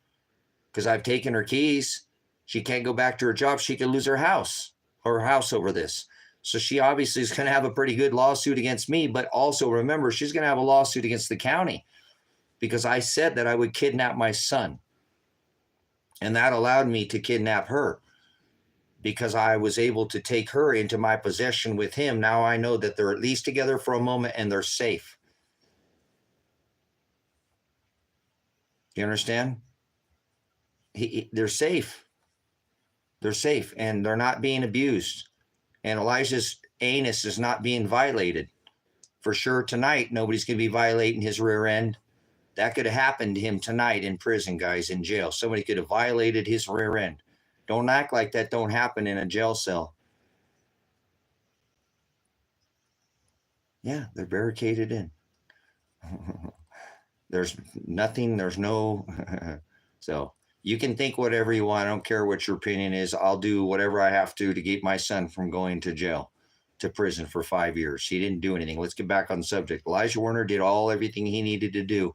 because I've taken her keys. She can't go back to her job. She could lose her house over this. So she obviously is going to have a pretty good lawsuit against me, but also remember, she's going to have a lawsuit against the county because I said that I would kidnap my son. And that allowed me to kidnap her because I was able to take her into my possession with him. Now I know that they're at least together for a moment and they're safe. You understand? They're safe. They're safe and they're not being abused. And Elijah's anus is not being violated. For sure tonight, nobody's going to be violating his rear end. That could have happened to him tonight in prison, guys, in jail. Somebody could have violated his rear end. Don't act like that don't happen in a jail cell. Yeah, they're barricaded in. There's nothing, there's no. So you can think whatever you want. I don't care what your opinion is. I'll do whatever I have to keep my son from going to jail, to prison for 5 years. He didn't do anything. Let's get back on the subject. Elijah Warner did everything he needed to do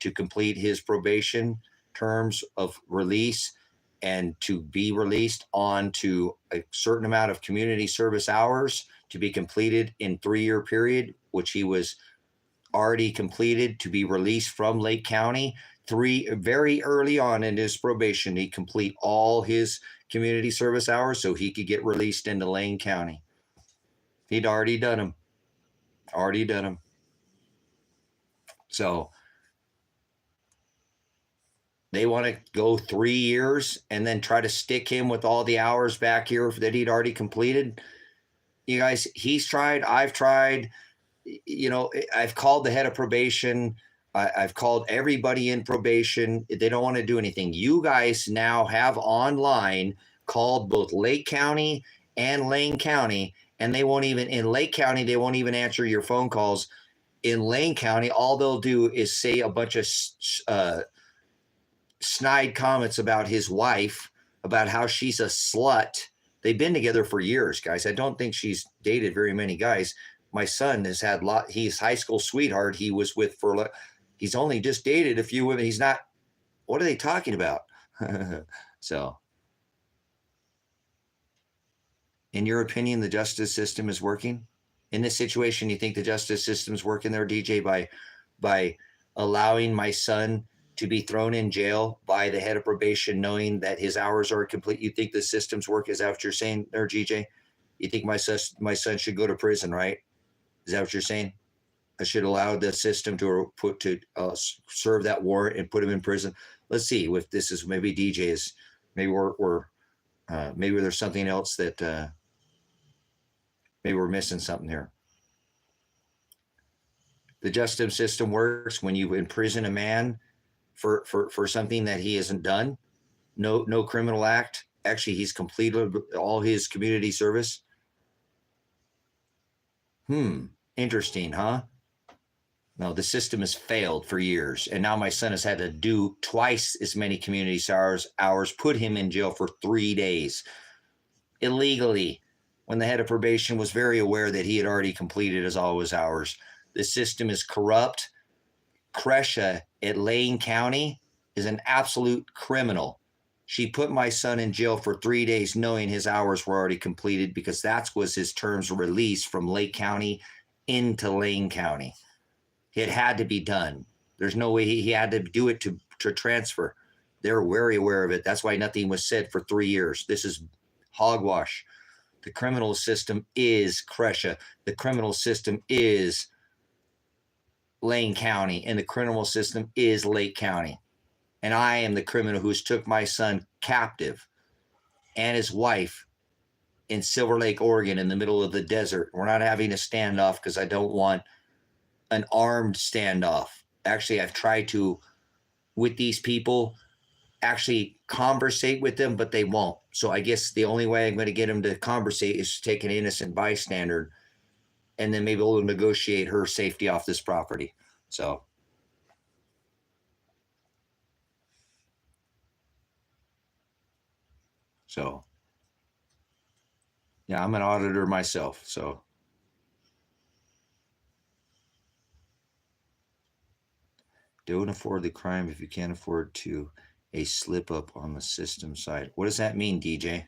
to complete his probation terms of release and to be released on to a certain amount of community service hours to be completed in 3-year period, which he was already completed, to be released from Lake County. Very early on in his probation, he complete all his community service hours so he could get released into Lane County. He'd already done them. So they want to go 3 years and then try to stick him with all the hours back here that he'd already completed. You guys, he's tried, I've tried, I've called the head of probation. I've called everybody in probation. They don't want to do anything. You guys now have online called both Lake County and Lane County, and they won't even, in Lake County, they won't even answer your phone calls. In Lane County, all they'll do is say a bunch of snide comments about his wife, about how she's a slut. They've been together for years, guys. I don't think she's dated very many guys. My son has had he's high school sweetheart he was with for, he's only just dated a few women. He's not, what are they talking about? So, in your opinion, the justice system is working? In this situation, you think the justice system's working there, DJ, by allowing my son to be thrown in jail by the head of probation, knowing that his hours are complete? You think the system's work? Is that what you're saying there, GJ? You think my son should go to prison, right? Is that what you're saying? I should allow the system to serve that warrant and put him in prison. Let's see if this is, maybe DJ is, maybe maybe there's something else that maybe we're missing something here. The justice system works when you imprison a man for something that he hasn't done. No criminal act. Actually, he's completed all his community service. Interesting, huh? No, the system has failed for years. And now my son has had to do twice as many community hours, put him in jail for 3 days illegally, when the head of probation was very aware that he had already completed all his hours. The system is corrupt. Cresha at Lane County is an absolute criminal. She put my son in jail for 3 days knowing his hours were already completed, because that was his terms of release from Lake County into Lane County. It had to be done. There's no way he had to do it to transfer. They're very aware of it. That's why nothing was said for 3 years. This is hogwash. The criminal system is Crescia. The criminal system is Lane County, and the criminal system is Lake County. And I am the criminal who's took my son captive and his wife in Silver Lake, Oregon, in the middle of the desert. We're not having a standoff because I don't want an armed standoff. Actually, I've tried to, with these people, actually conversate with them, but they won't. So I guess the only way I'm going to get them to conversate is to take an innocent bystander, and then maybe we'll negotiate her safety off this property. So yeah, I'm an auditor myself. So don't afford the crime if you can't afford to. A slip up on the system side. What does that mean, DJ?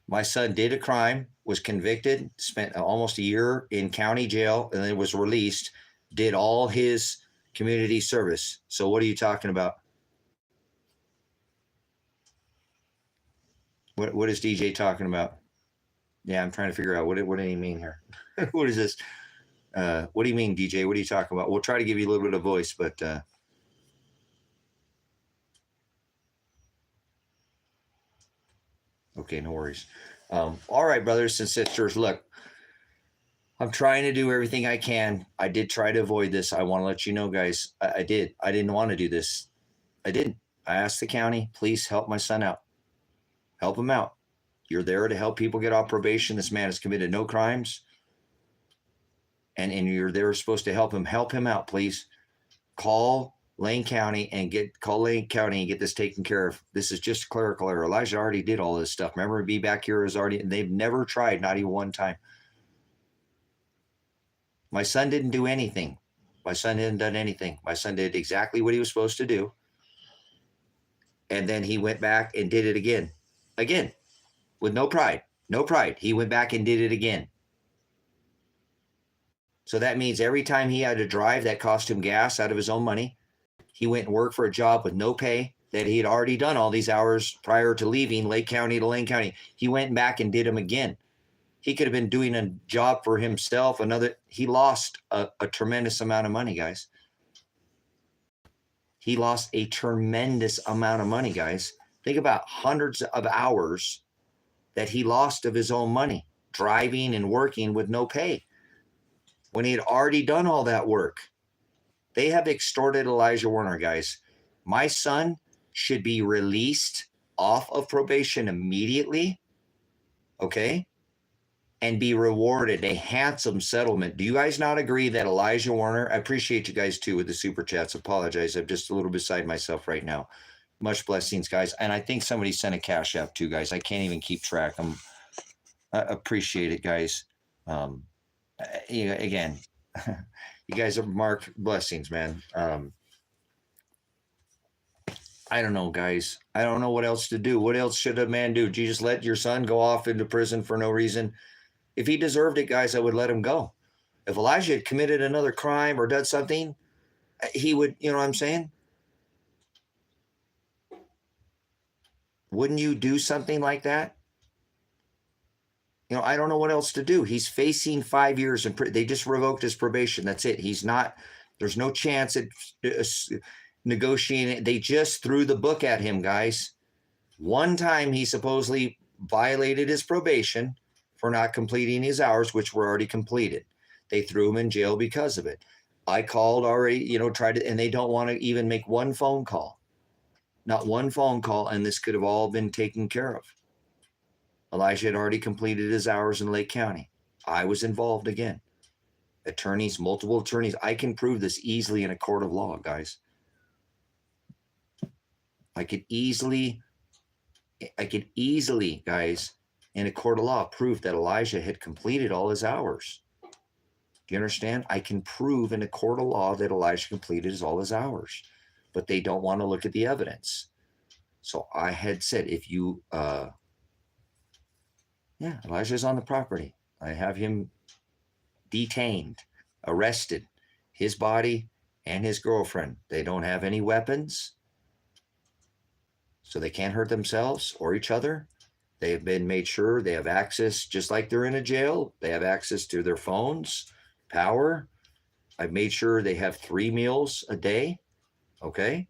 My son did a crime, was convicted, spent almost a year in county jail, and then was released, did all his community service. So what are you talking about? What is DJ talking about? Yeah, I'm trying to figure out what do you mean here? What is this? What do you mean, DJ? What are you talking about? We'll try to give you a little bit of voice, but okay, no worries. All right, brothers and sisters, look, I'm trying to do everything I can. I did try to avoid this. I want to let you know, guys, I did. I didn't want to do this. I didn't. I asked the county, please help my son out. Help him out. You're there to help people get off probation. This man has committed no crimes. And you're there supposed to help him. Help him out, please. Call Lane County and get this taken care of. This is just clerical error. Elijah already did all this stuff. Remember, be back here is already, and they've never tried, not even one time. My son didn't do anything. My son hadn't done anything. My son did exactly what he was supposed to do. And then he went back and did it again, with no pride. No pride. He went back and did it again. So that means every time he had to drive, that cost him gas out of his own money. He went and worked for a job with no pay that he had already done all these hours prior to leaving Lake County to Lane County. He went back and did them again. He could have been doing a job for himself. He lost a tremendous amount of money, guys. He lost a tremendous amount of money, guys. Think about hundreds of hours that he lost of his own money, driving and working with no pay, when he had already done all that work. They have extorted Elijah Warner, guys. My son should be released off of probation immediately, okay, and be rewarded a handsome settlement. Do you guys not agree that Elijah Warner, I appreciate you guys too with the super chats. Apologize, I'm just a little beside myself right now. Much blessings, guys. And I think somebody sent a cash app too, guys. I can't even keep track. I appreciate it, guys. Again, you guys are marked blessings, man. I don't know, guys. I don't know what else to do. What else should a man do? Do you just let your son go off into prison for no reason? If he deserved it, guys, I would let him go. If Elijah had committed another crime or done something, he would, you know what I'm saying? Wouldn't you do something like that? You know, I don't know what else to do. He's facing 5 years and they just revoked his probation. That's it. There's no chance at negotiating. They just threw the book at him, guys. One time he supposedly violated his probation for not completing his hours, which were already completed. They threw him in jail because of it. I called already, tried to, and they don't want to even make one phone call. Not one phone call, and this could have all been taken care of. Elijah had already completed his hours in Lake County. I was involved again. Attorneys, multiple attorneys. I can prove this easily in a court of law, guys. I could easily, guys, in a court of law, prove that Elijah had completed all his hours. Do you understand? I can prove in a court of law that Elijah completed all his hours, but they don't want to look at the evidence. So I had said, if you, Elijah's on the property. I have him detained, arrested, his body and his girlfriend. They don't have any weapons, so they can't hurt themselves or each other. They have been made sure they have access, just like they're in a jail. They have access to their phones, power. I've made sure they have 3 meals a day. Okay.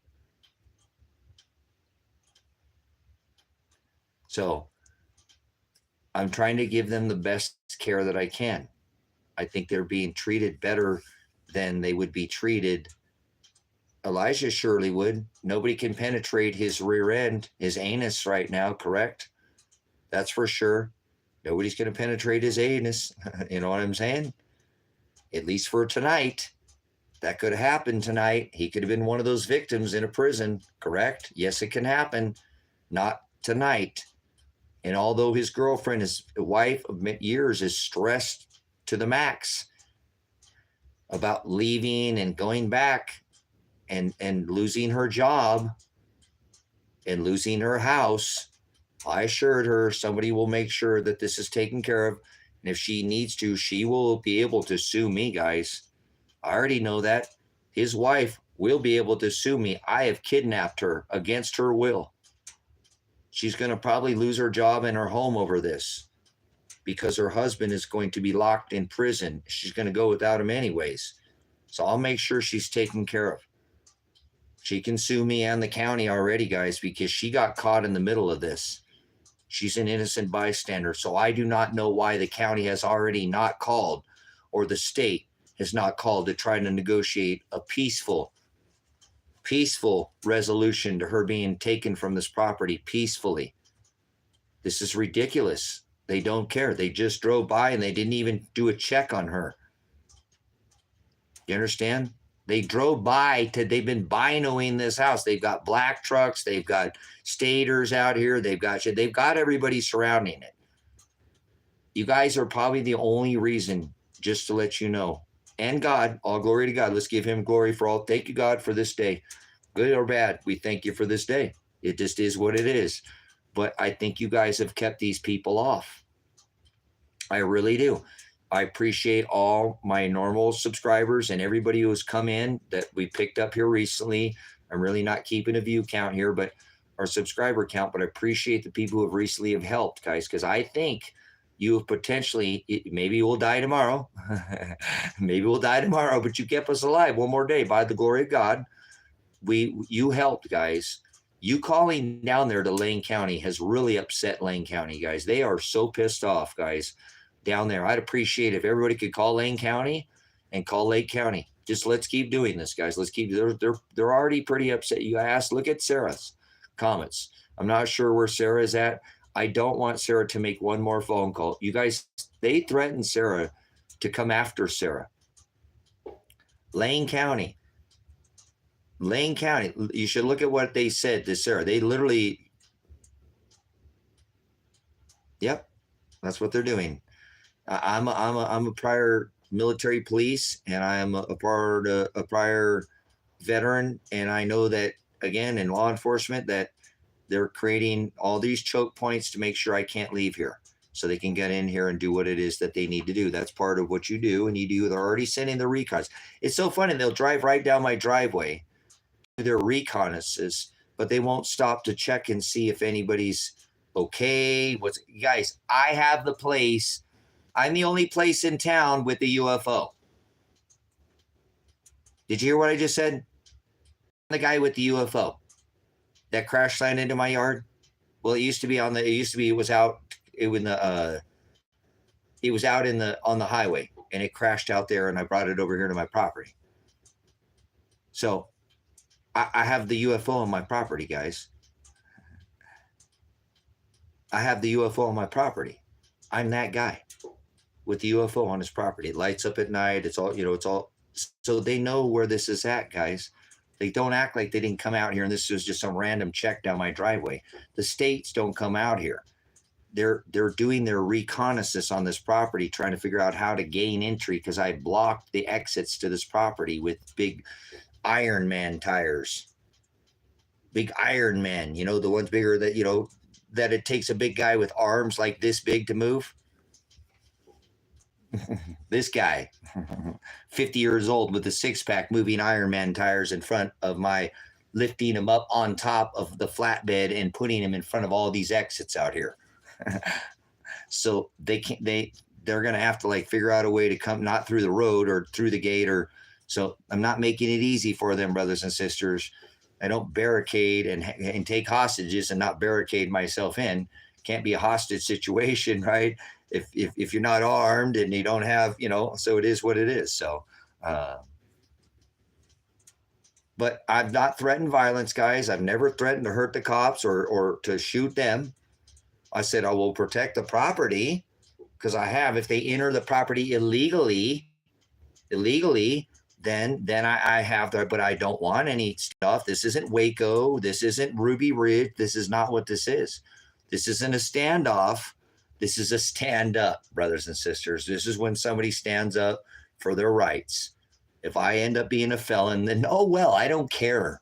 So I'm trying to give them the best care that I can. I think they're being treated better than they would be treated. Elijah surely would. Nobody can penetrate his rear end, his anus right now, correct? That's for sure. Nobody's going to penetrate his anus. You know what I'm saying? At least for tonight. That could have happened tonight. He could have been one of those victims in a prison, correct? Yes, it can happen. Not tonight. And although his girlfriend, his wife of years, is stressed to the max about leaving and going back and losing her job and losing her house, I assured her somebody will make sure that this is taken care of. And if she needs to, she will be able to sue me, guys. I already know that. His wife will be able to sue me. I have kidnapped her against her will. She's going to probably lose her job and her home over this because her husband is going to be locked in prison. She's going to go without him anyways. So I'll make sure she's taken care of. She can sue me and the county already, guys, because she got caught in the middle of this. She's an innocent bystander. So I do not know why the county has already not called, or the state has not called, to try to negotiate a peaceful resolution to her being taken from this property peacefully. This is ridiculous. They don't care. They just drove by and they didn't even do a check on her. You understand? They drove by they've been binoing this house. They've got black trucks. They've got staters out here. They've got everybody surrounding it. You guys are probably the only reason, just to let you know. And God, all glory to God. Let's give him glory for all. Thank you, God, for this day. Good or bad, we thank you for this day. It just is what it is. But I think you guys have kept these people off. I really do. I appreciate all my normal subscribers and everybody who has come in that we picked up here recently. I'm really not keeping a view count here, but our subscriber count. But I appreciate the people who have recently have helped, guys, because I think you have potentially, maybe we'll die tomorrow. Maybe we'll die tomorrow, but you kept us alive one more day by the glory of God. You helped, guys. You calling down there to Lane County has really upset Lane County, guys. They are so pissed off, guys, down there. I'd appreciate if everybody could call Lane County and call Lake County. Just let's keep doing this, guys. Let's keep. They're already pretty upset. You asked. Look at Sarah's comments. I'm not sure where Sarah is at. I don't want Sarah to make one more phone call. You guys, they threatened Sarah to come after Sarah. Lane County. You should look at what they said to Sarah. They literally, yep, that's what they're doing. I'm a prior military police, and I am a prior veteran, and I know that, again, in law enforcement, that they're creating all these choke points to make sure I can't leave here, so they can get in here and do what it is that they need to do. That's part of what you do, and you do. They're already sending the recons. It's so funny. They'll drive right down my driveway, do their reconnaissances, but they won't stop to check and see if anybody's okay. Guys, I have the place. I'm the only place in town with the UFO. Did you hear what I just said? The guy with the UFO that crash landed into my yard. Well, it was out on the highway, and it crashed out there, and I brought it over here to my property. So I have the UFO on my property, guys. I have the UFO on my property. I'm that guy with the UFO on his property. It lights up at night. It's all, so they know where this is at, guys. They don't act like they didn't come out here and this was just some random check down my driveway. The states don't come out here. They're doing their reconnaissance on this property, trying to figure out how to gain entry, because I blocked the exits to this property with big Iron Man tires. Big Iron Man, the ones bigger that it takes a big guy with arms like this big to move. This guy, 50 years old with a six-pack moving Ironman tires in front of my, lifting him up on top of the flatbed and putting him in front of all these exits out here. So they're going to have to like figure out a way to come not through the road or through the gate, or so I'm not making it easy for them, brothers and sisters. I don't barricade and take hostages and not barricade myself in. Can't be a hostage situation, right? If you're not armed and you don't have, so it is what it is. So, but I've not threatened violence, guys. I've never threatened to hurt the cops or to shoot them. I said, I will protect the property because I have, if they enter the property illegally, then I have that, but I don't want any stuff. This isn't Waco. This isn't Ruby Ridge. This is not what this is. This isn't a standoff. This is a stand up, brothers and sisters. This is when somebody stands up for their rights. If I end up being a felon, then, oh, well, I don't care.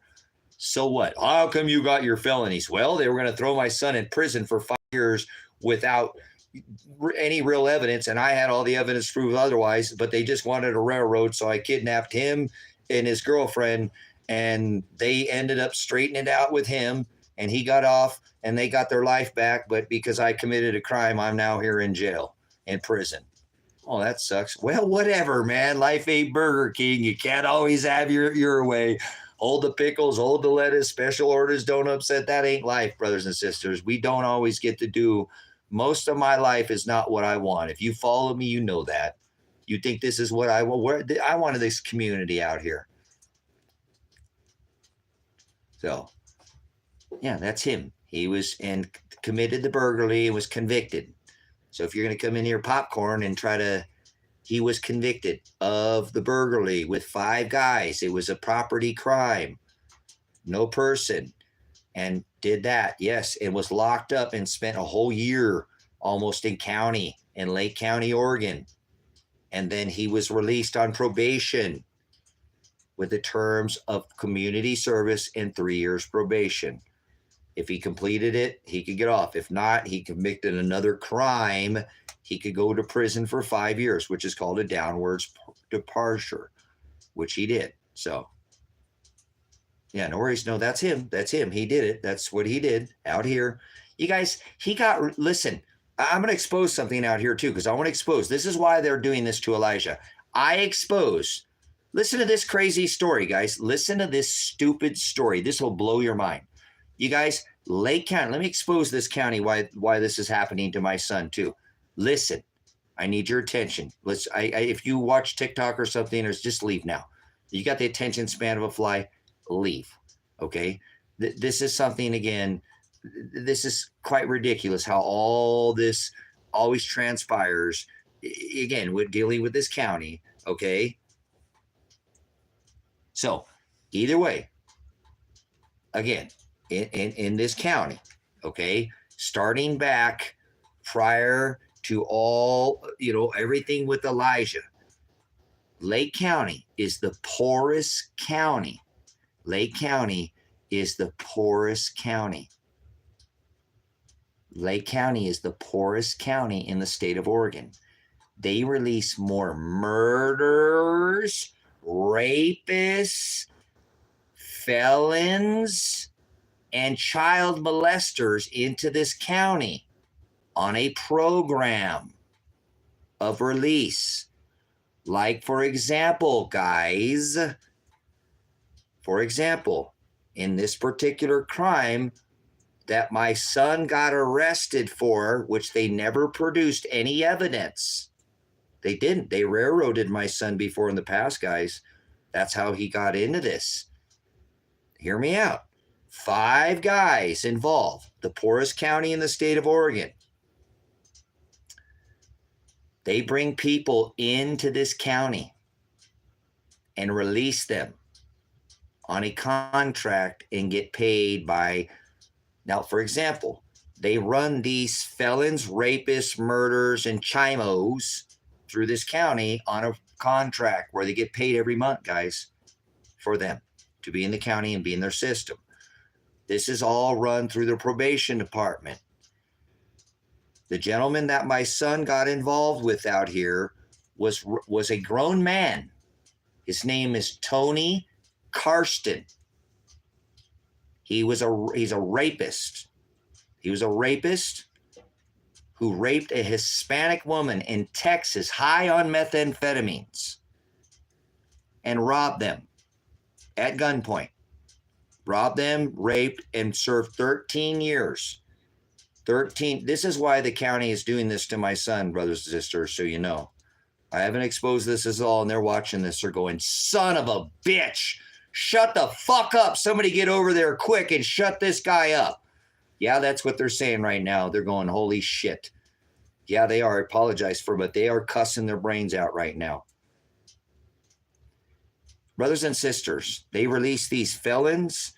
So what? How come you got your felonies? Well, they were going to throw my son in prison for 5 years without any real evidence, and I had all the evidence to prove otherwise, but they just wanted a railroad, so I kidnapped him and his girlfriend, and they ended up straightening it out with him, and he got off, and they got their life back, but because I committed a crime, I'm now here in jail, in prison. Oh, that sucks. Well, whatever, man. Life ain't Burger King. You can't always have your way. Hold the pickles, hold the lettuce, special orders, don't upset. That ain't life, brothers and sisters. We don't always get to do. Most of my life is not what I want. If you follow me, you know that. You think this is what I want. I wanted this community out here. So, yeah, that's him. He was and committed the burglary and was convicted. So if you're going to come in here popcorn and try to, he was convicted of the burglary with 5 guys. It was a property crime. No person. And did that, yes, and was locked up and spent a whole year almost in Lake County, Oregon. And then he was released on probation with the terms of community service and 3 years probation. If he completed it, he could get off. If not, he committed another crime. He could go to prison for 5 years, which is called a downwards departure, which he did. So, yeah, no worries. No, that's him. That's him. He did it. That's what he did out here. You guys, listen, I'm going to expose something out here too, because I want to expose. This is why they're doing this to Elijah. Listen to this crazy story, guys. Listen to this stupid story. This will blow your mind. You guys, Lake County, let me expose this county, why this is happening to my son too. Listen, I need your attention. If you watch TikTok or something, or just leave now. You got the attention span of a fly. Leave. Okay. This is something, again, this is quite ridiculous how all this always transpires. Again, with dealing with this county. Okay. So either way, again, in this county, okay, starting back prior to all, everything with Elijah, Lake County is the poorest county. Lake County is the poorest county. Lake County is the poorest county in the state of Oregon. They release more murderers, rapists, felons, and child molesters into this county on a program of release. Like, for example, guys, in this particular crime that my son got arrested for, which they never produced any evidence. They didn't. They railroaded my son before in the past, guys. That's how he got into this. Hear me out. 5 guys involved, the poorest county in the state of Oregon. They bring people into this county and release them on a contract and get paid by, now, for example, they run these felons, rapists, murderers, and chimos through this county on a contract where they get paid every month, guys, for them to be in the county and be in their system. This is all run through the probation department. The gentleman that my son got involved with out here was a grown man. His name is Tony Karsten. He's a rapist. He was a rapist who raped a Hispanic woman in Texas, high on methamphetamines, and robbed them at gunpoint. Robbed them, raped, and served 13 years. 13. This is why the county is doing this to my son, brothers and sisters, so you know. I haven't exposed this as all, and they're watching this. They're going, son of a bitch, shut the fuck up. Somebody get over there quick and shut this guy up. Yeah, that's what they're saying right now. They're going, holy shit. Yeah, they are. I apologize for, but they are cussing their brains out right now. Brothers and sisters, they release these felons,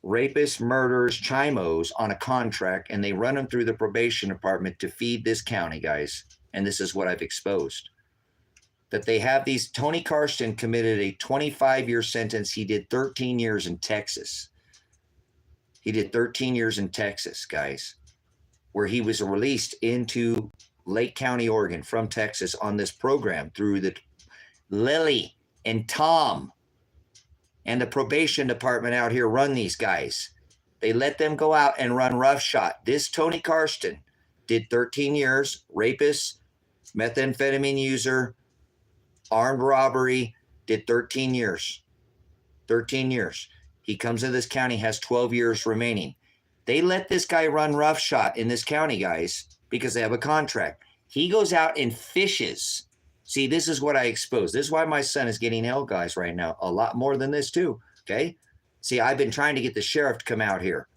rapists, murderers, chimos on a contract, and they run them through the probation department to feed this county, guys. And this is what I've exposed. That they have these. Tony Karsten committed a 25-year sentence. He did 13 years in Texas. He did 13 years in Texas, guys, where he was released into Lake County, Oregon from Texas on this program through the Lily and Tom and the probation department out here run these guys. They let them go out and run roughshod. This Tony Karsten did 13 years, rapist, methamphetamine user, armed robbery, did 13 years. 13 years. He comes into this county, has 12 years remaining. They let this guy run roughshod in this county, guys, because they have a contract. He goes out and fishes. See, this is what I expose. This is why my son is getting hell, guys, right now. A lot more than this, too, okay? See, I've been trying to get the sheriff to come out here,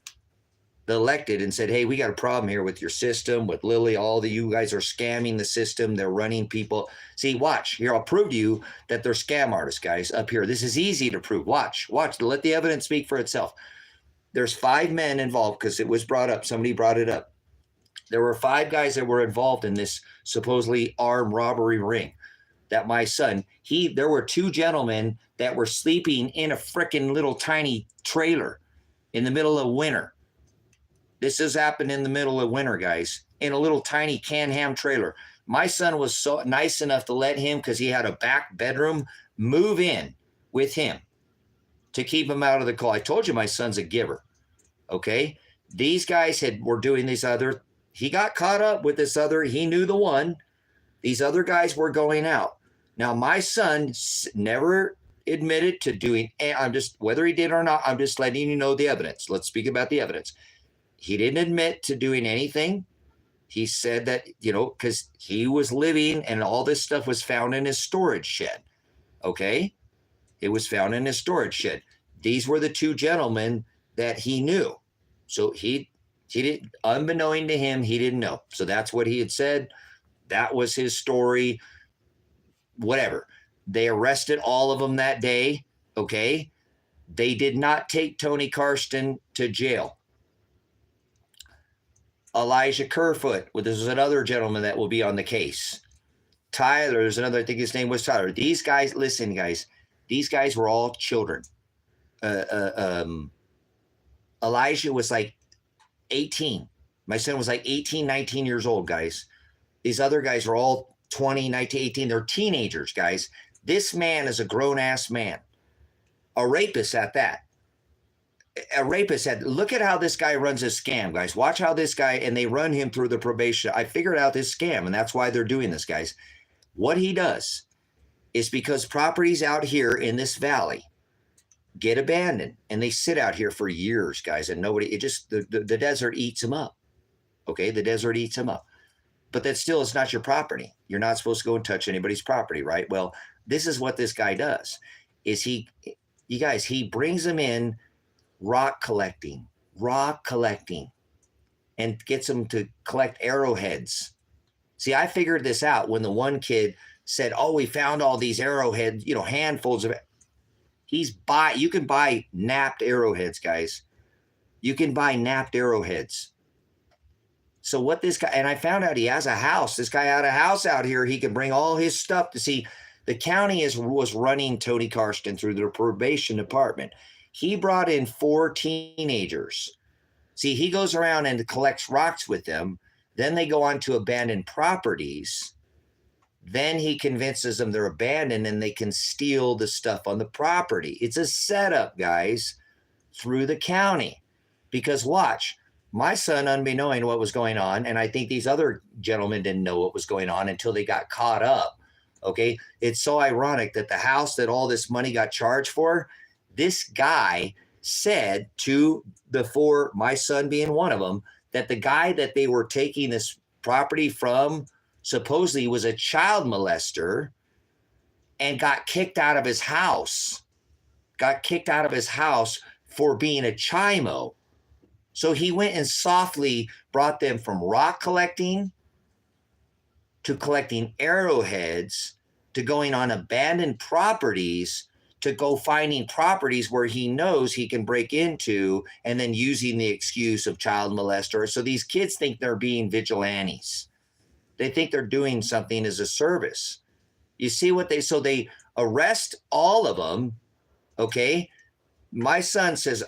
the elected, and said, hey, we got a problem here with your system, with Lily. All the you guys are scamming the system. They're running people. See, watch. Here, I'll prove to you that they're scam artists, guys, up here. This is easy to prove. Watch. Let the evidence speak for itself. There's 5 men involved because it was brought up. Somebody brought it up. There were 5 guys that were involved in this supposedly armed robbery ring. That my son, there were 2 gentlemen that were sleeping in a freaking little tiny trailer in the middle of winter. This has happened in the middle of winter, guys, in a little tiny Can-Ham trailer. My son was so nice enough to let him, because he had a back bedroom, move in with him to keep him out of the cold. I told you my son's a giver, okay? These guys were doing these other, he got caught up with this other, he knew the one. These other guys were going out. Now, my son never admitted to doing, whether he did or not, I'm just letting you know the evidence. Let's speak about the evidence. He didn't admit to doing anything. He said that, because he was living and all this stuff was found in his storage shed. Okay? It was found in his storage shed. These were the 2 gentlemen that he knew. So he didn't, unbeknown to him, he didn't know. So that's what he had said. That was his story. Whatever. They arrested all of them that day. Okay? They did not take Tony Karsten to jail. Elijah Kerfoot, this is another gentleman that will be on the case. Tyler, there's another, I think his name was Tyler. These guys, listen, guys, these guys were all children. Elijah was like 18. My son was like 18, 19 years old, guys. These other guys are all 20, 19, 18. They're teenagers, guys. This man is a grown-ass man. A rapist at that. A rapist said, look at how this guy runs a scam, guys. Watch how this guy, and they run him through the probation. I figured out this scam, and that's why they're doing this, guys. What he does is because properties out here in this valley get abandoned, and they sit out here for years, guys, and the desert eats them up. Okay, the desert eats them up. But that still is not your property. You're not supposed to go and touch anybody's property, right? Well, this is what this guy does, is he brings them in, rock collecting, and gets them to collect arrowheads. See, I figured this out when the one kid said, oh, we found all these arrowheads, handfuls of it. You can buy napped arrowheads, guys. You can buy napped arrowheads. So what this guy, and I found out he has a house. This guy had a house out here. He can bring all his stuff to see. The county was running Tony Karsten through the probation department. He brought in 4 teenagers. See, he goes around and collects rocks with them. Then they go on to abandoned properties. Then he convinces them they're abandoned and they can steal the stuff on the property. It's a setup, guys, through the county. Because watch, my son, unbeknowing what was going on, and I think these other gentlemen didn't know what was going on until they got caught up. Okay. It's so ironic that the house that all this money got charged for, this guy said to the four, my son being one of them, that the guy that they were taking this property from supposedly was a child molester and got kicked out of his house, for being a chimo. So he went and softly brought them from rock collecting to collecting arrowheads to going on abandoned properties to go finding properties where he knows he can break into and then using the excuse of child molester. So these kids think they're being vigilantes. They think they're doing something as a service. You see what so they arrest all of them. Okay. My son says,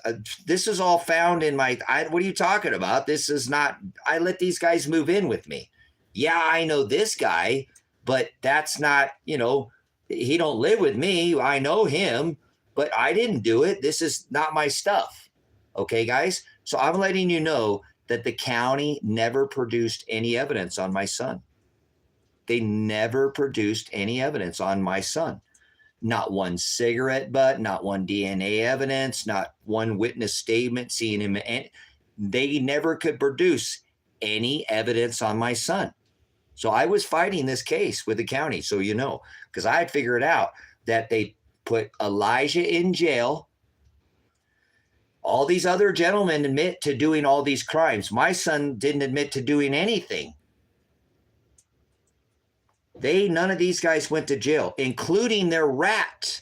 this is all found in what are you talking about? This is not, I let these guys move in with me. Yeah, I know this guy, but that's not, he don't live with me. I know him, but I didn't do it. This is not my stuff. Okay, guys? So I'm letting you know that the county never produced any evidence on my son. They never produced any evidence on my son. Not one cigarette butt, not one DNA evidence, not one witness statement seeing him. And they never could produce any evidence on my son. So I was fighting this case with the county, so because I had figured out that they put Elijah in jail. All these other gentlemen admit to doing all these crimes. My son didn't admit to doing anything. None of these guys went to jail, including their rat,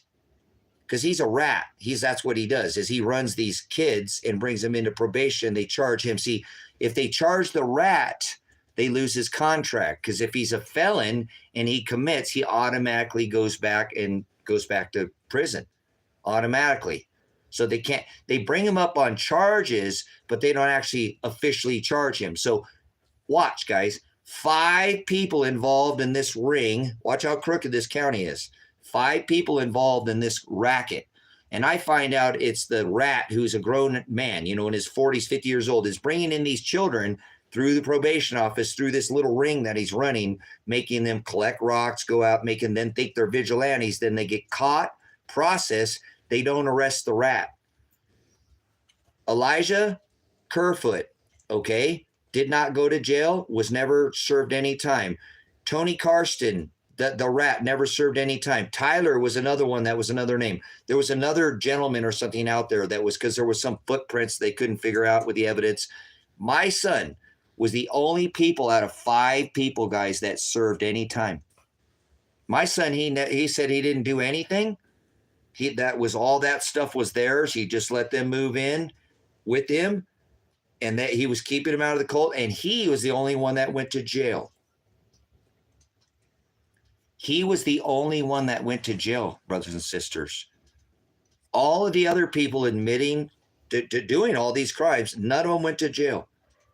because he's a rat. That's what he does, is he runs these kids and brings them into probation. They charge him. See, if they charge the rat, they lose his contract, because if he's a felon and he commits, he automatically goes back to prison automatically. So they bring him up on charges, but they don't actually officially charge him. So watch, guys, 5 people involved in this ring. Watch how crooked this county is. 5 people involved in this racket. And I find out it's the rat, who's a grown man, in his 40s, 50 years old, is bringing in these children through the probation office, through this little ring that he's running, making them collect rocks, go out, making them think they're vigilantes. Then they get caught, processed. They don't arrest the rat. Elijah Kerfoot, okay, did not go to jail, was never served any time. Tony Karsten, the rat, never served any time. Tyler was another one. That was another name. There was another gentleman or something out there that was, because there was some footprints they couldn't figure out with the evidence. My son was the only people out of 5 people, guys, that served any time. My son, he said he didn't do anything. That was all, that stuff was theirs. He just let them move in with him, and that he was keeping him out of the cult, and he was the only one that went to jail. He was the only one that went to jail, brothers and sisters. All of the other people admitting to doing all these crimes, none of them went to jail.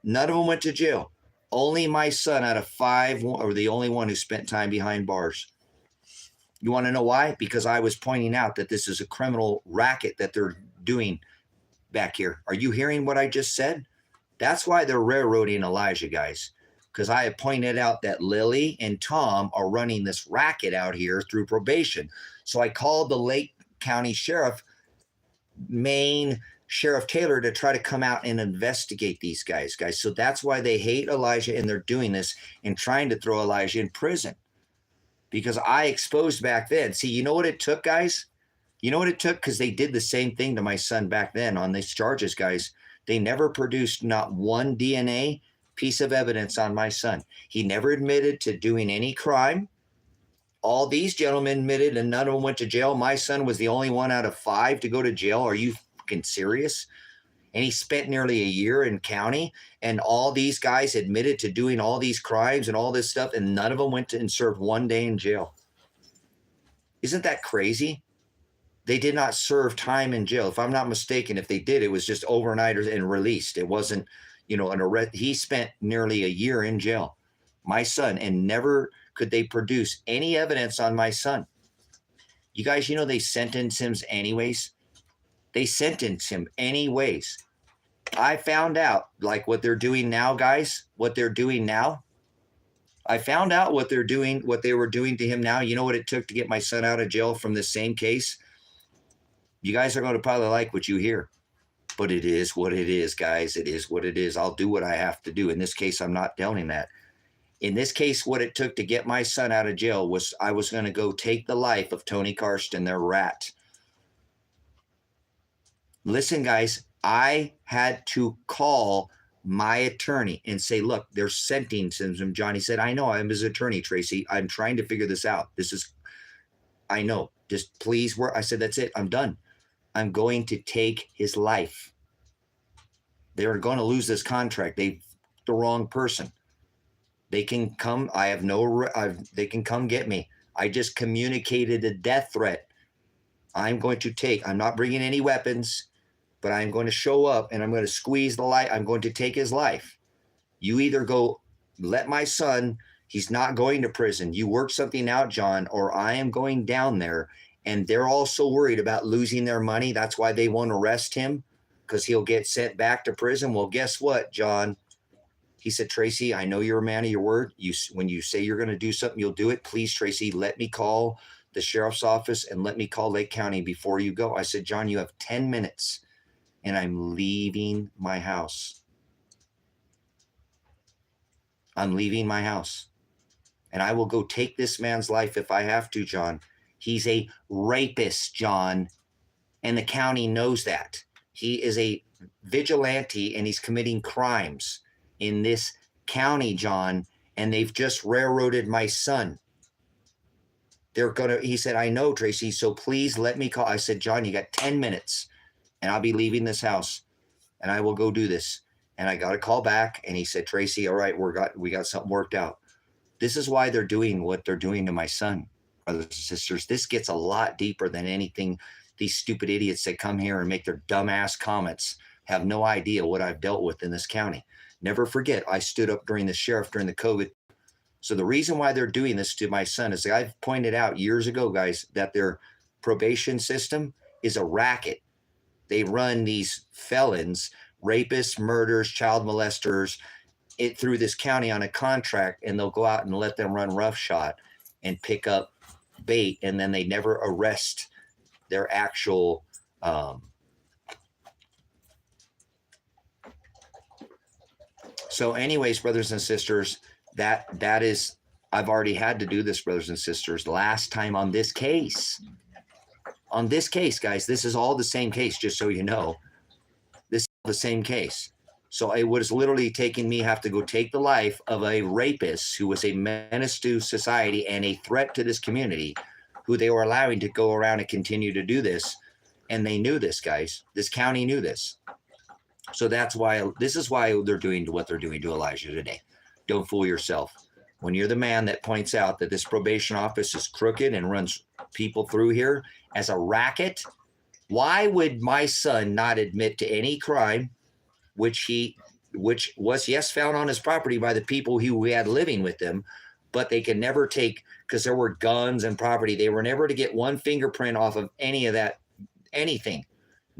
None of them went to jail. Only my son out of 5 were the only one who spent time behind bars. You want to know why? Because I was pointing out that this is a criminal racket that they're doing back here. Are you hearing what I just said? That's why they're railroading Elijah, guys. Because I have pointed out that Lily and Tom are running this racket out here through probation. So I called the Lake County Sheriff, Maine Sheriff Taylor, to try to come out and investigate these guys. So that's why they hate Elijah, and they're doing this and trying to throw Elijah in prison. Because I exposed back then. See, you know what it took, guys? You know what it took? Because they did the same thing to my son back then on these charges, guys. They never produced not one DNA piece of evidence on my son. He never admitted to doing any crime. All these gentlemen admitted, and none of them went to jail. My son was the only one out of 5 to go to jail. Are you fucking serious? And he spent nearly a year in county, and all these guys admitted to doing all these crimes and all this stuff, and none of them went to and served 1 day in jail. Isn't that crazy? They did not serve time in jail. If I'm not mistaken, if they did, it was just overnighters and released. It wasn't, an arrest. He spent nearly a year in jail, my son, and never could they produce any evidence on my son? You guys, you know, they sentenced him anyways. They sentenced him anyways. I found out, like what they're doing now, guys, what they're doing now. I found out what they're doing, what they were doing to him now. You know what it took to get my son out of jail from this same case? You guys are going to probably like what you hear, but it is what it is, guys. It is what it is. I'll do what I have to do. In this case, I'm not telling that. In this case, what it took to get my son out of jail was I was going to go take the life of Tony Karsten, their rat. Listen, guys, I had to call my attorney and say, look, they're sentencing him. Johnny said, I know, I'm his attorney, Tracy. I'm trying to figure this out. I know, just please work. I said, that's it. I'm done. I'm going to take his life. They're going to lose this contract. They the wrong person. They can come. They can come get me. I just communicated a death threat. I'm not bringing any weapons, but I'm going to show up and I'm going to squeeze the light. I'm going to take his life. You either go, let my son, he's not going to prison. You work something out, John, or I am going down there. And they're also worried about losing their money. That's why they won't arrest him, because he'll get sent back to prison. Well, guess what, John? He said, Tracy, I know you're a man of your word. When you say you're going to do something, you'll do it. Please, Tracy, let me call the sheriff's office and let me call Lake County before you go. I said, John, you have 10 minutes and I'm leaving my house. I'm leaving my house and I will go take this man's life if I have to, John. He's a rapist, John, and the county knows that. He is a vigilante and he's committing crimes in this county, John, and they've just railroaded my son. He said, I know, Tracy, so please let me call. I said, John, you got 10 minutes and I'll be leaving this house and I will go do this. And I got a call back and he said, Tracy, all right, we got something worked out. This is why they're doing what they're doing to my son, brothers and sisters. This gets a lot deeper than anything. These stupid idiots that come here and make their dumbass comments have no idea what I've dealt with in this county. Never forget, I stood up during the sheriff during the COVID. So the reason why they're doing this to my son is I've pointed out years ago, guys, that their probation system is a racket. They run these felons, rapists, murderers, child molesters through this county on a contract, and they'll go out and let them run roughshod and pick up bait, and then they never arrest their actual So anyways, brothers and sisters, that is, I've already had to do this, brothers and sisters, last time on this case. On this case, guys, this is all the same case, just so you know. This is the same case. So it was literally taking me have to go take the life of a rapist who was a menace to society and a threat to this community, who they were allowing to go around and continue to do this. And they knew this, guys. This county knew this. So this is why they're doing what they're doing to Elijah today. Don't fool yourself. When you're the man that points out that this probation office is crooked and runs people through here as a racket, why would my son not admit to any crime, which was, yes, found on his property by the people who he had living with him, but they can never take, because there were guns and property, they were never to get one fingerprint off of any of that, anything.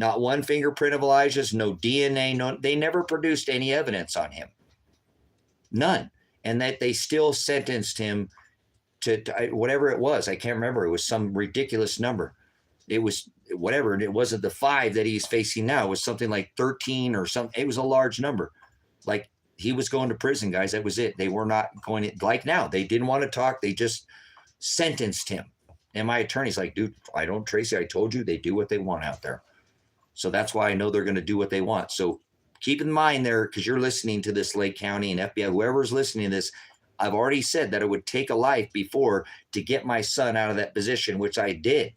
Not one fingerprint of Elijah's, no DNA, they never produced any evidence on him. None. And that they still sentenced him to whatever it was. I can't remember. It was some ridiculous number. It was whatever. And it wasn't the 5 that he's facing now. It was something like 13 or something. It was a large number. Like, he was going to prison, guys. That was it. They were not going to, like now, they didn't want to talk. They just sentenced him. And my attorney's like, dude, Tracy, I told you, they do what they want out there. So that's why I know they're going to do what they want. So keep in mind there, because you're listening to this, Lake County and FBI, whoever's listening to this, I've already said that it would take a life before to get my son out of that position, which I did.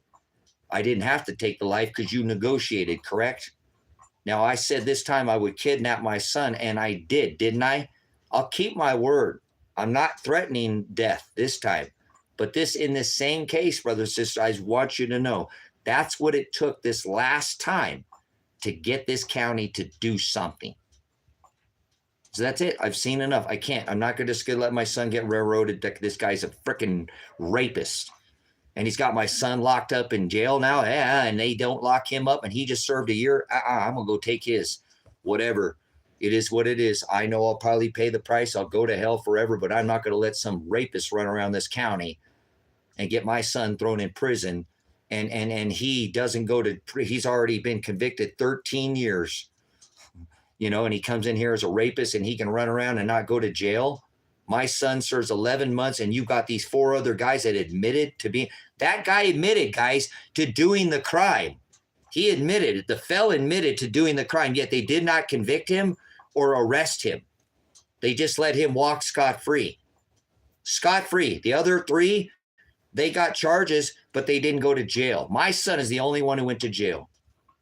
I didn't have to take the life because you negotiated, correct? Now, I said this time I would kidnap my son, and I did, didn't I? I'll keep my word. I'm not threatening death this time. But in this same case, brothers and sisters, I want you to know that's what it took this last time to get this county to do something. So that's it. I've seen enough. I can't. I'm not just going to let my son get railroaded. This guy's a freaking rapist. And he's got my son locked up in jail now. Yeah, and they don't lock him up. And he just served a year. I'm going to go take his. Whatever. It is what it is. I know I'll probably pay the price. I'll go to hell forever. But I'm not going to let some rapist run around this county and get my son thrown in prison. And he doesn't go to, he's already been convicted 13 years. And he comes in here as a rapist and he can run around and not go to jail. My son serves 11 months and you've got these 4 other guys that admitted to being, that guy admitted, guys, to doing the crime. He admitted, the felon admitted to doing the crime, yet they did not convict him or arrest him. They just let him walk scot-free. Scot-free. The other 3, they got charges, but they didn't go to jail. My son is the only one who went to jail.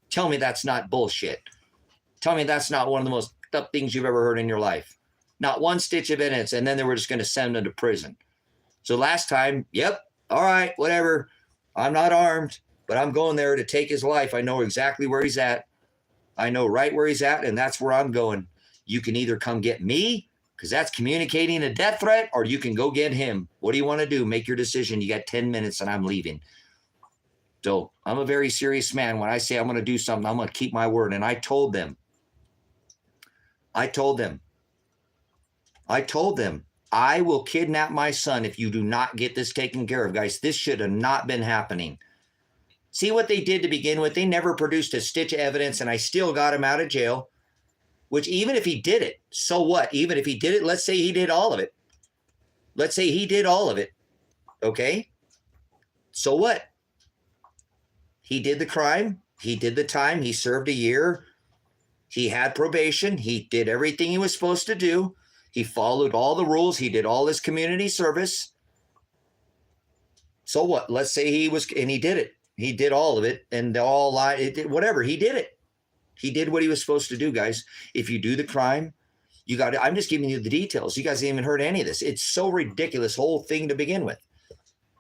Tell me that's not bullshit. Tell me that's not one of the most up things you've ever heard in your life. Not one stitch of evidence, and then they were just going to send him to prison. So last time, yep, all right, whatever. I'm not armed, but I'm going there to take his life. I know exactly where he's at. I know right where he's at, and that's where I'm going. You can either come get me, because that's communicating a death threat, or you can go get him. What do you want to do? Make your decision. You got 10 minutes, and I'm leaving. So I'm a very serious man. When I say I'm going to do something, I'm going to keep my word. And I told them, I will kidnap my son if you do not get this taken care of, guys. This should have not been happening. See what they did to begin with? They never produced a stitch of evidence, and I still got him out of jail, which even if he did it, so what? Even if he did it, let's say he did all of it. Let's say he did all of it, okay? So what? He did the crime. He did the time. He served a year. He had probation. He did everything he was supposed to do. He followed all the rules. He did all his community service. So what? Let's say he was, and he did it. He did all of it, and they all lied. Whatever. He did it. He did what he was supposed to do, guys. If you do the crime, you got to, I'm just giving you the details. You guys haven't even heard any of this. It's so ridiculous, whole thing to begin with.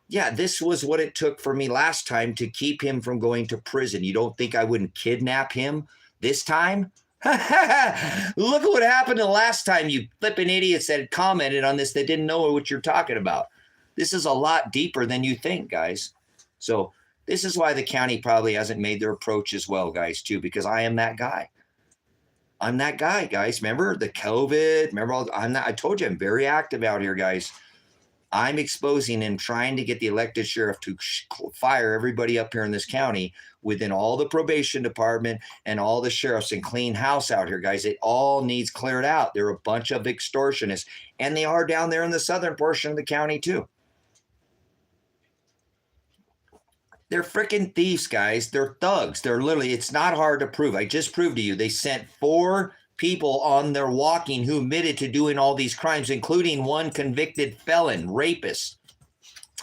Yeah, this was what it took for me last time to keep him from going to prison. You don't think I wouldn't kidnap him this time? Look at what happened the last time, you flipping idiots that had commented on this that didn't know what you're talking about. This is a lot deeper than you think, guys. So this is why the county probably hasn't made their approach as well, guys, too, because I am that guy. I'm that guy, guys. Remember the COVID? Remember all? I told you I'm very active out here, guys. I'm exposing and trying to get the elected sheriff to fire everybody up here in this county within all the probation department and all the sheriffs and clean house out here, guys. It all needs cleared out. They're a bunch of extortionists, and they are down there in the southern portion of the county too. They're freaking thieves, guys. They're thugs. They're literally, it's not hard to prove. I just proved to you. They sent 4 people on their walking who admitted to doing all these crimes, including one convicted felon, rapist.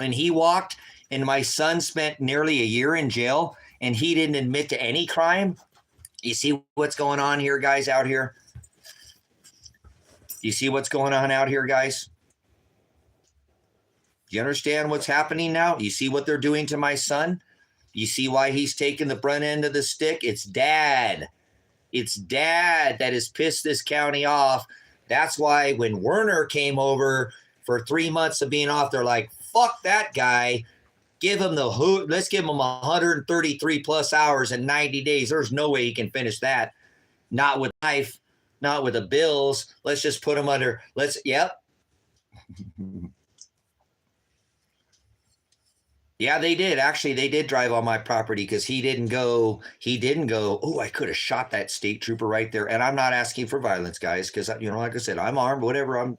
And he walked, and my son spent nearly a year in jail, and he didn't admit to any crime. You see what's going on here, guys, out here? You see what's going on out here, guys? You understand what's happening now? You see what they're doing to my son? You see why he's taking the brunt end of the stick? It's dad. It's dad that has pissed this county off. That's why when Werner came over for 3 months of being off, they're like, fuck that guy. Give him the hoot. Let's give him 133 plus hours in 90 days. There's no way he can finish that. Not with life, not with the bills. Let's just put him under. Yep. Yeah, they did. Actually, they did drive on my property because he didn't go, oh, I could have shot that state trooper right there. And I'm not asking for violence, guys, because, like I said, I'm armed, whatever. I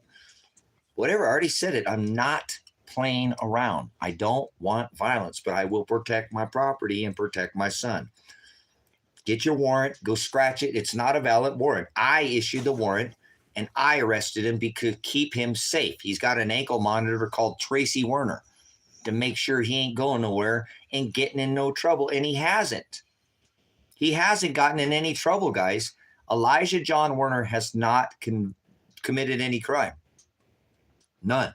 already said it. I'm not playing around. I don't want violence, but I will protect my property and protect my son. Get your warrant, go scratch it. It's not a valid warrant. I issued the warrant, and I arrested him because keep him safe. He's got an ankle monitor called Tracy Werner, to make sure he ain't going nowhere and getting in no trouble. And he hasn't. He hasn't gotten in any trouble, guys. Elijah John Werner has not committed any crime. None.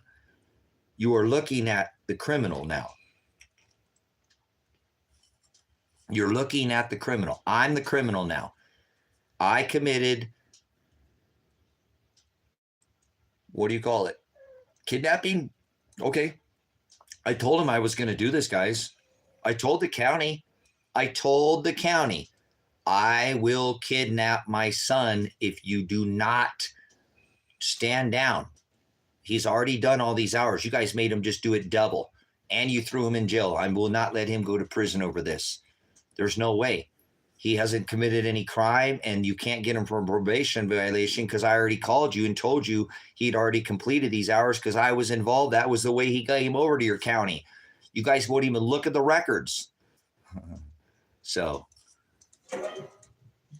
You are looking at the criminal now. You're looking at the criminal. I'm the criminal now. I committed what do you call it? Kidnapping? Okay. I told him I was going to do this, guys. I told the county, I will kidnap my son if you do not stand down. He's already done all these hours. You guys made him just do it double, and you threw him in jail. I will not let him go to prison over this. There's no way. He hasn't committed any crime, and you can't get him for a probation violation because I already called you and told you he'd already completed these hours because I was involved. That was the way he came over to your county. You guys won't even look at the records. So,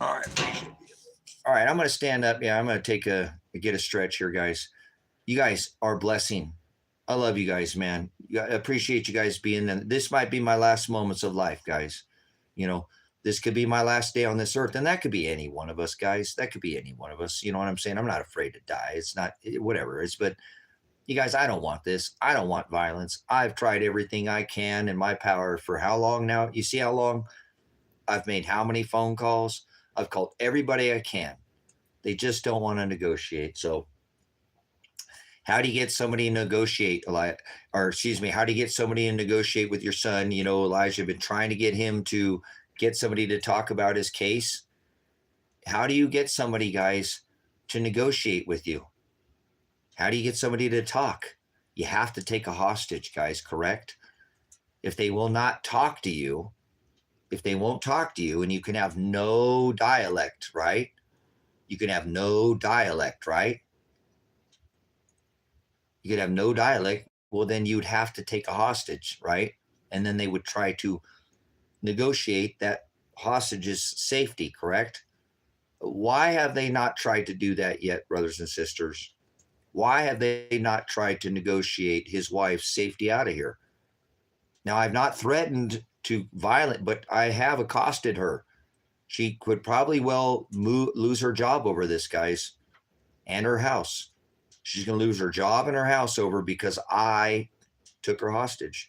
all right, I'm going to stand up. Yeah, I'm going to get a stretch here, guys. You guys are a blessing. I love you guys, man. I appreciate you guys being there. This might be my last moments of life, guys. You know, this could be my last day on this earth, and that could be any one of us, guys. That could be any one of us. You know what I'm saying? I'm not afraid to die. It's not whatever. But you guys, I don't want this. I don't want violence. I've tried everything I can in my power for how long now? You see how long? I've made how many phone calls? I've called everybody I can. They just don't want to negotiate. So how do you get somebody to negotiate, how do you get somebody to negotiate with your son? You know, Elijah, been trying to get him to get somebody to talk about his case. How do you get somebody, guys, to negotiate with you? How do you get somebody to talk? You have to take a hostage, guys, correct? If they will not talk to you, and you can have no dialect, right? You can have no dialect, right? You could have no dialect. Well, then you'd have to take a hostage, right? And then they would try to negotiate that hostage's safety, correct? Why have they not tried to do that yet, brothers and sisters? Why have they not tried to negotiate his wife's safety out of here? Now, I've not threatened to violent, but I have accosted her. She could probably lose her job over this, guys, and her house. She's going to lose her job and her house over because I took her hostage.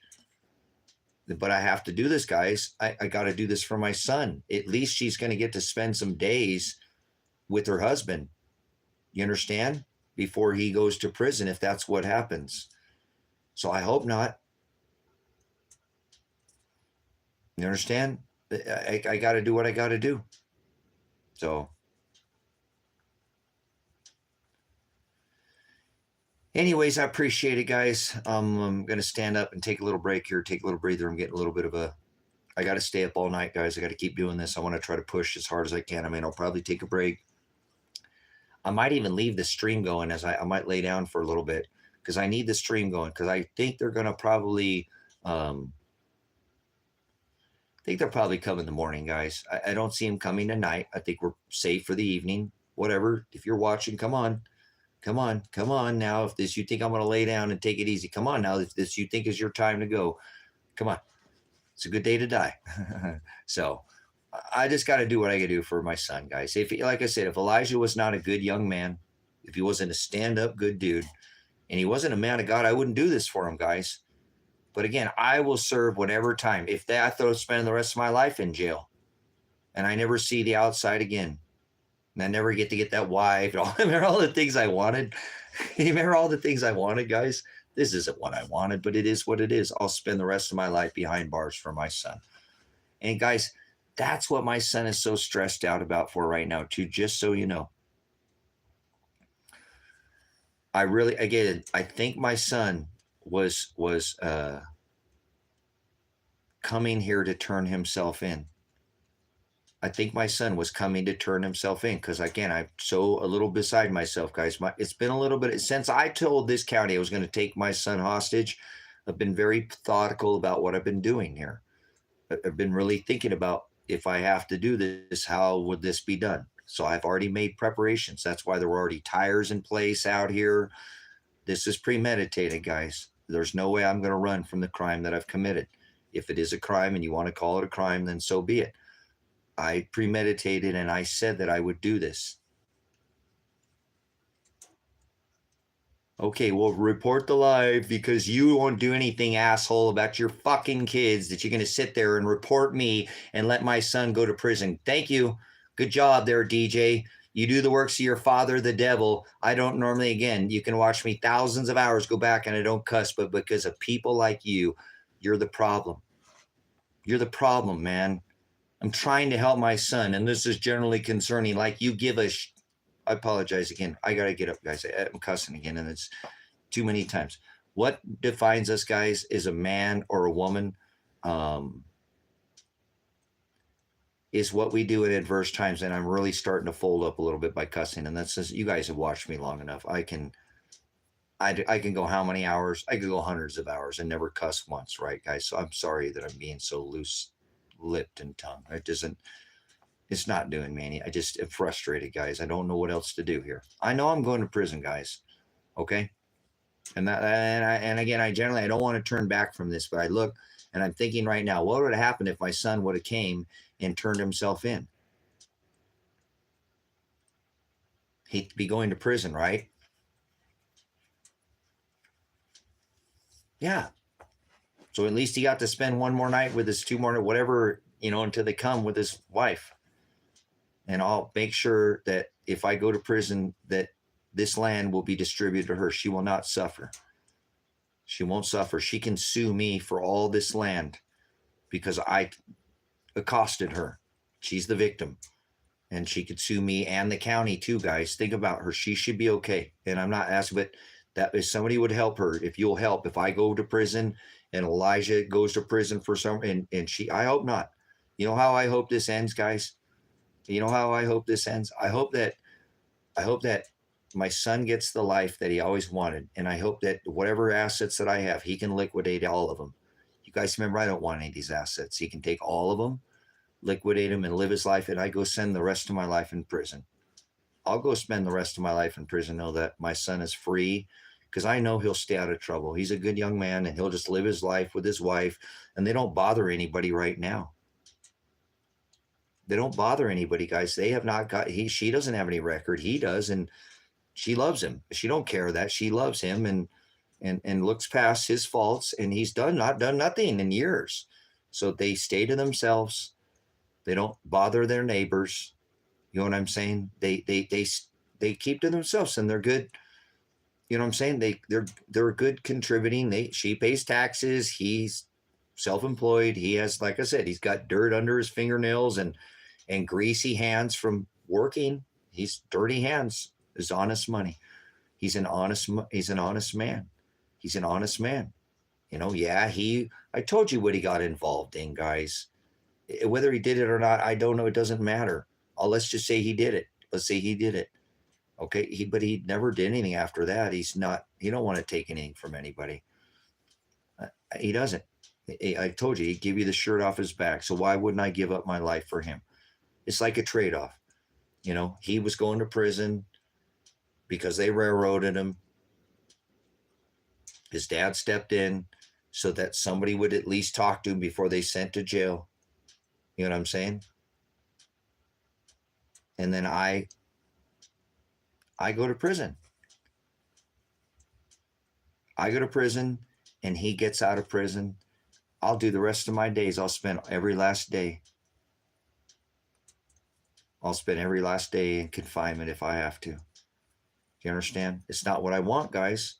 But I have to do this, guys. I got to do this for my son. At least she's going to get to spend some days with her husband. You understand? Before he goes to prison, if that's what happens. So I hope not. You understand? I got to do what I got to do. So anyways, I appreciate it, guys. I'm going to stand up and take a little break here, take a little breather. I'm getting a little bit of I got to stay up all night, guys. I got to keep doing this. I want to try to push as hard as I can. I mean, I'll probably take a break. I might even leave the stream going as I might lay down for a little bit because I need the stream going because I think they're going to probably, come in the morning, guys. I don't see them coming tonight. I think we're safe for the evening. Whatever. If you're watching, come on now. If you think I'm going to lay down and take it easy, come on now. If this you think is your time to go, come on. It's a good day to die. So I just got to do what I got to do for my son, guys. Like I said, if Elijah was not a good young man, if he wasn't a stand-up good dude, and he wasn't a man of God, I wouldn't do this for him, guys. But again, I will serve whatever time. If I thought I'd spend the rest of my life in jail, and I never see the outside again, and I never get to get that wife. Remember all the things I wanted? Remember all the things I wanted, guys? This isn't what I wanted, but it is what it is. I'll spend the rest of my life behind bars for my son. And guys, that's what my son is so stressed out about for right now, too, just so you know. I think my son was coming here to turn himself in. I think my son was coming to turn himself in because, again, I'm so a little beside myself, guys. It's been a little bit since I told this county I was going to take my son hostage. I've been very methodical about what I've been doing here. I've been really thinking about if I have to do this, how would this be done? So I've already made preparations. That's why there were already tires in place out here. This is premeditated, guys. There's no way I'm going to run from the crime that I've committed. If it is a crime and you want to call it a crime, then so be it. I premeditated and I said that I would do this. Okay, well, report the live because you won't do anything, asshole, about your fucking kids that you're going to sit there and report me and let my son go to prison. Thank you. Good job there, DJ. You do the works of your father, the devil. I don't normally, again, you can watch me thousands of hours go back and I don't cuss, but because of people like you, you're the problem. You're the problem, man. I'm trying to help my son, and this is generally concerning. Like you give a, I apologize again. I got to get up, guys. I'm cussing again, and it's too many times. What defines us, guys, is a man or a woman. Is what we do in adverse times, and I'm really starting to fold up a little bit by cussing. And that's just, you guys have watched me long enough. I can go how many hours? I could go hundreds of hours and never cuss once, right, guys? So I'm sorry that I'm being so loose-lipped and tongue. It's not doing me any. I just am frustrated, guys. I don't know what else to do here. I know I'm going to prison, guys. Okay, and again, I don't want to turn back from this, but I look and I'm thinking right now, what would have happened if my son would have came and turned himself in? He'd be going to prison, right? Yeah. So at least he got to spend one more night with his 2 more, whatever, until they come with his wife. And I'll make sure that if I go to prison, that this land will be distributed to her. She will not suffer. She won't suffer. She can sue me for all this land because I accosted her. She's the victim. And she could sue me and the county too, guys. Think about her. She should be okay. And I'm not asking, but that if somebody would help her, if you'll help, if I go to prison and Elijah goes to prison for and she, I hope not. You know how I hope this ends, guys? You know how I hope this ends? I hope that my son gets the life that he always wanted. And I hope that whatever assets that I have, he can liquidate all of them. You guys remember, I don't want any of these assets. He can take all of them, liquidate them, and live his life. And I go spend the rest of my life in prison. I'll go spend the rest of my life in prison, know that my son is free, because I know he'll stay out of trouble. He's a good young man, and he'll just live his life with his wife, and they don't bother anybody right now. They don't bother anybody, guys. They have not got, she doesn't have any record. He does, and she loves him. She don't care that. She loves him and looks past his faults, and he's not done nothing in years. So they stay to themselves. They don't bother their neighbors. You know what I'm saying? They keep to themselves, and they're good. You know what I'm saying? They're good contributing. She pays taxes. He's self-employed. He has, like I said, he's got dirt under his fingernails and greasy hands from working. He's dirty hands. His honest money. He's an honest man. He's an honest man. Yeah, I told you what he got involved in, guys. Whether he did it or not, I don't know. It doesn't matter. Let's just say he did it. Let's say he did it. Okay. But he never did anything after that. He don't want to take anything from anybody. He doesn't. I told you, he'd give you the shirt off his back. So why wouldn't I give up my life for him? It's like a trade-off. He was going to prison because they railroaded him. His dad stepped in so that somebody would at least talk to him before they sent to jail. You know what I'm saying? And then I go to prison. I go to prison and he gets out of prison. I'll do the rest of my days. I'll spend every last day. I'll spend every last day in confinement if I have to. Do you understand? It's not what I want, guys.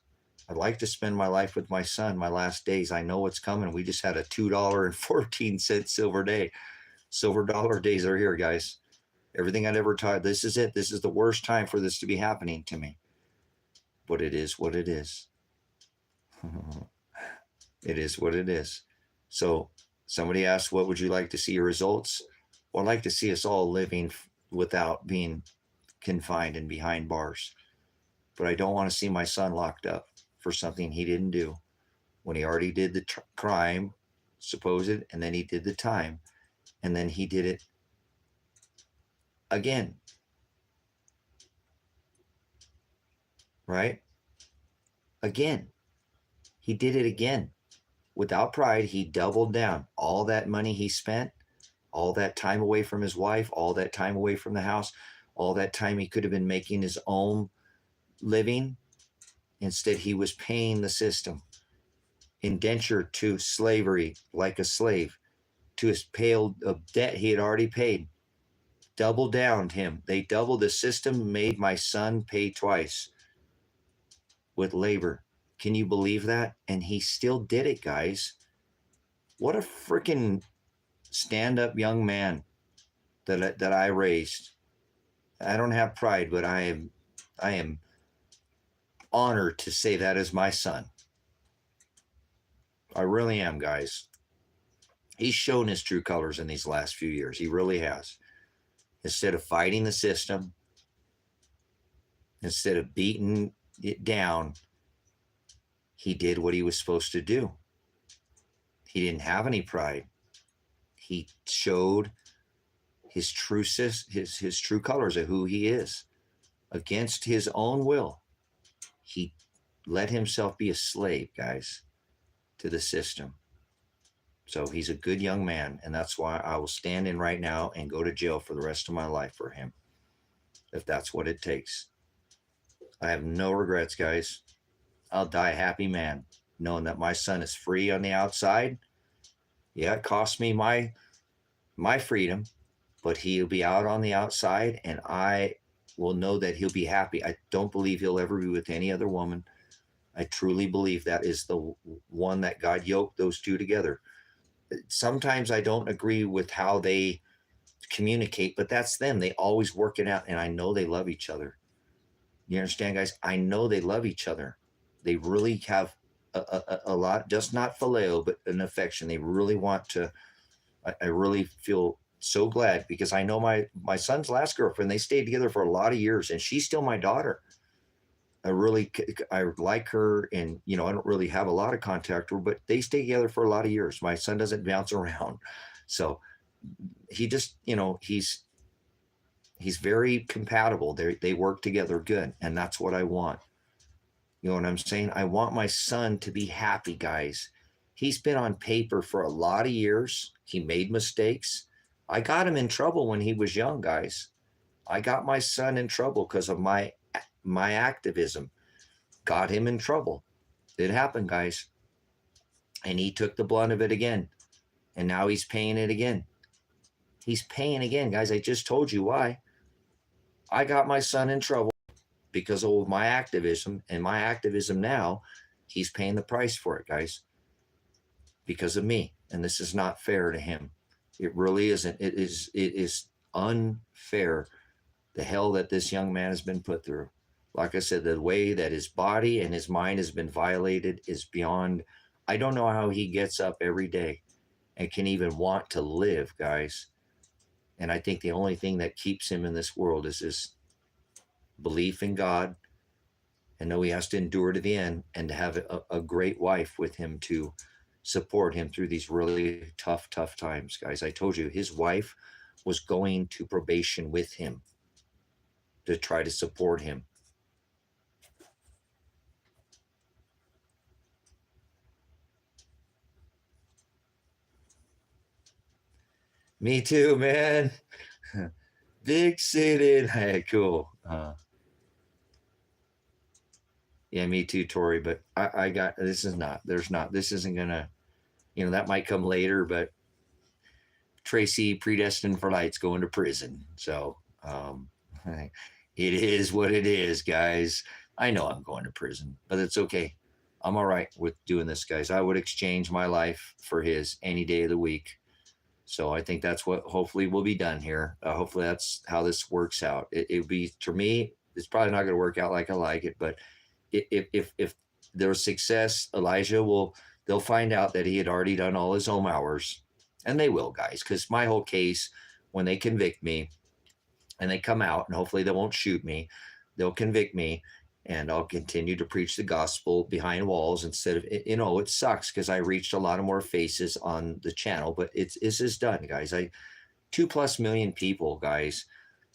I'd like to spend my life with my son, my last days. I know what's coming. We just had a $2.14 silver day. Silver dollar days are here, guys. Everything I'd ever taught, this is it. This is the worst time for this to be happening to me. But it is what it is. It is what it is. So somebody asked, what would you like to see your results? Well, I'd like to see us all living without being confined and behind bars. But I don't want to see my son locked up for something he didn't do when he already did the crime, supposed, and then he did the time, and then he did it again. Right? Again. He did it again. Without pride, he doubled down. All that money he spent, all that time away from his wife, all that time away from the house, all that time he could have been making his own living. Instead, he was paying the system. Indentured to slavery like a slave, to his pale of debt he had already paid. double downed him. They doubled the system, made my son pay twice with labor. Can you believe that? And he still did it, guys. What a freaking stand-up young man that I raised. I don't have pride, but I am honored to say that is my son. I really am, guys. He's shown his true colors in these last few years. He really has. Instead of fighting the system, instead of beating it down, he did what he was supposed to do. He didn't have any pride. He showed his true colors of who he is. Against his own will, he let himself be a slave, guys, to the system. So he's a good young man, and that's why I will stand in right now and go to jail for the rest of my life for him, if that's what it takes. I have no regrets, guys. I'll die a happy man, knowing that my son is free on the outside. Yeah, it cost me my freedom, but he'll be out on the outside, and I will know that he'll be happy. I don't believe he'll ever be with any other woman. I truly believe that is the one that God yoked those two together. Sometimes I don't agree with how they communicate, but that's them. They always work it out, and I know they love each other. You understand, guys? I know they love each other. They really have a lot, just not phileo, but an affection. They really want to. I really feel so glad because I know my son's last girlfriend, they stayed together for a lot of years, and she's still my daughter. I like her, and I don't really have a lot of contact with her, but they stay together for a lot of years. My son doesn't bounce around, so he just he's very compatible. They work together good, and that's what I want. You know what I'm saying? I want my son to be happy, guys. He's been on paper for a lot of years. He made mistakes. I got him in trouble when he was young, guys. I got my son in trouble because of my activism. Got him in trouble. It happened, guys. And he took the blunt of it again. And now he's paying it again. He's paying again, guys. I just told you why. I got my son in trouble because of my activism. And my activism now, he's paying the price for it, guys. Because of me. And this is not fair to him. It really isn't. It is unfair, the hell that this young man has been put through. Like I said, the way that his body and his mind has been violated is beyond. I don't know how he gets up every day and can even want to live, guys. And I think the only thing that keeps him in this world is his belief in God, and know he has to endure to the end, and to have a great wife with him to support him through these really tough times, guys. I told you his wife was going to probation with him to try to support him. Me too, man. Big city. Hey, cool. Yeah, me too, Tori. But I got, this isn't gonna, that might come later, but Tracy Predestined for Light's going to prison. So it is what it is, guys. I know I'm going to prison, but it's okay. I'm all right with doing this, guys. I would exchange my life for his any day of the week. So I think that's what hopefully will be done here. Hopefully that's how this works out. It would be, to me, it's probably not going to work out like I like it, but if there's success, they'll find out that he had already done all his home hours, and they will, guys, because my whole case, when they convict me and they come out, and hopefully they won't shoot me, they'll convict me, and I'll continue to preach the gospel behind walls instead of, it sucks because I reached a lot of more faces on the channel, but this is done, guys. 2+ million people, guys,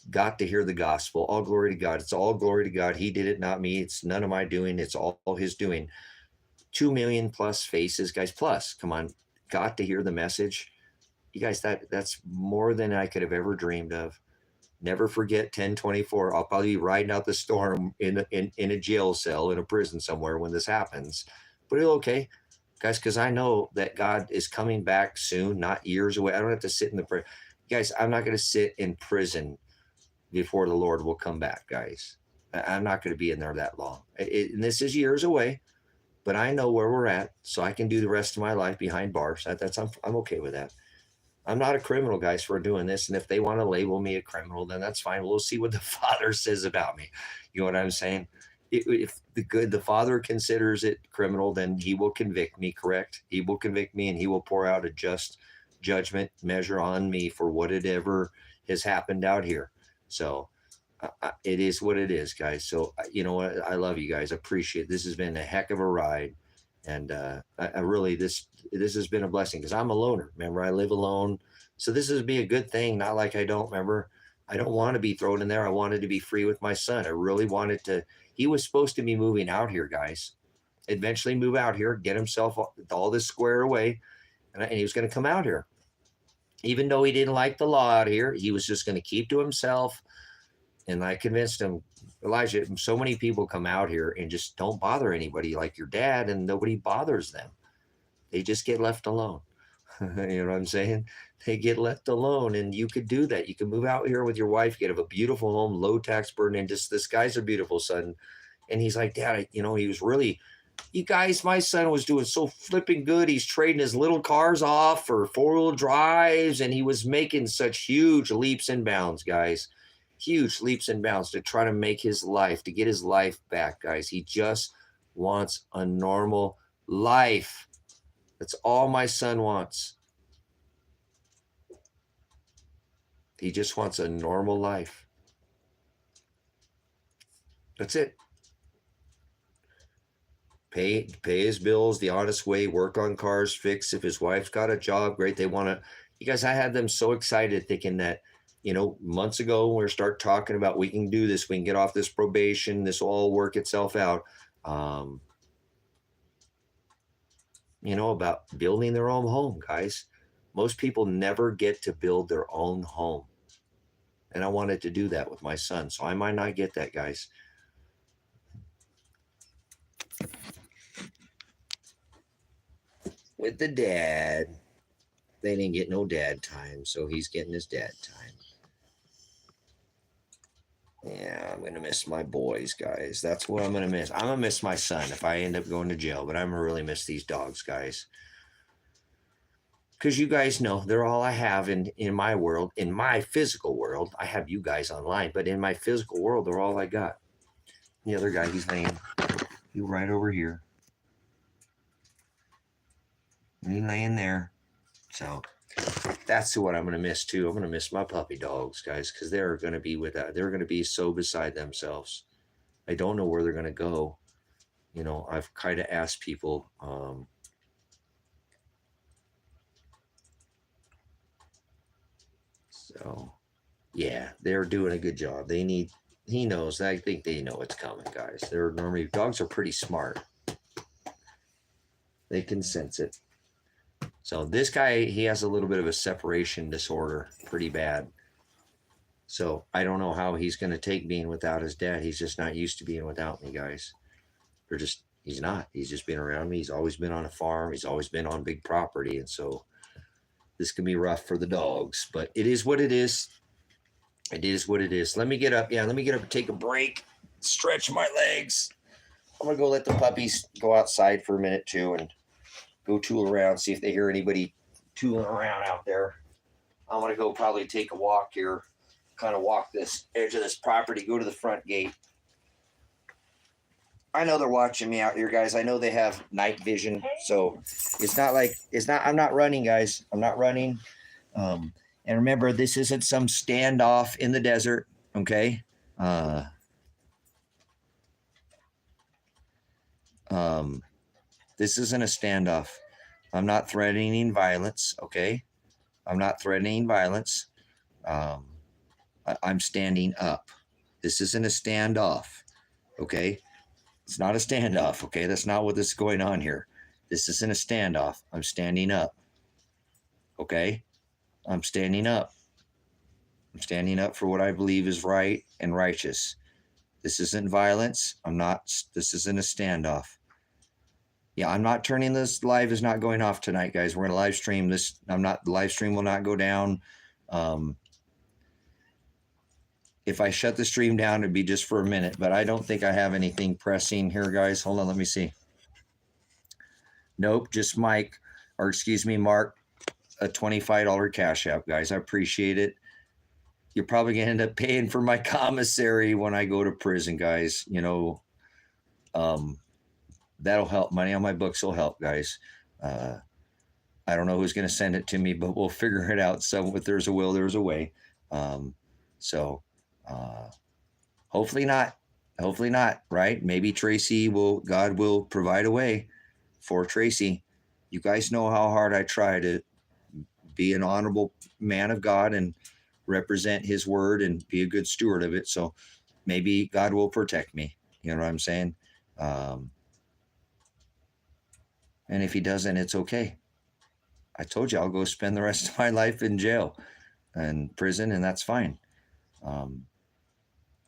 got to hear the gospel. All glory to God. It's all glory to God. He did it, not me. It's none of my doing. It's all his doing. 2 million plus faces, guys, plus, come on, got to hear the message. You guys, that's more than I could have ever dreamed of. Never forget 1024. I'll probably be riding out the storm in a jail cell in a prison somewhere when this happens. But it'll okay, guys, because I know that God is coming back soon, not years away. I don't have to sit in the prayer. guys, I'm not going to sit in prison before the Lord will come back, guys. I'm not going to be in there that long. And this is years away, but I know where we're at, so I can do the rest of my life behind bars. I'm okay with that. I'm not a criminal, guys, for doing this. And if they want to label me a criminal, then that's fine. We'll see what the Father says about me. You know what I'm saying? If the Father considers it criminal, then He will convict me. Correct? He will convict me, and He will pour out a just judgment measure on me for whatever has happened out here. So it is what it is, guys. So you know what? I love you guys. I appreciate it. This has been a heck of a ride, and I really this has been a blessing because I'm a loner. Remember, I live alone, so this would be a good thing. Not like I don't remember. I don't want to be thrown in there. I wanted to be free with my son. I really wanted to. He was supposed to be moving out here, guys. Eventually move out here, get himself all this squared away, and he was going to come out here. Even though he didn't like the law out here, he was just going to keep to himself. And I convinced him, Elijah, so many people come out here and just don't bother anybody like your dad, and nobody bothers them. They just get left alone. You know what I'm saying? They get left alone, and you could do that. You can move out here with your wife, get a beautiful home, low tax burden, and just this guy's a beautiful son. And he's like, Dad, he was really, you guys, my son was doing so flipping good. He's trading his little cars off for 4-wheel drives, and he was making such huge leaps and bounds, guys. Huge leaps and bounds to try to make his life, to get his life back, guys. He just wants a normal life. That's all my son wants. He just wants a normal life. That's it. Pay his bills the honest way, work on cars, fix. If his wife's got a job, great. They want to, you guys, I had them so excited thinking that, months ago, when we start talking about we can do this, we can get off this probation, this will all work itself out. About building their own home, guys. Most people never get to build their own home. And I wanted to do that with my son. So I might not get that, guys. With the dad, they didn't get no dad time. So he's getting his dad time. Yeah, I'm going to miss my boys, guys. That's what I'm going to miss. I'm going to miss my son if I end up going to jail, but I'm going to really miss these dogs, guys. Because you guys know they're all I have in my world, in my physical world. I have you guys online, but in my physical world, they're all I got. The other guy, he's right over here. He's laying there. So that's what I'm going to miss too. I'm going to miss my puppy dogs, guys, because they're going to be they're going to be so beside themselves. I don't know where they're going to go. I've kind of asked people. So yeah, they're doing a good job. He knows. I think they know it's coming, guys. Dogs are pretty smart. They can sense it. So this guy, he has a little bit of a separation disorder, pretty bad. So I don't know how he's going to take being without his dad. He's just not used to being without me, guys. He's not. He's just been around me. He's always been on a farm. He's always been on big property. And so this can be rough for the dogs, but it is what it is. It is what it is. Let me get up. Yeah, let me get up and take a break, stretch my legs. I'm going to go let the puppies go outside for a minute too and go tool around, see if they hear anybody tooling around out there. I'm going to go probably take a walk here, kind of walk this edge of this property, go to the front gate. I know they're watching me out here, guys. I know they have night vision, so I'm not running, guys. I'm not running. And remember, this isn't some standoff in the desert, okay? This isn't a standoff. I'm not threatening violence, okay? I'm not threatening violence. I'm standing up. This isn't a standoff, okay? It's not a standoff, okay? That's not what is going on here. This isn't a standoff. I'm standing up, okay? I'm standing up. I'm standing up for what I believe is right and righteous. This isn't violence. This isn't a standoff. Yeah, I'm not turning this live is not going off tonight, guys. We're going to live stream this. The live stream will not go down. Um, if I shut the stream down, it'd be just for a minute, but I don't think I have anything pressing here, guys. Hold on, let me see. Nope, just Mike, or excuse me, Mark, a $25 Cash App, guys. I appreciate it. You're probably gonna end up paying for my commissary when I go to prison, guys. You know, that'll help. Money on my books will help, guys. I don't know who's going to send it to me, but we'll figure it out. So if there's a will, there's a way. So hopefully not. Hopefully not, right? Maybe God will provide a way for Tracy. You guys know how hard I try to be an honorable man of God and represent his word and be a good steward of it. So maybe God will protect me. You know what I'm saying? And if he doesn't, it's okay. I told you I'll go spend the rest of my life in jail and prison, and that's fine. I'm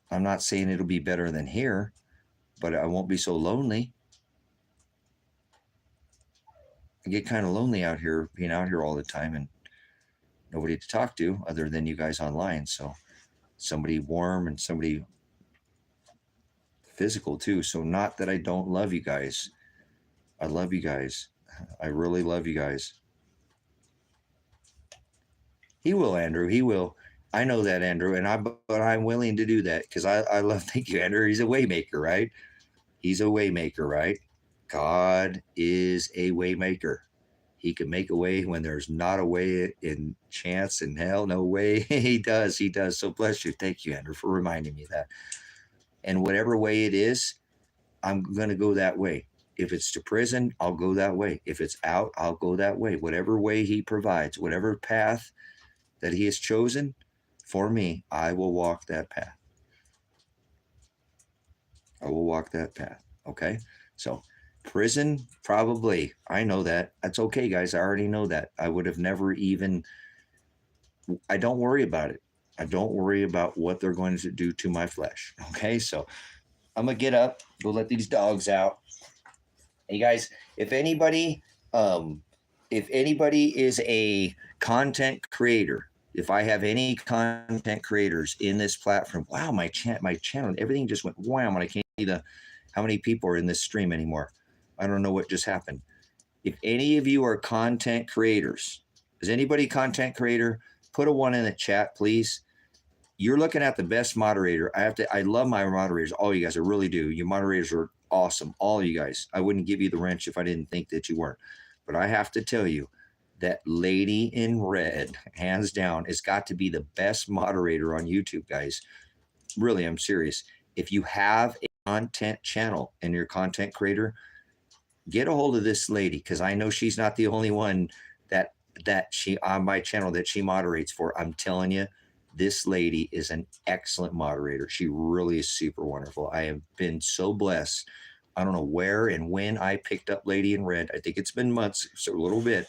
not saying it'll be better than here, but I won't be so lonely. I get kind of lonely out here, being out here all the time and nobody to talk to other than you guys online. So somebody warm and somebody physical too. So not that I don't love you guys. I love you guys. I really love you guys. He will, Andrew. He will. I know that, Andrew, but I'm willing to do that because I love. Thank you, Andrew. He's a waymaker, right? He's a waymaker, right? God is a waymaker. He can make a way when there's not a way in chance and hell, no way. He does. He does. So bless you. Thank you, Andrew, for reminding me of that. And whatever way it is, I'm going to go that way. If it's to prison, I'll go that way. If it's out, I'll go that way. Whatever way he provides, whatever path that he has chosen for me, I will walk that path. I will walk that path. Okay. So prison, probably. I know that. That's okay, guys. I already know that. I would have never even, I don't worry about it. I don't worry about what they're going to do to my flesh. Okay. So I'm going to get up, go let these dogs out. Hey guys, if anybody is a content creator, if I have any content creators in this platform, wow, my channel, everything just went wham, and I can't see how many people are in this stream anymore. I don't know what just happened. If any of you are content creators, is anybody content creator? Put a 1 in the chat, please. You're looking at the best moderator. I love my moderators. All you guys, I really do. You moderators are awesome. All you guys. I wouldn't give you the wrench if I didn't think that you weren't. But I have to tell you, that lady in red, hands down, has got to be the best moderator on YouTube, guys. Really, I'm serious. If you have a content channel and you're a content creator, get a hold of this lady, because I know she's not the only one that she on my channel that she moderates for. I'm telling you, this lady is an excellent moderator. She really is super wonderful. I have been so blessed. I don't know where and when I picked up Lady in Red. I think it's been months, so a little bit.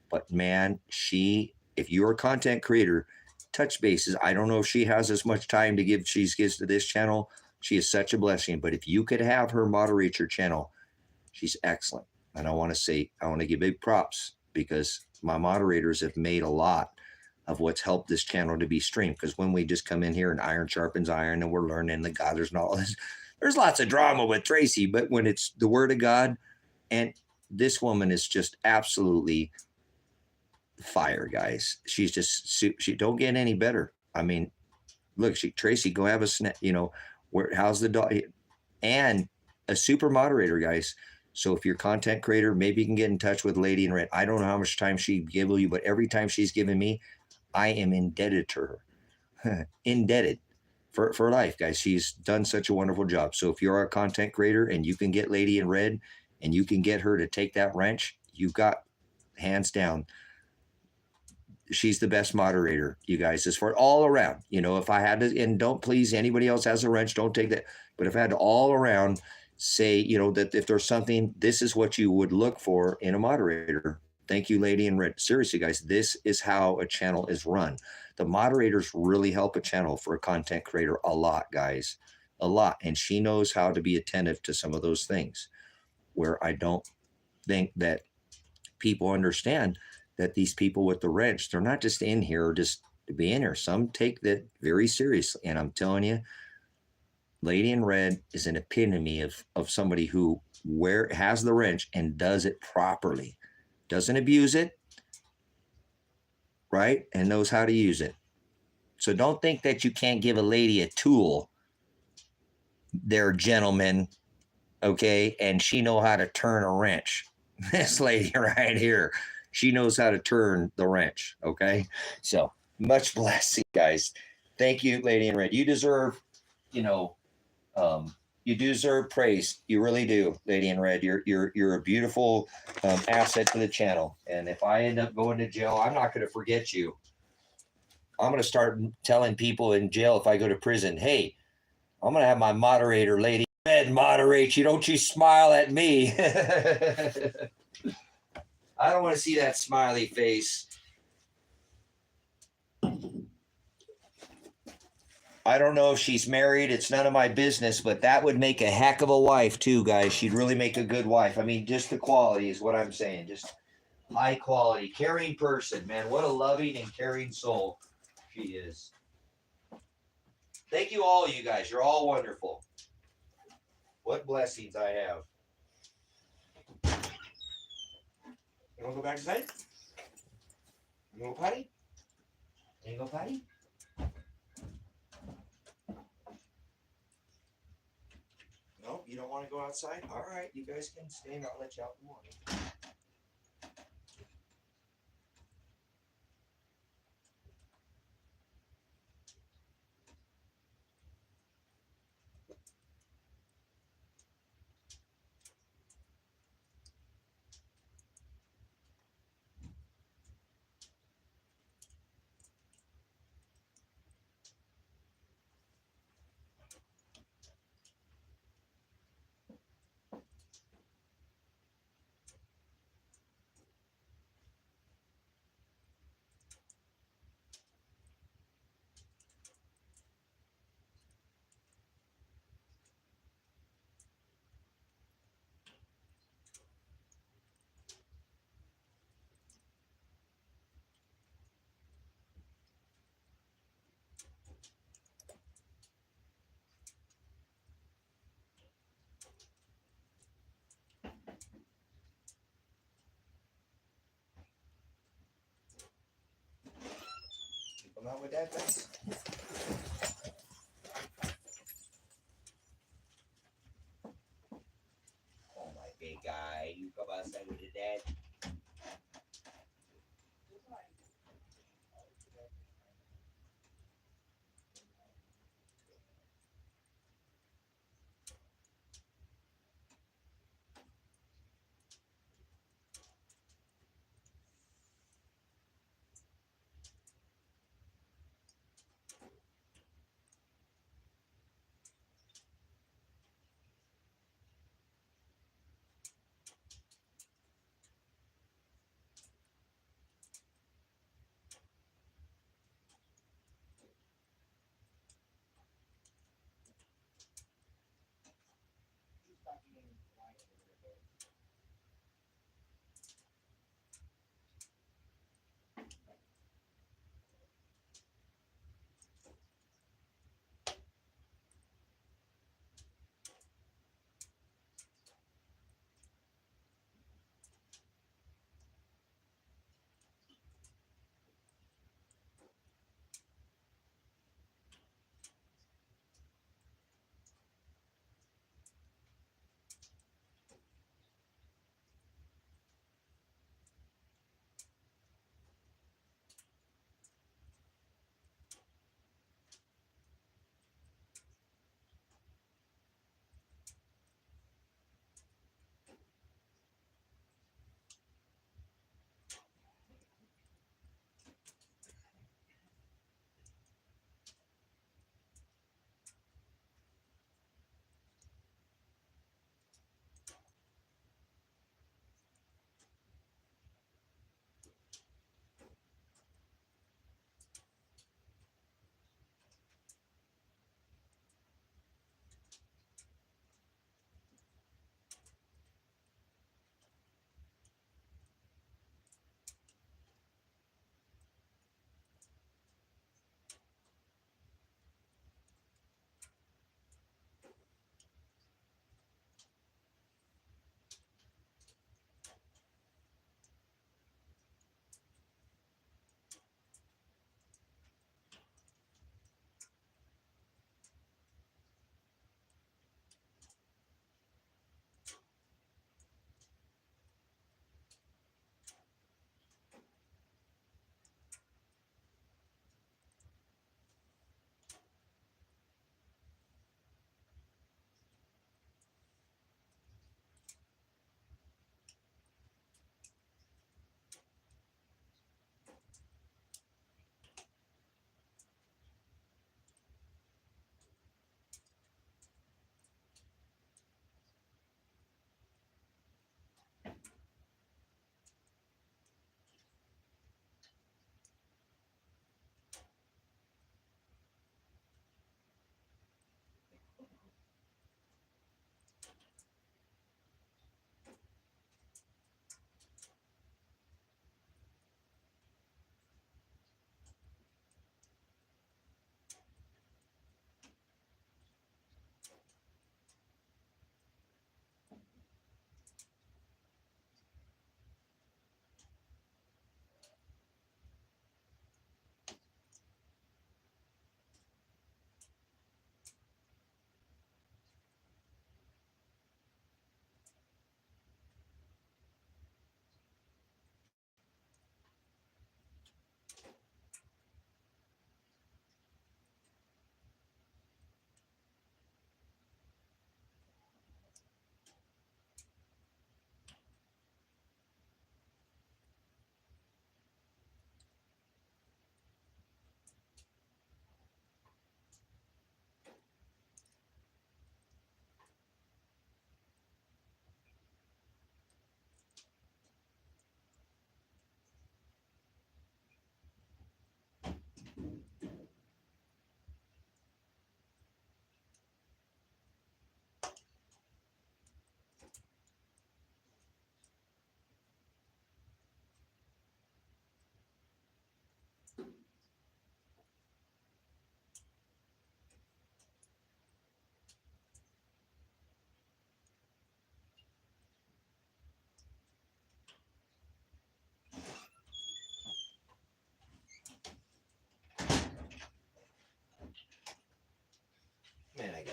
But man, if you're a content creator, touch bases. I don't know if she has as much time to give she gives to this channel. She is such a blessing. But if you could have her moderate your channel, she's excellent. And I want to give big props, because my moderators have made a lot of what's helped this channel to be streamed. Because when we just come in here and iron sharpens iron and we're learning the God, there's lots of drama with Tracy, but when it's the word of God, and this woman is just absolutely fire, guys. She's just, she don't get any better. I mean, look, Tracy, go have a snack, how's the dog? And a super moderator, guys. So if you're a content creator, maybe you can get in touch with Lady in Red. I don't know how much time she gave you, but every time she's given me, I am indebted to her. Indebted for life, guys. She's done such a wonderful job. So if you're a content creator and you can get Lady in Red and you can get her to take that wrench, you've got, hands down, she's the best moderator, you guys, as far all around. If I had to, and don't please anybody else has a wrench, don't take that. But if I had to all around say, that if there's something, this is what you would look for in a moderator. Thank you, Lady in Red. Seriously, guys, this is how a channel is run. The moderators really help a channel for a content creator a lot, guys, a lot. And she knows how to be attentive to some of those things, where I don't think that people understand that these people with the wrench, they're not just in here just to be in here. Some take that very seriously. And I'm telling you, Lady in Red is an epitome of somebody who has the wrench and does it properly, doesn't abuse it, right? And knows how to use it. So don't think that you can't give a lady a tool. They're gentlemen, okay? And she know how to turn a wrench. This lady right here, she knows how to turn the wrench, okay? So much blessing, guys. Thank you, Lady in Red. You deserve, you deserve praise. You really do, Lady in Red. You're a beautiful asset to the channel. And if I end up going to jail, I'm not going to forget you. I'm going to start telling people in jail if I go to prison, hey, I'm going to have my moderator, Lady Red, moderate you. Don't you smile at me. I don't want to see that smiley face. I don't know if she's married. It's none of my business, but that would make a heck of a wife too, guys. She'd really make a good wife. I mean, just the quality is what I'm saying. Just high quality, caring person, man. What a loving and caring soul she is. Thank you all, you guys. You're all wonderful. What blessings I have. You want to go back inside? You want to go potty? You go potty? No, you don't want to go outside? All right, you guys can stay and I'll let you out in the morning. Come out with that, guys. Oh, my big guy. You come outside with your dad.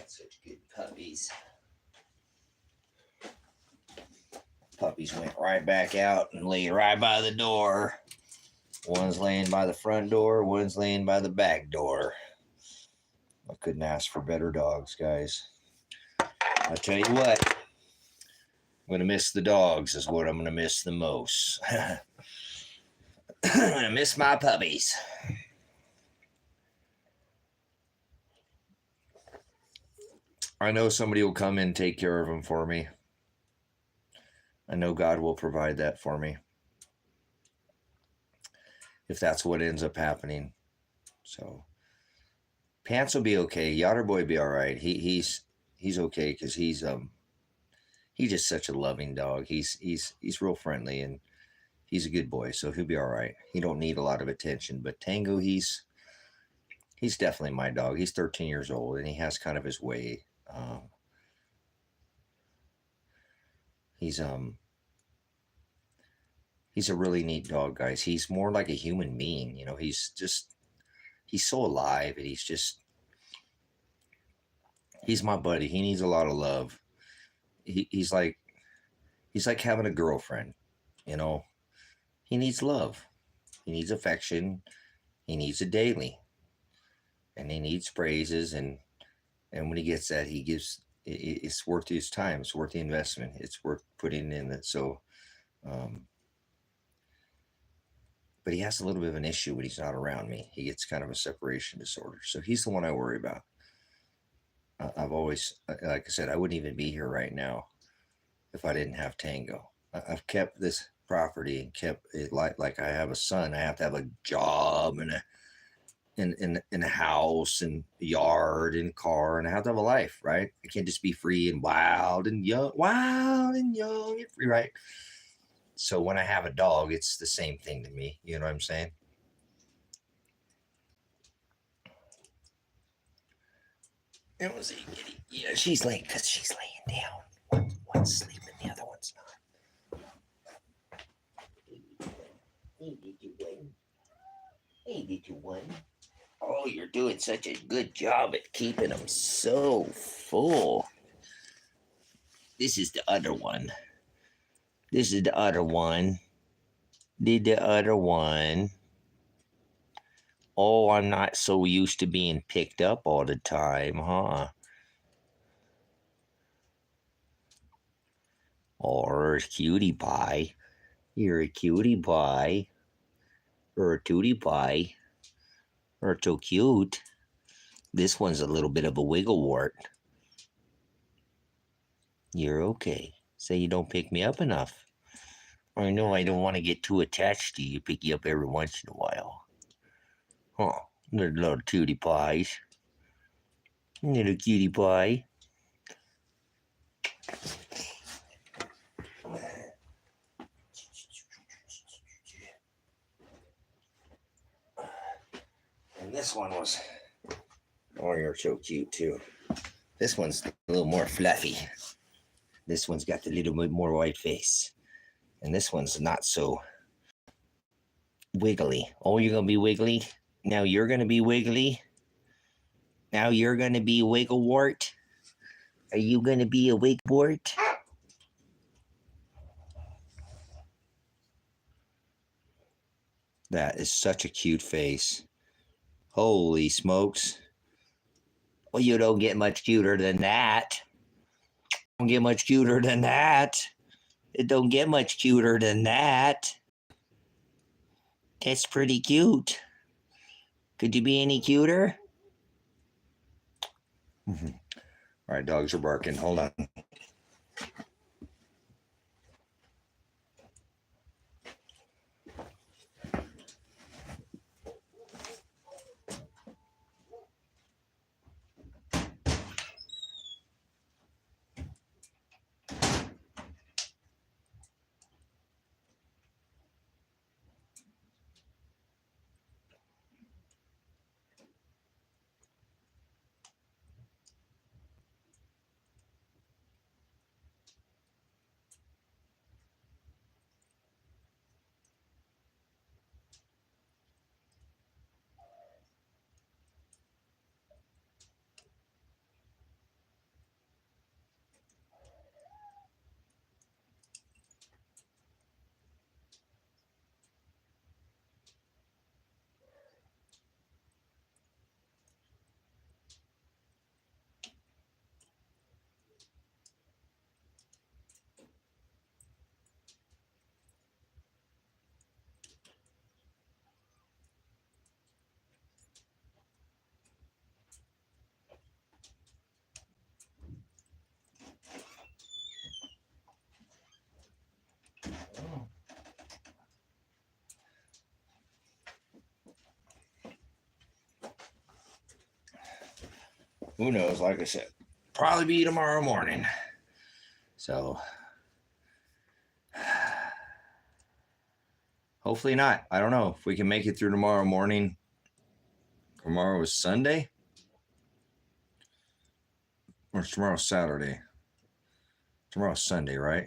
Such good puppies. Puppies went right back out and laid right by the door. One's laying by the front door, one's laying by the back door. I couldn't ask for better dogs, guys. I'll tell you what, I'm going to miss the dogs is what I'm going to miss the most. I'm going to miss my puppies. I know somebody will come and take care of them for me. I know God will provide that for me, if that's what ends up happening. So Pants will be okay. Yachter Boy will be all right. He's okay because he's just such a loving dog. He's real friendly and he's a good boy, so he'll be all right. He don't need a lot of attention. But Tango, he's definitely my dog. He's 13 years old and he has kind of his way. He's a really neat dog, guys. He's more like a human being. You know, he's so alive and he's my buddy. He needs a lot of love. He's like having a girlfriend, you know. He needs love. He needs affection. He needs it daily. And he needs praises. And when he gets that, he gives, it's worth his time. It's worth the investment. It's worth putting in it. So, but he has a little bit of an issue when he's not around me. He gets kind of a separation disorder. So he's the one I worry about. I've always, like I said, I wouldn't even be here right now if I didn't have Tango. I've kept this property and kept it like I have a son. I have to have a job and a house and a yard and car, and I have to have a life, right? I can't just be free and wild and young and free, right? So when I have a dog, it's the same thing to me. You know what I'm saying? It was yeah, she's laying down. One's sleeping, the other one's not. Hey, did you win? Hey, did you win? Oh, you're doing such a good job at keeping them so full. This is the other one. This is the other one. The other one. Oh, I'm not so used to being picked up all the time, huh? Or cutie pie. You're a cutie pie. Or a tootie pie. Or so cute. This one's a little bit of a wiggle wart. You're okay. Say you don't pick me up enough. I know I don't want to get too attached to you. Pick you up every once in a while. Huh. Little cutie pies. Little cutie pie. And this one was, oh, you're so cute too. This one's a little more fluffy. This one's got a little bit more white face. And this one's not so wiggly. Oh, you're going to be wiggly? Now you're going to be wiggly? Now you're going to be wigglewort? Are you going to be a wigwort? That is such a cute face. Holy smokes. Well, you don't get much cuter than that. Don't get much cuter than that. It don't get much cuter than that. That's pretty cute. Could you be any cuter? All right, dogs are barking. Hold on. who knows? Like I said, probably be tomorrow morning. So hopefully not. I don't know if we can make it through tomorrow morning. Tomorrow is Sunday. Or tomorrow's Saturday. Tomorrow's Sunday, right?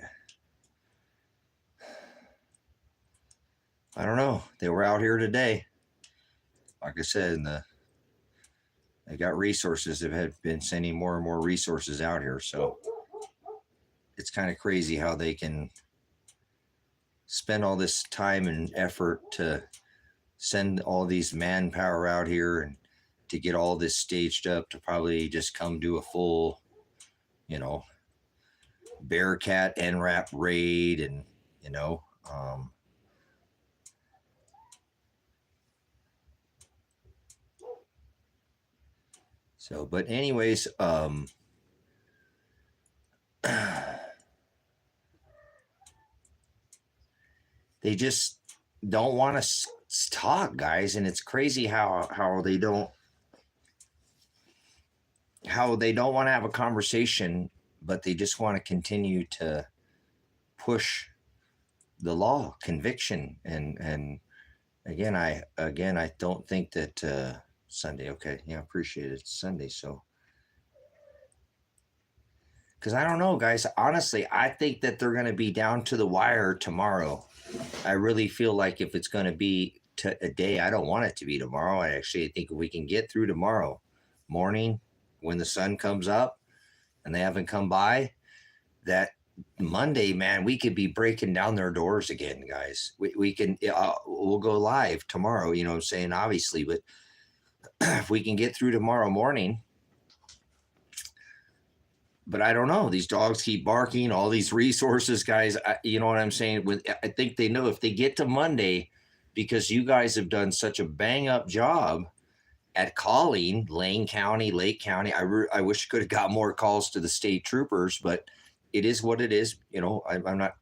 I don't know. They were out here today. Like I said, they got resources. They've been sending more and more resources out here. So it's kind of crazy how they can spend all this time and effort to send all these manpower out here and to get all this staged up to probably just come do a full, Bearcat NRAP raid and, so, but anyways, they just don't want to talk, guys, and it's crazy how they don't want to have a conversation, but they just want to continue to push the law, conviction, and again, I don't think that Sunday. Okay, yeah, appreciate it. It's Sunday, so. Because I don't know, guys. Honestly, I think that they're going to be down to the wire tomorrow. I really feel like if it's going to be a day, I don't want it to be tomorrow. I actually think if we can get through tomorrow morning when the sun comes up and they haven't come by, that Monday, man, we could be breaking down their doors again, guys. We can, we'll go live tomorrow, you know what I'm saying? Obviously, but if we can get through tomorrow morning. But I don't know. These dogs keep barking. All these resources, guys. You know what I'm saying? I think they know if they get to Monday, because you guys have done such a bang up job at calling Lane County, Lake County. I wish I could have got more calls to the state troopers, but it is what it is. I'm not.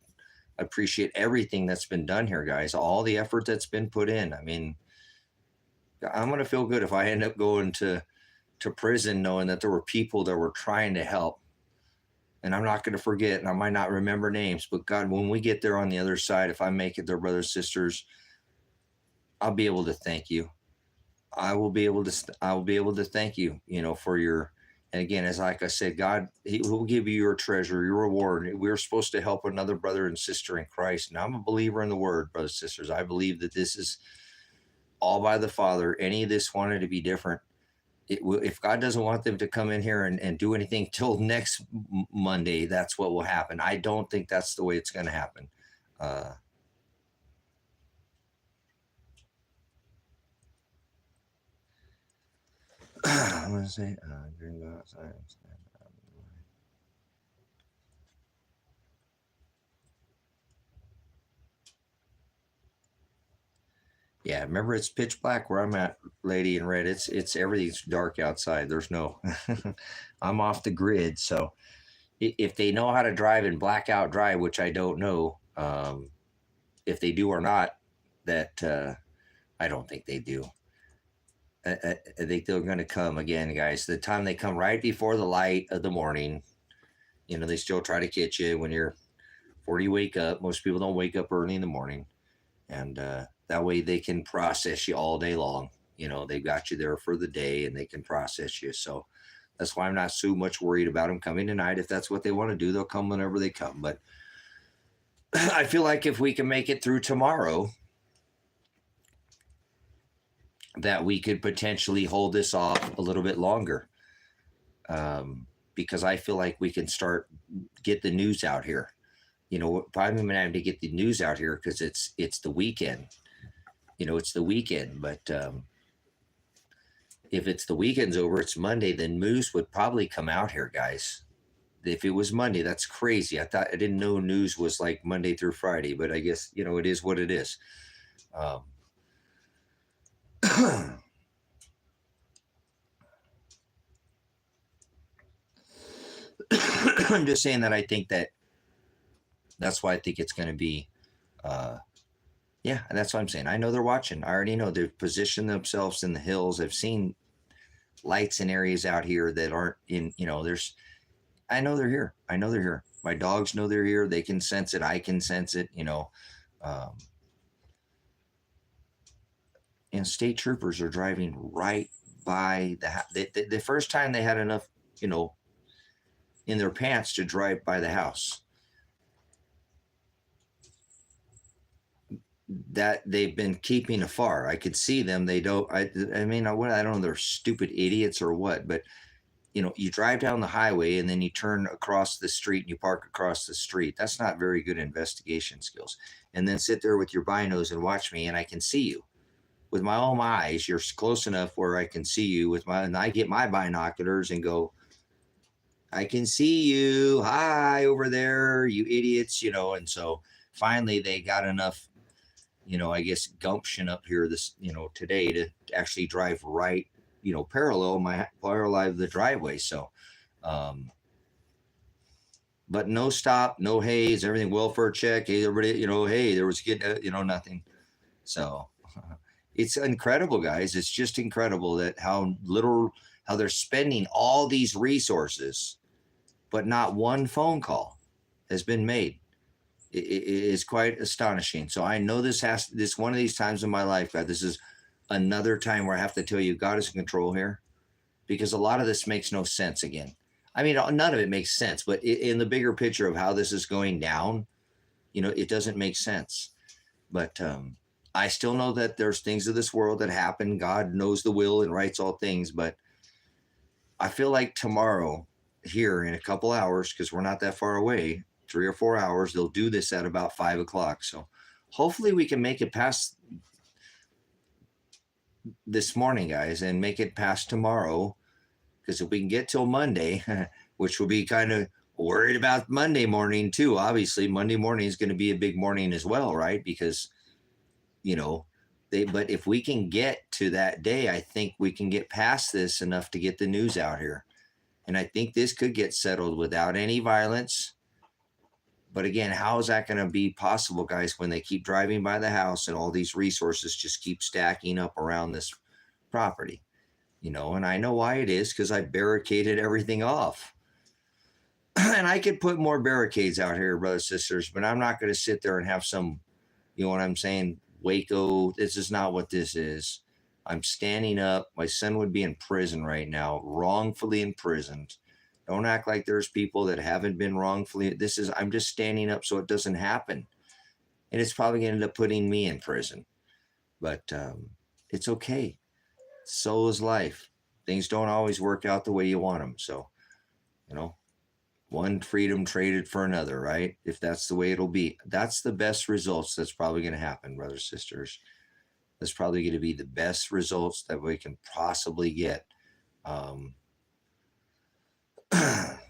I appreciate everything that's been done here, guys. All the effort that's been put in. I mean, I'm gonna feel good if I end up going to prison knowing that there were people that were trying to help. And I'm not going to forget, and I might not remember names, but God, when we get there on the other side, if I make it their brothers, sisters, I'll be able to thank you. I will be able to thank you, for your, and again, as like I said, God, He will give you your treasure, your reward. We're supposed to help another brother and sister in Christ. And I'm a believer in the word, brothers and sisters. I believe that this is all by the Father. Any of this wanted to be different. If God doesn't want them to come in here and do anything till next Monday, that's what will happen. I don't think that's the way it's going to happen. I'm going to say, yeah, remember it's pitch black where I'm at, lady in red. It's everything's dark outside. There's no, I'm off the grid. So if they know how to drive in blackout drive, which I don't know, if they do or not, that I don't think they do. I think they're going to come again, guys. The time they come right before the light of the morning, they still try to catch you when before you wake up. Most people don't wake up early in the morning. And that way they can process you all day long. They've got you there for the day and they can process you. So that's why I'm not so much worried about them coming tonight. If that's what they want to do, they'll come whenever they come. But I feel like if we can make it through tomorrow, that we could potentially hold this off a little bit longer. Because I feel like we can get the news out here. Probably going to have to get the news out here because it's the weekend. It's the weekend. But if it's the weekend's over, it's Monday, then Moose would probably come out here, guys. If it was Monday, that's crazy. I didn't know news was like Monday through Friday, but I guess, it is what it is. I'm just saying that I think that's why I think it's going to be, that's what I'm saying. I know they're watching. I already know they've positioned themselves in the hills. I've seen lights in areas out here that aren't in, I know they're here. I know they're here. My dogs know they're here. They can sense it. I can sense it, um, and state troopers are driving right by the first time they had enough, in their pants to drive by the house, that they've been keeping afar. I could see them. They don't. I mean, I don't know. They're stupid idiots or what. But you drive down the highway and then you turn across the street and you park across the street. That's not very good investigation skills. And then sit there with your binos and watch me, and I can see you with my own eyes. You're close enough where I can see you and I get my binoculars and go, I can see you. Hi over there, you idiots. And so finally they got enough, I guess gumption up here today to actually drive right, parallel the driveway. So, but no stop, no haze, everything welfare check. Hey, everybody, hey, there was nothing. So it's incredible, guys. It's just incredible that how they're spending all these resources, but not one phone call has been made. It is quite astonishing. So I know this one of these times in my life, God, this is another time where I have to tell you, God is in control here, because a lot of this makes no sense again. I mean, none of it makes sense, but in the bigger picture of how this is going down, it doesn't make sense. But I still know that there's things of this world that happen. God knows the will and writes all things. But I feel like tomorrow, here in a couple hours, because we're not that far away, 3 or 4 hours, they'll do this at about 5 o'clock. So hopefully we can make it past this morning, guys, and make it past tomorrow. Because if we can get till Monday, which will be kind of worried about Monday morning too. Obviously, Monday morning is going to be a big morning as well, right? Because, but if we can get to that day, I think we can get past this enough to get the news out here. And I think this could get settled without any violence. But again, how is that going to be possible, guys, when they keep driving by the house and all these resources just keep stacking up around this property? And I know why it is, because I barricaded everything off. And I could put more barricades out here, brothers, sisters, but I'm not going to sit there and have some, you know what I'm saying, Waco. This is not what this is. I'm standing up. My son would be in prison right now, wrongfully imprisoned. Don't act like there's people that haven't been wrongfully. I'm just standing up so it doesn't happen. And it's probably going to end up putting me in prison. But it's okay. So is life. Things don't always work out the way you want them. So, one freedom traded for another, right? If that's the way it'll be. That's the best results that's probably going to happen, brothers, sisters. That's probably going to be the best results that we can possibly get.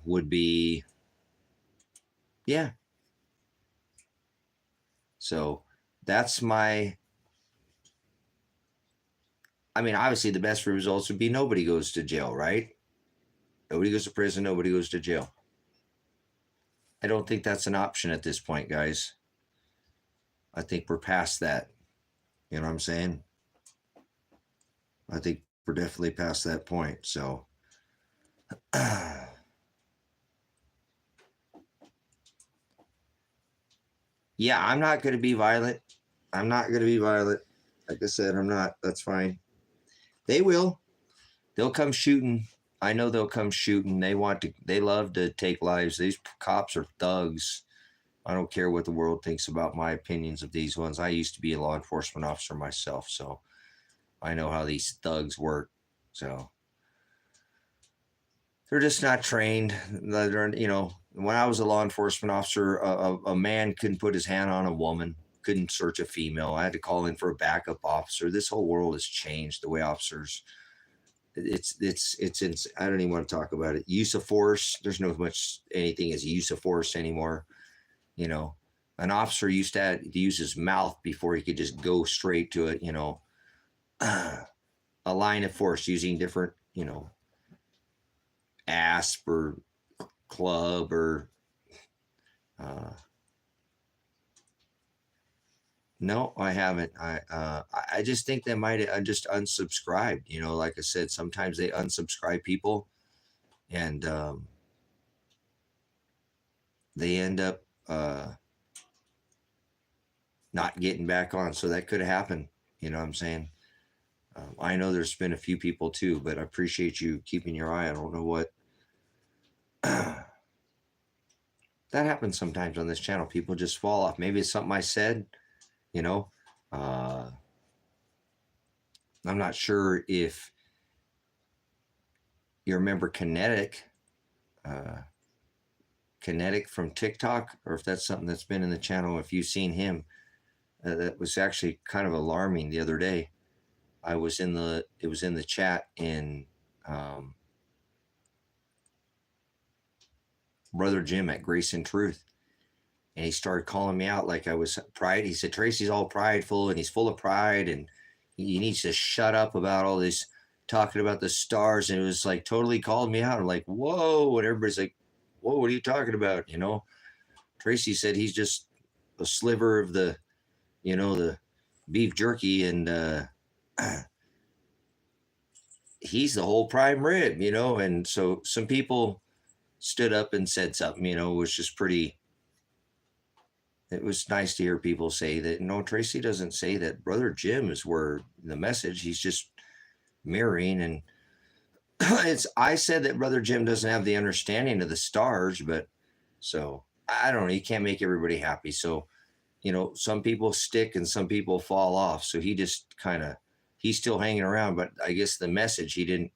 Would be, yeah. So that's obviously the best results would be nobody goes to jail, right? Nobody goes to prison, nobody goes to jail. I don't think that's an option at this point, guys. I think we're past that. You know what I'm saying? I think we're definitely past that point. So, yeah, I'm not going to be violent. I'm not going to be violent. Like I said, I'm not. That's fine. They will. They'll come shooting. I know they'll come shooting. They love to take lives. These cops are thugs. I don't care what the world thinks about my opinions of these ones. I used to be a law enforcement officer myself, so I know how these thugs work. So they're just not trained. When I was a law enforcement officer, a man couldn't put his hand on a woman, couldn't search a female. I had to call in for a backup officer. This whole world has changed the way officers. I don't even want to talk about it. Use of force. There's no much anything as use of force anymore. An officer used to use his mouth before he could just go straight to it. A line of force using different, asp or club or No, I haven't. I just think they might have just unsubscribed. You know, like I said, sometimes they unsubscribe people, and they end up not getting back on. So that could have happened. You know what I'm saying? I know there's been a few people too, but I appreciate you keeping your eye. I don't know what that happens sometimes on this channel. People just fall off. Maybe it's something I said. You know, uh, I'm not sure if you remember uh, Kinetic from TikTok, or if that's something that's been in the channel. If you've seen him, that was actually kind of alarming the other day. It was in the chat in um, Brother Jim at Grace and Truth, and he started calling me out like I was pride. He said Tracy's all prideful and he's full of pride and he needs to shut up about all this talking about the stars. And it was like totally called me out. I'm like, whoa, and everybody's like, whoa, what are you talking about? You know, Tracy said he's just a sliver of the, you know, the beef jerky, and he's the whole prime rib, you know. And so some people stood up and said something, you know, was just pretty. It was nice to hear people say that. No, Tracy doesn't say that. Brother Jim is where the message. He's just mirroring, and it's. I said that Brother Jim doesn't have the understanding of the stars, but so I don't know. You can't make everybody happy, so you know, some people stick and some people fall off. So he just kind of he's still hanging around, but I guess the message he didn't.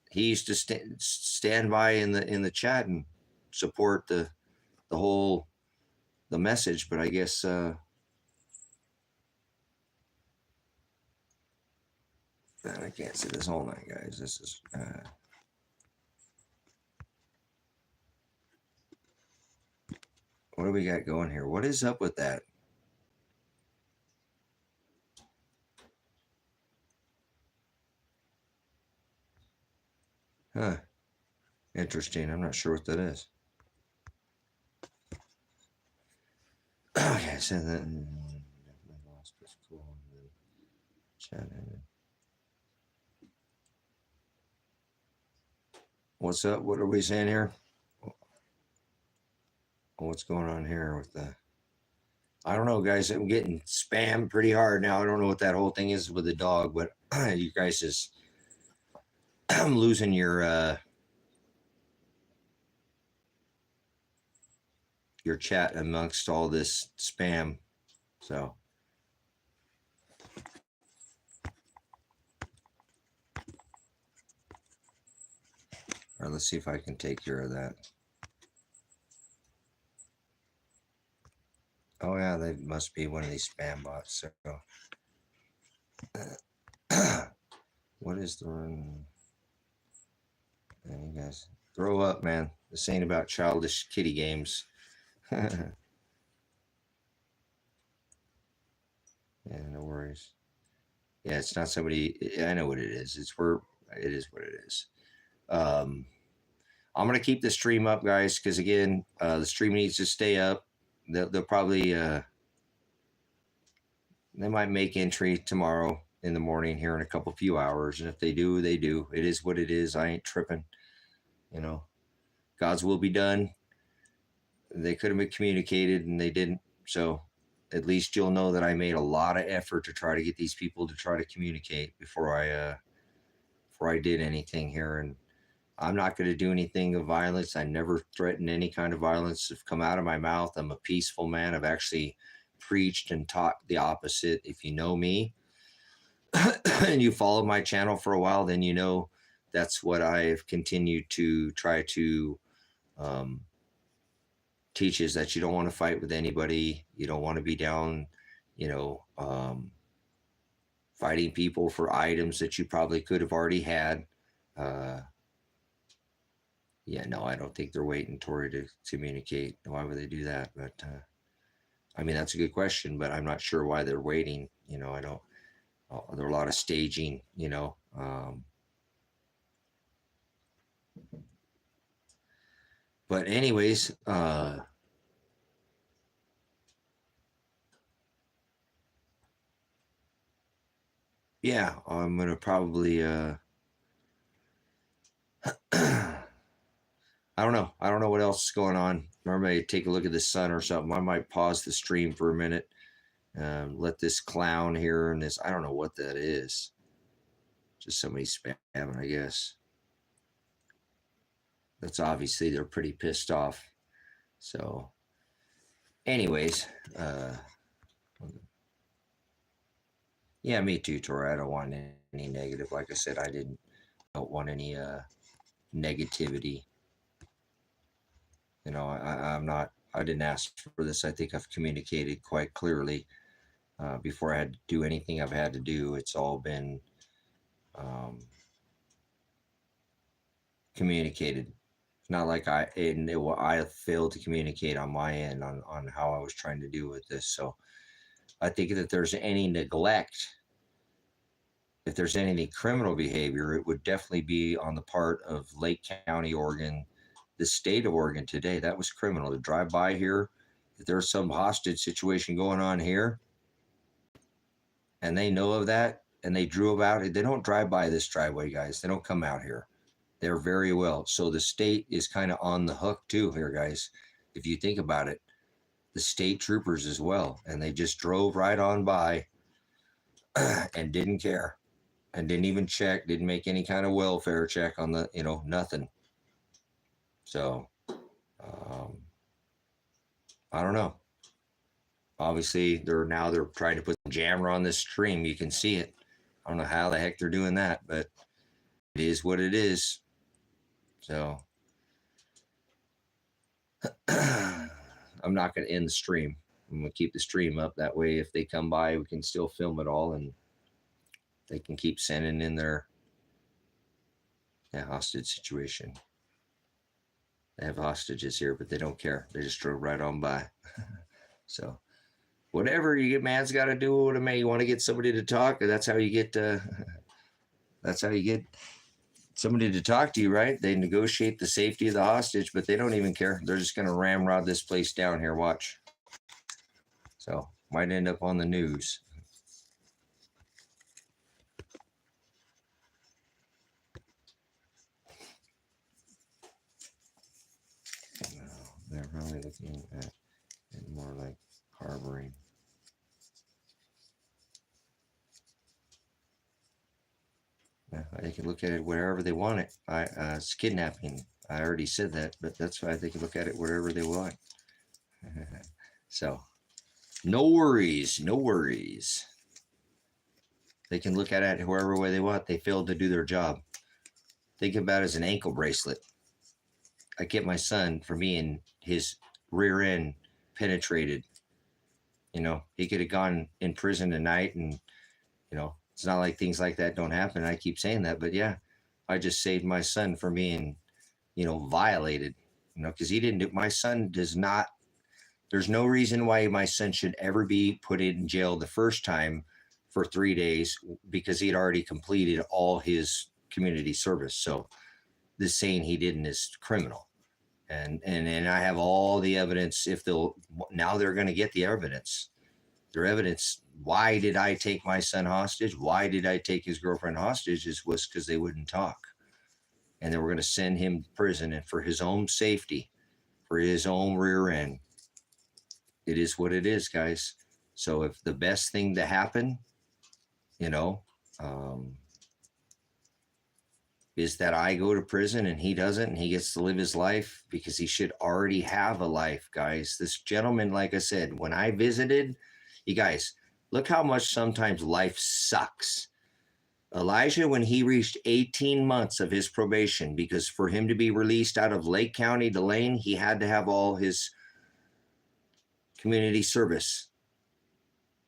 He used to stand by in the chat and support the whole the message, but I guess I can't see this whole night, guys. This is what do we got going here? What is up with that? Huh. Interesting. I'm not sure what that is. Okay, so that lost was cool. Chat ended. What's up? What are we saying here? What's going on here with the? I don't know, guys. I'm getting spammed pretty hard now. I don't know what that whole thing is with the dog, but you guys is I'm losing your chat amongst all this spam. So all right, let's see if I can take care of that. Oh yeah, they must be one of these spam bots. So what is the run? Man, you guys grow up, man. This ain't about childish kitty games. Yeah, no worries. Yeah, it's not somebody. I know what it is. It's where it is what it is. Um, I'm gonna keep the stream up, guys, because again, the stream needs to stay up. They'll probably they might make entry tomorrow in the morning here in a couple few hours, and if they do, they do. It is what it is. I ain't tripping. You know, God's will be done. They could have been communicated, and they didn't. So at least you'll know that I made a lot of effort to try to get these people to try to communicate before I did anything here. And I'm not going to do anything of violence. I never threaten any kind of violence to come out of my mouth. I'm a peaceful man. I've actually preached and taught the opposite. If you know me and you follow my channel for a while, then you know that's what I've continued to try to um, teach, is that you don't want to fight with anybody. You don't want to be down, you know, fighting people for items that you probably could have already had. Yeah, no, I don't think they're waiting, Tori, to communicate. Why would they do that? But I mean, that's a good question, but I'm not sure why they're waiting. You know, I don't. There are a lot of staging. You know, but anyways, yeah, I'm gonna probably I don't know. I don't know what else is going on. I might take a look at the sun or something. I might pause the stream for a minute. Let this clown here and this. I don't know what that is. Just somebody spamming, I guess. That's obviously they're pretty pissed off. So, anyways, yeah, me too, Tori. I don't want any negative. Like I said, don't want any negativity. You know, I'm not. I didn't ask for this. I think I've communicated quite clearly before I had to do anything I've had to do. It's all been communicated. It's not like I failed to communicate on my end on how I was trying to deal with this. So I think that there's any neglect, if there's any criminal behavior, it would definitely be on the part of Lake County, Oregon, the state of Oregon today. That was criminal to drive by here. If there's some hostage situation going on here and they know of that and they drew about it, they don't drive by this driveway, guys. They don't come out here. They're very well. So the state is kind of on the hook too here, guys. If you think about it, the state troopers as well. And they just drove right on by and didn't care and didn't even check, didn't make any kind of welfare check on the, nothing. So, I don't know. Obviously, they're trying to put some jammer on this stream. You can see it. I don't know how the heck they're doing that, but it is what it is. So, I'm not going to end the stream. I'm going to keep the stream up. That way, if they come by, we can still film it all and they can keep sending in their hostage situation. They have hostages here, but they don't care. They just drove right on by. So, whatever you get, man's got to do what it may. You want to get somebody to talk, that's how you get. That's how you get somebody to talk to you, right? They negotiate the safety of the hostage, but they don't even care. They're just going to ramrod this place down here. Watch. So might end up on the news. They're probably looking at it more like harboring. They can look at it wherever they want it. It's kidnapping. I already said that, but that's why they can look at it wherever they want. So, no worries, no worries. They can look at it whoever way they want. They failed to do their job. Think about it as an ankle bracelet. I get my son for being his rear end penetrated. He could have gone in prison tonight, and it's not like things like that don't happen. I keep saying that, but yeah, I just saved my son from being, violated. Because he didn't do. My son does not. There's no reason why my son should ever be put in jail the first time for 3 days because he had already completed all his community service. So this saying he didn't is criminal. And I have all the evidence. Now they're going to get the evidence. Their evidence. Why did I take my son hostage? Why did I take his girlfriend hostage? Was because they wouldn't talk, and they were going to send him to prison. And for his own safety, for his own rear end, it is what it is, guys. So if the best thing to happen, is that I go to prison and he doesn't, and he gets to live his life because he should already have a life, guys. This gentleman, like I said, when I visited, you guys, look how much sometimes life sucks. Elijah, when he reached 18 months of his probation, because for him to be released out of Lake County to Lane, he had to have all his community service.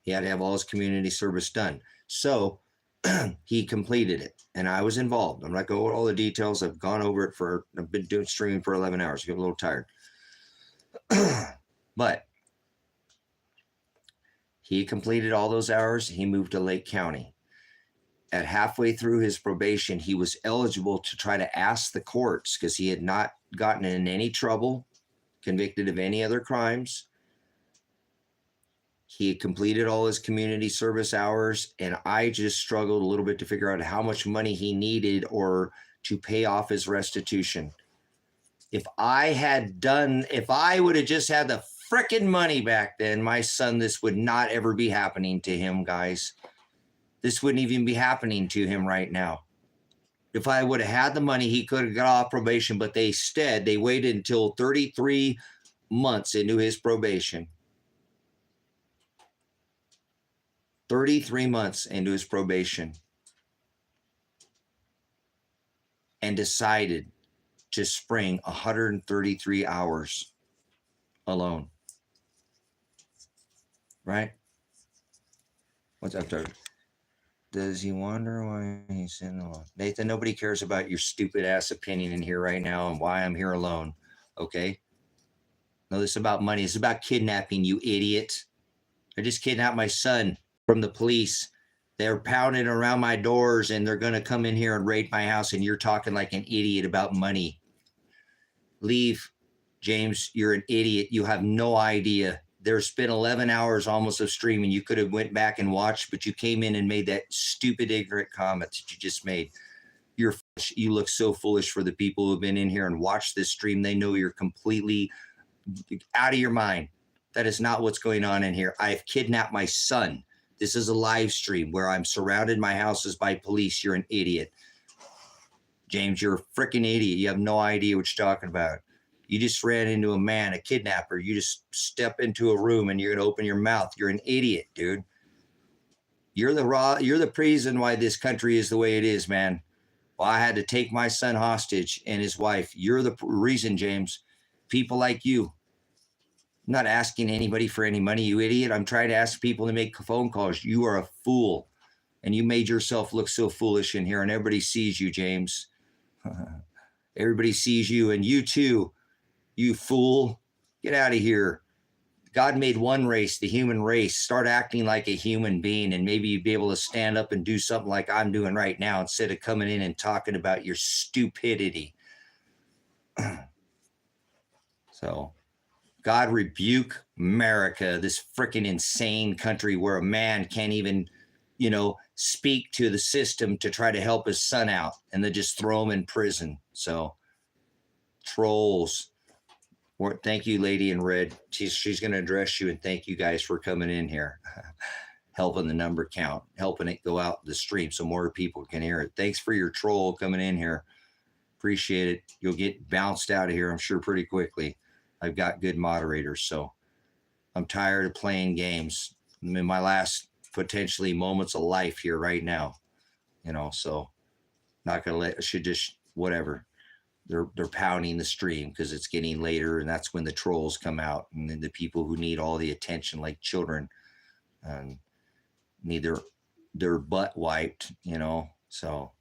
He had to have all his community service done. So he completed it, and I was involved. I'm not going over all the details. I've gone over it I've been doing streaming for 11 hours. I get a little tired. But he completed all those hours. He moved to Lake County. At halfway through his probation, he was eligible to try to ask the courts, because he had not gotten in any trouble, convicted of any other crimes, He had completed all his community service hours, and I just struggled a little bit to figure out how much money he needed or to pay off his restitution. If I would have just had the frickin' money back then, my son, this would not ever be happening to him, guys. This wouldn't even be happening to him right now. If I would have had the money, he could have got off probation, but they waited until 33 months into his probation. 33 months into his probation, and decided to spring 133 hours alone. Right? What's up there? Does he wonder why he's in alone? Nathan, nobody cares about your stupid ass opinion in here right now and why I'm here alone. Okay? No, this is about money. It's about kidnapping, you idiot. I just kidnapped my son from the police. They're pounding around my doors and they're going to come in here and raid my house, and you're talking like an idiot about money. Leave, James. You're an idiot. You have no idea. There's been 11 hours almost of streaming. You could have went back and watched, but you came in and made that stupid, ignorant comment that you just made. You look so foolish for the people who have been in here and watched this stream. They know you're completely out of your mind. That is not what's going on in here. I have kidnapped my son. This is a live stream where I'm surrounded my houses by police. You're an idiot. James, you're a freaking idiot. You have no idea what you're talking about. You just ran into a man, a kidnapper. You just step into a room and you're going to open your mouth. You're an idiot, dude. You're the reason why this country is the way it is, man. Well, I had to take my son hostage and his wife. You're the reason, James. People like you. I'm not asking anybody for any money, you idiot. I'm trying to ask people to make phone calls. You are a fool. And you made yourself look so foolish in here, and everybody sees you, James. Everybody sees you, and you too, you fool. Get out of here. God made one race, the human race. Start acting like a human being, and maybe you'd be able to stand up and do something like I'm doing right now instead of coming in and talking about your stupidity. So, God rebuke America, this freaking insane country where a man can't even, speak to the system to try to help his son out, and they just throw him in prison. So, trolls. Thank you, lady in red. She's going to address you, and thank you guys for coming in here, helping the number count, helping it go out the stream so more people can hear it. Thanks for your troll coming in here. Appreciate it. You'll get bounced out of here, I'm sure, pretty quickly. I've got good moderators, so I'm tired of playing games. I'm in my last potentially moments of life here right now, so not gonna whatever. They're pounding the stream because it's getting later, and that's when the trolls come out, and then the people who need all the attention, like children, and need their butt wiped, so.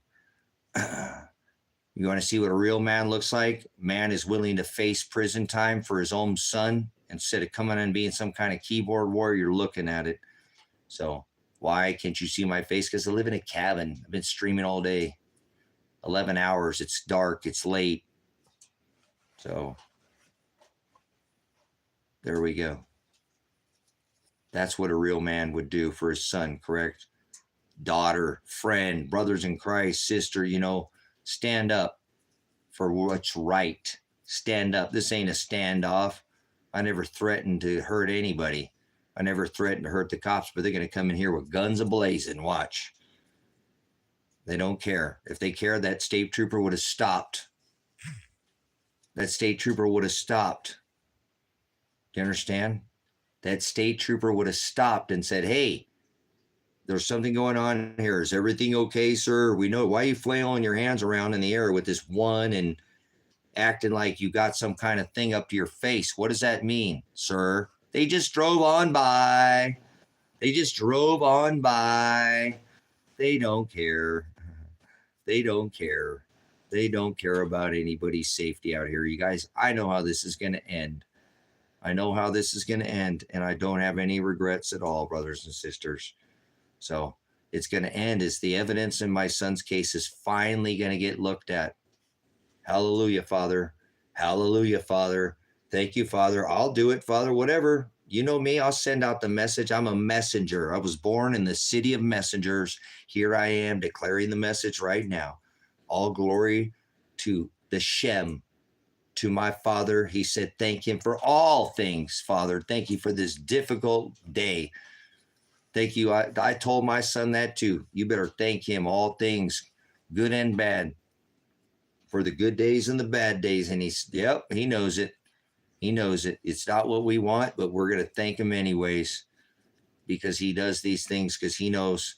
You want to see what a real man looks like? Man is willing to face prison time for his own son instead of coming and being some kind of keyboard warrior. You're looking at it. So why can't you see my face? Because I live in a cabin. I've been streaming all day. 11 hours. It's dark. It's late. So there we go. That's what a real man would do for his son, correct? Daughter, friend, brothers in Christ, sister, stand up for what's right. Stand up. This ain't a standoff. I never threatened to hurt anybody. I never threatened to hurt the cops, but they're going to come in here with guns a-blazing. Watch. They don't care. If they cared, that state trooper would have stopped. That state trooper would have stopped. Do you understand? That state trooper would have stopped and said, hey, there's something going on here. Is everything okay, sir? We know. Why are you flailing your hands around in the air with this one and acting like you got some kind of thing up to your face? What does that mean, sir? They just drove on by. They just drove on by. They don't care. They don't care. They don't care about anybody's safety out here. You guys, I know how this is going to end. I know how this is going to end, and I don't have any regrets at all, brothers and sisters. So it's going to end as the evidence in my son's case is finally going to get looked at. Hallelujah, Father. Hallelujah, Father. Thank you, Father. I'll do it, Father, whatever. You know me, I'll send out the message. I'm a messenger. I was born in the city of messengers. Here I am declaring the message right now. All glory to the Shem, to my Father. He said, thank him for all things, Father. Thank you for this difficult day. Thank you. I told my son that too. You better thank him, all things, good and bad, for the good days and the bad days. And he knows it. He knows it. It's not what we want, but we're going to thank him anyways, because he does these things because he knows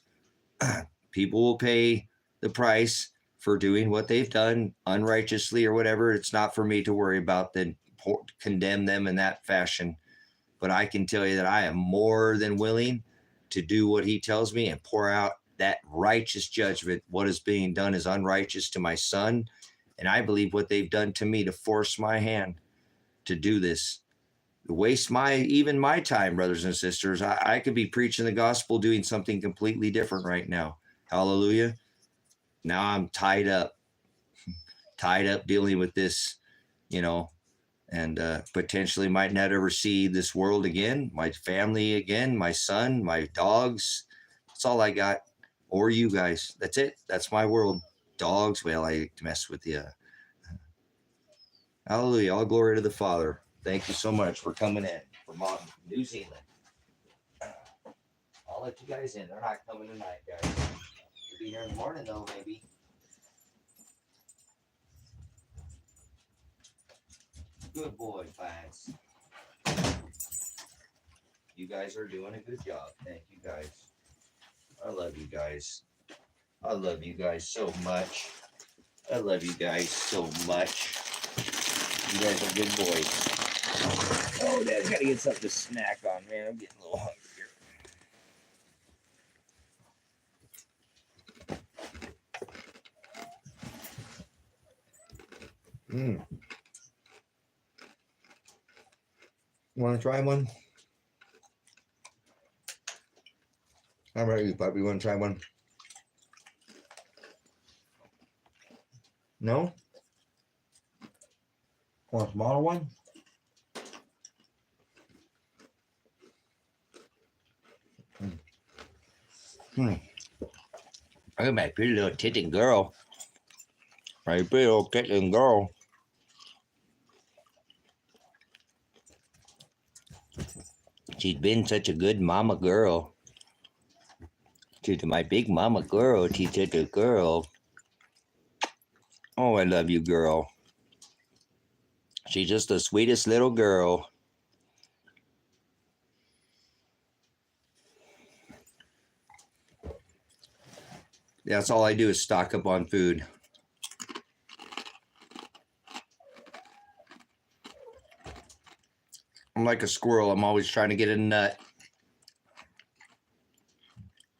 people will pay the price for doing what they've done unrighteously or whatever. It's not for me to worry about, then condemn them in that fashion. But I can tell you that I am more than willing to do what he tells me and pour out that righteous judgment. What is being done is unrighteous to my son. And I believe what they've done to me to force my hand to do this, to waste even my time, brothers and sisters. I could be preaching the gospel, doing something completely different right now. Hallelujah. Now I'm tied up dealing with this, and potentially might not ever see this world again, my family again, my son, my dogs. That's all I got. Or you guys. That's it. That's my world. Dogs. Well, I mess with you. Hallelujah. All glory to the Father. Thank you so much for coming in from New Zealand. I'll let you guys in. They're not coming tonight, guys. They'll be here in the morning, though, maybe. Good boy, Vance. You guys are doing a good job. Thank you, guys. I love you guys. I love you guys so much. I love you guys so much. You guys are good boys. Oh, Dad's got to get something to snack on, man. I'm getting a little hungry here. You want to try one? How about you, puppy? You want to try one? No? Want a smaller one? Look at my pretty little titting girl. My pretty little titting girl. She's been such a good mama girl. She's my big mama girl. She's such a girl. Oh, I love you, girl. She's just the sweetest little girl. That's all I do is stock up on food. I'm like a squirrel. I'm always trying to get a nut.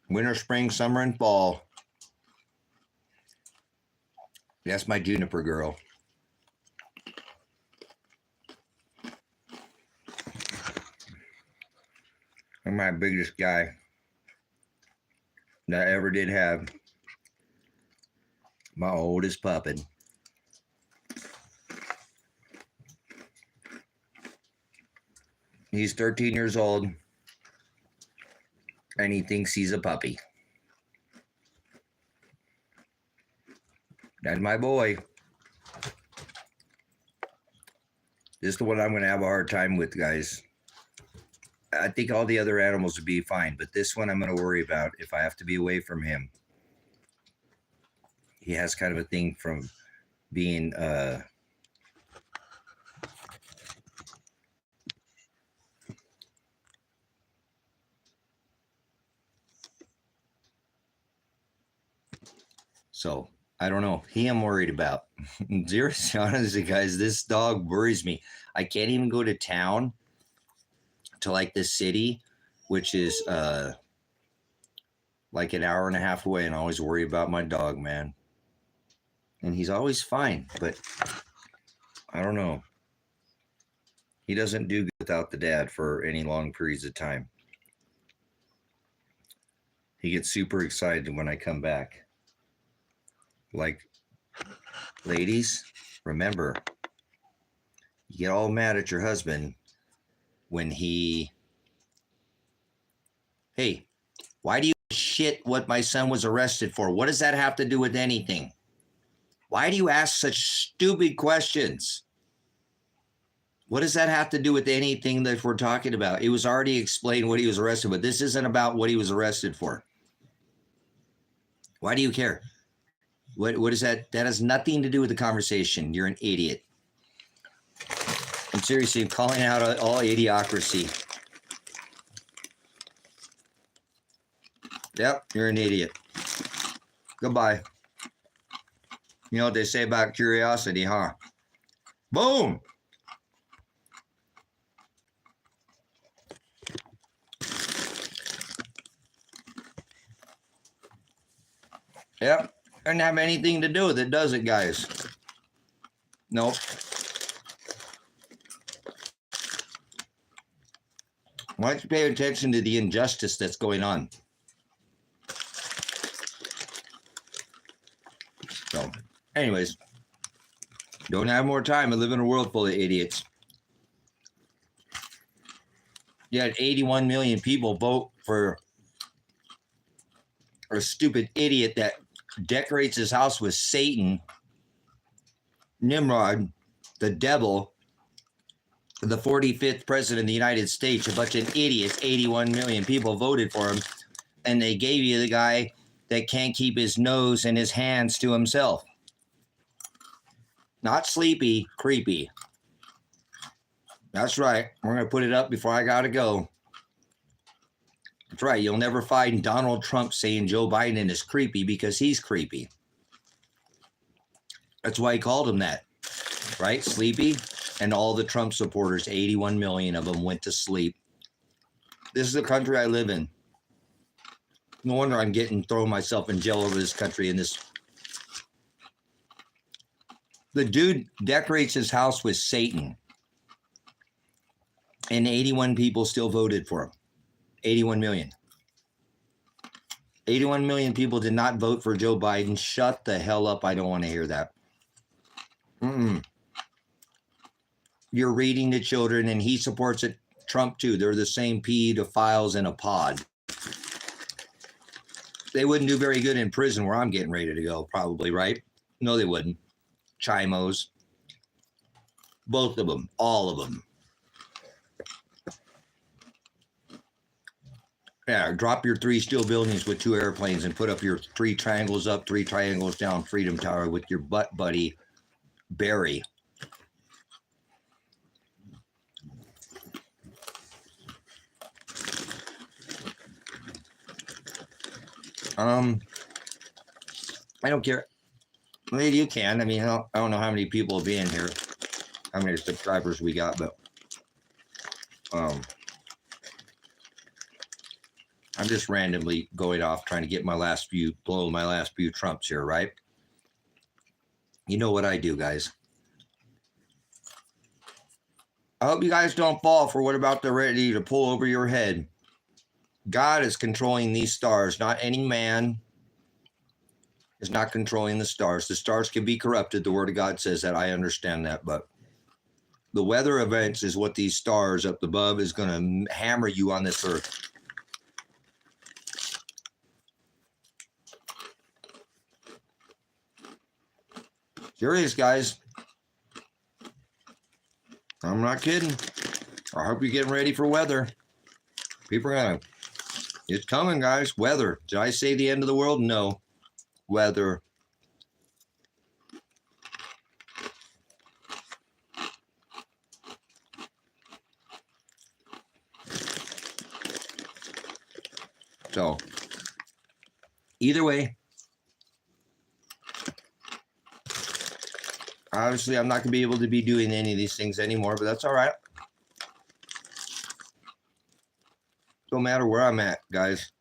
Winter, spring, summer, and fall. That's my juniper girl. I'm my biggest guy that I ever did have. My oldest puppet. He's 13 years old, and he thinks he's a puppy. That's my boy. This is the one I'm going to have a hard time with, guys. I think all the other animals would be fine, but this one I'm going to worry about if I have to be away from him. He has kind of a thing from being so I don't know. I'm worried about. Seriously, honestly, guys, this dog worries me. I can't even go to town to like this city, which is like an hour and a half away, and I always worry about my dog, man. And he's always fine, but I don't know. He doesn't do good without the dad for any long periods of time. He gets super excited when I come back. Like, ladies, remember, you get all mad at your husband when he Hey, why do you shit what my son was arrested for? What does that have to do with anything? Why do you ask such stupid questions? What does that have to do with anything that we're talking about? It was already explained what he was arrested with. This isn't about what he was arrested for. Why do you care? What is that? That has nothing to do with the conversation. You're an idiot. I'm seriously calling out all idiocracy. Yep, you're an idiot. Goodbye. You know what they say about curiosity, huh? Boom! Yep, doesn't have anything to do with it, does it, guys? Nope. Why don't you pay attention to the injustice that's going on? So, anyways, don't have more time. I live in a world full of idiots. You had 81 million people vote for a stupid idiot that decorates his house with Satan, Nimrod, the devil, the 45th president of the United States. A bunch of idiots, 81 million people voted for him, and they gave you the guy that can't keep his nose and his hands to himself. Not sleepy, creepy. That's right. We're going to put it up before I got to go. That's right. You'll never find Donald Trump saying Joe Biden is creepy because he's creepy. That's why he called him that, right? Sleepy. And all the Trump supporters, 81 million of them, went to sleep. This is the country I live in. No wonder I'm throwing myself in jail over this country and this. The dude decorates his house with Satan. And 81 people still voted for him. 81 million. 81 million people did not vote for Joe Biden. Shut the hell up. I don't want to hear that. You're reading to children, and he supports it. Trump, too. They're the same pedophiles in a pod. They wouldn't do very good in prison where I'm getting ready to go, probably, right? No, they wouldn't. Chimos. Both of them. All of them. Yeah, drop your 3 steel buildings with 2 airplanes and put up your 3 triangles up, 3 triangles down Freedom Tower with your butt buddy, Barry. I don't care. Maybe you can. I mean, I don't know how many people will be in here, how many subscribers we got, but I'm just randomly going off trying to get blow my last few Trumps here, right? You know what I do, guys. I hope you guys don't fall for what about the ready to pull over your head. God is controlling these stars, not any man is not controlling the stars. The stars can be corrupted. The word of God says that. I understand that, but the weather events is what these stars up above is going to hammer you on this earth. Serious, guys. I'm not kidding. I hope you're getting ready for weather. People are going to, it's coming, guys. Weather. Did I say the end of the world? No. Weather. So, either way, obviously I'm not going to be able to be doing any of these things anymore, but that's all right. Don't matter where I'm at, guys.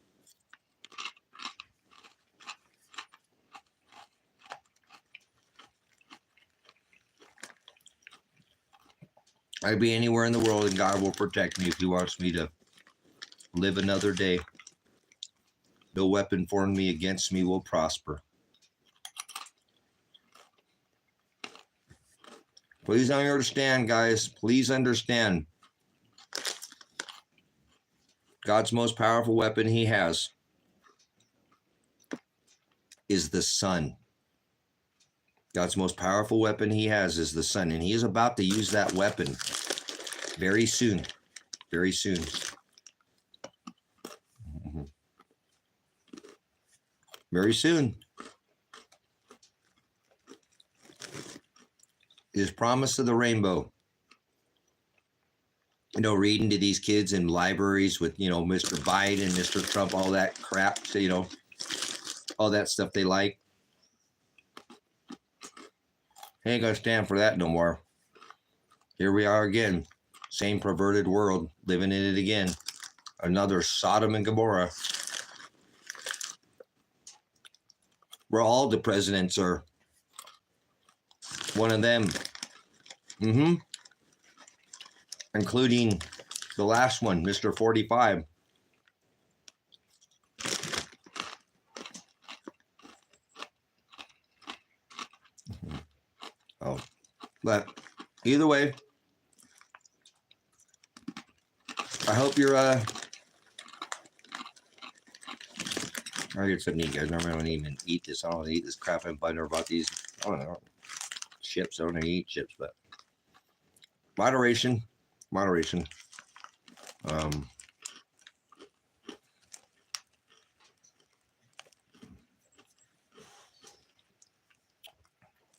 I could be anywhere in the world and God will protect me if he wants me to live another day. No weapon formed me against me will prosper. Please understand, guys. Please understand. God's most powerful weapon he has is the sun. God's most powerful weapon he has is the sun, and he is about to use that weapon very soon. Very soon. Very soon. His promise of the rainbow. You know, reading to these kids in libraries with, you know, Mr. Biden, Mr. Trump, all that crap, so, you know, all that stuff they like. They ain't gonna stand for that no more. Here we are again. Same perverted world, living in it again. Another Sodom and Gomorrah. Where all the presidents are one of them. Including the last one, Mr. 45. Oh, but either way, I hope you're I get something to eat, guys. Normally I don't even eat this. I don't eat this crap and butter about these. I don't know. Chips. I don't eat chips, but moderation.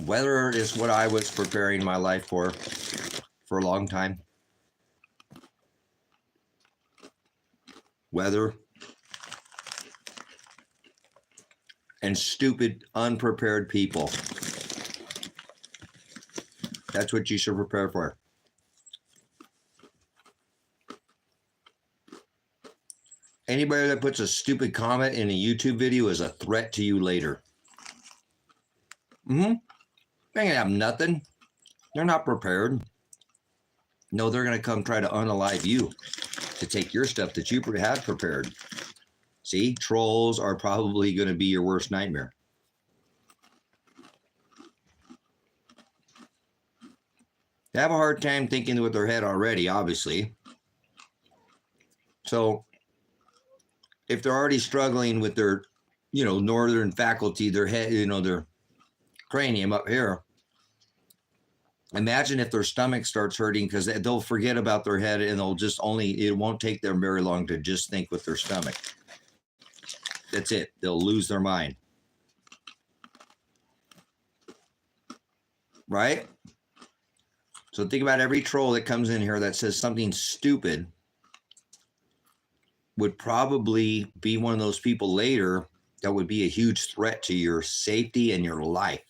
Weather is what I was preparing my life for a long time. Weather and stupid, unprepared people. That's what you should prepare for. Anybody that puts a stupid comment in a YouTube video is a threat to you later. They ain't gonna have nothing. They're not prepared. No, they're gonna come try to unalive you to take your stuff that you had prepared. See, trolls are probably gonna be your worst nightmare. They have a hard time thinking with their head already, obviously. So if they're already struggling with their, you know, northern faculty, their head, you know, their cranium up here, imagine if their stomach starts hurting, because they'll forget about their head and they'll just it won't take them very long to just think with their stomach. That's it. They'll lose their mind. Right? So think about every troll that comes in here that says something stupid would probably be one of those people later that would be a huge threat to your safety and your life.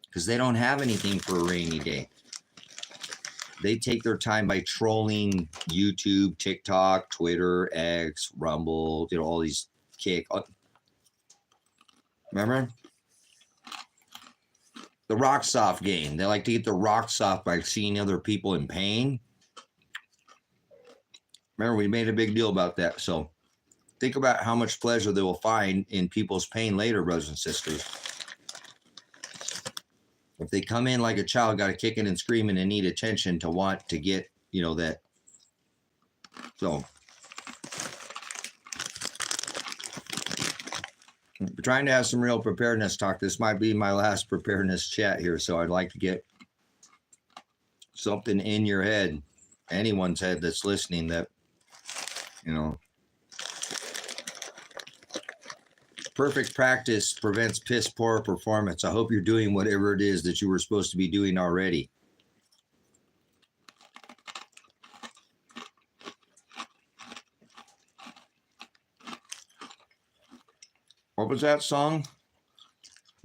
Because they don't have anything for a rainy day. They take their time by trolling YouTube, TikTok, Twitter, X, Rumble, you know, all these Remember? The rock soft game. They like to get the rock soft by seeing other people in pain. Remember, we made a big deal about that. So think about how much pleasure they will find in people's pain later, brothers and sisters. If they come in like a child, got to kicking and screaming and need attention to want to get, you know, that. So we're trying to have some real preparedness talk. This might be my last preparedness chat here. So I'd like to get something in your head, anyone's head that's listening, that, you know, perfect practice prevents piss poor performance. I hope you're doing whatever it is that you were supposed to be doing already. What was that song?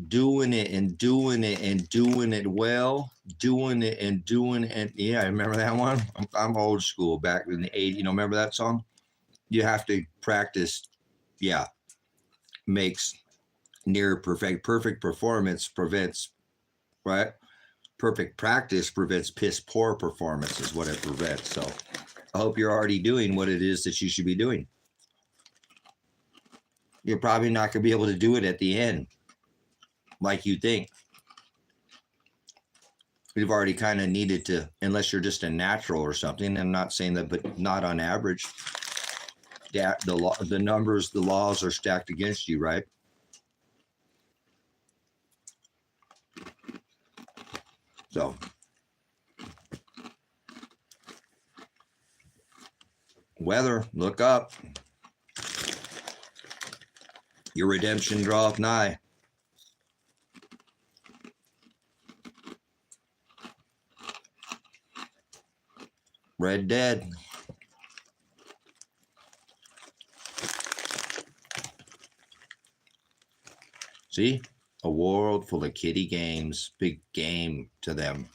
Doing it and doing it and doing it well. Doing it and doing it. Yeah, I remember that one. I'm old school, back in the 80s. You know, remember that song? You have to practice. Yeah. Makes near perfect. Perfect performance prevents, right? Perfect practice prevents piss poor performance is what it prevents. So I hope you're already doing what it is that you should be doing. You're probably not going to be able to do it at the end like you think. You've already kind of needed to, unless you're just a natural or something. I'm not saying that, but not on average. The numbers, the laws are stacked against you, right? So, weather, look up. Your redemption draweth nigh. Red Dead. See? A world full of kiddie games. Big game to them.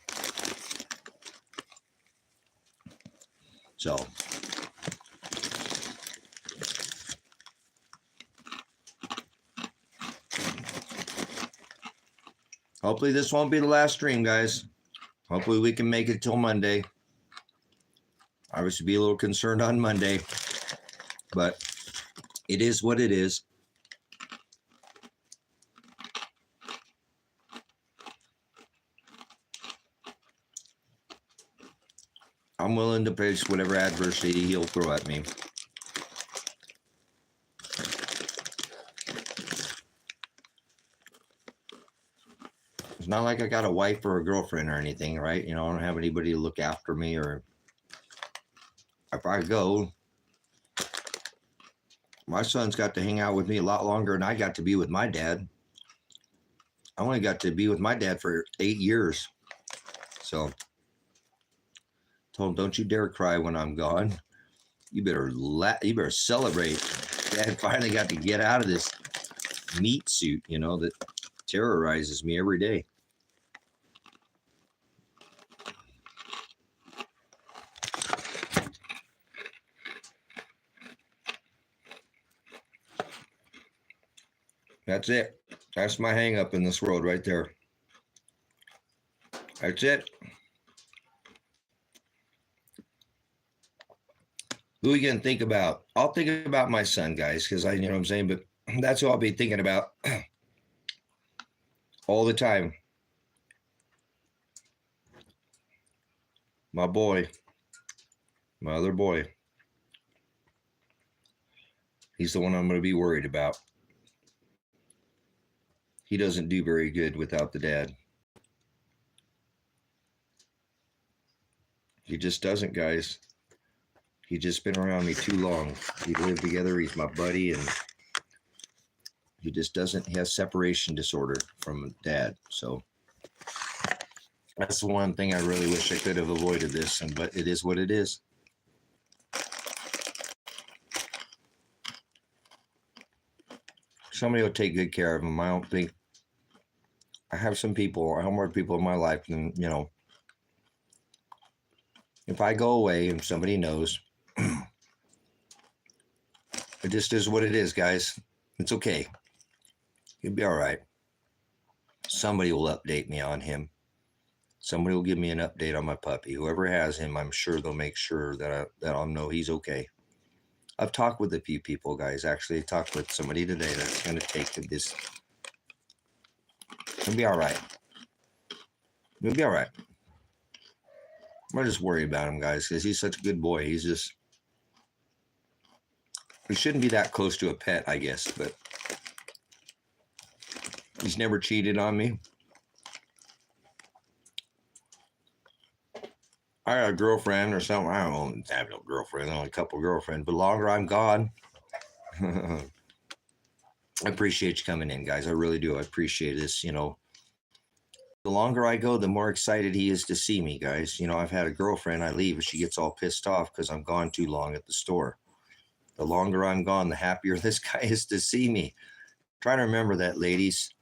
So. Hopefully this won't be the last stream, guys. Hopefully we can make it till Monday. I was to be a little concerned on Monday, but it is what it is. I'm willing to face whatever adversity he'll throw at me. It's not like I got a wife or a girlfriend or anything, right? You know, I don't have anybody to look after me, or if I go, my son's got to hang out with me a lot longer than I got to be with my dad. I only got to be with my dad for 8 years. So told him, don't you dare cry when I'm gone. You better celebrate. Dad finally got to get out of this meat suit, you know, that terrorizes me every day. That's it. That's my hang up in this world right there. That's it. Who are you gonna think about? I'll think about my son, guys, because you know what I'm saying, but that's who I'll be thinking about all the time. My boy, my other boy. He's the one I'm gonna be worried about. He doesn't do very good without the dad. He just doesn't, guys. He's just been around me too long. We live together. He's my buddy, and he just doesn't. He has separation disorder from dad. So that's the one thing I really wish I could have avoided this, but it is what it is. Somebody will take good care of him. I don't think. I have some people. I have more people in my life than, you know. If I go away and somebody knows, it just is what it is, guys. It's okay. He'll be all right. Somebody will update me on him. Somebody will give me an update on my puppy. Whoever has him, I'm sure they'll make sure that I'll know he's okay. I've talked with a few people, guys. Actually, I talked with somebody today that's going to take this. He'll be all right. He'll be all right. I'm just worried about him, guys, because he's such a good boy. He shouldn't be that close to a pet, I guess, but he's never cheated on me. I got a girlfriend or something. I don't have no girlfriend, only a couple girlfriends, but the longer I'm gone, I appreciate you coming in, guys. I really do. I appreciate this, you know. The longer I go, the more excited he is to see me, guys. You know, I've had a girlfriend, I leave, and she gets all pissed off because I'm gone too long at the store. The longer I'm gone, the happier this guy is to see me. Try to remember that, ladies.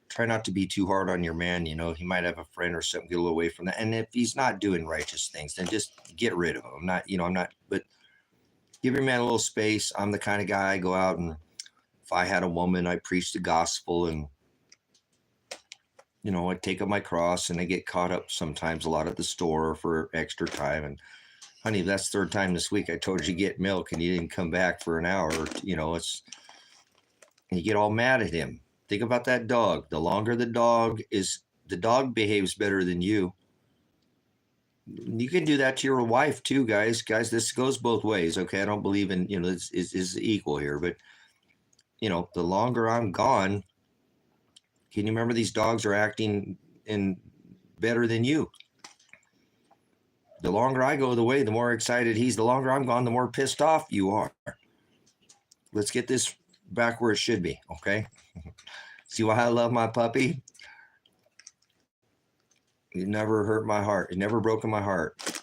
Try not to be too hard on your man. You know, he might have a friend or something, get a little away from that. And if he's not doing righteous things, then just get rid of him. But give your man a little space. I'm the kind of guy I go out, and if I had a woman, I preach the gospel, and you know, I take up my cross, and I get caught up sometimes a lot at the store for extra time. And honey, that's the third time this week I told you to get milk and you didn't come back for an hour. You know, and you get all mad at him. Think about that dog. The longer the dog behaves better than you, You can do that to your wife too, guys. Guys, this goes both ways. Okay, I don't believe in this is equal here, but the longer I'm gone, can you remember these dogs are acting in better than you? The longer I go away, the more excited he's. The longer I'm gone, the more pissed off you are. Let's get this back where it should be. Okay. See why I love my puppy? It never hurt my heart. It never broken my heart.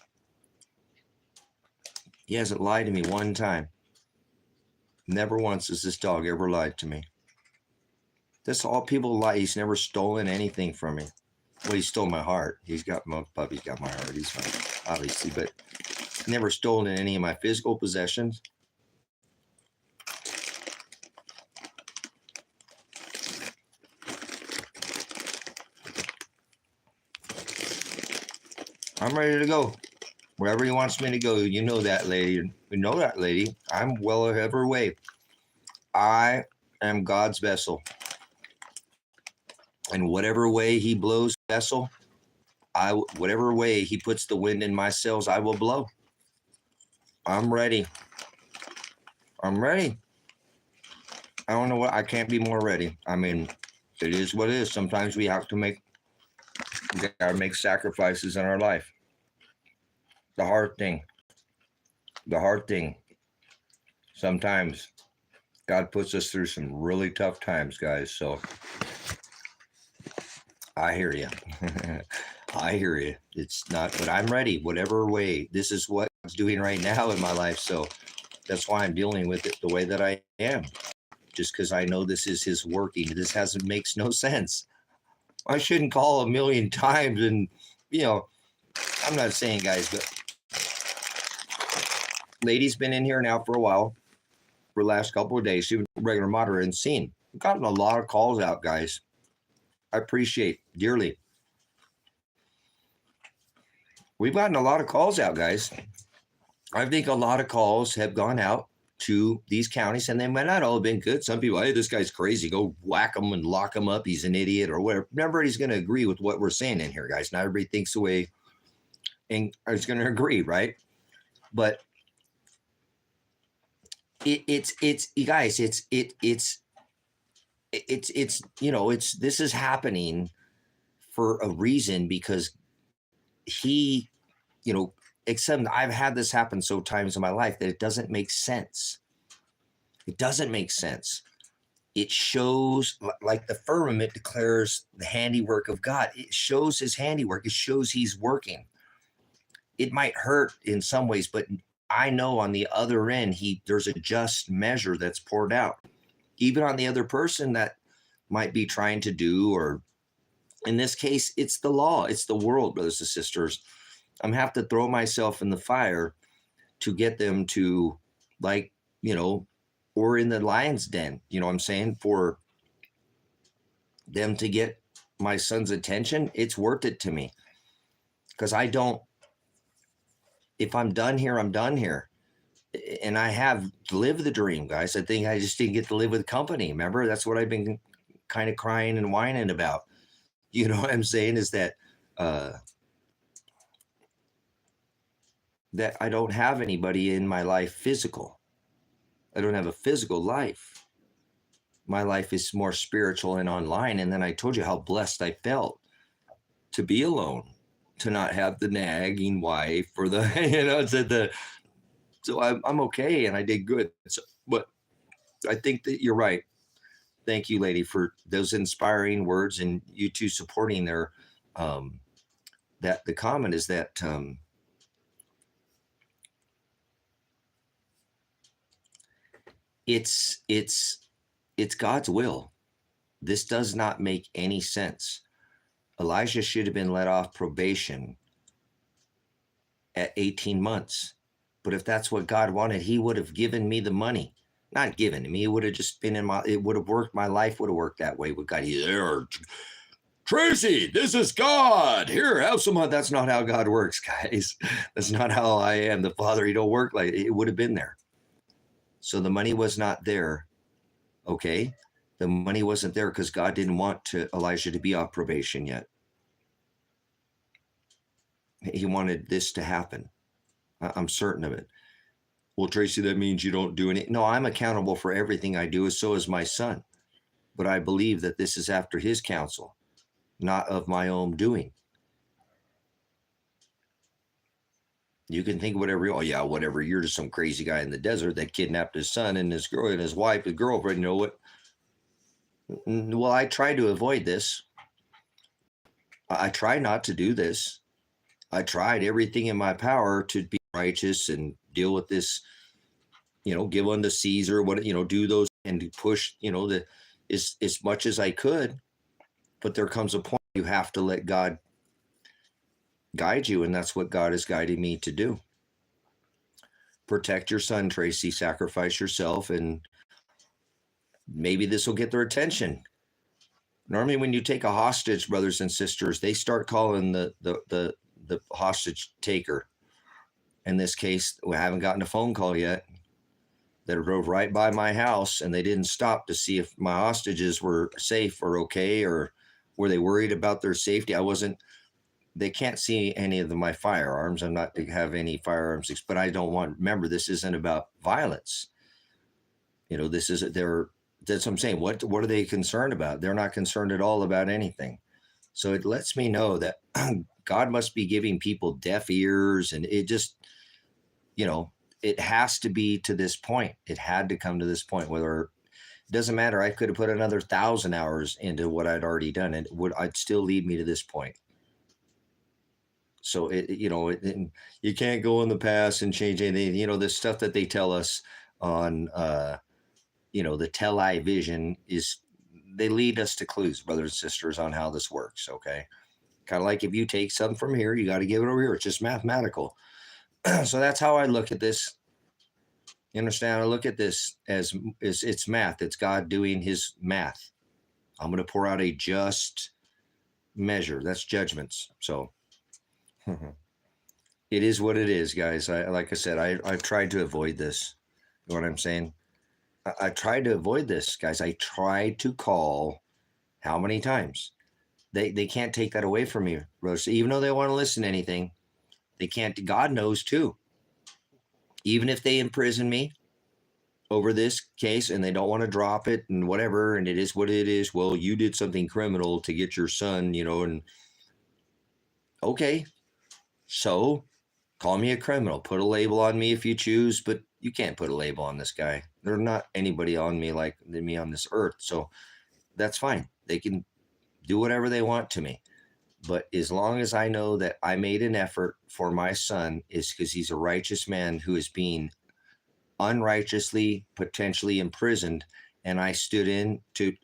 He hasn't lied to me one time. Never once has this dog ever lied to me. That's all people lie. He's never stolen anything from me. Well, he stole my heart. He's got my puppy's got my heart. He's fine, obviously, but never stolen any of my physical possessions. I'm ready to go. Wherever he wants me to go, you know that, lady. You know that, lady. I'm well ahead of her way. I am God's vessel. And whatever way he blows vessel, whatever way he puts the wind in my sails, I will blow. I'm ready. I'm ready. I don't know what, I can't be more ready. I mean, it is what it is. Sometimes we have to make sacrifices in our life. The hard thing. Sometimes God puts us through some really tough times, guys. So I hear you. I hear you. It's not, but I'm ready. Whatever way. This is what God's doing right now in my life. So that's why I'm dealing with it the way that I am. Just because I know this is his working. This makes no sense. I shouldn't call a million times. And, I'm not saying, guys, but lady's been in here now for a while, for the last couple of days. She was a regular moderator and seen. I've gotten a lot of calls out, guys. I appreciate dearly. We've gotten a lot of calls out, guys. I think a lot of calls have gone out to these counties, and they might not all have been good. Some people, hey, this guy's crazy. Go whack him and lock him up. He's an idiot or whatever. Everybody's going to agree with what we're saying in here, guys. Not everybody thinks the way and is going to agree, right? But this is happening for a reason, because he, except I've had this happen so times in my life that it doesn't make sense. It doesn't make sense. It shows, like the firmament declares the handiwork of God. It shows his handiwork. It shows he's working. It might hurt in some ways, but I know on the other end, there's a just measure that's poured out. Even on the other person that might be trying to do, or in this case, it's the law. It's the world, brothers and sisters. I'm have to throw myself in the fire to get them to, or in the lion's den, you know what I'm saying? For them to get my son's attention, it's worth it to me. Because if I'm done here, I'm done here. And I have lived the dream, guys. I think I just didn't get to live with company. Remember, that's what I've been kind of crying and whining about. You know what I'm saying is that that I don't have anybody in my life physical. I don't have a physical life. My life is more spiritual and online. And then I told you how blessed I felt to be alone, to not have the nagging wife or so I'm okay, and I did good. So, but I think that you're right. Thank you, lady, for those inspiring words, and you two supporting their that the comment is that it's God's will. This does not make any sense. Elijah should have been let off probation at 18 months. But if that's what God wanted, he would have given me the money. Not given to me. It would have just been it would have worked. My life would have worked that way with God. He's there. Tracy, this is God. Here, have some. That's not how God works, guys. That's not how I am. The Father, he don't work like it would have been there. So the money was not there. Okay. The money wasn't there because God didn't want Elijah to be off probation yet. He wanted this to happen. I'm certain of it. Well, Tracy, that means you don't do any. No, I'm accountable for everything I do, so is my son. But I believe that this is after his counsel, not of my own doing. You can think whatever. Oh yeah, whatever. You're just some crazy guy in the desert that kidnapped his son and his girl and his wife, his girlfriend. You know what? Well, I try to avoid this. I try not to do this. I tried everything in my power to be righteous and deal with this. Give unto Caesar what do those and push the as much as I could. But there comes a point you have to let God guide you, and that's what God is guiding me to do. Protect your son, Tracy. Sacrifice yourself, and maybe this will get their attention. Normally, when you take a hostage, brothers and sisters, they start calling the hostage taker. In this case, we haven't gotten a phone call yet. That drove right by my house, and they didn't stop to see if my hostages were safe or okay, or were they worried about their safety. They can't see any of my firearms. I'm not to have any firearms, but I don't want, remember, this isn't about violence. This is, that's what I'm saying. What are they concerned about? They're not concerned at all about anything. So it lets me know that God must be giving people deaf ears, and it just, it has to be to this point. It had to come to this point, whether it doesn't matter. I could have put another 1,000 hours into what I'd already done, and I'd still lead me to this point. So you can't go in the past and change anything. The stuff that they tell us on, the television is, they lead us to clues, brothers and sisters, on how this works. Okay. Kind of like if you take something from here, you got to give it over here. It's just mathematical. So that's how I look at this. You understand? I look at this as it's math. It's God doing his math. I'm going to pour out a just measure. That's judgments. So it is what it is, guys. Like I said, I've tried to avoid this. You know what I'm saying? I tried to avoid this, guys. I tried to call how many times? They can't take that away from me, Rose. Even though they want to listen to anything, they can't. God knows too. Even if they imprison me over this case and they don't want to drop it and whatever, and it is what it is. Well, you did something criminal to get your son, and okay, so call me a criminal. Put a label on me if you choose, but you can't put a label on this guy. There's not anybody on me like me on this earth. So that's fine. They can do whatever they want to me. But as long as I know that I made an effort for my son, is because he's a righteous man who is being unrighteously, potentially imprisoned, and I stood in to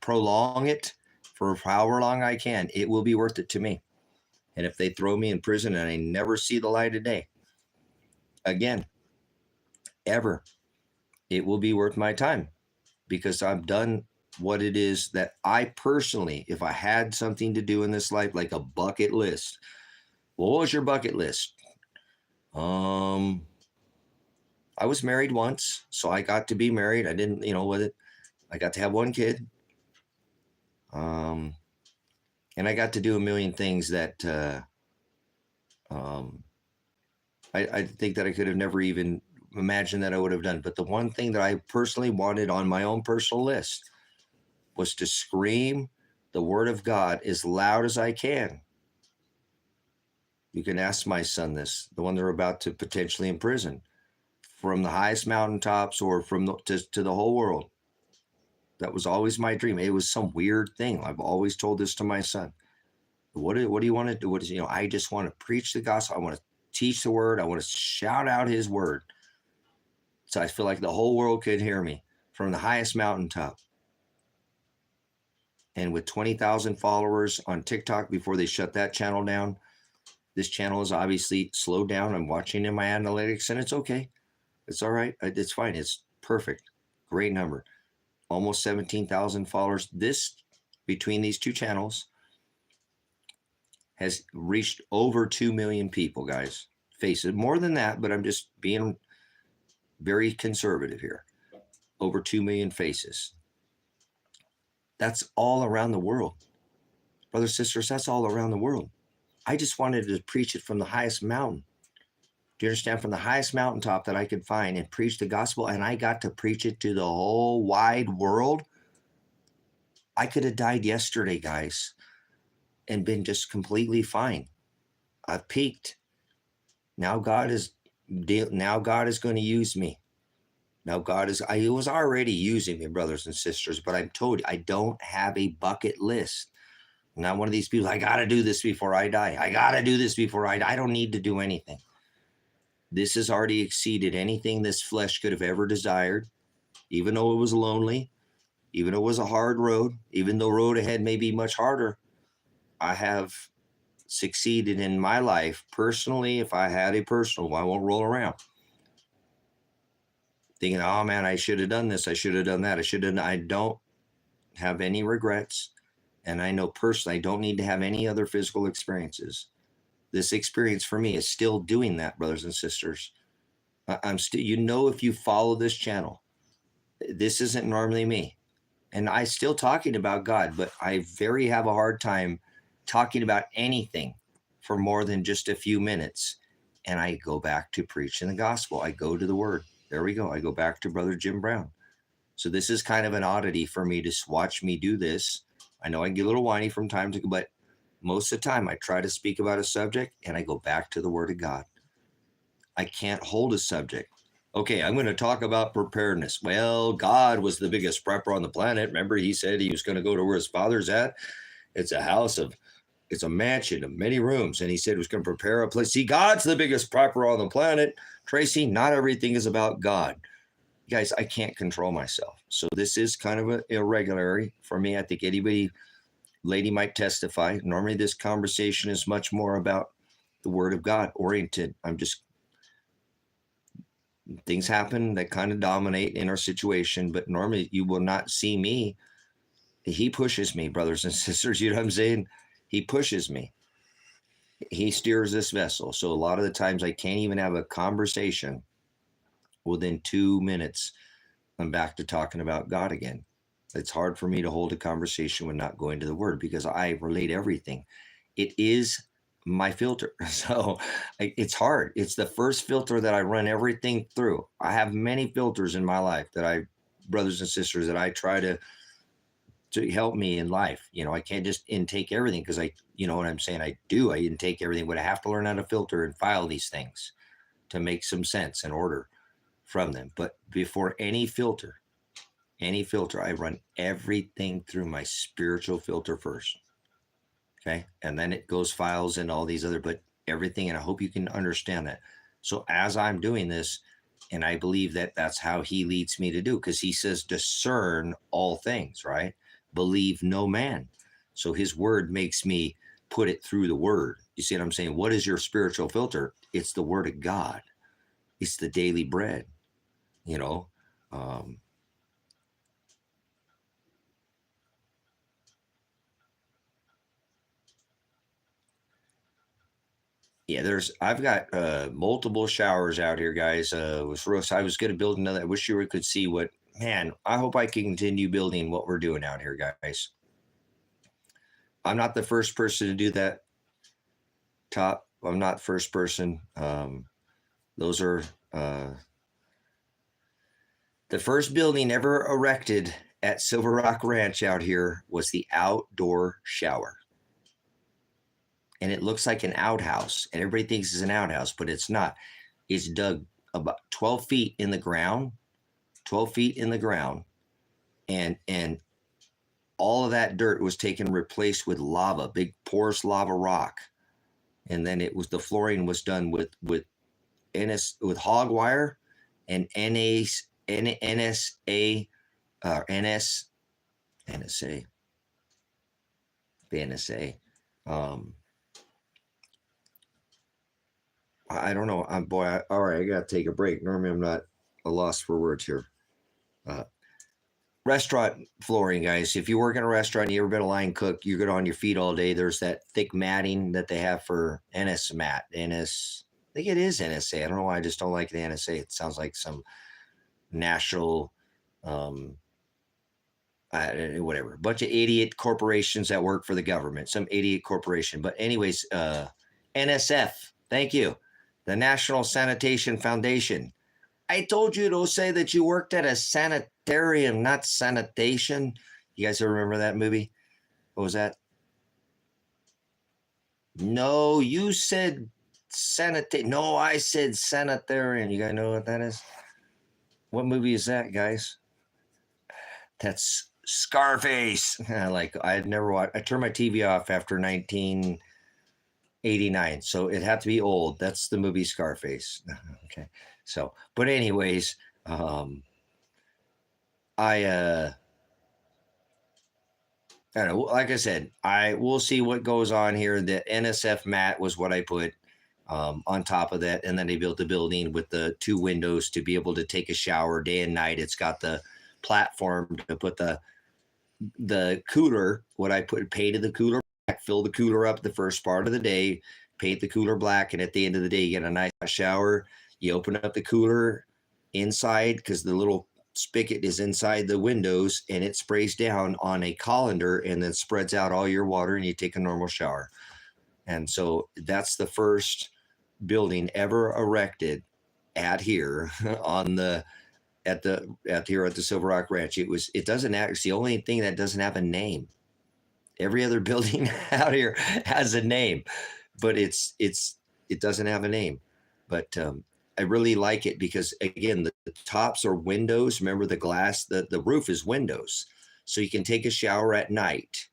prolong it for however long I can, it will be worth it to me. And if they throw me in prison and I never see the light of day again, ever, it will be worth my time, because I've done what it is that I personally, if I had something to do in this life, like a bucket list. Well, what was your bucket list? I was married once, so I got to be married. I didn't, with it. I got to have one kid. And I got to do a million things that I think that I could have never even imagined that I would have done. But the one thing that I personally wanted on my own personal list was to scream the word of God as loud as I can. You can ask my son this, the one they're about to potentially imprison, from the highest mountaintops or from to the whole world. That was always my dream. It was some weird thing. I've always told this to my son. What do you want to do? What is, I just want to preach the gospel. I want to teach the word. I want to shout out his word. So I feel like the whole world could hear me from the highest mountaintop. And with 20,000 followers on TikTok before they shut that channel down, this channel is obviously slowed down. I'm watching in my analytics, and it's okay. It's all right. It's fine. It's perfect. Great number. Almost 17,000 followers. This, between these two channels, has reached over 2 million people, guys. Face it, more than that, but I'm just being very conservative here. Over 2 million faces. That's all around the world. Brothers, sisters, that's all around the world. I just wanted to preach it from the highest mountain. Do you understand? From the highest mountaintop that I could find and preach the gospel. And I got to preach it to the whole wide world. I could have died yesterday, guys, and been just completely fine. I've peaked. Now God is going to use me. He was already using me, brothers and sisters, but I'm told you, I don't have a bucket list. I'm not one of these people, I got to do this before I die. I got to do this before I die. I don't need to do anything. This has already exceeded anything this flesh could have ever desired, even though it was lonely, even though it was a hard road, even though the road ahead may be much harder. I have succeeded in my life personally. If I had a personal, I won't roll around thinking, oh man, I should have done this. I should have done that. I don't have any regrets. And I know personally, I don't need to have any other physical experiences. This experience for me is still doing that, brothers and sisters. I'm still, if you follow this channel, this isn't normally me. And I still talking about God, but I have a hard time talking about anything for more than just a few minutes. And I go back to preaching the gospel. I go to the word. There we go. I go back to Brother Jim Brown. So this is kind of an oddity for me to watch me do this. I know I get a little whiny from time to time, but most of the time I try to speak about a subject and I go back to the word of God. I can't hold a subject. Okay, I'm going to talk about preparedness. Well, God was the biggest prepper on the planet. Remember, he said he was going to go to where his father's at. It's a mansion of many rooms. And he said he was going to prepare a place. See, God's the biggest prepper on the planet. Tracy, not everything is about God. Guys, I can't control myself. So this is kind of an irregularity for me. I think lady might testify. Normally this conversation is much more about the word of God oriented. Things happen that kind of dominate in our situation, but normally you will not see me. He pushes me, brothers and sisters. You know what I'm saying? He pushes me. He steers this vessel. So a lot of the times I can't even have a conversation. Within 2 minutes, I'm back to talking about God again. It's hard for me to hold a conversation when not going to the word because I relate everything. It is my filter. So it's hard. It's the first filter that I run everything through. I have many filters in my life brothers and sisters, that I try to help me in life. I can't just intake everything because you know what I'm saying? I intake everything, but I have to learn how to filter and file these things to make some sense and order from them. But before any filter, I run everything through my spiritual filter first. Okay. And then it goes files and all these other, but everything. And I hope you can understand that. So as I'm doing this, and I believe that that's how he leads me to do, because he says, discern all things, right? Believe no man. So his word makes me put it through the word. You see what I'm saying? What is your spiritual filter? It's the word of God. It's the daily bread, Yeah, I've got multiple showers out here, guys. I was going to build another. I wish you could see I hope I can continue building what we're doing out here, guys. I'm not the first person to do that. I'm not first person. Those are the first building ever erected at Silver Rock Ranch out here was the outdoor shower. And it looks like an outhouse, and everybody thinks it's an outhouse, but it's not. It's dug about 12 feet in the ground, and all of that dirt was replaced with lava, big porous lava rock. And then the flooring was done with hog wire and NSA. I don't know. All right, I got to take a break. Normally I'm not a loss for words here. Restaurant flooring, guys. If you work in a restaurant, you ever been a line cook, you're good on your feet all day. There's that thick matting that they have for I think it is NSA. I don't know why I just don't like the NSA. It sounds like some national, whatever. Bunch of idiot corporations that work for the government. Some idiot corporation. But anyways, NSF. Thank you. The National Sanitation Foundation. I told you to say that you worked at a sanitarium, not sanitation. You guys ever remember that movie? What was that? No, you said sanitate. No, I said sanitarium. You guys know what that is? What movie is that, guys? That's Scarface. Like I had never watched. I turned my TV off after 1989, so it had to be old. That's the movie Scarface. Okay, so but anyways, I don't know. Like I said, I will see what goes on here. The NSF mat was what I put on top of that, and then they built the building with the 2 windows to be able to take a shower day and night. It's got the platform to put the cooler. What I painted the cooler black, fill the cooler up the first part of the day, paint the cooler black, and at the end of the day, you get a nice shower. You open up the cooler inside because the little spigot is inside the windows, and it sprays down on a colander and then spreads out all your water, and you take a normal shower. And so that's the first building ever erected at here on the at the Silver Rock Ranch. It doesn't have, it's the only thing that doesn't have a name. Every other building out here has a name, but it doesn't have a name. But I really like it because again, the tops are windows. Remember the glass, the roof is windows, so you can take a shower at night.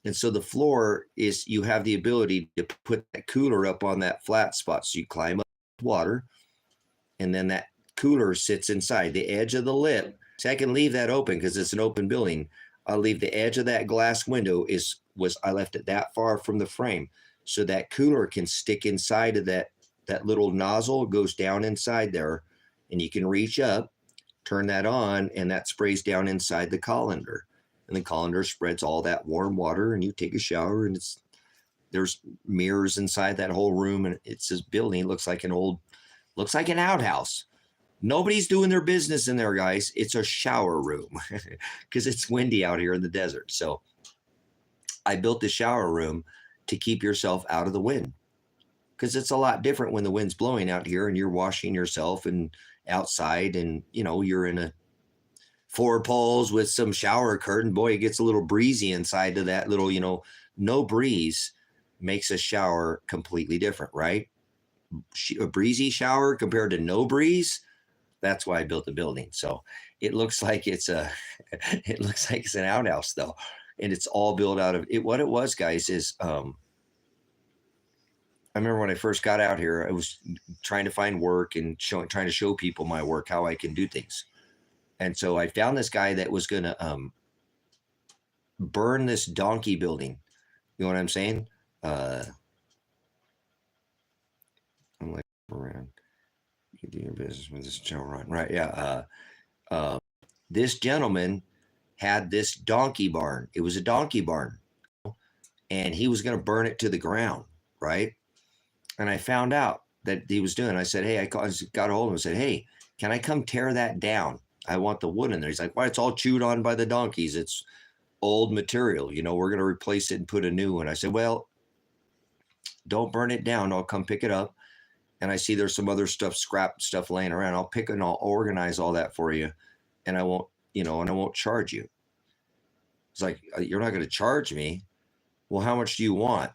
And so the floor is, you have the ability to put that cooler up on that flat spot. So you climb up with water, and then that cooler sits inside the edge of the lip. So I can leave that open because it's an open building. I'll leave the edge of that glass window I left it that far from the frame, so that cooler can stick inside of that little nozzle goes down inside there, and you can reach up, turn that on, and that sprays down inside the colander. And the colander spreads all that warm water, and you take a shower, and there's mirrors inside that whole room, and it's this building. It looks like an outhouse. Nobody's doing their business in there, guys. It's a shower room because it's windy out here in the desert. So I built the shower room to keep yourself out of the wind, because it's a lot different when the wind's blowing out here and you're washing yourself and outside, and you're in a 4 poles with some shower curtain. Boy, it gets a little breezy inside of that little, no breeze makes a shower completely different, right? A breezy shower compared to no breeze. That's why I built the building. So it looks like it's an outhouse though. And it's all built out of it. What it was, guys, is, I remember when I first got out here, I was trying to find work and trying to show people my work, how I can do things. And so I found this guy that was going to burn this donkey building. You know what I'm saying? I'm like, around. You can do your business with this Joe Run. Right. Yeah. This gentleman had this donkey barn. It was a donkey barn. And he was going to burn it to the ground. Right. And I found out that he was doing. I said, hey, I got a hold of him and said, hey, can I come tear that down? I want the wood in there. He's like, why? It's all chewed on by the donkeys. It's old material. We're going to replace it and put a new one. I said, well, don't burn it down. I'll come pick it up. And I see there's some other scrap stuff laying around. I'll pick it and I'll organize all that for you. And I won't, and I won't charge you. It's like, you're not going to charge me. Well, how much do you want?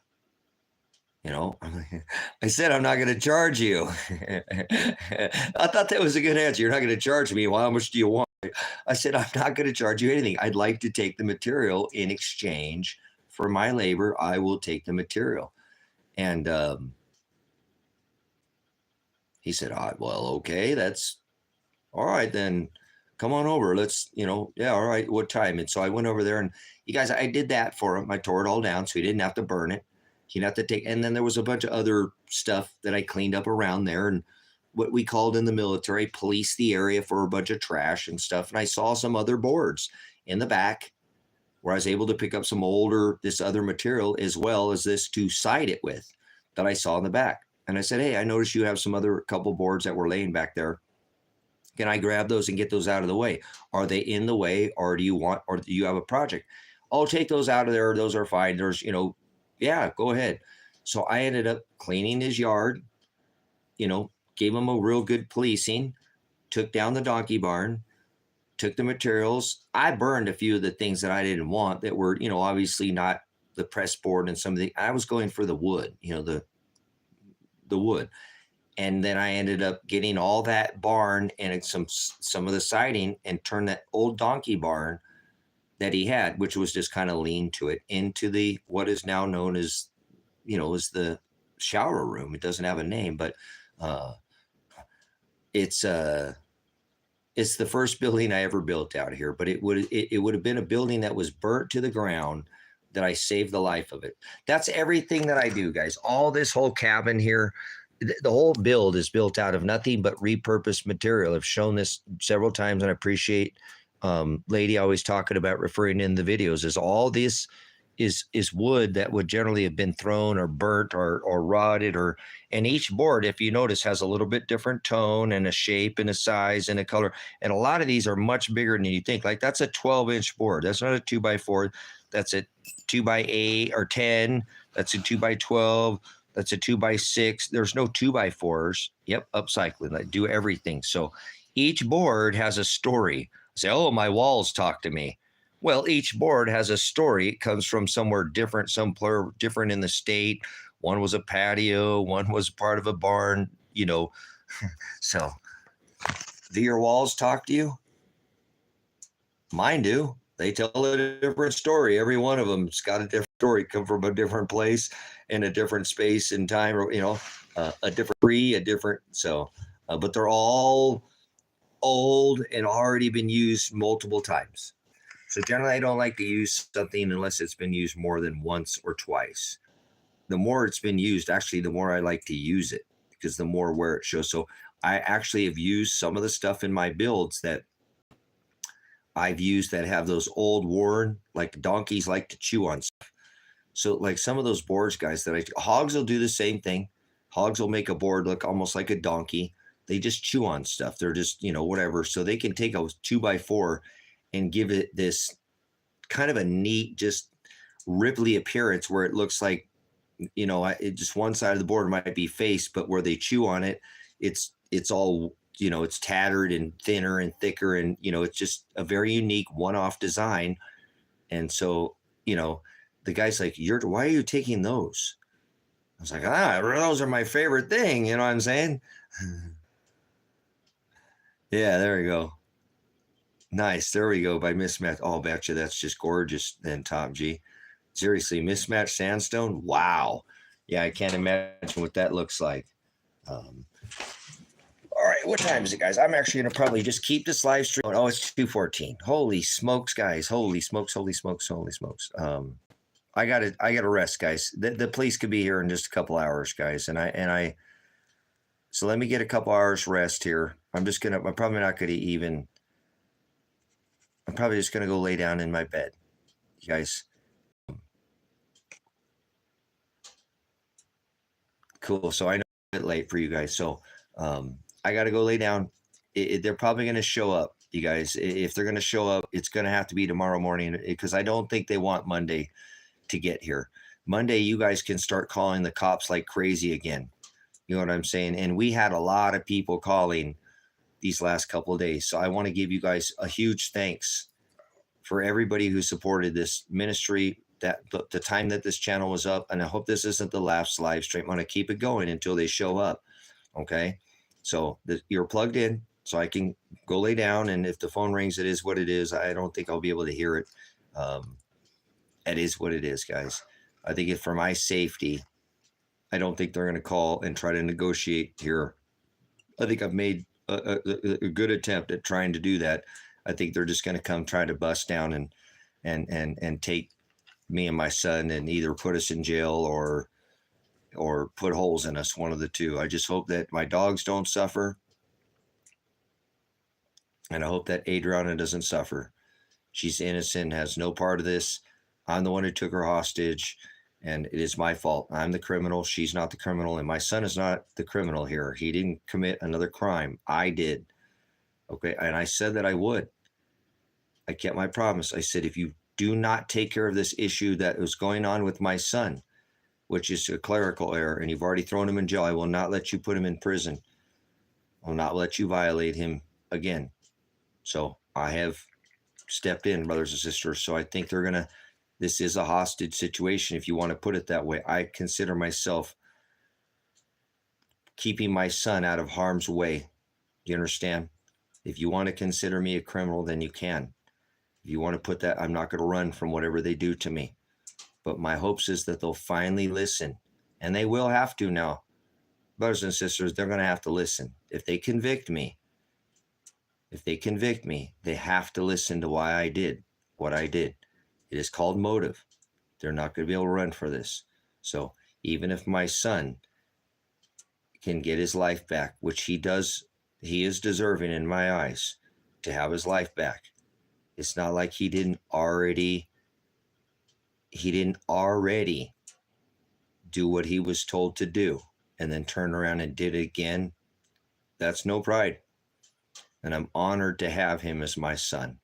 I said, I'm not going to charge you. I thought that was a good answer. You're not going to charge me. Well, how much do you want? I said, I'm not going to charge you anything. I'd like to take the material in exchange for my labor. I will take the material. And he said, well, okay, that's all right. Then come on over. Let's, yeah, all right. What time? And so I went over there, and you guys, I did that for him. I tore it all down so he didn't have to burn it. He'd have to take, and then there was a bunch of other stuff that I cleaned up around there, and what we called in the military, police the area for a bunch of trash and stuff. And I saw some other boards in the back where I was able to pick up this other material as well as this to side it with that I saw in the back. And I said, hey, I noticed you have some other couple boards that were laying back there. Can I grab those and get those out of the way? Are they in the way, or do you have a project? I'll take those out of there. Those are fine. There's, yeah, go ahead. So I ended up cleaning his yard, gave him a real good policing, took down the donkey barn, took the materials. I burned a few of the things that I didn't want that were, obviously not the press board and some of the, I was going for the wood, the wood. And then I ended up getting all that barn and some of the siding and turned that old donkey barn that he had, which was just kind of lean to it, into the what is now known as, as the shower room. It doesn't have a name, but uh, it's it's the first building I ever built out here. But it would have been a building that was burnt to the ground that I saved the life of it. That's everything that I do, guys. All this whole cabin here, the whole build is built out of nothing but repurposed material. I've shown this several times, and I appreciate Lady always talking about referring in the videos. Is all this is wood that would generally have been thrown or burnt or rotted, and each board, if you notice, has a little bit different tone and a shape and a size and a color. And a lot of these are much bigger than you think. Like that's a 12-inch board. That's not a 2x4. That's a 2x8 or 10. That's a 2x12. That's a 2x6. There's no 2x4s. Yep, upcycling. I do everything. So each board has a story. Say, oh, my walls talk to me. Well, each board has a story. It comes from somewhere different, somewhere different in the state. One was a patio. One was part of a barn. So do your walls talk to you? Mine do. They tell a different story. Every one of them's got a different story, come from a different place in a different space and time, or, a different tree, but they're all old and already been used multiple times. So generally I don't like to use something unless it's been used more than once or twice. The more it's been used, actually, the more I like to use it, because the more wear it shows. So I actually have used some of the stuff in my builds that I've used that have those old worn, like donkeys like to chew on stuff. So like some of those boards, guys, hogs will do the same thing. Hogs will make a board look almost like a donkey. They just chew on stuff. They're just, whatever. So they can take a 2x4 and give it this kind of a neat, just ripply appearance where it looks like, just one side of the board might be faced, but where they chew on it, it's all, it's tattered and thinner and thicker. And, it's just a very unique one-off design. And so, the guy's like, why are you taking those? I was like, those are my favorite thing. You know what I'm saying? Yeah, there we go. Nice. There we go. By mismatch. Oh, betcha. That's just gorgeous then, Top G. Seriously, mismatched sandstone. Wow. Yeah, I can't imagine what that looks like. All right. What time is it, guys? I'm actually going to probably just keep this live stream. Oh, it's 2:14. Holy smokes, guys. Holy smokes. Holy smokes. Holy smokes. I gotta rest, guys. The police could be here in just a couple hours, guys. So let me get a couple hours rest here. I'm probably just gonna go lay down in my bed, you guys. Cool. So I know it's a bit late for you guys. So I gotta go lay down. They're probably gonna show up, you guys. If they're gonna show up, it's gonna have to be tomorrow morning, because I don't think they want Monday to get here. Monday, you guys can start calling the cops like crazy again. You know what I'm saying? And we had a lot of people calling these last couple of days. So I want to give you guys a huge thanks for everybody who supported this ministry, that the time that this channel was up. And I hope this isn't the last live stream. I'm going to keep it going until they show up. Okay. So you're plugged in, so I can go lay down. And if the phone rings, it is what it is. I don't think I'll be able to hear it. It is what it is, guys. I think for my safety, I don't think they're going to call and try to negotiate here. I think I've made a good attempt at trying to do that. I think they're just going to come try to bust down and take me and my son and either put us in jail or put holes in us, one of the two. I just hope that my dogs don't suffer. And I hope that Adriana doesn't suffer. She's innocent, has no part of this. I'm the one who took her hostage, and it is my fault. I'm the criminal. She's not the criminal, and my son is not the criminal here. He didn't commit another crime. I did. Okay, and I said that I would. I kept my promise. I said, if you do not take care of this issue that was going on with my son, which is a clerical error, and you've already thrown him in jail. I will not let you put him in prison. I will not let you violate him again. So I have stepped in, brothers and sisters. So I think this is a hostage situation, if you want to put it that way. I consider myself keeping my son out of harm's way. Do you understand? If you want to consider me a criminal, then you can. If you want to put that, I'm not going to run from whatever they do to me. But my hopes is that they'll finally listen. And they will have to now. Brothers and sisters, they're going to have to listen. If they convict me, they have to listen to why I did what I did. It is called motive. They're not going to be able to run for this. So even if my son can get his life back, which he does, he is deserving in my eyes to have his life back. It's not like he didn't already do what he was told to do and then turn around and did it again. That's no pride. And I'm honored to have him as my son.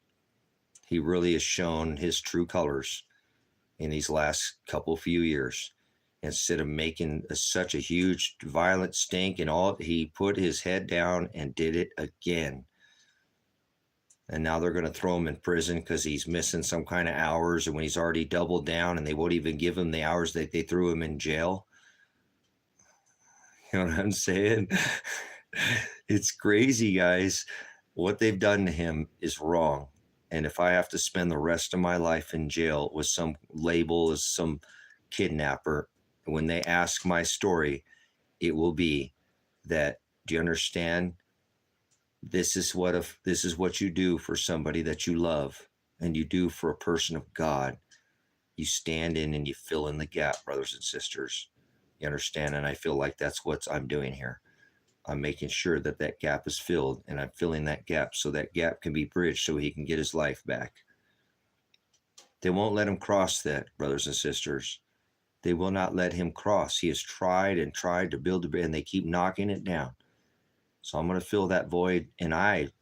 He really has shown his true colors in these last few years. Instead of making such a huge violent stink and all, he put his head down and did it again. And now they're going to throw him in prison because he's missing some kind of hours, and when he's already doubled down, and they won't even give him the hours that they threw him in jail. You know what I'm saying? It's crazy, guys. What they've done to him is wrong. And if I have to spend the rest of my life in jail with some label as some kidnapper, when they ask my story, it will be that, do you understand? This is what you do for somebody that you love, and you do for a person of God. You stand in and you fill in the gap, brothers and sisters. You understand? And I feel like that's what I'm doing here. I'm making sure that that gap is filled, and I'm filling that gap so that gap can be bridged so he can get his life back. They won't let him cross that, brothers and sisters. They will not let him cross. He has tried and tried to build a bridge, and they keep knocking it down. So I'm going to fill that void, and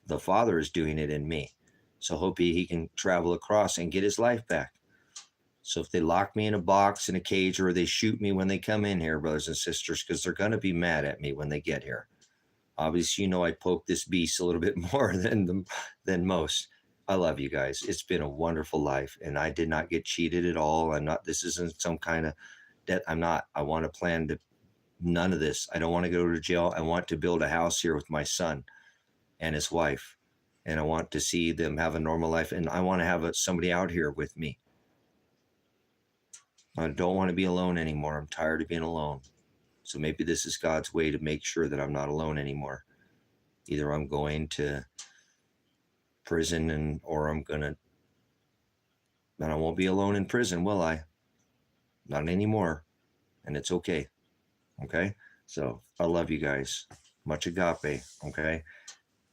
the Father is doing it in me. So hope he can travel across and get his life back. So if they lock me in a box, in a cage, or they shoot me when they come in here, brothers and sisters, because they're going to be mad at me when they get here. Obviously, I poke this beast a little bit more than most. I love you guys. It's been a wonderful life, and I did not get cheated at all. This isn't some kind of debt. I want to plan to, none of this. I don't want to go to jail. I want to build a house here with my son and his wife, and I want to see them have a normal life, and I want to have somebody out here with me. I don't want to be alone anymore. I'm tired of being alone. So maybe this is God's way to make sure that I'm not alone anymore. Either I'm going to prison then I won't be alone in prison, will I? Not anymore. And it's okay. Okay? So I love you guys. Much agape. Okay?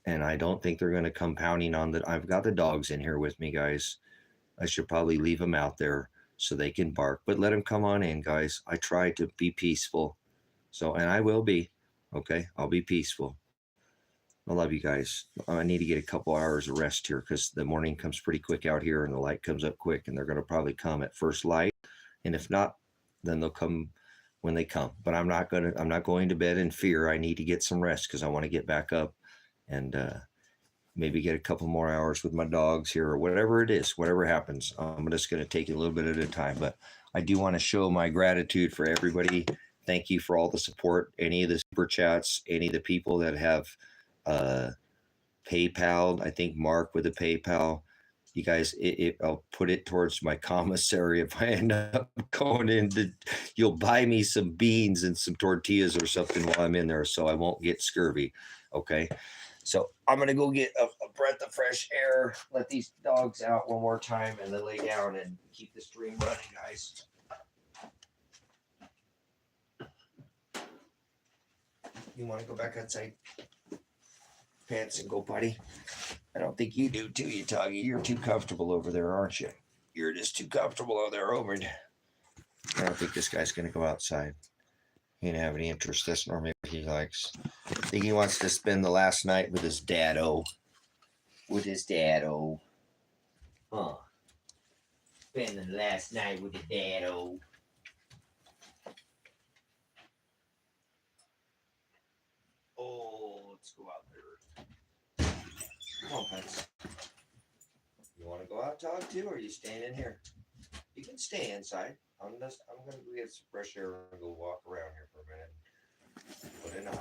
And I don't think they're going to come pounding on that. I've got the dogs in here with me, guys. I should probably leave them out there so they can bark, but let them come on in, guys. I try to be peaceful. So, and I will be, okay? I'll be peaceful. I love you guys. I need to get a couple hours of rest here because the morning comes pretty quick out here and the light comes up quick, and they're going to probably come at first light. And if not, then they'll come when they come. But I'm not going to bed in fear. I need to get some rest because I want to get back up and maybe get a couple more hours with my dogs here, or whatever it is, whatever happens. I'm just going to take it a little bit at a time. But I do want to show my gratitude for everybody. Thank you for all the support, any of the super chats, any of the people that have PayPal. I think Mark with a PayPal. You guys, I'll put it towards my commissary if I end up going into. You'll buy me some beans and some tortillas or something while I'm in there, so I won't get scurvy. Okay, so I'm gonna go get a breath of fresh air, let these dogs out one more time, and then lay down and keep the stream running, guys. You want to go back outside? Pants and go potty? I don't think you do too, you Toggy. You're too comfortable over there, aren't you? You're just too comfortable over there, I don't think this guy's going to go outside. He didn't have any interest. That's normally what he likes. I think he wants to spend the last night with his dad-o. Huh. Spending the last night with the dad-o. Come on, Pence. You want to go out and talk too, or are you staying in here? You can stay inside. I'm gonna go get some fresh air and go walk around here for a minute. Put it on.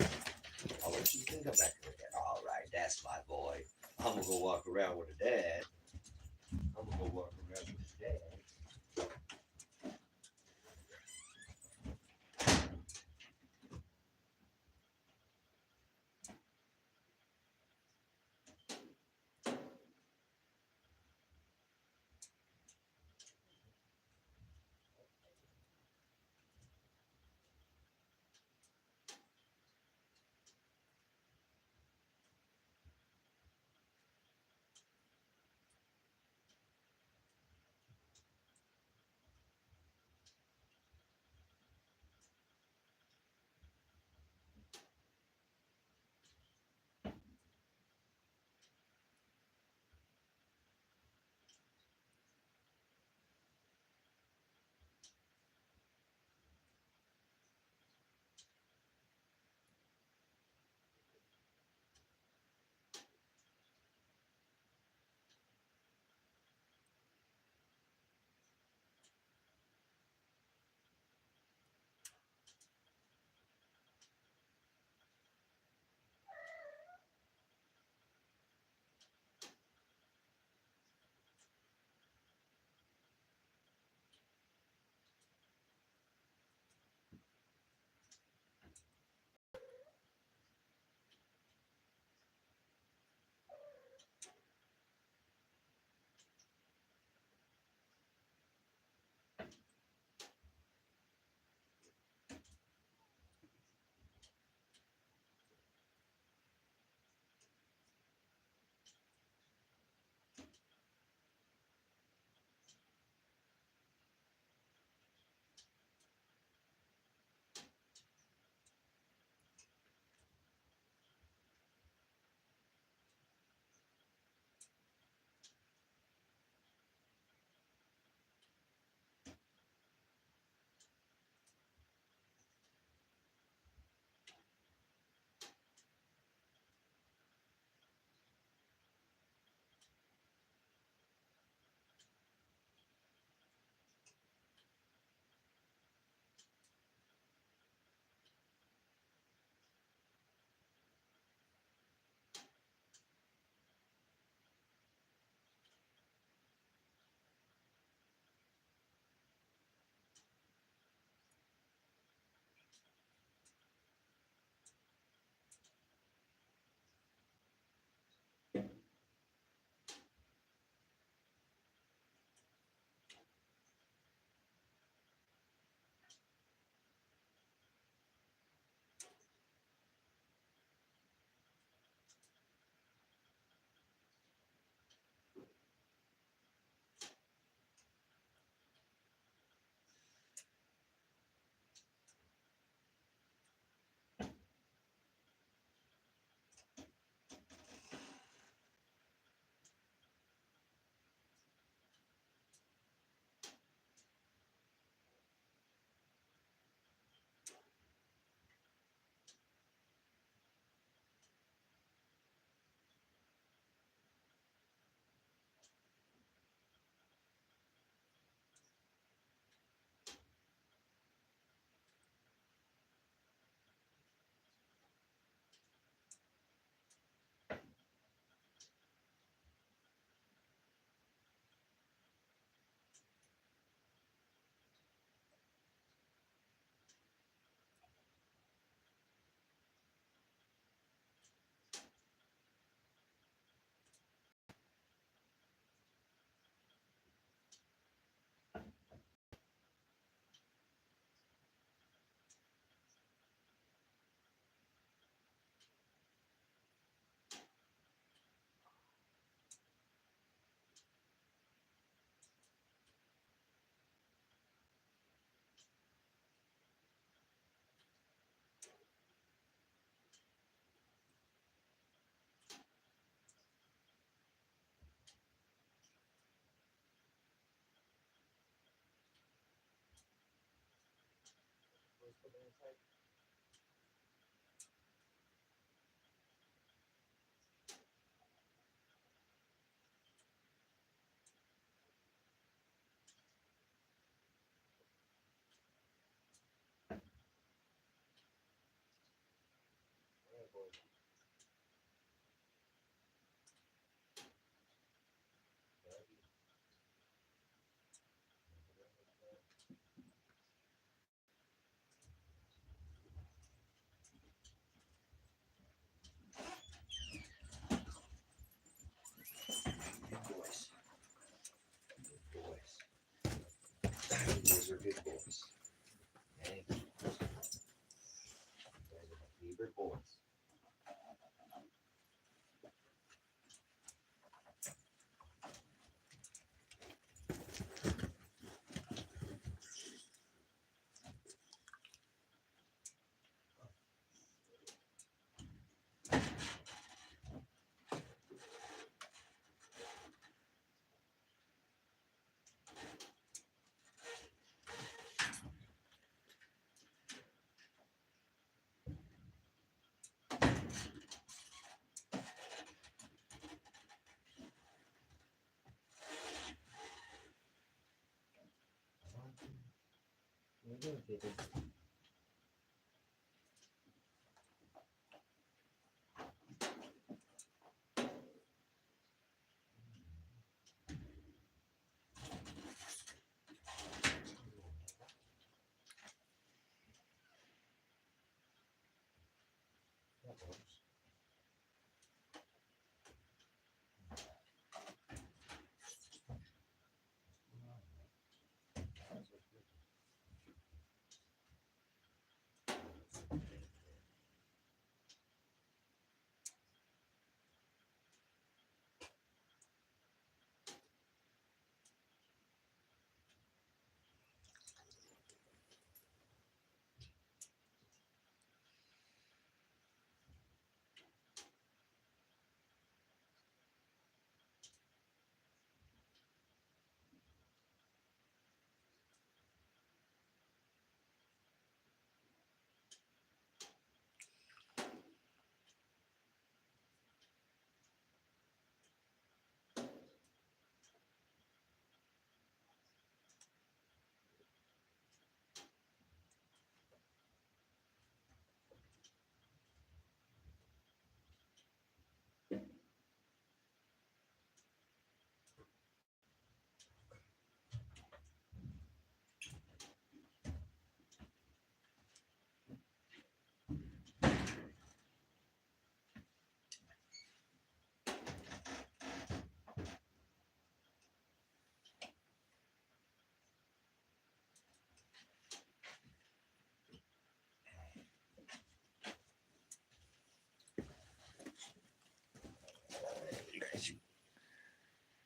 I'll let you can come back and look at. All right, that's my boy. I'm gonna go walk around with the dad. I'm gonna go walk around with the dad.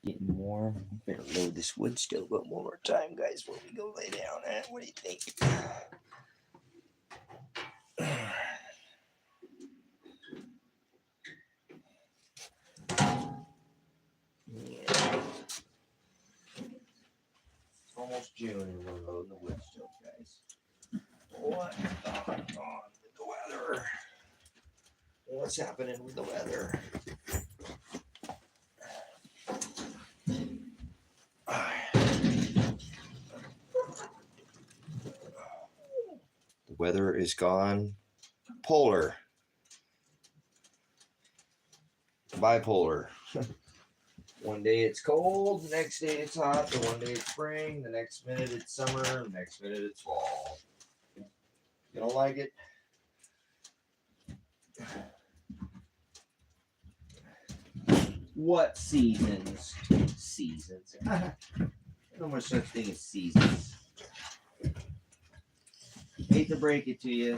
Getting warm. Better load this wood stove up one more time, guys, before we go lay down. What do you think? Yeah. It's almost June and we're loading the wood stove, guys. What is going on with the weather? What's happening with the weather? The weather is gone polar. Bipolar. One day it's cold, the next day it's hot, the one day it's spring, the next minute it's summer, the next minute it's fall. You don't like it? What seasons? Seasons. No more such thing as seasons. Hate to break it to you.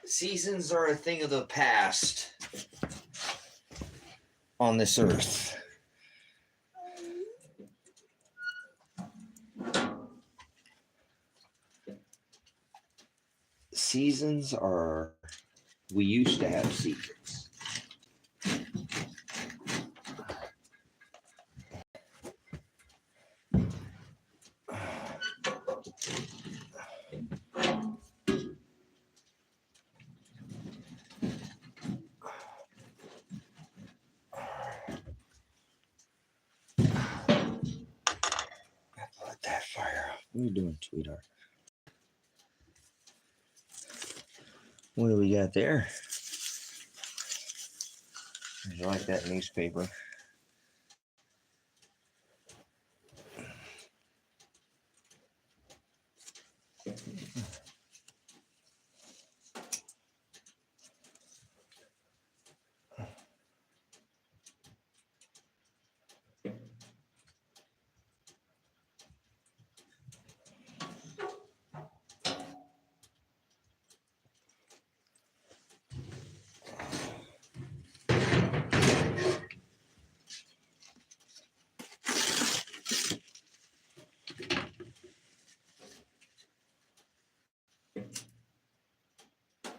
Seasons are a thing of the past on this earth. Seasons are, we used to have seasons. Let that fire off. What are you doing, sweetheart? What do we got there? I like that newspaper.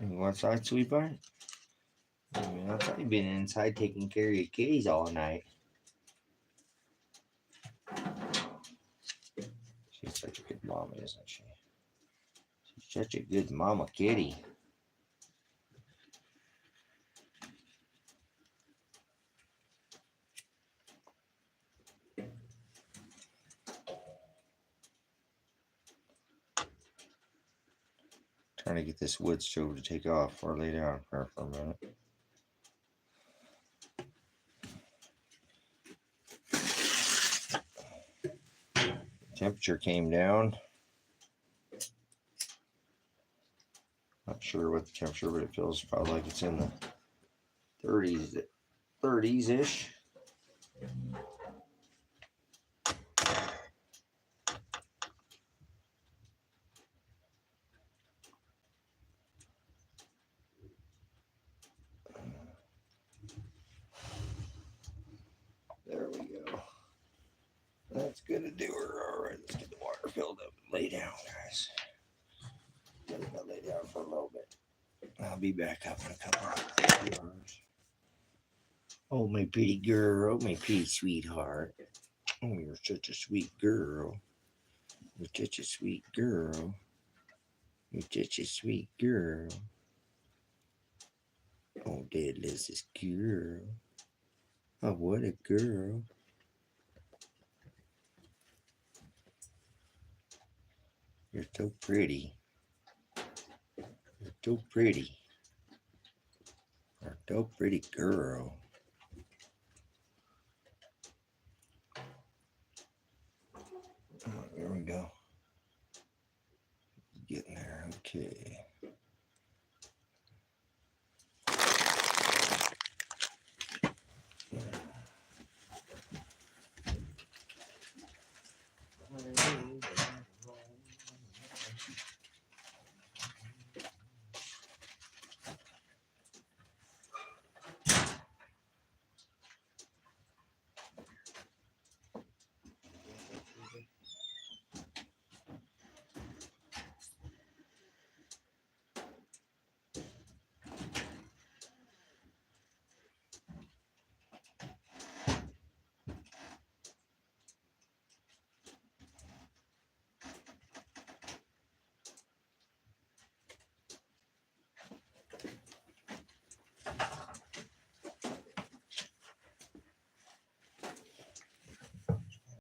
You want outside, sweetheart? You've been inside taking care of your kitties all night. She's such a good mama, isn't she? She's such a good mama kitty. Trying to get this wood stove to take off or lay down for a minute. Temperature came down. Not sure what the temperature, but it feels probably like it's in the 30s-ish. There we go. That's good to do her. All right, let's get the water filled up and lay down, guys. I'm gonna lay down for a little bit. I'll be back up in a couple hours. Oh, my pretty girl. My pretty sweetheart. Oh, you're such a sweet girl. You're such a sweet girl. You're such a sweet girl. Oh, Dad loves this girl. Oh, what a girl. You're so pretty. You're so pretty. You're so pretty girl. Oh, there we go. Getting there. Okay.